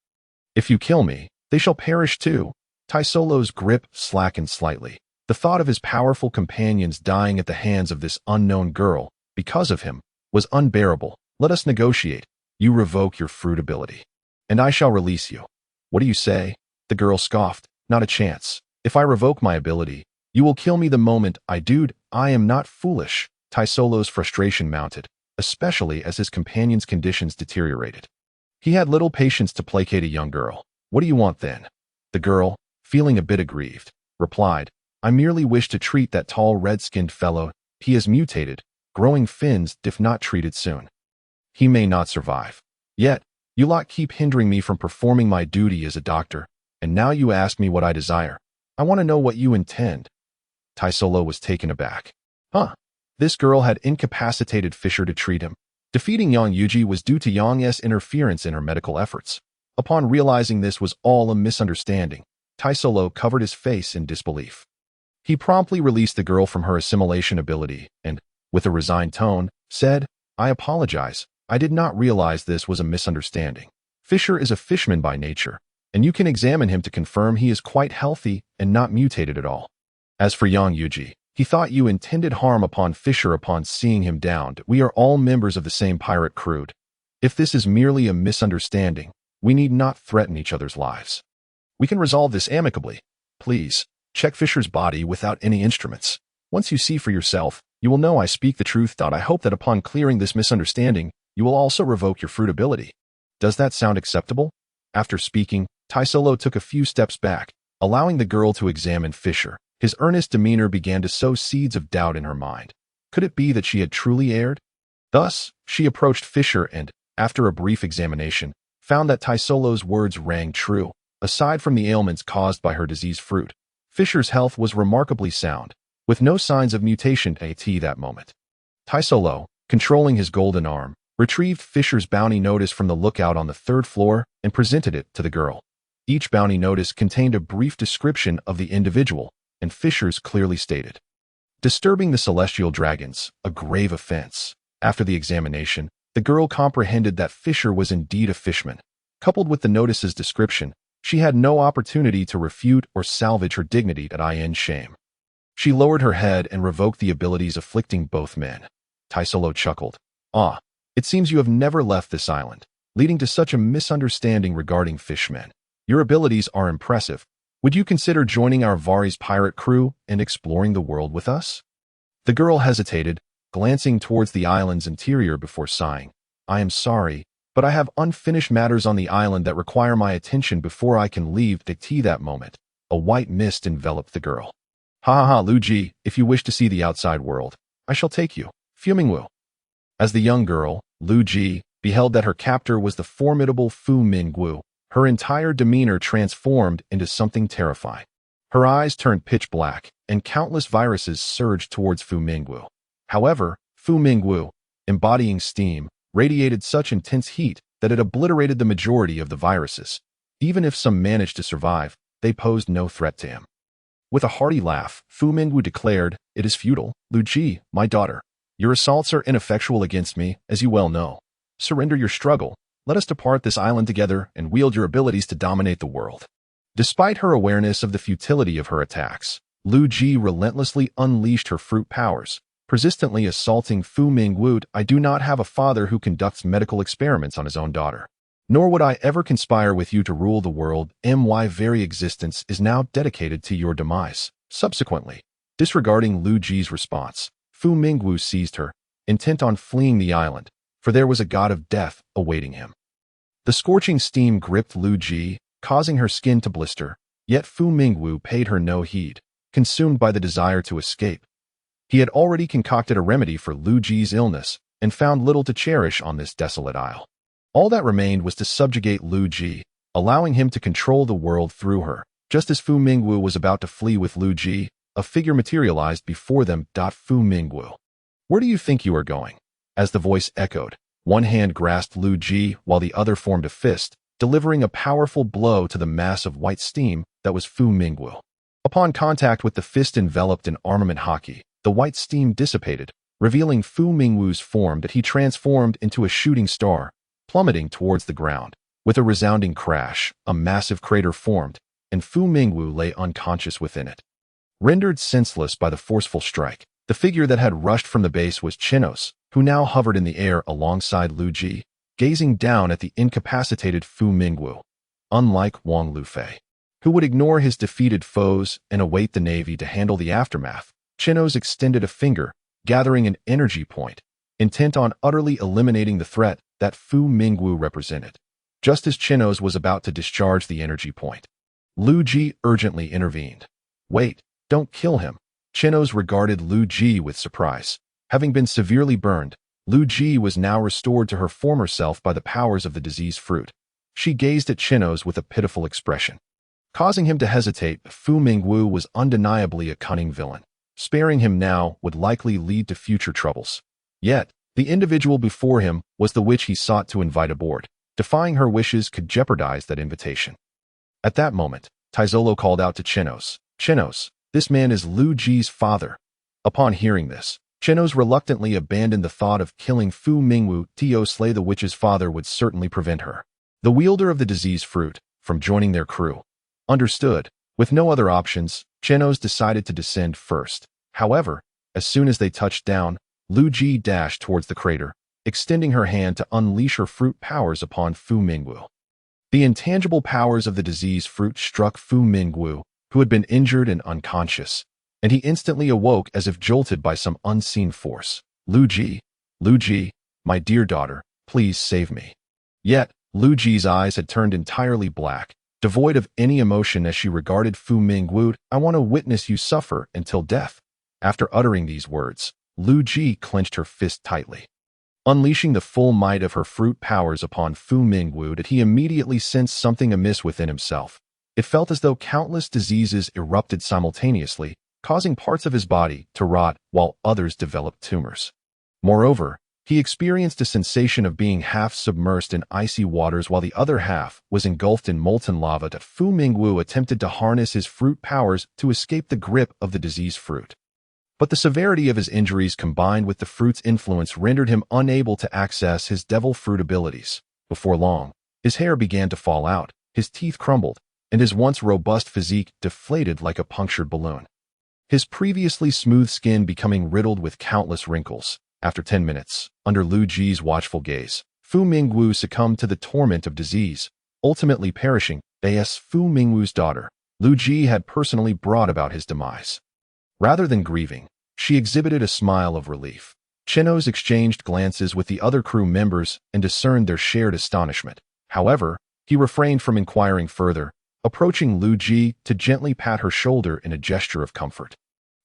If you kill me, they shall perish too. Teslo's grip slackened slightly. The thought of his powerful companions dying at the hands of this unknown girl, because of him, was unbearable. Let us negotiate. You revoke your fruit ability, and I shall release you. What do you say? The girl scoffed. Not a chance. If I revoke my ability, you will kill me the moment I do. I am not foolish. Teslo's frustration mounted, especially as his companion's conditions deteriorated. He had little patience to placate a young girl. What do you want then? The girl, feeling a bit aggrieved, replied, I merely wish to treat that tall red-skinned fellow. He is mutated, growing fins if not treated soon. He may not survive. Yet, you lot keep hindering me from performing my duty as a doctor, and now you ask me what I desire. I want to know what you intend. Teslo was taken aback. Huh? This girl had incapacitated Fisher to treat him. Defeating Yang Yuji was due to Yang's interference in her medical efforts. Upon realizing this was all a misunderstanding, Teslo covered his face in disbelief. He promptly released the girl from her assimilation ability and, with a resigned tone, said, I apologize. I did not realize this was a misunderstanding. Fisher is a fishman by nature, and you can examine him to confirm he is quite healthy and not mutated at all. As for Yang Yuji, he thought you intended harm upon Fisher upon seeing him downed. We are all members of the same pirate crew. If this is merely a misunderstanding, we need not threaten each other's lives. We can resolve this amicably. Please, check Fisher's body without any instruments. Once you see for yourself, you will know I speak the truth. I hope that upon clearing this misunderstanding, you will also revoke your fruit ability. Does that sound acceptable? After speaking, Teslo took a few steps back, allowing the girl to examine Fisher. His earnest demeanor began to sow seeds of doubt in her mind. Could it be that she had truly erred? Thus, she approached Fisher and, after a brief examination, found that Teslo's words rang true. Aside from the ailments caused by her diseased fruit, Fisher's health was remarkably sound, with no signs of mutation at that moment. Teslo, controlling his golden arm, retrieved Fisher's bounty notice from the lookout on the third floor and presented it to the girl. Each bounty notice contained a brief description of the individual, and Fisher's clearly stated, disturbing the celestial dragons, a grave offense. After the examination, the girl comprehended that Fisher was indeed a fishman. Coupled with the notice's description, she had no opportunity to refute or salvage her dignity at shame. She lowered her head and revoked the abilities afflicting both men. Teslo chuckled. Ah, it seems you have never left this island, leading to such a misunderstanding regarding fishmen. Your abilities are impressive. Would you consider joining our Vari's pirate crew and exploring the world with us? The girl hesitated, glancing towards the island's interior before sighing. I am sorry, but I have unfinished matters on the island that require my attention before I can leave that moment. A white mist enveloped the girl. Ha ha ha, Lu Ji, if you wish to see the outside world, I shall take you. Fumingwu. As the young girl, Lu Ji, beheld that her captor was the formidable Fu Mingwu, her entire demeanor transformed into something terrifying. Her eyes turned pitch black, and countless viruses surged towards Fu Mingwu. However, Fu Mingwu, embodying steam, radiated such intense heat that it obliterated the majority of the viruses. Even if some managed to survive, they posed no threat to him. With a hearty laugh, Fu Mingwu declared, It is futile, Lu Ji, my daughter. Your assaults are ineffectual against me, as you well know. Surrender your struggle. Let us depart this island together and wield your abilities to dominate the world. Despite her awareness of the futility of her attacks, Lu Ji relentlessly unleashed her fruit powers, persistently assaulting Fu Mingwu. I do not have a father who conducts medical experiments on his own daughter. Nor would I ever conspire with you to rule the world. My very existence is now dedicated to your demise. Subsequently, disregarding Lu Ji's response, Fu Mingwu seized her, intent on fleeing the island, for there was a god of death awaiting him. The scorching steam gripped Lu Ji, causing her skin to blister, yet Fu Mingwu paid her no heed, consumed by the desire to escape. He had already concocted a remedy for Lu Ji's illness and found little to cherish on this desolate isle. All that remained was to subjugate Lu Ji, allowing him to control the world through her. Just as Fu Mingwu was about to flee with Lu Ji, a figure materialized before them. Fu Mingwu. Where do you think you are going? As the voice echoed, one hand grasped Lu Ji while the other formed a fist, delivering a powerful blow to the mass of white steam that was Fu Mingwu. Upon contact with the fist enveloped in armament Haki, the white steam dissipated, revealing Fu Mingwu's form that he transformed into a shooting star, plummeting towards the ground. With a resounding crash, a massive crater formed, and Fu Mingwu lay unconscious within it. Rendered senseless by the forceful strike, the figure that had rushed from the base was Chenos, who now hovered in the air alongside Lu Ji, gazing down at the incapacitated Fu Mingwu. Unlike Wang Lufei, who would ignore his defeated foes and await the navy to handle the aftermath, Chenos extended a finger, gathering an energy point, intent on utterly eliminating the threat that Fu Mingwu represented. Just as Chenos was about to discharge the energy point, Lu Ji urgently intervened. Wait, don't kill him. Chenos regarded Lu Ji with surprise. Having been severely burned, Lu Ji was now restored to her former self by the powers of the disease fruit. She gazed at Chenos with a pitiful expression. Causing him to hesitate, Fu Mingwu was undeniably a cunning villain. Sparing him now would likely lead to future troubles. Yet, the individual before him was the witch he sought to invite aboard. Defying her wishes could jeopardize that invitation. At that moment, Teslo called out to Chenos. Chenos, this man is Lu Ji's father. Upon hearing this, Chenos reluctantly abandoned the thought of killing Fu Mingwu. To slay the witch's father would certainly prevent her, the wielder of the disease fruit, from joining their crew. Understood. With no other options, Chenos decided to descend first. However, as soon as they touched down, Lu Ji dashed towards the crater, extending her hand to unleash her fruit powers upon Fu Mingwu. The intangible powers of the disease fruit struck Fu Mingwu, who had been injured and unconscious, and he instantly awoke as if jolted by some unseen force. Lu Ji, my dear daughter, please save me. Yet, Lu Ji's eyes had turned entirely black, devoid of any emotion as she regarded Fu Mingwu. I want to witness you suffer until death. After uttering these words, Lu Ji clenched her fist tightly. Unleashing the full might of her fruit powers upon Fu Mingwu, that he immediately sensed something amiss within himself. It felt as though countless diseases erupted simultaneously, causing parts of his body to rot while others developed tumors. Moreover, he experienced a sensation of being half submersed in icy waters while the other half was engulfed in molten lava. That Fu Mingwu attempted to harness his fruit powers to escape the grip of the disease fruit. But the severity of his injuries combined with the fruit's influence rendered him unable to access his devil fruit abilities. Before long, his hair began to fall out, his teeth crumbled, and his once robust physique deflated like a punctured balloon. His previously smooth skin becoming riddled with countless wrinkles. After 10 minutes, under Lu Ji's watchful gaze, Fu Mingwu succumbed to the torment of disease, ultimately perishing. Fu Mingwu's daughter, Lu Ji, had personally brought about his demise. Rather than grieving, she exhibited a smile of relief. Chenos exchanged glances with the other crew members and discerned their shared astonishment. However, he refrained from inquiring further, approaching Lu Ji to gently pat her shoulder in a gesture of comfort.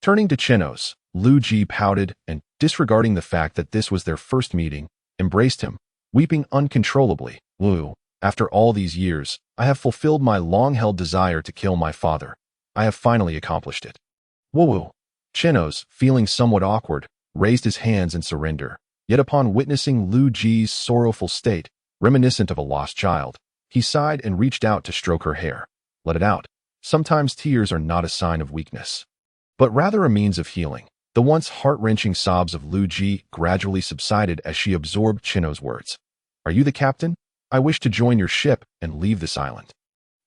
Turning to Chenos, Lu Ji pouted and, disregarding the fact that this was their first meeting, embraced him, weeping uncontrollably. Lu, after all these years, I have fulfilled my long-held desire to kill my father. I have finally accomplished it. Woo! Chenos, feeling somewhat awkward, raised his hands in surrender. Yet upon witnessing Lu Ji's sorrowful state, reminiscent of a lost child, he sighed and reached out to stroke her hair. Let it out. Sometimes tears are not a sign of weakness, but rather a means of healing. The once heart-wrenching sobs of Lu Ji gradually subsided as she absorbed Chenos' words. Are you the captain? I wish to join your ship and leave this island.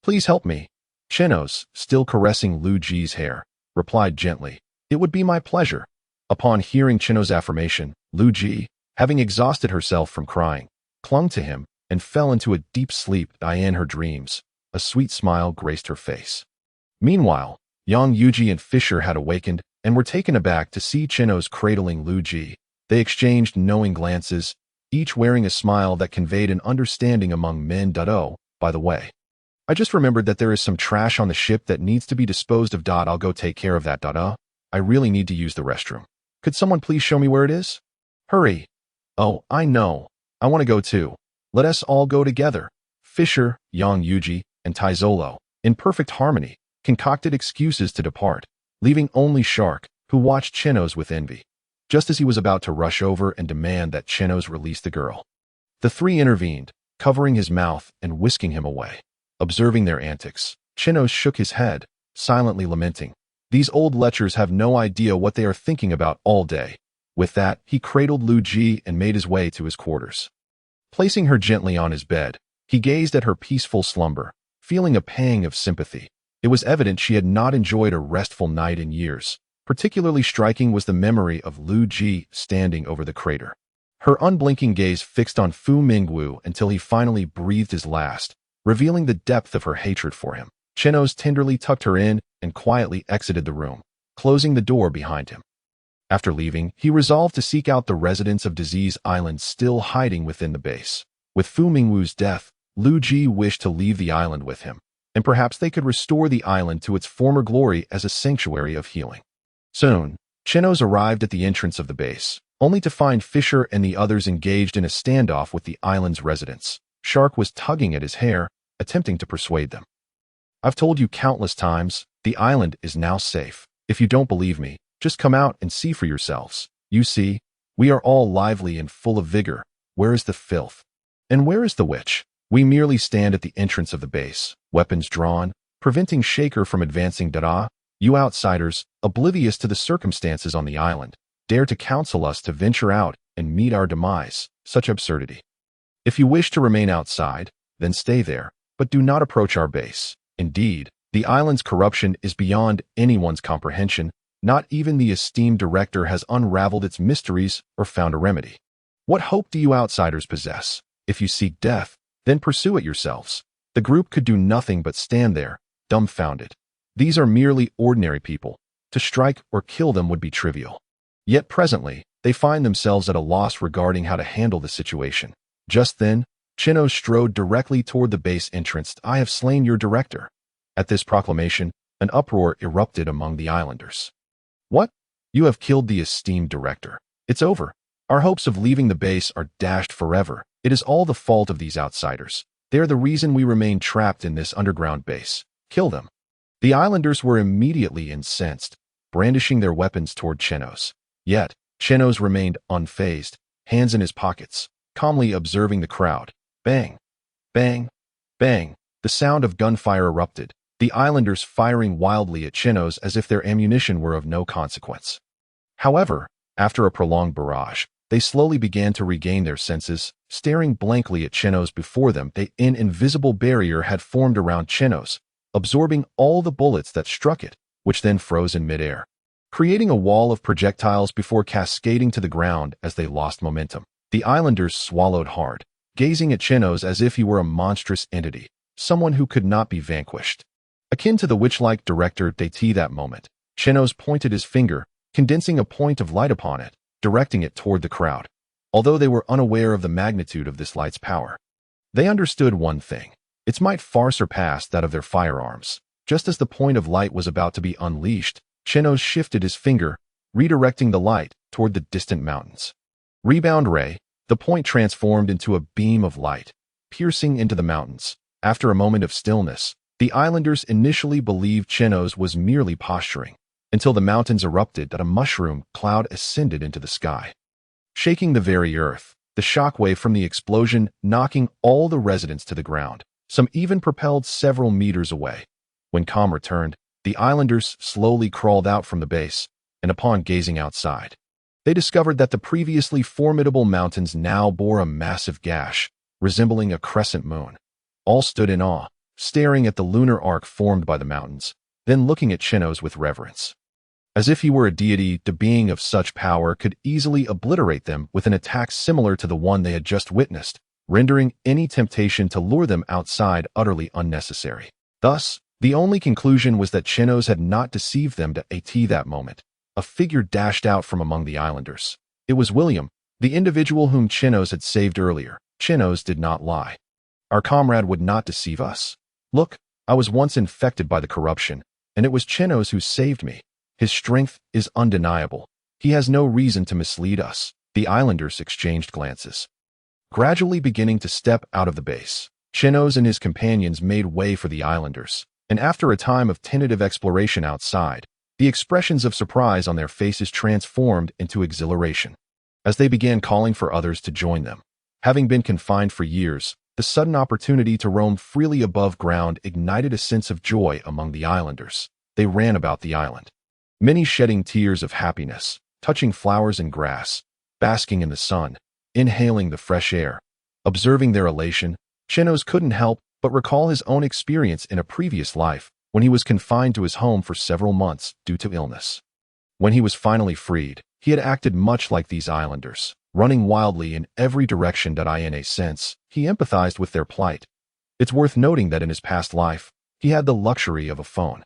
Please help me. Chenos, still caressing Lu Ji's hair, replied gently, It would be my pleasure. Upon hearing Chenos' affirmation, Lu Ji, having exhausted herself from crying, clung to him, and fell into a deep sleep in her dreams. A sweet smile graced her face. Meanwhile, Yang Yuji and Fisher had awakened and were taken aback to see Chenos cradling Lu Ji. They exchanged knowing glances, each wearing a smile that conveyed an understanding among men. Oh, by the way, I just remembered that there is some trash on the ship that needs to be disposed of. I'll go take care of that. I really need to use the restroom. Could someone please show me where it is? Hurry. Oh, I know. I want to go too. Let us all go together. Fisher, Yang Yuji, and Teslo, in perfect harmony, concocted excuses to depart, leaving only Shark, who watched Chenos with envy. Just as he was about to rush over and demand that Chenos release the girl, the three intervened, covering his mouth and whisking him away. Observing their antics, Chenos shook his head, silently lamenting. These old lechers have no idea what they are thinking about all day. With that, he cradled Lu Ji and made his way to his quarters. Placing her gently on his bed, he gazed at her peaceful slumber, feeling a pang of sympathy. It was evident she had not enjoyed a restful night in years. Particularly striking was the memory of Lu Ji standing over the crater. Her unblinking gaze fixed on Fu Mingwu until he finally breathed his last, revealing the depth of her hatred for him. Chenos tenderly tucked her in and quietly exited the room, closing the door behind him. After leaving, he resolved to seek out the residents of Disease Island still hiding within the base. With Fu Mingwu's death, Lu Ji wished to leave the island with him, and perhaps they could restore the island to its former glory as a sanctuary of healing. Soon, Chenos arrived at the entrance of the base, only to find Fisher and the others engaged in a standoff with the island's residents. Shark was tugging at his hair, attempting to persuade them. I've told you countless times, the island is now safe. If you don't believe me, just come out and see for yourselves. You see, we are all lively and full of vigor. Where is the filth? And where is the witch? We merely stand at the entrance of the base, weapons drawn, preventing Shaker from advancing. You outsiders, oblivious to the circumstances on the island, dare to counsel us to venture out and meet our demise. Such absurdity. If you wish to remain outside, then stay there, but do not approach our base. Indeed, the island's corruption is beyond anyone's comprehension. Not even the esteemed director has unraveled its mysteries or found a remedy. What hope do you outsiders possess? If you seek death, then pursue it yourselves. The group could do nothing but stand there, dumbfounded. These are merely ordinary people. To strike or kill them would be trivial. Yet presently, they find themselves at a loss regarding how to handle the situation. Just then, Chenos strode directly toward the base entrance. I have slain your director. At this proclamation, an uproar erupted among the islanders. What? You have killed the esteemed director. It's over. Our hopes of leaving the base are dashed forever. It is all the fault of these outsiders. They are the reason we remain trapped in this underground base. Kill them. The islanders were immediately incensed, brandishing their weapons toward Chenos. Yet, Chenos remained unfazed, hands in his pockets, calmly observing the crowd. Bang! Bang! Bang! The sound of gunfire erupted, the islanders firing wildly at Chenos as if their ammunition were of no consequence. However, after a prolonged barrage, they slowly began to regain their senses, staring blankly at Chenos before them. An invisible barrier had formed around Chenos, absorbing all the bullets that struck it, which then froze in midair, creating a wall of projectiles before cascading to the ground as they lost momentum. The islanders swallowed hard, gazing at Chenos as if he were a monstrous entity, someone who could not be vanquished. Akin to the witch-like director that moment, Chenos pointed his finger, condensing a point of light upon it, directing it toward the crowd. Although they were unaware of the magnitude of this light's power, they understood one thing. Its might far surpassed that of their firearms. Just as the point of light was about to be unleashed, Chenos shifted his finger, redirecting the light toward the distant mountains. Rebound ray, the point transformed into a beam of light, piercing into the mountains. After a moment of stillness, the islanders initially believed Chenos was merely posturing, until the mountains erupted and a mushroom cloud ascended into the sky, shaking the very earth, the shockwave from the explosion knocking all the residents to the ground. Some even propelled several meters away. When calm returned, the islanders slowly crawled out from the base, and upon gazing outside, they discovered that the previously formidable mountains now bore a massive gash, resembling a crescent moon. All stood in awe, staring at the lunar arc formed by the mountains, then looking at Chenos with reverence. As if he were a deity, the being of such power could easily obliterate them with an attack similar to the one they had just witnessed. rendering any temptation to lure them outside utterly unnecessary. Thus, the only conclusion was that Chenos had not deceived them to AT that moment. A figure dashed out from among the islanders. It was William, the individual whom Chenos had saved earlier. Chenos did not lie. Our comrade would not deceive us. Look, I was once infected by the corruption, and it was Chenos who saved me. His strength is undeniable. He has no reason to mislead us. The islanders exchanged glances. Gradually beginning to step out of the base, Chenos and his companions made way for the islanders, and after a time of tentative exploration outside, the expressions of surprise on their faces transformed into exhilaration. As they began calling for others to join them, having been confined for years, the sudden opportunity to roam freely above ground ignited a sense of joy among the islanders. They ran about the island, many shedding tears of happiness, touching flowers and grass, basking in the sun, inhaling the fresh air. Observing their elation, Chenos couldn't help but recall his own experience in a previous life when he was confined to his home for several months due to illness. When he was finally freed, he had acted much like these islanders, running wildly in every direction. In a sense, he empathized with their plight. It's worth noting that in his past life, he had the luxury of a phone,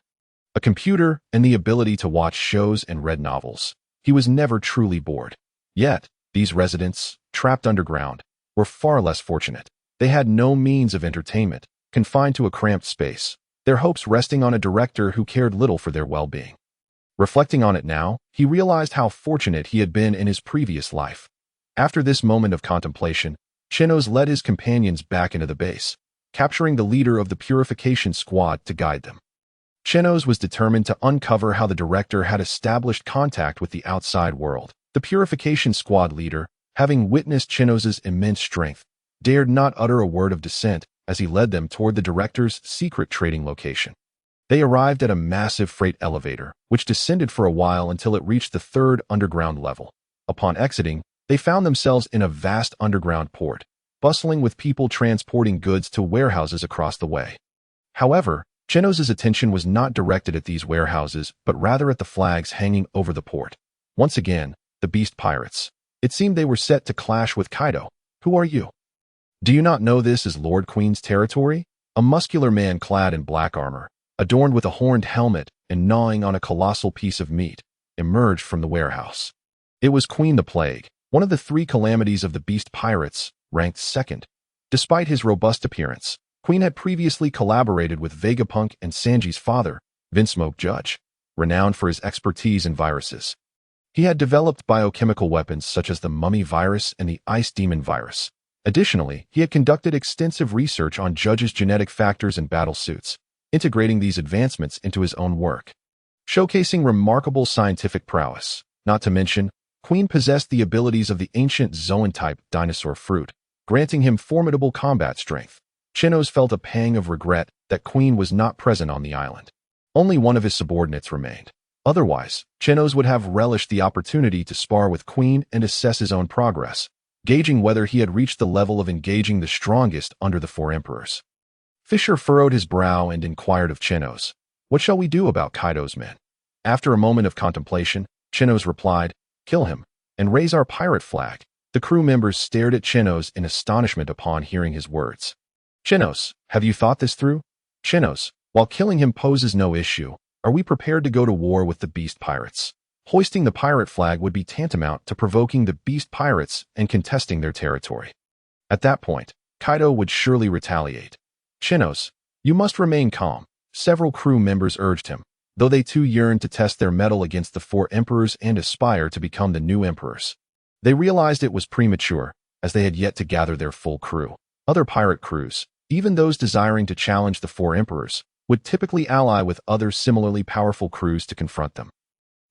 a computer, and the ability to watch shows and read novels. He was never truly bored. Yet, these residents, trapped underground, were far less fortunate. They had no means of entertainment, confined to a cramped space, their hopes resting on a director who cared little for their well-being. Reflecting on it now, he realized how fortunate he had been in his previous life. After this moment of contemplation, Chenos led his companions back into the base, capturing the leader of the purification squad to guide them. Chenos was determined to uncover how the director had established contact with the outside world. The purification squad leader, having witnessed Chenos's immense strength, dared not utter a word of dissent as he led them toward the director's secret trading location. They arrived at a massive freight elevator, which descended for a while until it reached the third underground level. Upon exiting, they found themselves in a vast underground port, bustling with people transporting goods to warehouses across the way. However, Chenos's attention was not directed at these warehouses, but rather at the flags hanging over the port. Once again, the beast pirates. It seemed they were set to clash with Kaido. Who are you? Do you not know this is Lord Queen's territory? A muscular man clad in black armor, adorned with a horned helmet and gnawing on a colossal piece of meat, emerged from the warehouse. It was Queen the Plague, one of the three calamities of the beast pirates, ranked second. Despite his robust appearance, Queen had previously collaborated with Vegapunk and Sanji's father, Vinsmoke Judge, renowned for his expertise in viruses. He had developed biochemical weapons such as the mummy virus and the ice demon virus. Additionally, he had conducted extensive research on Judge's genetic factors and battle suits, integrating these advancements into his own work, showcasing remarkable scientific prowess. Not to mention, Queen possessed the abilities of the ancient Zoan-type dinosaur fruit, granting him formidable combat strength. Chenos felt a pang of regret that Queen was not present on the island. Only one of his subordinates remained. Otherwise, Chenos would have relished the opportunity to spar with Queen and assess his own progress, gauging whether he had reached the level of engaging the strongest under the four emperors. Fisher furrowed his brow and inquired of Chenos, "What shall we do about Kaido's men?" After a moment of contemplation, Chenos replied, "Kill him, and raise our pirate flag." The crew members stared at Chenos in astonishment upon hearing his words. "Chenos, have you thought this through?" "Chenos, while killing him poses no issue, are we prepared to go to war with the beast pirates? Hoisting the pirate flag would be tantamount to provoking the beast pirates and contesting their territory. At that point, Kaido would surely retaliate. "Chenos, you must remain calm," several crew members urged him, though they too yearned to test their mettle against the four emperors and aspire to become the new emperors. They realized it was premature, as they had yet to gather their full crew. Other pirate crews, even those desiring to challenge the four emperors, would typically ally with other similarly powerful crews to confront them,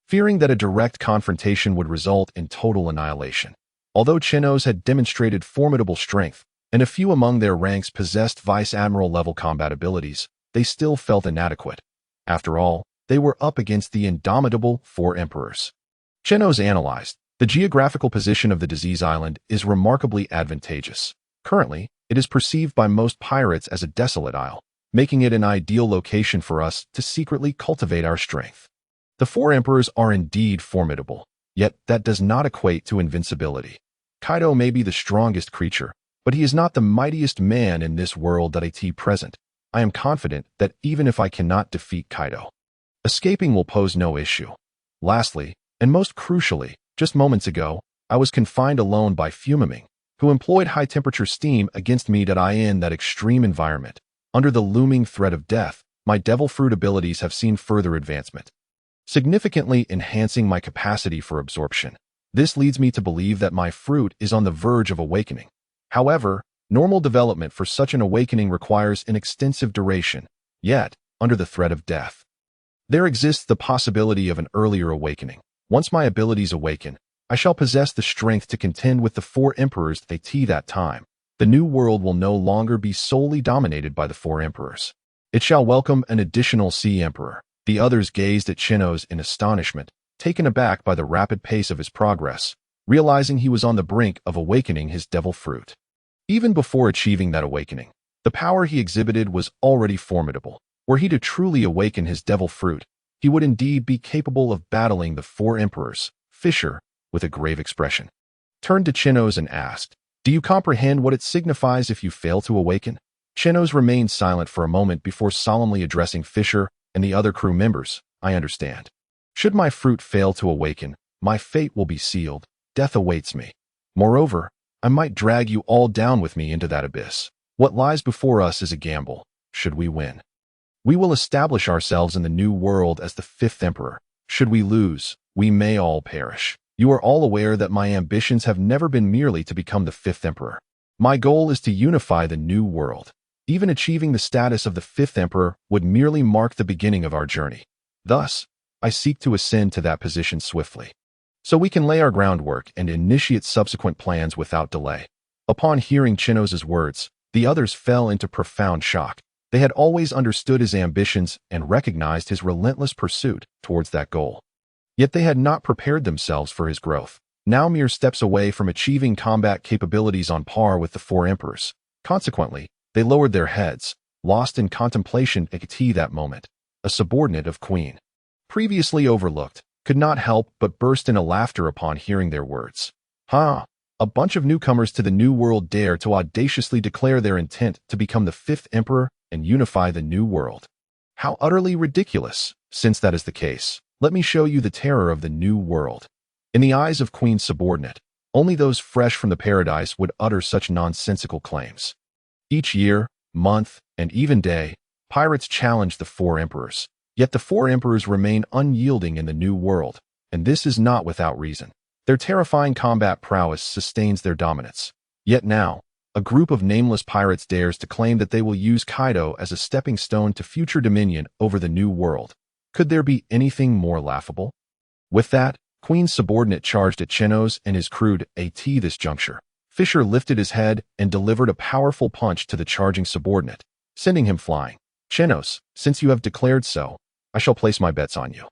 fearing that a direct confrontation would result in total annihilation. Although Chenos had demonstrated formidable strength, and a few among their ranks possessed vice admiral level combat abilities, they still felt inadequate. After all, they were up against the indomitable four emperors. Chenos analyzed, the geographical position of the disease island is remarkably advantageous. Currently, it is perceived by most pirates as a desolate isle, making it an ideal location for us to secretly cultivate our strength. The four emperors are indeed formidable, yet that does not equate to invincibility. Kaido may be the strongest creature, But he is not the mightiest man in this world that at present. I am confident that even if I cannot defeat Kaido, escaping will pose no issue. Lastly, and most crucially, just moments ago, I was confined alone by Fumaming, who employed high-temperature steam against me in that extreme environment. Under the looming threat of death, my devil fruit abilities have seen further advancement, significantly enhancing my capacity for absorption. This leads me to believe that my fruit is on the verge of awakening. However, normal development for such an awakening requires an extensive duration, yet, under the threat of death, there exists the possibility of an earlier awakening. Once my abilities awaken, I shall possess the strength to contend with the 4 emperors at that time. The new world will no longer be solely dominated by the 4 emperors. It shall welcome an additional sea emperor. The others gazed at Chenos in astonishment, taken aback by the rapid pace of his progress, realizing he was on the brink of awakening his devil fruit. Even before achieving that awakening, the power he exhibited was already formidable. Were he to truly awaken his devil fruit, he would indeed be capable of battling the 4 emperors. Fisher, with a grave expression, turned to Chenos and asked, "Do you comprehend what it signifies if you fail to awaken?" Chenos remained silent for a moment before solemnly addressing Fisher and the other crew members. "I understand. Should my fruit fail to awaken, my fate will be sealed. Death awaits me. Moreover, I might drag you all down with me into that abyss. What lies before us is a gamble. Should we win, we will establish ourselves in the new world as the 5th emperor. Should we lose, we may all perish. You are all aware that my ambitions have never been merely to become the 5th emperor. My goal is to unify the new world. Even achieving the status of the 5th emperor would merely mark the beginning of our journey. Thus, I seek to ascend to that position swiftly, so we can lay our groundwork and initiate subsequent plans without delay." Upon hearing Chenos' words, the others fell into profound shock. They had always understood his ambitions and recognized his relentless pursuit towards that goal. Yet they had not prepared themselves for his growth. Now mere steps away from achieving combat capabilities on par with the 4 emperors. Consequently, they lowered their heads, lost in contemplation at that moment. A subordinate of Queen, previously overlooked, could not help but burst into laughter upon hearing their words. "Ha! A bunch of newcomers to the New World dare to audaciously declare their intent to become the 5th emperor and unify the New World. How utterly ridiculous! Since that is the case, let me show you the terror of the New World." In the eyes of Queen's subordinate, only those fresh from the paradise would utter such nonsensical claims. Each year, month, and even day, pirates challenged the 4 emperors. Yet the 4 emperors remain unyielding in the New World, and this is not without reason. Their terrifying combat prowess sustains their dominance. Yet now, a group of nameless pirates dares to claim that they will use Kaido as a stepping stone to future dominion over the New World. Could there be anything more laughable? With that, Queen's subordinate charged at Chenos and his crew at this juncture. Fisher lifted his head and delivered a powerful punch to the charging subordinate, sending him flying. "Chenos, since you have declared so, I shall place my bets on you.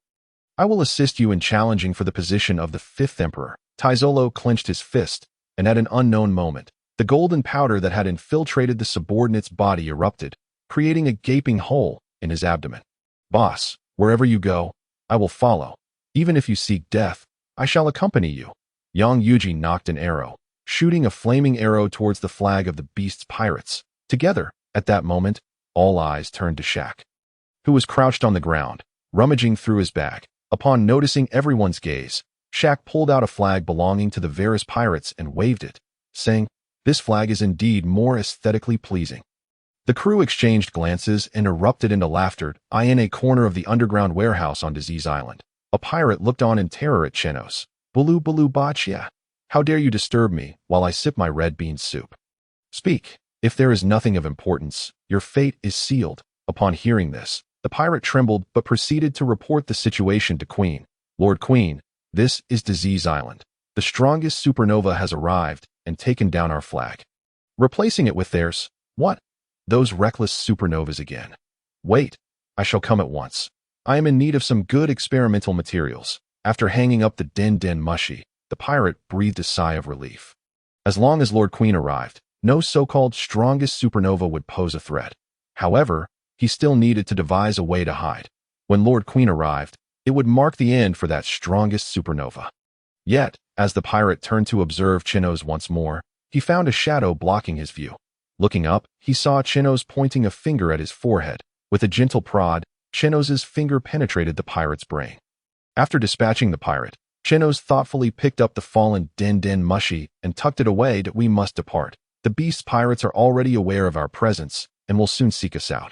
I will assist you in challenging for the position of the 5th emperor." Teslo clenched his fist, and at an unknown moment, the golden powder that had infiltrated the subordinate's body erupted, creating a gaping hole in his abdomen. "Boss, wherever you go, I will follow. Even if you seek death, I shall accompany you." Yang Yuji knocked an arrow, shooting a flaming arrow towards the flag of the beast's pirates. Together, at that moment, all eyes turned to Shaq, who was crouched on the ground, rummaging through his bag. Upon noticing everyone's gaze, Shaq pulled out a flag belonging to the Varus pirates and waved it, saying, "This flag is indeed more aesthetically pleasing." The crew exchanged glances and erupted into laughter. In a corner of the underground warehouse on Disease Island, a pirate looked on in terror at Chenos. "Bulu bulu bachia. How dare you disturb me while I sip my red bean soup? Speak. If there is nothing of importance, your fate is sealed." Upon hearing this, the pirate trembled but proceeded to report the situation to Queen. "Lord Queen, this is Disease Island. The strongest supernova has arrived and taken down our flag, replacing it with theirs." "What? Those reckless supernovas again? Wait, I shall come at once. I am in need of some good experimental materials." After hanging up the den mushy, the pirate breathed a sigh of relief. As long as Lord Queen arrived, no so-called strongest supernova would pose a threat. However, he still needed to devise a way to hide. When Lord Queen arrived, it would mark the end for that strongest supernova. Yet, as the pirate turned to observe Chenos once more, he found a shadow blocking his view. Looking up, he saw Chenos pointing a finger at his forehead. With a gentle prod, Chenos's finger penetrated the pirate's brain. After dispatching the pirate, Chenos thoughtfully picked up the fallen Den Mushi and tucked it away. We must depart. The beast's pirates are already aware of our presence and will soon seek us out.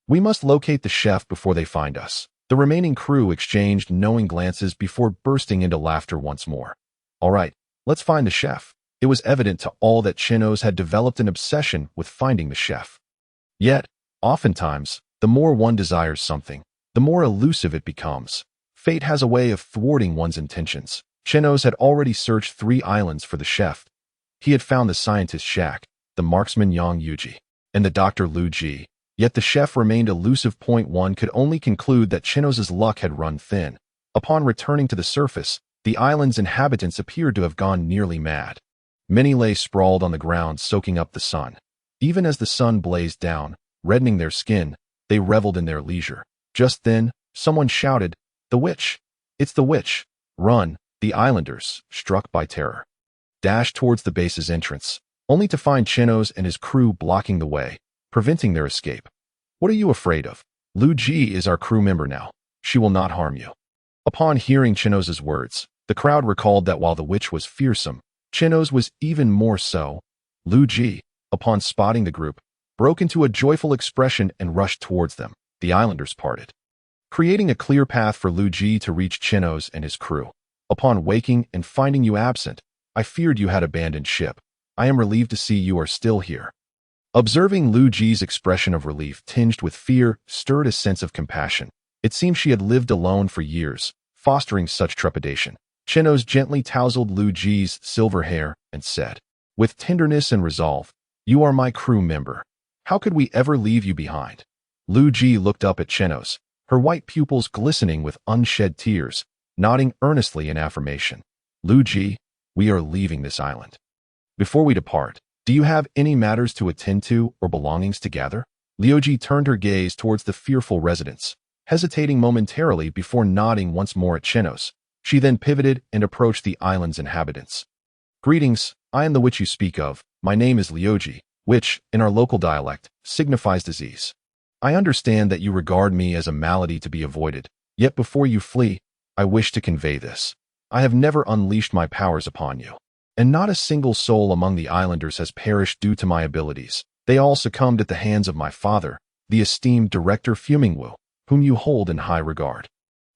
We must locate the chef before they find us. The remaining crew exchanged knowing glances before bursting into laughter once more. All right, let's find the chef. It was evident to all that Chenos had developed an obsession with finding the chef. Yet, oftentimes, the more one desires something, the more elusive it becomes. Fate has a way of thwarting one's intentions. Chenos had already searched 3 islands for the chef. He had found the scientist Shak, the marksman Yang Yuji, and the doctor Lu Ji. Yet the chef remained elusive. One could only conclude that Chenos's luck had run thin. Upon returning to the surface, the island's inhabitants appeared to have gone nearly mad. Many lay sprawled on the ground soaking up the sun. Even as the sun blazed down, reddening their skin, they reveled in their leisure. Just then, someone shouted, "The witch! It's the witch! Run!" The islanders, struck by terror, dashed towards the base's entrance, only to find Chenos and his crew blocking the way, preventing their escape. "What are you afraid of? Lu Ji is our crew member now. She will not harm you." Upon hearing Chenos's words, the crowd recalled that while the witch was fearsome, Chenos was even more so. Lu Ji, upon spotting the group, broke into a joyful expression and rushed towards them. The islanders parted, creating a clear path for Lu Ji to reach Chenos and his crew. "Upon waking and finding you absent, I feared you had abandoned ship. I am relieved to see you are still here." Observing Lu Ji's expression of relief tinged with fear stirred a sense of compassion. It seemed she had lived alone for years, fostering such trepidation. Chenos gently tousled Lu Ji's silver hair and said, with tenderness and resolve, "You are my crew member. How could we ever leave you behind?" Lu Ji looked up at Chenos, her white pupils glistening with unshed tears, nodding earnestly in affirmation. "Lu Ji, we are leaving this island. Before we depart, do you have any matters to attend to or belongings to gather?" Liu Ji turned her gaze towards the fearful residents, hesitating momentarily before nodding once more at Chenos. She then pivoted and approached the island's inhabitants. "Greetings, I am the witch you speak of. My name is Liu Ji, which, in our local dialect, signifies disease. I understand that you regard me as a malady to be avoided, yet before you flee, I wish to convey this. I have never unleashed my powers upon you, and not a single soul among the islanders has perished due to my abilities. They all succumbed at the hands of my father, the esteemed Director Fumingwu, whom you hold in high regard."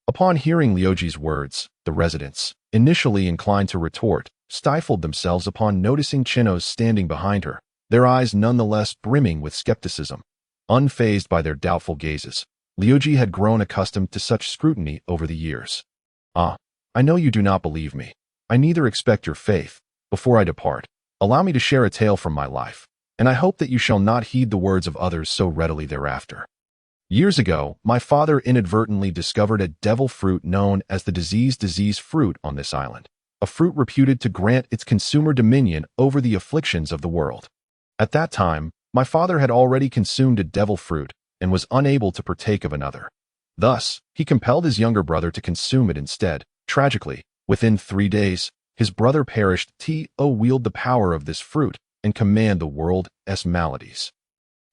Upon hearing Liuji's words, the residents, initially inclined to retort, stifled themselves upon noticing Chenos standing behind her, their eyes nonetheless brimming with skepticism. Unfazed by their doubtful gazes, Liuji had grown accustomed to such scrutiny over the years. "Ah, I know you do not believe me. I neither expect your faith. Before I depart, allow me to share a tale from my life, and I hope that you shall not heed the words of others so readily thereafter. Years ago, my father inadvertently discovered a devil fruit known as the disease fruit on this island, a fruit reputed to grant its consumer dominion over the afflictions of the world. At that time, my father had already consumed a devil fruit and was unable to partake of another. Thus, he compelled his younger brother to consume it instead. Tragically, within 3 days, his brother perished. To wield the power of this fruit and command the world's maladies.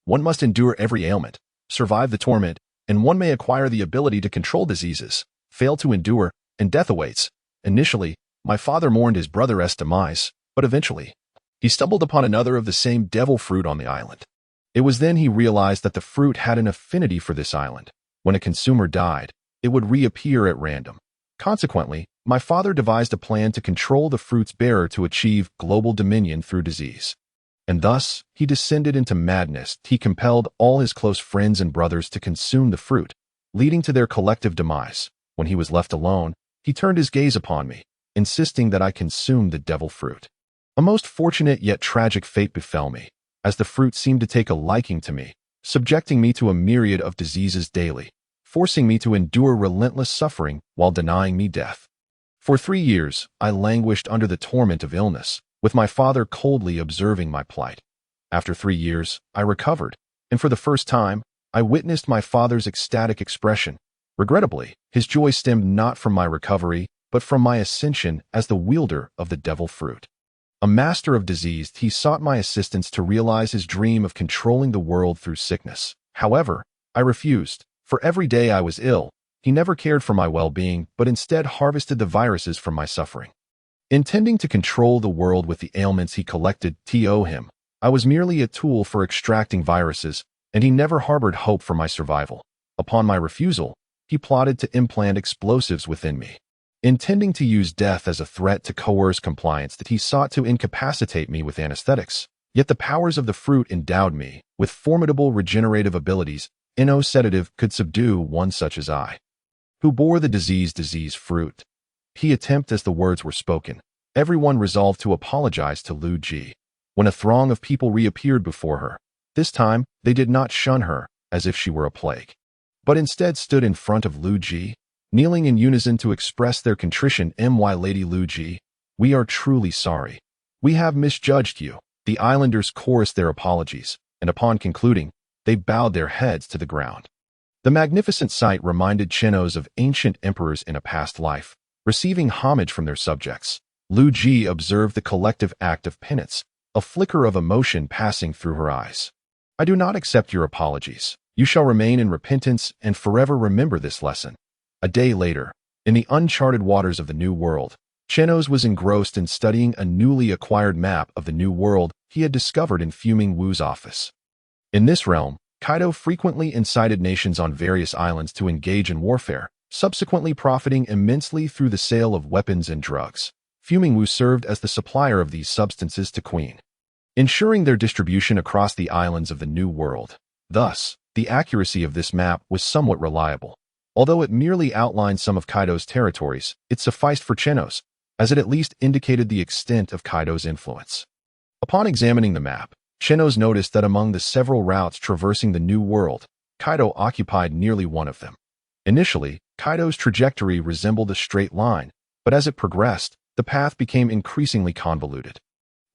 One must endure every ailment, survive the torment, and one may acquire the ability to control diseases, fail to endure, and death awaits. Initially, my father mourned his brother's demise, but eventually, he stumbled upon another of the same devil fruit on the island. It was then he realized that the fruit had an affinity for this island. When a consumer died, it would reappear at random. Consequently, my father devised a plan to control the fruit's bearer to achieve global dominion through disease. And thus, he descended into madness. He compelled all his close friends and brothers to consume the fruit, leading to their collective demise. When he was left alone, he turned his gaze upon me, insisting that I consume the devil fruit. A most fortunate yet tragic fate befell me, as the fruit seemed to take a liking to me, subjecting me to a myriad of diseases daily, forcing me to endure relentless suffering while denying me death. For 3 years, I languished under the torment of illness, with my father coldly observing my plight. After 3 years, I recovered, and for the first time, I witnessed my father's ecstatic expression. Regrettably, his joy stemmed not from my recovery, but from my ascension as the wielder of the devil fruit. A master of disease, he sought my assistance to realize his dream of controlling the world through sickness. However, I refused. For every day I was ill, he never cared for my well-being, but instead harvested the viruses from my suffering. Intending to control the world with the ailments he collected to him, I was merely a tool for extracting viruses, and he never harbored hope for my survival. Upon my refusal, he plotted to implant explosives within me. Intending to use death as a threat to coerce compliance, that he sought to incapacitate me with anesthetics. Yet the powers of the fruit endowed me with formidable regenerative abilities. No sedative could subdue one such as I, who bore the disease fruit. He attempted as the words were spoken. Everyone resolved to apologize to Lu Ji. When a throng of people reappeared before her, this time they did not shun her as if she were a plague, but instead stood in front of Lu Ji, kneeling in unison to express their contrition. My Lady Lu Ji, we are truly sorry. We have misjudged you. The islanders chorused their apologies, and upon concluding, they bowed their heads to the ground. The magnificent sight reminded Chenos of ancient emperors in a past life, receiving homage from their subjects. Lu Ji observed the collective act of penance, a flicker of emotion passing through her eyes. I do not accept your apologies. You shall remain in repentance and forever remember this lesson. A day later, in the uncharted waters of the New World, Chenos was engrossed in studying a newly acquired map of the New World he had discovered in Fuming Wu's office. In this realm, Kaido frequently incited nations on various islands to engage in warfare, subsequently profiting immensely through the sale of weapons and drugs. Fuming Wu served as the supplier of these substances to Queen, ensuring their distribution across the islands of the New World. Thus, the accuracy of this map was somewhat reliable. Although it merely outlined some of Kaido's territories, it sufficed for Chenos, as it at least indicated the extent of Kaido's influence. Upon examining the map, Chenos noticed that among the several routes traversing the New World, Kaido occupied nearly one of them. Initially, Kaido's trajectory resembled a straight line, but as it progressed, the path became increasingly convoluted,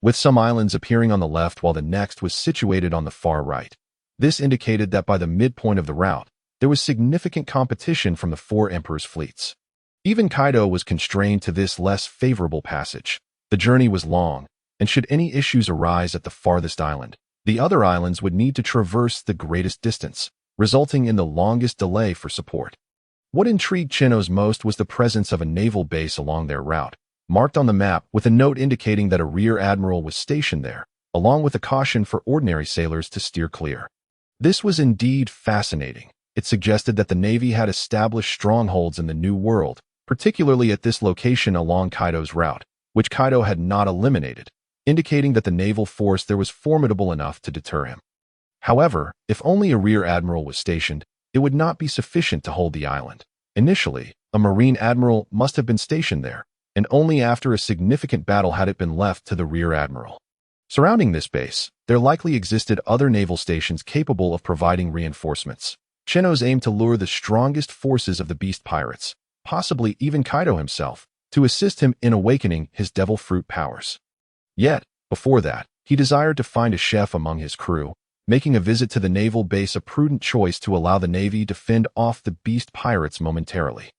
with some islands appearing on the left while the next was situated on the far right. This indicated that by the midpoint of the route, there was significant competition from the four emperors' fleets. Even Kaido was constrained to this less favorable passage. The journey was long, and should any issues arise at the farthest island, the other islands would need to traverse the greatest distance, resulting in the longest delay for support. What intrigued Chenos most was the presence of a naval base along their route, marked on the map with a note indicating that a rear admiral was stationed there, along with a caution for ordinary sailors to steer clear. This was indeed fascinating. It suggested that the Navy had established strongholds in the New World, particularly at this location along Kaido's route, which Kaido had not eliminated, indicating that the naval force there was formidable enough to deter him. However, if only a rear admiral was stationed, it would not be sufficient to hold the island. Initially, a marine admiral must have been stationed there, and only after a significant battle had it been left to the rear admiral. Surrounding this base, there likely existed other naval stations capable of providing reinforcements. Chenos aimed to lure the strongest forces of the beast pirates, possibly even Kaido himself, to assist him in awakening his devil fruit powers. Yet, before that, he desired to find a chef among his crew, making a visit to the naval base a prudent choice to allow the Navy to fend off the beast pirates momentarily.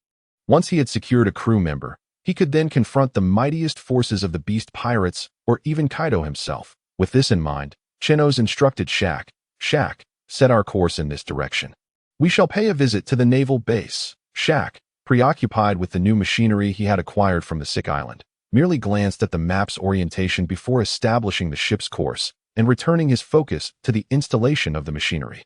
Once he had secured a crew member, he could then confront the mightiest forces of the beast pirates or even Kaido himself. With this in mind, Chenos instructed Shak, set our course in this direction. We shall pay a visit to the naval base. Shak, preoccupied with the new machinery he had acquired from the sick island, merely glanced at the map's orientation before establishing the ship's course and returning his focus to the installation of the machinery.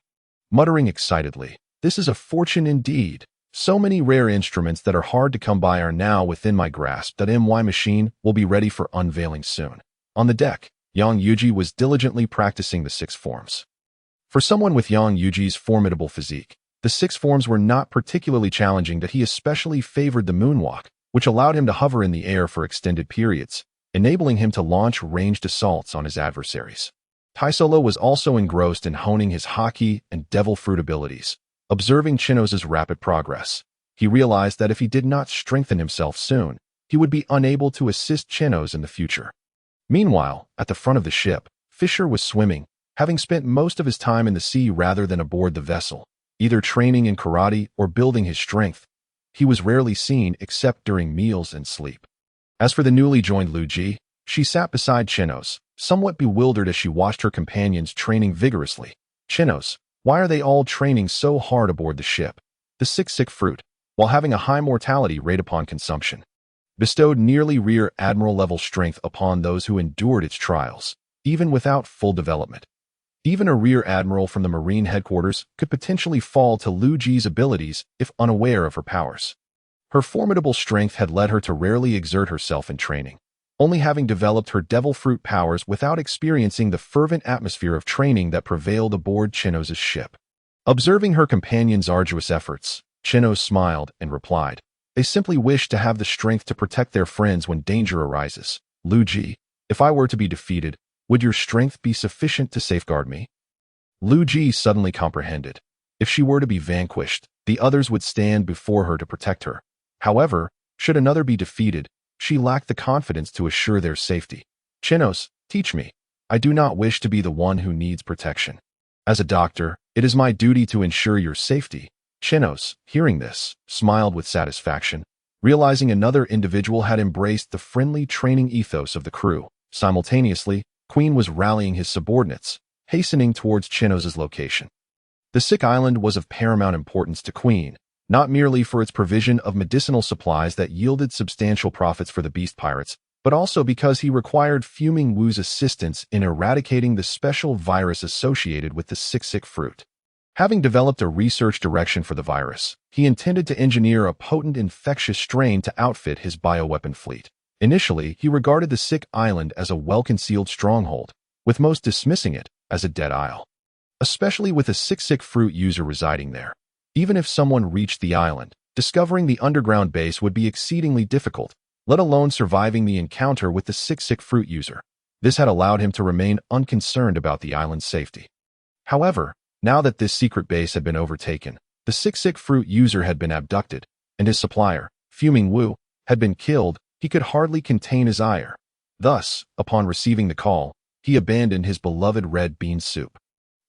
Muttering excitedly, "This is a fortune indeed. So many rare instruments that are hard to come by are now within my grasp. That MY machine will be ready for unveiling soon." On the deck, Yang Yuji was diligently practicing the six forms. For someone with Yang Yuji's formidable physique, the six forms were not particularly challenging, but he especially favored the moonwalk, which allowed him to hover in the air for extended periods, enabling him to launch ranged assaults on his adversaries. Teslo was also engrossed in honing his Haki and devil fruit abilities. Observing Chenos' rapid progress, he realized that if he did not strengthen himself soon, he would be unable to assist Chenos in the future. Meanwhile, at the front of the ship, Fisher was swimming, having spent most of his time in the sea rather than aboard the vessel, either training in karate or building his strength. He was rarely seen except during meals and sleep. As for the newly joined Lu Ji, She sat beside Chenos, somewhat bewildered as she watched her companions training vigorously. Chenos, why are they all training so hard aboard the ship? The sick fruit, while having a high mortality rate upon consumption, bestowed nearly rear admiral-level strength upon those who endured its trials, even without full development. Even a rear admiral from the Marine headquarters could potentially fall to Lu Ji's abilities if unaware of her powers. Her formidable strength had led her to rarely exert herself in training, only having developed her devil fruit powers without experiencing the fervent atmosphere of training that prevailed aboard Chenos' ship. Observing her companion's arduous efforts, Chenos smiled and replied, "They simply wish to have the strength to protect their friends when danger arises. Lu Ji, if I were to be defeated, would your strength be sufficient to safeguard me?" Lu Ji suddenly comprehended. If she were to be vanquished, the others would stand before her to protect her. However, should another be defeated, she lacked the confidence to assure their safety. "Chenos, teach me. I do not wish to be the one who needs protection. As a doctor, it is my duty to ensure your safety." Chenos, hearing this, smiled with satisfaction, realizing another individual had embraced the friendly training ethos of the crew. Simultaneously, Queen was rallying his subordinates, hastening towards Chenos' location. The sick island was of paramount importance to Queen, not merely for its provision of medicinal supplies that yielded substantial profits for the beast pirates, but also because he required Fuming Wu's assistance in eradicating the special virus associated with the sick fruit. Having developed a research direction for the virus, he intended to engineer a potent infectious strain to outfit his bioweapon fleet. Initially, he regarded the sick island as a well-concealed stronghold, with most dismissing it as a dead isle, especially with a sick fruit user residing there. Even if someone reached the island, discovering the underground base would be exceedingly difficult, let alone surviving the encounter with the sick fruit user. This had allowed him to remain unconcerned about the island's safety. However, now that this secret base had been overtaken, the sick fruit user had been abducted, and his supplier, Fuming Wu, had been killed. He could hardly contain his ire. Thus, upon receiving the call, he abandoned his beloved red bean soup,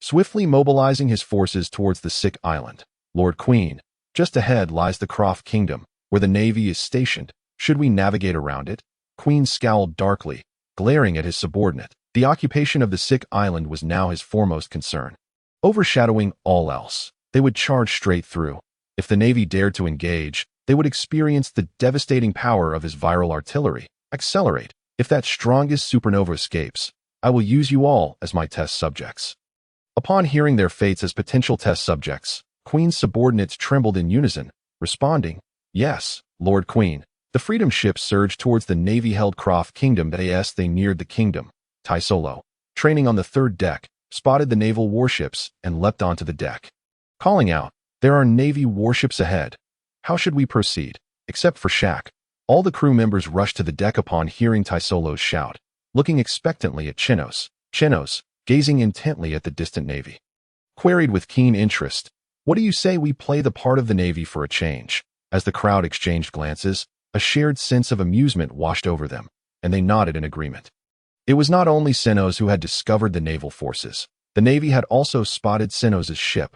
swiftly mobilizing his forces towards the sick island. "Lord Queen, just ahead lies the Croft Kingdom, where the Navy is stationed. Should we navigate around it?" Queen scowled darkly, glaring at his subordinate. The occupation of the sick island was now his foremost concern. Overshadowing all else, they would charge straight through. If the Navy dared to engage, they would experience the devastating power of his viral artillery. "Accelerate. If that strongest supernova escapes, I will use you all as my test subjects." Upon hearing their fates as potential test subjects, Queen's subordinates trembled in unison, responding, "Yes, Lord Queen." The Freedom ship surged towards the Navy-held Croft Kingdom. As they neared the kingdom, Teslo, training on the third deck, spotted the naval warships and leapt onto the deck, calling out, "There are Navy warships ahead. How should we proceed?" Except for Shaq, all the crew members rushed to the deck upon hearing Teslo's shout, looking expectantly at Chenos. Chenos, gazing intently at the distant Navy, queried with keen interest, "What do you say we play the part of the Navy for a change?" As the crowd exchanged glances, a shared sense of amusement washed over them, and they nodded in agreement. It was not only Chenos who had discovered the naval forces. The Navy had also spotted Chenos' ship.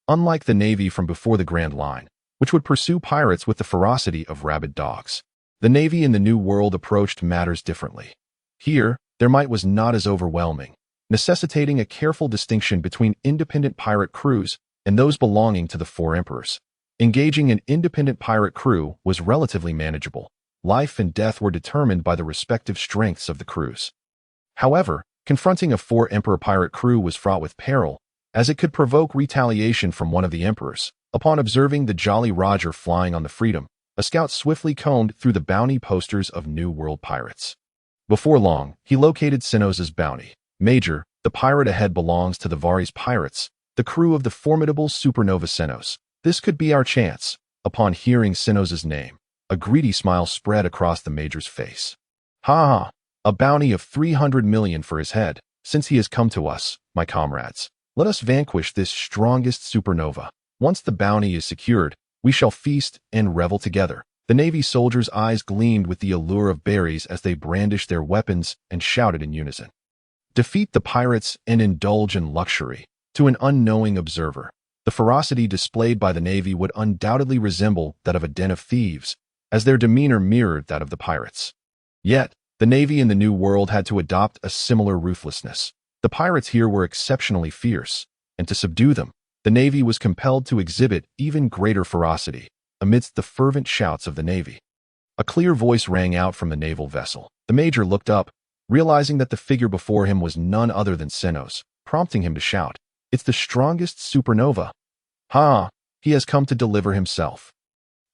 Unlike the Navy from before the Grand Line, which would pursue pirates with the ferocity of rabid dogs, the Navy in the New World approached matters differently. Here, their might was not as overwhelming, necessitating a careful distinction between independent pirate crews and those belonging to the four emperors. Engaging an independent pirate crew was relatively manageable. Life and death were determined by the respective strengths of the crews. However, confronting a four-emperor pirate crew was fraught with peril, as it could provoke retaliation from one of the emperors. Upon observing the Jolly Roger flying on the Freedom, a scout swiftly combed through the bounty posters of New World pirates. Before long, he located Chenos' bounty. "Major, the pirate ahead belongs to the Varis pirates, the crew of the formidable supernova Chenos. This could be our chance." Upon hearing Chenos' name, a greedy smile spread across the Major's face. "Ha ha! A bounty of 300 million for his head. Since he has come to us, my comrades, let us vanquish this strongest supernova. Once the bounty is secured, we shall feast and revel together." The Navy soldiers' eyes gleamed with the allure of berries as they brandished their weapons and shouted in unison. Defeat the pirates and indulge in luxury. To an unknowing observer, the ferocity displayed by the Navy would undoubtedly resemble that of a den of thieves, as their demeanor mirrored that of the pirates. Yet, The navy in the New World had to adopt a similar ruthlessness. The pirates here were exceptionally fierce, and to subdue them, the navy was compelled to exhibit even greater ferocity amidst the fervent shouts of the navy. A clear voice rang out from the naval vessel. The major looked up, realizing that the figure before him was none other than Chenos, prompting him to shout, "It's the strongest supernova! Ha! He has come to deliver himself."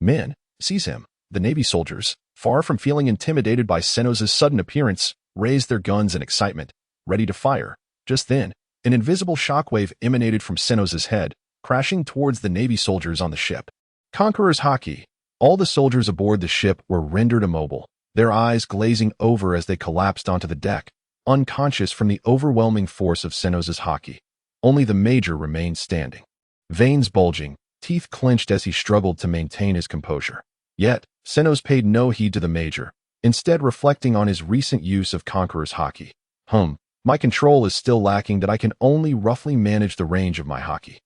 Men, seize him. The navy soldiers, far from feeling intimidated by Chenos' sudden appearance, raised their guns in excitement, ready to fire. Just then, an invisible shockwave emanated from Chenos' head, crashing towards the navy soldiers on the ship. Conqueror's Haki. All the soldiers aboard the ship were rendered immobile, their eyes glazing over as they collapsed onto the deck, unconscious from the overwhelming force of Chenos' Haki. Only the major remained standing, veins bulging, teeth clenched as he struggled to maintain his composure. Yet, Chenos paid no heed to the major, instead reflecting on his recent use of Conqueror's Haki. My control is still lacking that I can only roughly manage the range of my Haki.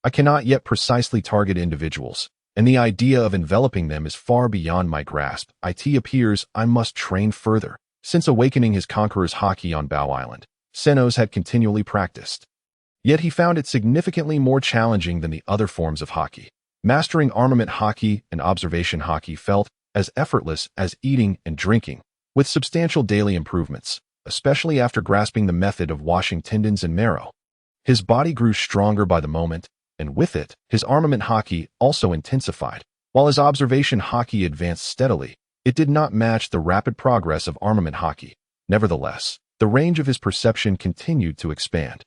I cannot yet precisely target individuals, and the idea of enveloping them is far beyond my grasp. It appears I must train further. Since awakening his Conqueror's Haki on Bow Island, Chenos had continually practiced. Yet he found it significantly more challenging than the other forms of Haki. Mastering armament Haki and observation Haki felt as effortless as eating and drinking, with substantial daily improvements, especially after grasping the method of washing tendons and marrow. His body grew stronger by the moment, and with it, his armament Haki also intensified. While his observation Haki advanced steadily, it did not match the rapid progress of armament Haki. Nevertheless, the range of his perception continued to expand.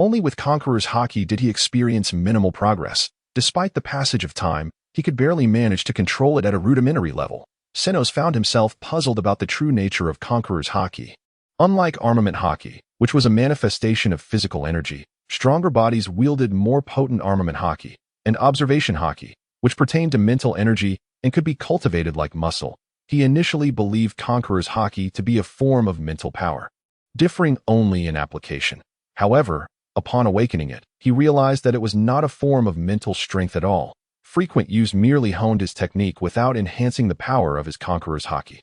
Only with Conqueror's Haki did he experience minimal progress. Despite the passage of time, he could barely manage to control it at a rudimentary level. Chenos found himself puzzled about the true nature of Conqueror's Haki. Unlike armament Haki, which was a manifestation of physical energy, stronger bodies wielded more potent armament Haki, and observation Haki, which pertained to mental energy and could be cultivated like muscle. He initially believed Conqueror's Haki to be a form of mental power, differing only in application. However, upon awakening it, he realized that it was not a form of mental strength at all. Frequent use merely honed his technique without enhancing the power of his Conqueror's Haki.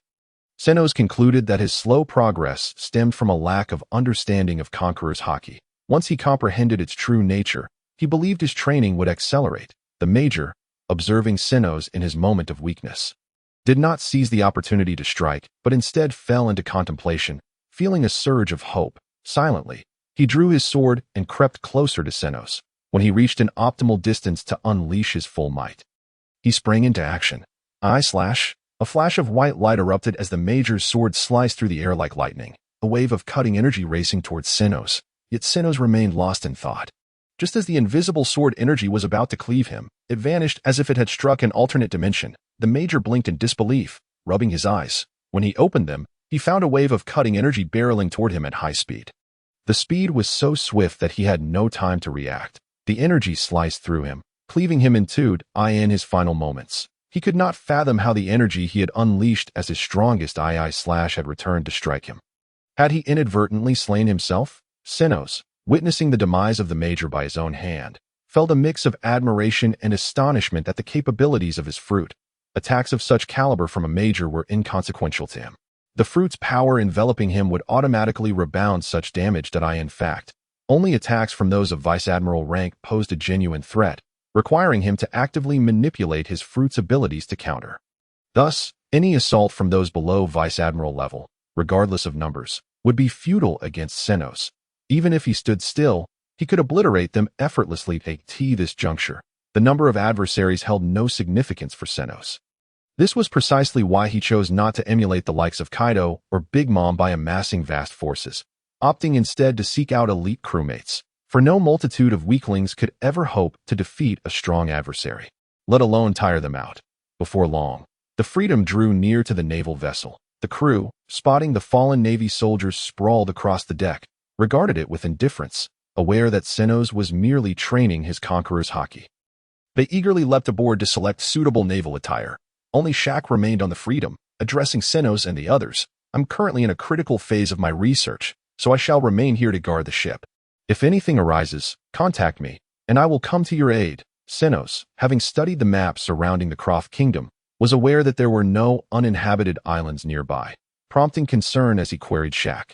Chenos concluded that his slow progress stemmed from a lack of understanding of Conqueror's Haki. Once he comprehended its true nature, he believed his training would accelerate. The major, observing Chenos in his moment of weakness, did not seize the opportunity to strike, but instead fell into contemplation, feeling a surge of hope. Silently, he drew his sword and crept closer to Chenos. When he reached an optimal distance to unleash his full might, he sprang into action. A flash of white light erupted as the major's sword sliced through the air like lightning, a wave of cutting energy racing towards Chenos. Yet Chenos remained lost in thought. Just as the invisible sword energy was about to cleave him, it vanished as if it had struck an alternate dimension. The major blinked in disbelief, rubbing his eyes. When he opened them, he found a wave of cutting energy barreling toward him at high speed. The speed was so swift that he had no time to react. The energy sliced through him, cleaving him in two in his final moments. He could not fathom how the energy he had unleashed as his strongest slash had returned to strike him. Had he inadvertently slain himself? Chenos, witnessing the demise of the major by his own hand, felt a mix of admiration and astonishment at the capabilities of his fruit. Attacks of such caliber from a major were inconsequential to him. The fruit's power enveloping him would automatically rebound such damage that in fact, only attacks from those of vice admiral rank posed a genuine threat, requiring him to actively manipulate his fruit's abilities to counter. Thus, any assault from those below vice admiral level, regardless of numbers, would be futile against Chenos. Even if he stood still, he could obliterate them effortlessly. At this juncture, the number of adversaries held no significance for Chenos. This was precisely why he chose not to emulate the likes of Kaido or Big Mom by amassing vast forces, opting instead to seek out elite crewmates. For no multitude of weaklings could ever hope to defeat a strong adversary, let alone tire them out. Before long, the Freedom drew near to the naval vessel. The crew, spotting the fallen Navy soldiers sprawled across the deck, regarded it with indifference, aware that Chenos was merely training his Conqueror's Haki. They eagerly leapt aboard to select suitable naval attire. Only Shaq remained on the Freedom, addressing Chenos and the others. "I'm currently in a critical phase of my research, so I shall remain here to guard the ship. If anything arises, contact me, and I will come to your aid." Chenos, having studied the map surrounding the Croft Kingdom, was aware that there were no uninhabited islands nearby. prompting concern as he queried Shaq.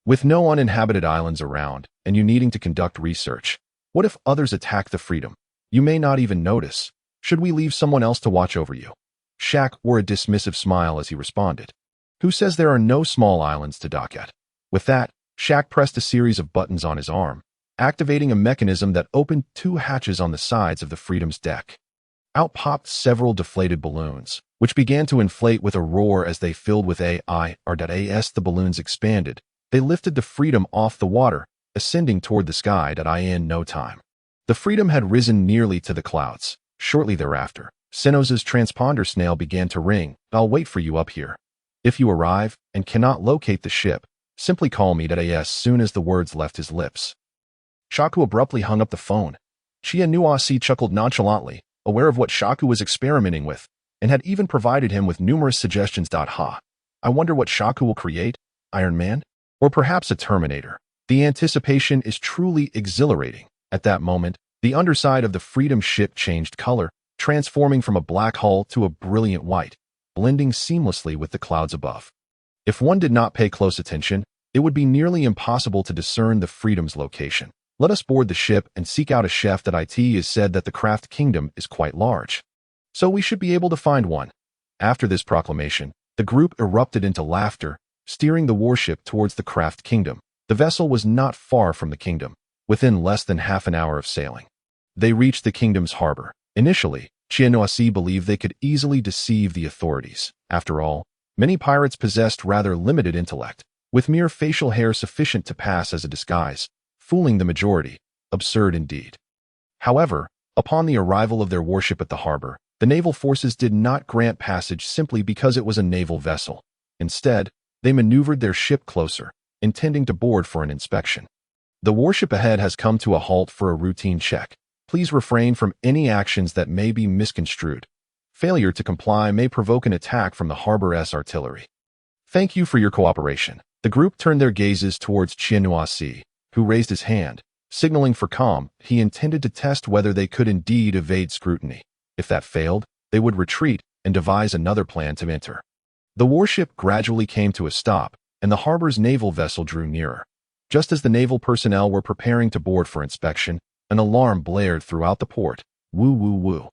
With no uninhabited islands around, and you needing to conduct research, what if others attack the Freedom? You may not even notice. Should we leave someone else to watch over you? Shaq wore a dismissive smile as he responded. Who says there are no small islands to dock at? With that, Shaq pressed a series of buttons on his arm, activating a mechanism that opened 2 hatches on the sides of the Freedom's deck. Out popped several deflated balloons, which began to inflate with a roar as they filled with as the balloons expanded. They lifted the Freedom off the water, ascending toward the sky in no time. The Freedom had risen nearly to the clouds. Shortly thereafter, Chenos' transponder snail began to ring. I'll wait for you up here. If you arrive and cannot locate the ship, simply call me as soon as the words left his lips. Shaku abruptly hung up the phone. Chenos chuckled nonchalantly, aware of what Shaku was experimenting with, and had even provided him with numerous suggestions. Ha! I wonder what Shaku will create? Iron Man? Or perhaps a Terminator? The anticipation is truly exhilarating. At that moment, the underside of the Freedom ship changed color, transforming from a black hull to a brilliant white, blending seamlessly with the clouds above. If one did not pay close attention, it would be nearly impossible to discern the Freedom's location. Let us board the ship and seek out a chef. It is said that the Craft Kingdom is quite large, so we should be able to find one. After this proclamation, the group erupted into laughter, steering the warship towards the Craft Kingdom. The vessel was not far from the kingdom, within less than half an hour of sailing. They reached the kingdom's harbor. Initially, Chenos believed they could easily deceive the authorities. After all, many pirates possessed rather limited intellect, with mere facial hair sufficient to pass as a disguise, fooling the majority. Absurd indeed. However, upon the arrival of their warship at the harbor, the naval forces did not grant passage simply because it was a naval vessel. Instead, they maneuvered their ship closer, intending to board for an inspection. The warship ahead has come to a halt for a routine check. Please refrain from any actions that may be misconstrued. Failure to comply may provoke an attack from the harbor's artillery. Thank you for your cooperation. The group turned their gazes towards Chenos, who raised his hand, signaling for calm. He intended to test whether they could indeed evade scrutiny. If that failed, they would retreat and devise another plan to enter. The warship gradually came to a stop, and the harbor's naval vessel drew nearer. Just as the naval personnel were preparing to board for inspection, an alarm blared throughout the port. Woo woo woo.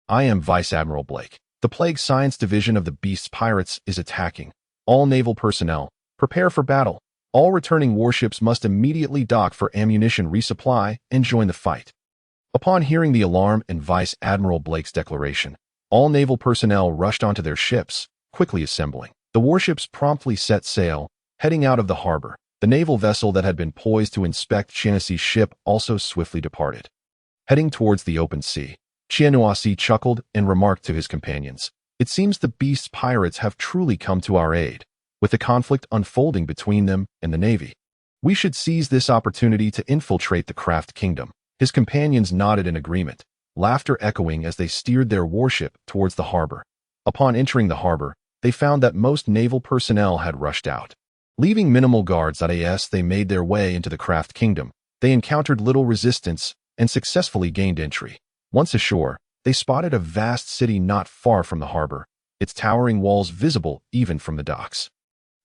I am Vice Admiral Blake. The Plague Science Division of the Beast's Pirates is attacking. All naval personnel, prepare for battle. All returning warships must immediately dock for ammunition resupply and join the fight. Upon hearing the alarm and Vice Admiral Blake's declaration, all naval personnel rushed onto their ships, quickly assembling. The warships promptly set sail, heading out of the harbor. The naval vessel that had been poised to inspect Chenos' ship also swiftly departed. Heading towards the open sea, Chenos chuckled and remarked to his companions, "It seems the Beast's pirates have truly come to our aid, with the conflict unfolding between them and the Navy. We should seize this opportunity to infiltrate the Craft Kingdom." His companions nodded in agreement, laughter echoing as they steered their warship towards the harbor. Upon entering the harbor, they found that most naval personnel had rushed out. Leaving minimal guards as they made their way into the Craft Kingdom, they encountered little resistance and successfully gained entry. Once ashore, they spotted a vast city not far from the harbor, its towering walls visible even from the docks.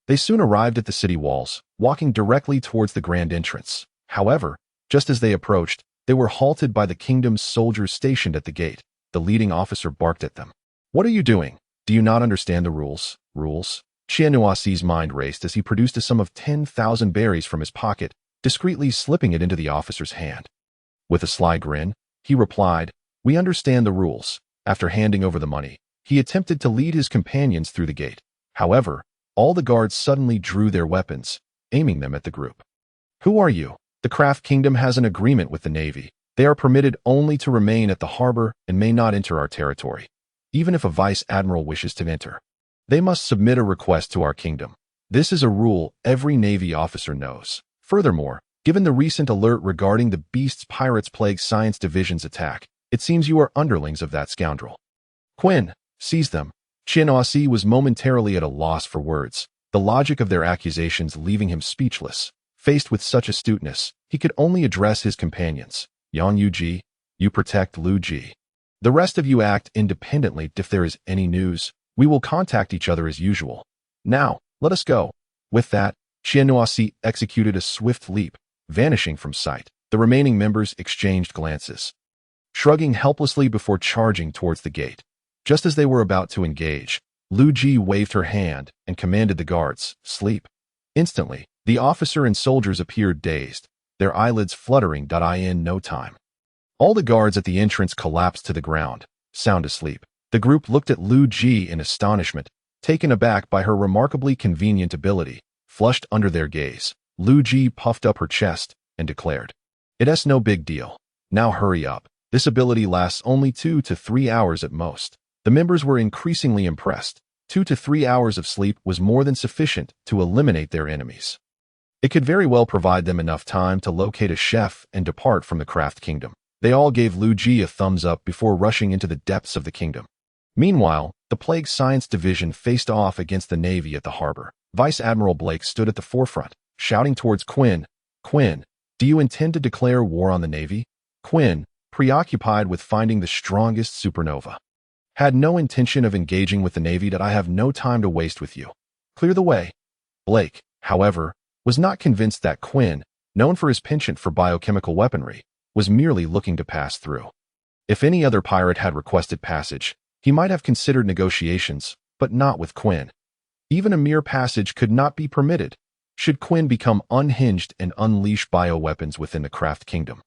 They soon arrived at the city walls, walking directly towards the grand entrance. However, just as they approached, they were halted by the kingdom's soldiers stationed at the gate. The leading officer barked at them. "What are you doing? Do you not understand the rules?" Rules? Chenos' mind raced as he produced a sum of 10,000 berries from his pocket, discreetly slipping it into the officer's hand. With a sly grin, he replied, "We understand the rules." After handing over the money, he attempted to lead his companions through the gate. However, all the guards suddenly drew their weapons, aiming them at the group. "Who are you?" "The Craft Kingdom has an agreement with the Navy. They are permitted only to remain at the harbor and may not enter our territory. Even if a vice admiral wishes to enter, they must submit a request to our kingdom. This is a rule every Navy officer knows. Furthermore, given the recent alert regarding the Beast's Pirates Plague Science Division's attack, it seems you are underlings of that scoundrel. Quinn, seize them." Chenos was momentarily at a loss for words, the logic of their accusations leaving him speechless. Faced with such astuteness, he could only address his companions. "Yang Yuji, you protect Lu Ji. The rest of you act independently. If there is any news, we will contact each other as usual. Now, Let us go. With that, Chenos executed a swift leap, vanishing from sight. The remaining members exchanged glances, shrugging helplessly before charging towards the gate. Just as they were about to engage, Lu Ji waved her hand and commanded the guards, "Sleep." Instantly, the officer and soldiers appeared dazed, their eyelids fluttering. In no time, all the guards at the entrance collapsed to the ground, sound asleep. The group looked at Lu Ji in astonishment, taken aback by her remarkably convenient ability. Flushed under their gaze, Lu Ji puffed up her chest and declared, "It's no big deal. Now hurry up. This ability lasts only 2 to 3 hours at most." The members were increasingly impressed. 2 to 3 hours of sleep was more than sufficient to eliminate their enemies. It could very well provide them enough time to locate a chef and depart from the Craft Kingdom. They all gave Lu Ji a thumbs up before rushing into the depths of the kingdom. Meanwhile, the Plague Science Division faced off against the Navy at the harbor. Vice Admiral Blake stood at the forefront, shouting towards Quinn, "Quinn, do you intend to declare war on the Navy?" Quinn, preoccupied with finding the strongest supernova, had no intention of engaging with the Navy. "I have no time to waste with you. Clear the way." Blake, however, was not convinced that Quinn, known for his penchant for biochemical weaponry, was merely looking to pass through. If any other pirate had requested passage, he might have considered negotiations, but not with Quinn. Even a mere passage could not be permitted, should Quinn become unhinged and unleash bioweapons within the Craft Kingdom.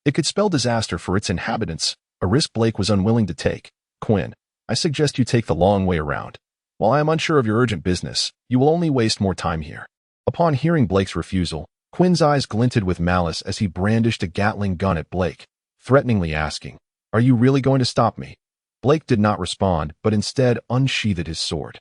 It could spell disaster for its inhabitants, a risk Blake was unwilling to take. "Quinn, I suggest you take the long way around. While I am unsure of your urgent business, you will only waste more time here." Upon hearing Blake's refusal, Quinn's eyes glinted with malice as he brandished a Gatling gun at Blake, threateningly asking, "Are you really going to stop me?" Blake did not respond, but instead unsheathed his sword,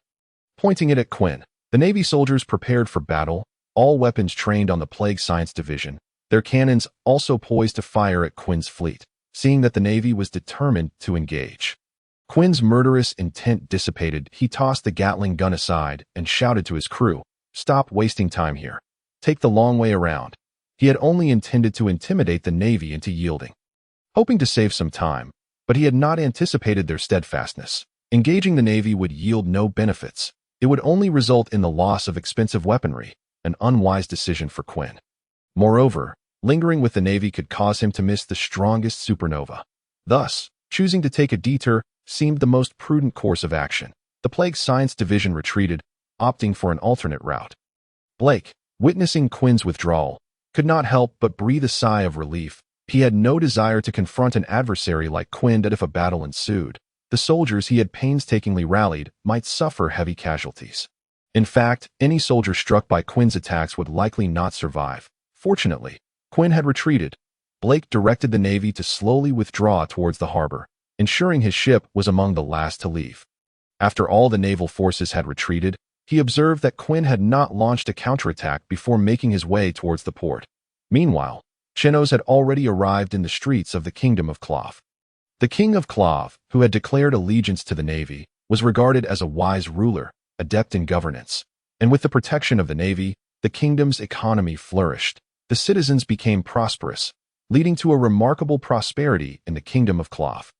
pointing it at Quinn. The Navy soldiers prepared for battle, all weapons trained on the Plague Science Division, their cannons also poised to fire at Quinn's fleet. Seeing that the Navy was determined to engage, Quinn's murderous intent dissipated. He tossed the Gatling gun aside and shouted to his crew, "Stop wasting time here. Take the long way around." He had only intended to intimidate the Navy into yielding, hoping to save some time, but he had not anticipated their steadfastness. Engaging the Navy would yield no benefits. It would only result in the loss of expensive weaponry, an unwise decision for Quinn. Moreover, lingering with the Navy could cause him to miss the strongest supernova. Thus, choosing to take a detour seemed the most prudent course of action. The Plague Science Division retreated, opting for an alternate route. Blake, witnessing Quinn's withdrawal, could not help but breathe a sigh of relief. He had no desire to confront an adversary like Quinn. That if a battle ensued, the soldiers he had painstakingly rallied might suffer heavy casualties. In fact, any soldier struck by Quinn's attacks would likely not survive. Fortunately, Quinn had retreated. Blake directed the Navy to slowly withdraw towards the harbor, ensuring his ship was among the last to leave. After all the naval forces had retreated, he observed that Quinn had not launched a counterattack before making his way towards the port. Meanwhile, Chenos had already arrived in the streets of the Kingdom of Clov. The King of Clov, who had declared allegiance to the Navy, was regarded as a wise ruler, adept in governance, and with the protection of the Navy, the kingdom's economy flourished. The citizens became prosperous, leading to a remarkable prosperity in the Kingdom of Clov.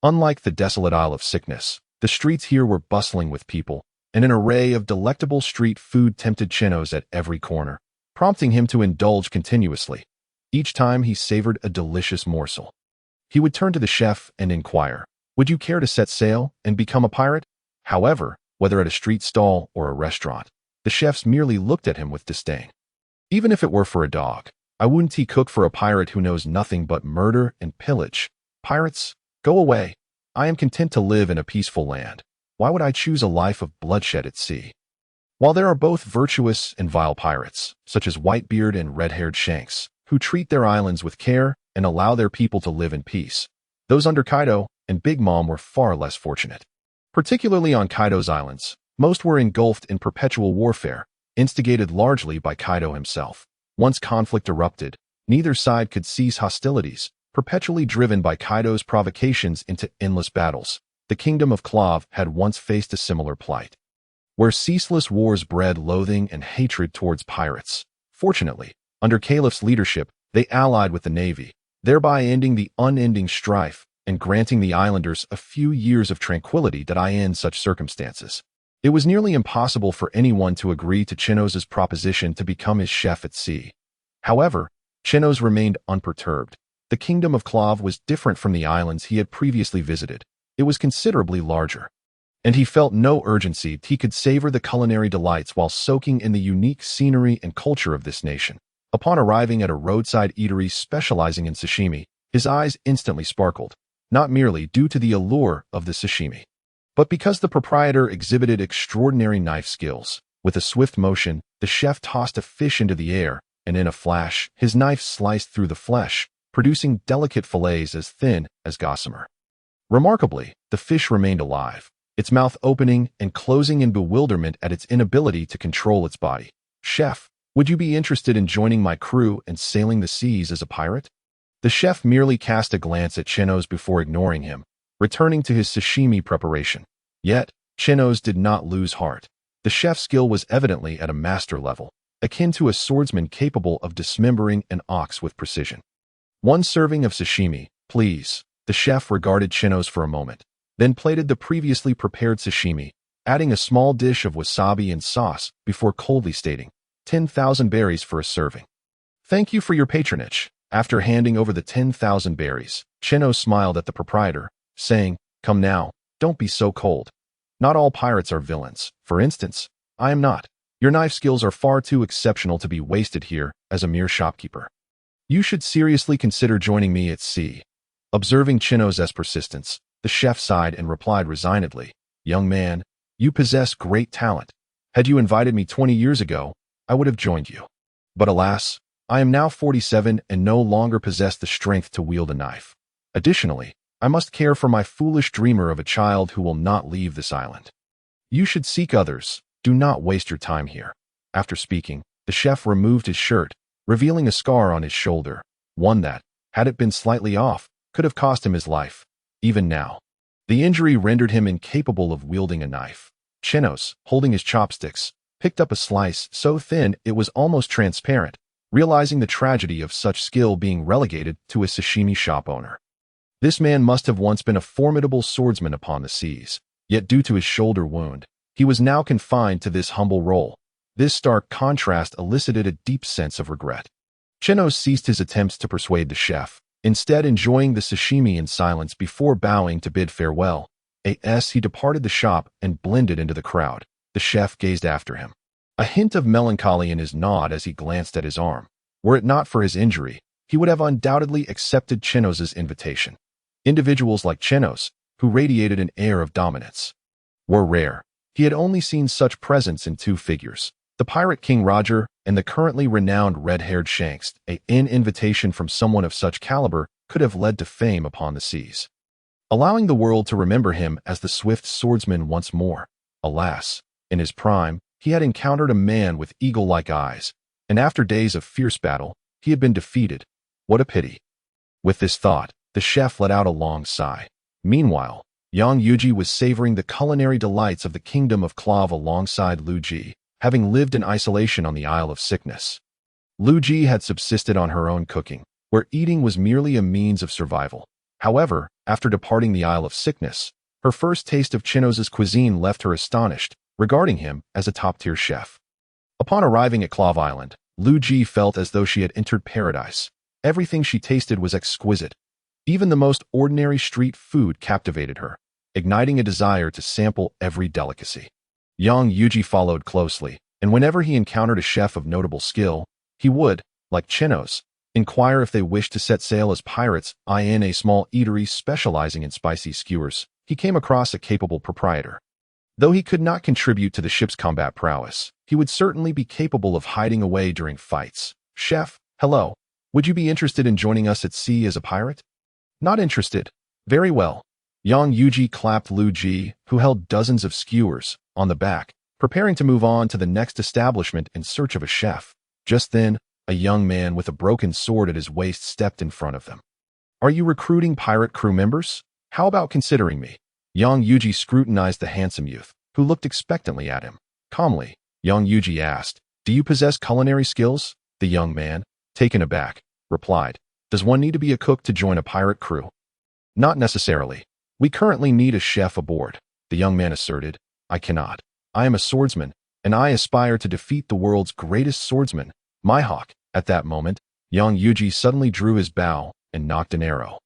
Unlike the desolate Isle of Sickness, the streets here were bustling with people, and an array of delectable street food tempted Chenos at every corner, prompting him to indulge continuously. Each time he savored a delicious morsel, he would turn to the chef and inquire, "Would you care to set sail and become a pirate?" However, whether at a street stall or a restaurant, the chefs merely looked at him with disdain. "Even if it were for a dog, I wouldn't cook for a pirate who knows nothing but murder and pillage. Pirates, go away. I am content to live in a peaceful land. Why would I choose a life of bloodshed at sea?" While there are both virtuous and vile pirates, such as Whitebeard and red-haired Shanks, who treat their islands with care and allow their people to live in peace, those under Kaido and Big Mom were far less fortunate. Particularly on Kaido's islands, most were engulfed in perpetual warfare, instigated largely by Kaido himself. Once conflict erupted, neither side could cease hostilities, perpetually driven by Kaido's provocations into endless battles. The Kingdom of Clov had once faced a similar plight, where ceaseless wars bred loathing and hatred towards pirates. Fortunately, under Caliph's leadership, they allied with the Navy, thereby ending the unending strife and granting the islanders a few years of tranquility. In such circumstances, It was nearly impossible for anyone to agree to Chenos's proposition to become his chef at sea. However, Chenos remained unperturbed. The kingdom of Clav was different from the islands he had previously visited. It was considerably larger, and he felt no urgency. He could savor the culinary delights while soaking in the unique scenery and culture of this nation. Upon arriving at a roadside eatery specializing in sashimi, his eyes instantly sparkled, not merely due to the allure of the sashimi, but because the proprietor exhibited extraordinary knife skills. With a swift motion, the chef tossed a fish into the air, and in a flash, his knife sliced through the flesh, producing delicate fillets as thin as gossamer. Remarkably, the fish remained alive, its mouth opening and closing in bewilderment at its inability to control its body. "Chef, would you be interested in joining my crew and sailing the seas as a pirate?" The chef merely cast a glance at Chenos before ignoring him, returning to his sashimi preparation. Yet, Chenos did not lose heart. The chef's skill was evidently at a master level, akin to a swordsman capable of dismembering an ox with precision. "One serving of sashimi, please." The chef regarded Chenos for a moment, then plated the previously prepared sashimi, adding a small dish of wasabi and sauce before coldly stating, 10,000 berries for a serving. "Thank you for your patronage." After handing over the 10,000 berries, Chenos smiled at the proprietor, saying, "Come now, don't be so cold. Not all pirates are villains. For instance, I am not. Your knife skills are far too exceptional to be wasted here as a mere shopkeeper. You should seriously consider joining me at sea." Observing Chenos' persistence, the chef sighed and replied resignedly, "Young man, you possess great talent. Had you invited me 20 years ago, I would have joined you. But alas, I am now 47 and no longer possess the strength to wield a knife. Additionally, I must care for my foolish dreamer of a child who will not leave this island. You should seek others. Do not waste your time here." After speaking, the chef removed his shirt, revealing a scar on his shoulder, one that, had it been slightly off, could have cost him his life. Even now, the injury rendered him incapable of wielding a knife. Chenos, holding his chopsticks, picked up a slice so thin it was almost transparent, realizing the tragedy of such skill being relegated to a sashimi shop owner. This man must have once been a formidable swordsman upon the seas, yet due to his shoulder wound, he was now confined to this humble role. This stark contrast elicited a deep sense of regret. Chenos ceased his attempts to persuade the chef, instead enjoying the sashimi in silence before bowing to bid farewell. As he departed the shop and blended into the crowd, the chef gazed after him, a hint of melancholy in his nod as he glanced at his arm. Were it not for his injury, he would have undoubtedly accepted Chenos' invitation. Individuals like Chenos, who radiated an air of dominance, were rare. He had only seen such presence in two figures, the pirate King Roger and the currently renowned red-haired Shanks. An invitation from someone of such caliber could have led to fame upon the seas, allowing the world to remember him as the swift swordsman once more. Alas, in his prime, he had encountered a man with eagle-like eyes, and after days of fierce battle, he had been defeated. What a pity. With this thought, the chef let out a long sigh. Meanwhile, Yang Yuji was savoring the culinary delights of the kingdom of Clav alongside Lu Ji, having lived in isolation on the Isle of Sickness. Lu Ji had subsisted on her own cooking, where eating was merely a means of survival. However, after departing the Isle of Sickness, her first taste of Chenos' cuisine left her astonished, regarding him as a top-tier chef. Upon arriving at Clav Island, Lu Ji felt as though she had entered paradise. Everything she tasted was exquisite. Even the most ordinary street food captivated her, igniting a desire to sample every delicacy. Yang Yuji followed closely, and whenever he encountered a chef of notable skill, he would, like Chenos, inquire if they wished to set sail as pirates. In a small eatery specializing in spicy skewers, he came across a capable proprietor. Though he could not contribute to the ship's combat prowess, he would certainly be capable of hiding away during fights. "Chef, hello. Would you be interested in joining us at sea as a pirate?" "Not interested." "Very well." Yang Yuji clapped Lu Ji, who held dozens of skewers, on the back, preparing to move on to the next establishment in search of a chef. Just then, a young man with a broken sword at his waist stepped in front of them. "Are you recruiting pirate crew members? How about considering me?" Yang Yuji scrutinized the handsome youth, who looked expectantly at him. Calmly, Yang Yuji asked, "Do you possess culinary skills?" The young man, taken aback, replied, "Does one need to be a cook to join a pirate crew?" "Not necessarily. We currently need a chef aboard," the young man asserted. "I cannot I am a swordsman, and I aspire to defeat the world's greatest swordsman, Mariejois. At that moment, young Yuji suddenly drew his bow and knocked an arrow.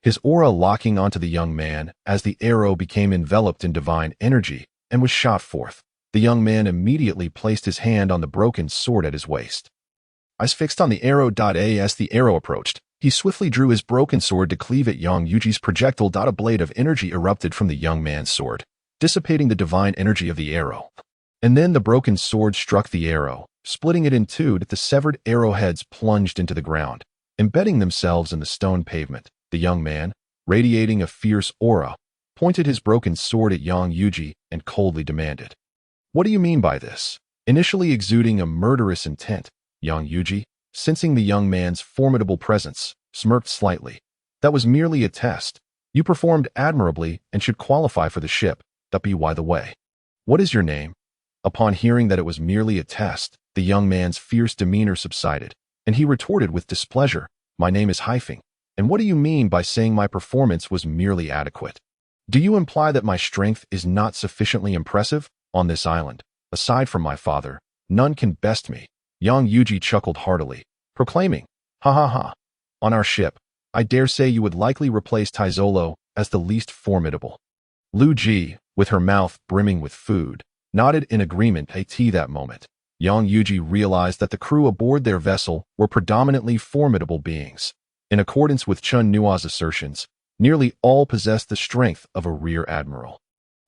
His aura locking onto the young man as the arrow became enveloped in divine energy and was shot forth. The young man immediately placed his hand on the broken sword at his waist. Eyes fixed on the arrow. As the arrow approached, he swiftly drew his broken sword to cleave at young Yuji's projectile. A blade of energy erupted from the young man's sword, dissipating the divine energy of the arrow. And then the broken sword struck the arrow, splitting it in two. The severed arrowheads plunged into the ground, embedding themselves in the stone pavement. The young man, radiating a fierce aura, pointed his broken sword at young Yuji and coldly demanded, "What do you mean by this?" Initially exuding a murderous intent, young Yuji, sensing the young man's formidable presence, smirked slightly. "That was merely a test. You performed admirably and should qualify for the ship. By the way, what is your name?" Upon hearing that it was merely a test, the young man's fierce demeanor subsided, and he retorted with displeasure, "My name is Haki. And what do you mean by saying my performance was merely adequate? Do you imply that my strength is not sufficiently impressive? On this island, aside from my father, none can best me." Young Yuji chuckled heartily, proclaiming, "Ha ha ha. On our ship, I dare say you would likely replace Teslo as the least formidable." Lu Ji, with her mouth brimming with food, nodded in agreement. At that moment, young Yuji realized that the crew aboard their vessel were predominantly formidable beings. In accordance with Chun Nua's assertions, nearly all possessed the strength of a rear admiral.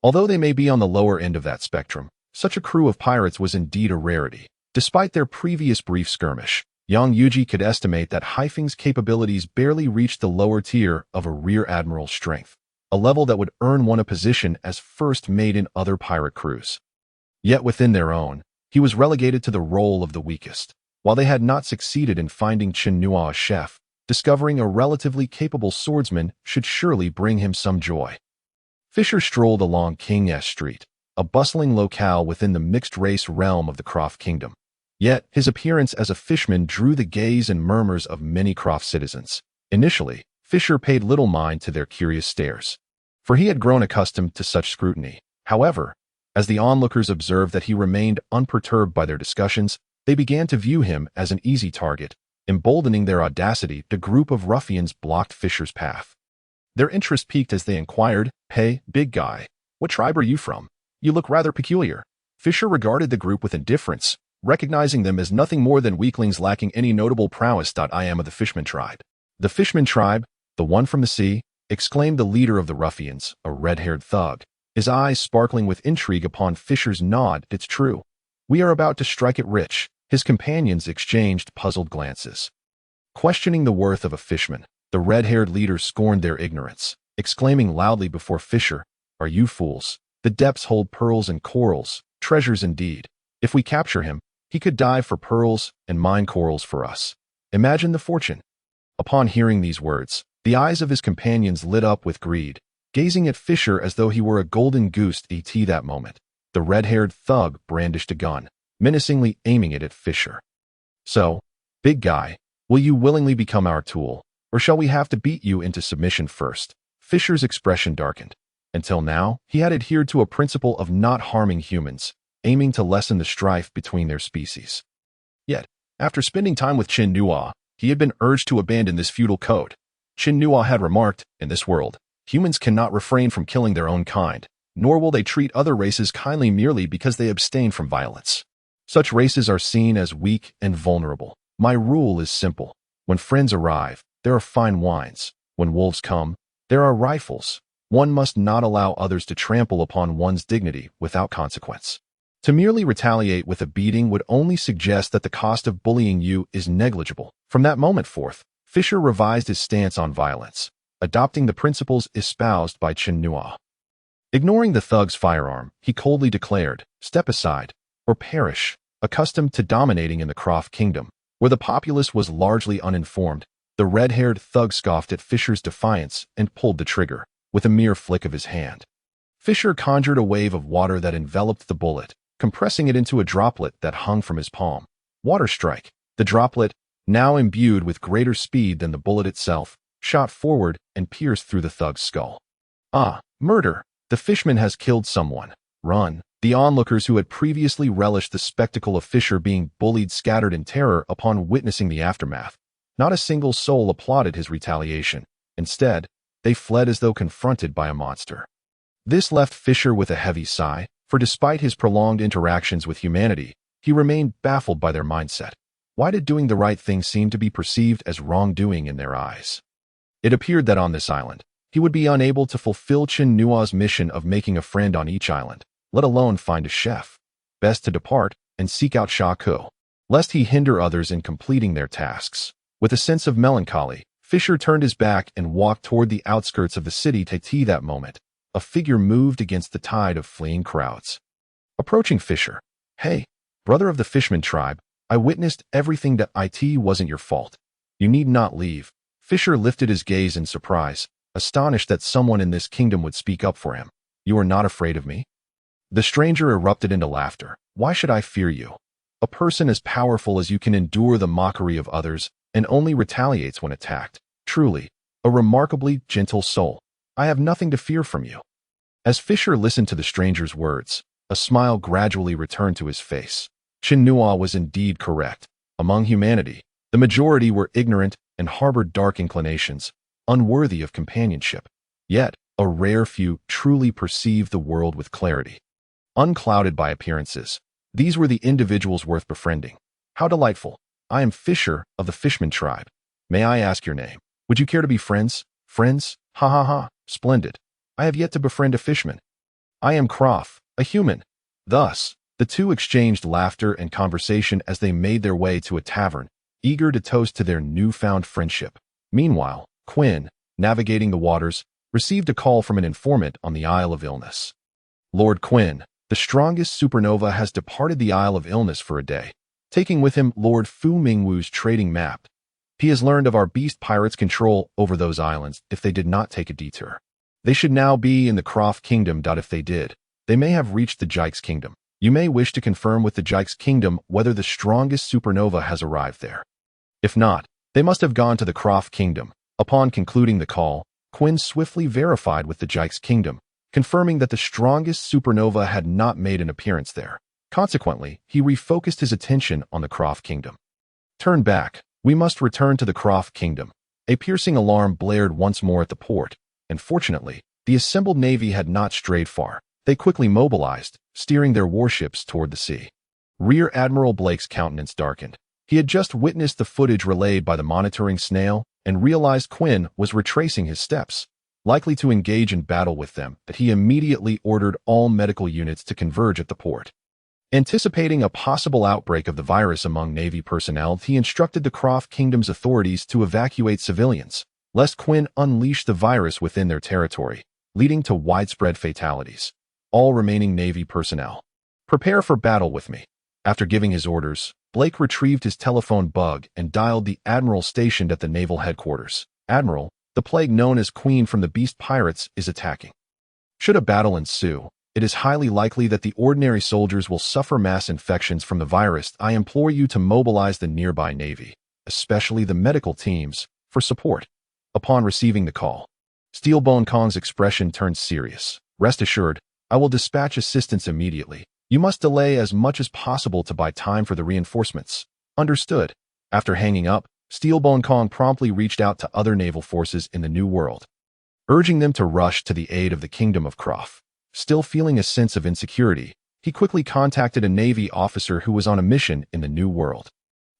Although they may be on the lower end of that spectrum, such a crew of pirates was indeed a rarity. Despite their previous brief skirmish, young Yuji could estimate that Haifeng's capabilities barely reached the lower tier of a rear admiral's strength, a level that would earn one a position as first mate in other pirate crews. Yet within their own, he was relegated to the role of the weakest. While they had not succeeded in finding Chun Nua a chef, discovering a relatively capable swordsman should surely bring him some joy. Fisher strolled along King S Street, a bustling locale within the mixed-race realm of the Croft Kingdom. Yet, his appearance as a fishman drew the gaze and murmurs of many Croft citizens. Initially, Fisher paid little mind to their curious stares, for he had grown accustomed to such scrutiny. However, as the onlookers observed that he remained unperturbed by their discussions, they began to view him as an easy target. Emboldening their audacity, the group of ruffians blocked Fisher's path. Their interest piqued as they inquired, "Hey, big guy, what tribe are you from? You look rather peculiar." Fisher regarded the group with indifference, recognizing them as nothing more than weaklings lacking any notable prowess. "I am of the Fishman tribe." "The Fishman tribe? The one from the sea?" exclaimed the leader of the ruffians, a red-haired thug, his eyes sparkling with intrigue. Upon Fisher's nod, "It's true. We are about to strike it rich." His companions exchanged puzzled glances. Questioning the worth of a fishman, the red-haired leader scorned their ignorance, exclaiming loudly before Fisher, "Are you fools? The depths hold pearls and corals, treasures indeed. If we capture him, he could dive for pearls and mine corals for us. Imagine the fortune." Upon hearing these words, the eyes of his companions lit up with greed, gazing at Fisher as though he were a golden goose. At that moment, the red-haired thug brandished a gun, menacingly aiming it at Fisher. "So, big guy, will you willingly become our tool, or shall we have to beat you into submission first?" Fisher's expression darkened. Until now, he had adhered to a principle of not harming humans, aiming to lessen the strife between their species. Yet, after spending time with Chun Nua, he had been urged to abandon this feudal code. Chun Nua had remarked, "In this world, humans cannot refrain from killing their own kind, nor will they treat other races kindly merely because they abstain from violence. Such races are seen as weak and vulnerable. My rule is simple. When friends arrive, there are fine wines. When wolves come, there are rifles. One must not allow others to trample upon one's dignity without consequence. To merely retaliate with a beating would only suggest that the cost of bullying you is negligible." From that moment forth, Fisher revised his stance on violence, adopting the principles espoused by Chun Nua. Ignoring the thug's firearm, he coldly declared, "Step aside, or perish." Accustomed to dominating in the Croft Kingdom, where the populace was largely uninformed, the red-haired thug scoffed at Fisher's defiance and pulled the trigger, with a mere flick of his hand. Fisher conjured a wave of water that enveloped the bullet, compressing it into a droplet that hung from his palm. Water strike. The droplet, now imbued with greater speed than the bullet itself, shot forward and pierced through the thug's skull. "Ah, murder! The fishman has killed someone. Run!" The onlookers who had previously relished the spectacle of Fisher being bullied scattered in terror upon witnessing the aftermath. Not a single soul applauded his retaliation. Instead, they fled as though confronted by a monster. This left Fisher with a heavy sigh, for despite his prolonged interactions with humanity, he remained baffled by their mindset. Why did doing the right thing seem to be perceived as wrongdoing in their eyes? It appeared that on this island, he would be unable to fulfill Chenos' mission of making a friend on each island, let alone find a chef. Best to depart and seek out Shaku, lest he hinder others in completing their tasks. With a sense of melancholy, Fisher turned his back and walked toward the outskirts of the city. That moment, a figure moved against the tide of fleeing crowds. Approaching Fisher. "Hey, brother of the Fishman tribe, I witnessed everything. It wasn't your fault. You need not leave." Fisher lifted his gaze in surprise, astonished that someone in this kingdom would speak up for him. "You are not afraid of me?" The stranger erupted into laughter. "Why should I fear you? A person as powerful as you can endure the mockery of others and only retaliates when attacked. Truly, a remarkably gentle soul. I have nothing to fear from you." As Fisher listened to the stranger's words, a smile gradually returned to his face. Chenos was indeed correct. Among humanity, the majority were ignorant and harbored dark inclinations, unworthy of companionship. Yet, a rare few truly perceived the world with clarity. Unclouded by appearances, these were the individuals worth befriending. "How delightful. I am Fisher of the Fishman tribe. May I ask your name? Would you care to be friends?" "Friends? Ha ha ha. Splendid. I have yet to befriend a fishman. I am Croft, a human." Thus, the two exchanged laughter and conversation as they made their way to a tavern, eager to toast to their newfound friendship. Meanwhile, Quinn, navigating the waters, received a call from an informant on the Isle of Illness. "Lord Quinn, the strongest supernova has departed the Isle of Illness for a day, taking with him Lord Fu Mingwu's trading map. He has learned of our beast pirates' control over those islands if they did not take a detour. They should now be in the Croft Kingdom. If they did, they may have reached the Jykes Kingdom. You may wish to confirm with the Jykes Kingdom whether the strongest supernova has arrived there. If not, they must have gone to the Croft Kingdom." Upon concluding the call, Quinn swiftly verified with the Jykes Kingdom, confirming that the strongest supernova had not made an appearance there. Consequently, he refocused his attention on the Croft Kingdom. "Turn back. We must return to the Croft Kingdom." A piercing alarm blared once more at the port, and fortunately, the assembled navy had not strayed far. They quickly mobilized, steering their warships toward the sea. Rear Admiral Blake's countenance darkened. He had just witnessed the footage relayed by the monitoring snail and realized Quinn was retracing his steps, likely to engage in battle with them, that he immediately ordered all medical units to converge at the port. Anticipating a possible outbreak of the virus among Navy personnel, he instructed the Croft Kingdom's authorities to evacuate civilians, lest Quinn unleash the virus within their territory, leading to widespread fatalities. All remaining Navy personnel, prepare for battle with me. After giving his orders, Blake retrieved his telephone bug and dialed the admiral stationed at the naval headquarters. "Admiral, the plague known as Queen from the Beast Pirates is attacking. Should a battle ensue, it is highly likely that the ordinary soldiers will suffer mass infections from the virus. I implore you to mobilize the nearby navy, especially the medical teams, for support." Upon receiving the call, Steelbone Kong's expression turned serious. "Rest assured, I will dispatch assistance immediately. You must delay as much as possible to buy time for the reinforcements." "Understood." After hanging up, Steelbone Kong promptly reached out to other naval forces in the New World, urging them to rush to the aid of the Kingdom of Croft. Still feeling a sense of insecurity, he quickly contacted a Navy officer who was on a mission in the New World.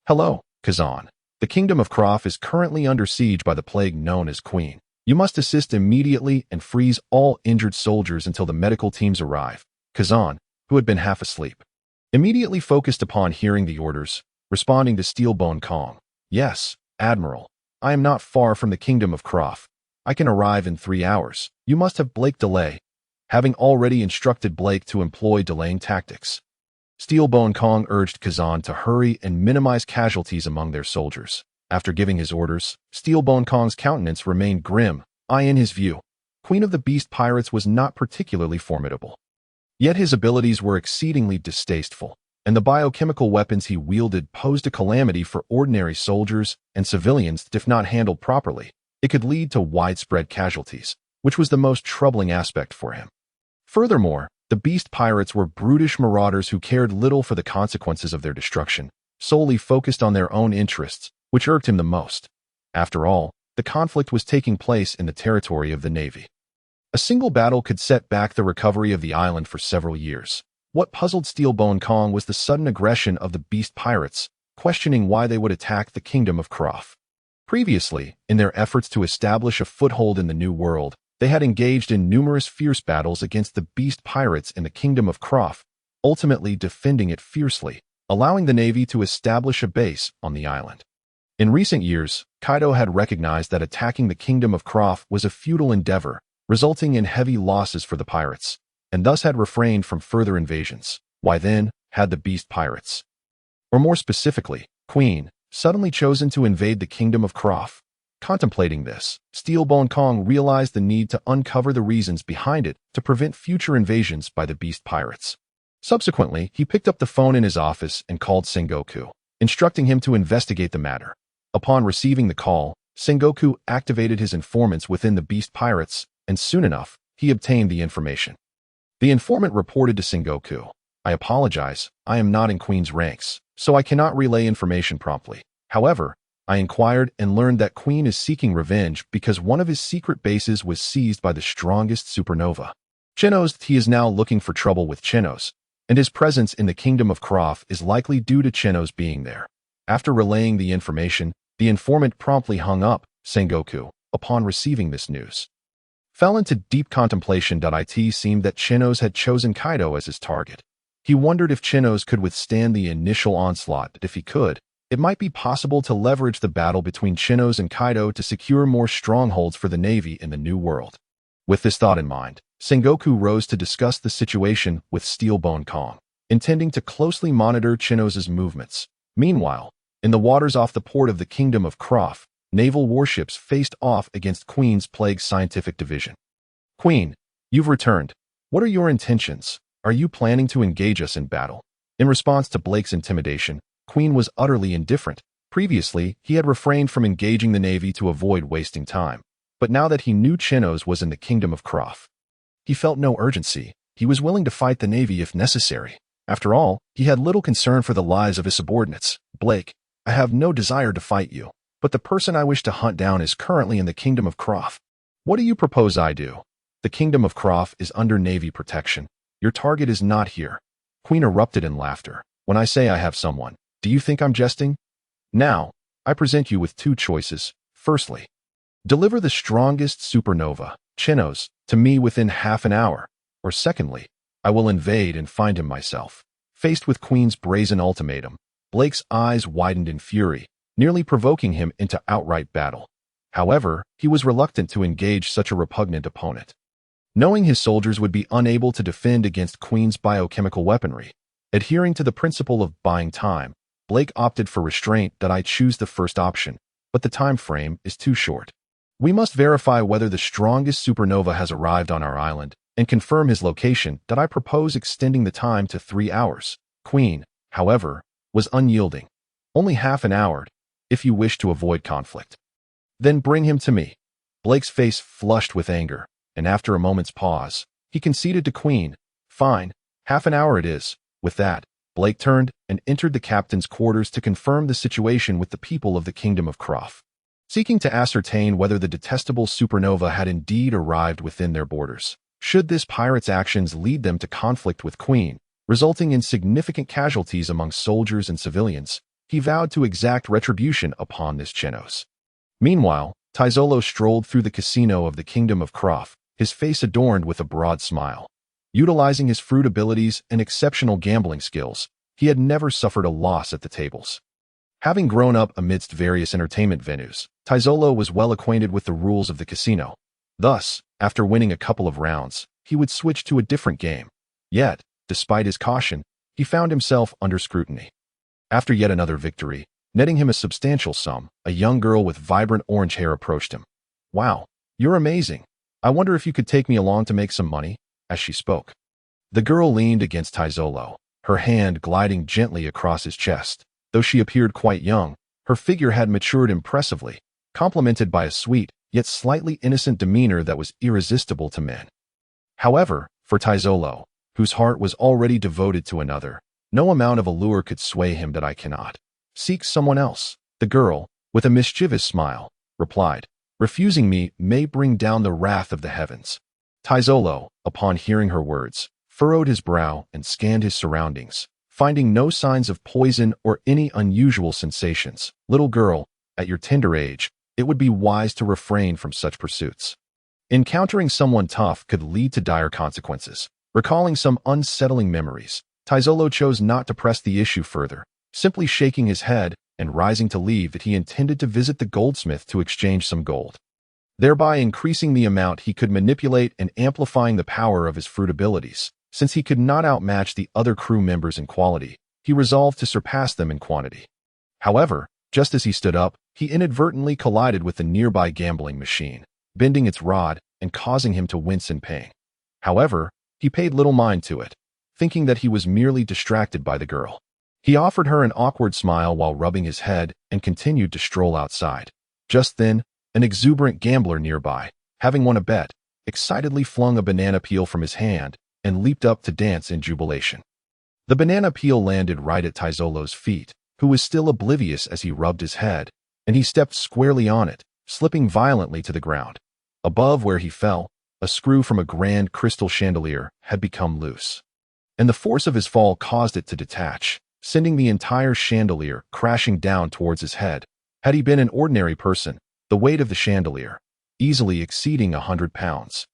"Hello, Kazan. The Kingdom of Croft is currently under siege by the plague known as Queen. You must assist immediately and freeze all injured soldiers until the medical teams arrive." Kazan, who had been half asleep, immediately focused upon hearing the orders, responding to Steelbone Kong. "Yes, Admiral. I am not far from the Kingdom of Croft. I can arrive in 3 hours. You must have Blake delay." Having already instructed Blake to employ delaying tactics, Steelbone Kong urged Kazan to hurry and minimize casualties among their soldiers. After giving his orders, Steelbone Kong's countenance remained grim. In his view, Queen of the Beast Pirates was not particularly formidable. Yet his abilities were exceedingly distasteful, and the biochemical weapons he wielded posed a calamity for ordinary soldiers and civilians. If not handled properly, it could lead to widespread casualties, which was the most troubling aspect for him. Furthermore, The beast pirates were brutish marauders who cared little for the consequences of their destruction, solely focused on their own interests, which irked him the most. After all, the conflict was taking place in the territory of the Navy. A single battle could set back the recovery of the island for several years. What puzzled Steelbone Kong was the sudden aggression of the beast pirates, questioning why they would attack the kingdom of Croft. Previously, in their efforts to establish a foothold in the New World, they had engaged in numerous fierce battles against the beast pirates in the kingdom of Croft, ultimately defending it fiercely, allowing the Navy to establish a base on the island. In recent years, Kaido had recognized that attacking the kingdom of Croft was a futile endeavor, resulting in heavy losses for the pirates, and thus had refrained from further invasions. Why then had the beast pirates, or more specifically, Queen, suddenly chosen to invade the kingdom of Croft? Contemplating this, Steelbone Kong realized the need to uncover the reasons behind it to prevent future invasions by the beast pirates. Subsequently, he picked up the phone in his office and called Sengoku, instructing him to investigate the matter. Upon receiving the call, Sengoku activated his informants within the beast pirates, and soon enough, he obtained the information. The informant reported to Sengoku, "I apologize, I am not in Queen's ranks, so I cannot relay information promptly. However, I inquired and learned that Queen is seeking revenge because one of his secret bases was seized by the strongest supernova. Chenos, he is now looking for trouble with Chenos, and his presence in the kingdom of Croft is likely due to Chenos being there." After relaying the information, the informant promptly hung up. Sengoku, upon receiving this news, fell into deep contemplation. It seemed that Chenos had chosen Kaido as his target. He wondered if Chenos could withstand the initial onslaught. If he could, it might be possible to leverage the battle between Chenos and Kaido to secure more strongholds for the Navy in the New World. With this thought in mind, Sengoku rose to discuss the situation with Steelbone Kong, intending to closely monitor Chenos' movements. Meanwhile, in the waters off the port of the Kingdom of Croft, naval warships faced off against Queen's Plague Scientific Division. "Queen, you've returned. What are your intentions? Are you planning to engage us in battle?" In response to Blake's intimidation, Queen was utterly indifferent. Previously, he had refrained from engaging the Navy to avoid wasting time. But now that he knew Chenos was in the Kingdom of Croft, he felt no urgency. He was willing to fight the Navy if necessary. After all, he had little concern for the lives of his subordinates. "Blake, I have no desire to fight you, but the person I wish to hunt down is currently in the Kingdom of Croft. What do you propose I do?" "The Kingdom of Croft is under Navy protection. Your target is not here." Queen erupted in laughter. "When I say I have someone, do you think I'm jesting? Now, I present you with two choices. Firstly, deliver the strongest supernova, Chenos, to me within half an hour. Or secondly, I will invade and find him myself." Faced with Queen's brazen ultimatum, Blake's eyes widened in fury, nearly provoking him into outright battle. However, he was reluctant to engage such a repugnant opponent. Knowing his soldiers would be unable to defend against Queen's biochemical weaponry, adhering to the principle of buying time, Blake opted for restraint. "I choose the first option, but the time frame is too short. We must verify whether the strongest supernova has arrived on our island and confirm his location. I propose extending the time to 3 hours." Queen, however, was unyielding. "Only half an hour, if you wish to avoid conflict. Then bring him to me." Blake's face flushed with anger, and after a moment's pause, he conceded to Queen. "Fine, half an hour it is." With that, Blake turned and entered the captain's quarters to confirm the situation with the people of the Kingdom of Croft, seeking to ascertain whether the detestable supernova had indeed arrived within their borders. Should this pirate's actions lead them to conflict with Queen, resulting in significant casualties among soldiers and civilians, he vowed to exact retribution upon this Chenos. Meanwhile, Teslo strolled through the casino of the Kingdom of Croft, his face adorned with a broad smile. Utilizing his fruit abilities and exceptional gambling skills, he had never suffered a loss at the tables. Having grown up amidst various entertainment venues, Teslo was well acquainted with the rules of the casino. Thus, after winning a couple of rounds, he would switch to a different game. Yet, despite his caution, he found himself under scrutiny. After yet another victory, netting him a substantial sum, a young girl with vibrant orange hair approached him. "Wow, you're amazing. I wonder if you could take me along to make some money?" As she spoke, the girl leaned against Teslo, her hand gliding gently across his chest. Though she appeared quite young, her figure had matured impressively, complemented by a sweet, yet slightly innocent demeanor that was irresistible to men. However, for Teslo, whose heart was already devoted to another. No amount of allure could sway him that I cannot. Seek someone else. The girl, with a mischievous smile, replied, refusing me may bring down the wrath of the heavens. Teslo, upon hearing her words, furrowed his brow and scanned his surroundings, finding no signs of poison or any unusual sensations. Little girl, at your tender age, it would be wise to refrain from such pursuits. Encountering someone tough could lead to dire consequences. Recalling some unsettling memories, Teslo chose not to press the issue further, simply shaking his head and rising to leave that he intended to visit the goldsmith to exchange some gold, thereby increasing the amount he could manipulate and amplifying the power of his fruit abilities. Since he could not outmatch the other crew members in quality, he resolved to surpass them in quantity. However, just as he stood up, he inadvertently collided with the nearby gambling machine, bending its rod and causing him to wince in pain. However, he paid little mind to it, thinking that he was merely distracted by the girl. He offered her an awkward smile while rubbing his head and continued to stroll outside. Just then, an exuberant gambler nearby, having won a bet, excitedly flung a banana peel from his hand and leaped up to dance in jubilation. The banana peel landed right at Teslo's feet, who was still oblivious as he rubbed his head, and he stepped squarely on it, slipping violently to the ground. Above where he fell, a screw from a grand crystal chandelier had become loose, and the force of his fall caused it to detach, sending the entire chandelier crashing down towards his head. Had he been an ordinary person, the weight of the chandelier, easily exceeding 100 pounds,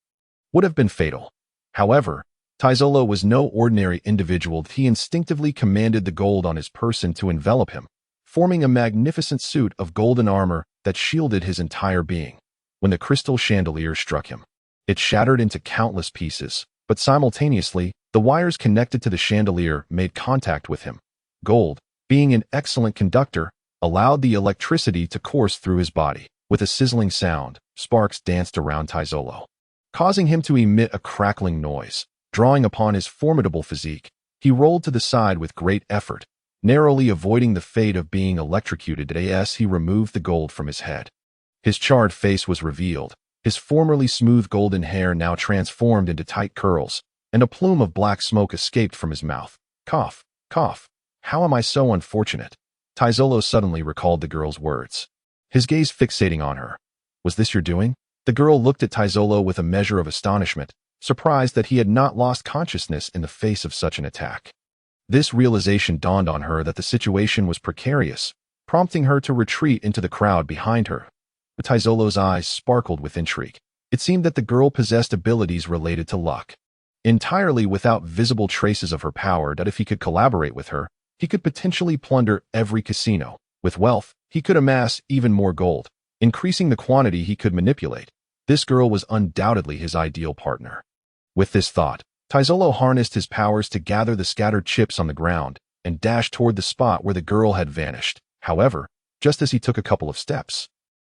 would have been fatal. However, Teslo was no ordinary individual. He instinctively commanded the gold on his person to envelop him, forming a magnificent suit of golden armor that shielded his entire being. When the crystal chandelier struck him, it shattered into countless pieces, but simultaneously, the wires connected to the chandelier made contact with him. Gold, being an excellent conductor, allowed the electricity to course through his body. With a sizzling sound, sparks danced around Teslo, causing him to emit a crackling noise. Drawing upon his formidable physique, he rolled to the side with great effort, narrowly avoiding the fate of being electrocuted as he removed the gold from his head. His charred face was revealed, his formerly smooth golden hair now transformed into tight curls, and a plume of black smoke escaped from his mouth. Cough, cough. How am I so unfortunate? Teslo suddenly recalled the girl's words, his gaze fixating on her. Was this your doing? The girl looked at Teslo with a measure of astonishment, surprised that he had not lost consciousness in the face of such an attack. This realization dawned on her that the situation was precarious, prompting her to retreat into the crowd behind her. But Teslo's eyes sparkled with intrigue. It seemed that the girl possessed abilities related to luck, entirely without visible traces of her power. That if he could collaborate with her, he could potentially plunder every casino. With wealth, he could amass even more gold, increasing the quantity he could manipulate. This girl was undoubtedly his ideal partner. With this thought, Teslo harnessed his powers to gather the scattered chips on the ground and dashed toward the spot where the girl had vanished. However, just as he took a couple of steps,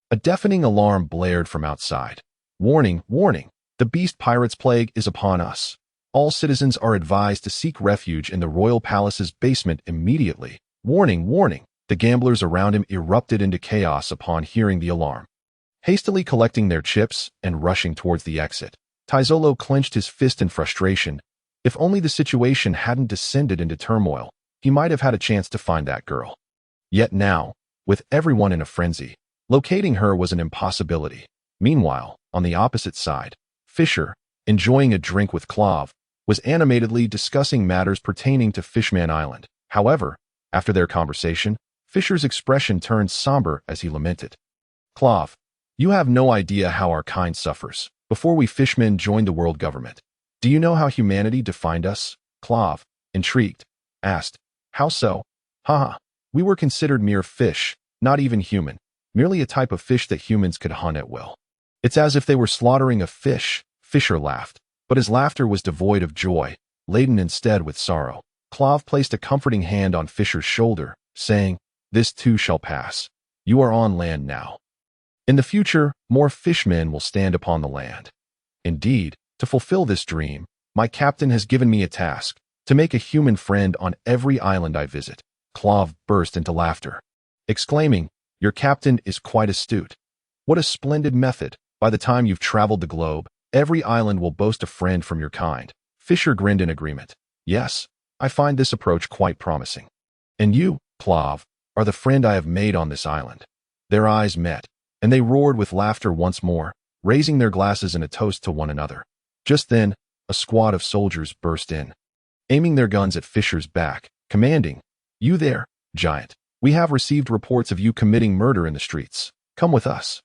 a deafening alarm blared from outside. Warning, warning, the beast pirate's plague is upon us. All citizens are advised to seek refuge in the royal palace's basement immediately. Warning, warning. The gamblers around him erupted into chaos upon hearing the alarm. Hastily collecting their chips and rushing towards the exit, Teslo clenched his fist in frustration. If only the situation hadn't descended into turmoil, he might have had a chance to find that girl. Yet now, with everyone in a frenzy, locating her was an impossibility. Meanwhile, on the opposite side, Fisher, enjoying a drink with Clove, was animatedly discussing matters pertaining to Fishman Island. However, after their conversation, Fisher's expression turned somber as he lamented. Clove, you have no idea how our kind suffers. Before we fishmen joined the world government, do you know how humanity defined us? Clove, intrigued, asked. How so? Haha, we were considered mere fish, not even human, merely a type of fish that humans could hunt at will. It's as if they were slaughtering a fish. Fisher laughed, but his laughter was devoid of joy, laden instead with sorrow. Clove placed a comforting hand on Fisher's shoulder, saying, "This too shall pass. You are on land now. In the future, more fishmen will stand upon the land. Indeed, to fulfill this dream, my captain has given me a task, to make a human friend on every island I visit." Clove burst into laughter, exclaiming, "Your captain is quite astute. What a splendid method. By the time you've traveled the globe, every island will boast a friend from your kind." Fisher grinned in agreement. Yes, I find this approach quite promising. And you, Plav, are the friend I have made on this island. Their eyes met, and they roared with laughter once more, raising their glasses in a toast to one another. Just then, a squad of soldiers burst in, aiming their guns at Fisher's back, commanding, "You there, giant. We have received reports of you committing murder in the streets. Come with us."